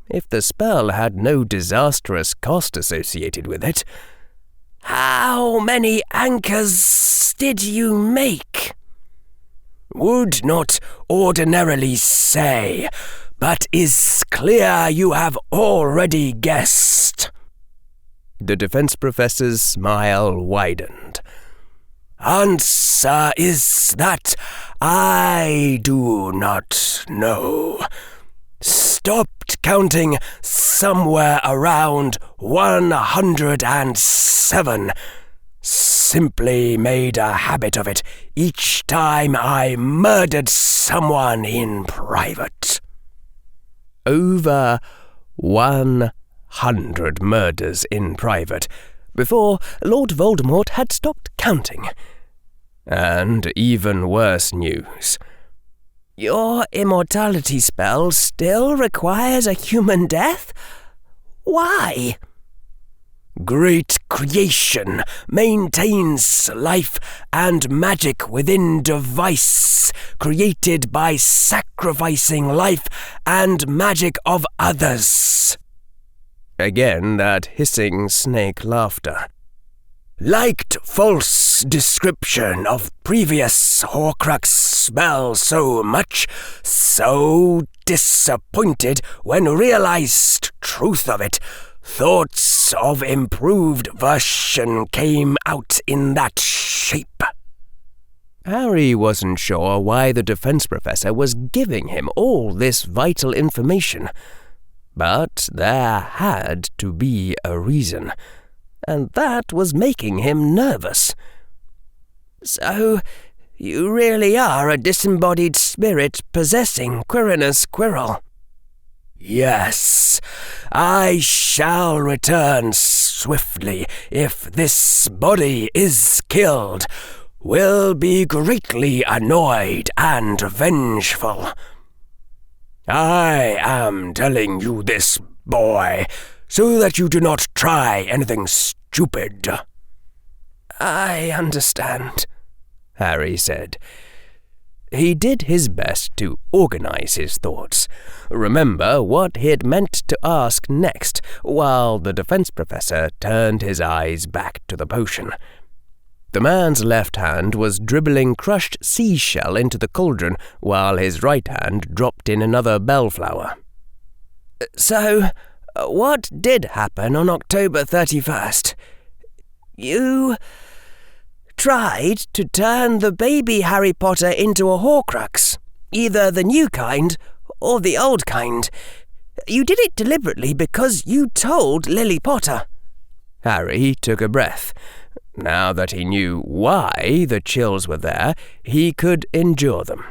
If the spell had no disastrous cost associated with it. "How many anchors did you make?" "Would not ordinarily say, but is clear you have already guessed." The defense professor's smile widened. "Answer is that I do not know. Stopped counting somewhere around 107. Simply made a habit of it each time I murdered someone in private." Over 100 murders in private, before Lord Voldemort had stopped counting. And even worse news. "Your immortality spell still requires a human death? Why?" "Great creation maintains life and magic within device, created by sacrificing life and magic of others." Again that hissing snake laughter. "Liked false description of previous Horcrux spell so much, so disappointed when realized truth of it. Thoughts of improved version came out in that shape." Harry wasn't sure why the defense professor was giving him all this vital information, but there had to be a reason, and that was making him nervous. "So, you really are a disembodied spirit possessing Quirinus Quirrell?" "Yes, I shall return swiftly if this body is killed. Will be greatly annoyed and vengeful. I am telling you this, boy, so that you do not try anything stupid." "I understand," Harry said. He did his best to organize his thoughts, remember what he'd meant to ask next, while the defense professor turned his eyes back to the potion. The man's left hand was dribbling crushed seashell into the cauldron, while his right hand dropped in another bellflower. "So, what did happen on October 31st? You tried to turn the baby Harry Potter into a Horcrux, either the new kind or the old kind. You did it deliberately because you told Lily Potter." Harry took a breath. Now that he knew why the chills were there, he could endure them.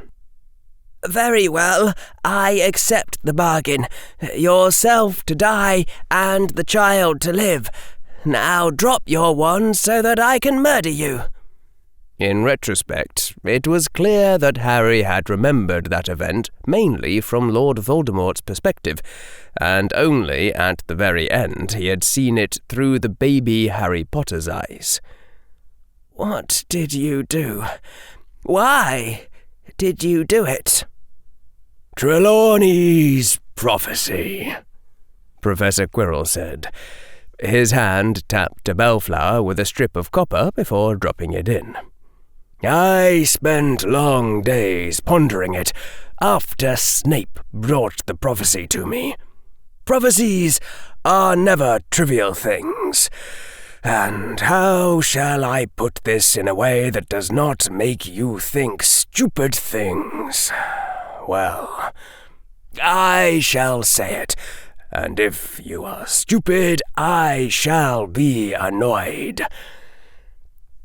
"Very well, I accept the bargain. Yourself to die and the child to live. Now drop your wand so that I can murder you." In retrospect, it was clear that Harry had remembered that event mainly from Lord Voldemort's perspective, and only at the very end he had seen it through the baby Harry Potter's eyes. "What did you do? Why did you do it?" "Trelawney's prophecy," Professor Quirrell said. His hand tapped a bellflower with a strip of copper before dropping it in. I spent long days pondering it after Snape brought the prophecy to me. Prophecies are never trivial things. And how shall I put this in a way that does not make you think stupid things? Well, I shall say it, and if you are stupid, I shall be annoyed.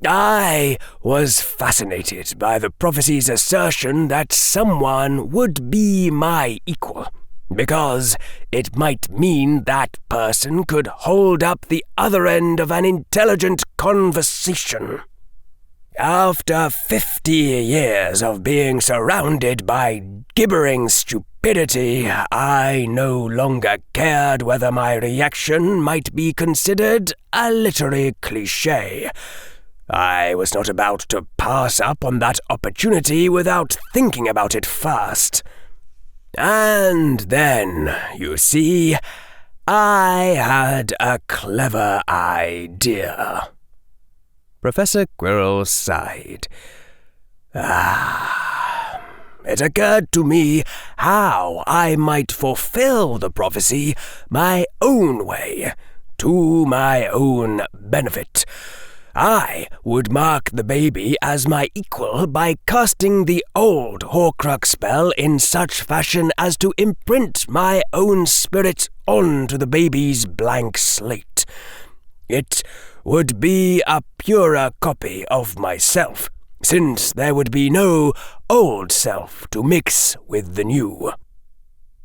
I was fascinated by the prophecy's assertion that someone would be my equal, because it might mean that person could hold up the other end of an intelligent conversation. After 50 years of being surrounded by gibbering stupidity, I no longer cared whether my reaction might be considered a literary cliché. I was not about to pass up on that opportunity without thinking about it first. And then, you see, I had a clever idea. Professor Quirrell sighed. It occurred to me how I might fulfill the prophecy my own way, to my own benefit. I would mark the baby as my equal by casting the old Horcrux spell in such fashion as to imprint my own spirit onto the baby's blank slate. It would be a purer copy of myself, since there would be no old self to mix with the new.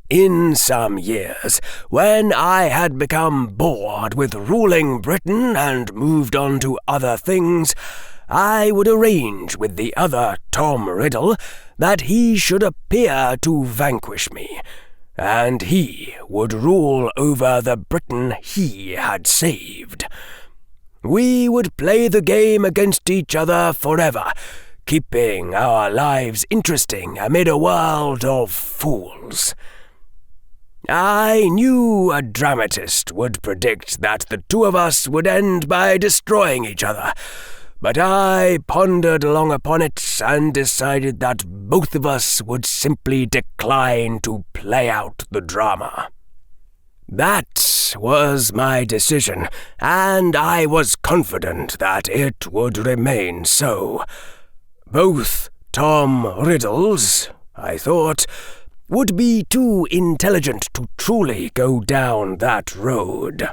In some years, when I had become bored with ruling Britain and moved on to other things, I would arrange with the other Tom Riddle that he should appear to vanquish me, and he would rule over the Britain he had saved. We would play the game against each other forever, keeping our lives interesting amid a world of fools. I knew a dramatist would predict that the two of us would end by destroying each other, but I pondered long upon it and decided that both of us would simply decline to play out the drama. That was my decision, and I was confident that it would remain so. Both Tom Riddles, I thought, would be too intelligent to truly go down that road.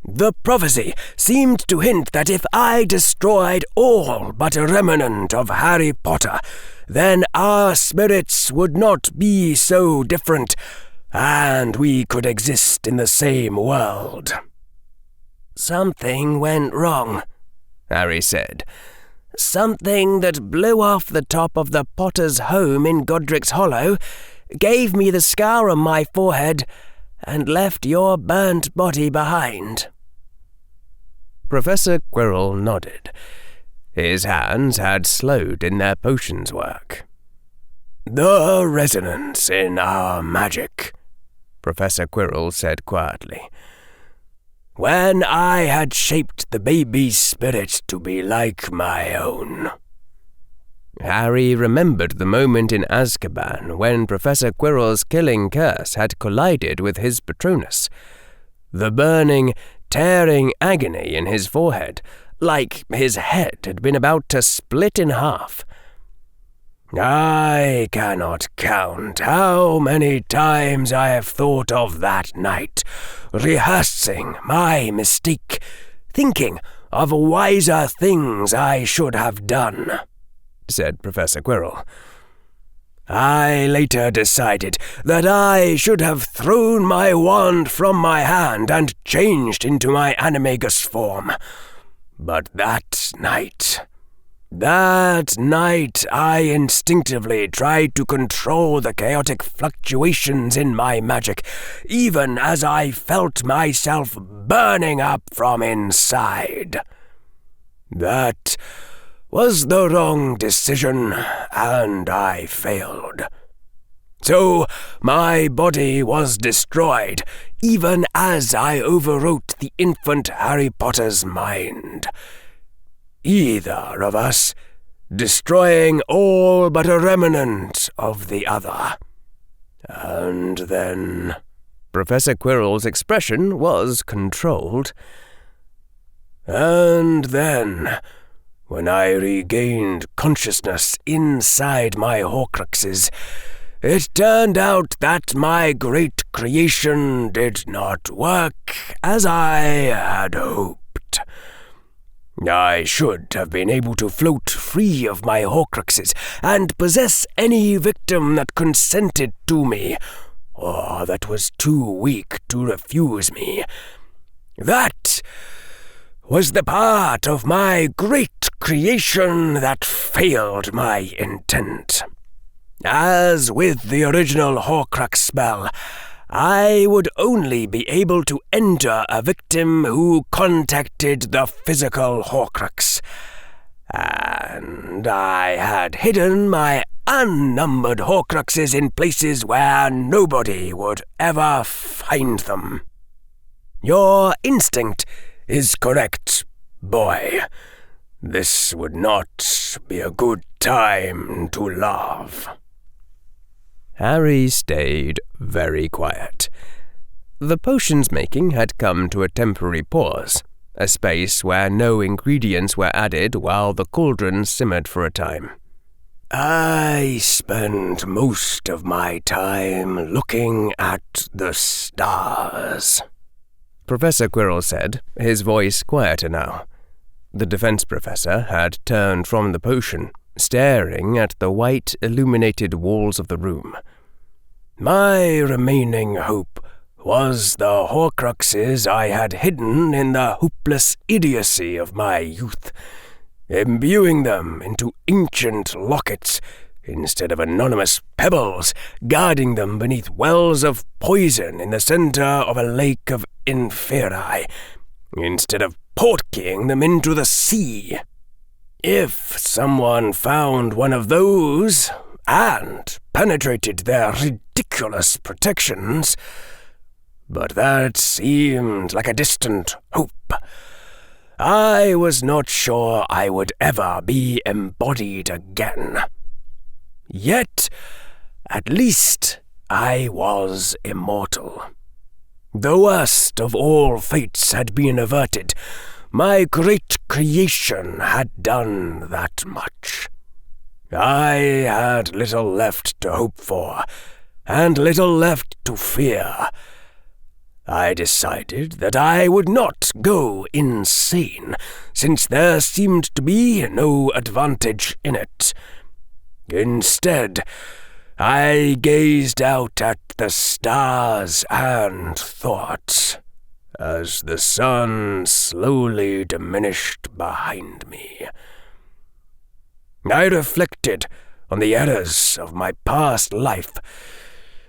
The prophecy seemed to hint that if I destroyed all but a remnant of Harry Potter, then our spirits would not be so different, and we could exist in the same world. Something went wrong, Harry said. Something that blew off the top of the Potter's home in Godric's Hollow, gave me the scar on my forehead, and left your burnt body behind. Professor Quirrell nodded. His hands had slowed in their potions work. The resonance in our magic, Professor Quirrell said quietly. When I had shaped the baby's spirit to be like my own. Harry remembered the moment in Azkaban when Professor Quirrell's killing curse had collided with his Patronus. The burning, tearing agony in his forehead, like his head had been about to split in half. I cannot count how many times I have thought of that night, rehearsing my mistake, thinking of wiser things I should have done, said Professor Quirrell. I later decided that I should have thrown my wand from my hand and changed into my animagus form. But that night I instinctively tried to control the chaotic fluctuations in my magic, even as I felt myself burning up from inside. That was the wrong decision, and I failed. So my body was destroyed, even as I overwrote the infant Harry Potter's mind. Either of us destroying all but a remnant of the other. And then... Professor Quirrell's expression was controlled. And then, when I regained consciousness inside my Horcruxes, it turned out that my great creation did not work as I had hoped. I should have been able to float free of my Horcruxes and possess any victim that consented to me, or that was too weak to refuse me. That was the part of my great creation that failed my intent. As with the original Horcrux spell, I would only be able to enter a victim who contacted the physical Horcrux, and I had hidden my unnumbered Horcruxes in places where nobody would ever find them. Your instinct is correct, boy. This would not be a good time to laugh. Harry stayed very quiet. The potions making had come to a temporary pause, a space where no ingredients were added while the cauldron simmered for a time. I spend most of my time looking at the stars, Professor Quirrell said, his voice quieter now. The defense professor had turned from the potion, staring at the white, illuminated walls of the room. My remaining hope was the Horcruxes I had hidden in the hopeless idiocy of my youth, imbuing them into ancient lockets instead of anonymous pebbles, guarding them beneath wells of poison in the center of a lake of inferi, instead of portkeying them into the sea. If someone found one of those and penetrated their ridiculous protections, but that seemed like a distant hope. I was not sure I would ever be embodied again. Yet, at least I was immortal. The worst of all fates had been averted. My great creation had done that much. I had little left to hope for, and little left to fear. I decided that I would not go insane, since there seemed to be no advantage in it. Instead, I gazed out at the stars and thought, as the sun slowly diminished behind me. I reflected on the errors of my past life.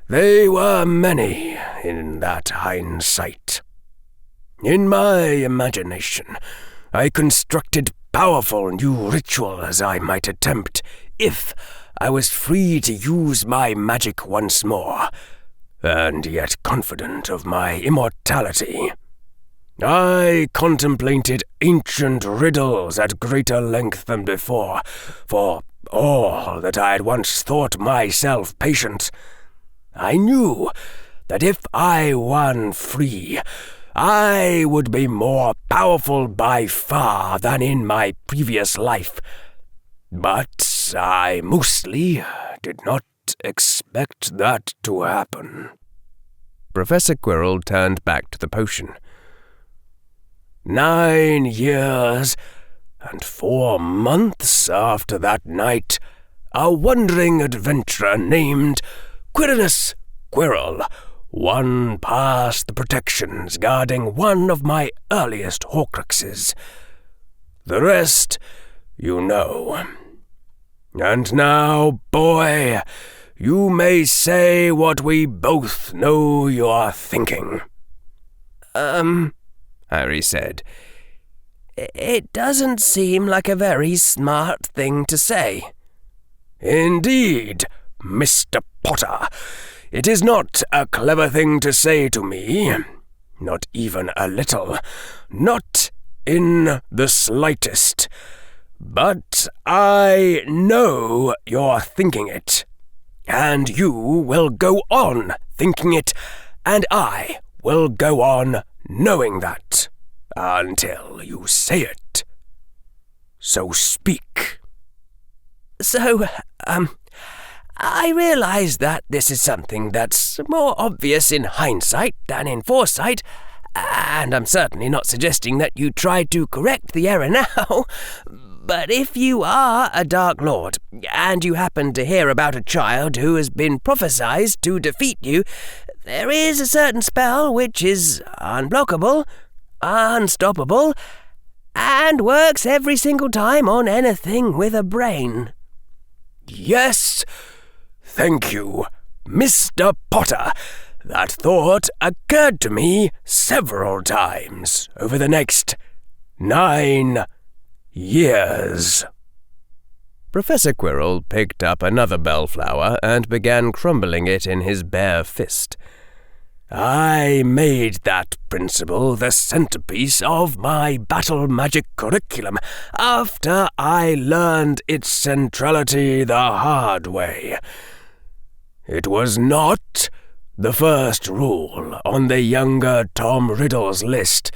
They were many in that hindsight. In my imagination, I constructed powerful new rituals I might attempt if I was free to use my magic once more, and yet confident of my immortality. I contemplated ancient riddles at greater length than before, for all that I had once thought myself patient. I knew that if I won free, I would be more powerful by far than in my previous life. But I mostly did not expect that to happen. Professor Quirrell turned back to the potion. 9 years and 4 months after that night, a wandering adventurer named Quirinus Quirrell won past the protections guarding one of my earliest Horcruxes. The rest, you know. And now, boy, you may say what we both know you're thinking. Harry said. It doesn't seem like a very smart thing to say. Indeed, Mr. Potter. It is not a clever thing to say to me. Not even a little. Not in the slightest. But I know you're thinking it, and you will go on thinking it, and I will go on knowing that, until you say it. So speak. So, I realize that this is something that's more obvious in hindsight than in foresight, and I'm certainly not suggesting that you try to correct the error now, but if you are a Dark Lord, and you happen to hear about a child who has been prophesied to defeat you, there is a certain spell which is unblockable, unstoppable, and works every single time on anything with a brain. Yes, thank you, Mr. Potter. That thought occurred to me several times over the next 9 years. Professor Quirrell picked up another bellflower and began crumbling it in his bare fist. I made that principle the centerpiece of my battle magic curriculum after I learned its centrality the hard way. It was not the first rule on the younger Tom Riddle's list.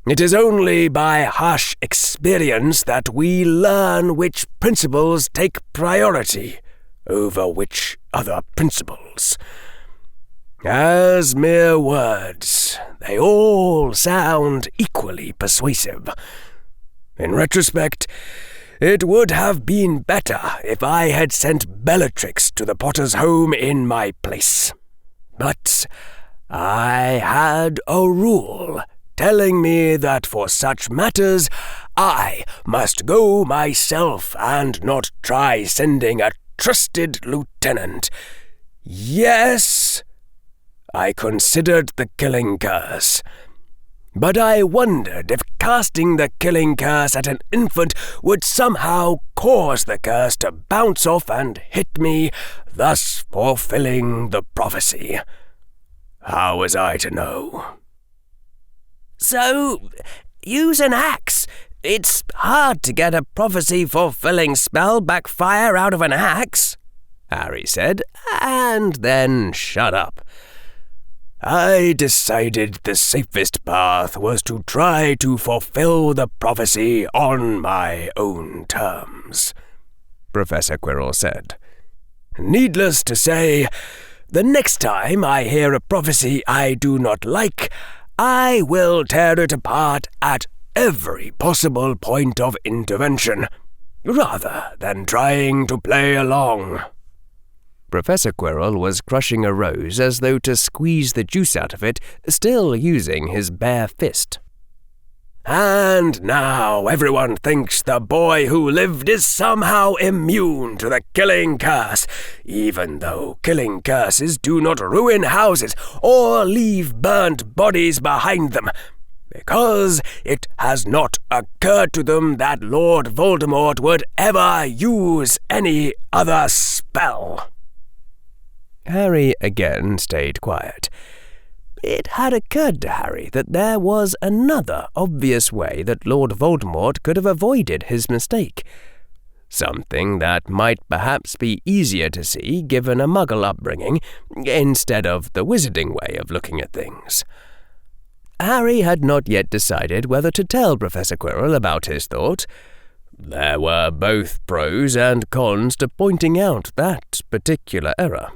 It is only by harsh experience that we learn which principles take priority over which other principles. As mere words, they all sound equally persuasive. In retrospect, it would have been better if I had sent Bellatrix to the Potter's home in my place. But I had a rule telling me that for such matters I must go myself and not try sending a trusted lieutenant. Yes, I considered the killing curse, but I wondered if casting the killing curse at an infant would somehow cause the curse to bounce off and hit me, thus fulfilling the prophecy. How was I to know? So, use an axe. It's hard to get a prophecy-fulfilling spell backfire out of an axe, Harry said, and then shut up. I decided the safest path was to try to fulfill the prophecy on my own terms, Professor Quirrell said. Needless to say, the next time I hear a prophecy I do not like, I will tear it apart at every possible point of intervention, rather than trying to play along. Professor Quirrell was crushing a rose as though to squeeze the juice out of it, still using his bare fist. And now everyone thinks the boy who lived is somehow immune to the killing curse, even though killing curses do not ruin houses or leave burnt bodies behind them, because it has not occurred to them that Lord Voldemort would ever use any other spell. Harry again stayed quiet. It had occurred to Harry that there was another obvious way that Lord Voldemort could have avoided his mistake. Something that might perhaps be easier to see given a Muggle upbringing, instead of the wizarding way of looking at things. Harry had not yet decided whether to tell Professor Quirrell about his thought. There were both pros and cons to pointing out that particular error.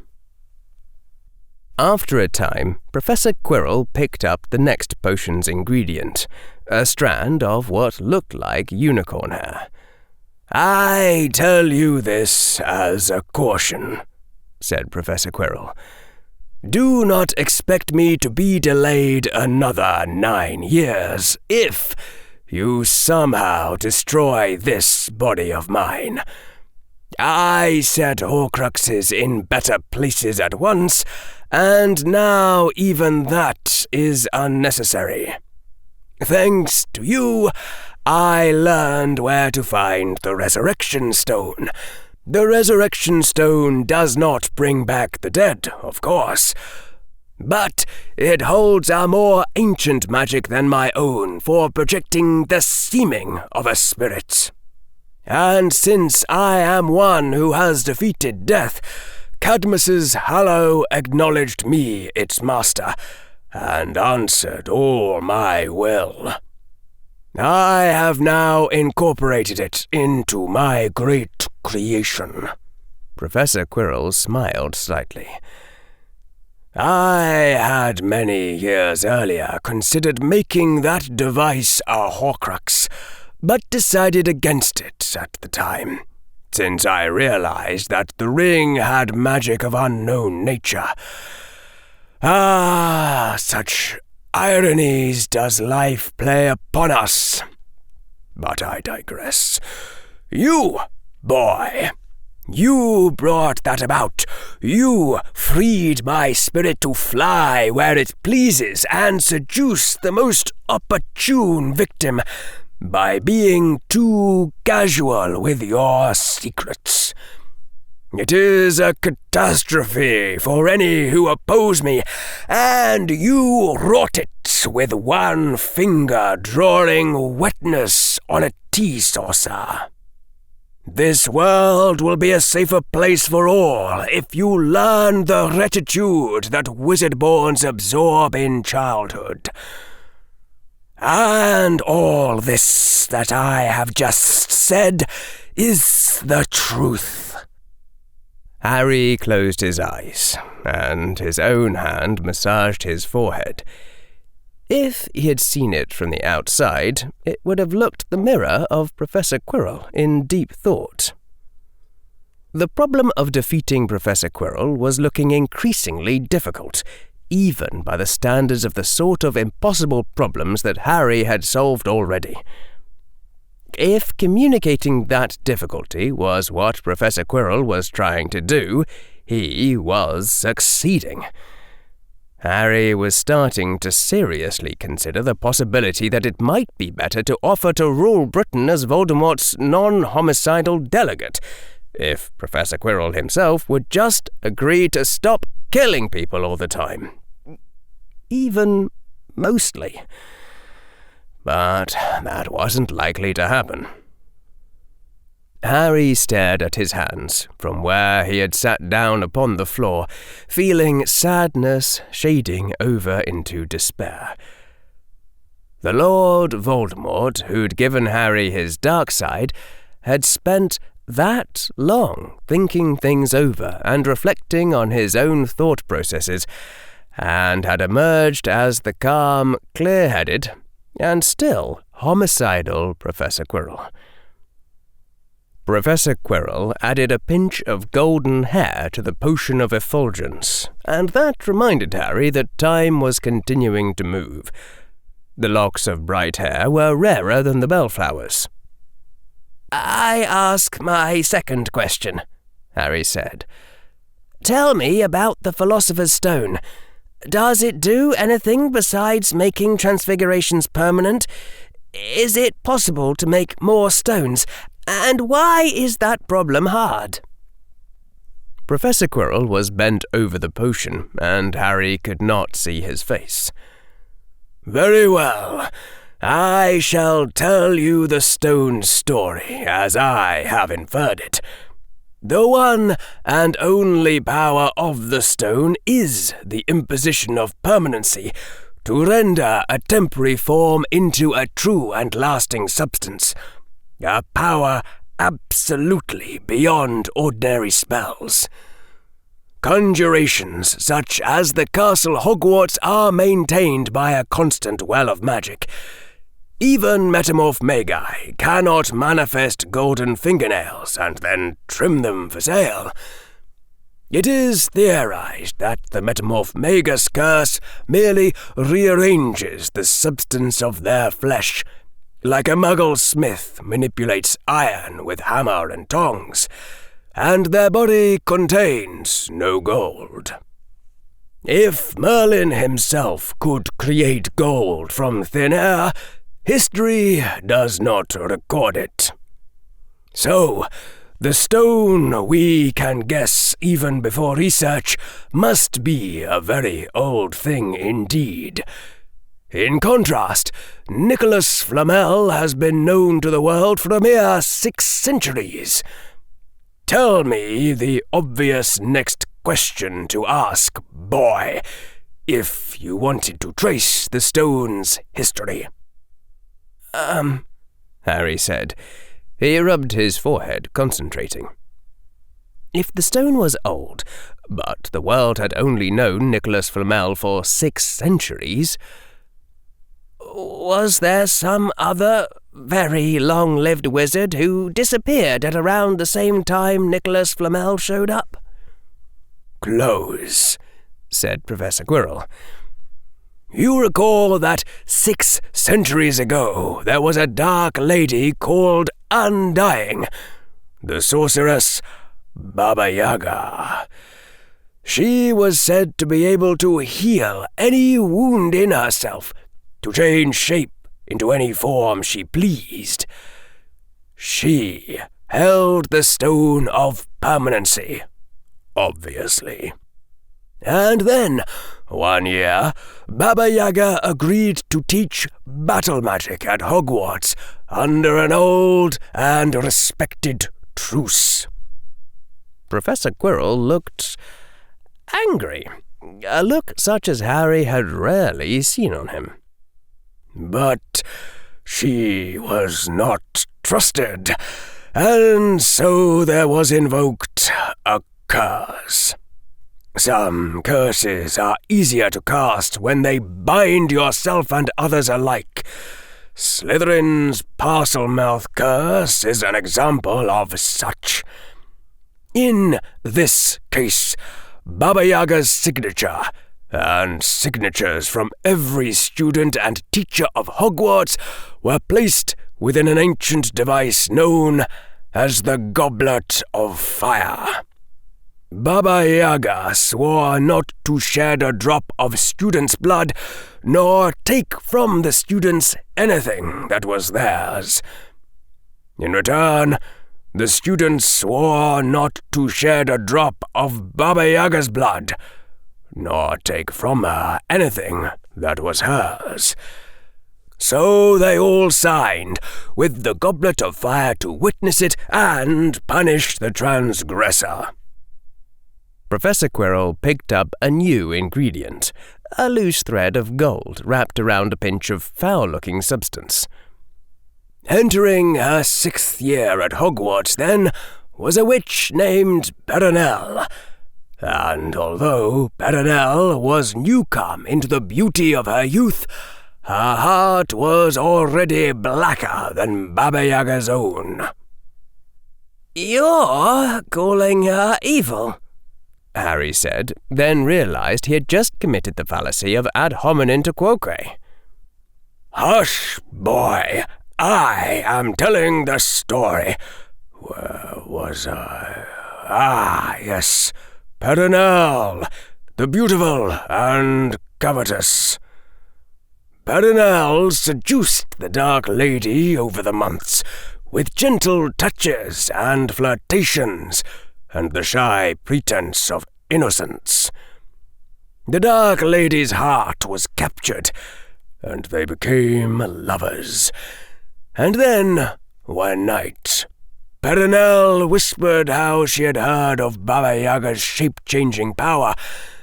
After a time, Professor Quirrell picked up the next potion's ingredient, a strand of what looked like unicorn hair. I tell you this as a caution, said Professor Quirrell. Do not expect me to be delayed another 9 years if you somehow destroy this body of mine. I set Horcruxes in better places at once, and now even that is unnecessary. Thanks to you, I learned where to find the Resurrection Stone. The Resurrection Stone does not bring back the dead, of course, but it holds a more ancient magic than my own for projecting the seeming of a spirit. And since I am one who has defeated death, Cadmus's Hallow acknowledged me its master, and answered all my will. I have now incorporated it into my great creation." Professor Quirrell smiled slightly. "I had many years earlier considered making that device a Horcrux, but decided against it at the time, since I realized that the ring had magic of unknown nature. Ah, such ironies does life play upon us. But I digress. You, boy, you brought that about. You freed my spirit to fly where it pleases and seduce the most opportune victim by being too casual with your secrets. It is a catastrophe for any who oppose me, and you wrought it with one finger drawing wetness on a tea saucer. This world will be a safer place for all if you learn the rectitude that wizard-borns absorb in childhood. And all this that I have just said is the truth." Harry closed his eyes, and his own hand massaged his forehead. If he had seen it from the outside, it would have looked the mirror of Professor Quirrell in deep thought. The problem of defeating Professor Quirrell was looking increasingly difficult, even by the standards of the sort of impossible problems that Harry had solved already. If communicating that difficulty was what Professor Quirrell was trying to do, he was succeeding. Harry was starting to seriously consider the possibility that it might be better to offer to rule Britain as Voldemort's non-homicidal delegate, if Professor Quirrell himself would just agree to stop killing people all the time. Even mostly. But that wasn't likely to happen. Harry stared at his hands from where he had sat down upon the floor, feeling sadness shading over into despair. The Lord Voldemort, who'd given Harry his dark side, had spent that long thinking things over and reflecting on his own thought processes, and had emerged as the calm, clear-headed, and still homicidal Professor Quirrell. Professor Quirrell added a pinch of golden hair to the potion of effulgence, and that reminded Harry that time was continuing to move. The locks of bright hair were rarer than the bellflowers. "I ask my second question," Harry said. "Tell me about the Philosopher's Stone. Does it do anything besides making transfigurations permanent? Is it possible to make more stones? And why is that problem hard?" Professor Quirrell was bent over the potion, and Harry could not see his face. "Very well. I shall tell you the stone's story as I have inferred it. The one and only power of the stone is the imposition of permanency, to render a temporary form into a true and lasting substance, a power absolutely beyond ordinary spells. Conjurations such as the Castle Hogwarts are maintained by a constant well of magic. Even metamorph magi cannot manifest golden fingernails and then trim them for sale. It is theorized that the metamorph magus curse merely rearranges the substance of their flesh, like a muggle smith manipulates iron with hammer and tongs, and their body contains no gold. If Merlin himself could create gold from thin air, history does not record it. So, the stone, we can guess even before research, must be a very old thing indeed. In contrast, Nicholas Flamel has been known to the world for a mere 6 centuries. Tell me the obvious next question to ask, boy, if you wanted to trace the stone's history. Harry said. He rubbed his forehead, concentrating. If the stone was old, but the world had only known Nicholas Flamel for 6 centuries, was there some other very long-lived wizard who disappeared at around the same time Nicholas Flamel showed up? Close, said Professor Quirrell. You recall that 6 centuries ago there was a dark lady called Undying, the sorceress Baba Yaga. She was said to be able to heal any wound in herself, to change shape into any form she pleased. She held the Stone of Permanency, obviously. And then, one year, Baba Yaga agreed to teach battle magic at Hogwarts under an old and respected truce. Professor Quirrell looked angry, a look such as Harry had rarely seen on him. But she was not trusted, and so there was invoked a curse. Some curses are easier to cast when they bind yourself and others alike. Slytherin's Parselmouth curse is an example of such. In this case, Baba Yaga's signature, and signatures from every student and teacher of Hogwarts, were placed within an ancient device known as the Goblet of Fire. Baba Yaga swore not to shed a drop of students' blood, nor take from the students anything that was theirs. In return, the students swore not to shed a drop of Baba Yaga's blood, nor take from her anything that was hers. So they all signed, with the Goblet of Fire to witness it and punish the transgressor. Professor Quirrell picked up a new ingredient, a loose thread of gold wrapped around a pinch of foul-looking substance. Entering her 6th year at Hogwarts, then, was a witch named Perenelle. And although Perenelle was newcome into the beauty of her youth, her heart was already blacker than Baba Yaga's own. "You're calling her evil," Harry said, then realized he had just committed the fallacy of ad hominem to quoque. Hush, boy, I am telling the story. Where was I? Ah, yes, Perenelle, the beautiful and covetous. Perenelle seduced the Dark Lady over the months, with gentle touches and flirtations, and the shy pretense of innocence. The Dark Lady's heart was captured, and they became lovers. And then, one night, Perenelle whispered how she had heard of Baba Yaga's shape-changing power,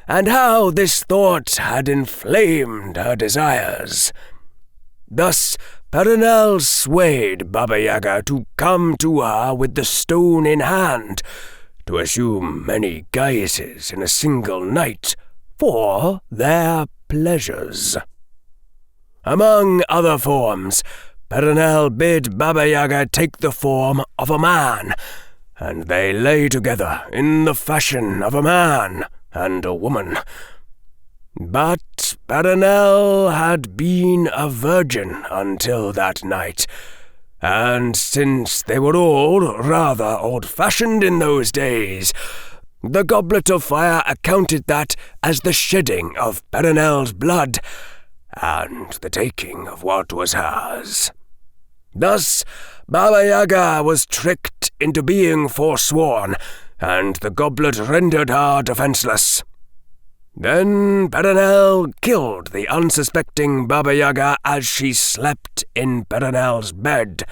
and how this thought had inflamed her desires. Thus, Perenelle swayed Baba Yaga to come to her with the stone in hand, to assume many guises in a single night for their pleasures. Among other forms, Perenelle bid Baba Yaga take the form of a man, and they lay together in the fashion of a man and a woman. But Perenelle had been a virgin until that night, and since they were all rather old-fashioned in those days, the Goblet of Fire accounted that as the shedding of Perenelle's blood, and the taking of what was hers. Thus, Baba Yaga was tricked into being forsworn, and the goblet rendered her defenseless. Then Perenelle killed the unsuspecting Baba Yaga as she slept in Perenelle's bed.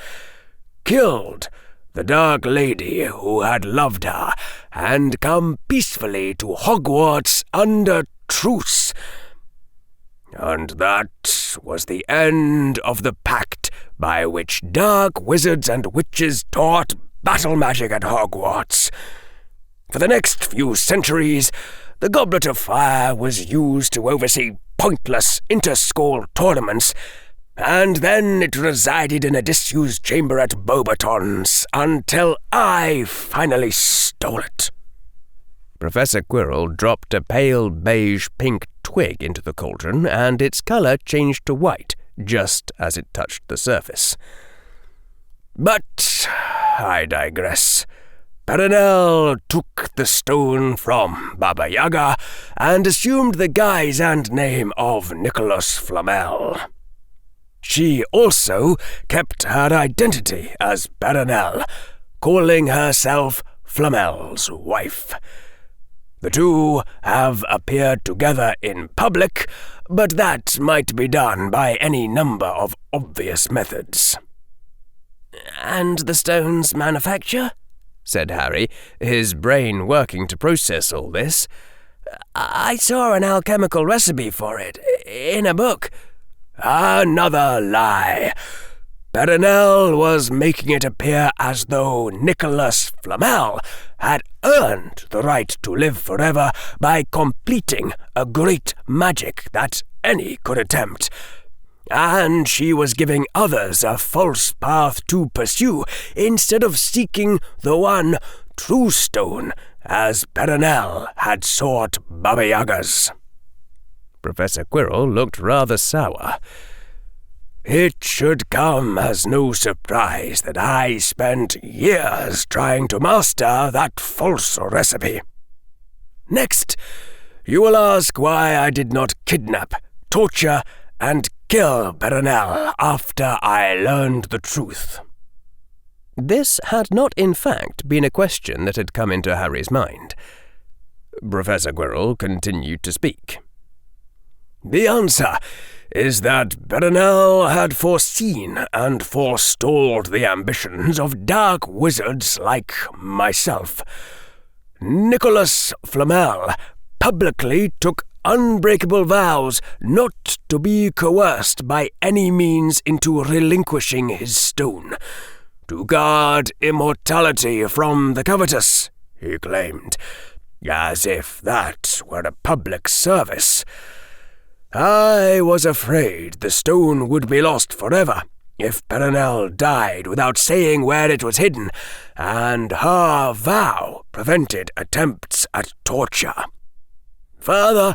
Killed the Dark Lady who had loved her and come peacefully to Hogwarts under truce. And that was the end of the pact by which dark wizards and witches taught battle magic at Hogwarts. For the next few centuries, the Goblet of Fire was used to oversee pointless inter-school tournaments, and then it resided in a disused chamber at Beauxbatons until I finally stole it. Professor Quirrell dropped a pale beige-pink twig into the cauldron, and its colour changed to white just as it touched the surface. But I digress. Perenelle took the stone from Baba Yaga and assumed the guise and name of Nicholas Flamel. She also kept her identity as Perenelle, calling herself Flamel's wife. The two have appeared together in public, but that might be done by any number of obvious methods. And the stone's manufacture? Said Harry, his brain working to process all this. I saw an alchemical recipe for it, in a book. Another lie. Perenelle was making it appear as though Nicholas Flamel had earned the right to live forever by completing a great magic that any could attempt. And she was giving others a false path to pursue instead of seeking the one true stone, as Perenelle had sought Baba Yaga's. Professor Quirrell looked rather sour. It should come as no surprise that I spent years trying to master that false recipe. Next, you will ask why I did not kidnap, torture, and kill Perenelle after I learned the truth. This had not, in fact, been a question that had come into Harry's mind. Professor Quirrell continued to speak. The answer is that Perenelle had foreseen and forestalled the ambitions of dark wizards like myself. Nicholas Flamel publicly took unbreakable vows not to be coerced by any means into relinquishing his stone. To guard immortality from the covetous, he claimed, as if that were a public service. I was afraid the stone would be lost forever if Perenelle died without saying where it was hidden, and her vow prevented attempts at torture. Further,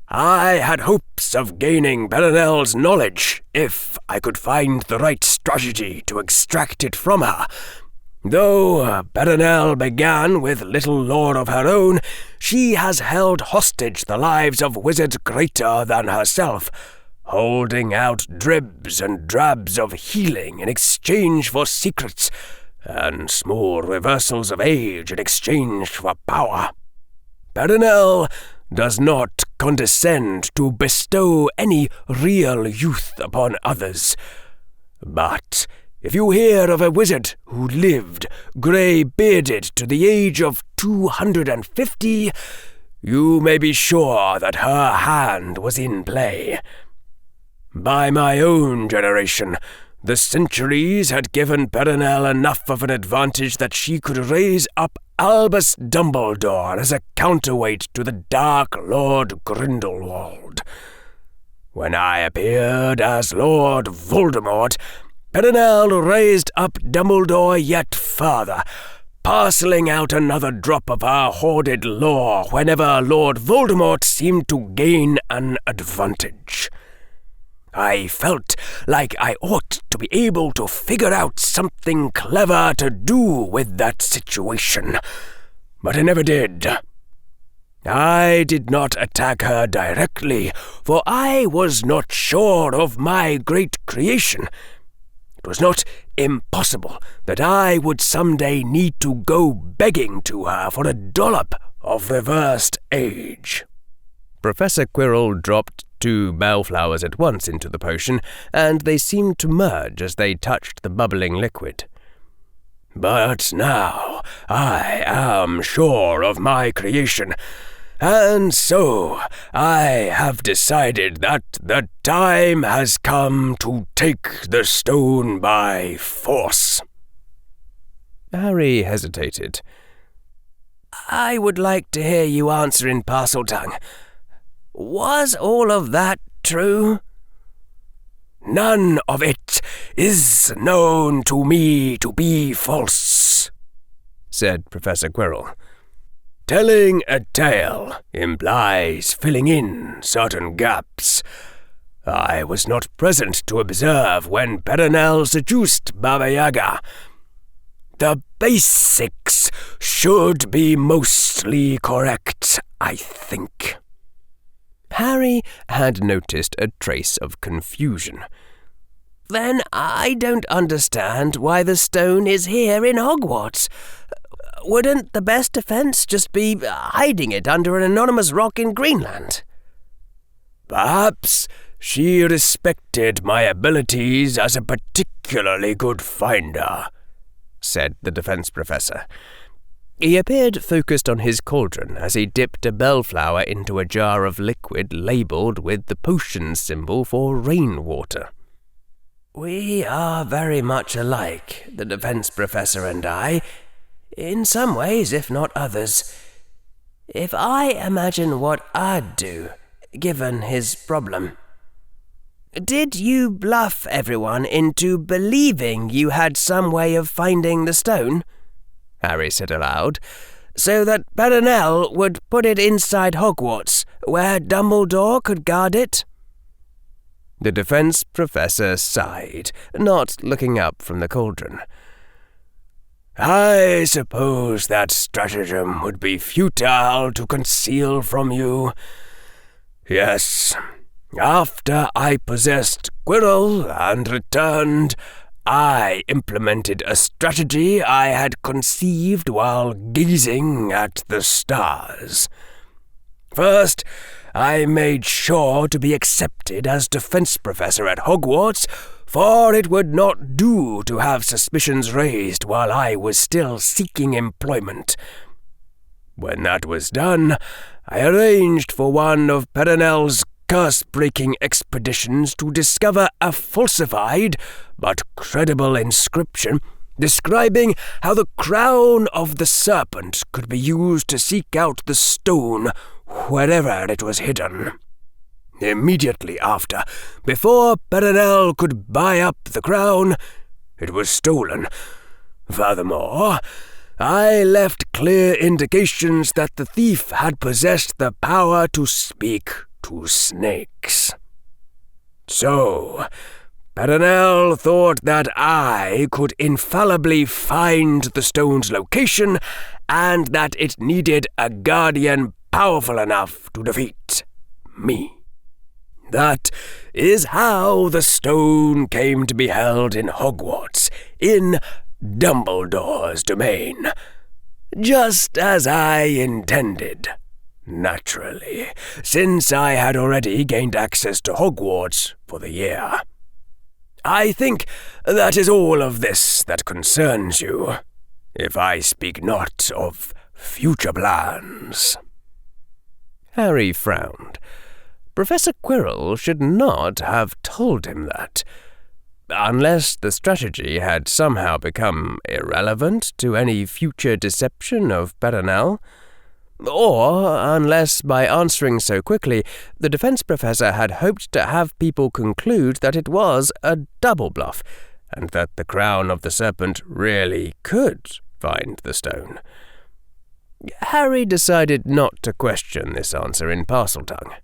I had hopes of gaining Perenelle's knowledge if I could find the right strategy to extract it from her. Though Perenelle began with little lore of her own, she has held hostage the lives of wizards greater than herself, holding out dribs and drabs of healing in exchange for secrets, and small reversals of age in exchange for power. Perenelle does not condescend to bestow any real youth upon others. But if you hear of a wizard who lived grey-bearded to the age of 250, you may be sure that her hand was in play. By my own generation, the centuries had given Perenelle enough of an advantage that she could raise up Albus Dumbledore as a counterweight to the Dark Lord Grindelwald. When I appeared as Lord Voldemort, Perenelle raised up Dumbledore yet further, parcelling out another drop of her hoarded lore whenever Lord Voldemort seemed to gain an advantage. I felt like I ought to be able to figure out something clever to do with that situation, but I never did. I did not attack her directly, for I was not sure of my great creation. It was not impossible that I would someday need to go begging to her for a dollop of reversed age. Professor Quirrell dropped 2 bellflowers at once into the potion, and they seemed to merge as they touched the bubbling liquid. "But now I am sure of my creation, and so I have decided that the time has come to take the stone by force." Harry hesitated. "I would like to hear you answer in Parseltongue. Was all of that true?" "None of it is known to me to be false," said Professor Quirrell. "Telling a tale implies filling in certain gaps. I was not present to observe when Perenelle seduced Baba Yaga. The basics should be mostly correct, I think." Harry had noticed a trace of confusion. "Then I don't understand why the stone is here in Hogwarts. Wouldn't the best defense just be hiding it under an anonymous rock in Greenland?" "Perhaps she respected my abilities as a particularly good finder," said the defense professor. He appeared focused on his cauldron as he dipped a bellflower into a jar of liquid labelled with the potion symbol for rainwater. "We are very much alike, the defense professor and I, in some ways, if not others. If I imagine what I'd do, given his problem. Did you bluff everyone into believing you had some way of finding the stone?" Harry said aloud, "so that Perenelle would put it inside Hogwarts, where Dumbledore could guard it?" The defense professor sighed, not looking up from the cauldron. "I suppose that stratagem would be futile to conceal from you. Yes, after I possessed Quirrell and returned, I implemented a strategy I had conceived while gazing at the stars. First, I made sure to be accepted as defense professor at Hogwarts, for it would not do to have suspicions raised while I was still seeking employment. When that was done, I arranged for one of Perenelle's curse-breaking expeditions to discover a falsified but credible inscription describing how the crown of the serpent could be used to seek out the stone wherever it was hidden. Immediately after, before Perenelle could buy up the crown, it was stolen. Furthermore, I left clear indications that the thief had possessed the power to speak to snakes. So, Perenelle thought that I could infallibly find the stone's location and that it needed a guardian powerful enough to defeat me. That is how the stone came to be held in Hogwarts, in Dumbledore's domain, just as I intended. Naturally, since I had already gained access to Hogwarts for the year. I think that is all of this that concerns you, if I speak not of future plans." Harry frowned. Professor Quirrell should not have told him that, unless the strategy had somehow become irrelevant to any future deception of Perenelle. Or unless, by answering so quickly, the defense professor had hoped to have people conclude that it was a double bluff, and that the crown of the serpent really could find the stone. Harry decided not to question this answer in Parseltongue.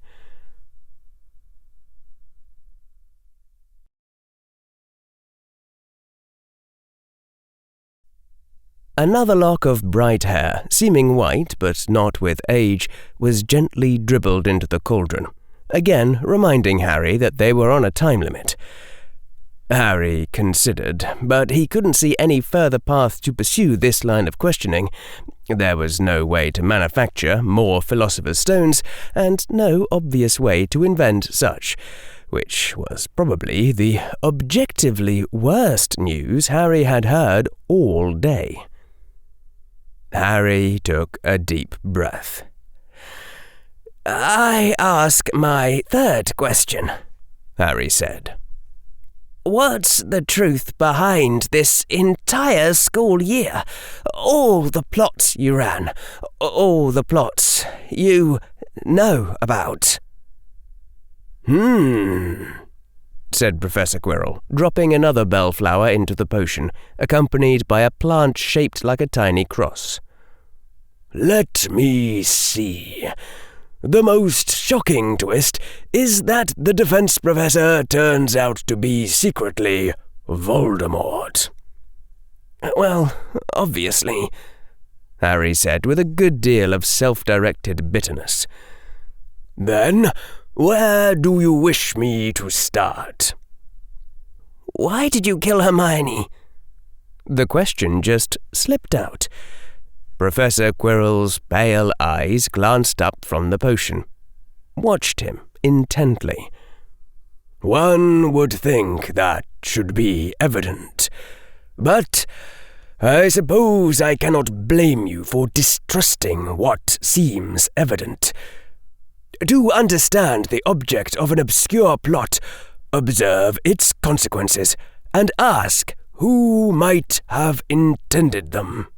Another lock of bright hair, seeming white but not with age, was gently dribbled into the cauldron, again reminding Harry that they were on a time limit. Harry considered, but he couldn't see any further path to pursue this line of questioning. There was no way to manufacture more Philosopher's Stones, and no obvious way to invent such, which was probably the objectively worst news Harry had heard all day. Harry took a deep breath. "I ask my third question," Harry said. "What's the truth behind this entire school year? All the plots you ran, all the plots you know about?" Said Professor Quirrell, dropping another bellflower into the potion, accompanied by a plant shaped like a tiny cross. "Let me see. The most shocking twist is that the defense professor turns out to be secretly Voldemort." "Well, obviously," Harry said with a good deal of self-directed bitterness. "Then, where do you wish me to start?" "Why did you kill Hermione?" The question just slipped out. Professor Quirrell's pale eyes glanced up from the potion, watched him intently. "One would think that should be evident, but I suppose I cannot blame you for distrusting what seems evident. To understand the object of an obscure plot, observe its consequences, and ask who might have intended them.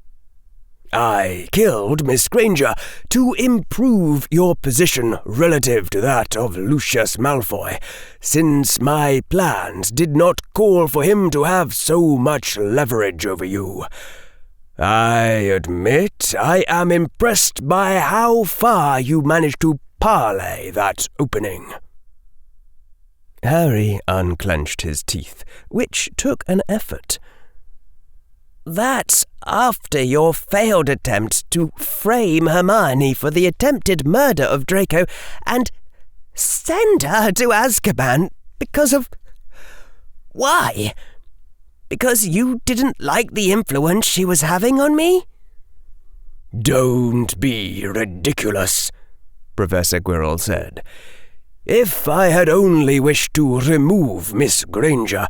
I killed Miss Granger to improve your position relative to that of Lucius Malfoy, since my plans did not call for him to have so much leverage over you. I admit I am impressed by how far you managed to parlay that opening." Harry unclenched his teeth, which took an effort. "That's after your failed attempt to frame Hermione for the attempted murder of Draco and send her to Azkaban because of... Why? Because you didn't like the influence she was having on me?" "Don't be ridiculous," Professor Quirrell said. "If I had only wished to remove Miss Granger,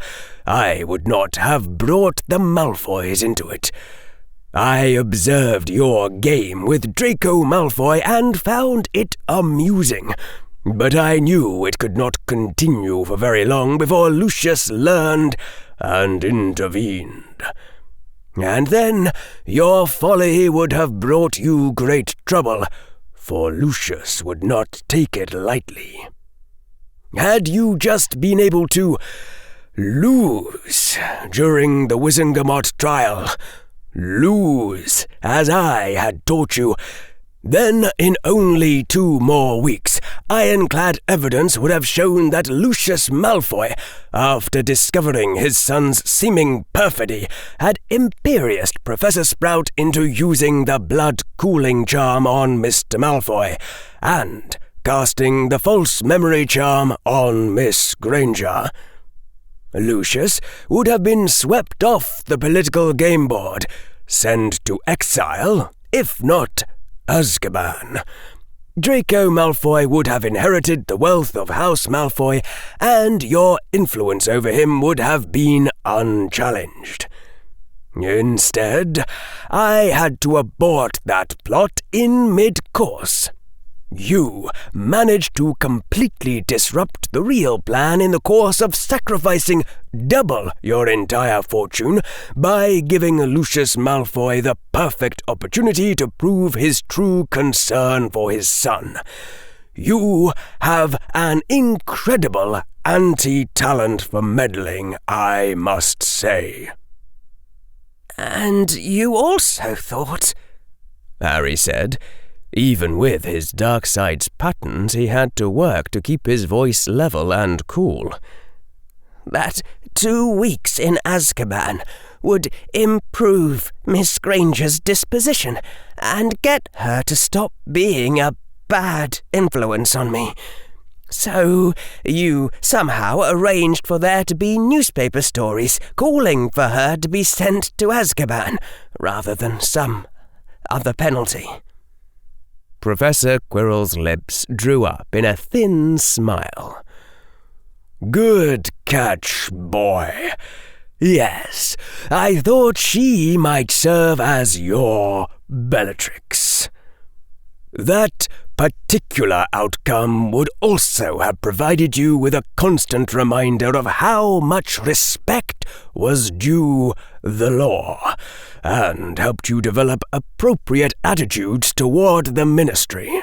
I would not have brought the Malfoys into it. I observed your game with Draco Malfoy and found it amusing, but I knew it could not continue for very long before Lucius learned and intervened. And then your folly would have brought you great trouble, for Lucius would not take it lightly. Had you just been able to lose during the Wizengamot trial, lose as I had taught you, then in only 2 more weeks, ironclad evidence would have shown that Lucius Malfoy, after discovering his son's seeming perfidy, had imperioused Professor Sprout into using the blood-cooling charm on Mr. Malfoy, and casting the false memory charm on Miss Granger. Lucius would have been swept off the political game board, sent to exile, if not Azkaban. Draco Malfoy would have inherited the wealth of House Malfoy, and your influence over him would have been unchallenged. Instead, I had to abort that plot in mid-course. You managed to completely disrupt the real plan in the course of sacrificing double your entire fortune by giving Lucius Malfoy the perfect opportunity to prove his true concern for his son. You have an incredible anti-talent for meddling, I must say." "And you also thought," Harry said. Even with his dark side's patterns, he had to work to keep his voice level and cool, "that 2 weeks in Azkaban would improve Miss Granger's disposition and get her to stop being a bad influence on me. So you somehow arranged for there to be newspaper stories calling for her to be sent to Azkaban, rather than some other penalty. Professor Quirrell's lips drew up in a thin smile. Good catch, boy. Yes, I thought she might serve as your Bellatrix. That particular outcome would also have provided you with a constant reminder of how much respect was due the law, and helped you develop appropriate attitudes toward the ministry.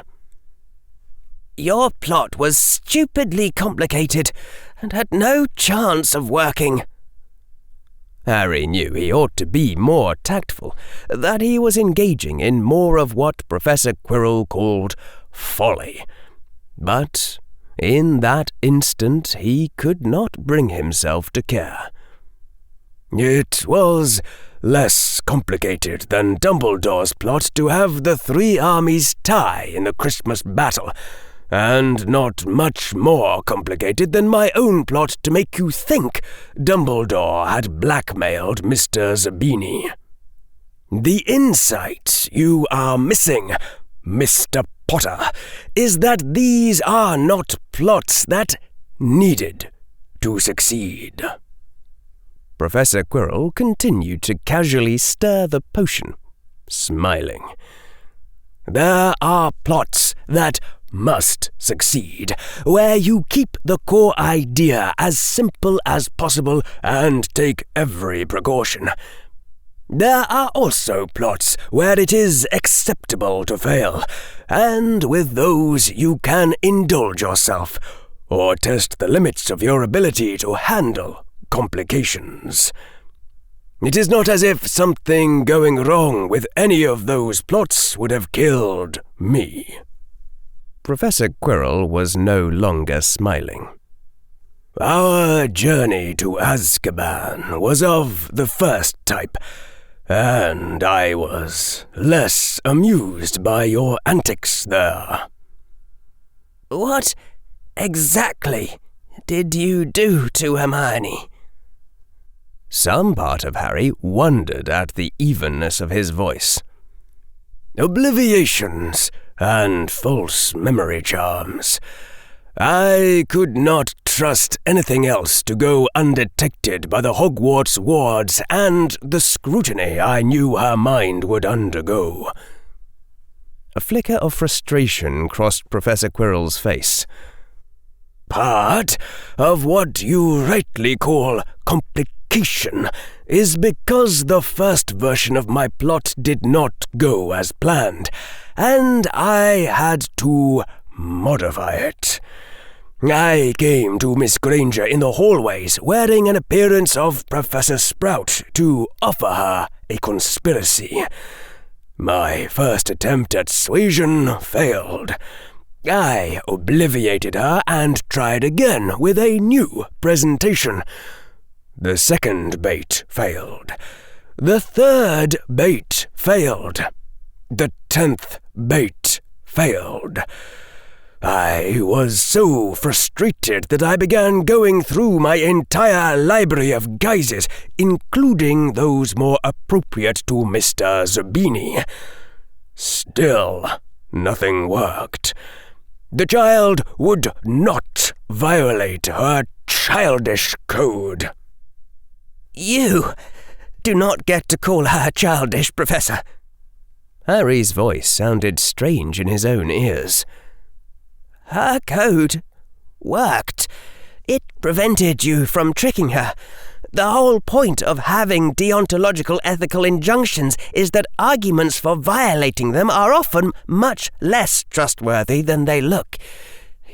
Your plot was stupidly complicated and had no chance of working. Harry knew he ought to be more tactful, that he was engaging in more of what Professor Quirrell called folly. But in that instant he could not bring himself to care. It was less complicated than Dumbledore's plot to have the three armies tie in the Christmas battle, and not much more complicated than my own plot to make you think Dumbledore had blackmailed Mr. Zabini. The insight you are missing, Mr. Potter, is that these are not plots that needed to succeed. Professor Quirrell continued to casually stir the potion, smiling. There are plots that must succeed, where you keep the core idea as simple as possible and take every precaution. There are also plots where it is acceptable to fail, and with those you can indulge yourself, or test the limits of your ability to handle complications. It is not as if something going wrong with any of those plots would have killed me. Professor Quirrell was no longer smiling. Our journey to Azkaban was of the first type, and I was less amused by your antics there. What exactly did you do to Hermione? Some part of Harry wondered at the evenness of his voice. Obliviations and false memory charms. I could not trust anything else to go undetected by the Hogwarts wards and the scrutiny I knew her mind would undergo. A flicker of frustration crossed Professor Quirrell's face. Part of what you rightly call complication is because the first version of my plot did not go as planned, and I had to modify it. I came to Miss Granger in the hallways wearing an appearance of Professor Sprout to offer her a conspiracy. My first attempt at suasion failed. I obliviated her and tried again with a new presentation. The second bait failed. The third bait failed. The 10th bait failed. I was so frustrated that I began going through my entire library of guises, including those more appropriate to Mr. Zabini. Still, nothing worked. The child would not violate her childish code. You do not get to call her childish, Professor. Harry's voice sounded strange in his own ears. Her code worked. It prevented you from tricking her. The whole point of having deontological ethical injunctions is that arguments for violating them are often much less trustworthy than they look.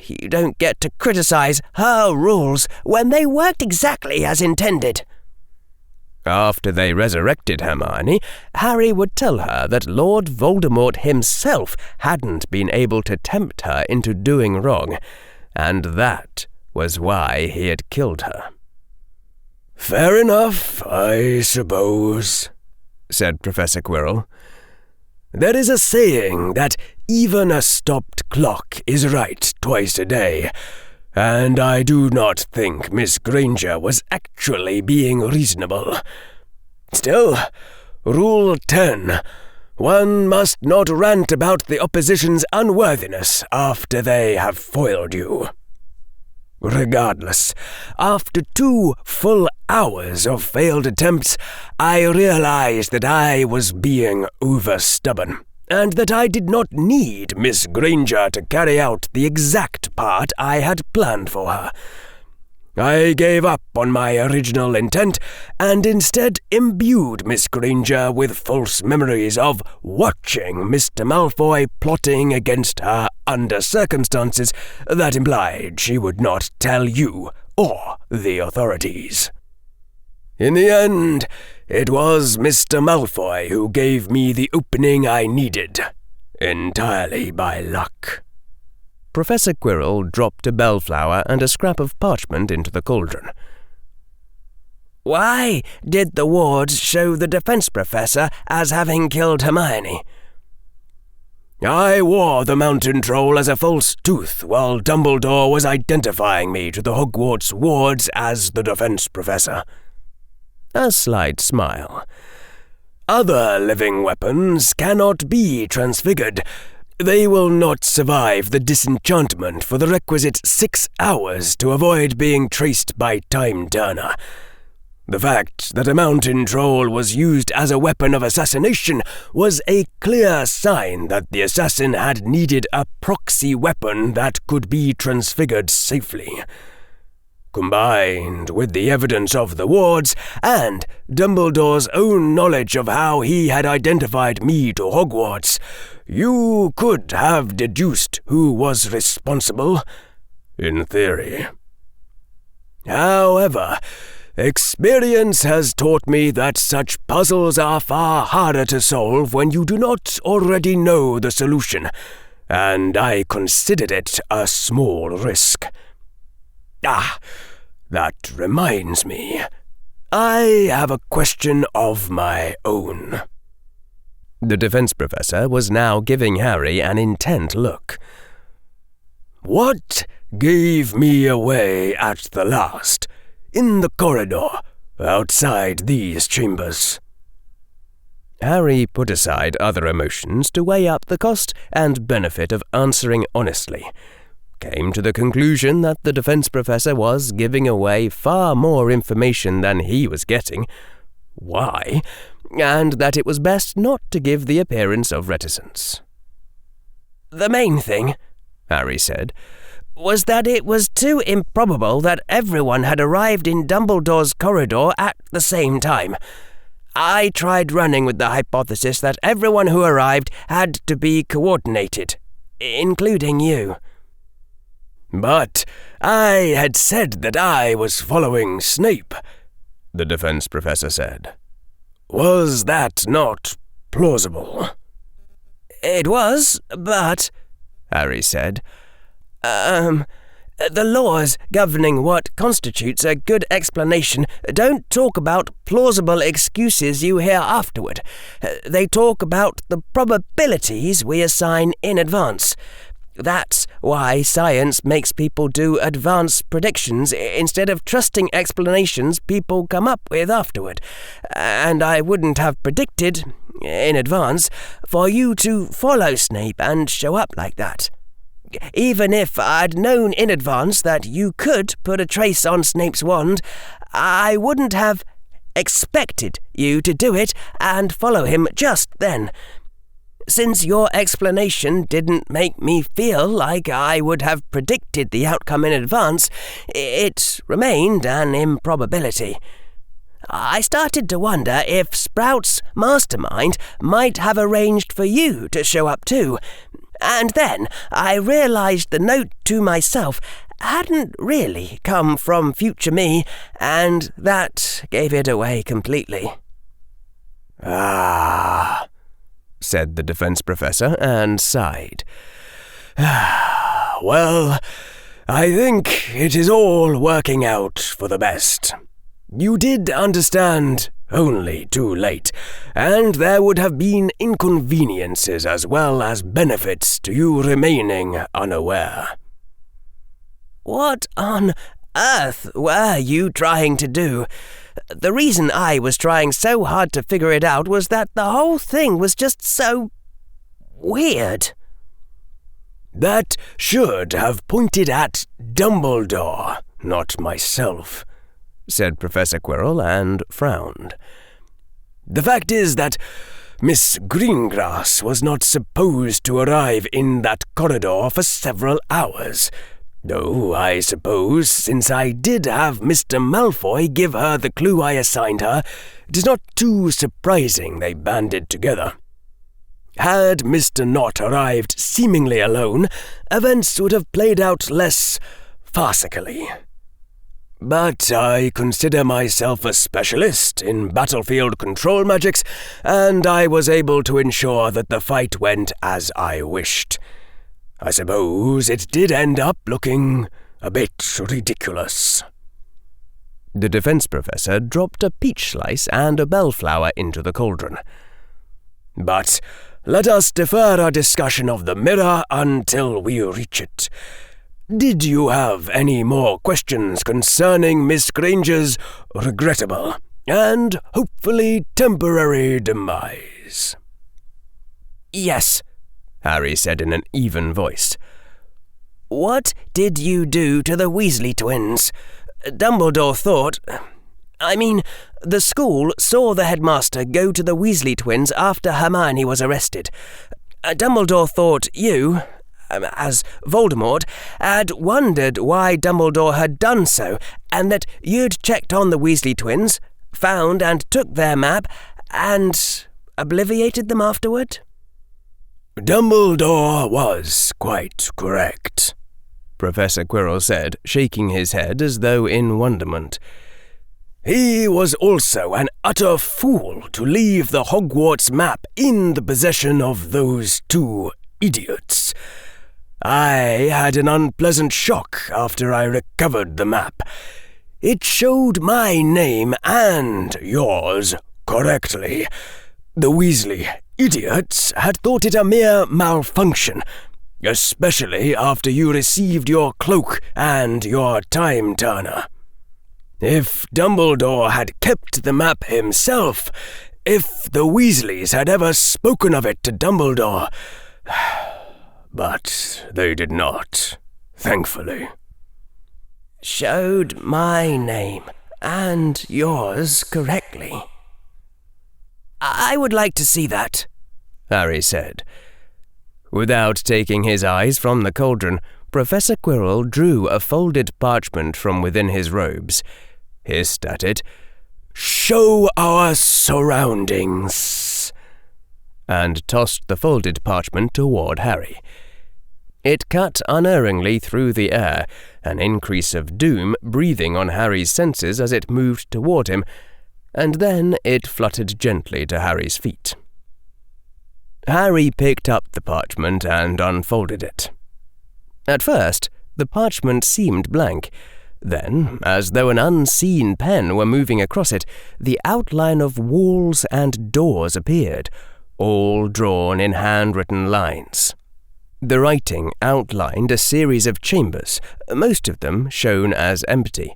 You don't get to criticize her rules when they worked exactly as intended. After they resurrected Hermione, Harry would tell her that Lord Voldemort himself hadn't been able to tempt her into doing wrong, and that was why he had killed her. Fair enough, I suppose, said Professor Quirrell. There is a saying that even a stopped clock is right twice a day, and I do not think Miss Granger was actually being reasonable. Still, Rule 10. One must not rant about the opposition's unworthiness after they have foiled you. Regardless, after 2 full hours of failed attempts, I realized that I was being over-stubborn, and that I did not need Miss Granger to carry out the exact part I had planned for her. I gave up on my original intent and instead imbued Miss Granger with false memories of watching Mr. Malfoy plotting against her under circumstances that implied she would not tell you or the authorities. In the end, it was Mr. Malfoy who gave me the opening I needed, entirely by luck. Professor Quirrell dropped a bellflower and a scrap of parchment into the cauldron. Why did the wards show the defense professor as having killed Hermione? I wore the mountain troll as a false tooth while Dumbledore was identifying me to the Hogwarts wards as the defense professor. A slight smile. Other living weapons cannot be transfigured. They will not survive the disenchantment for the requisite 6 hours to avoid being traced by Time Turner. The fact that a mountain troll was used as a weapon of assassination was a clear sign that the assassin had needed a proxy weapon that could be transfigured safely. Combined with the evidence of the wards and Dumbledore's own knowledge of how he had identified me to Hogwarts, you could have deduced who was responsible, in theory. However, experience has taught me that such puzzles are far harder to solve when you do not already know the solution, and I considered it a small risk. That reminds me. I have a question of my own. The defense professor was now giving Harry an intent look. What gave me away at the last, in the corridor, outside these chambers? Harry put aside other emotions to weigh up the cost and benefit of answering honestly. Came to the conclusion that the defense professor was giving away far more information than he was getting. Why? And that it was best not to give the appearance of reticence. The main thing, Harry said, was that it was too improbable that everyone had arrived in Dumbledore's corridor at the same time. I tried running with the hypothesis that everyone who arrived had to be coordinated, including you. But I had said that I was following Snape, the defense professor said. Was that not plausible? It was, but, Harry said, the laws governing what constitutes a good explanation don't talk about plausible excuses you hear afterward. They talk about the probabilities we assign in advance. That's why science makes people do advanced predictions instead of trusting explanations people come up with afterward. And I wouldn't have predicted, in advance, for you to follow Snape and show up like that. Even if I'd known in advance that you could put a trace on Snape's wand, I wouldn't have expected you to do it and follow him just then. Since your explanation didn't make me feel like I would have predicted the outcome in advance, it remained an improbability. I started to wonder if Sprout's mastermind might have arranged for you to show up too, and then I realized the note to myself hadn't really come from future me, and that gave it away completely. Said the defense professor and sighed. Well, I think it is all working out for the best. You did understand only too late, and there would have been inconveniences as well as benefits to you remaining unaware. What on earth were you trying to do? The reason I was trying so hard to figure it out was that the whole thing was just so weird. That should have pointed at Dumbledore, not myself, said Professor Quirrell and frowned. The fact is that Miss Greengrass was not supposed to arrive in that corridor for several hours. Though I suppose, since I did have Mr. Malfoy give her the clue I assigned her, it is not too surprising they banded together. Had Mr. Knott arrived seemingly alone, events would have played out less farcically. But I consider myself a specialist in battlefield control magics, and I was able to ensure that the fight went as I wished. I suppose it did end up looking a bit ridiculous. The defense professor dropped a peach slice and a bellflower into the cauldron. But let us defer our discussion of the mirror until we reach it. Did you have any more questions concerning Miss Granger's regrettable and hopefully temporary demise? Yes, Harry said in an even voice. What did you do to the Weasley twins? Dumbledore thought... the school saw the headmaster go to the Weasley twins after Hermione was arrested. Dumbledore thought you, as Voldemort, had wondered why Dumbledore had done so, and that you'd checked on the Weasley twins, found and took their map, and obliviated them afterward? Dumbledore was quite correct, Professor Quirrell said, shaking his head as though in wonderment. He was also an utter fool to leave the Hogwarts map in the possession of those two idiots. I had an unpleasant shock after I recovered the map. It showed my name and yours correctly. The Weasley idiots had thought it a mere malfunction, especially after you received your cloak and your time turner. If Dumbledore had kept the map himself, if the Weasleys had ever spoken of it to Dumbledore... But they did not, thankfully. Showed my name and yours correctly. I would like to see that, Harry said. Without taking his eyes from the cauldron, Professor Quirrell drew a folded parchment from within his robes, hissed at it, "Show our surroundings," and tossed the folded parchment toward Harry. It cut unerringly through the air, an increase of doom breathing on Harry's senses as it moved toward him, and then it fluttered gently to Harry's feet. Harry picked up the parchment and unfolded it. At first, the parchment seemed blank. Then, as though an unseen pen were moving across it, the outline of walls and doors appeared, all drawn in handwritten lines. The writing outlined a series of chambers, most of them shown as empty.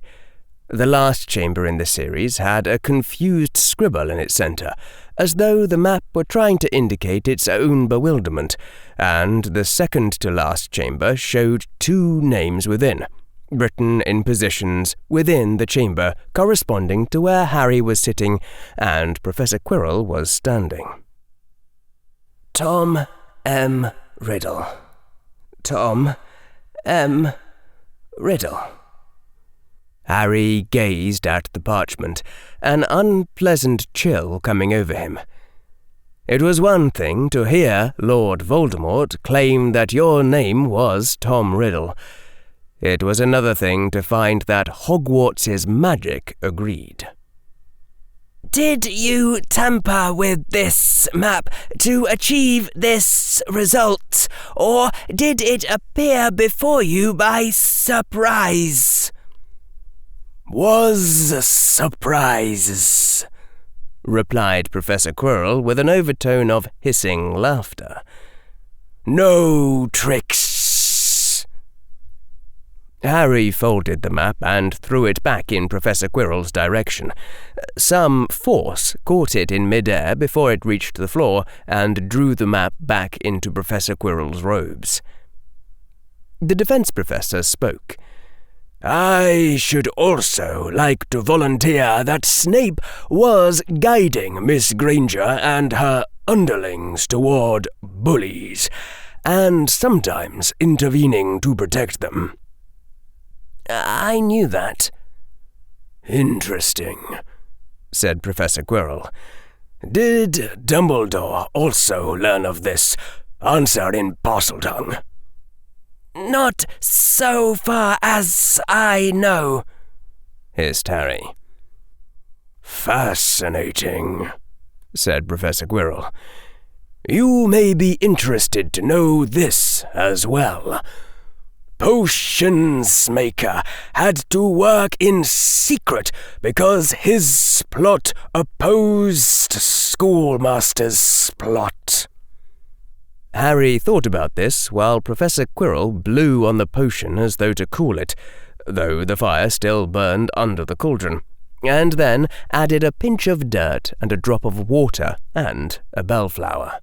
The last chamber in the series had a confused scribble in its centre, as though the map were trying to indicate its own bewilderment, and the second-to-last chamber showed two names within, written in positions within the chamber corresponding to where Harry was sitting and Professor Quirrell was standing. Tom M. Riddle. Tom M. Riddle. Harry gazed at the parchment, an unpleasant chill coming over him. It was one thing to hear Lord Voldemort claim that your name was Tom Riddle. It was another thing to find that Hogwarts's magic agreed. Did you tamper with this map to achieve this result, or did it appear before you by surprise? Was surprises, replied Professor Quirrell with an overtone of hissing laughter. No tricks. Harry folded the map and threw it back in Professor Quirrell's direction. Some force caught it in mid-air before it reached the floor and drew the map back into Professor Quirrell's robes. The defense professor spoke. I should also like to volunteer that Snape was guiding Miss Granger and her underlings toward bullies, and sometimes intervening to protect them. I knew that. Interesting, said Professor Quirrell. Did Dumbledore also learn of this? Answer in Parseltongue. Not so far as I know, hissed Harry. Fascinating, said Professor Quirrell. You may be interested to know this as well. Potions Maker had to work in secret because his plot opposed Schoolmaster's plot. Harry thought about this while Professor Quirrell blew on the potion as though to cool it, though the fire still burned under the cauldron, and then added a pinch of dirt and a drop of water and a bellflower.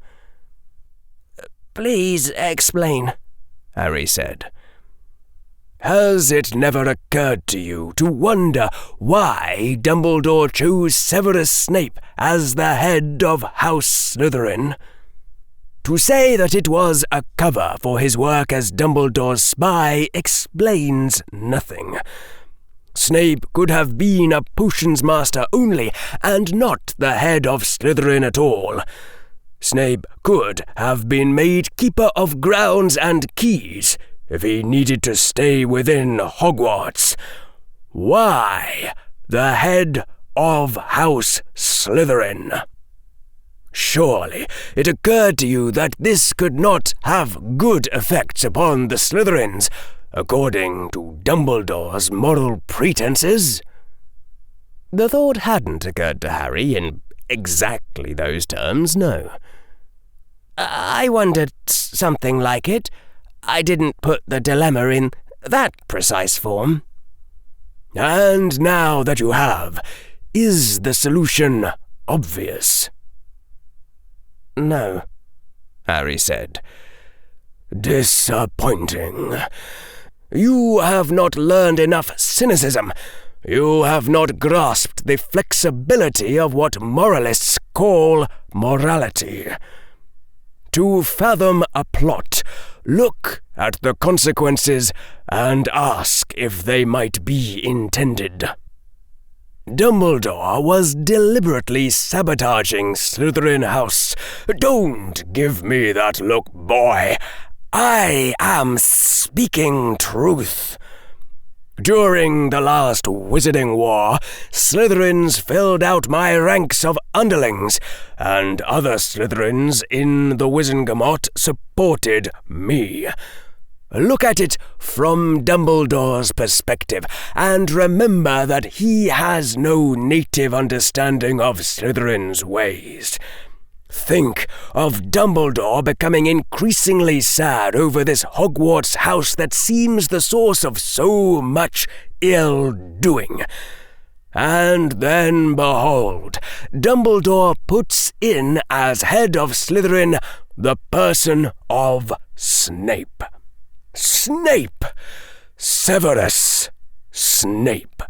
Please explain, Harry said. Has it never occurred to you to wonder why Dumbledore chose Severus Snape as the head of House Slytherin? To say that it was a cover for his work as Dumbledore's spy explains nothing. Snape could have been a potions master only, and not the head of Slytherin at all. Snape could have been made keeper of grounds and keys, if he needed to stay within Hogwarts. Why the head of House Slytherin? Surely it occurred to you that this could not have good effects upon the Slytherins, according to Dumbledore's moral pretenses? The thought hadn't occurred to Harry in exactly those terms, no. I wondered something like it. I didn't put the dilemma in that precise form. And now that you have, is the solution obvious? No, Harry said. Disappointing. You have not learned enough cynicism. You have not grasped the flexibility of what moralists call morality. To fathom a plot, look at the consequences and ask if they might be intended. Dumbledore was deliberately sabotaging Slytherin House. Don't give me that look, boy. I am speaking truth. During the last Wizarding War, Slytherins filled out my ranks of underlings, and other Slytherins in the Wizengamot supported me. Look at it from Dumbledore's perspective, and remember that he has no native understanding of Slytherin's ways. Think of Dumbledore becoming increasingly sad over this Hogwarts house that seems the source of so much ill-doing. And then, behold, Dumbledore puts in as head of Slytherin the person of Snape. Snape! Severus Snape.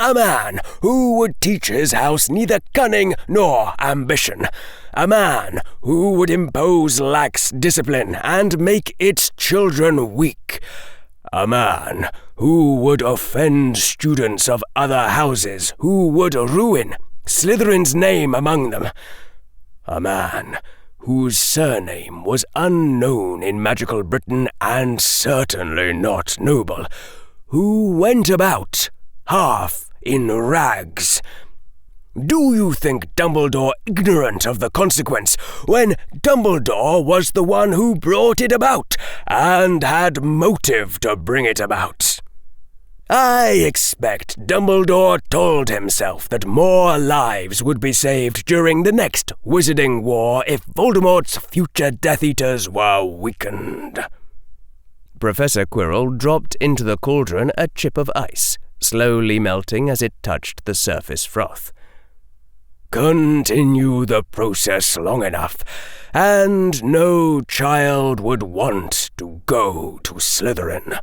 A man who would teach his house neither cunning nor ambition. A man who would impose lax discipline and make its children weak. A man who would offend students of other houses, who would ruin Slytherin's name among them. A man whose surname was unknown in magical Britain and certainly not noble, who went about half in rags. Do you think Dumbledore ignorant of the consequence, when Dumbledore was the one who brought it about, and had motive to bring it about? I expect Dumbledore told himself that more lives would be saved during the next Wizarding War if Voldemort's future Death Eaters were weakened. Professor Quirrell dropped into the cauldron a chip of ice, slowly melting as it touched the surface froth. Continue the process long enough, and no child would want to go to Slytherin.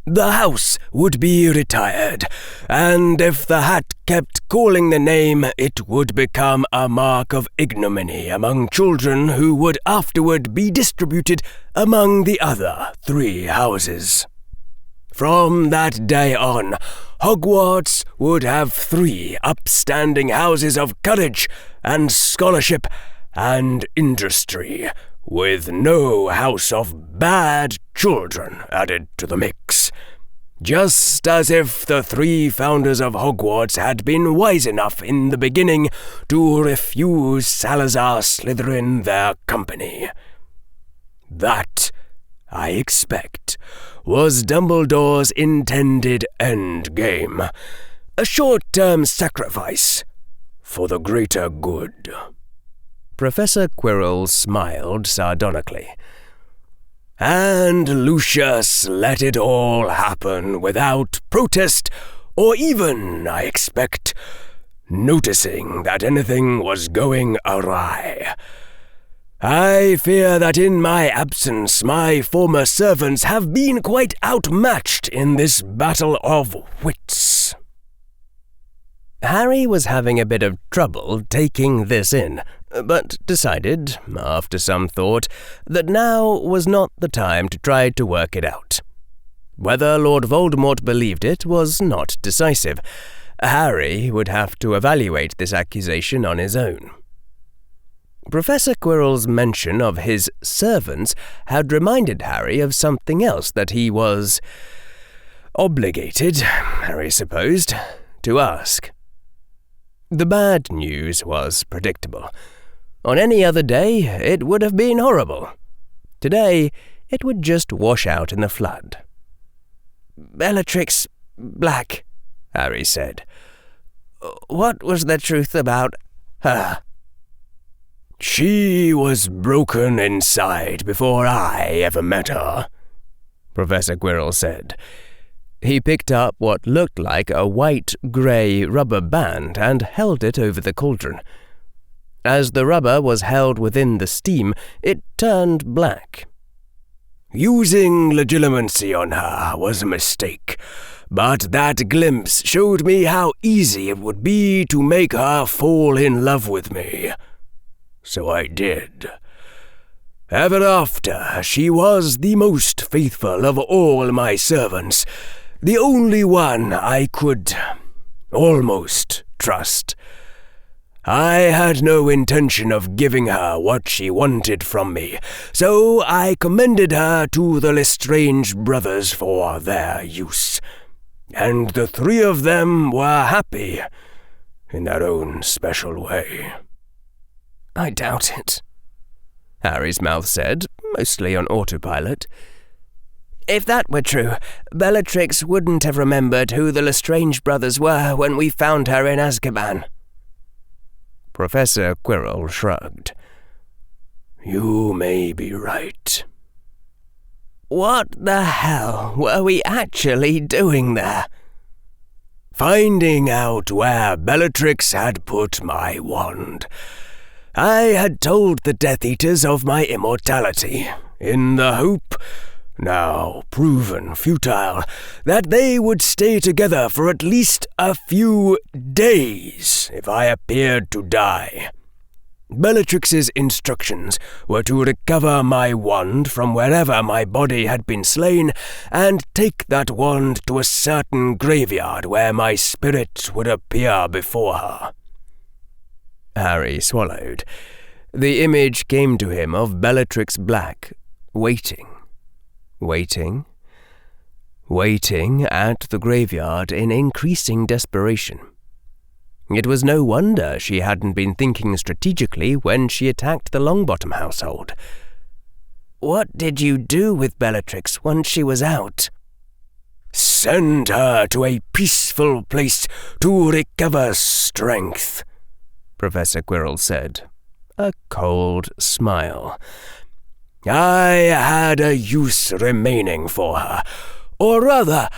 The house would be retired, and if the hat kept calling the name, it would become a mark of ignominy among children who would afterward be distributed among the other 3 houses. From that day on, Hogwarts would have 3 upstanding houses of courage and scholarship and industry, with no house of bad children added to the mix. Just as if the 3 founders of Hogwarts had been wise enough in the beginning to refuse Salazar Slytherin their company. That, I expect, was Dumbledore's intended endgame, a short-term sacrifice for the greater good. Professor Quirrell smiled sardonically. And Lucius let it all happen without protest or even, I expect, noticing that anything was going awry. I fear that in my absence my former servants have been quite outmatched in this battle of wits. Harry was having a bit of trouble taking this in, but decided, after some thought, that now was not the time to try to work it out. Whether Lord Voldemort believed it was not decisive. Harry would have to evaluate this accusation on his own. Professor Quirrell's mention of his servants had reminded Harry of something else that he was obligated, Harry supposed, to ask. The bad news was predictable. On any other day, it would have been horrible. Today, it would just wash out in the flood. Bellatrix Black, Harry said. What was the truth about her? She was broken inside before I ever met her, Professor Quirrell said. He picked up what looked like a white-grey rubber band and held it over the cauldron. As the rubber was held within the steam, it turned black. Using legilimency on her was a mistake, but that glimpse showed me how easy it would be to make her fall in love with me. So I did. Ever after, she was the most faithful of all my servants, the only one I could almost trust. I had no intention of giving her what she wanted from me, so I commended her to the Lestrange brothers for their use, and the 3 of them were happy in their own special way. I doubt it, Harry's mouth said, mostly on autopilot. If that were true, Bellatrix wouldn't have remembered who the Lestrange brothers were when we found her in Azkaban. Professor Quirrell shrugged. You may be right. What the hell were we actually doing there? Finding out where Bellatrix had put my wand. I had told the Death Eaters of my immortality, in the hope, now proven futile, that they would stay together for at least a few days if I appeared to die. Bellatrix's instructions were to recover my wand from wherever my body had been slain and take that wand to a certain graveyard where my spirit would appear before her. Harry swallowed. The image came to him of Bellatrix Black, waiting at the graveyard in increasing desperation. It was no wonder she hadn't been thinking strategically when she attacked the Longbottom household. What did you do with Bellatrix once she was out? Send her to a peaceful place to recover strength, Professor Quirrell said, a cold smile. I had a use remaining for her, or rather,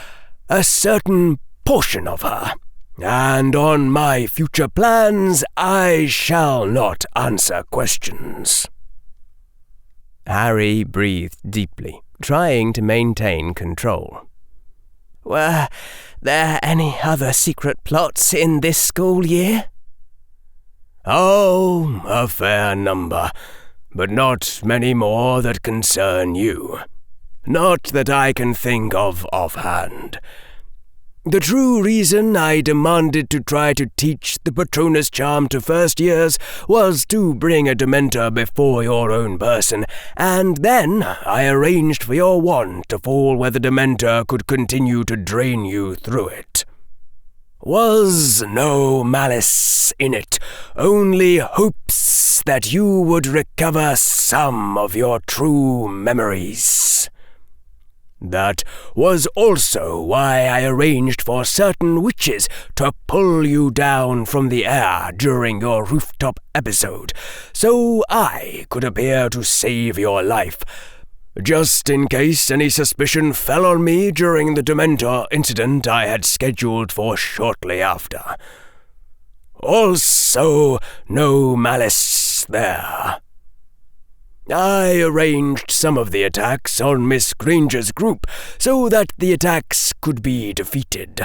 a certain portion of her, and on my future plans I shall not answer questions." Harry breathed deeply, trying to maintain control. "Were there any other secret plots in this school year?" "Oh, a fair number, but not many more that concern you. Not that I can think of offhand. The true reason I demanded to try to teach the Patronus charm to first years was to bring a Dementor before your own person, and then I arranged for your wand to fall where the Dementor could continue to drain you through it. Was no malice in it, only hopes that you would recover some of your true memories. That was also why I arranged for certain witches to pull you down from the air during your rooftop episode, so I could appear to save your life, just in case any suspicion fell on me during the Dementor incident I had scheduled for shortly after. Also, no malice there. I arranged some of the attacks on Miss Granger's group so that the attacks could be defeated.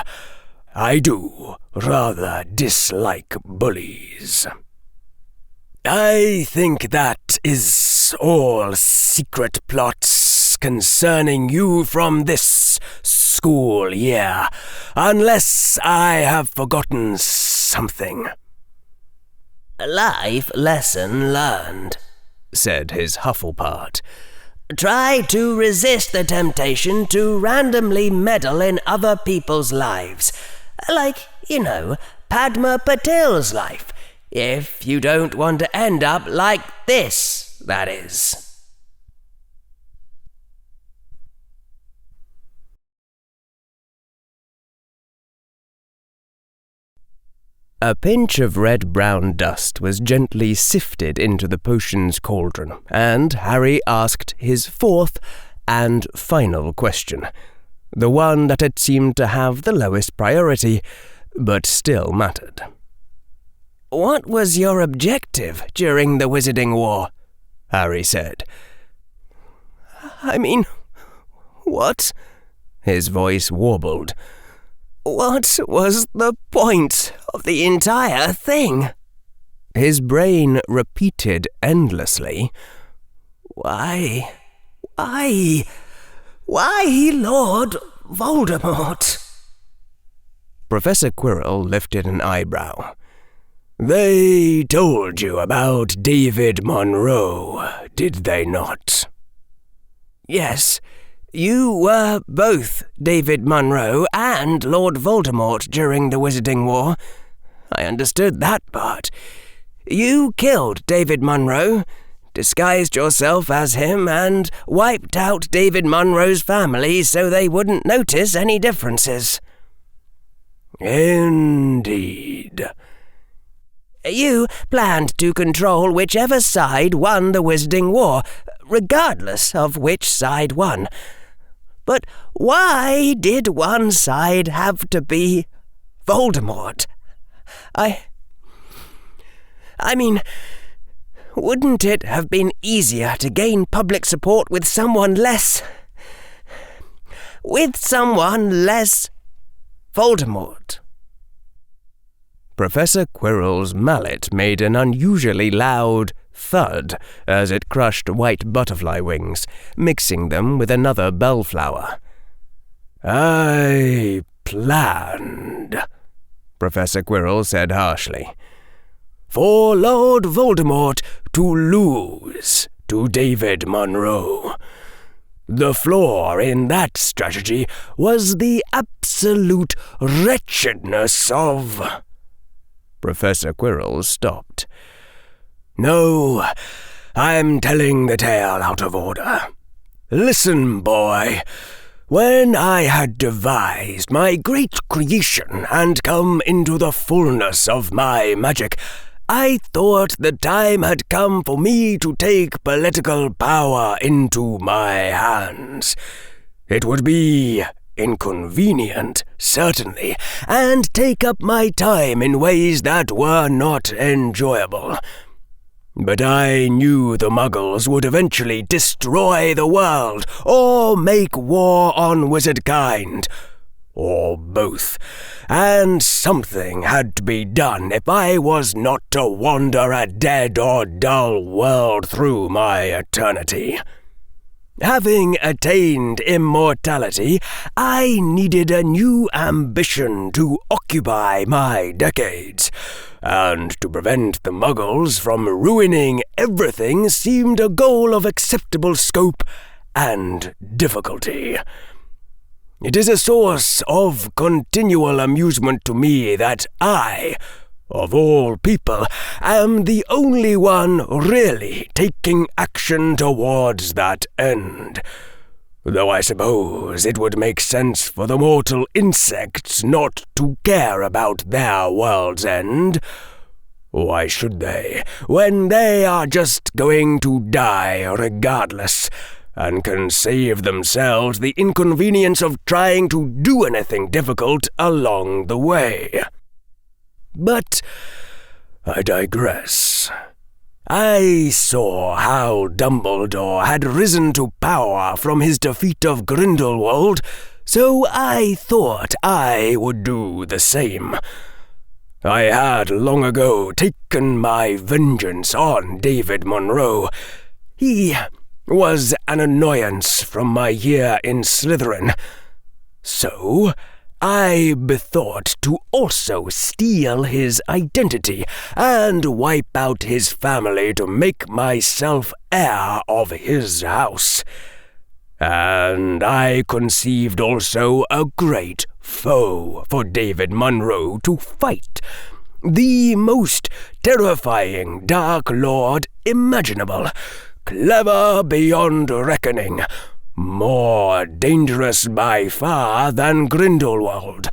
I do rather dislike bullies. I think that is all secret plots concerning you from this school year, unless I have forgotten something." "A life lesson learned," said his Hufflepart. "Try to resist the temptation to randomly meddle in other people's lives. Like, Padma Patel's life. If you don't want to end up like this, that is." A pinch of red-brown dust was gently sifted into the potion's cauldron, and Harry asked his fourth and final question, the one that had seemed to have the lowest priority, but still mattered. "What was your objective during the Wizarding War?" Harry said. "I mean, what?" His voice warbled. "What was the point of the entire thing?" His brain repeated endlessly. Why, Lord Voldemort?" Professor Quirrell lifted an eyebrow. "They told you about David Monroe, did they not?" "Yes. You were both David Monroe and Lord Voldemort during the Wizarding War. I understood that part. You killed David Monroe, disguised yourself as him, and wiped out David Monroe's family so they wouldn't notice any differences." "Indeed." "You planned to control whichever side won the Wizarding War, regardless of which side won. But why did one side have to be Voldemort? I mean, wouldn't it have been easier to gain public support with someone less Voldemort?" Professor Quirrell's mallet made an unusually loud thud as it crushed white butterfly wings, mixing them with another bellflower. "I planned," Professor Quirrell said harshly, "for Lord Voldemort to lose to David Monroe. The flaw in that strategy was the absolute wretchedness of—" Professor Quirrell stopped. "No, I'm telling the tale out of order. Listen, boy. When I had devised my great creation and come into the fullness of my magic, I thought the time had come for me to take political power into my hands. It would be inconvenient, certainly, and take up my time in ways that were not enjoyable. But I knew the Muggles would eventually destroy the world, or make war on wizardkind, or both, and something had to be done if I was not to wander a dead or dull world through my eternity. Having attained immortality, I needed a new ambition to occupy my decades, and to prevent the Muggles from ruining everything seemed a goal of acceptable scope and difficulty. It is a source of continual amusement to me that I, of all people, am the only one really taking action towards that end. Though I suppose it would make sense for the mortal insects not to care about their world's end. Why should they, when they are just going to die regardless, and can save themselves the inconvenience of trying to do anything difficult along the way? But I digress. I saw how Dumbledore had risen to power from his defeat of Grindelwald, so I thought I would do the same. I had long ago taken my vengeance on David Monroe. He was an annoyance from my year in Slytherin. So I bethought to also steal his identity and wipe out his family to make myself heir of his house. And I conceived also a great foe for David Monroe to fight, the most terrifying Dark Lord imaginable, clever beyond reckoning, more dangerous by far than Grindelwald,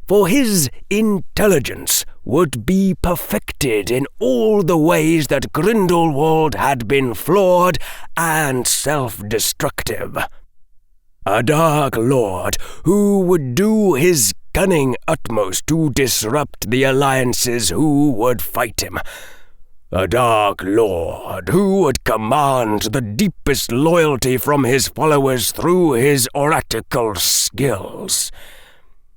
for his intelligence would be perfected in all the ways that Grindelwald had been flawed and self-destructive. A Dark Lord who would do his cunning utmost to disrupt the alliances who would fight him. A Dark Lord who would command the deepest loyalty from his followers through his oratical skills.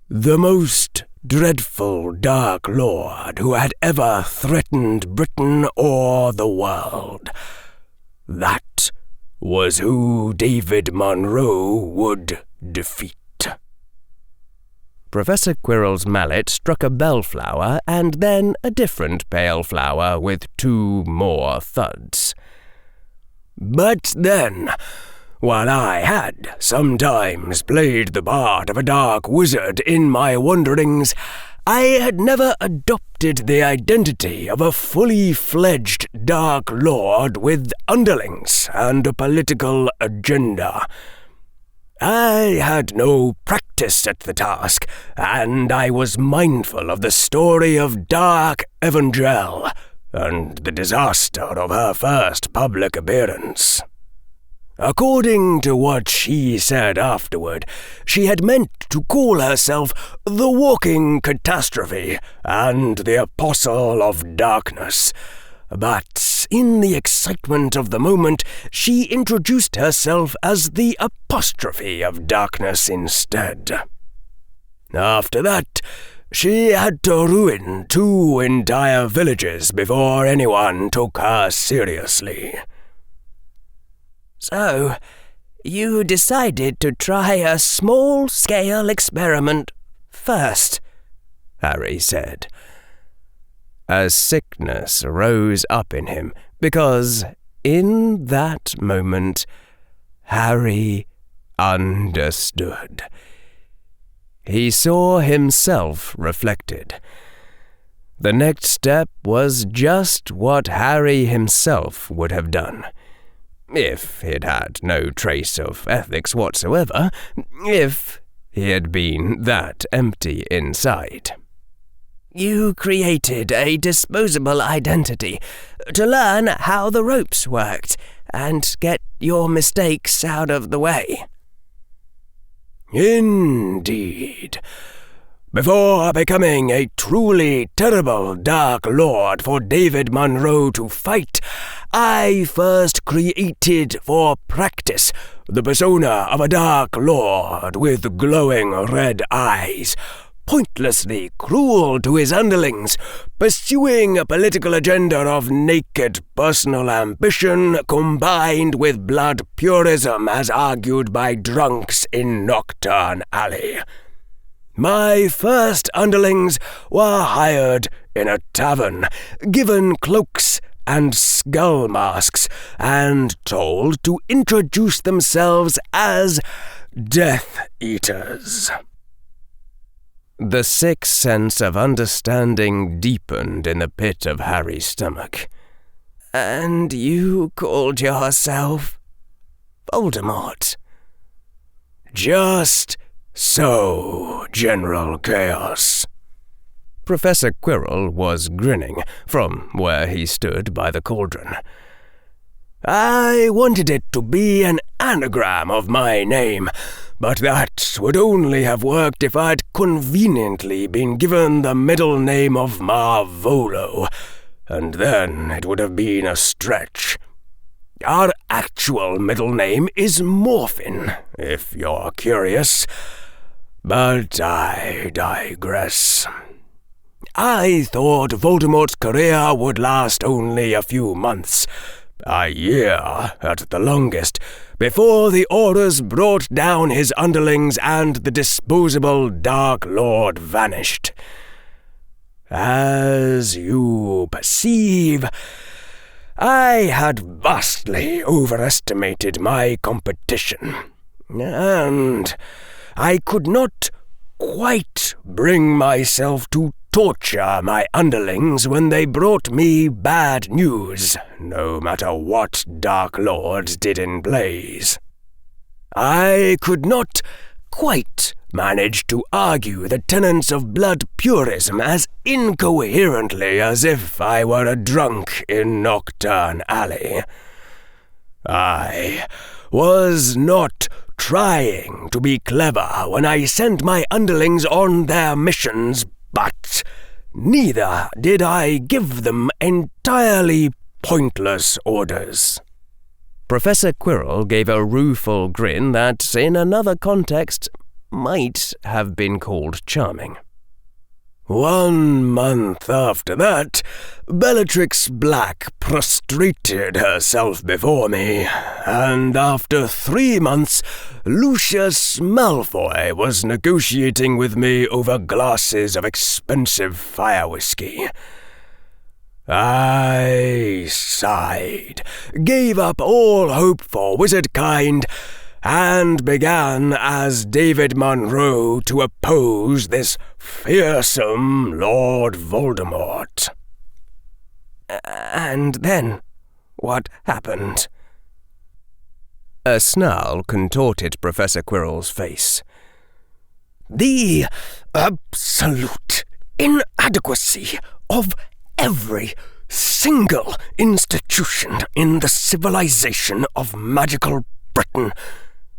The most dreadful Dark Lord who had ever threatened Britain or the world. That was who David Monroe would defeat. Professor Quirrell's mallet struck a bellflower and then a different pale flower with 2 more thuds. But then, while I had sometimes played the part of a dark wizard in my wanderings, I had never adopted the identity of a fully fledged Dark Lord with underlings and a political agenda. I had no practice at the task, and I was mindful of the story of Dark Evangel and the disaster of her first public appearance. According to what she said afterward, she had meant to call herself the Walking Catastrophe and the Apostle of Darkness. But in the excitement of the moment, she introduced herself as the Apostrophe of Darkness instead. After that, she had to ruin 2 entire villages before anyone took her seriously. So, you decided to try a small-scale experiment first, Harry said. A sickness rose up in him, because in that moment Harry understood. He saw himself reflected. The next step was just what Harry himself would have done, if he'd had no trace of ethics whatsoever, if he had been that empty inside. You created a disposable identity to learn how the ropes worked and get your mistakes out of the way. Indeed. Before becoming a truly terrible Dark Lord for David Monroe to fight, I first created for practice the persona of a Dark Lord with glowing red eyes, pointlessly cruel to his underlings, pursuing a political agenda of naked personal ambition combined with blood purism as argued by drunks in Knockturn Alley. My first underlings were hired in a tavern, given cloaks and skull masks, and told to introduce themselves as Death Eaters. The sixth sense of understanding deepened in the pit of Harry's stomach. And you called yourself Voldemort? Just so, General Chaos. Professor Quirrell was grinning from where he stood by the cauldron. I wanted it to be an anagram of my name, but that would only have worked if I'd conveniently been given the middle name of Marvolo, and then it would have been a stretch. Our actual middle name is Morphin, if you're curious. But I digress. I thought Voldemort's career would last only a few months, a year at the longest, before the orders brought down his underlings and the disposable Dark Lord vanished. As you perceive, I had vastly overestimated my competition, and I could not quite bring myself to torture my underlings when they brought me bad news, no matter what Dark Lords did in plays. I could not quite manage to argue the tenets of blood purism as incoherently as if I were a drunk in Knockturn Alley. I was not trying to be clever when I sent my underlings on their missions, but neither did I give them entirely pointless orders. Professor Quirrell gave a rueful grin that, in another context, might have been called charming. 1 month after that, Bellatrix Black prostrated herself before me, and after 3 months, Lucius Malfoy was negotiating with me over glasses of expensive fire whiskey. I sighed, gave up all hope for wizardkind, and began as David Monroe to oppose this fearsome Lord Voldemort. And then, what happened? A snarl contorted Professor Quirrell's face. The absolute inadequacy of every single institution in the civilization of magical Britain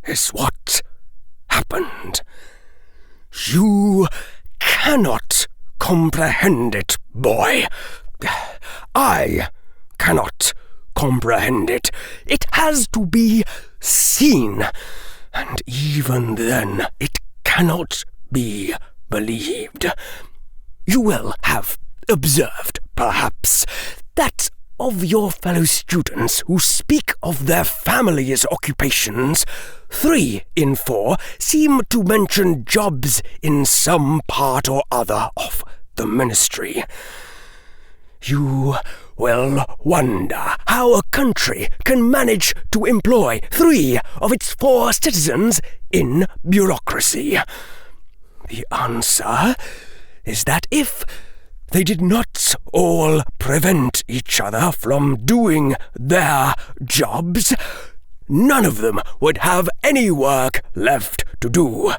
is what happened. You cannot comprehend it, boy. I cannot comprehend it. It has to be seen, and even then it cannot be believed. You will have observed, perhaps, that of your fellow students who speak of their families' occupations, 3 in 4 seem to mention jobs in some part or other of the ministry. You will wonder how a country can manage to employ 3 of its 4 citizens in bureaucracy. The answer is that if they did not all prevent each other from doing their jobs, none of them would have any work left to do.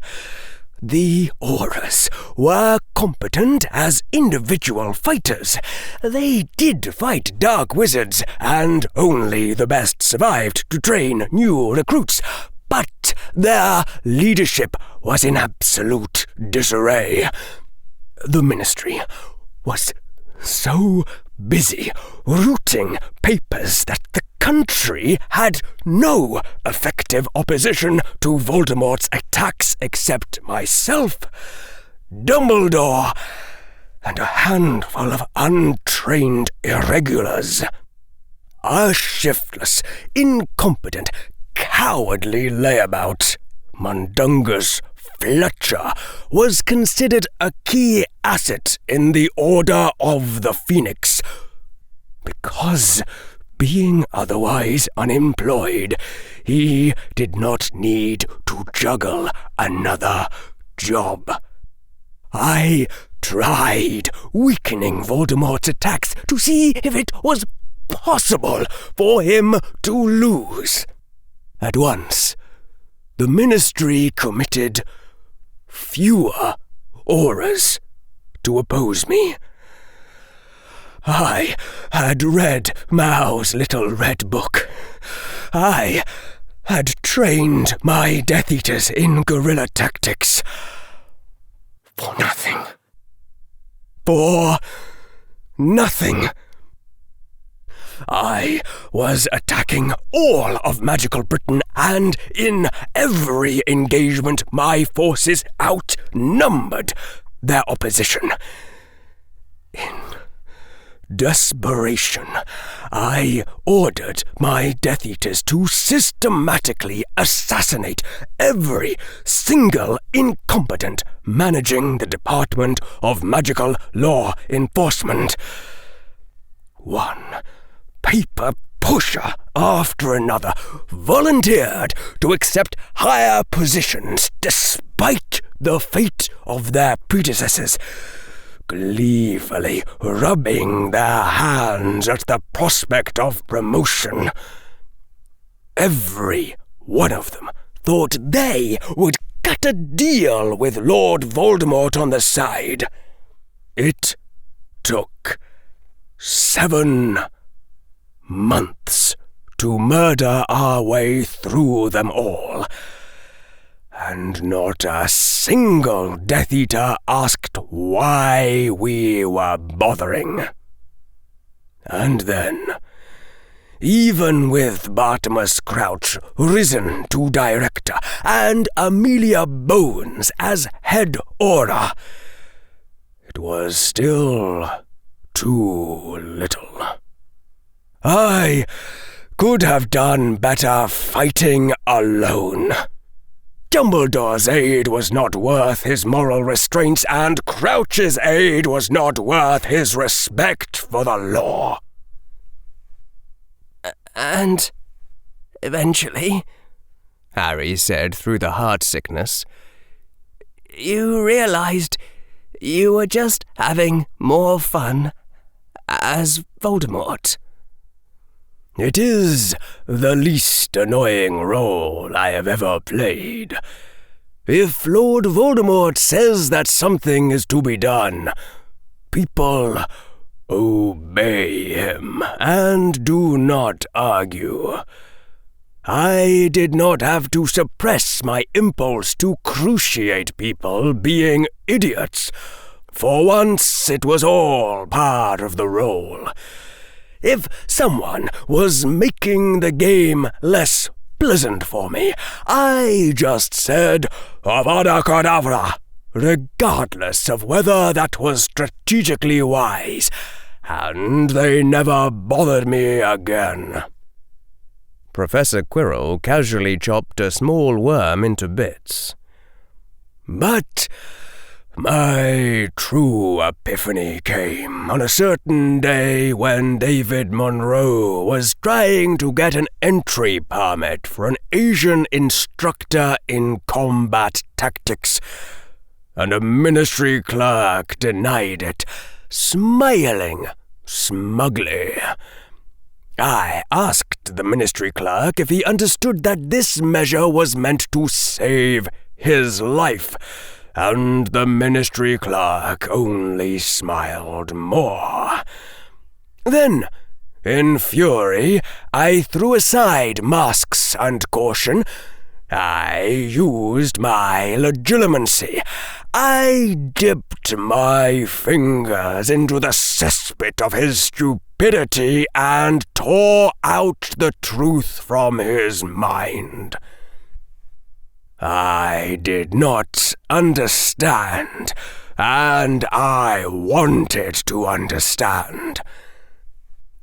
the Aurors were competent as individual fighters. They did fight dark wizards, and only the best survived to train new recruits. But their leadership was in absolute disarray. The Ministry was so busy routing papers that the country had no effective opposition to Voldemort's attacks except myself, Dumbledore, and a handful of untrained irregulars. A shiftless, incompetent, cowardly layabout, Mundungus Fletcher, was considered a key asset in the Order of the Phoenix, because, being otherwise unemployed, he did not need to juggle another job. I tried weakening Voldemort's attacks to see if it was possible for him to lose. At once, the Ministry committed fewer Aurors to oppose me. I had read Mao's little red book. I had trained my Death Eaters in guerrilla tactics. For nothing. For nothing. I was attacking all of magical Britain, and in every engagement my forces outnumbered their opposition. In desperation, I ordered my Death Eaters to systematically assassinate every single incompetent managing the Department of Magical Law Enforcement. One paper pusher after another volunteered to accept higher positions despite the fate of their predecessors, gleefully rubbing their hands at the prospect of promotion. Every one of them thought they would cut a deal with Lord Voldemort on the side. It took 7 months to murder our way through them all, and not a single Death Eater asked why we were bothering. And then, even with Bartimus Crouch risen to Director and Amelia Bones as Head Auror, it was still too little. I could have done better fighting alone. Dumbledore's aid was not worth his moral restraints, and Crouch's aid was not worth his respect for the law. And eventually, Harry said through the heart sickness, you realized you were just having more fun as Voldemort. It is the least annoying role I have ever played. If Lord Voldemort says that something is to be done, people obey him and do not argue. I did not have to suppress my impulse to cruciate people being idiots. For once, it was all part of the role. If someone was making the game less pleasant for me, I just said, Avada Kedavra, regardless of whether that was strategically wise, and they never bothered me again. Professor Quirrell casually chopped a small worm into bits. But my true epiphany came on a certain day when David Monroe was trying to get an entry permit for an Asian instructor in combat tactics, and a ministry clerk denied it, smiling smugly. I asked the ministry clerk if he understood that this measure was meant to save his life, and the ministry clerk only smiled more. Then, in fury, I threw aside masks and caution. I used my legitimacy. I dipped my fingers into the cesspit of his stupidity and tore out the truth from his mind. I did not understand, and I wanted to understand.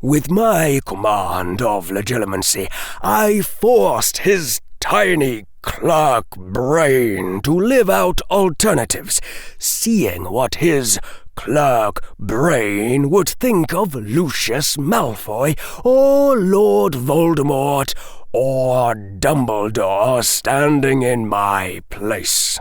With my command of legitimacy, I forced his tiny clerk brain to live out alternatives, seeing what his clerk brain would think of Lucius Malfoy or Lord Voldemort or Dumbledore standing in my place.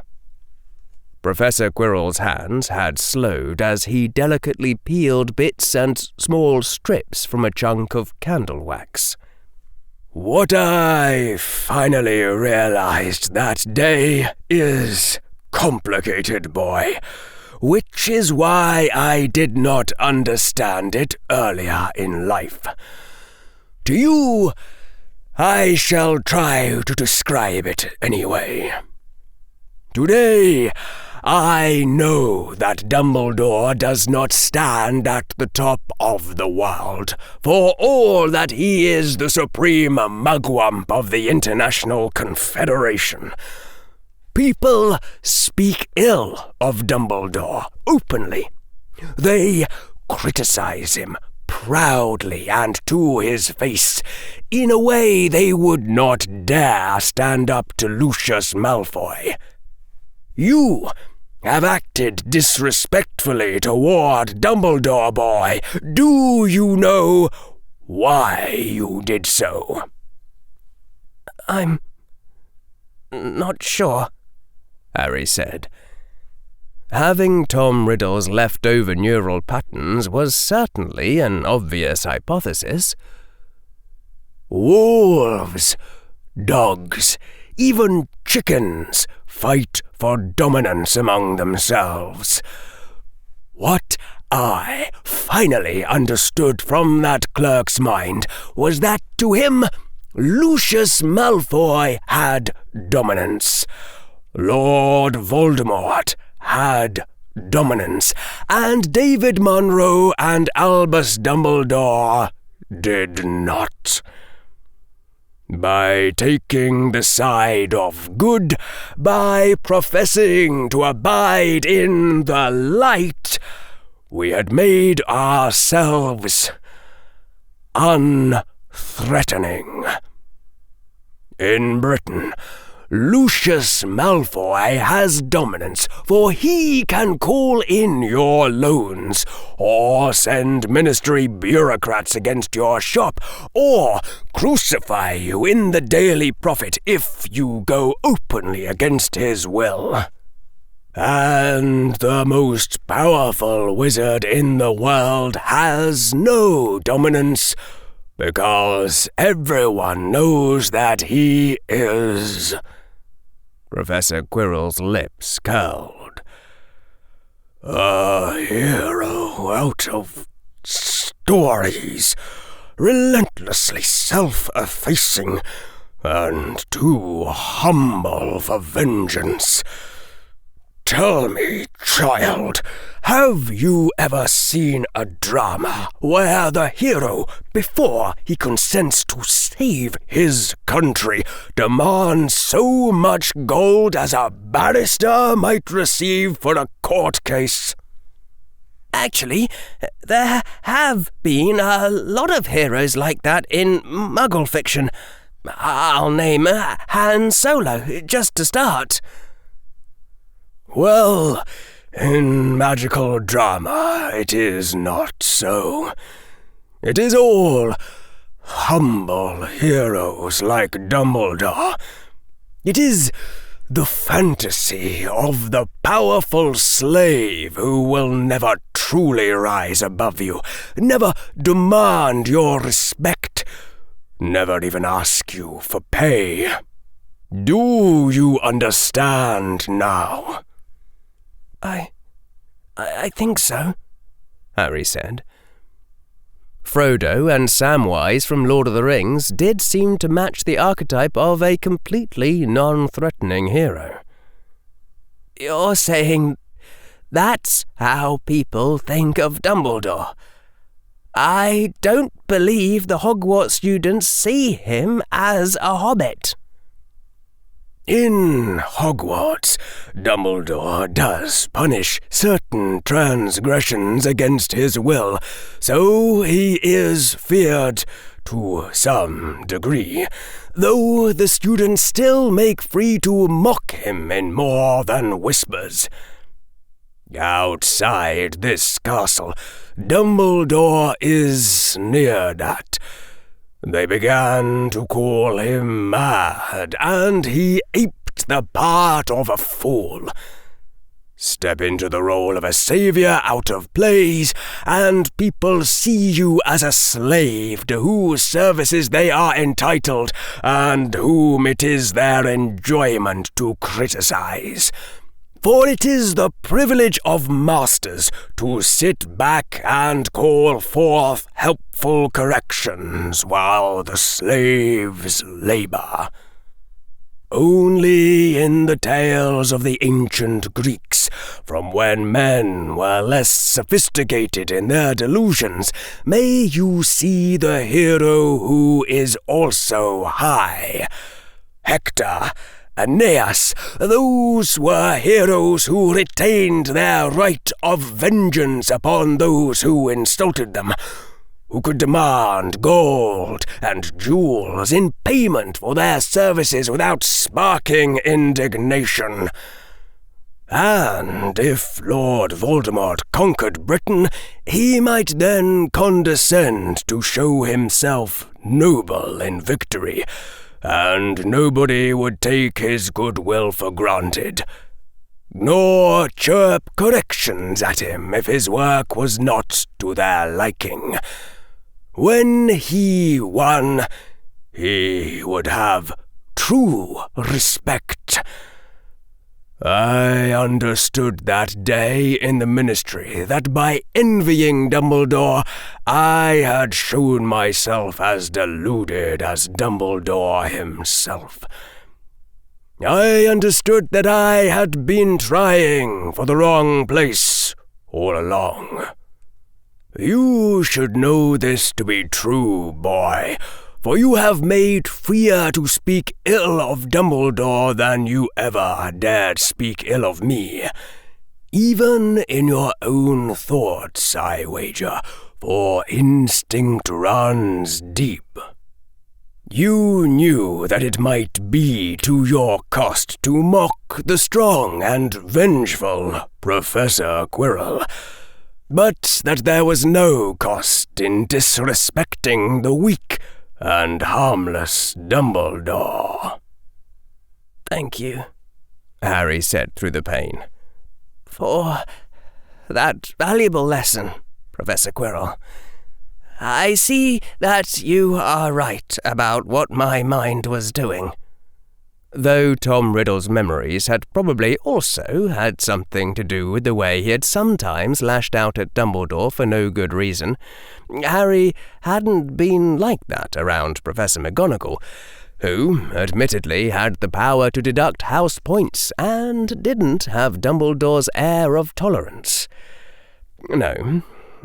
Professor Quirrell's hands had slowed as he delicately peeled bits and small strips from a chunk of candle wax. What I finally realized that day is complicated, boy, which is why I did not understand it earlier in life. To you, I shall try to describe it anyway. Today, I know that Dumbledore does not stand at the top of the world, for all that he is the supreme mugwump of the International Confederation. People speak ill of Dumbledore openly. They criticize him proudly and to his face, in a way they would not dare stand up to Lucius Malfoy. You have acted disrespectfully toward Dumbledore, boy. Do you know why you did so? I'm not sure, Harry said. Having Tom Riddle's leftover neural patterns was certainly an obvious hypothesis. Wolves, dogs, even chickens fight for dominance among themselves. What I finally understood from that clerk's mind was that to him, Lucius Malfoy had dominance. Lord Voldemort had dominance, and David Monroe and Albus Dumbledore did not. By taking the side of good, by professing to abide in the light, we had made ourselves unthreatening. In Britain, Lucius Malfoy has dominance, for he can call in your loans, or send ministry bureaucrats against your shop, or crucify you in the Daily Prophet if you go openly against his will. And the most powerful wizard in the world has no dominance, because everyone knows that he is. Professor Quirrell's lips curled. A hero out of stories, relentlessly self-effacing, and too humble for vengeance. Tell me, child, have you ever seen a drama where the hero, before he consents to save his country, demands so much gold as a barrister might receive for a court case? Actually, there have been a lot of heroes like that in Muggle fiction. I'll name Han Solo, just to start. Well, in magical drama it is not so. It is all humble heroes like Dumbledore. It is the fantasy of the powerful slave who will never truly rise above you, never demand your respect, never even ask you for pay. Do you understand now? I think so, Harry said. Frodo and Samwise from Lord of the Rings did seem to match the archetype of a completely non-threatening hero. You're saying that's how people think of Dumbledore? I don't believe the Hogwarts students see him as a hobbit. In Hogwarts, Dumbledore does punish certain transgressions against his will, so he is feared to some degree, though the students still make free to mock him in more than whispers. Outside this castle, Dumbledore is sneered at. They began to call him mad, and he aped the part of a fool. Step into the role of a saviour out of place, and people see you as a slave to whose services they are entitled, and whom it is their enjoyment to criticize. For it is the privilege of masters to sit back and call forth helpful corrections while the slaves labour. Only in the tales of the ancient Greeks, from when men were less sophisticated in their delusions, may you see the hero who is also high. Hector, Aeneas, those were heroes who retained their right of vengeance upon those who insulted them, who could demand gold and jewels in payment for their services without sparking indignation. And if Lord Voldemort conquered Britain, he might then condescend to show himself noble in victory, and nobody would take his goodwill for granted, nor chirp corrections at him if his work was not to their liking. When he won, he would have true respect. I understood that day in the Ministry that by envying Dumbledore, I had shown myself as deluded as Dumbledore himself. I understood that I had been trying for the wrong place all along. You should know this to be true, boy, for you have made freer to speak ill of Dumbledore than you ever dared speak ill of me. Even in your own thoughts, I wager, for instinct runs deep. You knew that it might be to your cost to mock the strong and vengeful Professor Quirrell, but that there was no cost in disrespecting the weak and harmless Dumbledore. Thank you, Harry said through the pain, for that valuable lesson, Professor Quirrell. I see that you are right about what my mind was doing. Though Tom Riddle's memories had probably also had something to do with the way he had sometimes lashed out at Dumbledore for no good reason, Harry hadn't been like that around Professor McGonagall, who, admittedly, had the power to deduct house points and didn't have Dumbledore's air of tolerance. No,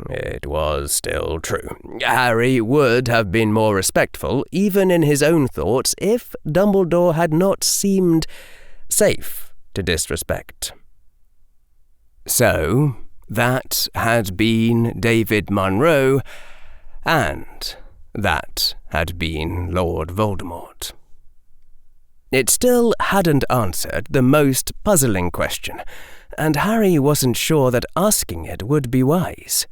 it was still true. Harry would have been more respectful, even in his own thoughts, if Dumbledore had not seemed safe to disrespect. So, that had been David Munro, and that had been Lord Voldemort. It still hadn't answered the most puzzling question, and Harry wasn't sure that asking it would be wise.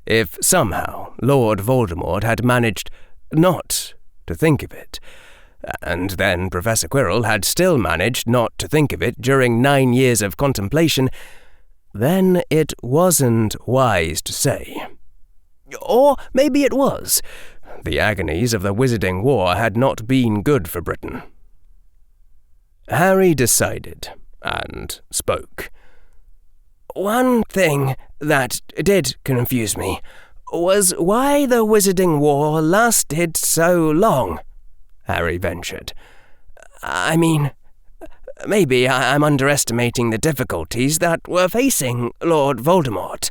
If somehow Lord Voldemort had managed not to think of it, and then Professor Quirrell had still managed not to think of it during 9 years of contemplation, then it wasn't wise to say. Or maybe it was. The agonies of the Wizarding War had not been good for Britain. Harry decided, and spoke. One thing that did confuse me was why the Wizarding War lasted so long, Harry ventured. I mean, maybe I'm underestimating the difficulties that were facing Lord Voldemort.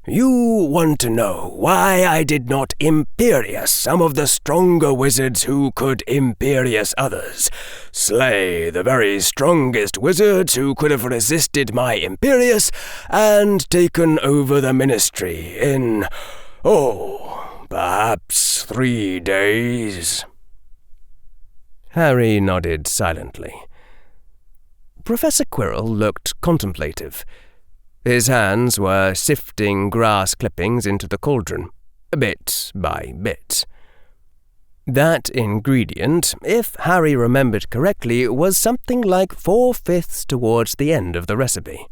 You want to know why I did not Imperious some of the stronger wizards who could Imperious others, slay the very strongest wizards who could have resisted my Imperious, and taken over the Ministry in, perhaps 3 days? Harry nodded silently. Professor Quirrell looked contemplative. His hands were sifting grass clippings into the cauldron, bit by bit. That ingredient, if Harry remembered correctly, was something like 4/5 towards the end of the recipe.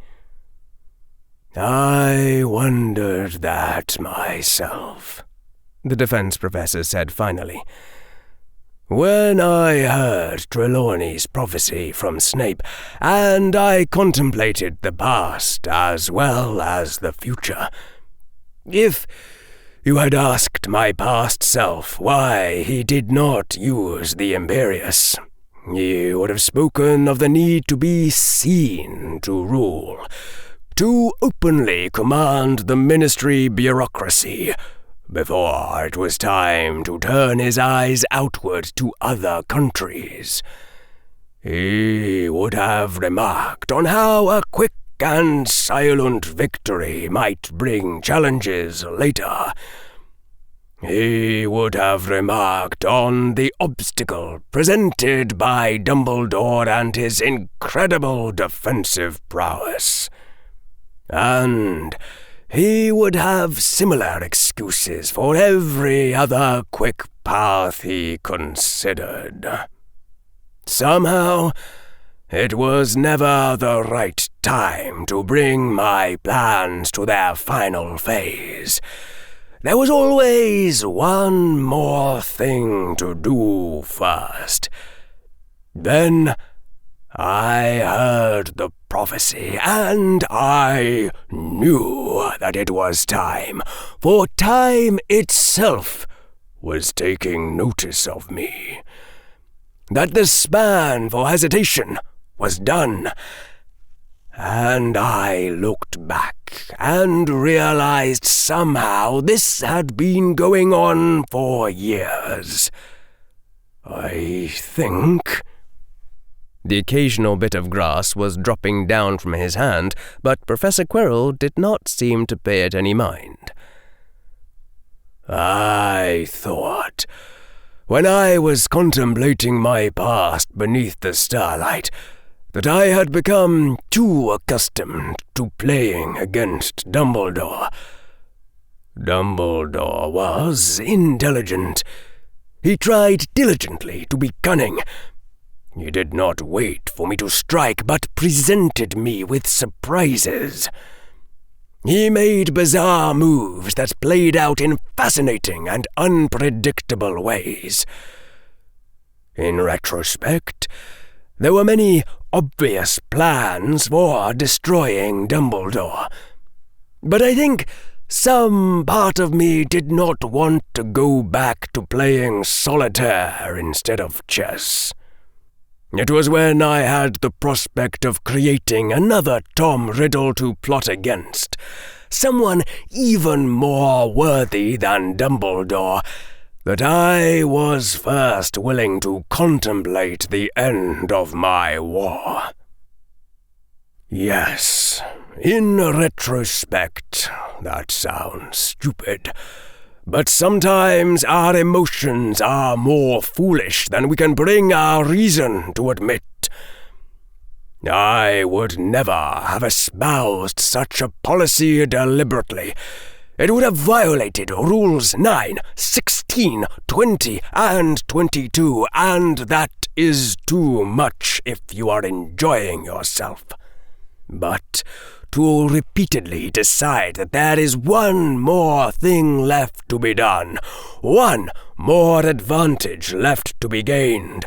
I wondered that myself, the defense professor said finally. When I heard Trelawney's prophecy from Snape, and I contemplated the past as well as the future, if you had asked my past self why he did not use the Imperious, he would have spoken of the need to be seen to rule, to openly command the Ministry bureaucracy, before it was time to turn his eyes outward to other countries. He would have remarked on how a quick and silent victory might bring challenges later. He would have remarked on the obstacle presented by Dumbledore and his incredible defensive prowess. And he would have similar excuses for every other quick path he considered. Somehow, it was never the right time to bring my plans to their final phase. There was always one more thing to do first. Then I heard the prophecy, and I knew that it was time, for time itself was taking notice of me. That the span for hesitation was done, and I looked back and realized somehow this had been going on for years. I think. The occasional bit of grass was dropping down from his hand, but Professor Quirrell did not seem to pay it any mind. I thought, when I was contemplating my past beneath the starlight, that I had become too accustomed to playing against Dumbledore. Dumbledore was intelligent. He tried diligently to be cunning. He did not wait for me to strike, but presented me with surprises. He made bizarre moves that played out in fascinating and unpredictable ways. In retrospect, there were many obvious plans for destroying Dumbledore, but I think some part of me did not want to go back to playing solitaire instead of chess. It was when I had the prospect of creating another Tom Riddle to plot against, someone even more worthy than Dumbledore, that I was first willing to contemplate the end of my war. Yes, in retrospect, that sounds stupid, but sometimes our emotions are more foolish than we can bring our reason to admit. I would never have espoused such a policy deliberately. It would have violated Rules 9, 16, 20, and 22, and that is too much if you are enjoying yourself. But to repeatedly decide that there is one more thing left to be done, one more advantage left to be gained,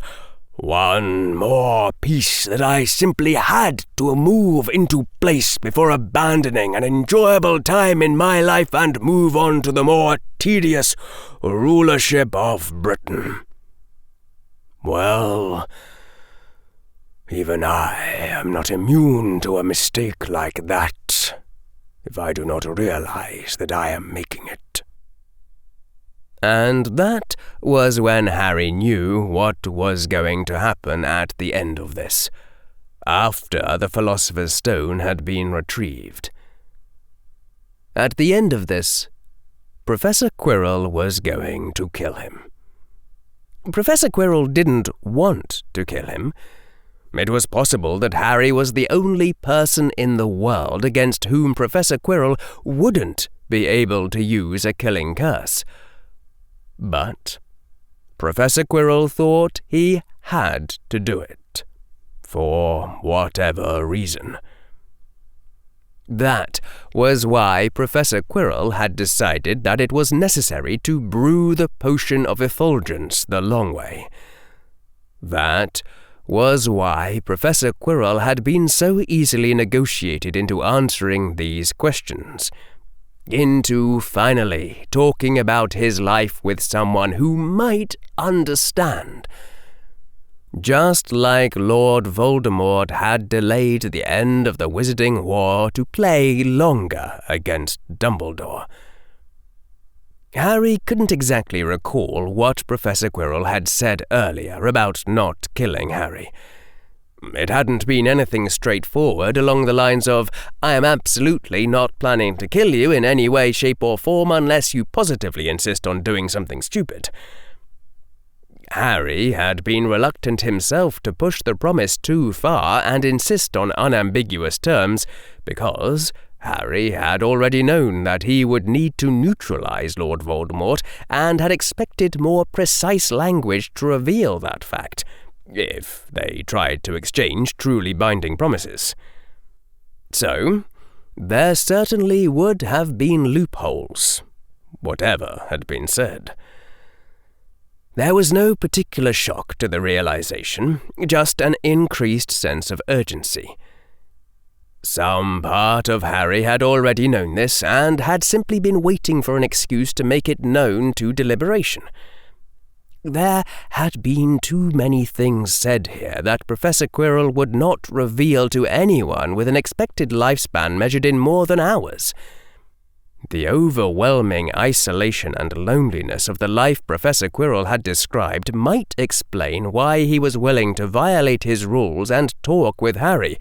One more piece that I simply had to move into place before abandoning an enjoyable time in my life and move on to the more tedious rulership of Britain. Well, even I am not immune to a mistake like that, if I do not realize that I am making it. And that was when Harry knew what was going to happen at the end of this, after the Philosopher's Stone had been retrieved. At the end of this, Professor Quirrell was going to kill him. Professor Quirrell didn't want to kill him. It was possible that Harry was the only person in the world against whom Professor Quirrell wouldn't be able to use a killing curse. But Professor Quirrell thought he had to do it, for whatever reason. That was why Professor Quirrell had decided that it was necessary to brew the potion of effulgence the long way. That was why Professor Quirrell had been so easily negotiated into answering these questions, into finally talking about his life with someone who might understand. Just like Lord Voldemort had delayed the end of the Wizarding War to play longer against Dumbledore. Harry couldn't exactly recall what Professor Quirrell had said earlier about not killing Harry. It hadn't been anything straightforward along the lines of, "I am absolutely not planning to kill you in any way, shape, or form unless you positively insist on doing something stupid." Harry had been reluctant himself to push the promise too far and insist on unambiguous terms because Harry had already known that he would need to neutralize Lord Voldemort and had expected more precise language to reveal that fact, if they tried to exchange truly binding promises. So, there certainly would have been loopholes, whatever had been said. There was no particular shock to the realization, just an increased sense of urgency. Some part of Harry had already known this and had simply been waiting for an excuse to make it known to deliberation. There had been too many things said here that Professor Quirrell would not reveal to anyone with an expected lifespan measured in more than hours. The overwhelming isolation and loneliness of the life Professor Quirrell had described might explain why he was willing to violate his rules and talk with Harry,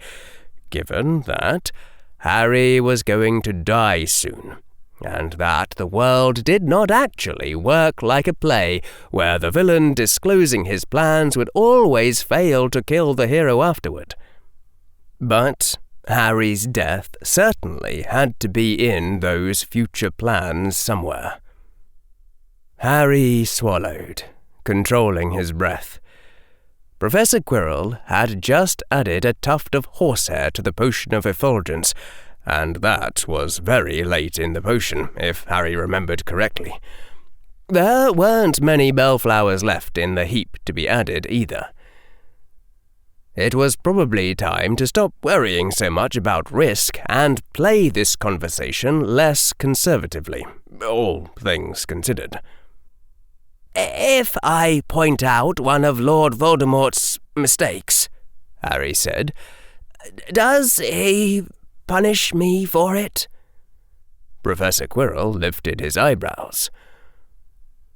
given that Harry was going to die soon, and that the world did not actually work like a play where the villain disclosing his plans would always fail to kill the hero afterward. But Harry's death certainly had to be in those future plans somewhere. Harry swallowed, controlling his breath. Professor Quirrell had just added a tuft of horsehair to the potion of effulgence, and that was very late in the potion, if Harry remembered correctly. There weren't many bellflowers left in the heap to be added either. It was probably time to stop worrying so much about risk and play this conversation less conservatively, all things considered. "If I point out one of Lord Voldemort's mistakes," Harry said, "does he punish me for it?" Professor Quirrell lifted his eyebrows.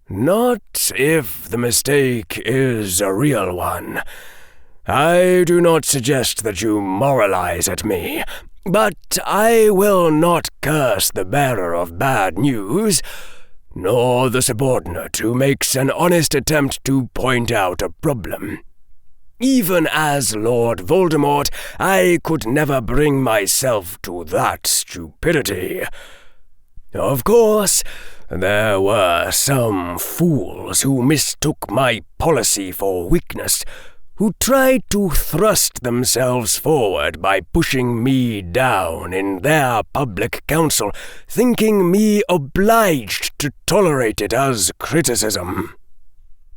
"Not if the mistake is a real one. I do not suggest that you moralize at me, but I will not curse the bearer of bad news, nor the subordinate who makes an honest attempt to point out a problem. Even as Lord Voldemort, I could never bring myself to that stupidity. Of course, there were some fools who mistook my policy for weakness, who tried to thrust themselves forward by pushing me down in their public council, thinking me obliged to tolerate it as criticism."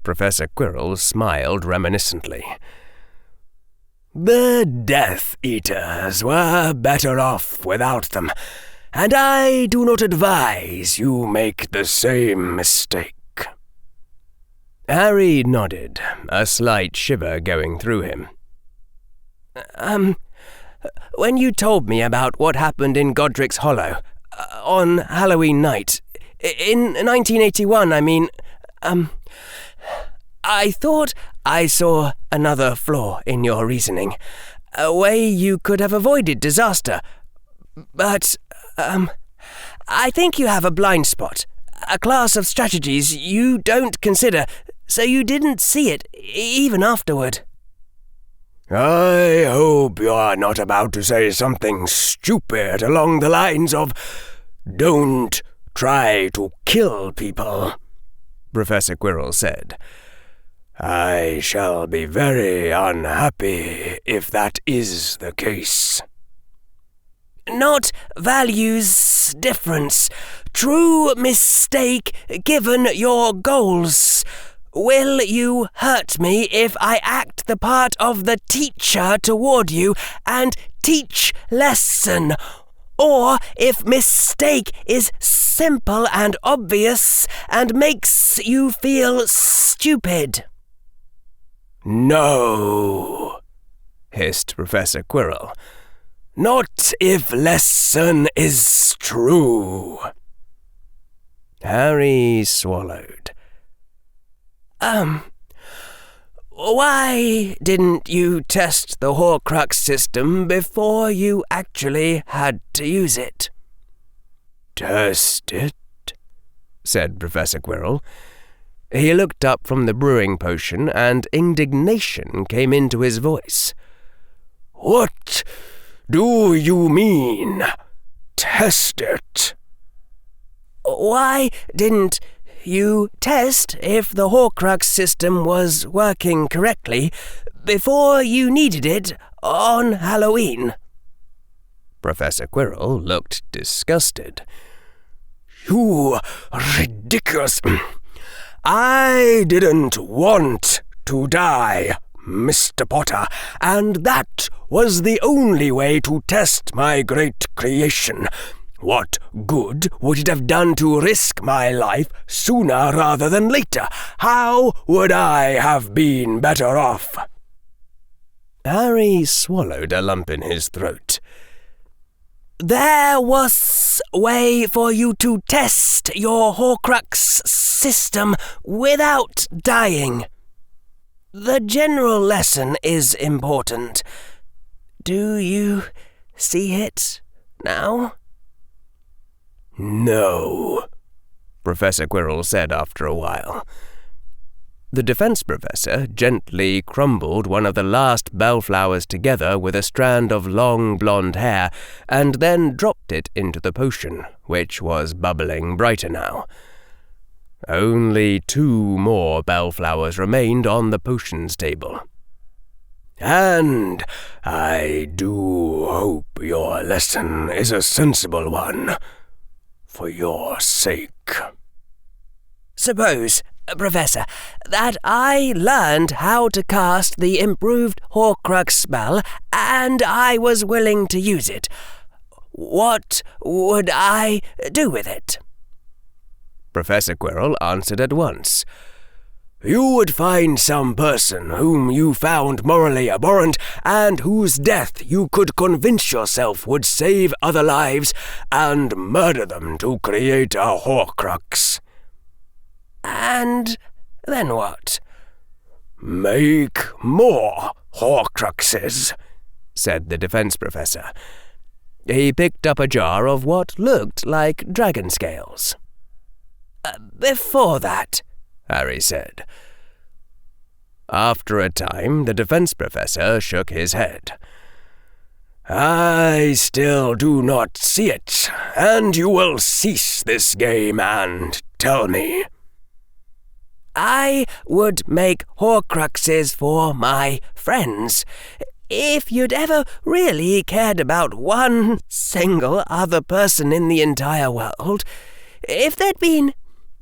Professor Quirrell smiled reminiscently. The Death Eaters were better off without them, and I do not advise you make the same mistake. Harry nodded, a slight shiver going through him. When you told me about what happened in Godric's Hollow, on Halloween night, in 1981, I thought I saw another flaw in your reasoning, a way you could have avoided disaster. But, I think you have a blind spot, a class of strategies you don't consider, so you didn't see it, even afterward. I hope you are not about to say something stupid along the lines of, "Don't try to kill people," Professor Quirrell said. "I shall be very unhappy if that is the case." Not values difference. True mistake given your goals. Will you hurt me if I act the part of the teacher toward you and teach lesson? Or if mistake is simple and obvious and makes you feel stupid? "No," hissed Professor Quirrell. "Not if lesson is true." Harry swallowed. Why didn't you test the Horcrux system before you actually had to use it? "Test it?" said Professor Quirrell. He looked up from the brewing potion, and indignation came into his voice. "What do you mean, test it?" Why didn't you test if the Horcrux system was working correctly before you needed it on Halloween? Professor Quirrell looked disgusted. "You ridiculous! I didn't want to die, Mr. Potter, and that was the only way to test my great creation. What good would it have done to risk my life sooner rather than later? How would I have been better off?" Harry swallowed a lump in his throat. There was a way for you to test your Horcrux system without dying. The general lesson is important. Do you see it now? "No," Professor Quirrell said after a while. The defense professor gently crumbled one of the last bellflowers together with a strand of long blonde hair, and then dropped it into the potion, which was bubbling brighter now. Only 2 more bellflowers remained on the potions table. "And I do hope your lesson is a sensible one, for your sake." Suppose, Professor, that I learned how to cast the improved Horcrux spell and I was willing to use it. What would I do with it? Professor Quirrell answered at once. "You would find some person whom you found morally abhorrent and whose death you could convince yourself would save other lives, and murder them to create a Horcrux." "And then what?" "Make more Horcruxes," said the defense professor. He picked up a jar of what looked like dragon scales. Before that," Harry said. After a time, the defense professor shook his head. "I still do not see it, and you will cease this game and tell me." "I would make Horcruxes for my friends. If you'd ever really cared about one single other person in the entire world, if there'd been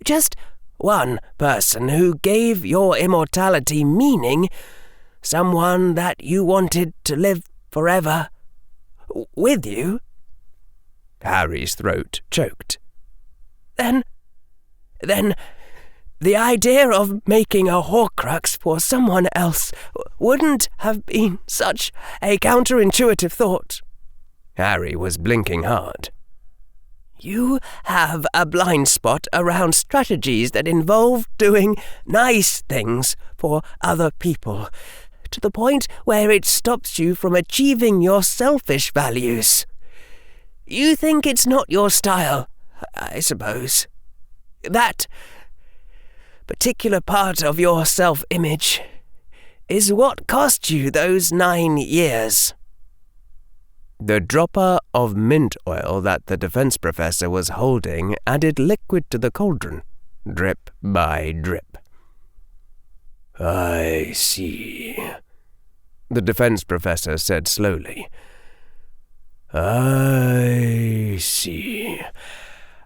just one person who gave your immortality meaning, someone that you wanted to live forever with you. Harry's throat choked. Then the idea of making a Horcrux for someone else wouldn't have been such a counterintuitive thought. Harry was blinking hard. You have a blind spot around strategies that involve doing nice things for other people, to the point where it stops you from achieving your selfish values. You think it's not your style, I suppose. That particular part of your self-image is what cost you those 9 years. The dropper of mint oil that the defense professor was holding added liquid to the cauldron, drip by drip. I see, the defense professor said slowly. I see.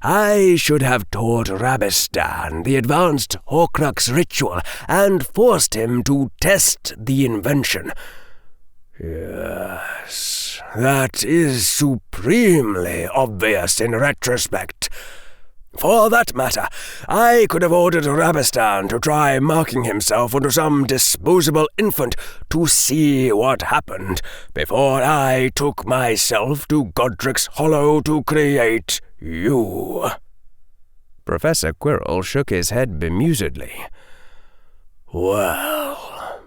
I should have taught Rabistan the advanced Horcrux ritual and forced him to test the invention. Yes, that is supremely obvious in retrospect. For that matter, I could have ordered Rabistan to try marking himself onto some disposable infant to see what happened before I took myself to Godric's Hollow to create you. Professor Quirrell shook his head bemusedly. Well,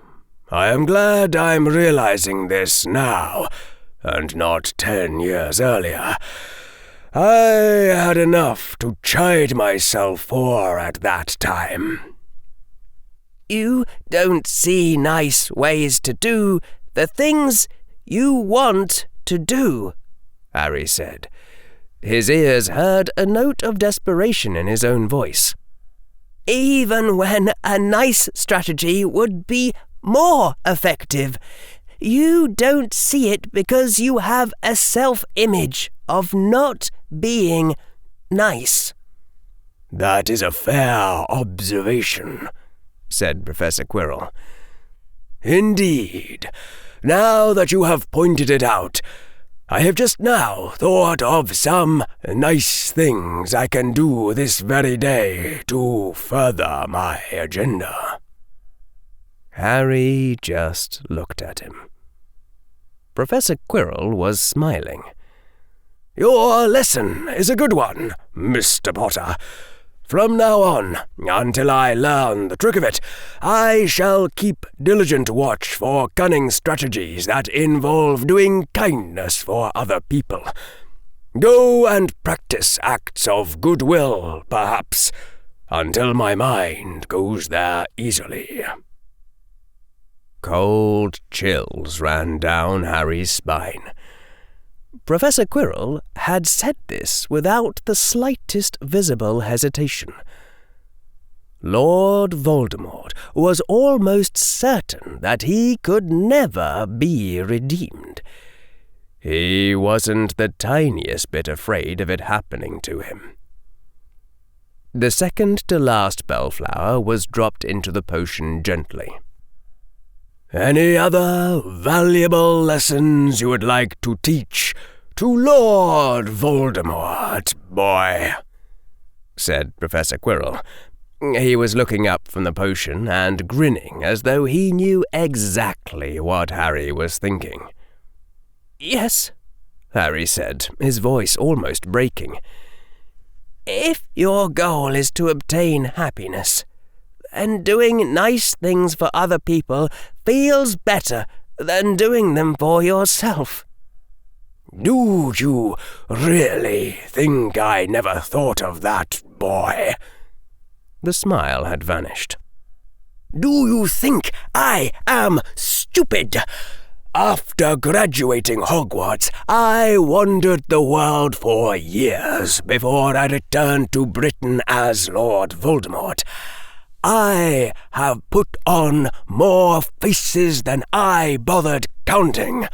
I am glad I'm realizing this now, and not 10 years earlier. I had enough to chide myself for at that time. You don't see nice ways to do the things you want to do, Harry said. His ears heard a note of desperation in his own voice. Even when a nice strategy would be more effective, you don't see it because you have a self-image of not being nice. That is a fair observation, said Professor Quirrell. Indeed. Now that you have pointed it out, I have just now thought of some nice things I can do this very day to further my agenda. Harry just looked at him. Professor Quirrell was smiling. Your lesson is a good one, Mr. Potter. From now on, until I learn the trick of it, I shall keep diligent watch for cunning strategies that involve doing kindness for other people. Go and practice acts of goodwill, perhaps, until my mind goes there easily. Cold chills ran down Harry's spine. Professor Quirrell had said this without the slightest visible hesitation. Lord Voldemort was almost certain that he could never be redeemed. He wasn't the tiniest bit afraid of it happening to him. The second-to-last bellflower was dropped into the potion gently. Any other valuable lessons you would like to teach to Lord Voldemort, boy? Said Professor Quirrell. He was looking up from the potion and grinning as though he knew exactly what Harry was thinking. Yes, Harry said, his voice almost breaking. If your goal is to obtain happiness, and doing nice things for other people feels better than doing them for yourself. Do you really think I never thought of that, boy? The smile had vanished. Do you think I am stupid? After graduating Hogwarts, I wandered the world for years before I returned to Britain as Lord Voldemort. I have put on more faces than I bothered counting.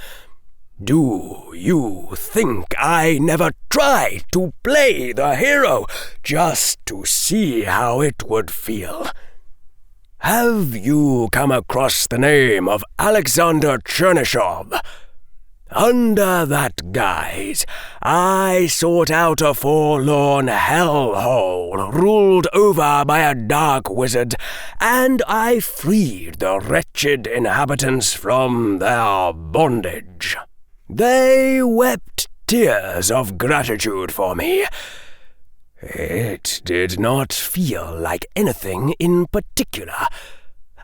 Do you think I never tried to play the hero just to see how it would feel? Have you come across the name of Alexander Chernyshov? Under that guise, I sought out a forlorn hellhole ruled over by a dark wizard, and I freed the wretched inhabitants from their bondage. They wept tears of gratitude for me. It did not feel like anything in particular.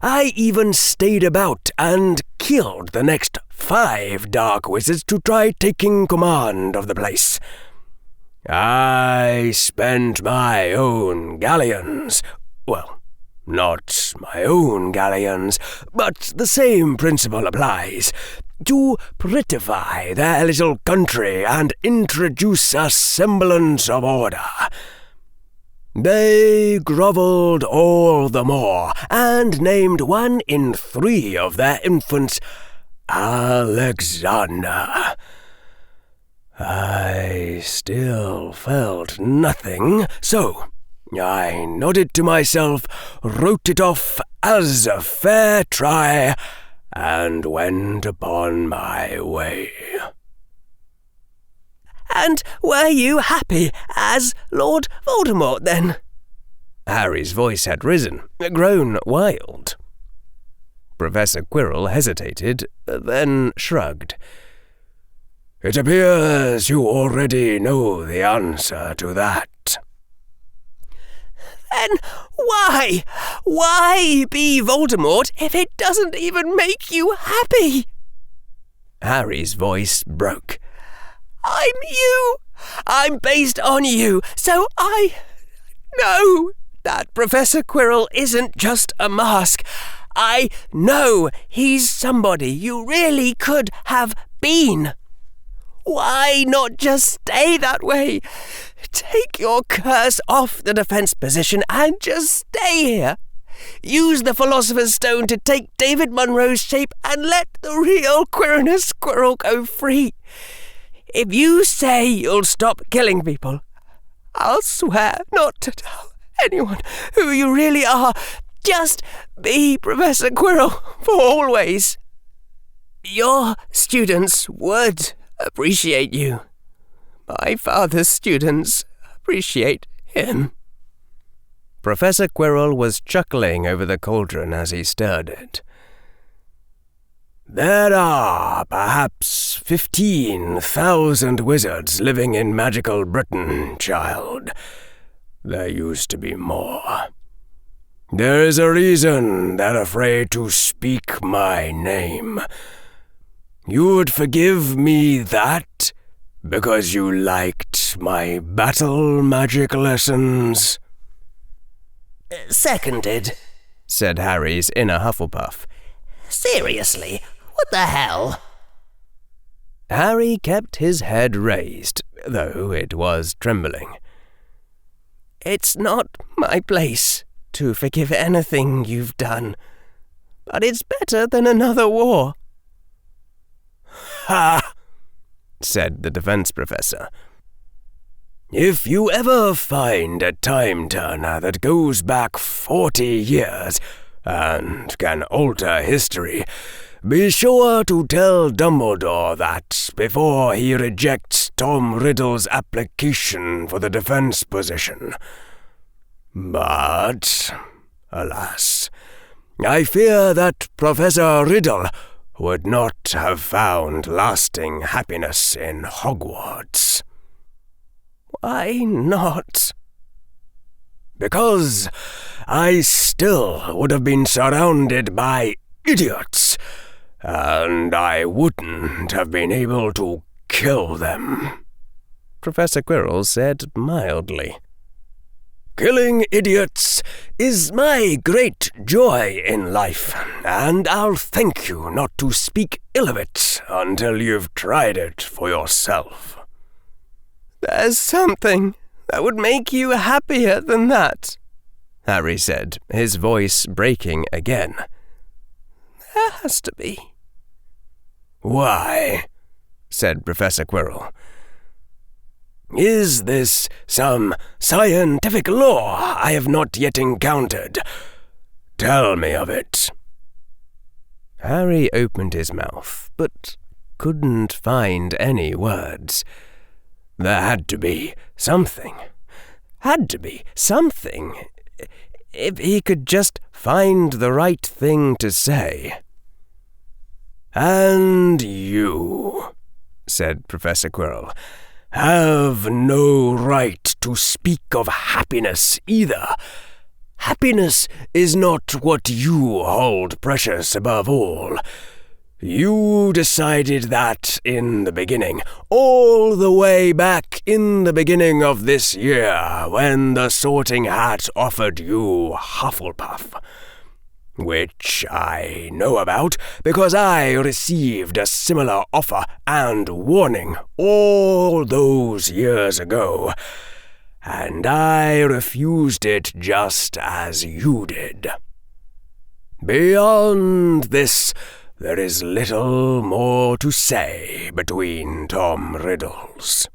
I even stayed about and killed the next 5 dark wizards to try taking command of the place. I spent my own galleons, well, not my own galleons, but the same principle applies, to prettify their little country and introduce a semblance of order. They grovelled all the more, and named 1 in 3 of their infants Alexander. I still felt nothing, so I nodded to myself, wrote it off as a fair try, and went upon my way. And were you happy as Lord Voldemort, then? Harry's voice had risen, grown wild. Professor Quirrell hesitated, then shrugged. It appears you already know the answer to that. Then why? Why be Voldemort if it doesn't even make you happy? Harry's voice broke. I'm you. I'm based on you, so I know that Professor Quirrell isn't just a mask. I know he's somebody you really could have been. Why not just stay that way? Take your curse off the defense position and just stay here. Use the Philosopher's Stone to take David Munro's shape and let the real Quirinus Squirrel go free. If you say you'll stop killing people, I'll swear not to tell anyone who you really are. Just be Professor Quirrell for always. Your students would appreciate you. My father's students appreciate him. Professor Quirrell was chuckling over the cauldron as he stirred it. There are perhaps 15,000 wizards living in magical Britain, child. There used to be more. There is a reason they're afraid to speak my name. You would forgive me that because you liked my battle magic lessons? Seconded, said Harry's inner Hufflepuff. Seriously, what the hell? Harry kept his head raised, though it was trembling. It's not my place to forgive anything you've done, but it's better than another war. Ha! said the defense professor. If you ever find a time turner that goes back 40 years and can alter history, be sure to tell Dumbledore that before he rejects Tom Riddle's application for the defense position. But, alas, I fear that Professor Riddle would not have found lasting happiness in Hogwarts. Why not? Because I still would have been surrounded by idiots, and I wouldn't have been able to kill them, Professor Quirrell said mildly. Killing idiots is my great joy in life, and I'll thank you not to speak ill of it until you've tried it for yourself. There's something that would make you happier than that, Harry said, his voice breaking again. There has to be. Why? said Professor Quirrell. "Is this some scientific law I have not yet encountered? Tell me of it." Harry opened his mouth, but couldn't find any words. There had to be something. Had to be something. If he could just find the right thing to say. "And you," said Professor Quirrell, "have no right to speak of happiness either. Happiness is not what you hold precious above all. You decided that in the beginning, all the way back in the beginning of this year, when the Sorting Hat offered you Hufflepuff. Which I know about because I received a similar offer and warning all those years ago, and I refused it just as you did. Beyond this, there is little more to say between Tom Riddles."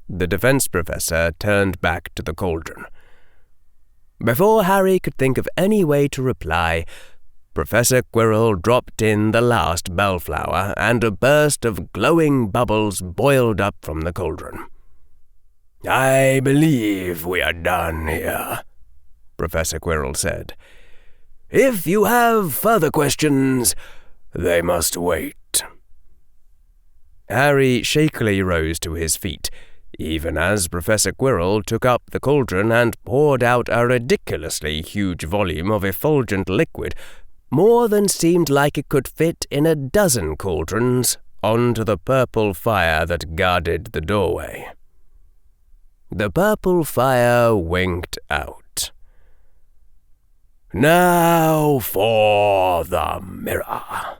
The defense professor turned back to the cauldron. Before Harry could think of any way to reply, Professor Quirrell dropped in the last bellflower, and a burst of glowing bubbles boiled up from the cauldron. "I believe we are done here," Professor Quirrell said. "If you have further questions, they must wait." Harry shakily rose to his feet, even as Professor Quirrell took up the cauldron and poured out a ridiculously huge volume of effulgent liquid, more than seemed like it could fit in a dozen cauldrons, onto the purple fire that guarded the doorway. The purple fire winked out. "Now for the mirror,"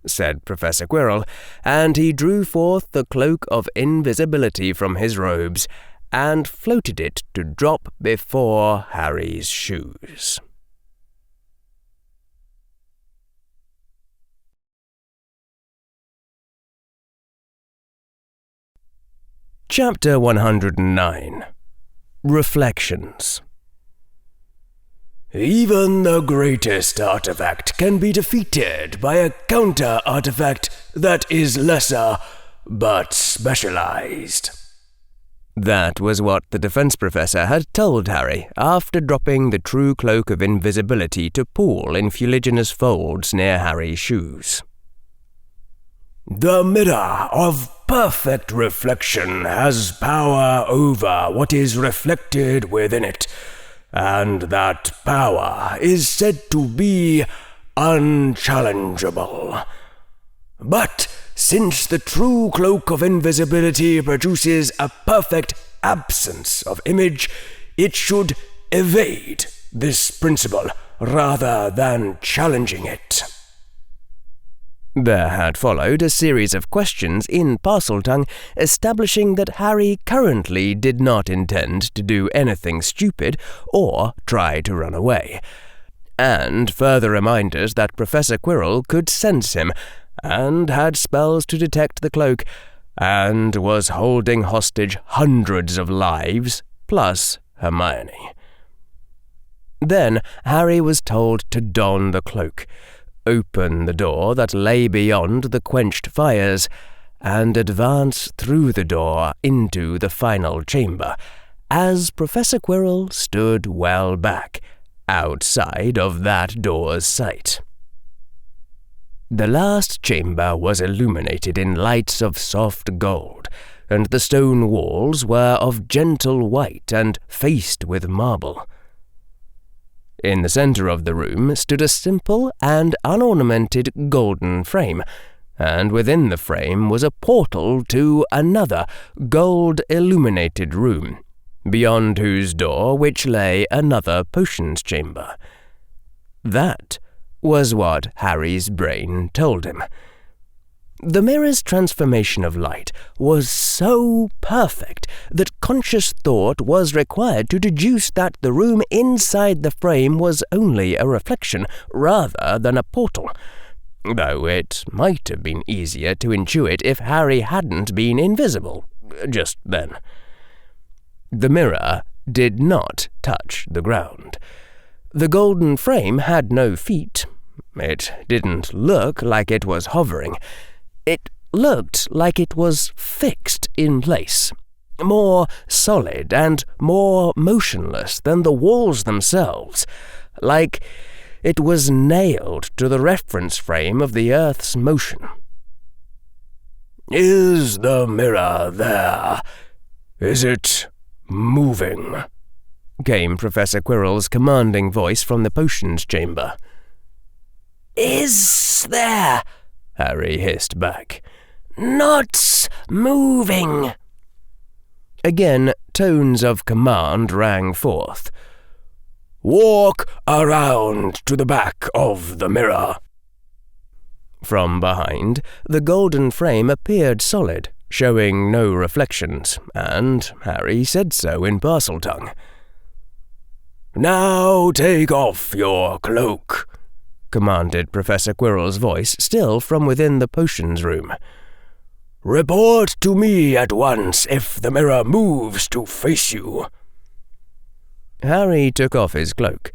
said Professor Quirrell, and he drew forth the cloak of invisibility from his robes and floated it to drop before Harry's shoes. Chapter 109. Reflections. "Even the greatest artifact can be defeated by a counter-artifact that is lesser, but specialized." That was what the defense professor had told Harry after dropping the true cloak of invisibility to pool in fuliginous folds near Harry's shoes. "The mirror of perfect reflection has power over what is reflected within it, and that power is said to be unchallengeable. But since the true cloak of invisibility produces a perfect absence of image, it should evade this principle rather than challenging it." There had followed a series of questions in Parseltongue establishing that Harry currently did not intend to do anything stupid or try to run away, and further reminders that Professor Quirrell could sense him, and had spells to detect the cloak, and was holding hostage hundreds of lives, plus Hermione. Then Harry was told to don the cloak, open the door that lay beyond the quenched fires, and advance through the door into the final chamber, as Professor Quirrell stood well back, outside of that door's sight. The last chamber was illuminated in lights of soft gold, and the stone walls were of gentle white and faced with marble. In the centre of the room stood a simple and unornamented golden frame, and within the frame was a portal to another gold-illuminated room, beyond whose door which lay another potions chamber. That was what Harry's brain told him. The mirror's transformation of light was so perfect that conscious thought was required to deduce that the room inside the frame was only a reflection rather than a portal, though it might have been easier to intuit if Harry hadn't been invisible just then. The mirror did not touch the ground. The golden frame had no feet. It didn't look like it was hovering. It looked like it was fixed in place, more solid and more motionless than the walls themselves, like it was nailed to the reference frame of the Earth's motion. "Is the mirror there? Is it moving?" came Professor Quirrell's commanding voice from the potions chamber. "Is there?" Harry hissed back. "Not moving." Again, tones of command rang forth. "Walk around to the back of the mirror." From behind, the golden frame appeared solid, showing no reflections, and Harry said so in Parseltongue. "Now take off your cloak," commanded Professor Quirrell's voice, still from within the potions room. "Report to me at once if the mirror moves to face you." Harry took off his cloak.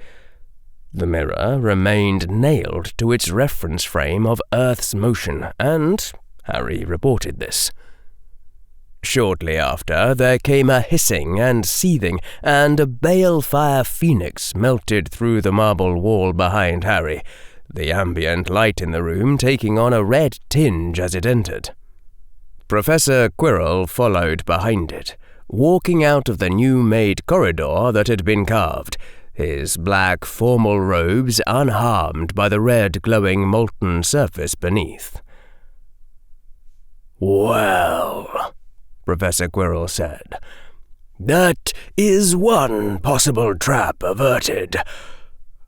The mirror remained nailed to its reference frame of Earth's motion, and Harry reported this. Shortly after, there came a hissing and seething, and a balefire phoenix melted through the marble wall behind Harry, the ambient light in the room taking on a red tinge as it entered. Professor Quirrell followed behind it, walking out of the new-made corridor that had been carved, his black formal robes unharmed by the red glowing molten surface beneath. "Well," Professor Quirrell said, "that is one possible trap averted.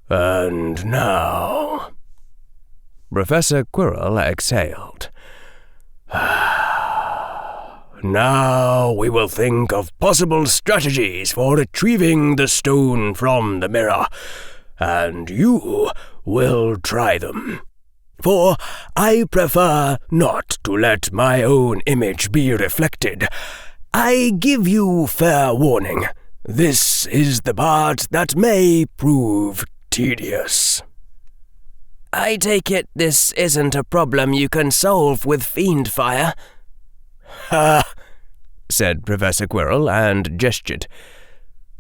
And now—" Professor Quirrell exhaled. "Now we will think of possible strategies for retrieving the stone from the mirror, and you will try them. For I prefer not to let my own image be reflected. I give you fair warning. This is the part that may prove tedious." "I take it this isn't a problem you can solve with fiend fire?" "Ha!" said Professor Quirrell, and gestured.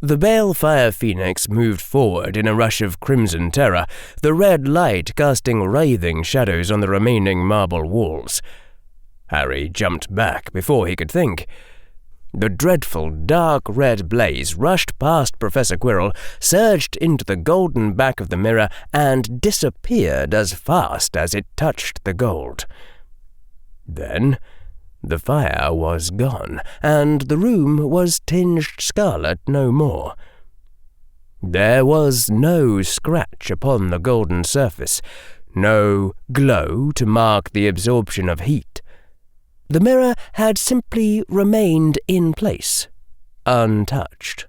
The balefire phoenix moved forward in a rush of crimson terror, the red light casting writhing shadows on the remaining marble walls. Harry jumped back before he could think. The dreadful dark red blaze rushed past Professor Quirrell, surged into the golden back of the mirror, and disappeared as fast as it touched the gold. Then the fire was gone, and the room was tinged scarlet no more. There was no scratch upon the golden surface, no glow to mark the absorption of heat. The mirror had simply remained in place, untouched.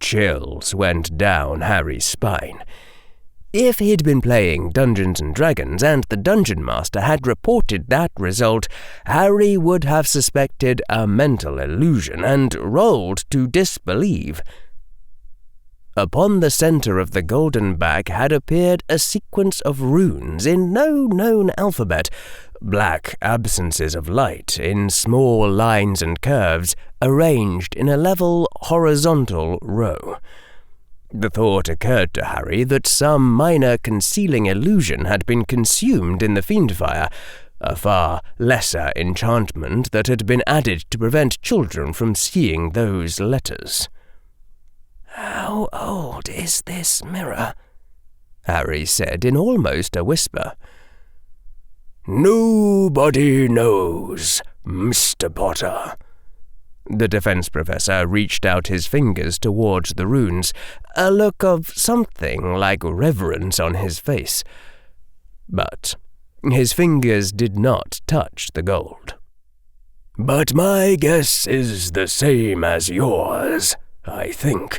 Chills went down Harry's spine. If he'd been playing Dungeons & Dragons and the Dungeon Master had reported that result, Harry would have suspected a mental illusion and rolled to disbelieve. Upon the center of the golden back had appeared a sequence of runes in no known alphabet, black absences of light in small lines and curves arranged in a level horizontal row. The thought occurred to Harry that some minor concealing illusion had been consumed in the fiendfire, a far lesser enchantment that had been added to prevent children from seeing those letters. "How old is this mirror?" Harry said in almost a whisper. "Nobody knows, Mr. Potter." The defense professor reached out his fingers towards the runes, a look of something like reverence on his face. But his fingers did not touch the gold. "But my guess is the same as yours, I think.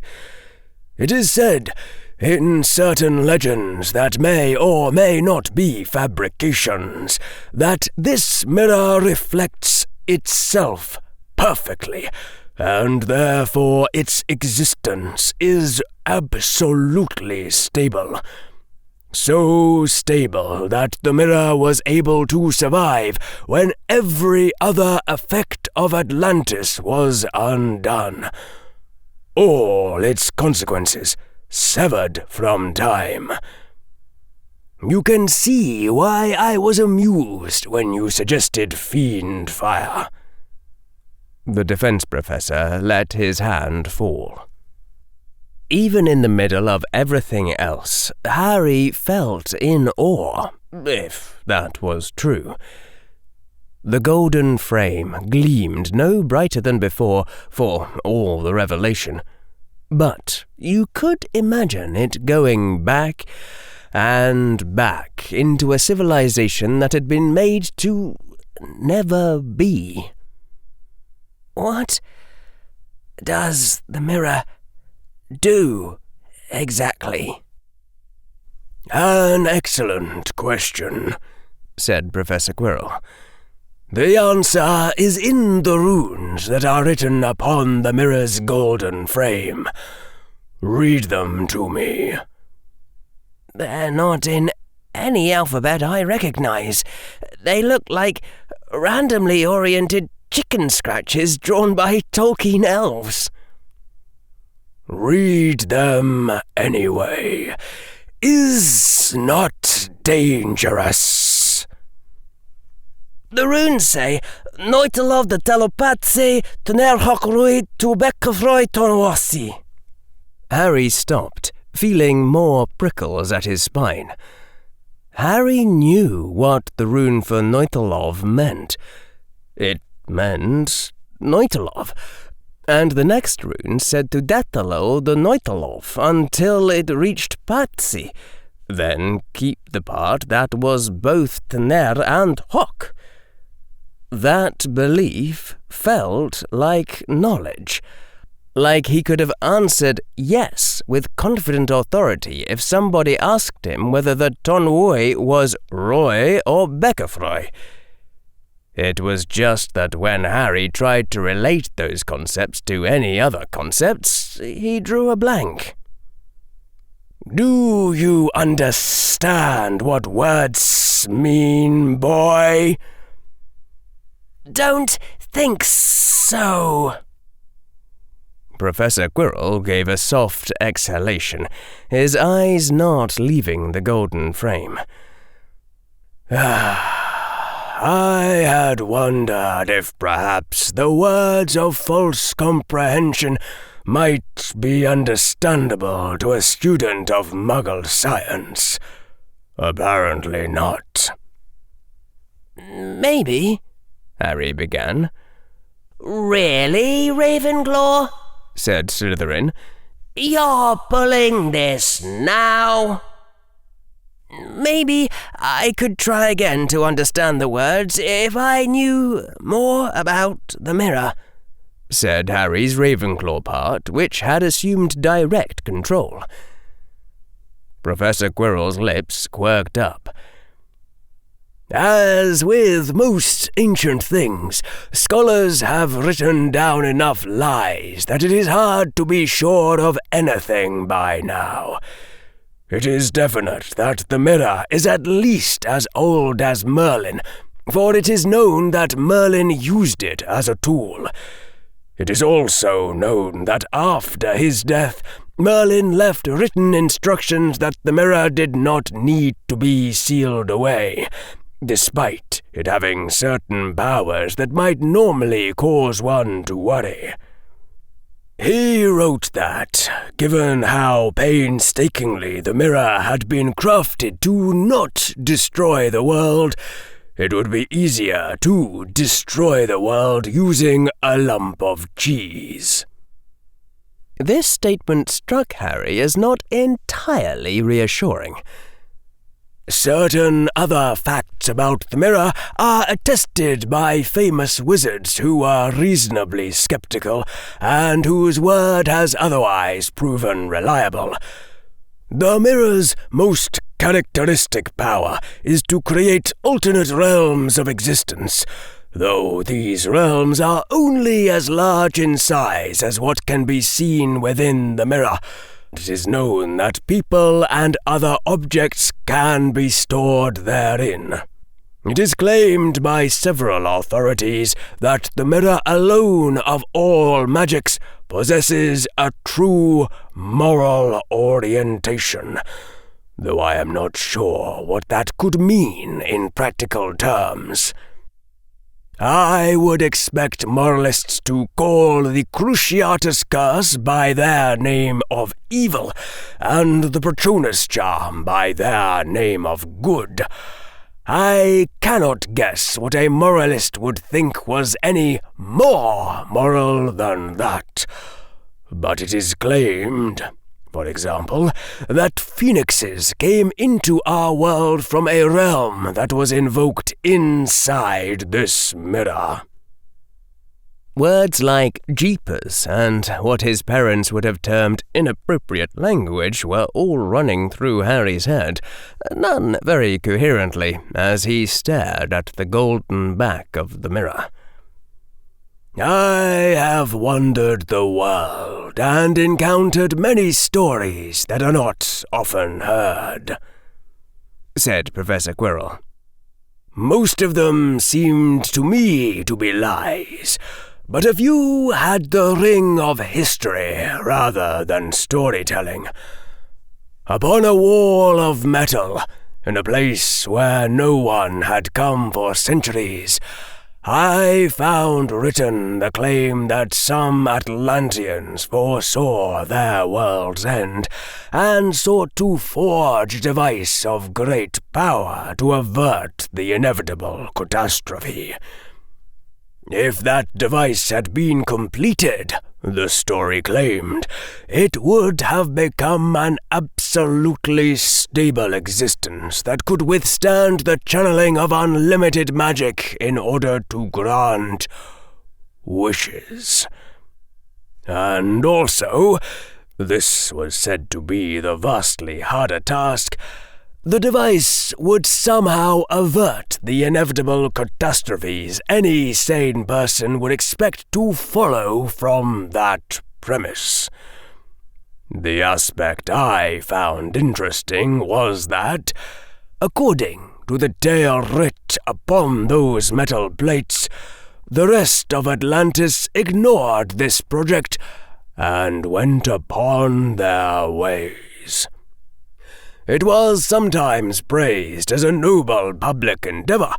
It is said in certain legends that may or may not be fabrications, that this mirror reflects itself perfectly, and therefore its existence is absolutely stable. So stable that the mirror was able to survive when every other effect of Atlantis was undone. All its consequences severed from time. You can see why I was amused when you suggested fiend fire. The defense professor let his hand fall. Even in the middle of everything else, Harry felt in awe, if that was true. The golden frame gleamed no brighter than before, for all the revelation. But you could imagine it going back and back into a civilization that had been made to never be. What does the mirror do exactly? An excellent question, said Professor Quirrell. The answer is in the runes that are written upon the mirror's golden frame. Read them to me. They're not in any alphabet I recognize. They look like randomly oriented chicken scratches drawn by Tolkien elves. Read them anyway. Is not dangerous. The runes say, Noitilov de telepatse, tener hokrui tu bekafroi tonwasi. Harry stopped, feeling more prickles at his spine. Harry knew what the rune for Noitilov meant. It meant Noitilov. And the next rune said to Datalo the Noitilov until it reached Patsy, then keep the part that was both Tener and Hock. That belief felt like knowledge, like he could have answered yes with confident authority if somebody asked him whether the Tonwoi was Roy or Beckafroy. It was just that when Harry tried to relate those concepts to any other concepts, he drew a blank. Do you understand what words mean, boy? Don't think so. Professor Quirrell gave a soft exhalation, his eyes not leaving the golden frame. I had wondered if perhaps the words of false comprehension might be understandable to a student of Muggle science. Apparently not. Maybe, Harry began. Really, Ravenclaw? Said Slytherin. You're pulling this now? Maybe I could try again to understand the words if I knew more about the mirror, said Harry's Ravenclaw part, which had assumed direct control. Professor Quirrell's lips quirked up. As with most ancient things, scholars have written down enough lies that it is hard to be sure of anything by now. It is definite that the mirror is at least as old as Merlin, for it is known that Merlin used it as a tool. It is also known that after his death, Merlin left written instructions that the mirror did not need to be sealed away, despite it having certain powers that might normally cause one to worry. He wrote that, given how painstakingly the mirror had been crafted to not destroy the world, it would be easier to destroy the world using a lump of cheese. This statement struck Harry as not entirely reassuring. Certain other facts about the mirror are attested by famous wizards who are reasonably skeptical and whose word has otherwise proven reliable. The mirror's most characteristic power is to create alternate realms of existence, though these realms are only as large in size as what can be seen within the mirror. It is known that people and other objects can be stored therein. It is claimed by several authorities that the mirror alone of all magics possesses a true moral orientation, though I am not sure what that could mean in practical terms. I would expect moralists to call the Cruciatus Curse by their name of evil, and the Patronus Charm by their name of good. I cannot guess what a moralist would think was any more moral than that. But it is claimed, for example, that phoenixes came into our world from a realm that was invoked inside this mirror. Words like jeepers and what his parents would have termed inappropriate language were all running through Harry's head, none very coherently, as he stared at the golden back of the mirror. I have wandered the world and encountered many stories that are not often heard, said Professor Quirrell. Most of them seemed to me to be lies, but a few had the ring of history rather than storytelling. Upon a wall of metal, in a place where no one had come for centuries, I found written the claim that some Atlanteans foresaw their world's end, and sought to forge a device of great power to avert the inevitable catastrophe. If that device had been completed, the story claimed, it would have become an absolutely stable existence that could withstand the channeling of unlimited magic in order to grant wishes. And also, this was said to be the vastly harder task, the device would somehow avert the inevitable catastrophes any sane person would expect to follow from that premise. The aspect I found interesting was that, according to the tale writ upon those metal plates, the rest of Atlantis ignored this project and went upon their ways. It was sometimes praised as a noble public endeavor,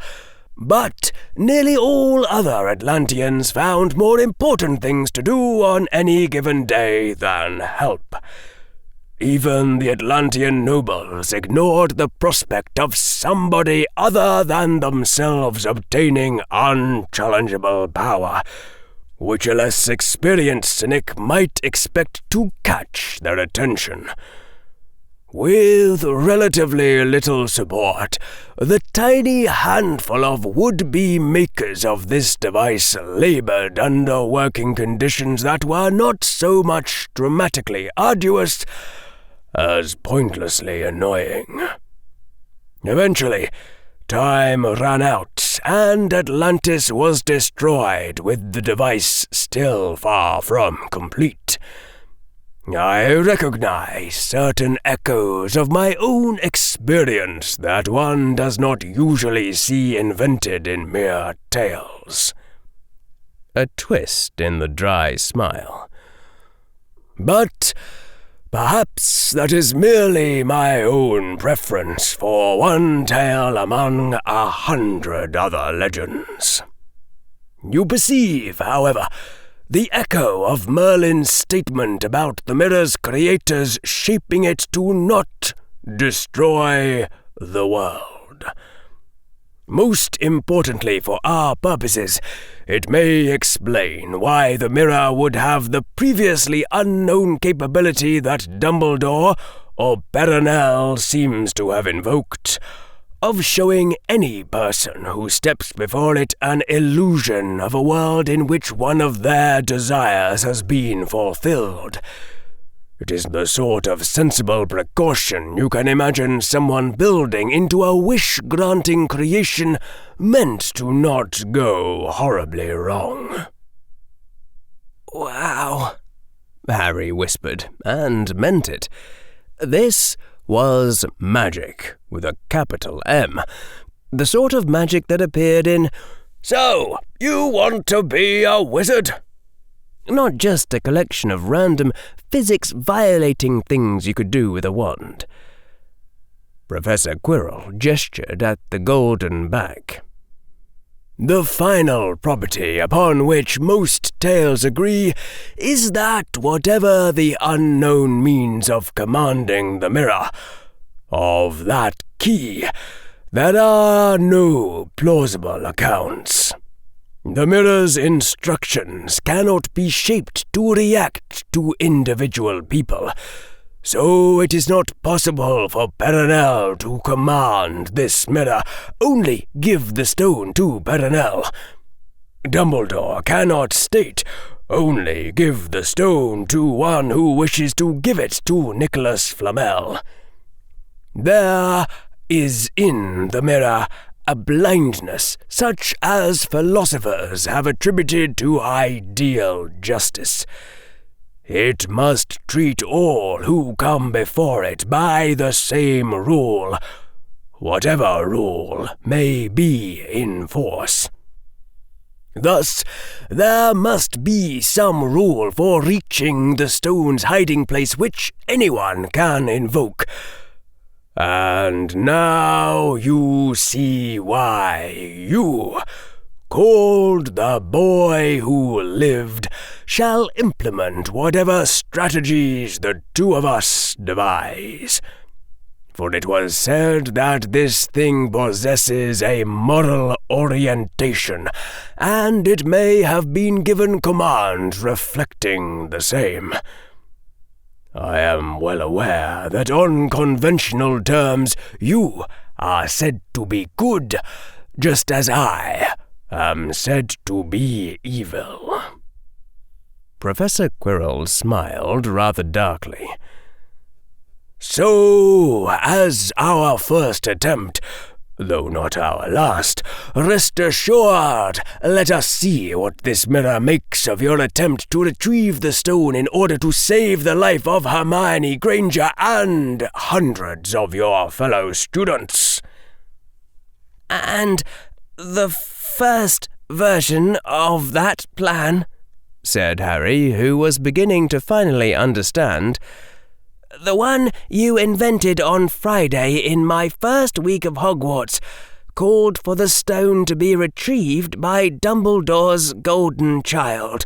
but nearly all other Atlanteans found more important things to do on any given day than help. Even the Atlantean nobles ignored the prospect of somebody other than themselves obtaining unchallengeable power, which a less experienced cynic might expect to catch their attention. With relatively little support, the tiny handful of would-be makers of this device labored under working conditions that were not so much dramatically arduous as pointlessly annoying. Eventually, time ran out, and Atlantis was destroyed with the device still far from complete. I recognize certain echoes of my own experience that one does not usually see invented in mere tales. A twist in the dry smile. But perhaps that is merely my own preference for one tale among 100 other legends. You perceive, however, the echo of Merlin's statement about the mirror's creators shaping it to not destroy the world. Most importantly for our purposes, it may explain why the mirror would have the previously unknown capability that Dumbledore or Perenelle seems to have invoked, of showing any person who steps before it an illusion of a world in which one of their desires has been fulfilled. It is the sort of sensible precaution you can imagine someone building into a wish-granting creation meant to not go horribly wrong." "Wow," Harry whispered, and meant it. This was magic, with a capital M. The sort of magic that appeared in "So, you want to be a wizard?" not just a collection of random physics-violating things you could do with a wand. Professor Quirrell gestured at the golden back. "The final property upon which most tales agree is that whatever the unknown means of commanding the mirror, of that key, there are no plausible accounts. The mirror's instructions cannot be shaped to react to individual people, so it is not possible for Perenelle to command this mirror. Only give the stone to Perenelle. Dumbledore cannot state, only give the stone to one who wishes to give it to Nicholas Flamel. There is in the mirror a blindness such as philosophers have attributed to ideal justice. It must treat all who come before it by the same rule, whatever rule may be in force. Thus, there must be some rule for reaching the stone's hiding place which anyone can invoke. And now you see why you, called the boy who lived, shall implement whatever strategies the two of us devise. For it was said that this thing possesses a moral orientation, and it may have been given commands reflecting the same. I am well aware that on conventional terms you are said to be good, just as I am said to be evil." Professor Quirrell smiled rather darkly. "So, as our first attempt, though not our last, rest assured, let us see what this mirror makes of your attempt to retrieve the stone in order to save the life of Hermione Granger and hundreds of your fellow students." "And the first version of that plan," said Harry, who was beginning to finally understand, "the one you invented on Friday in my first week of Hogwarts, called for the stone to be retrieved by Dumbledore's golden child,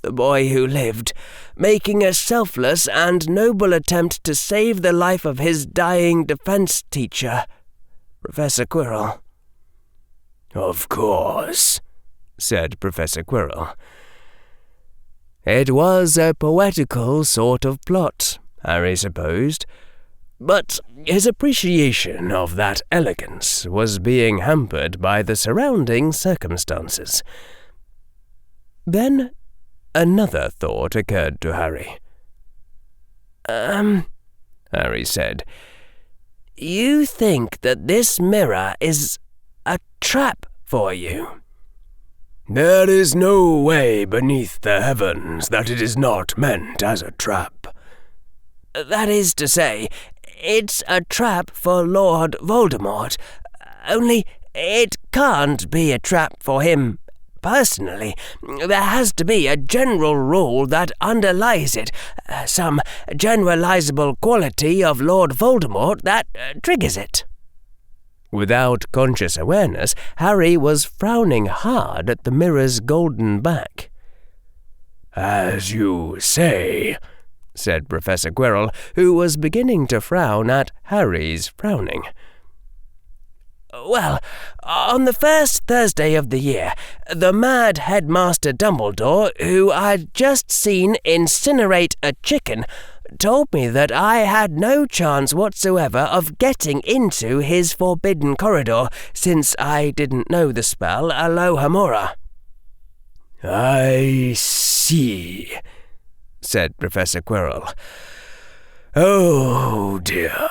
the boy who lived, making a selfless and noble attempt to save the life of his dying defense teacher, Professor Quirrell." "Of course," said Professor Quirrell. It was a poetical sort of plot, Harry supposed, but his appreciation of that elegance was being hampered by the surrounding circumstances. Then another thought occurred to Harry. Harry said, "you think that this mirror is a trap for you?" "There is no way beneath the heavens that it is not meant as a trap." "That is to say, it's a trap for Lord Voldemort, only it can't be a trap for him personally. There has to be a general rule that underlies it, some generalizable quality of Lord Voldemort that triggers it." Without conscious awareness, Harry was frowning hard at the mirror's golden back. "As you say," said Professor Quirrell, who was beginning to frown at Harry's frowning. "Well, on the first Thursday of the year, the mad headmaster Dumbledore, who I'd just seen incinerate a chicken, told me that I had no chance whatsoever of getting into his forbidden corridor, since I didn't know the spell Alohomora." "I see," said Professor Quirrell. "Oh, dear.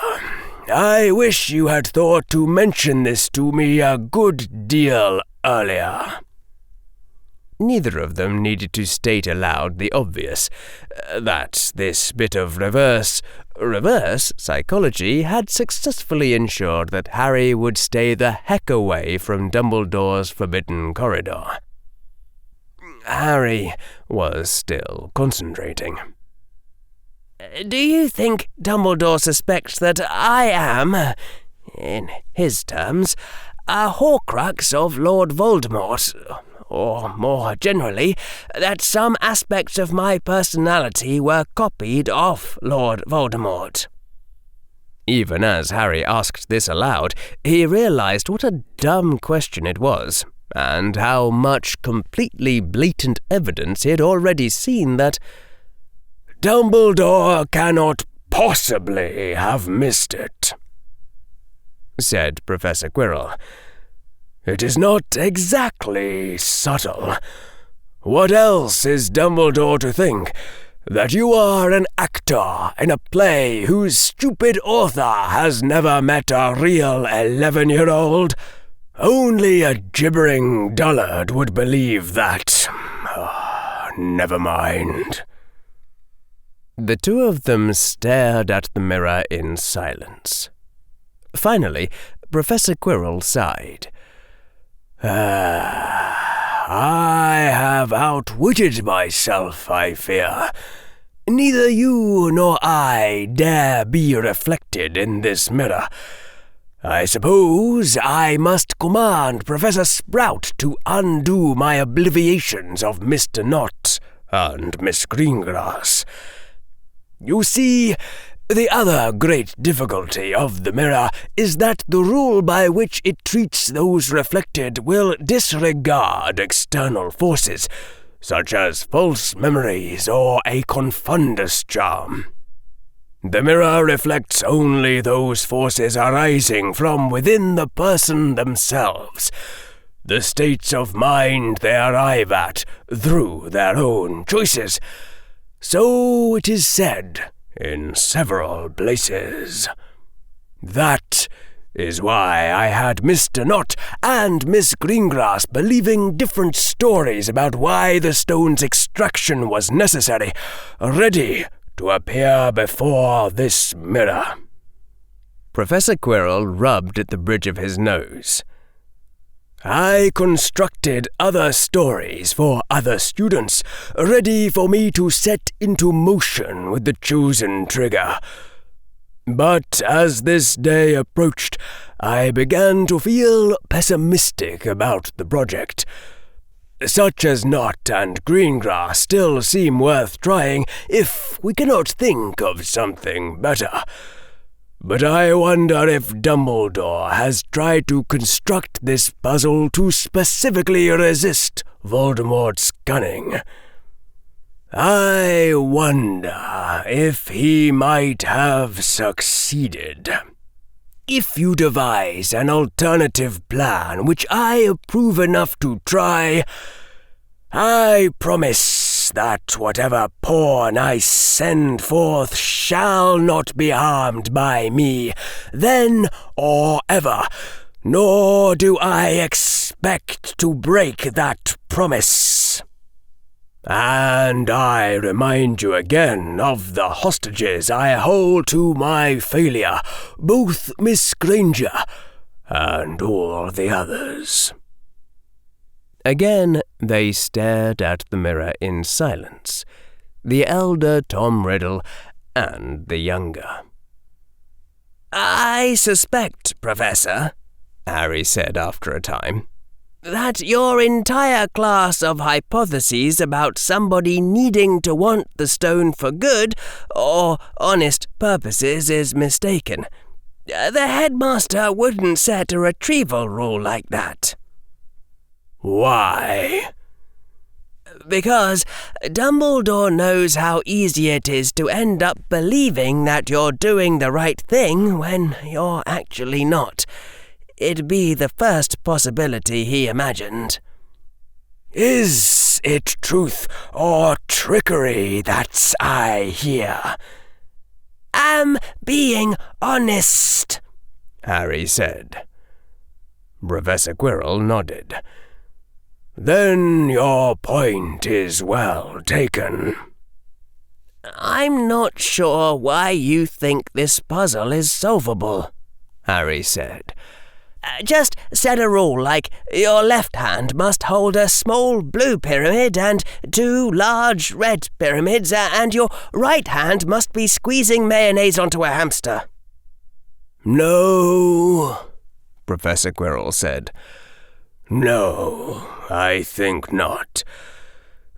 I wish you had thought to mention this to me a good deal earlier." Neither of them needed to state aloud the obvious, that this bit of reverse psychology had successfully ensured that Harry would stay the heck away from Dumbledore's forbidden corridor. Harry was still concentrating. Do you think Dumbledore suspects that I am, in his terms, a Horcrux of Lord Voldemort? Or, more generally, that some aspects of my personality were copied off Lord Voldemort? Even as Harry asked this aloud, he realized what a dumb question it was, and how much completely blatant evidence he had already seen that "Dumbledore cannot possibly have missed it," said Professor Quirrell. "It is not exactly subtle. What else is Dumbledore to think? That you are an actor in a play whose stupid author has never met a real 11-year-old? Only a gibbering dullard would believe that. Never mind." The two of them stared at the mirror in silence. Finally, Professor Quirrell sighed. "I have outwitted myself, I fear. Neither you nor I dare be reflected in this mirror. I suppose I must command Professor Sprout to undo my obliviations of Mr. Knott and Miss Greengrass. You see, the other great difficulty of the mirror is that the rule by which it treats those reflected will disregard external forces, such as false memories or a confundus charm. The mirror reflects only those forces arising from within the person themselves, the states of mind they arrive at through their own choices. So it is said in several places. That is why I had Mr. Knott and Miss Greengrass believing different stories about why the stone's extraction was necessary, ready to appear before this mirror." Professor Quirrell rubbed at the bridge of his nose. "I constructed other stories for other students, ready for me to set into motion with the chosen trigger. But as this day approached, I began to feel pessimistic about the project. Such as Knott and Greengrass still seem worth trying if we cannot think of something better. But I wonder if Dumbledore has tried to construct this puzzle to specifically resist Voldemort's cunning. I wonder if he might have succeeded. If you devise an alternative plan which I approve enough to try, I promise that whatever pawn I send forth shall not be harmed by me, then or ever, nor do I expect to break that promise. And I remind you again of the hostages I hold to my failure, both Miss Granger and all the others." Again they stared at the mirror in silence, the elder Tom Riddle and the younger. "I suspect, Professor," Harry said after a time, "that your entire class of hypotheses about somebody needing to want the stone for good or honest purposes is mistaken. The headmaster wouldn't set a retrieval rule like that." "Why?" "Because Dumbledore knows how easy it is to end up believing that you're doing the right thing when you're actually not. It'd be the first possibility he imagined." Is it truth or trickery that I hear?" "I'm being honest," Harry said. Professor Quirrell nodded. "Then your point is well taken." "I'm not sure why you think this puzzle is solvable," Harry said. "Just set a rule like your left hand must hold a small blue pyramid and 2 large red pyramids, and your right hand must be squeezing mayonnaise onto a hamster." "No," Professor Quirrell said. "No, I think not.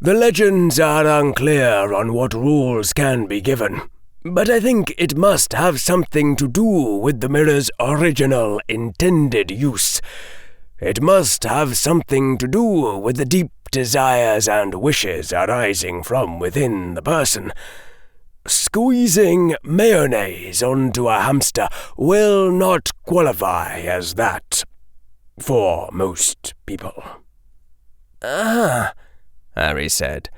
The legends are unclear on what rules can be given, but I think it must have something to do with the mirror's original intended use. It must have something to do with the deep desires and wishes arising from within the person. Squeezing mayonnaise onto a hamster will not qualify as that for most people." Harry said.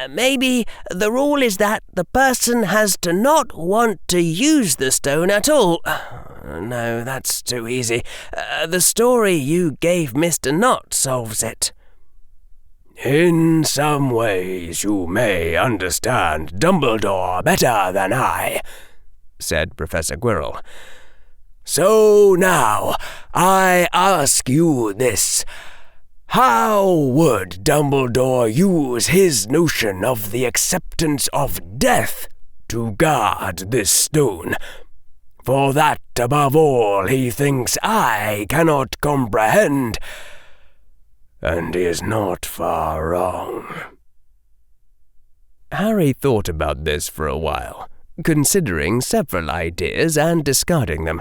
"Maybe the rule is that the person has to not want to use the stone at all. No, that's too easy. The story you gave Mr. Knott solves it." "In some ways you may understand Dumbledore better than I," said Professor Quirrell. "So now I ask you this. How would Dumbledore use his notion of the acceptance of death to guard this stone? For that, above all, he thinks I cannot comprehend, and he is not far wrong." Harry thought about this for a while, considering several ideas and discarding them,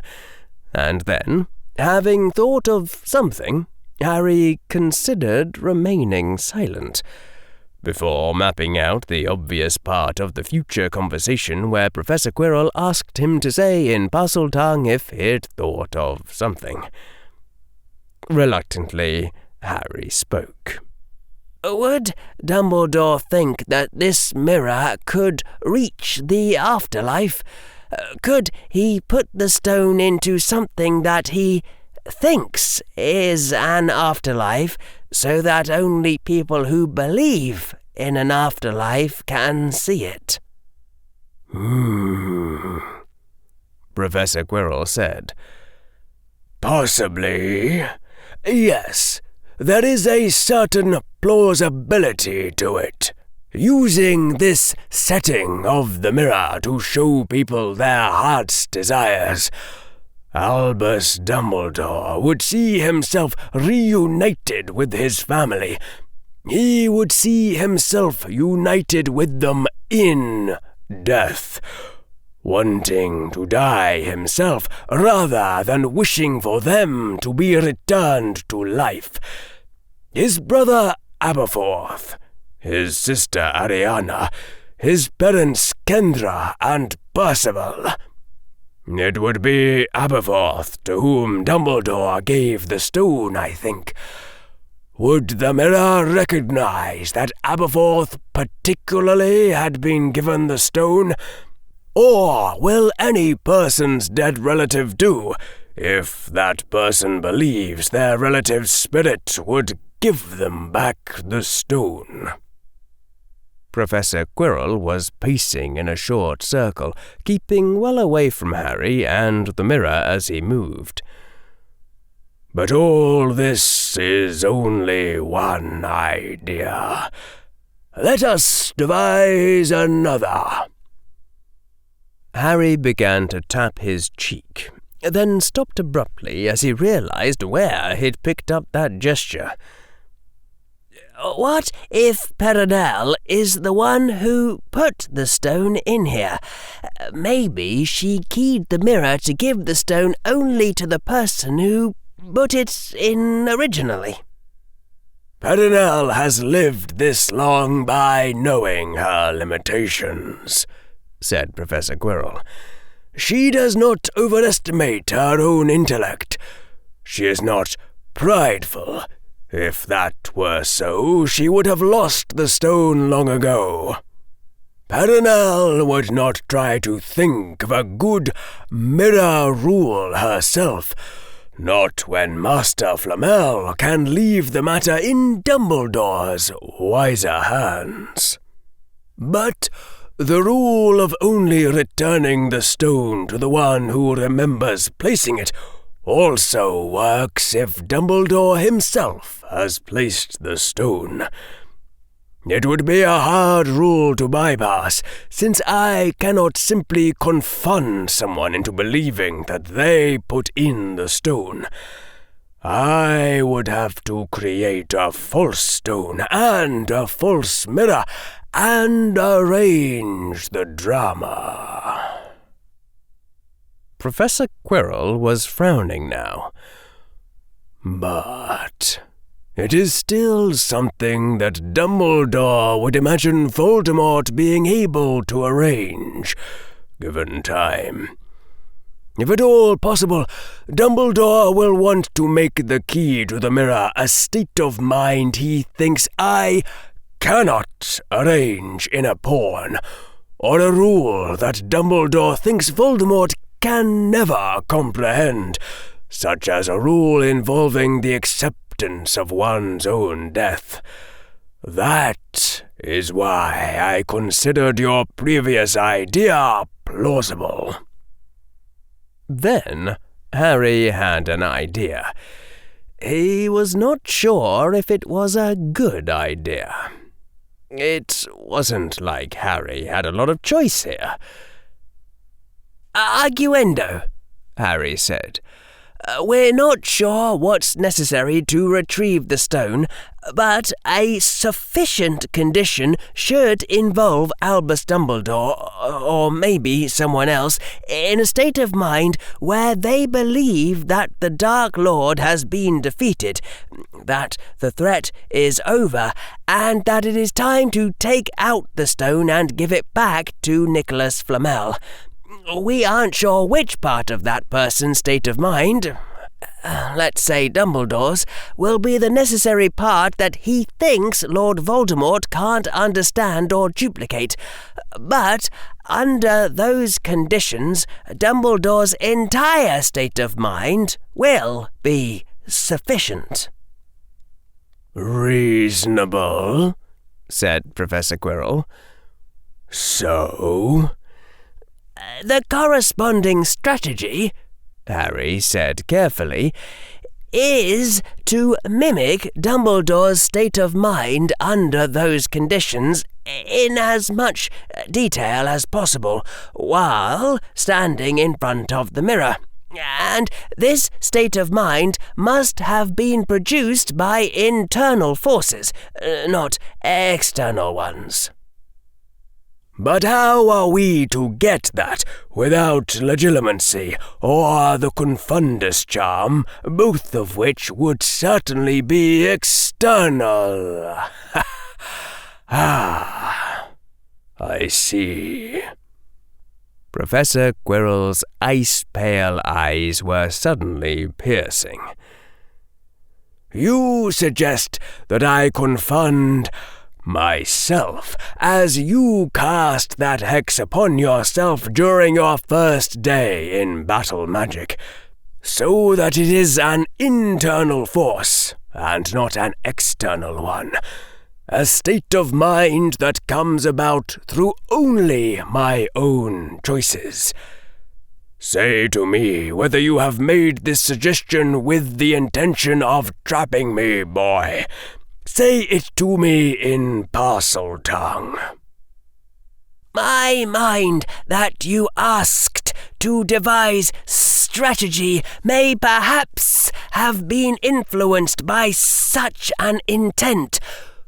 and then, having thought of something, Harry considered remaining silent, before mapping out the obvious part of the future conversation where Professor Quirrell asked him to say in Parseltongue if he'd thought of something. Reluctantly, Harry spoke. "Would Dumbledore think that this mirror could reach the afterlife? Could he put the stone into something that he thinks is an afterlife, so that only people who believe in an afterlife can see it?" Professor Quirrell said. "Possibly. Yes, there is a certain plausibility to it. Using this setting of the mirror to show people their heart's desires, Albus Dumbledore would see himself reunited with his family. He would see himself united with them in death, wanting to die himself rather than wishing for them to be returned to life. His brother Aberforth, his sister Ariana, his parents Kendra and Percival. It would be Aberforth to whom Dumbledore gave the stone, I think. Would the mirror recognize that Aberforth particularly had been given the stone? Or will any person's dead relative do, if that person believes their relative's spirit would give them back the stone?" Professor Quirrell was pacing in a short circle, keeping well away from Harry and the mirror as he moved. "But all this is only one idea. Let us devise another." Harry began to tap his cheek, then stopped abruptly as he realized where he'd picked up that gesture. "What if Perenelle is the one who put the stone in here? Maybe she keyed the mirror to give the stone only to the person who put it in originally." "Perenelle has lived this long by knowing her limitations," said Professor Quirrell. "She does not overestimate her own intellect. She is not prideful. If that were so, she would have lost the stone long ago. Perenelle would not try to think of a good mirror rule herself, not when Master Flamel can leave the matter in Dumbledore's wiser hands. But the rule of only returning the stone to the one who remembers placing it also works if Dumbledore himself has placed the stone. It would be a hard rule to bypass, since I cannot simply confound someone into believing that they put in the stone. I would have to create a false stone and a false mirror and arrange the drama. Professor Quirrell was frowning now. But it is still something that Dumbledore would imagine Voldemort being able to arrange, given time. If at all possible, Dumbledore will want to make the key to the mirror a state of mind he thinks I cannot arrange in a pawn, or a rule that Dumbledore thinks Voldemort can never comprehend, such as a rule involving the acceptance of one's own death. That is why I considered your previous idea plausible. Then Harry had an idea. He was not sure if it was a good idea. It wasn't like Harry had a lot of choice here. Arguendo, Harry said. We're not sure what's necessary to retrieve the stone, but a sufficient condition should involve Albus Dumbledore, or maybe someone else, in a state of mind where they believe that the Dark Lord has been defeated, that the threat is over, and that it is time to take out the stone and give it back to Nicholas Flamel. We aren't sure which part of that person's state of mind, let's say Dumbledore's, will be the necessary part that he thinks Lord Voldemort can't understand or duplicate. But under those conditions, Dumbledore's entire state of mind will be sufficient. Reasonable, said Professor Quirrell. So? The corresponding strategy, Harry said carefully, is to mimic Dumbledore's state of mind under those conditions in as much detail as possible, while standing in front of the mirror. And this state of mind must have been produced by internal forces, not external ones. But how are we to get that without legilimency or the confundus charm, both of which would certainly be external? I see. Professor Quirrell's ice-pale eyes were suddenly piercing. You suggest that I confund myself, as you cast that hex upon yourself during your first day in battle magic, so that it is an internal force, and not an external one, a state of mind that comes about through only my own choices. Say to me whether you have made this suggestion with the intention of trapping me, boy. Say it to me in parcel tongue. My mind that you asked to devise strategy may perhaps have been influenced by such an intent.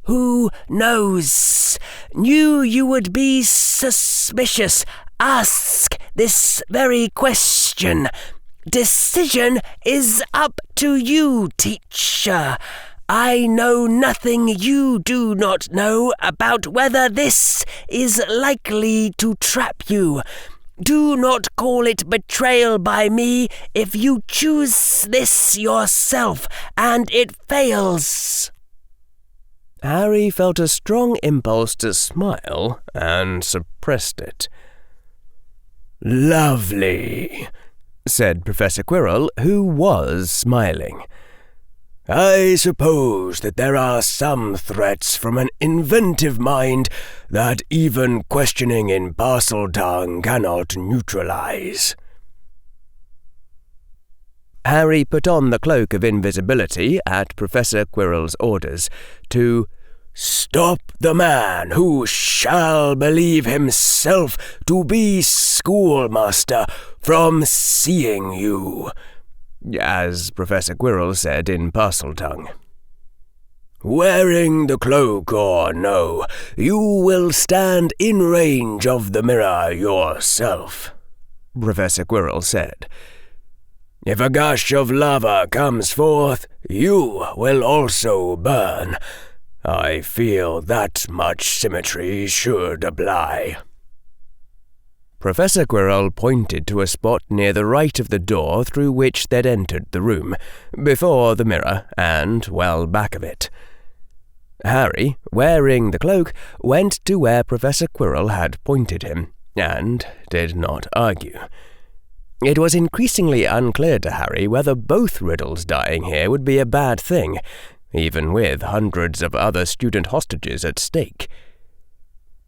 Who knows? Knew you would be suspicious. Ask this very question. Decision is up to you, teacher. I know nothing you do not know about whether this is likely to trap you. Do not call it betrayal by me if you choose this yourself and it fails. Harry felt a strong impulse to smile and suppressed it. Lovely, said Professor Quirrell, who was smiling. I suppose that there are some threats from an inventive mind that even questioning in Parseltongue cannot neutralize. Harry put on the cloak of invisibility at Professor Quirrell's orders to stop the man who shall believe himself to be schoolmaster from seeing you, as Professor Quirrell said in Parseltongue. Wearing the cloak or no, you will stand in range of the mirror yourself, Professor Quirrell said. If a gush of lava comes forth, you will also burn. I feel that much symmetry should apply. Professor Quirrell pointed to a spot near the right of the door through which they'd entered the room, before the mirror and well back of it. Harry, wearing the cloak, went to where Professor Quirrell had pointed him, and did not argue. It was increasingly unclear to Harry whether both Riddles dying here would be a bad thing, even with hundreds of other student hostages at stake.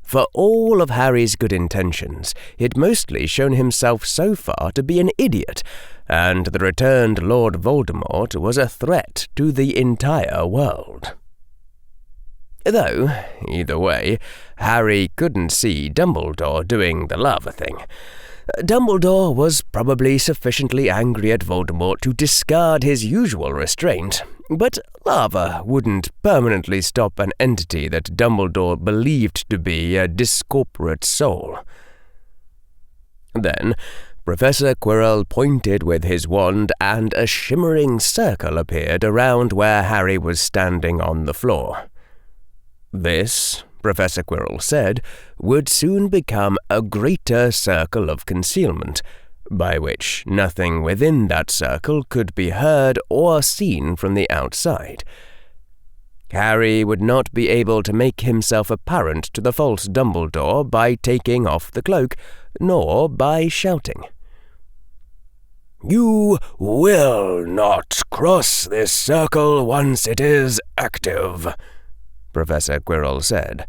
For all of Harry's good intentions, he had mostly shown himself so far to be an idiot, and the returned Lord Voldemort was a threat to the entire world. Though, either way, Harry couldn't see Dumbledore doing the lava thing. Dumbledore was probably sufficiently angry at Voldemort to discard his usual restraint, but lava wouldn't permanently stop an entity that Dumbledore believed to be a discorporate soul. Then, Professor Quirrell pointed with his wand and a shimmering circle appeared around where Harry was standing on the floor. This, Professor Quirrell said, would soon become a greater circle of concealment, by which nothing within that circle could be heard or seen from the outside. Harry would not be able to make himself apparent to the false Dumbledore by taking off the cloak, nor by shouting. You will not cross this circle once it is active, Professor Quirrell said.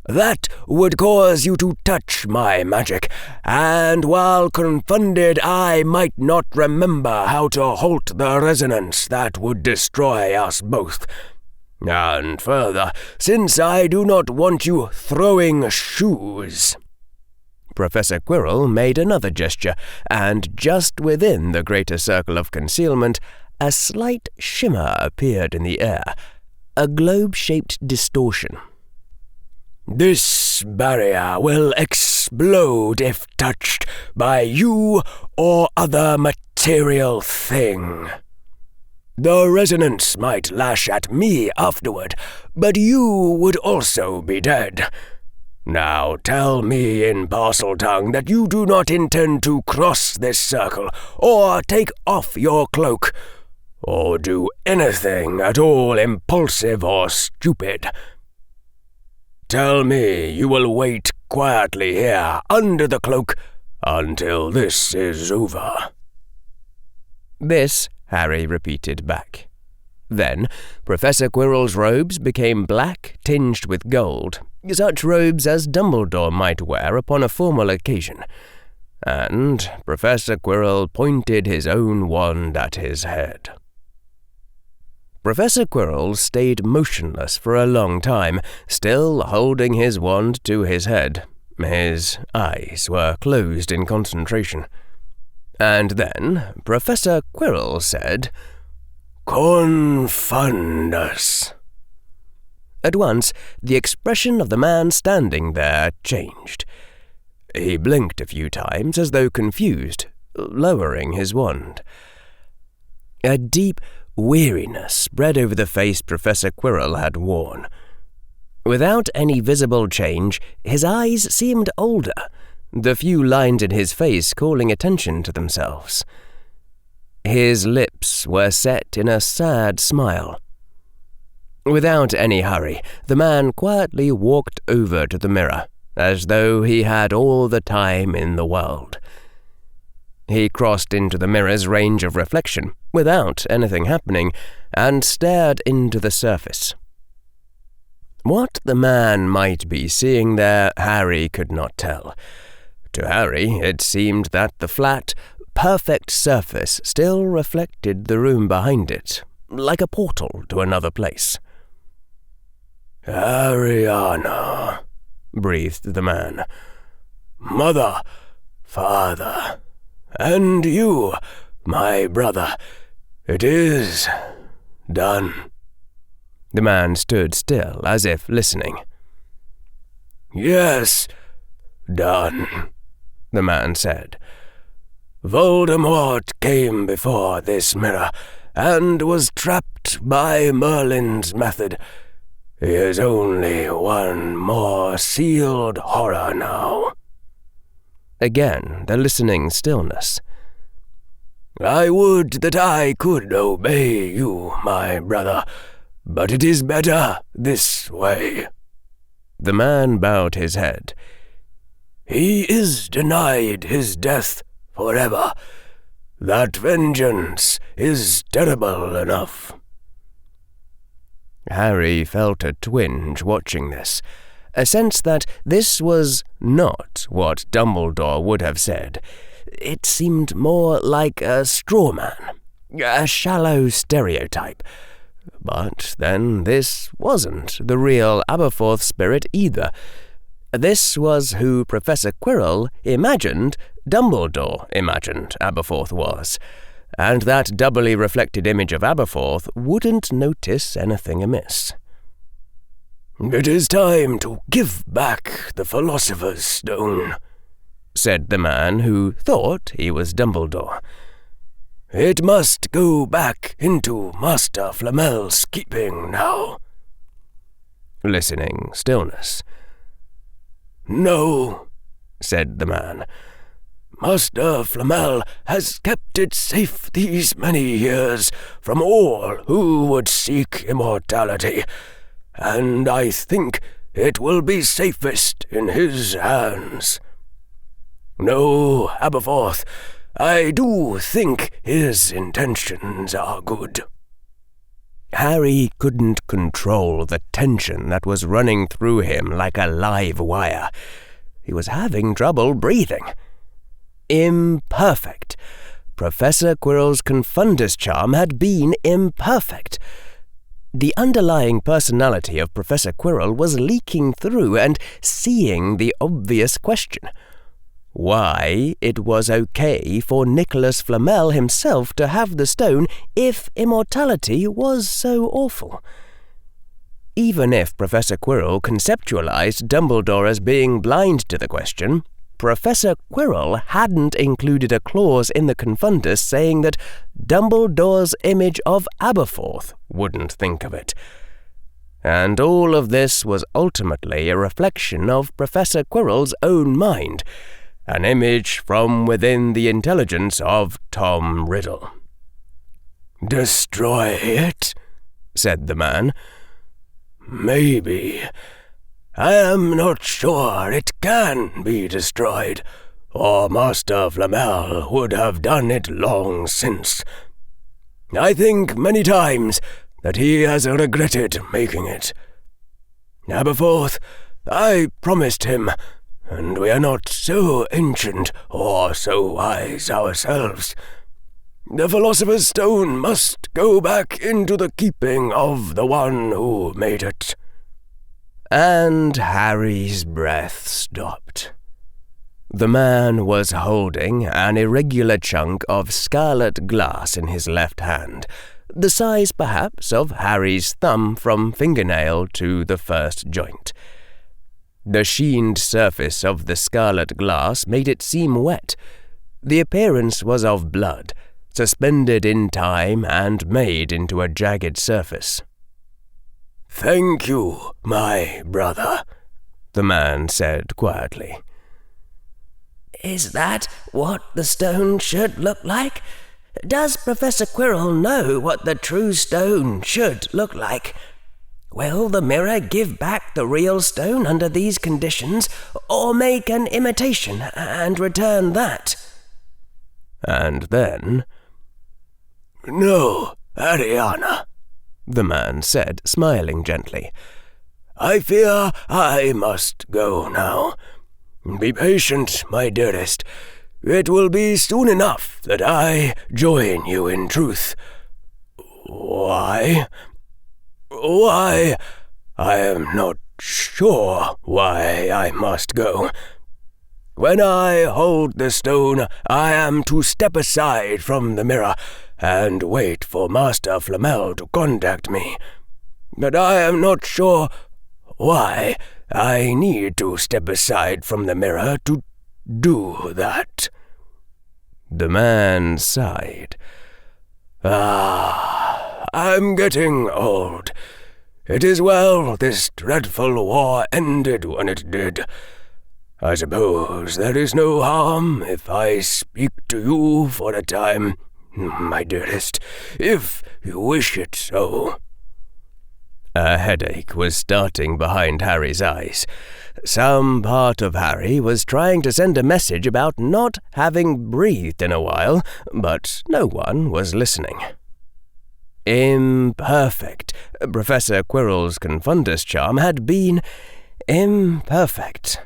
That would cause you to touch my magic, and while confounded I might not remember how to halt the resonance that would destroy us both. And further, since I do not want you throwing shoes. Professor Quirrell made another gesture, and just within the greater circle of concealment, a slight shimmer appeared in the air, a globe-shaped distortion. This barrier will explode if touched by you or other material thing. The resonance might lash at me afterward, but you would also be dead. Now tell me in Parseltongue that you do not intend to cross this circle, or take off your cloak, or do anything at all impulsive or stupid. Tell me you will wait quietly here under the cloak until this is over. This Harry repeated back. Then Professor Quirrell's robes became black, tinged with gold, such robes as Dumbledore might wear upon a formal occasion, and Professor Quirrell pointed his own wand at his head. Professor Quirrell stayed motionless for a long time, still holding his wand to his head. His eyes were closed in concentration. And then Professor Quirrell said, "Confound us." At once, the expression of the man standing there changed. He blinked a few times as though confused, lowering his wand. A deep weariness spread over the face Professor Quirrell had worn. Without any visible change, his eyes seemed older, the few lines in his face calling attention to themselves. His lips were set in a sad smile. Without any hurry, the man quietly walked over to the mirror, as though he had all the time in the world. He crossed into the mirror's range of reflection, without anything happening, and stared into the surface. What the man might be seeing there, Harry could not tell. To Harry, it seemed that the flat, perfect surface still reflected the room behind it, like a portal to another place. "Ariana," breathed the man. "Mother, father, and you, my brother, it is done." The man stood still, as if listening. "Yes, done," the man said. "Voldemort came before this mirror and was trapped by Merlin's method. He is only one more sealed horror now." Again, the listening stillness. "I would that I could obey you, my brother, but it is better this way." The man bowed his head. "He is denied his death forever. That vengeance is terrible enough." Harry felt a twinge watching this, a sense that this was not what Dumbledore would have said. It seemed more like a straw man, a shallow stereotype. But then this wasn't the real Aberforth spirit either. This was who Professor Quirrell imagined Dumbledore imagined Aberforth was, and that doubly reflected image of Aberforth wouldn't notice anything amiss. "It is time to give back the Philosopher's Stone," said the man who thought he was Dumbledore. "It must go back into Master Flamel's keeping now." Listening stillness. "No," said the man. "Master Flamel has kept it safe these many years from all who would seek immortality, and I think it will be safest in his hands. No, Aberforth, I do think his intentions are good." Harry couldn't control the tension that was running through him like a live wire. He was having trouble breathing. Imperfect. Professor Quirrell's Confundus charm had been imperfect. The underlying personality of Professor Quirrell was leaking through and seeing the obvious question. Why it was okay for Nicholas Flamel himself to have the stone if immortality was so awful. Even if Professor Quirrell conceptualized Dumbledore as being blind to the question, Professor Quirrell hadn't included a clause in the Confundus saying that Dumbledore's image of Aberforth wouldn't think of it. And all of this was ultimately a reflection of Professor Quirrell's own mind, an image from within the intelligence of Tom Riddle. "Destroy it?" said the man. "Maybe. I am not sure it can be destroyed, or Master Flamel would have done it long since. I think many times that he has regretted making it. Aberforth, I promised him, and we are not so ancient or so wise ourselves. The Philosopher's Stone must go back into the keeping of the one who made it." And Harry's breath stopped. The man was holding an irregular chunk of scarlet glass in his left hand, the size perhaps of Harry's thumb from fingernail to the first joint. The sheened surface of the scarlet glass made it seem wet. The appearance was of blood, suspended in time and made into a jagged surface. "Thank you, my brother," the man said quietly. Is that what the stone should look like? Does Professor Quirrell know what the true stone should look like? Will the mirror give back the real stone under these conditions, or make an imitation and return that? And then, "No, Ariana," the man said, smiling gently. "I fear I must go now. Be patient, my dearest. It will be soon enough that I join you in truth. Why? Why? I am not sure why I must go. When I hold the stone, I am to step aside from the mirror and wait for Master Flamel to contact me. But I am not sure why I need to step aside from the mirror to do that." The man sighed. I'm getting old. It is well this dreadful war ended when it did. I suppose there is no harm if I speak to you for a time, my dearest, if you wish it so." A headache was starting behind Harry's eyes. Some part of Harry was trying to send a message about not having breathed in a while, but no one was listening. Imperfect. Professor Quirrell's Confundus charm had been imperfect.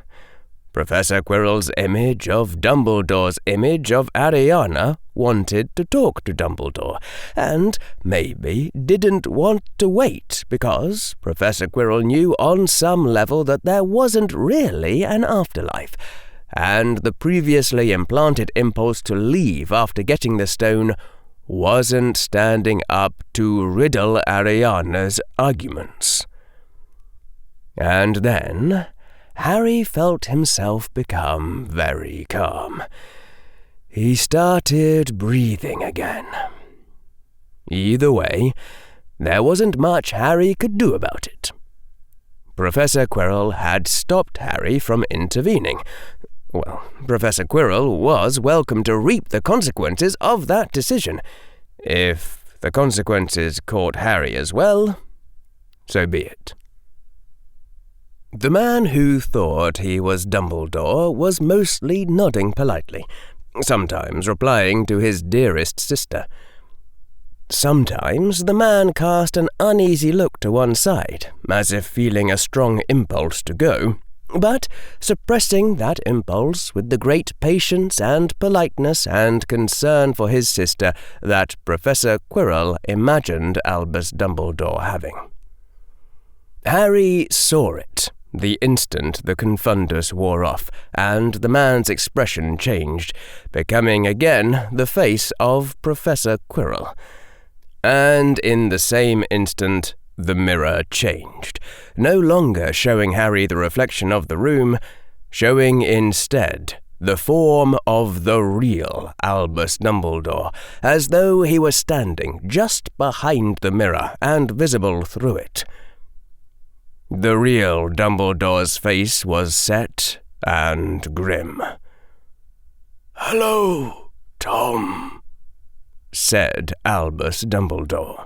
Professor Quirrell's image of Dumbledore's image of Ariana wanted to talk to Dumbledore, and maybe didn't want to wait because Professor Quirrell knew on some level that there wasn't really an afterlife, and the previously implanted impulse to leave after getting the stone wasn't standing up to riddle Ariana's arguments. And then Harry felt himself become very calm. He started breathing again. Either way, there wasn't much Harry could do about it. Professor Quirrell had stopped Harry from intervening. Well, Professor Quirrell was welcome to reap the consequences of that decision. If the consequences caught Harry as well, so be it. The man who thought he was Dumbledore was mostly nodding politely, sometimes replying to his dearest sister. Sometimes the man cast an uneasy look to one side, as if feeling a strong impulse to go, but suppressing that impulse with the great patience and politeness and concern for his sister that Professor Quirrell imagined Albus Dumbledore having. Harry saw it the instant the Confundus wore off, and the man's expression changed, becoming again the face of Professor Quirrell. And in the same instant, the mirror changed, no longer showing Harry the reflection of the room, showing instead the form of the real Albus Dumbledore, as though he were standing just behind the mirror and visible through it. The real Dumbledore's face was set and grim. "Hello, Tom," said Albus Dumbledore.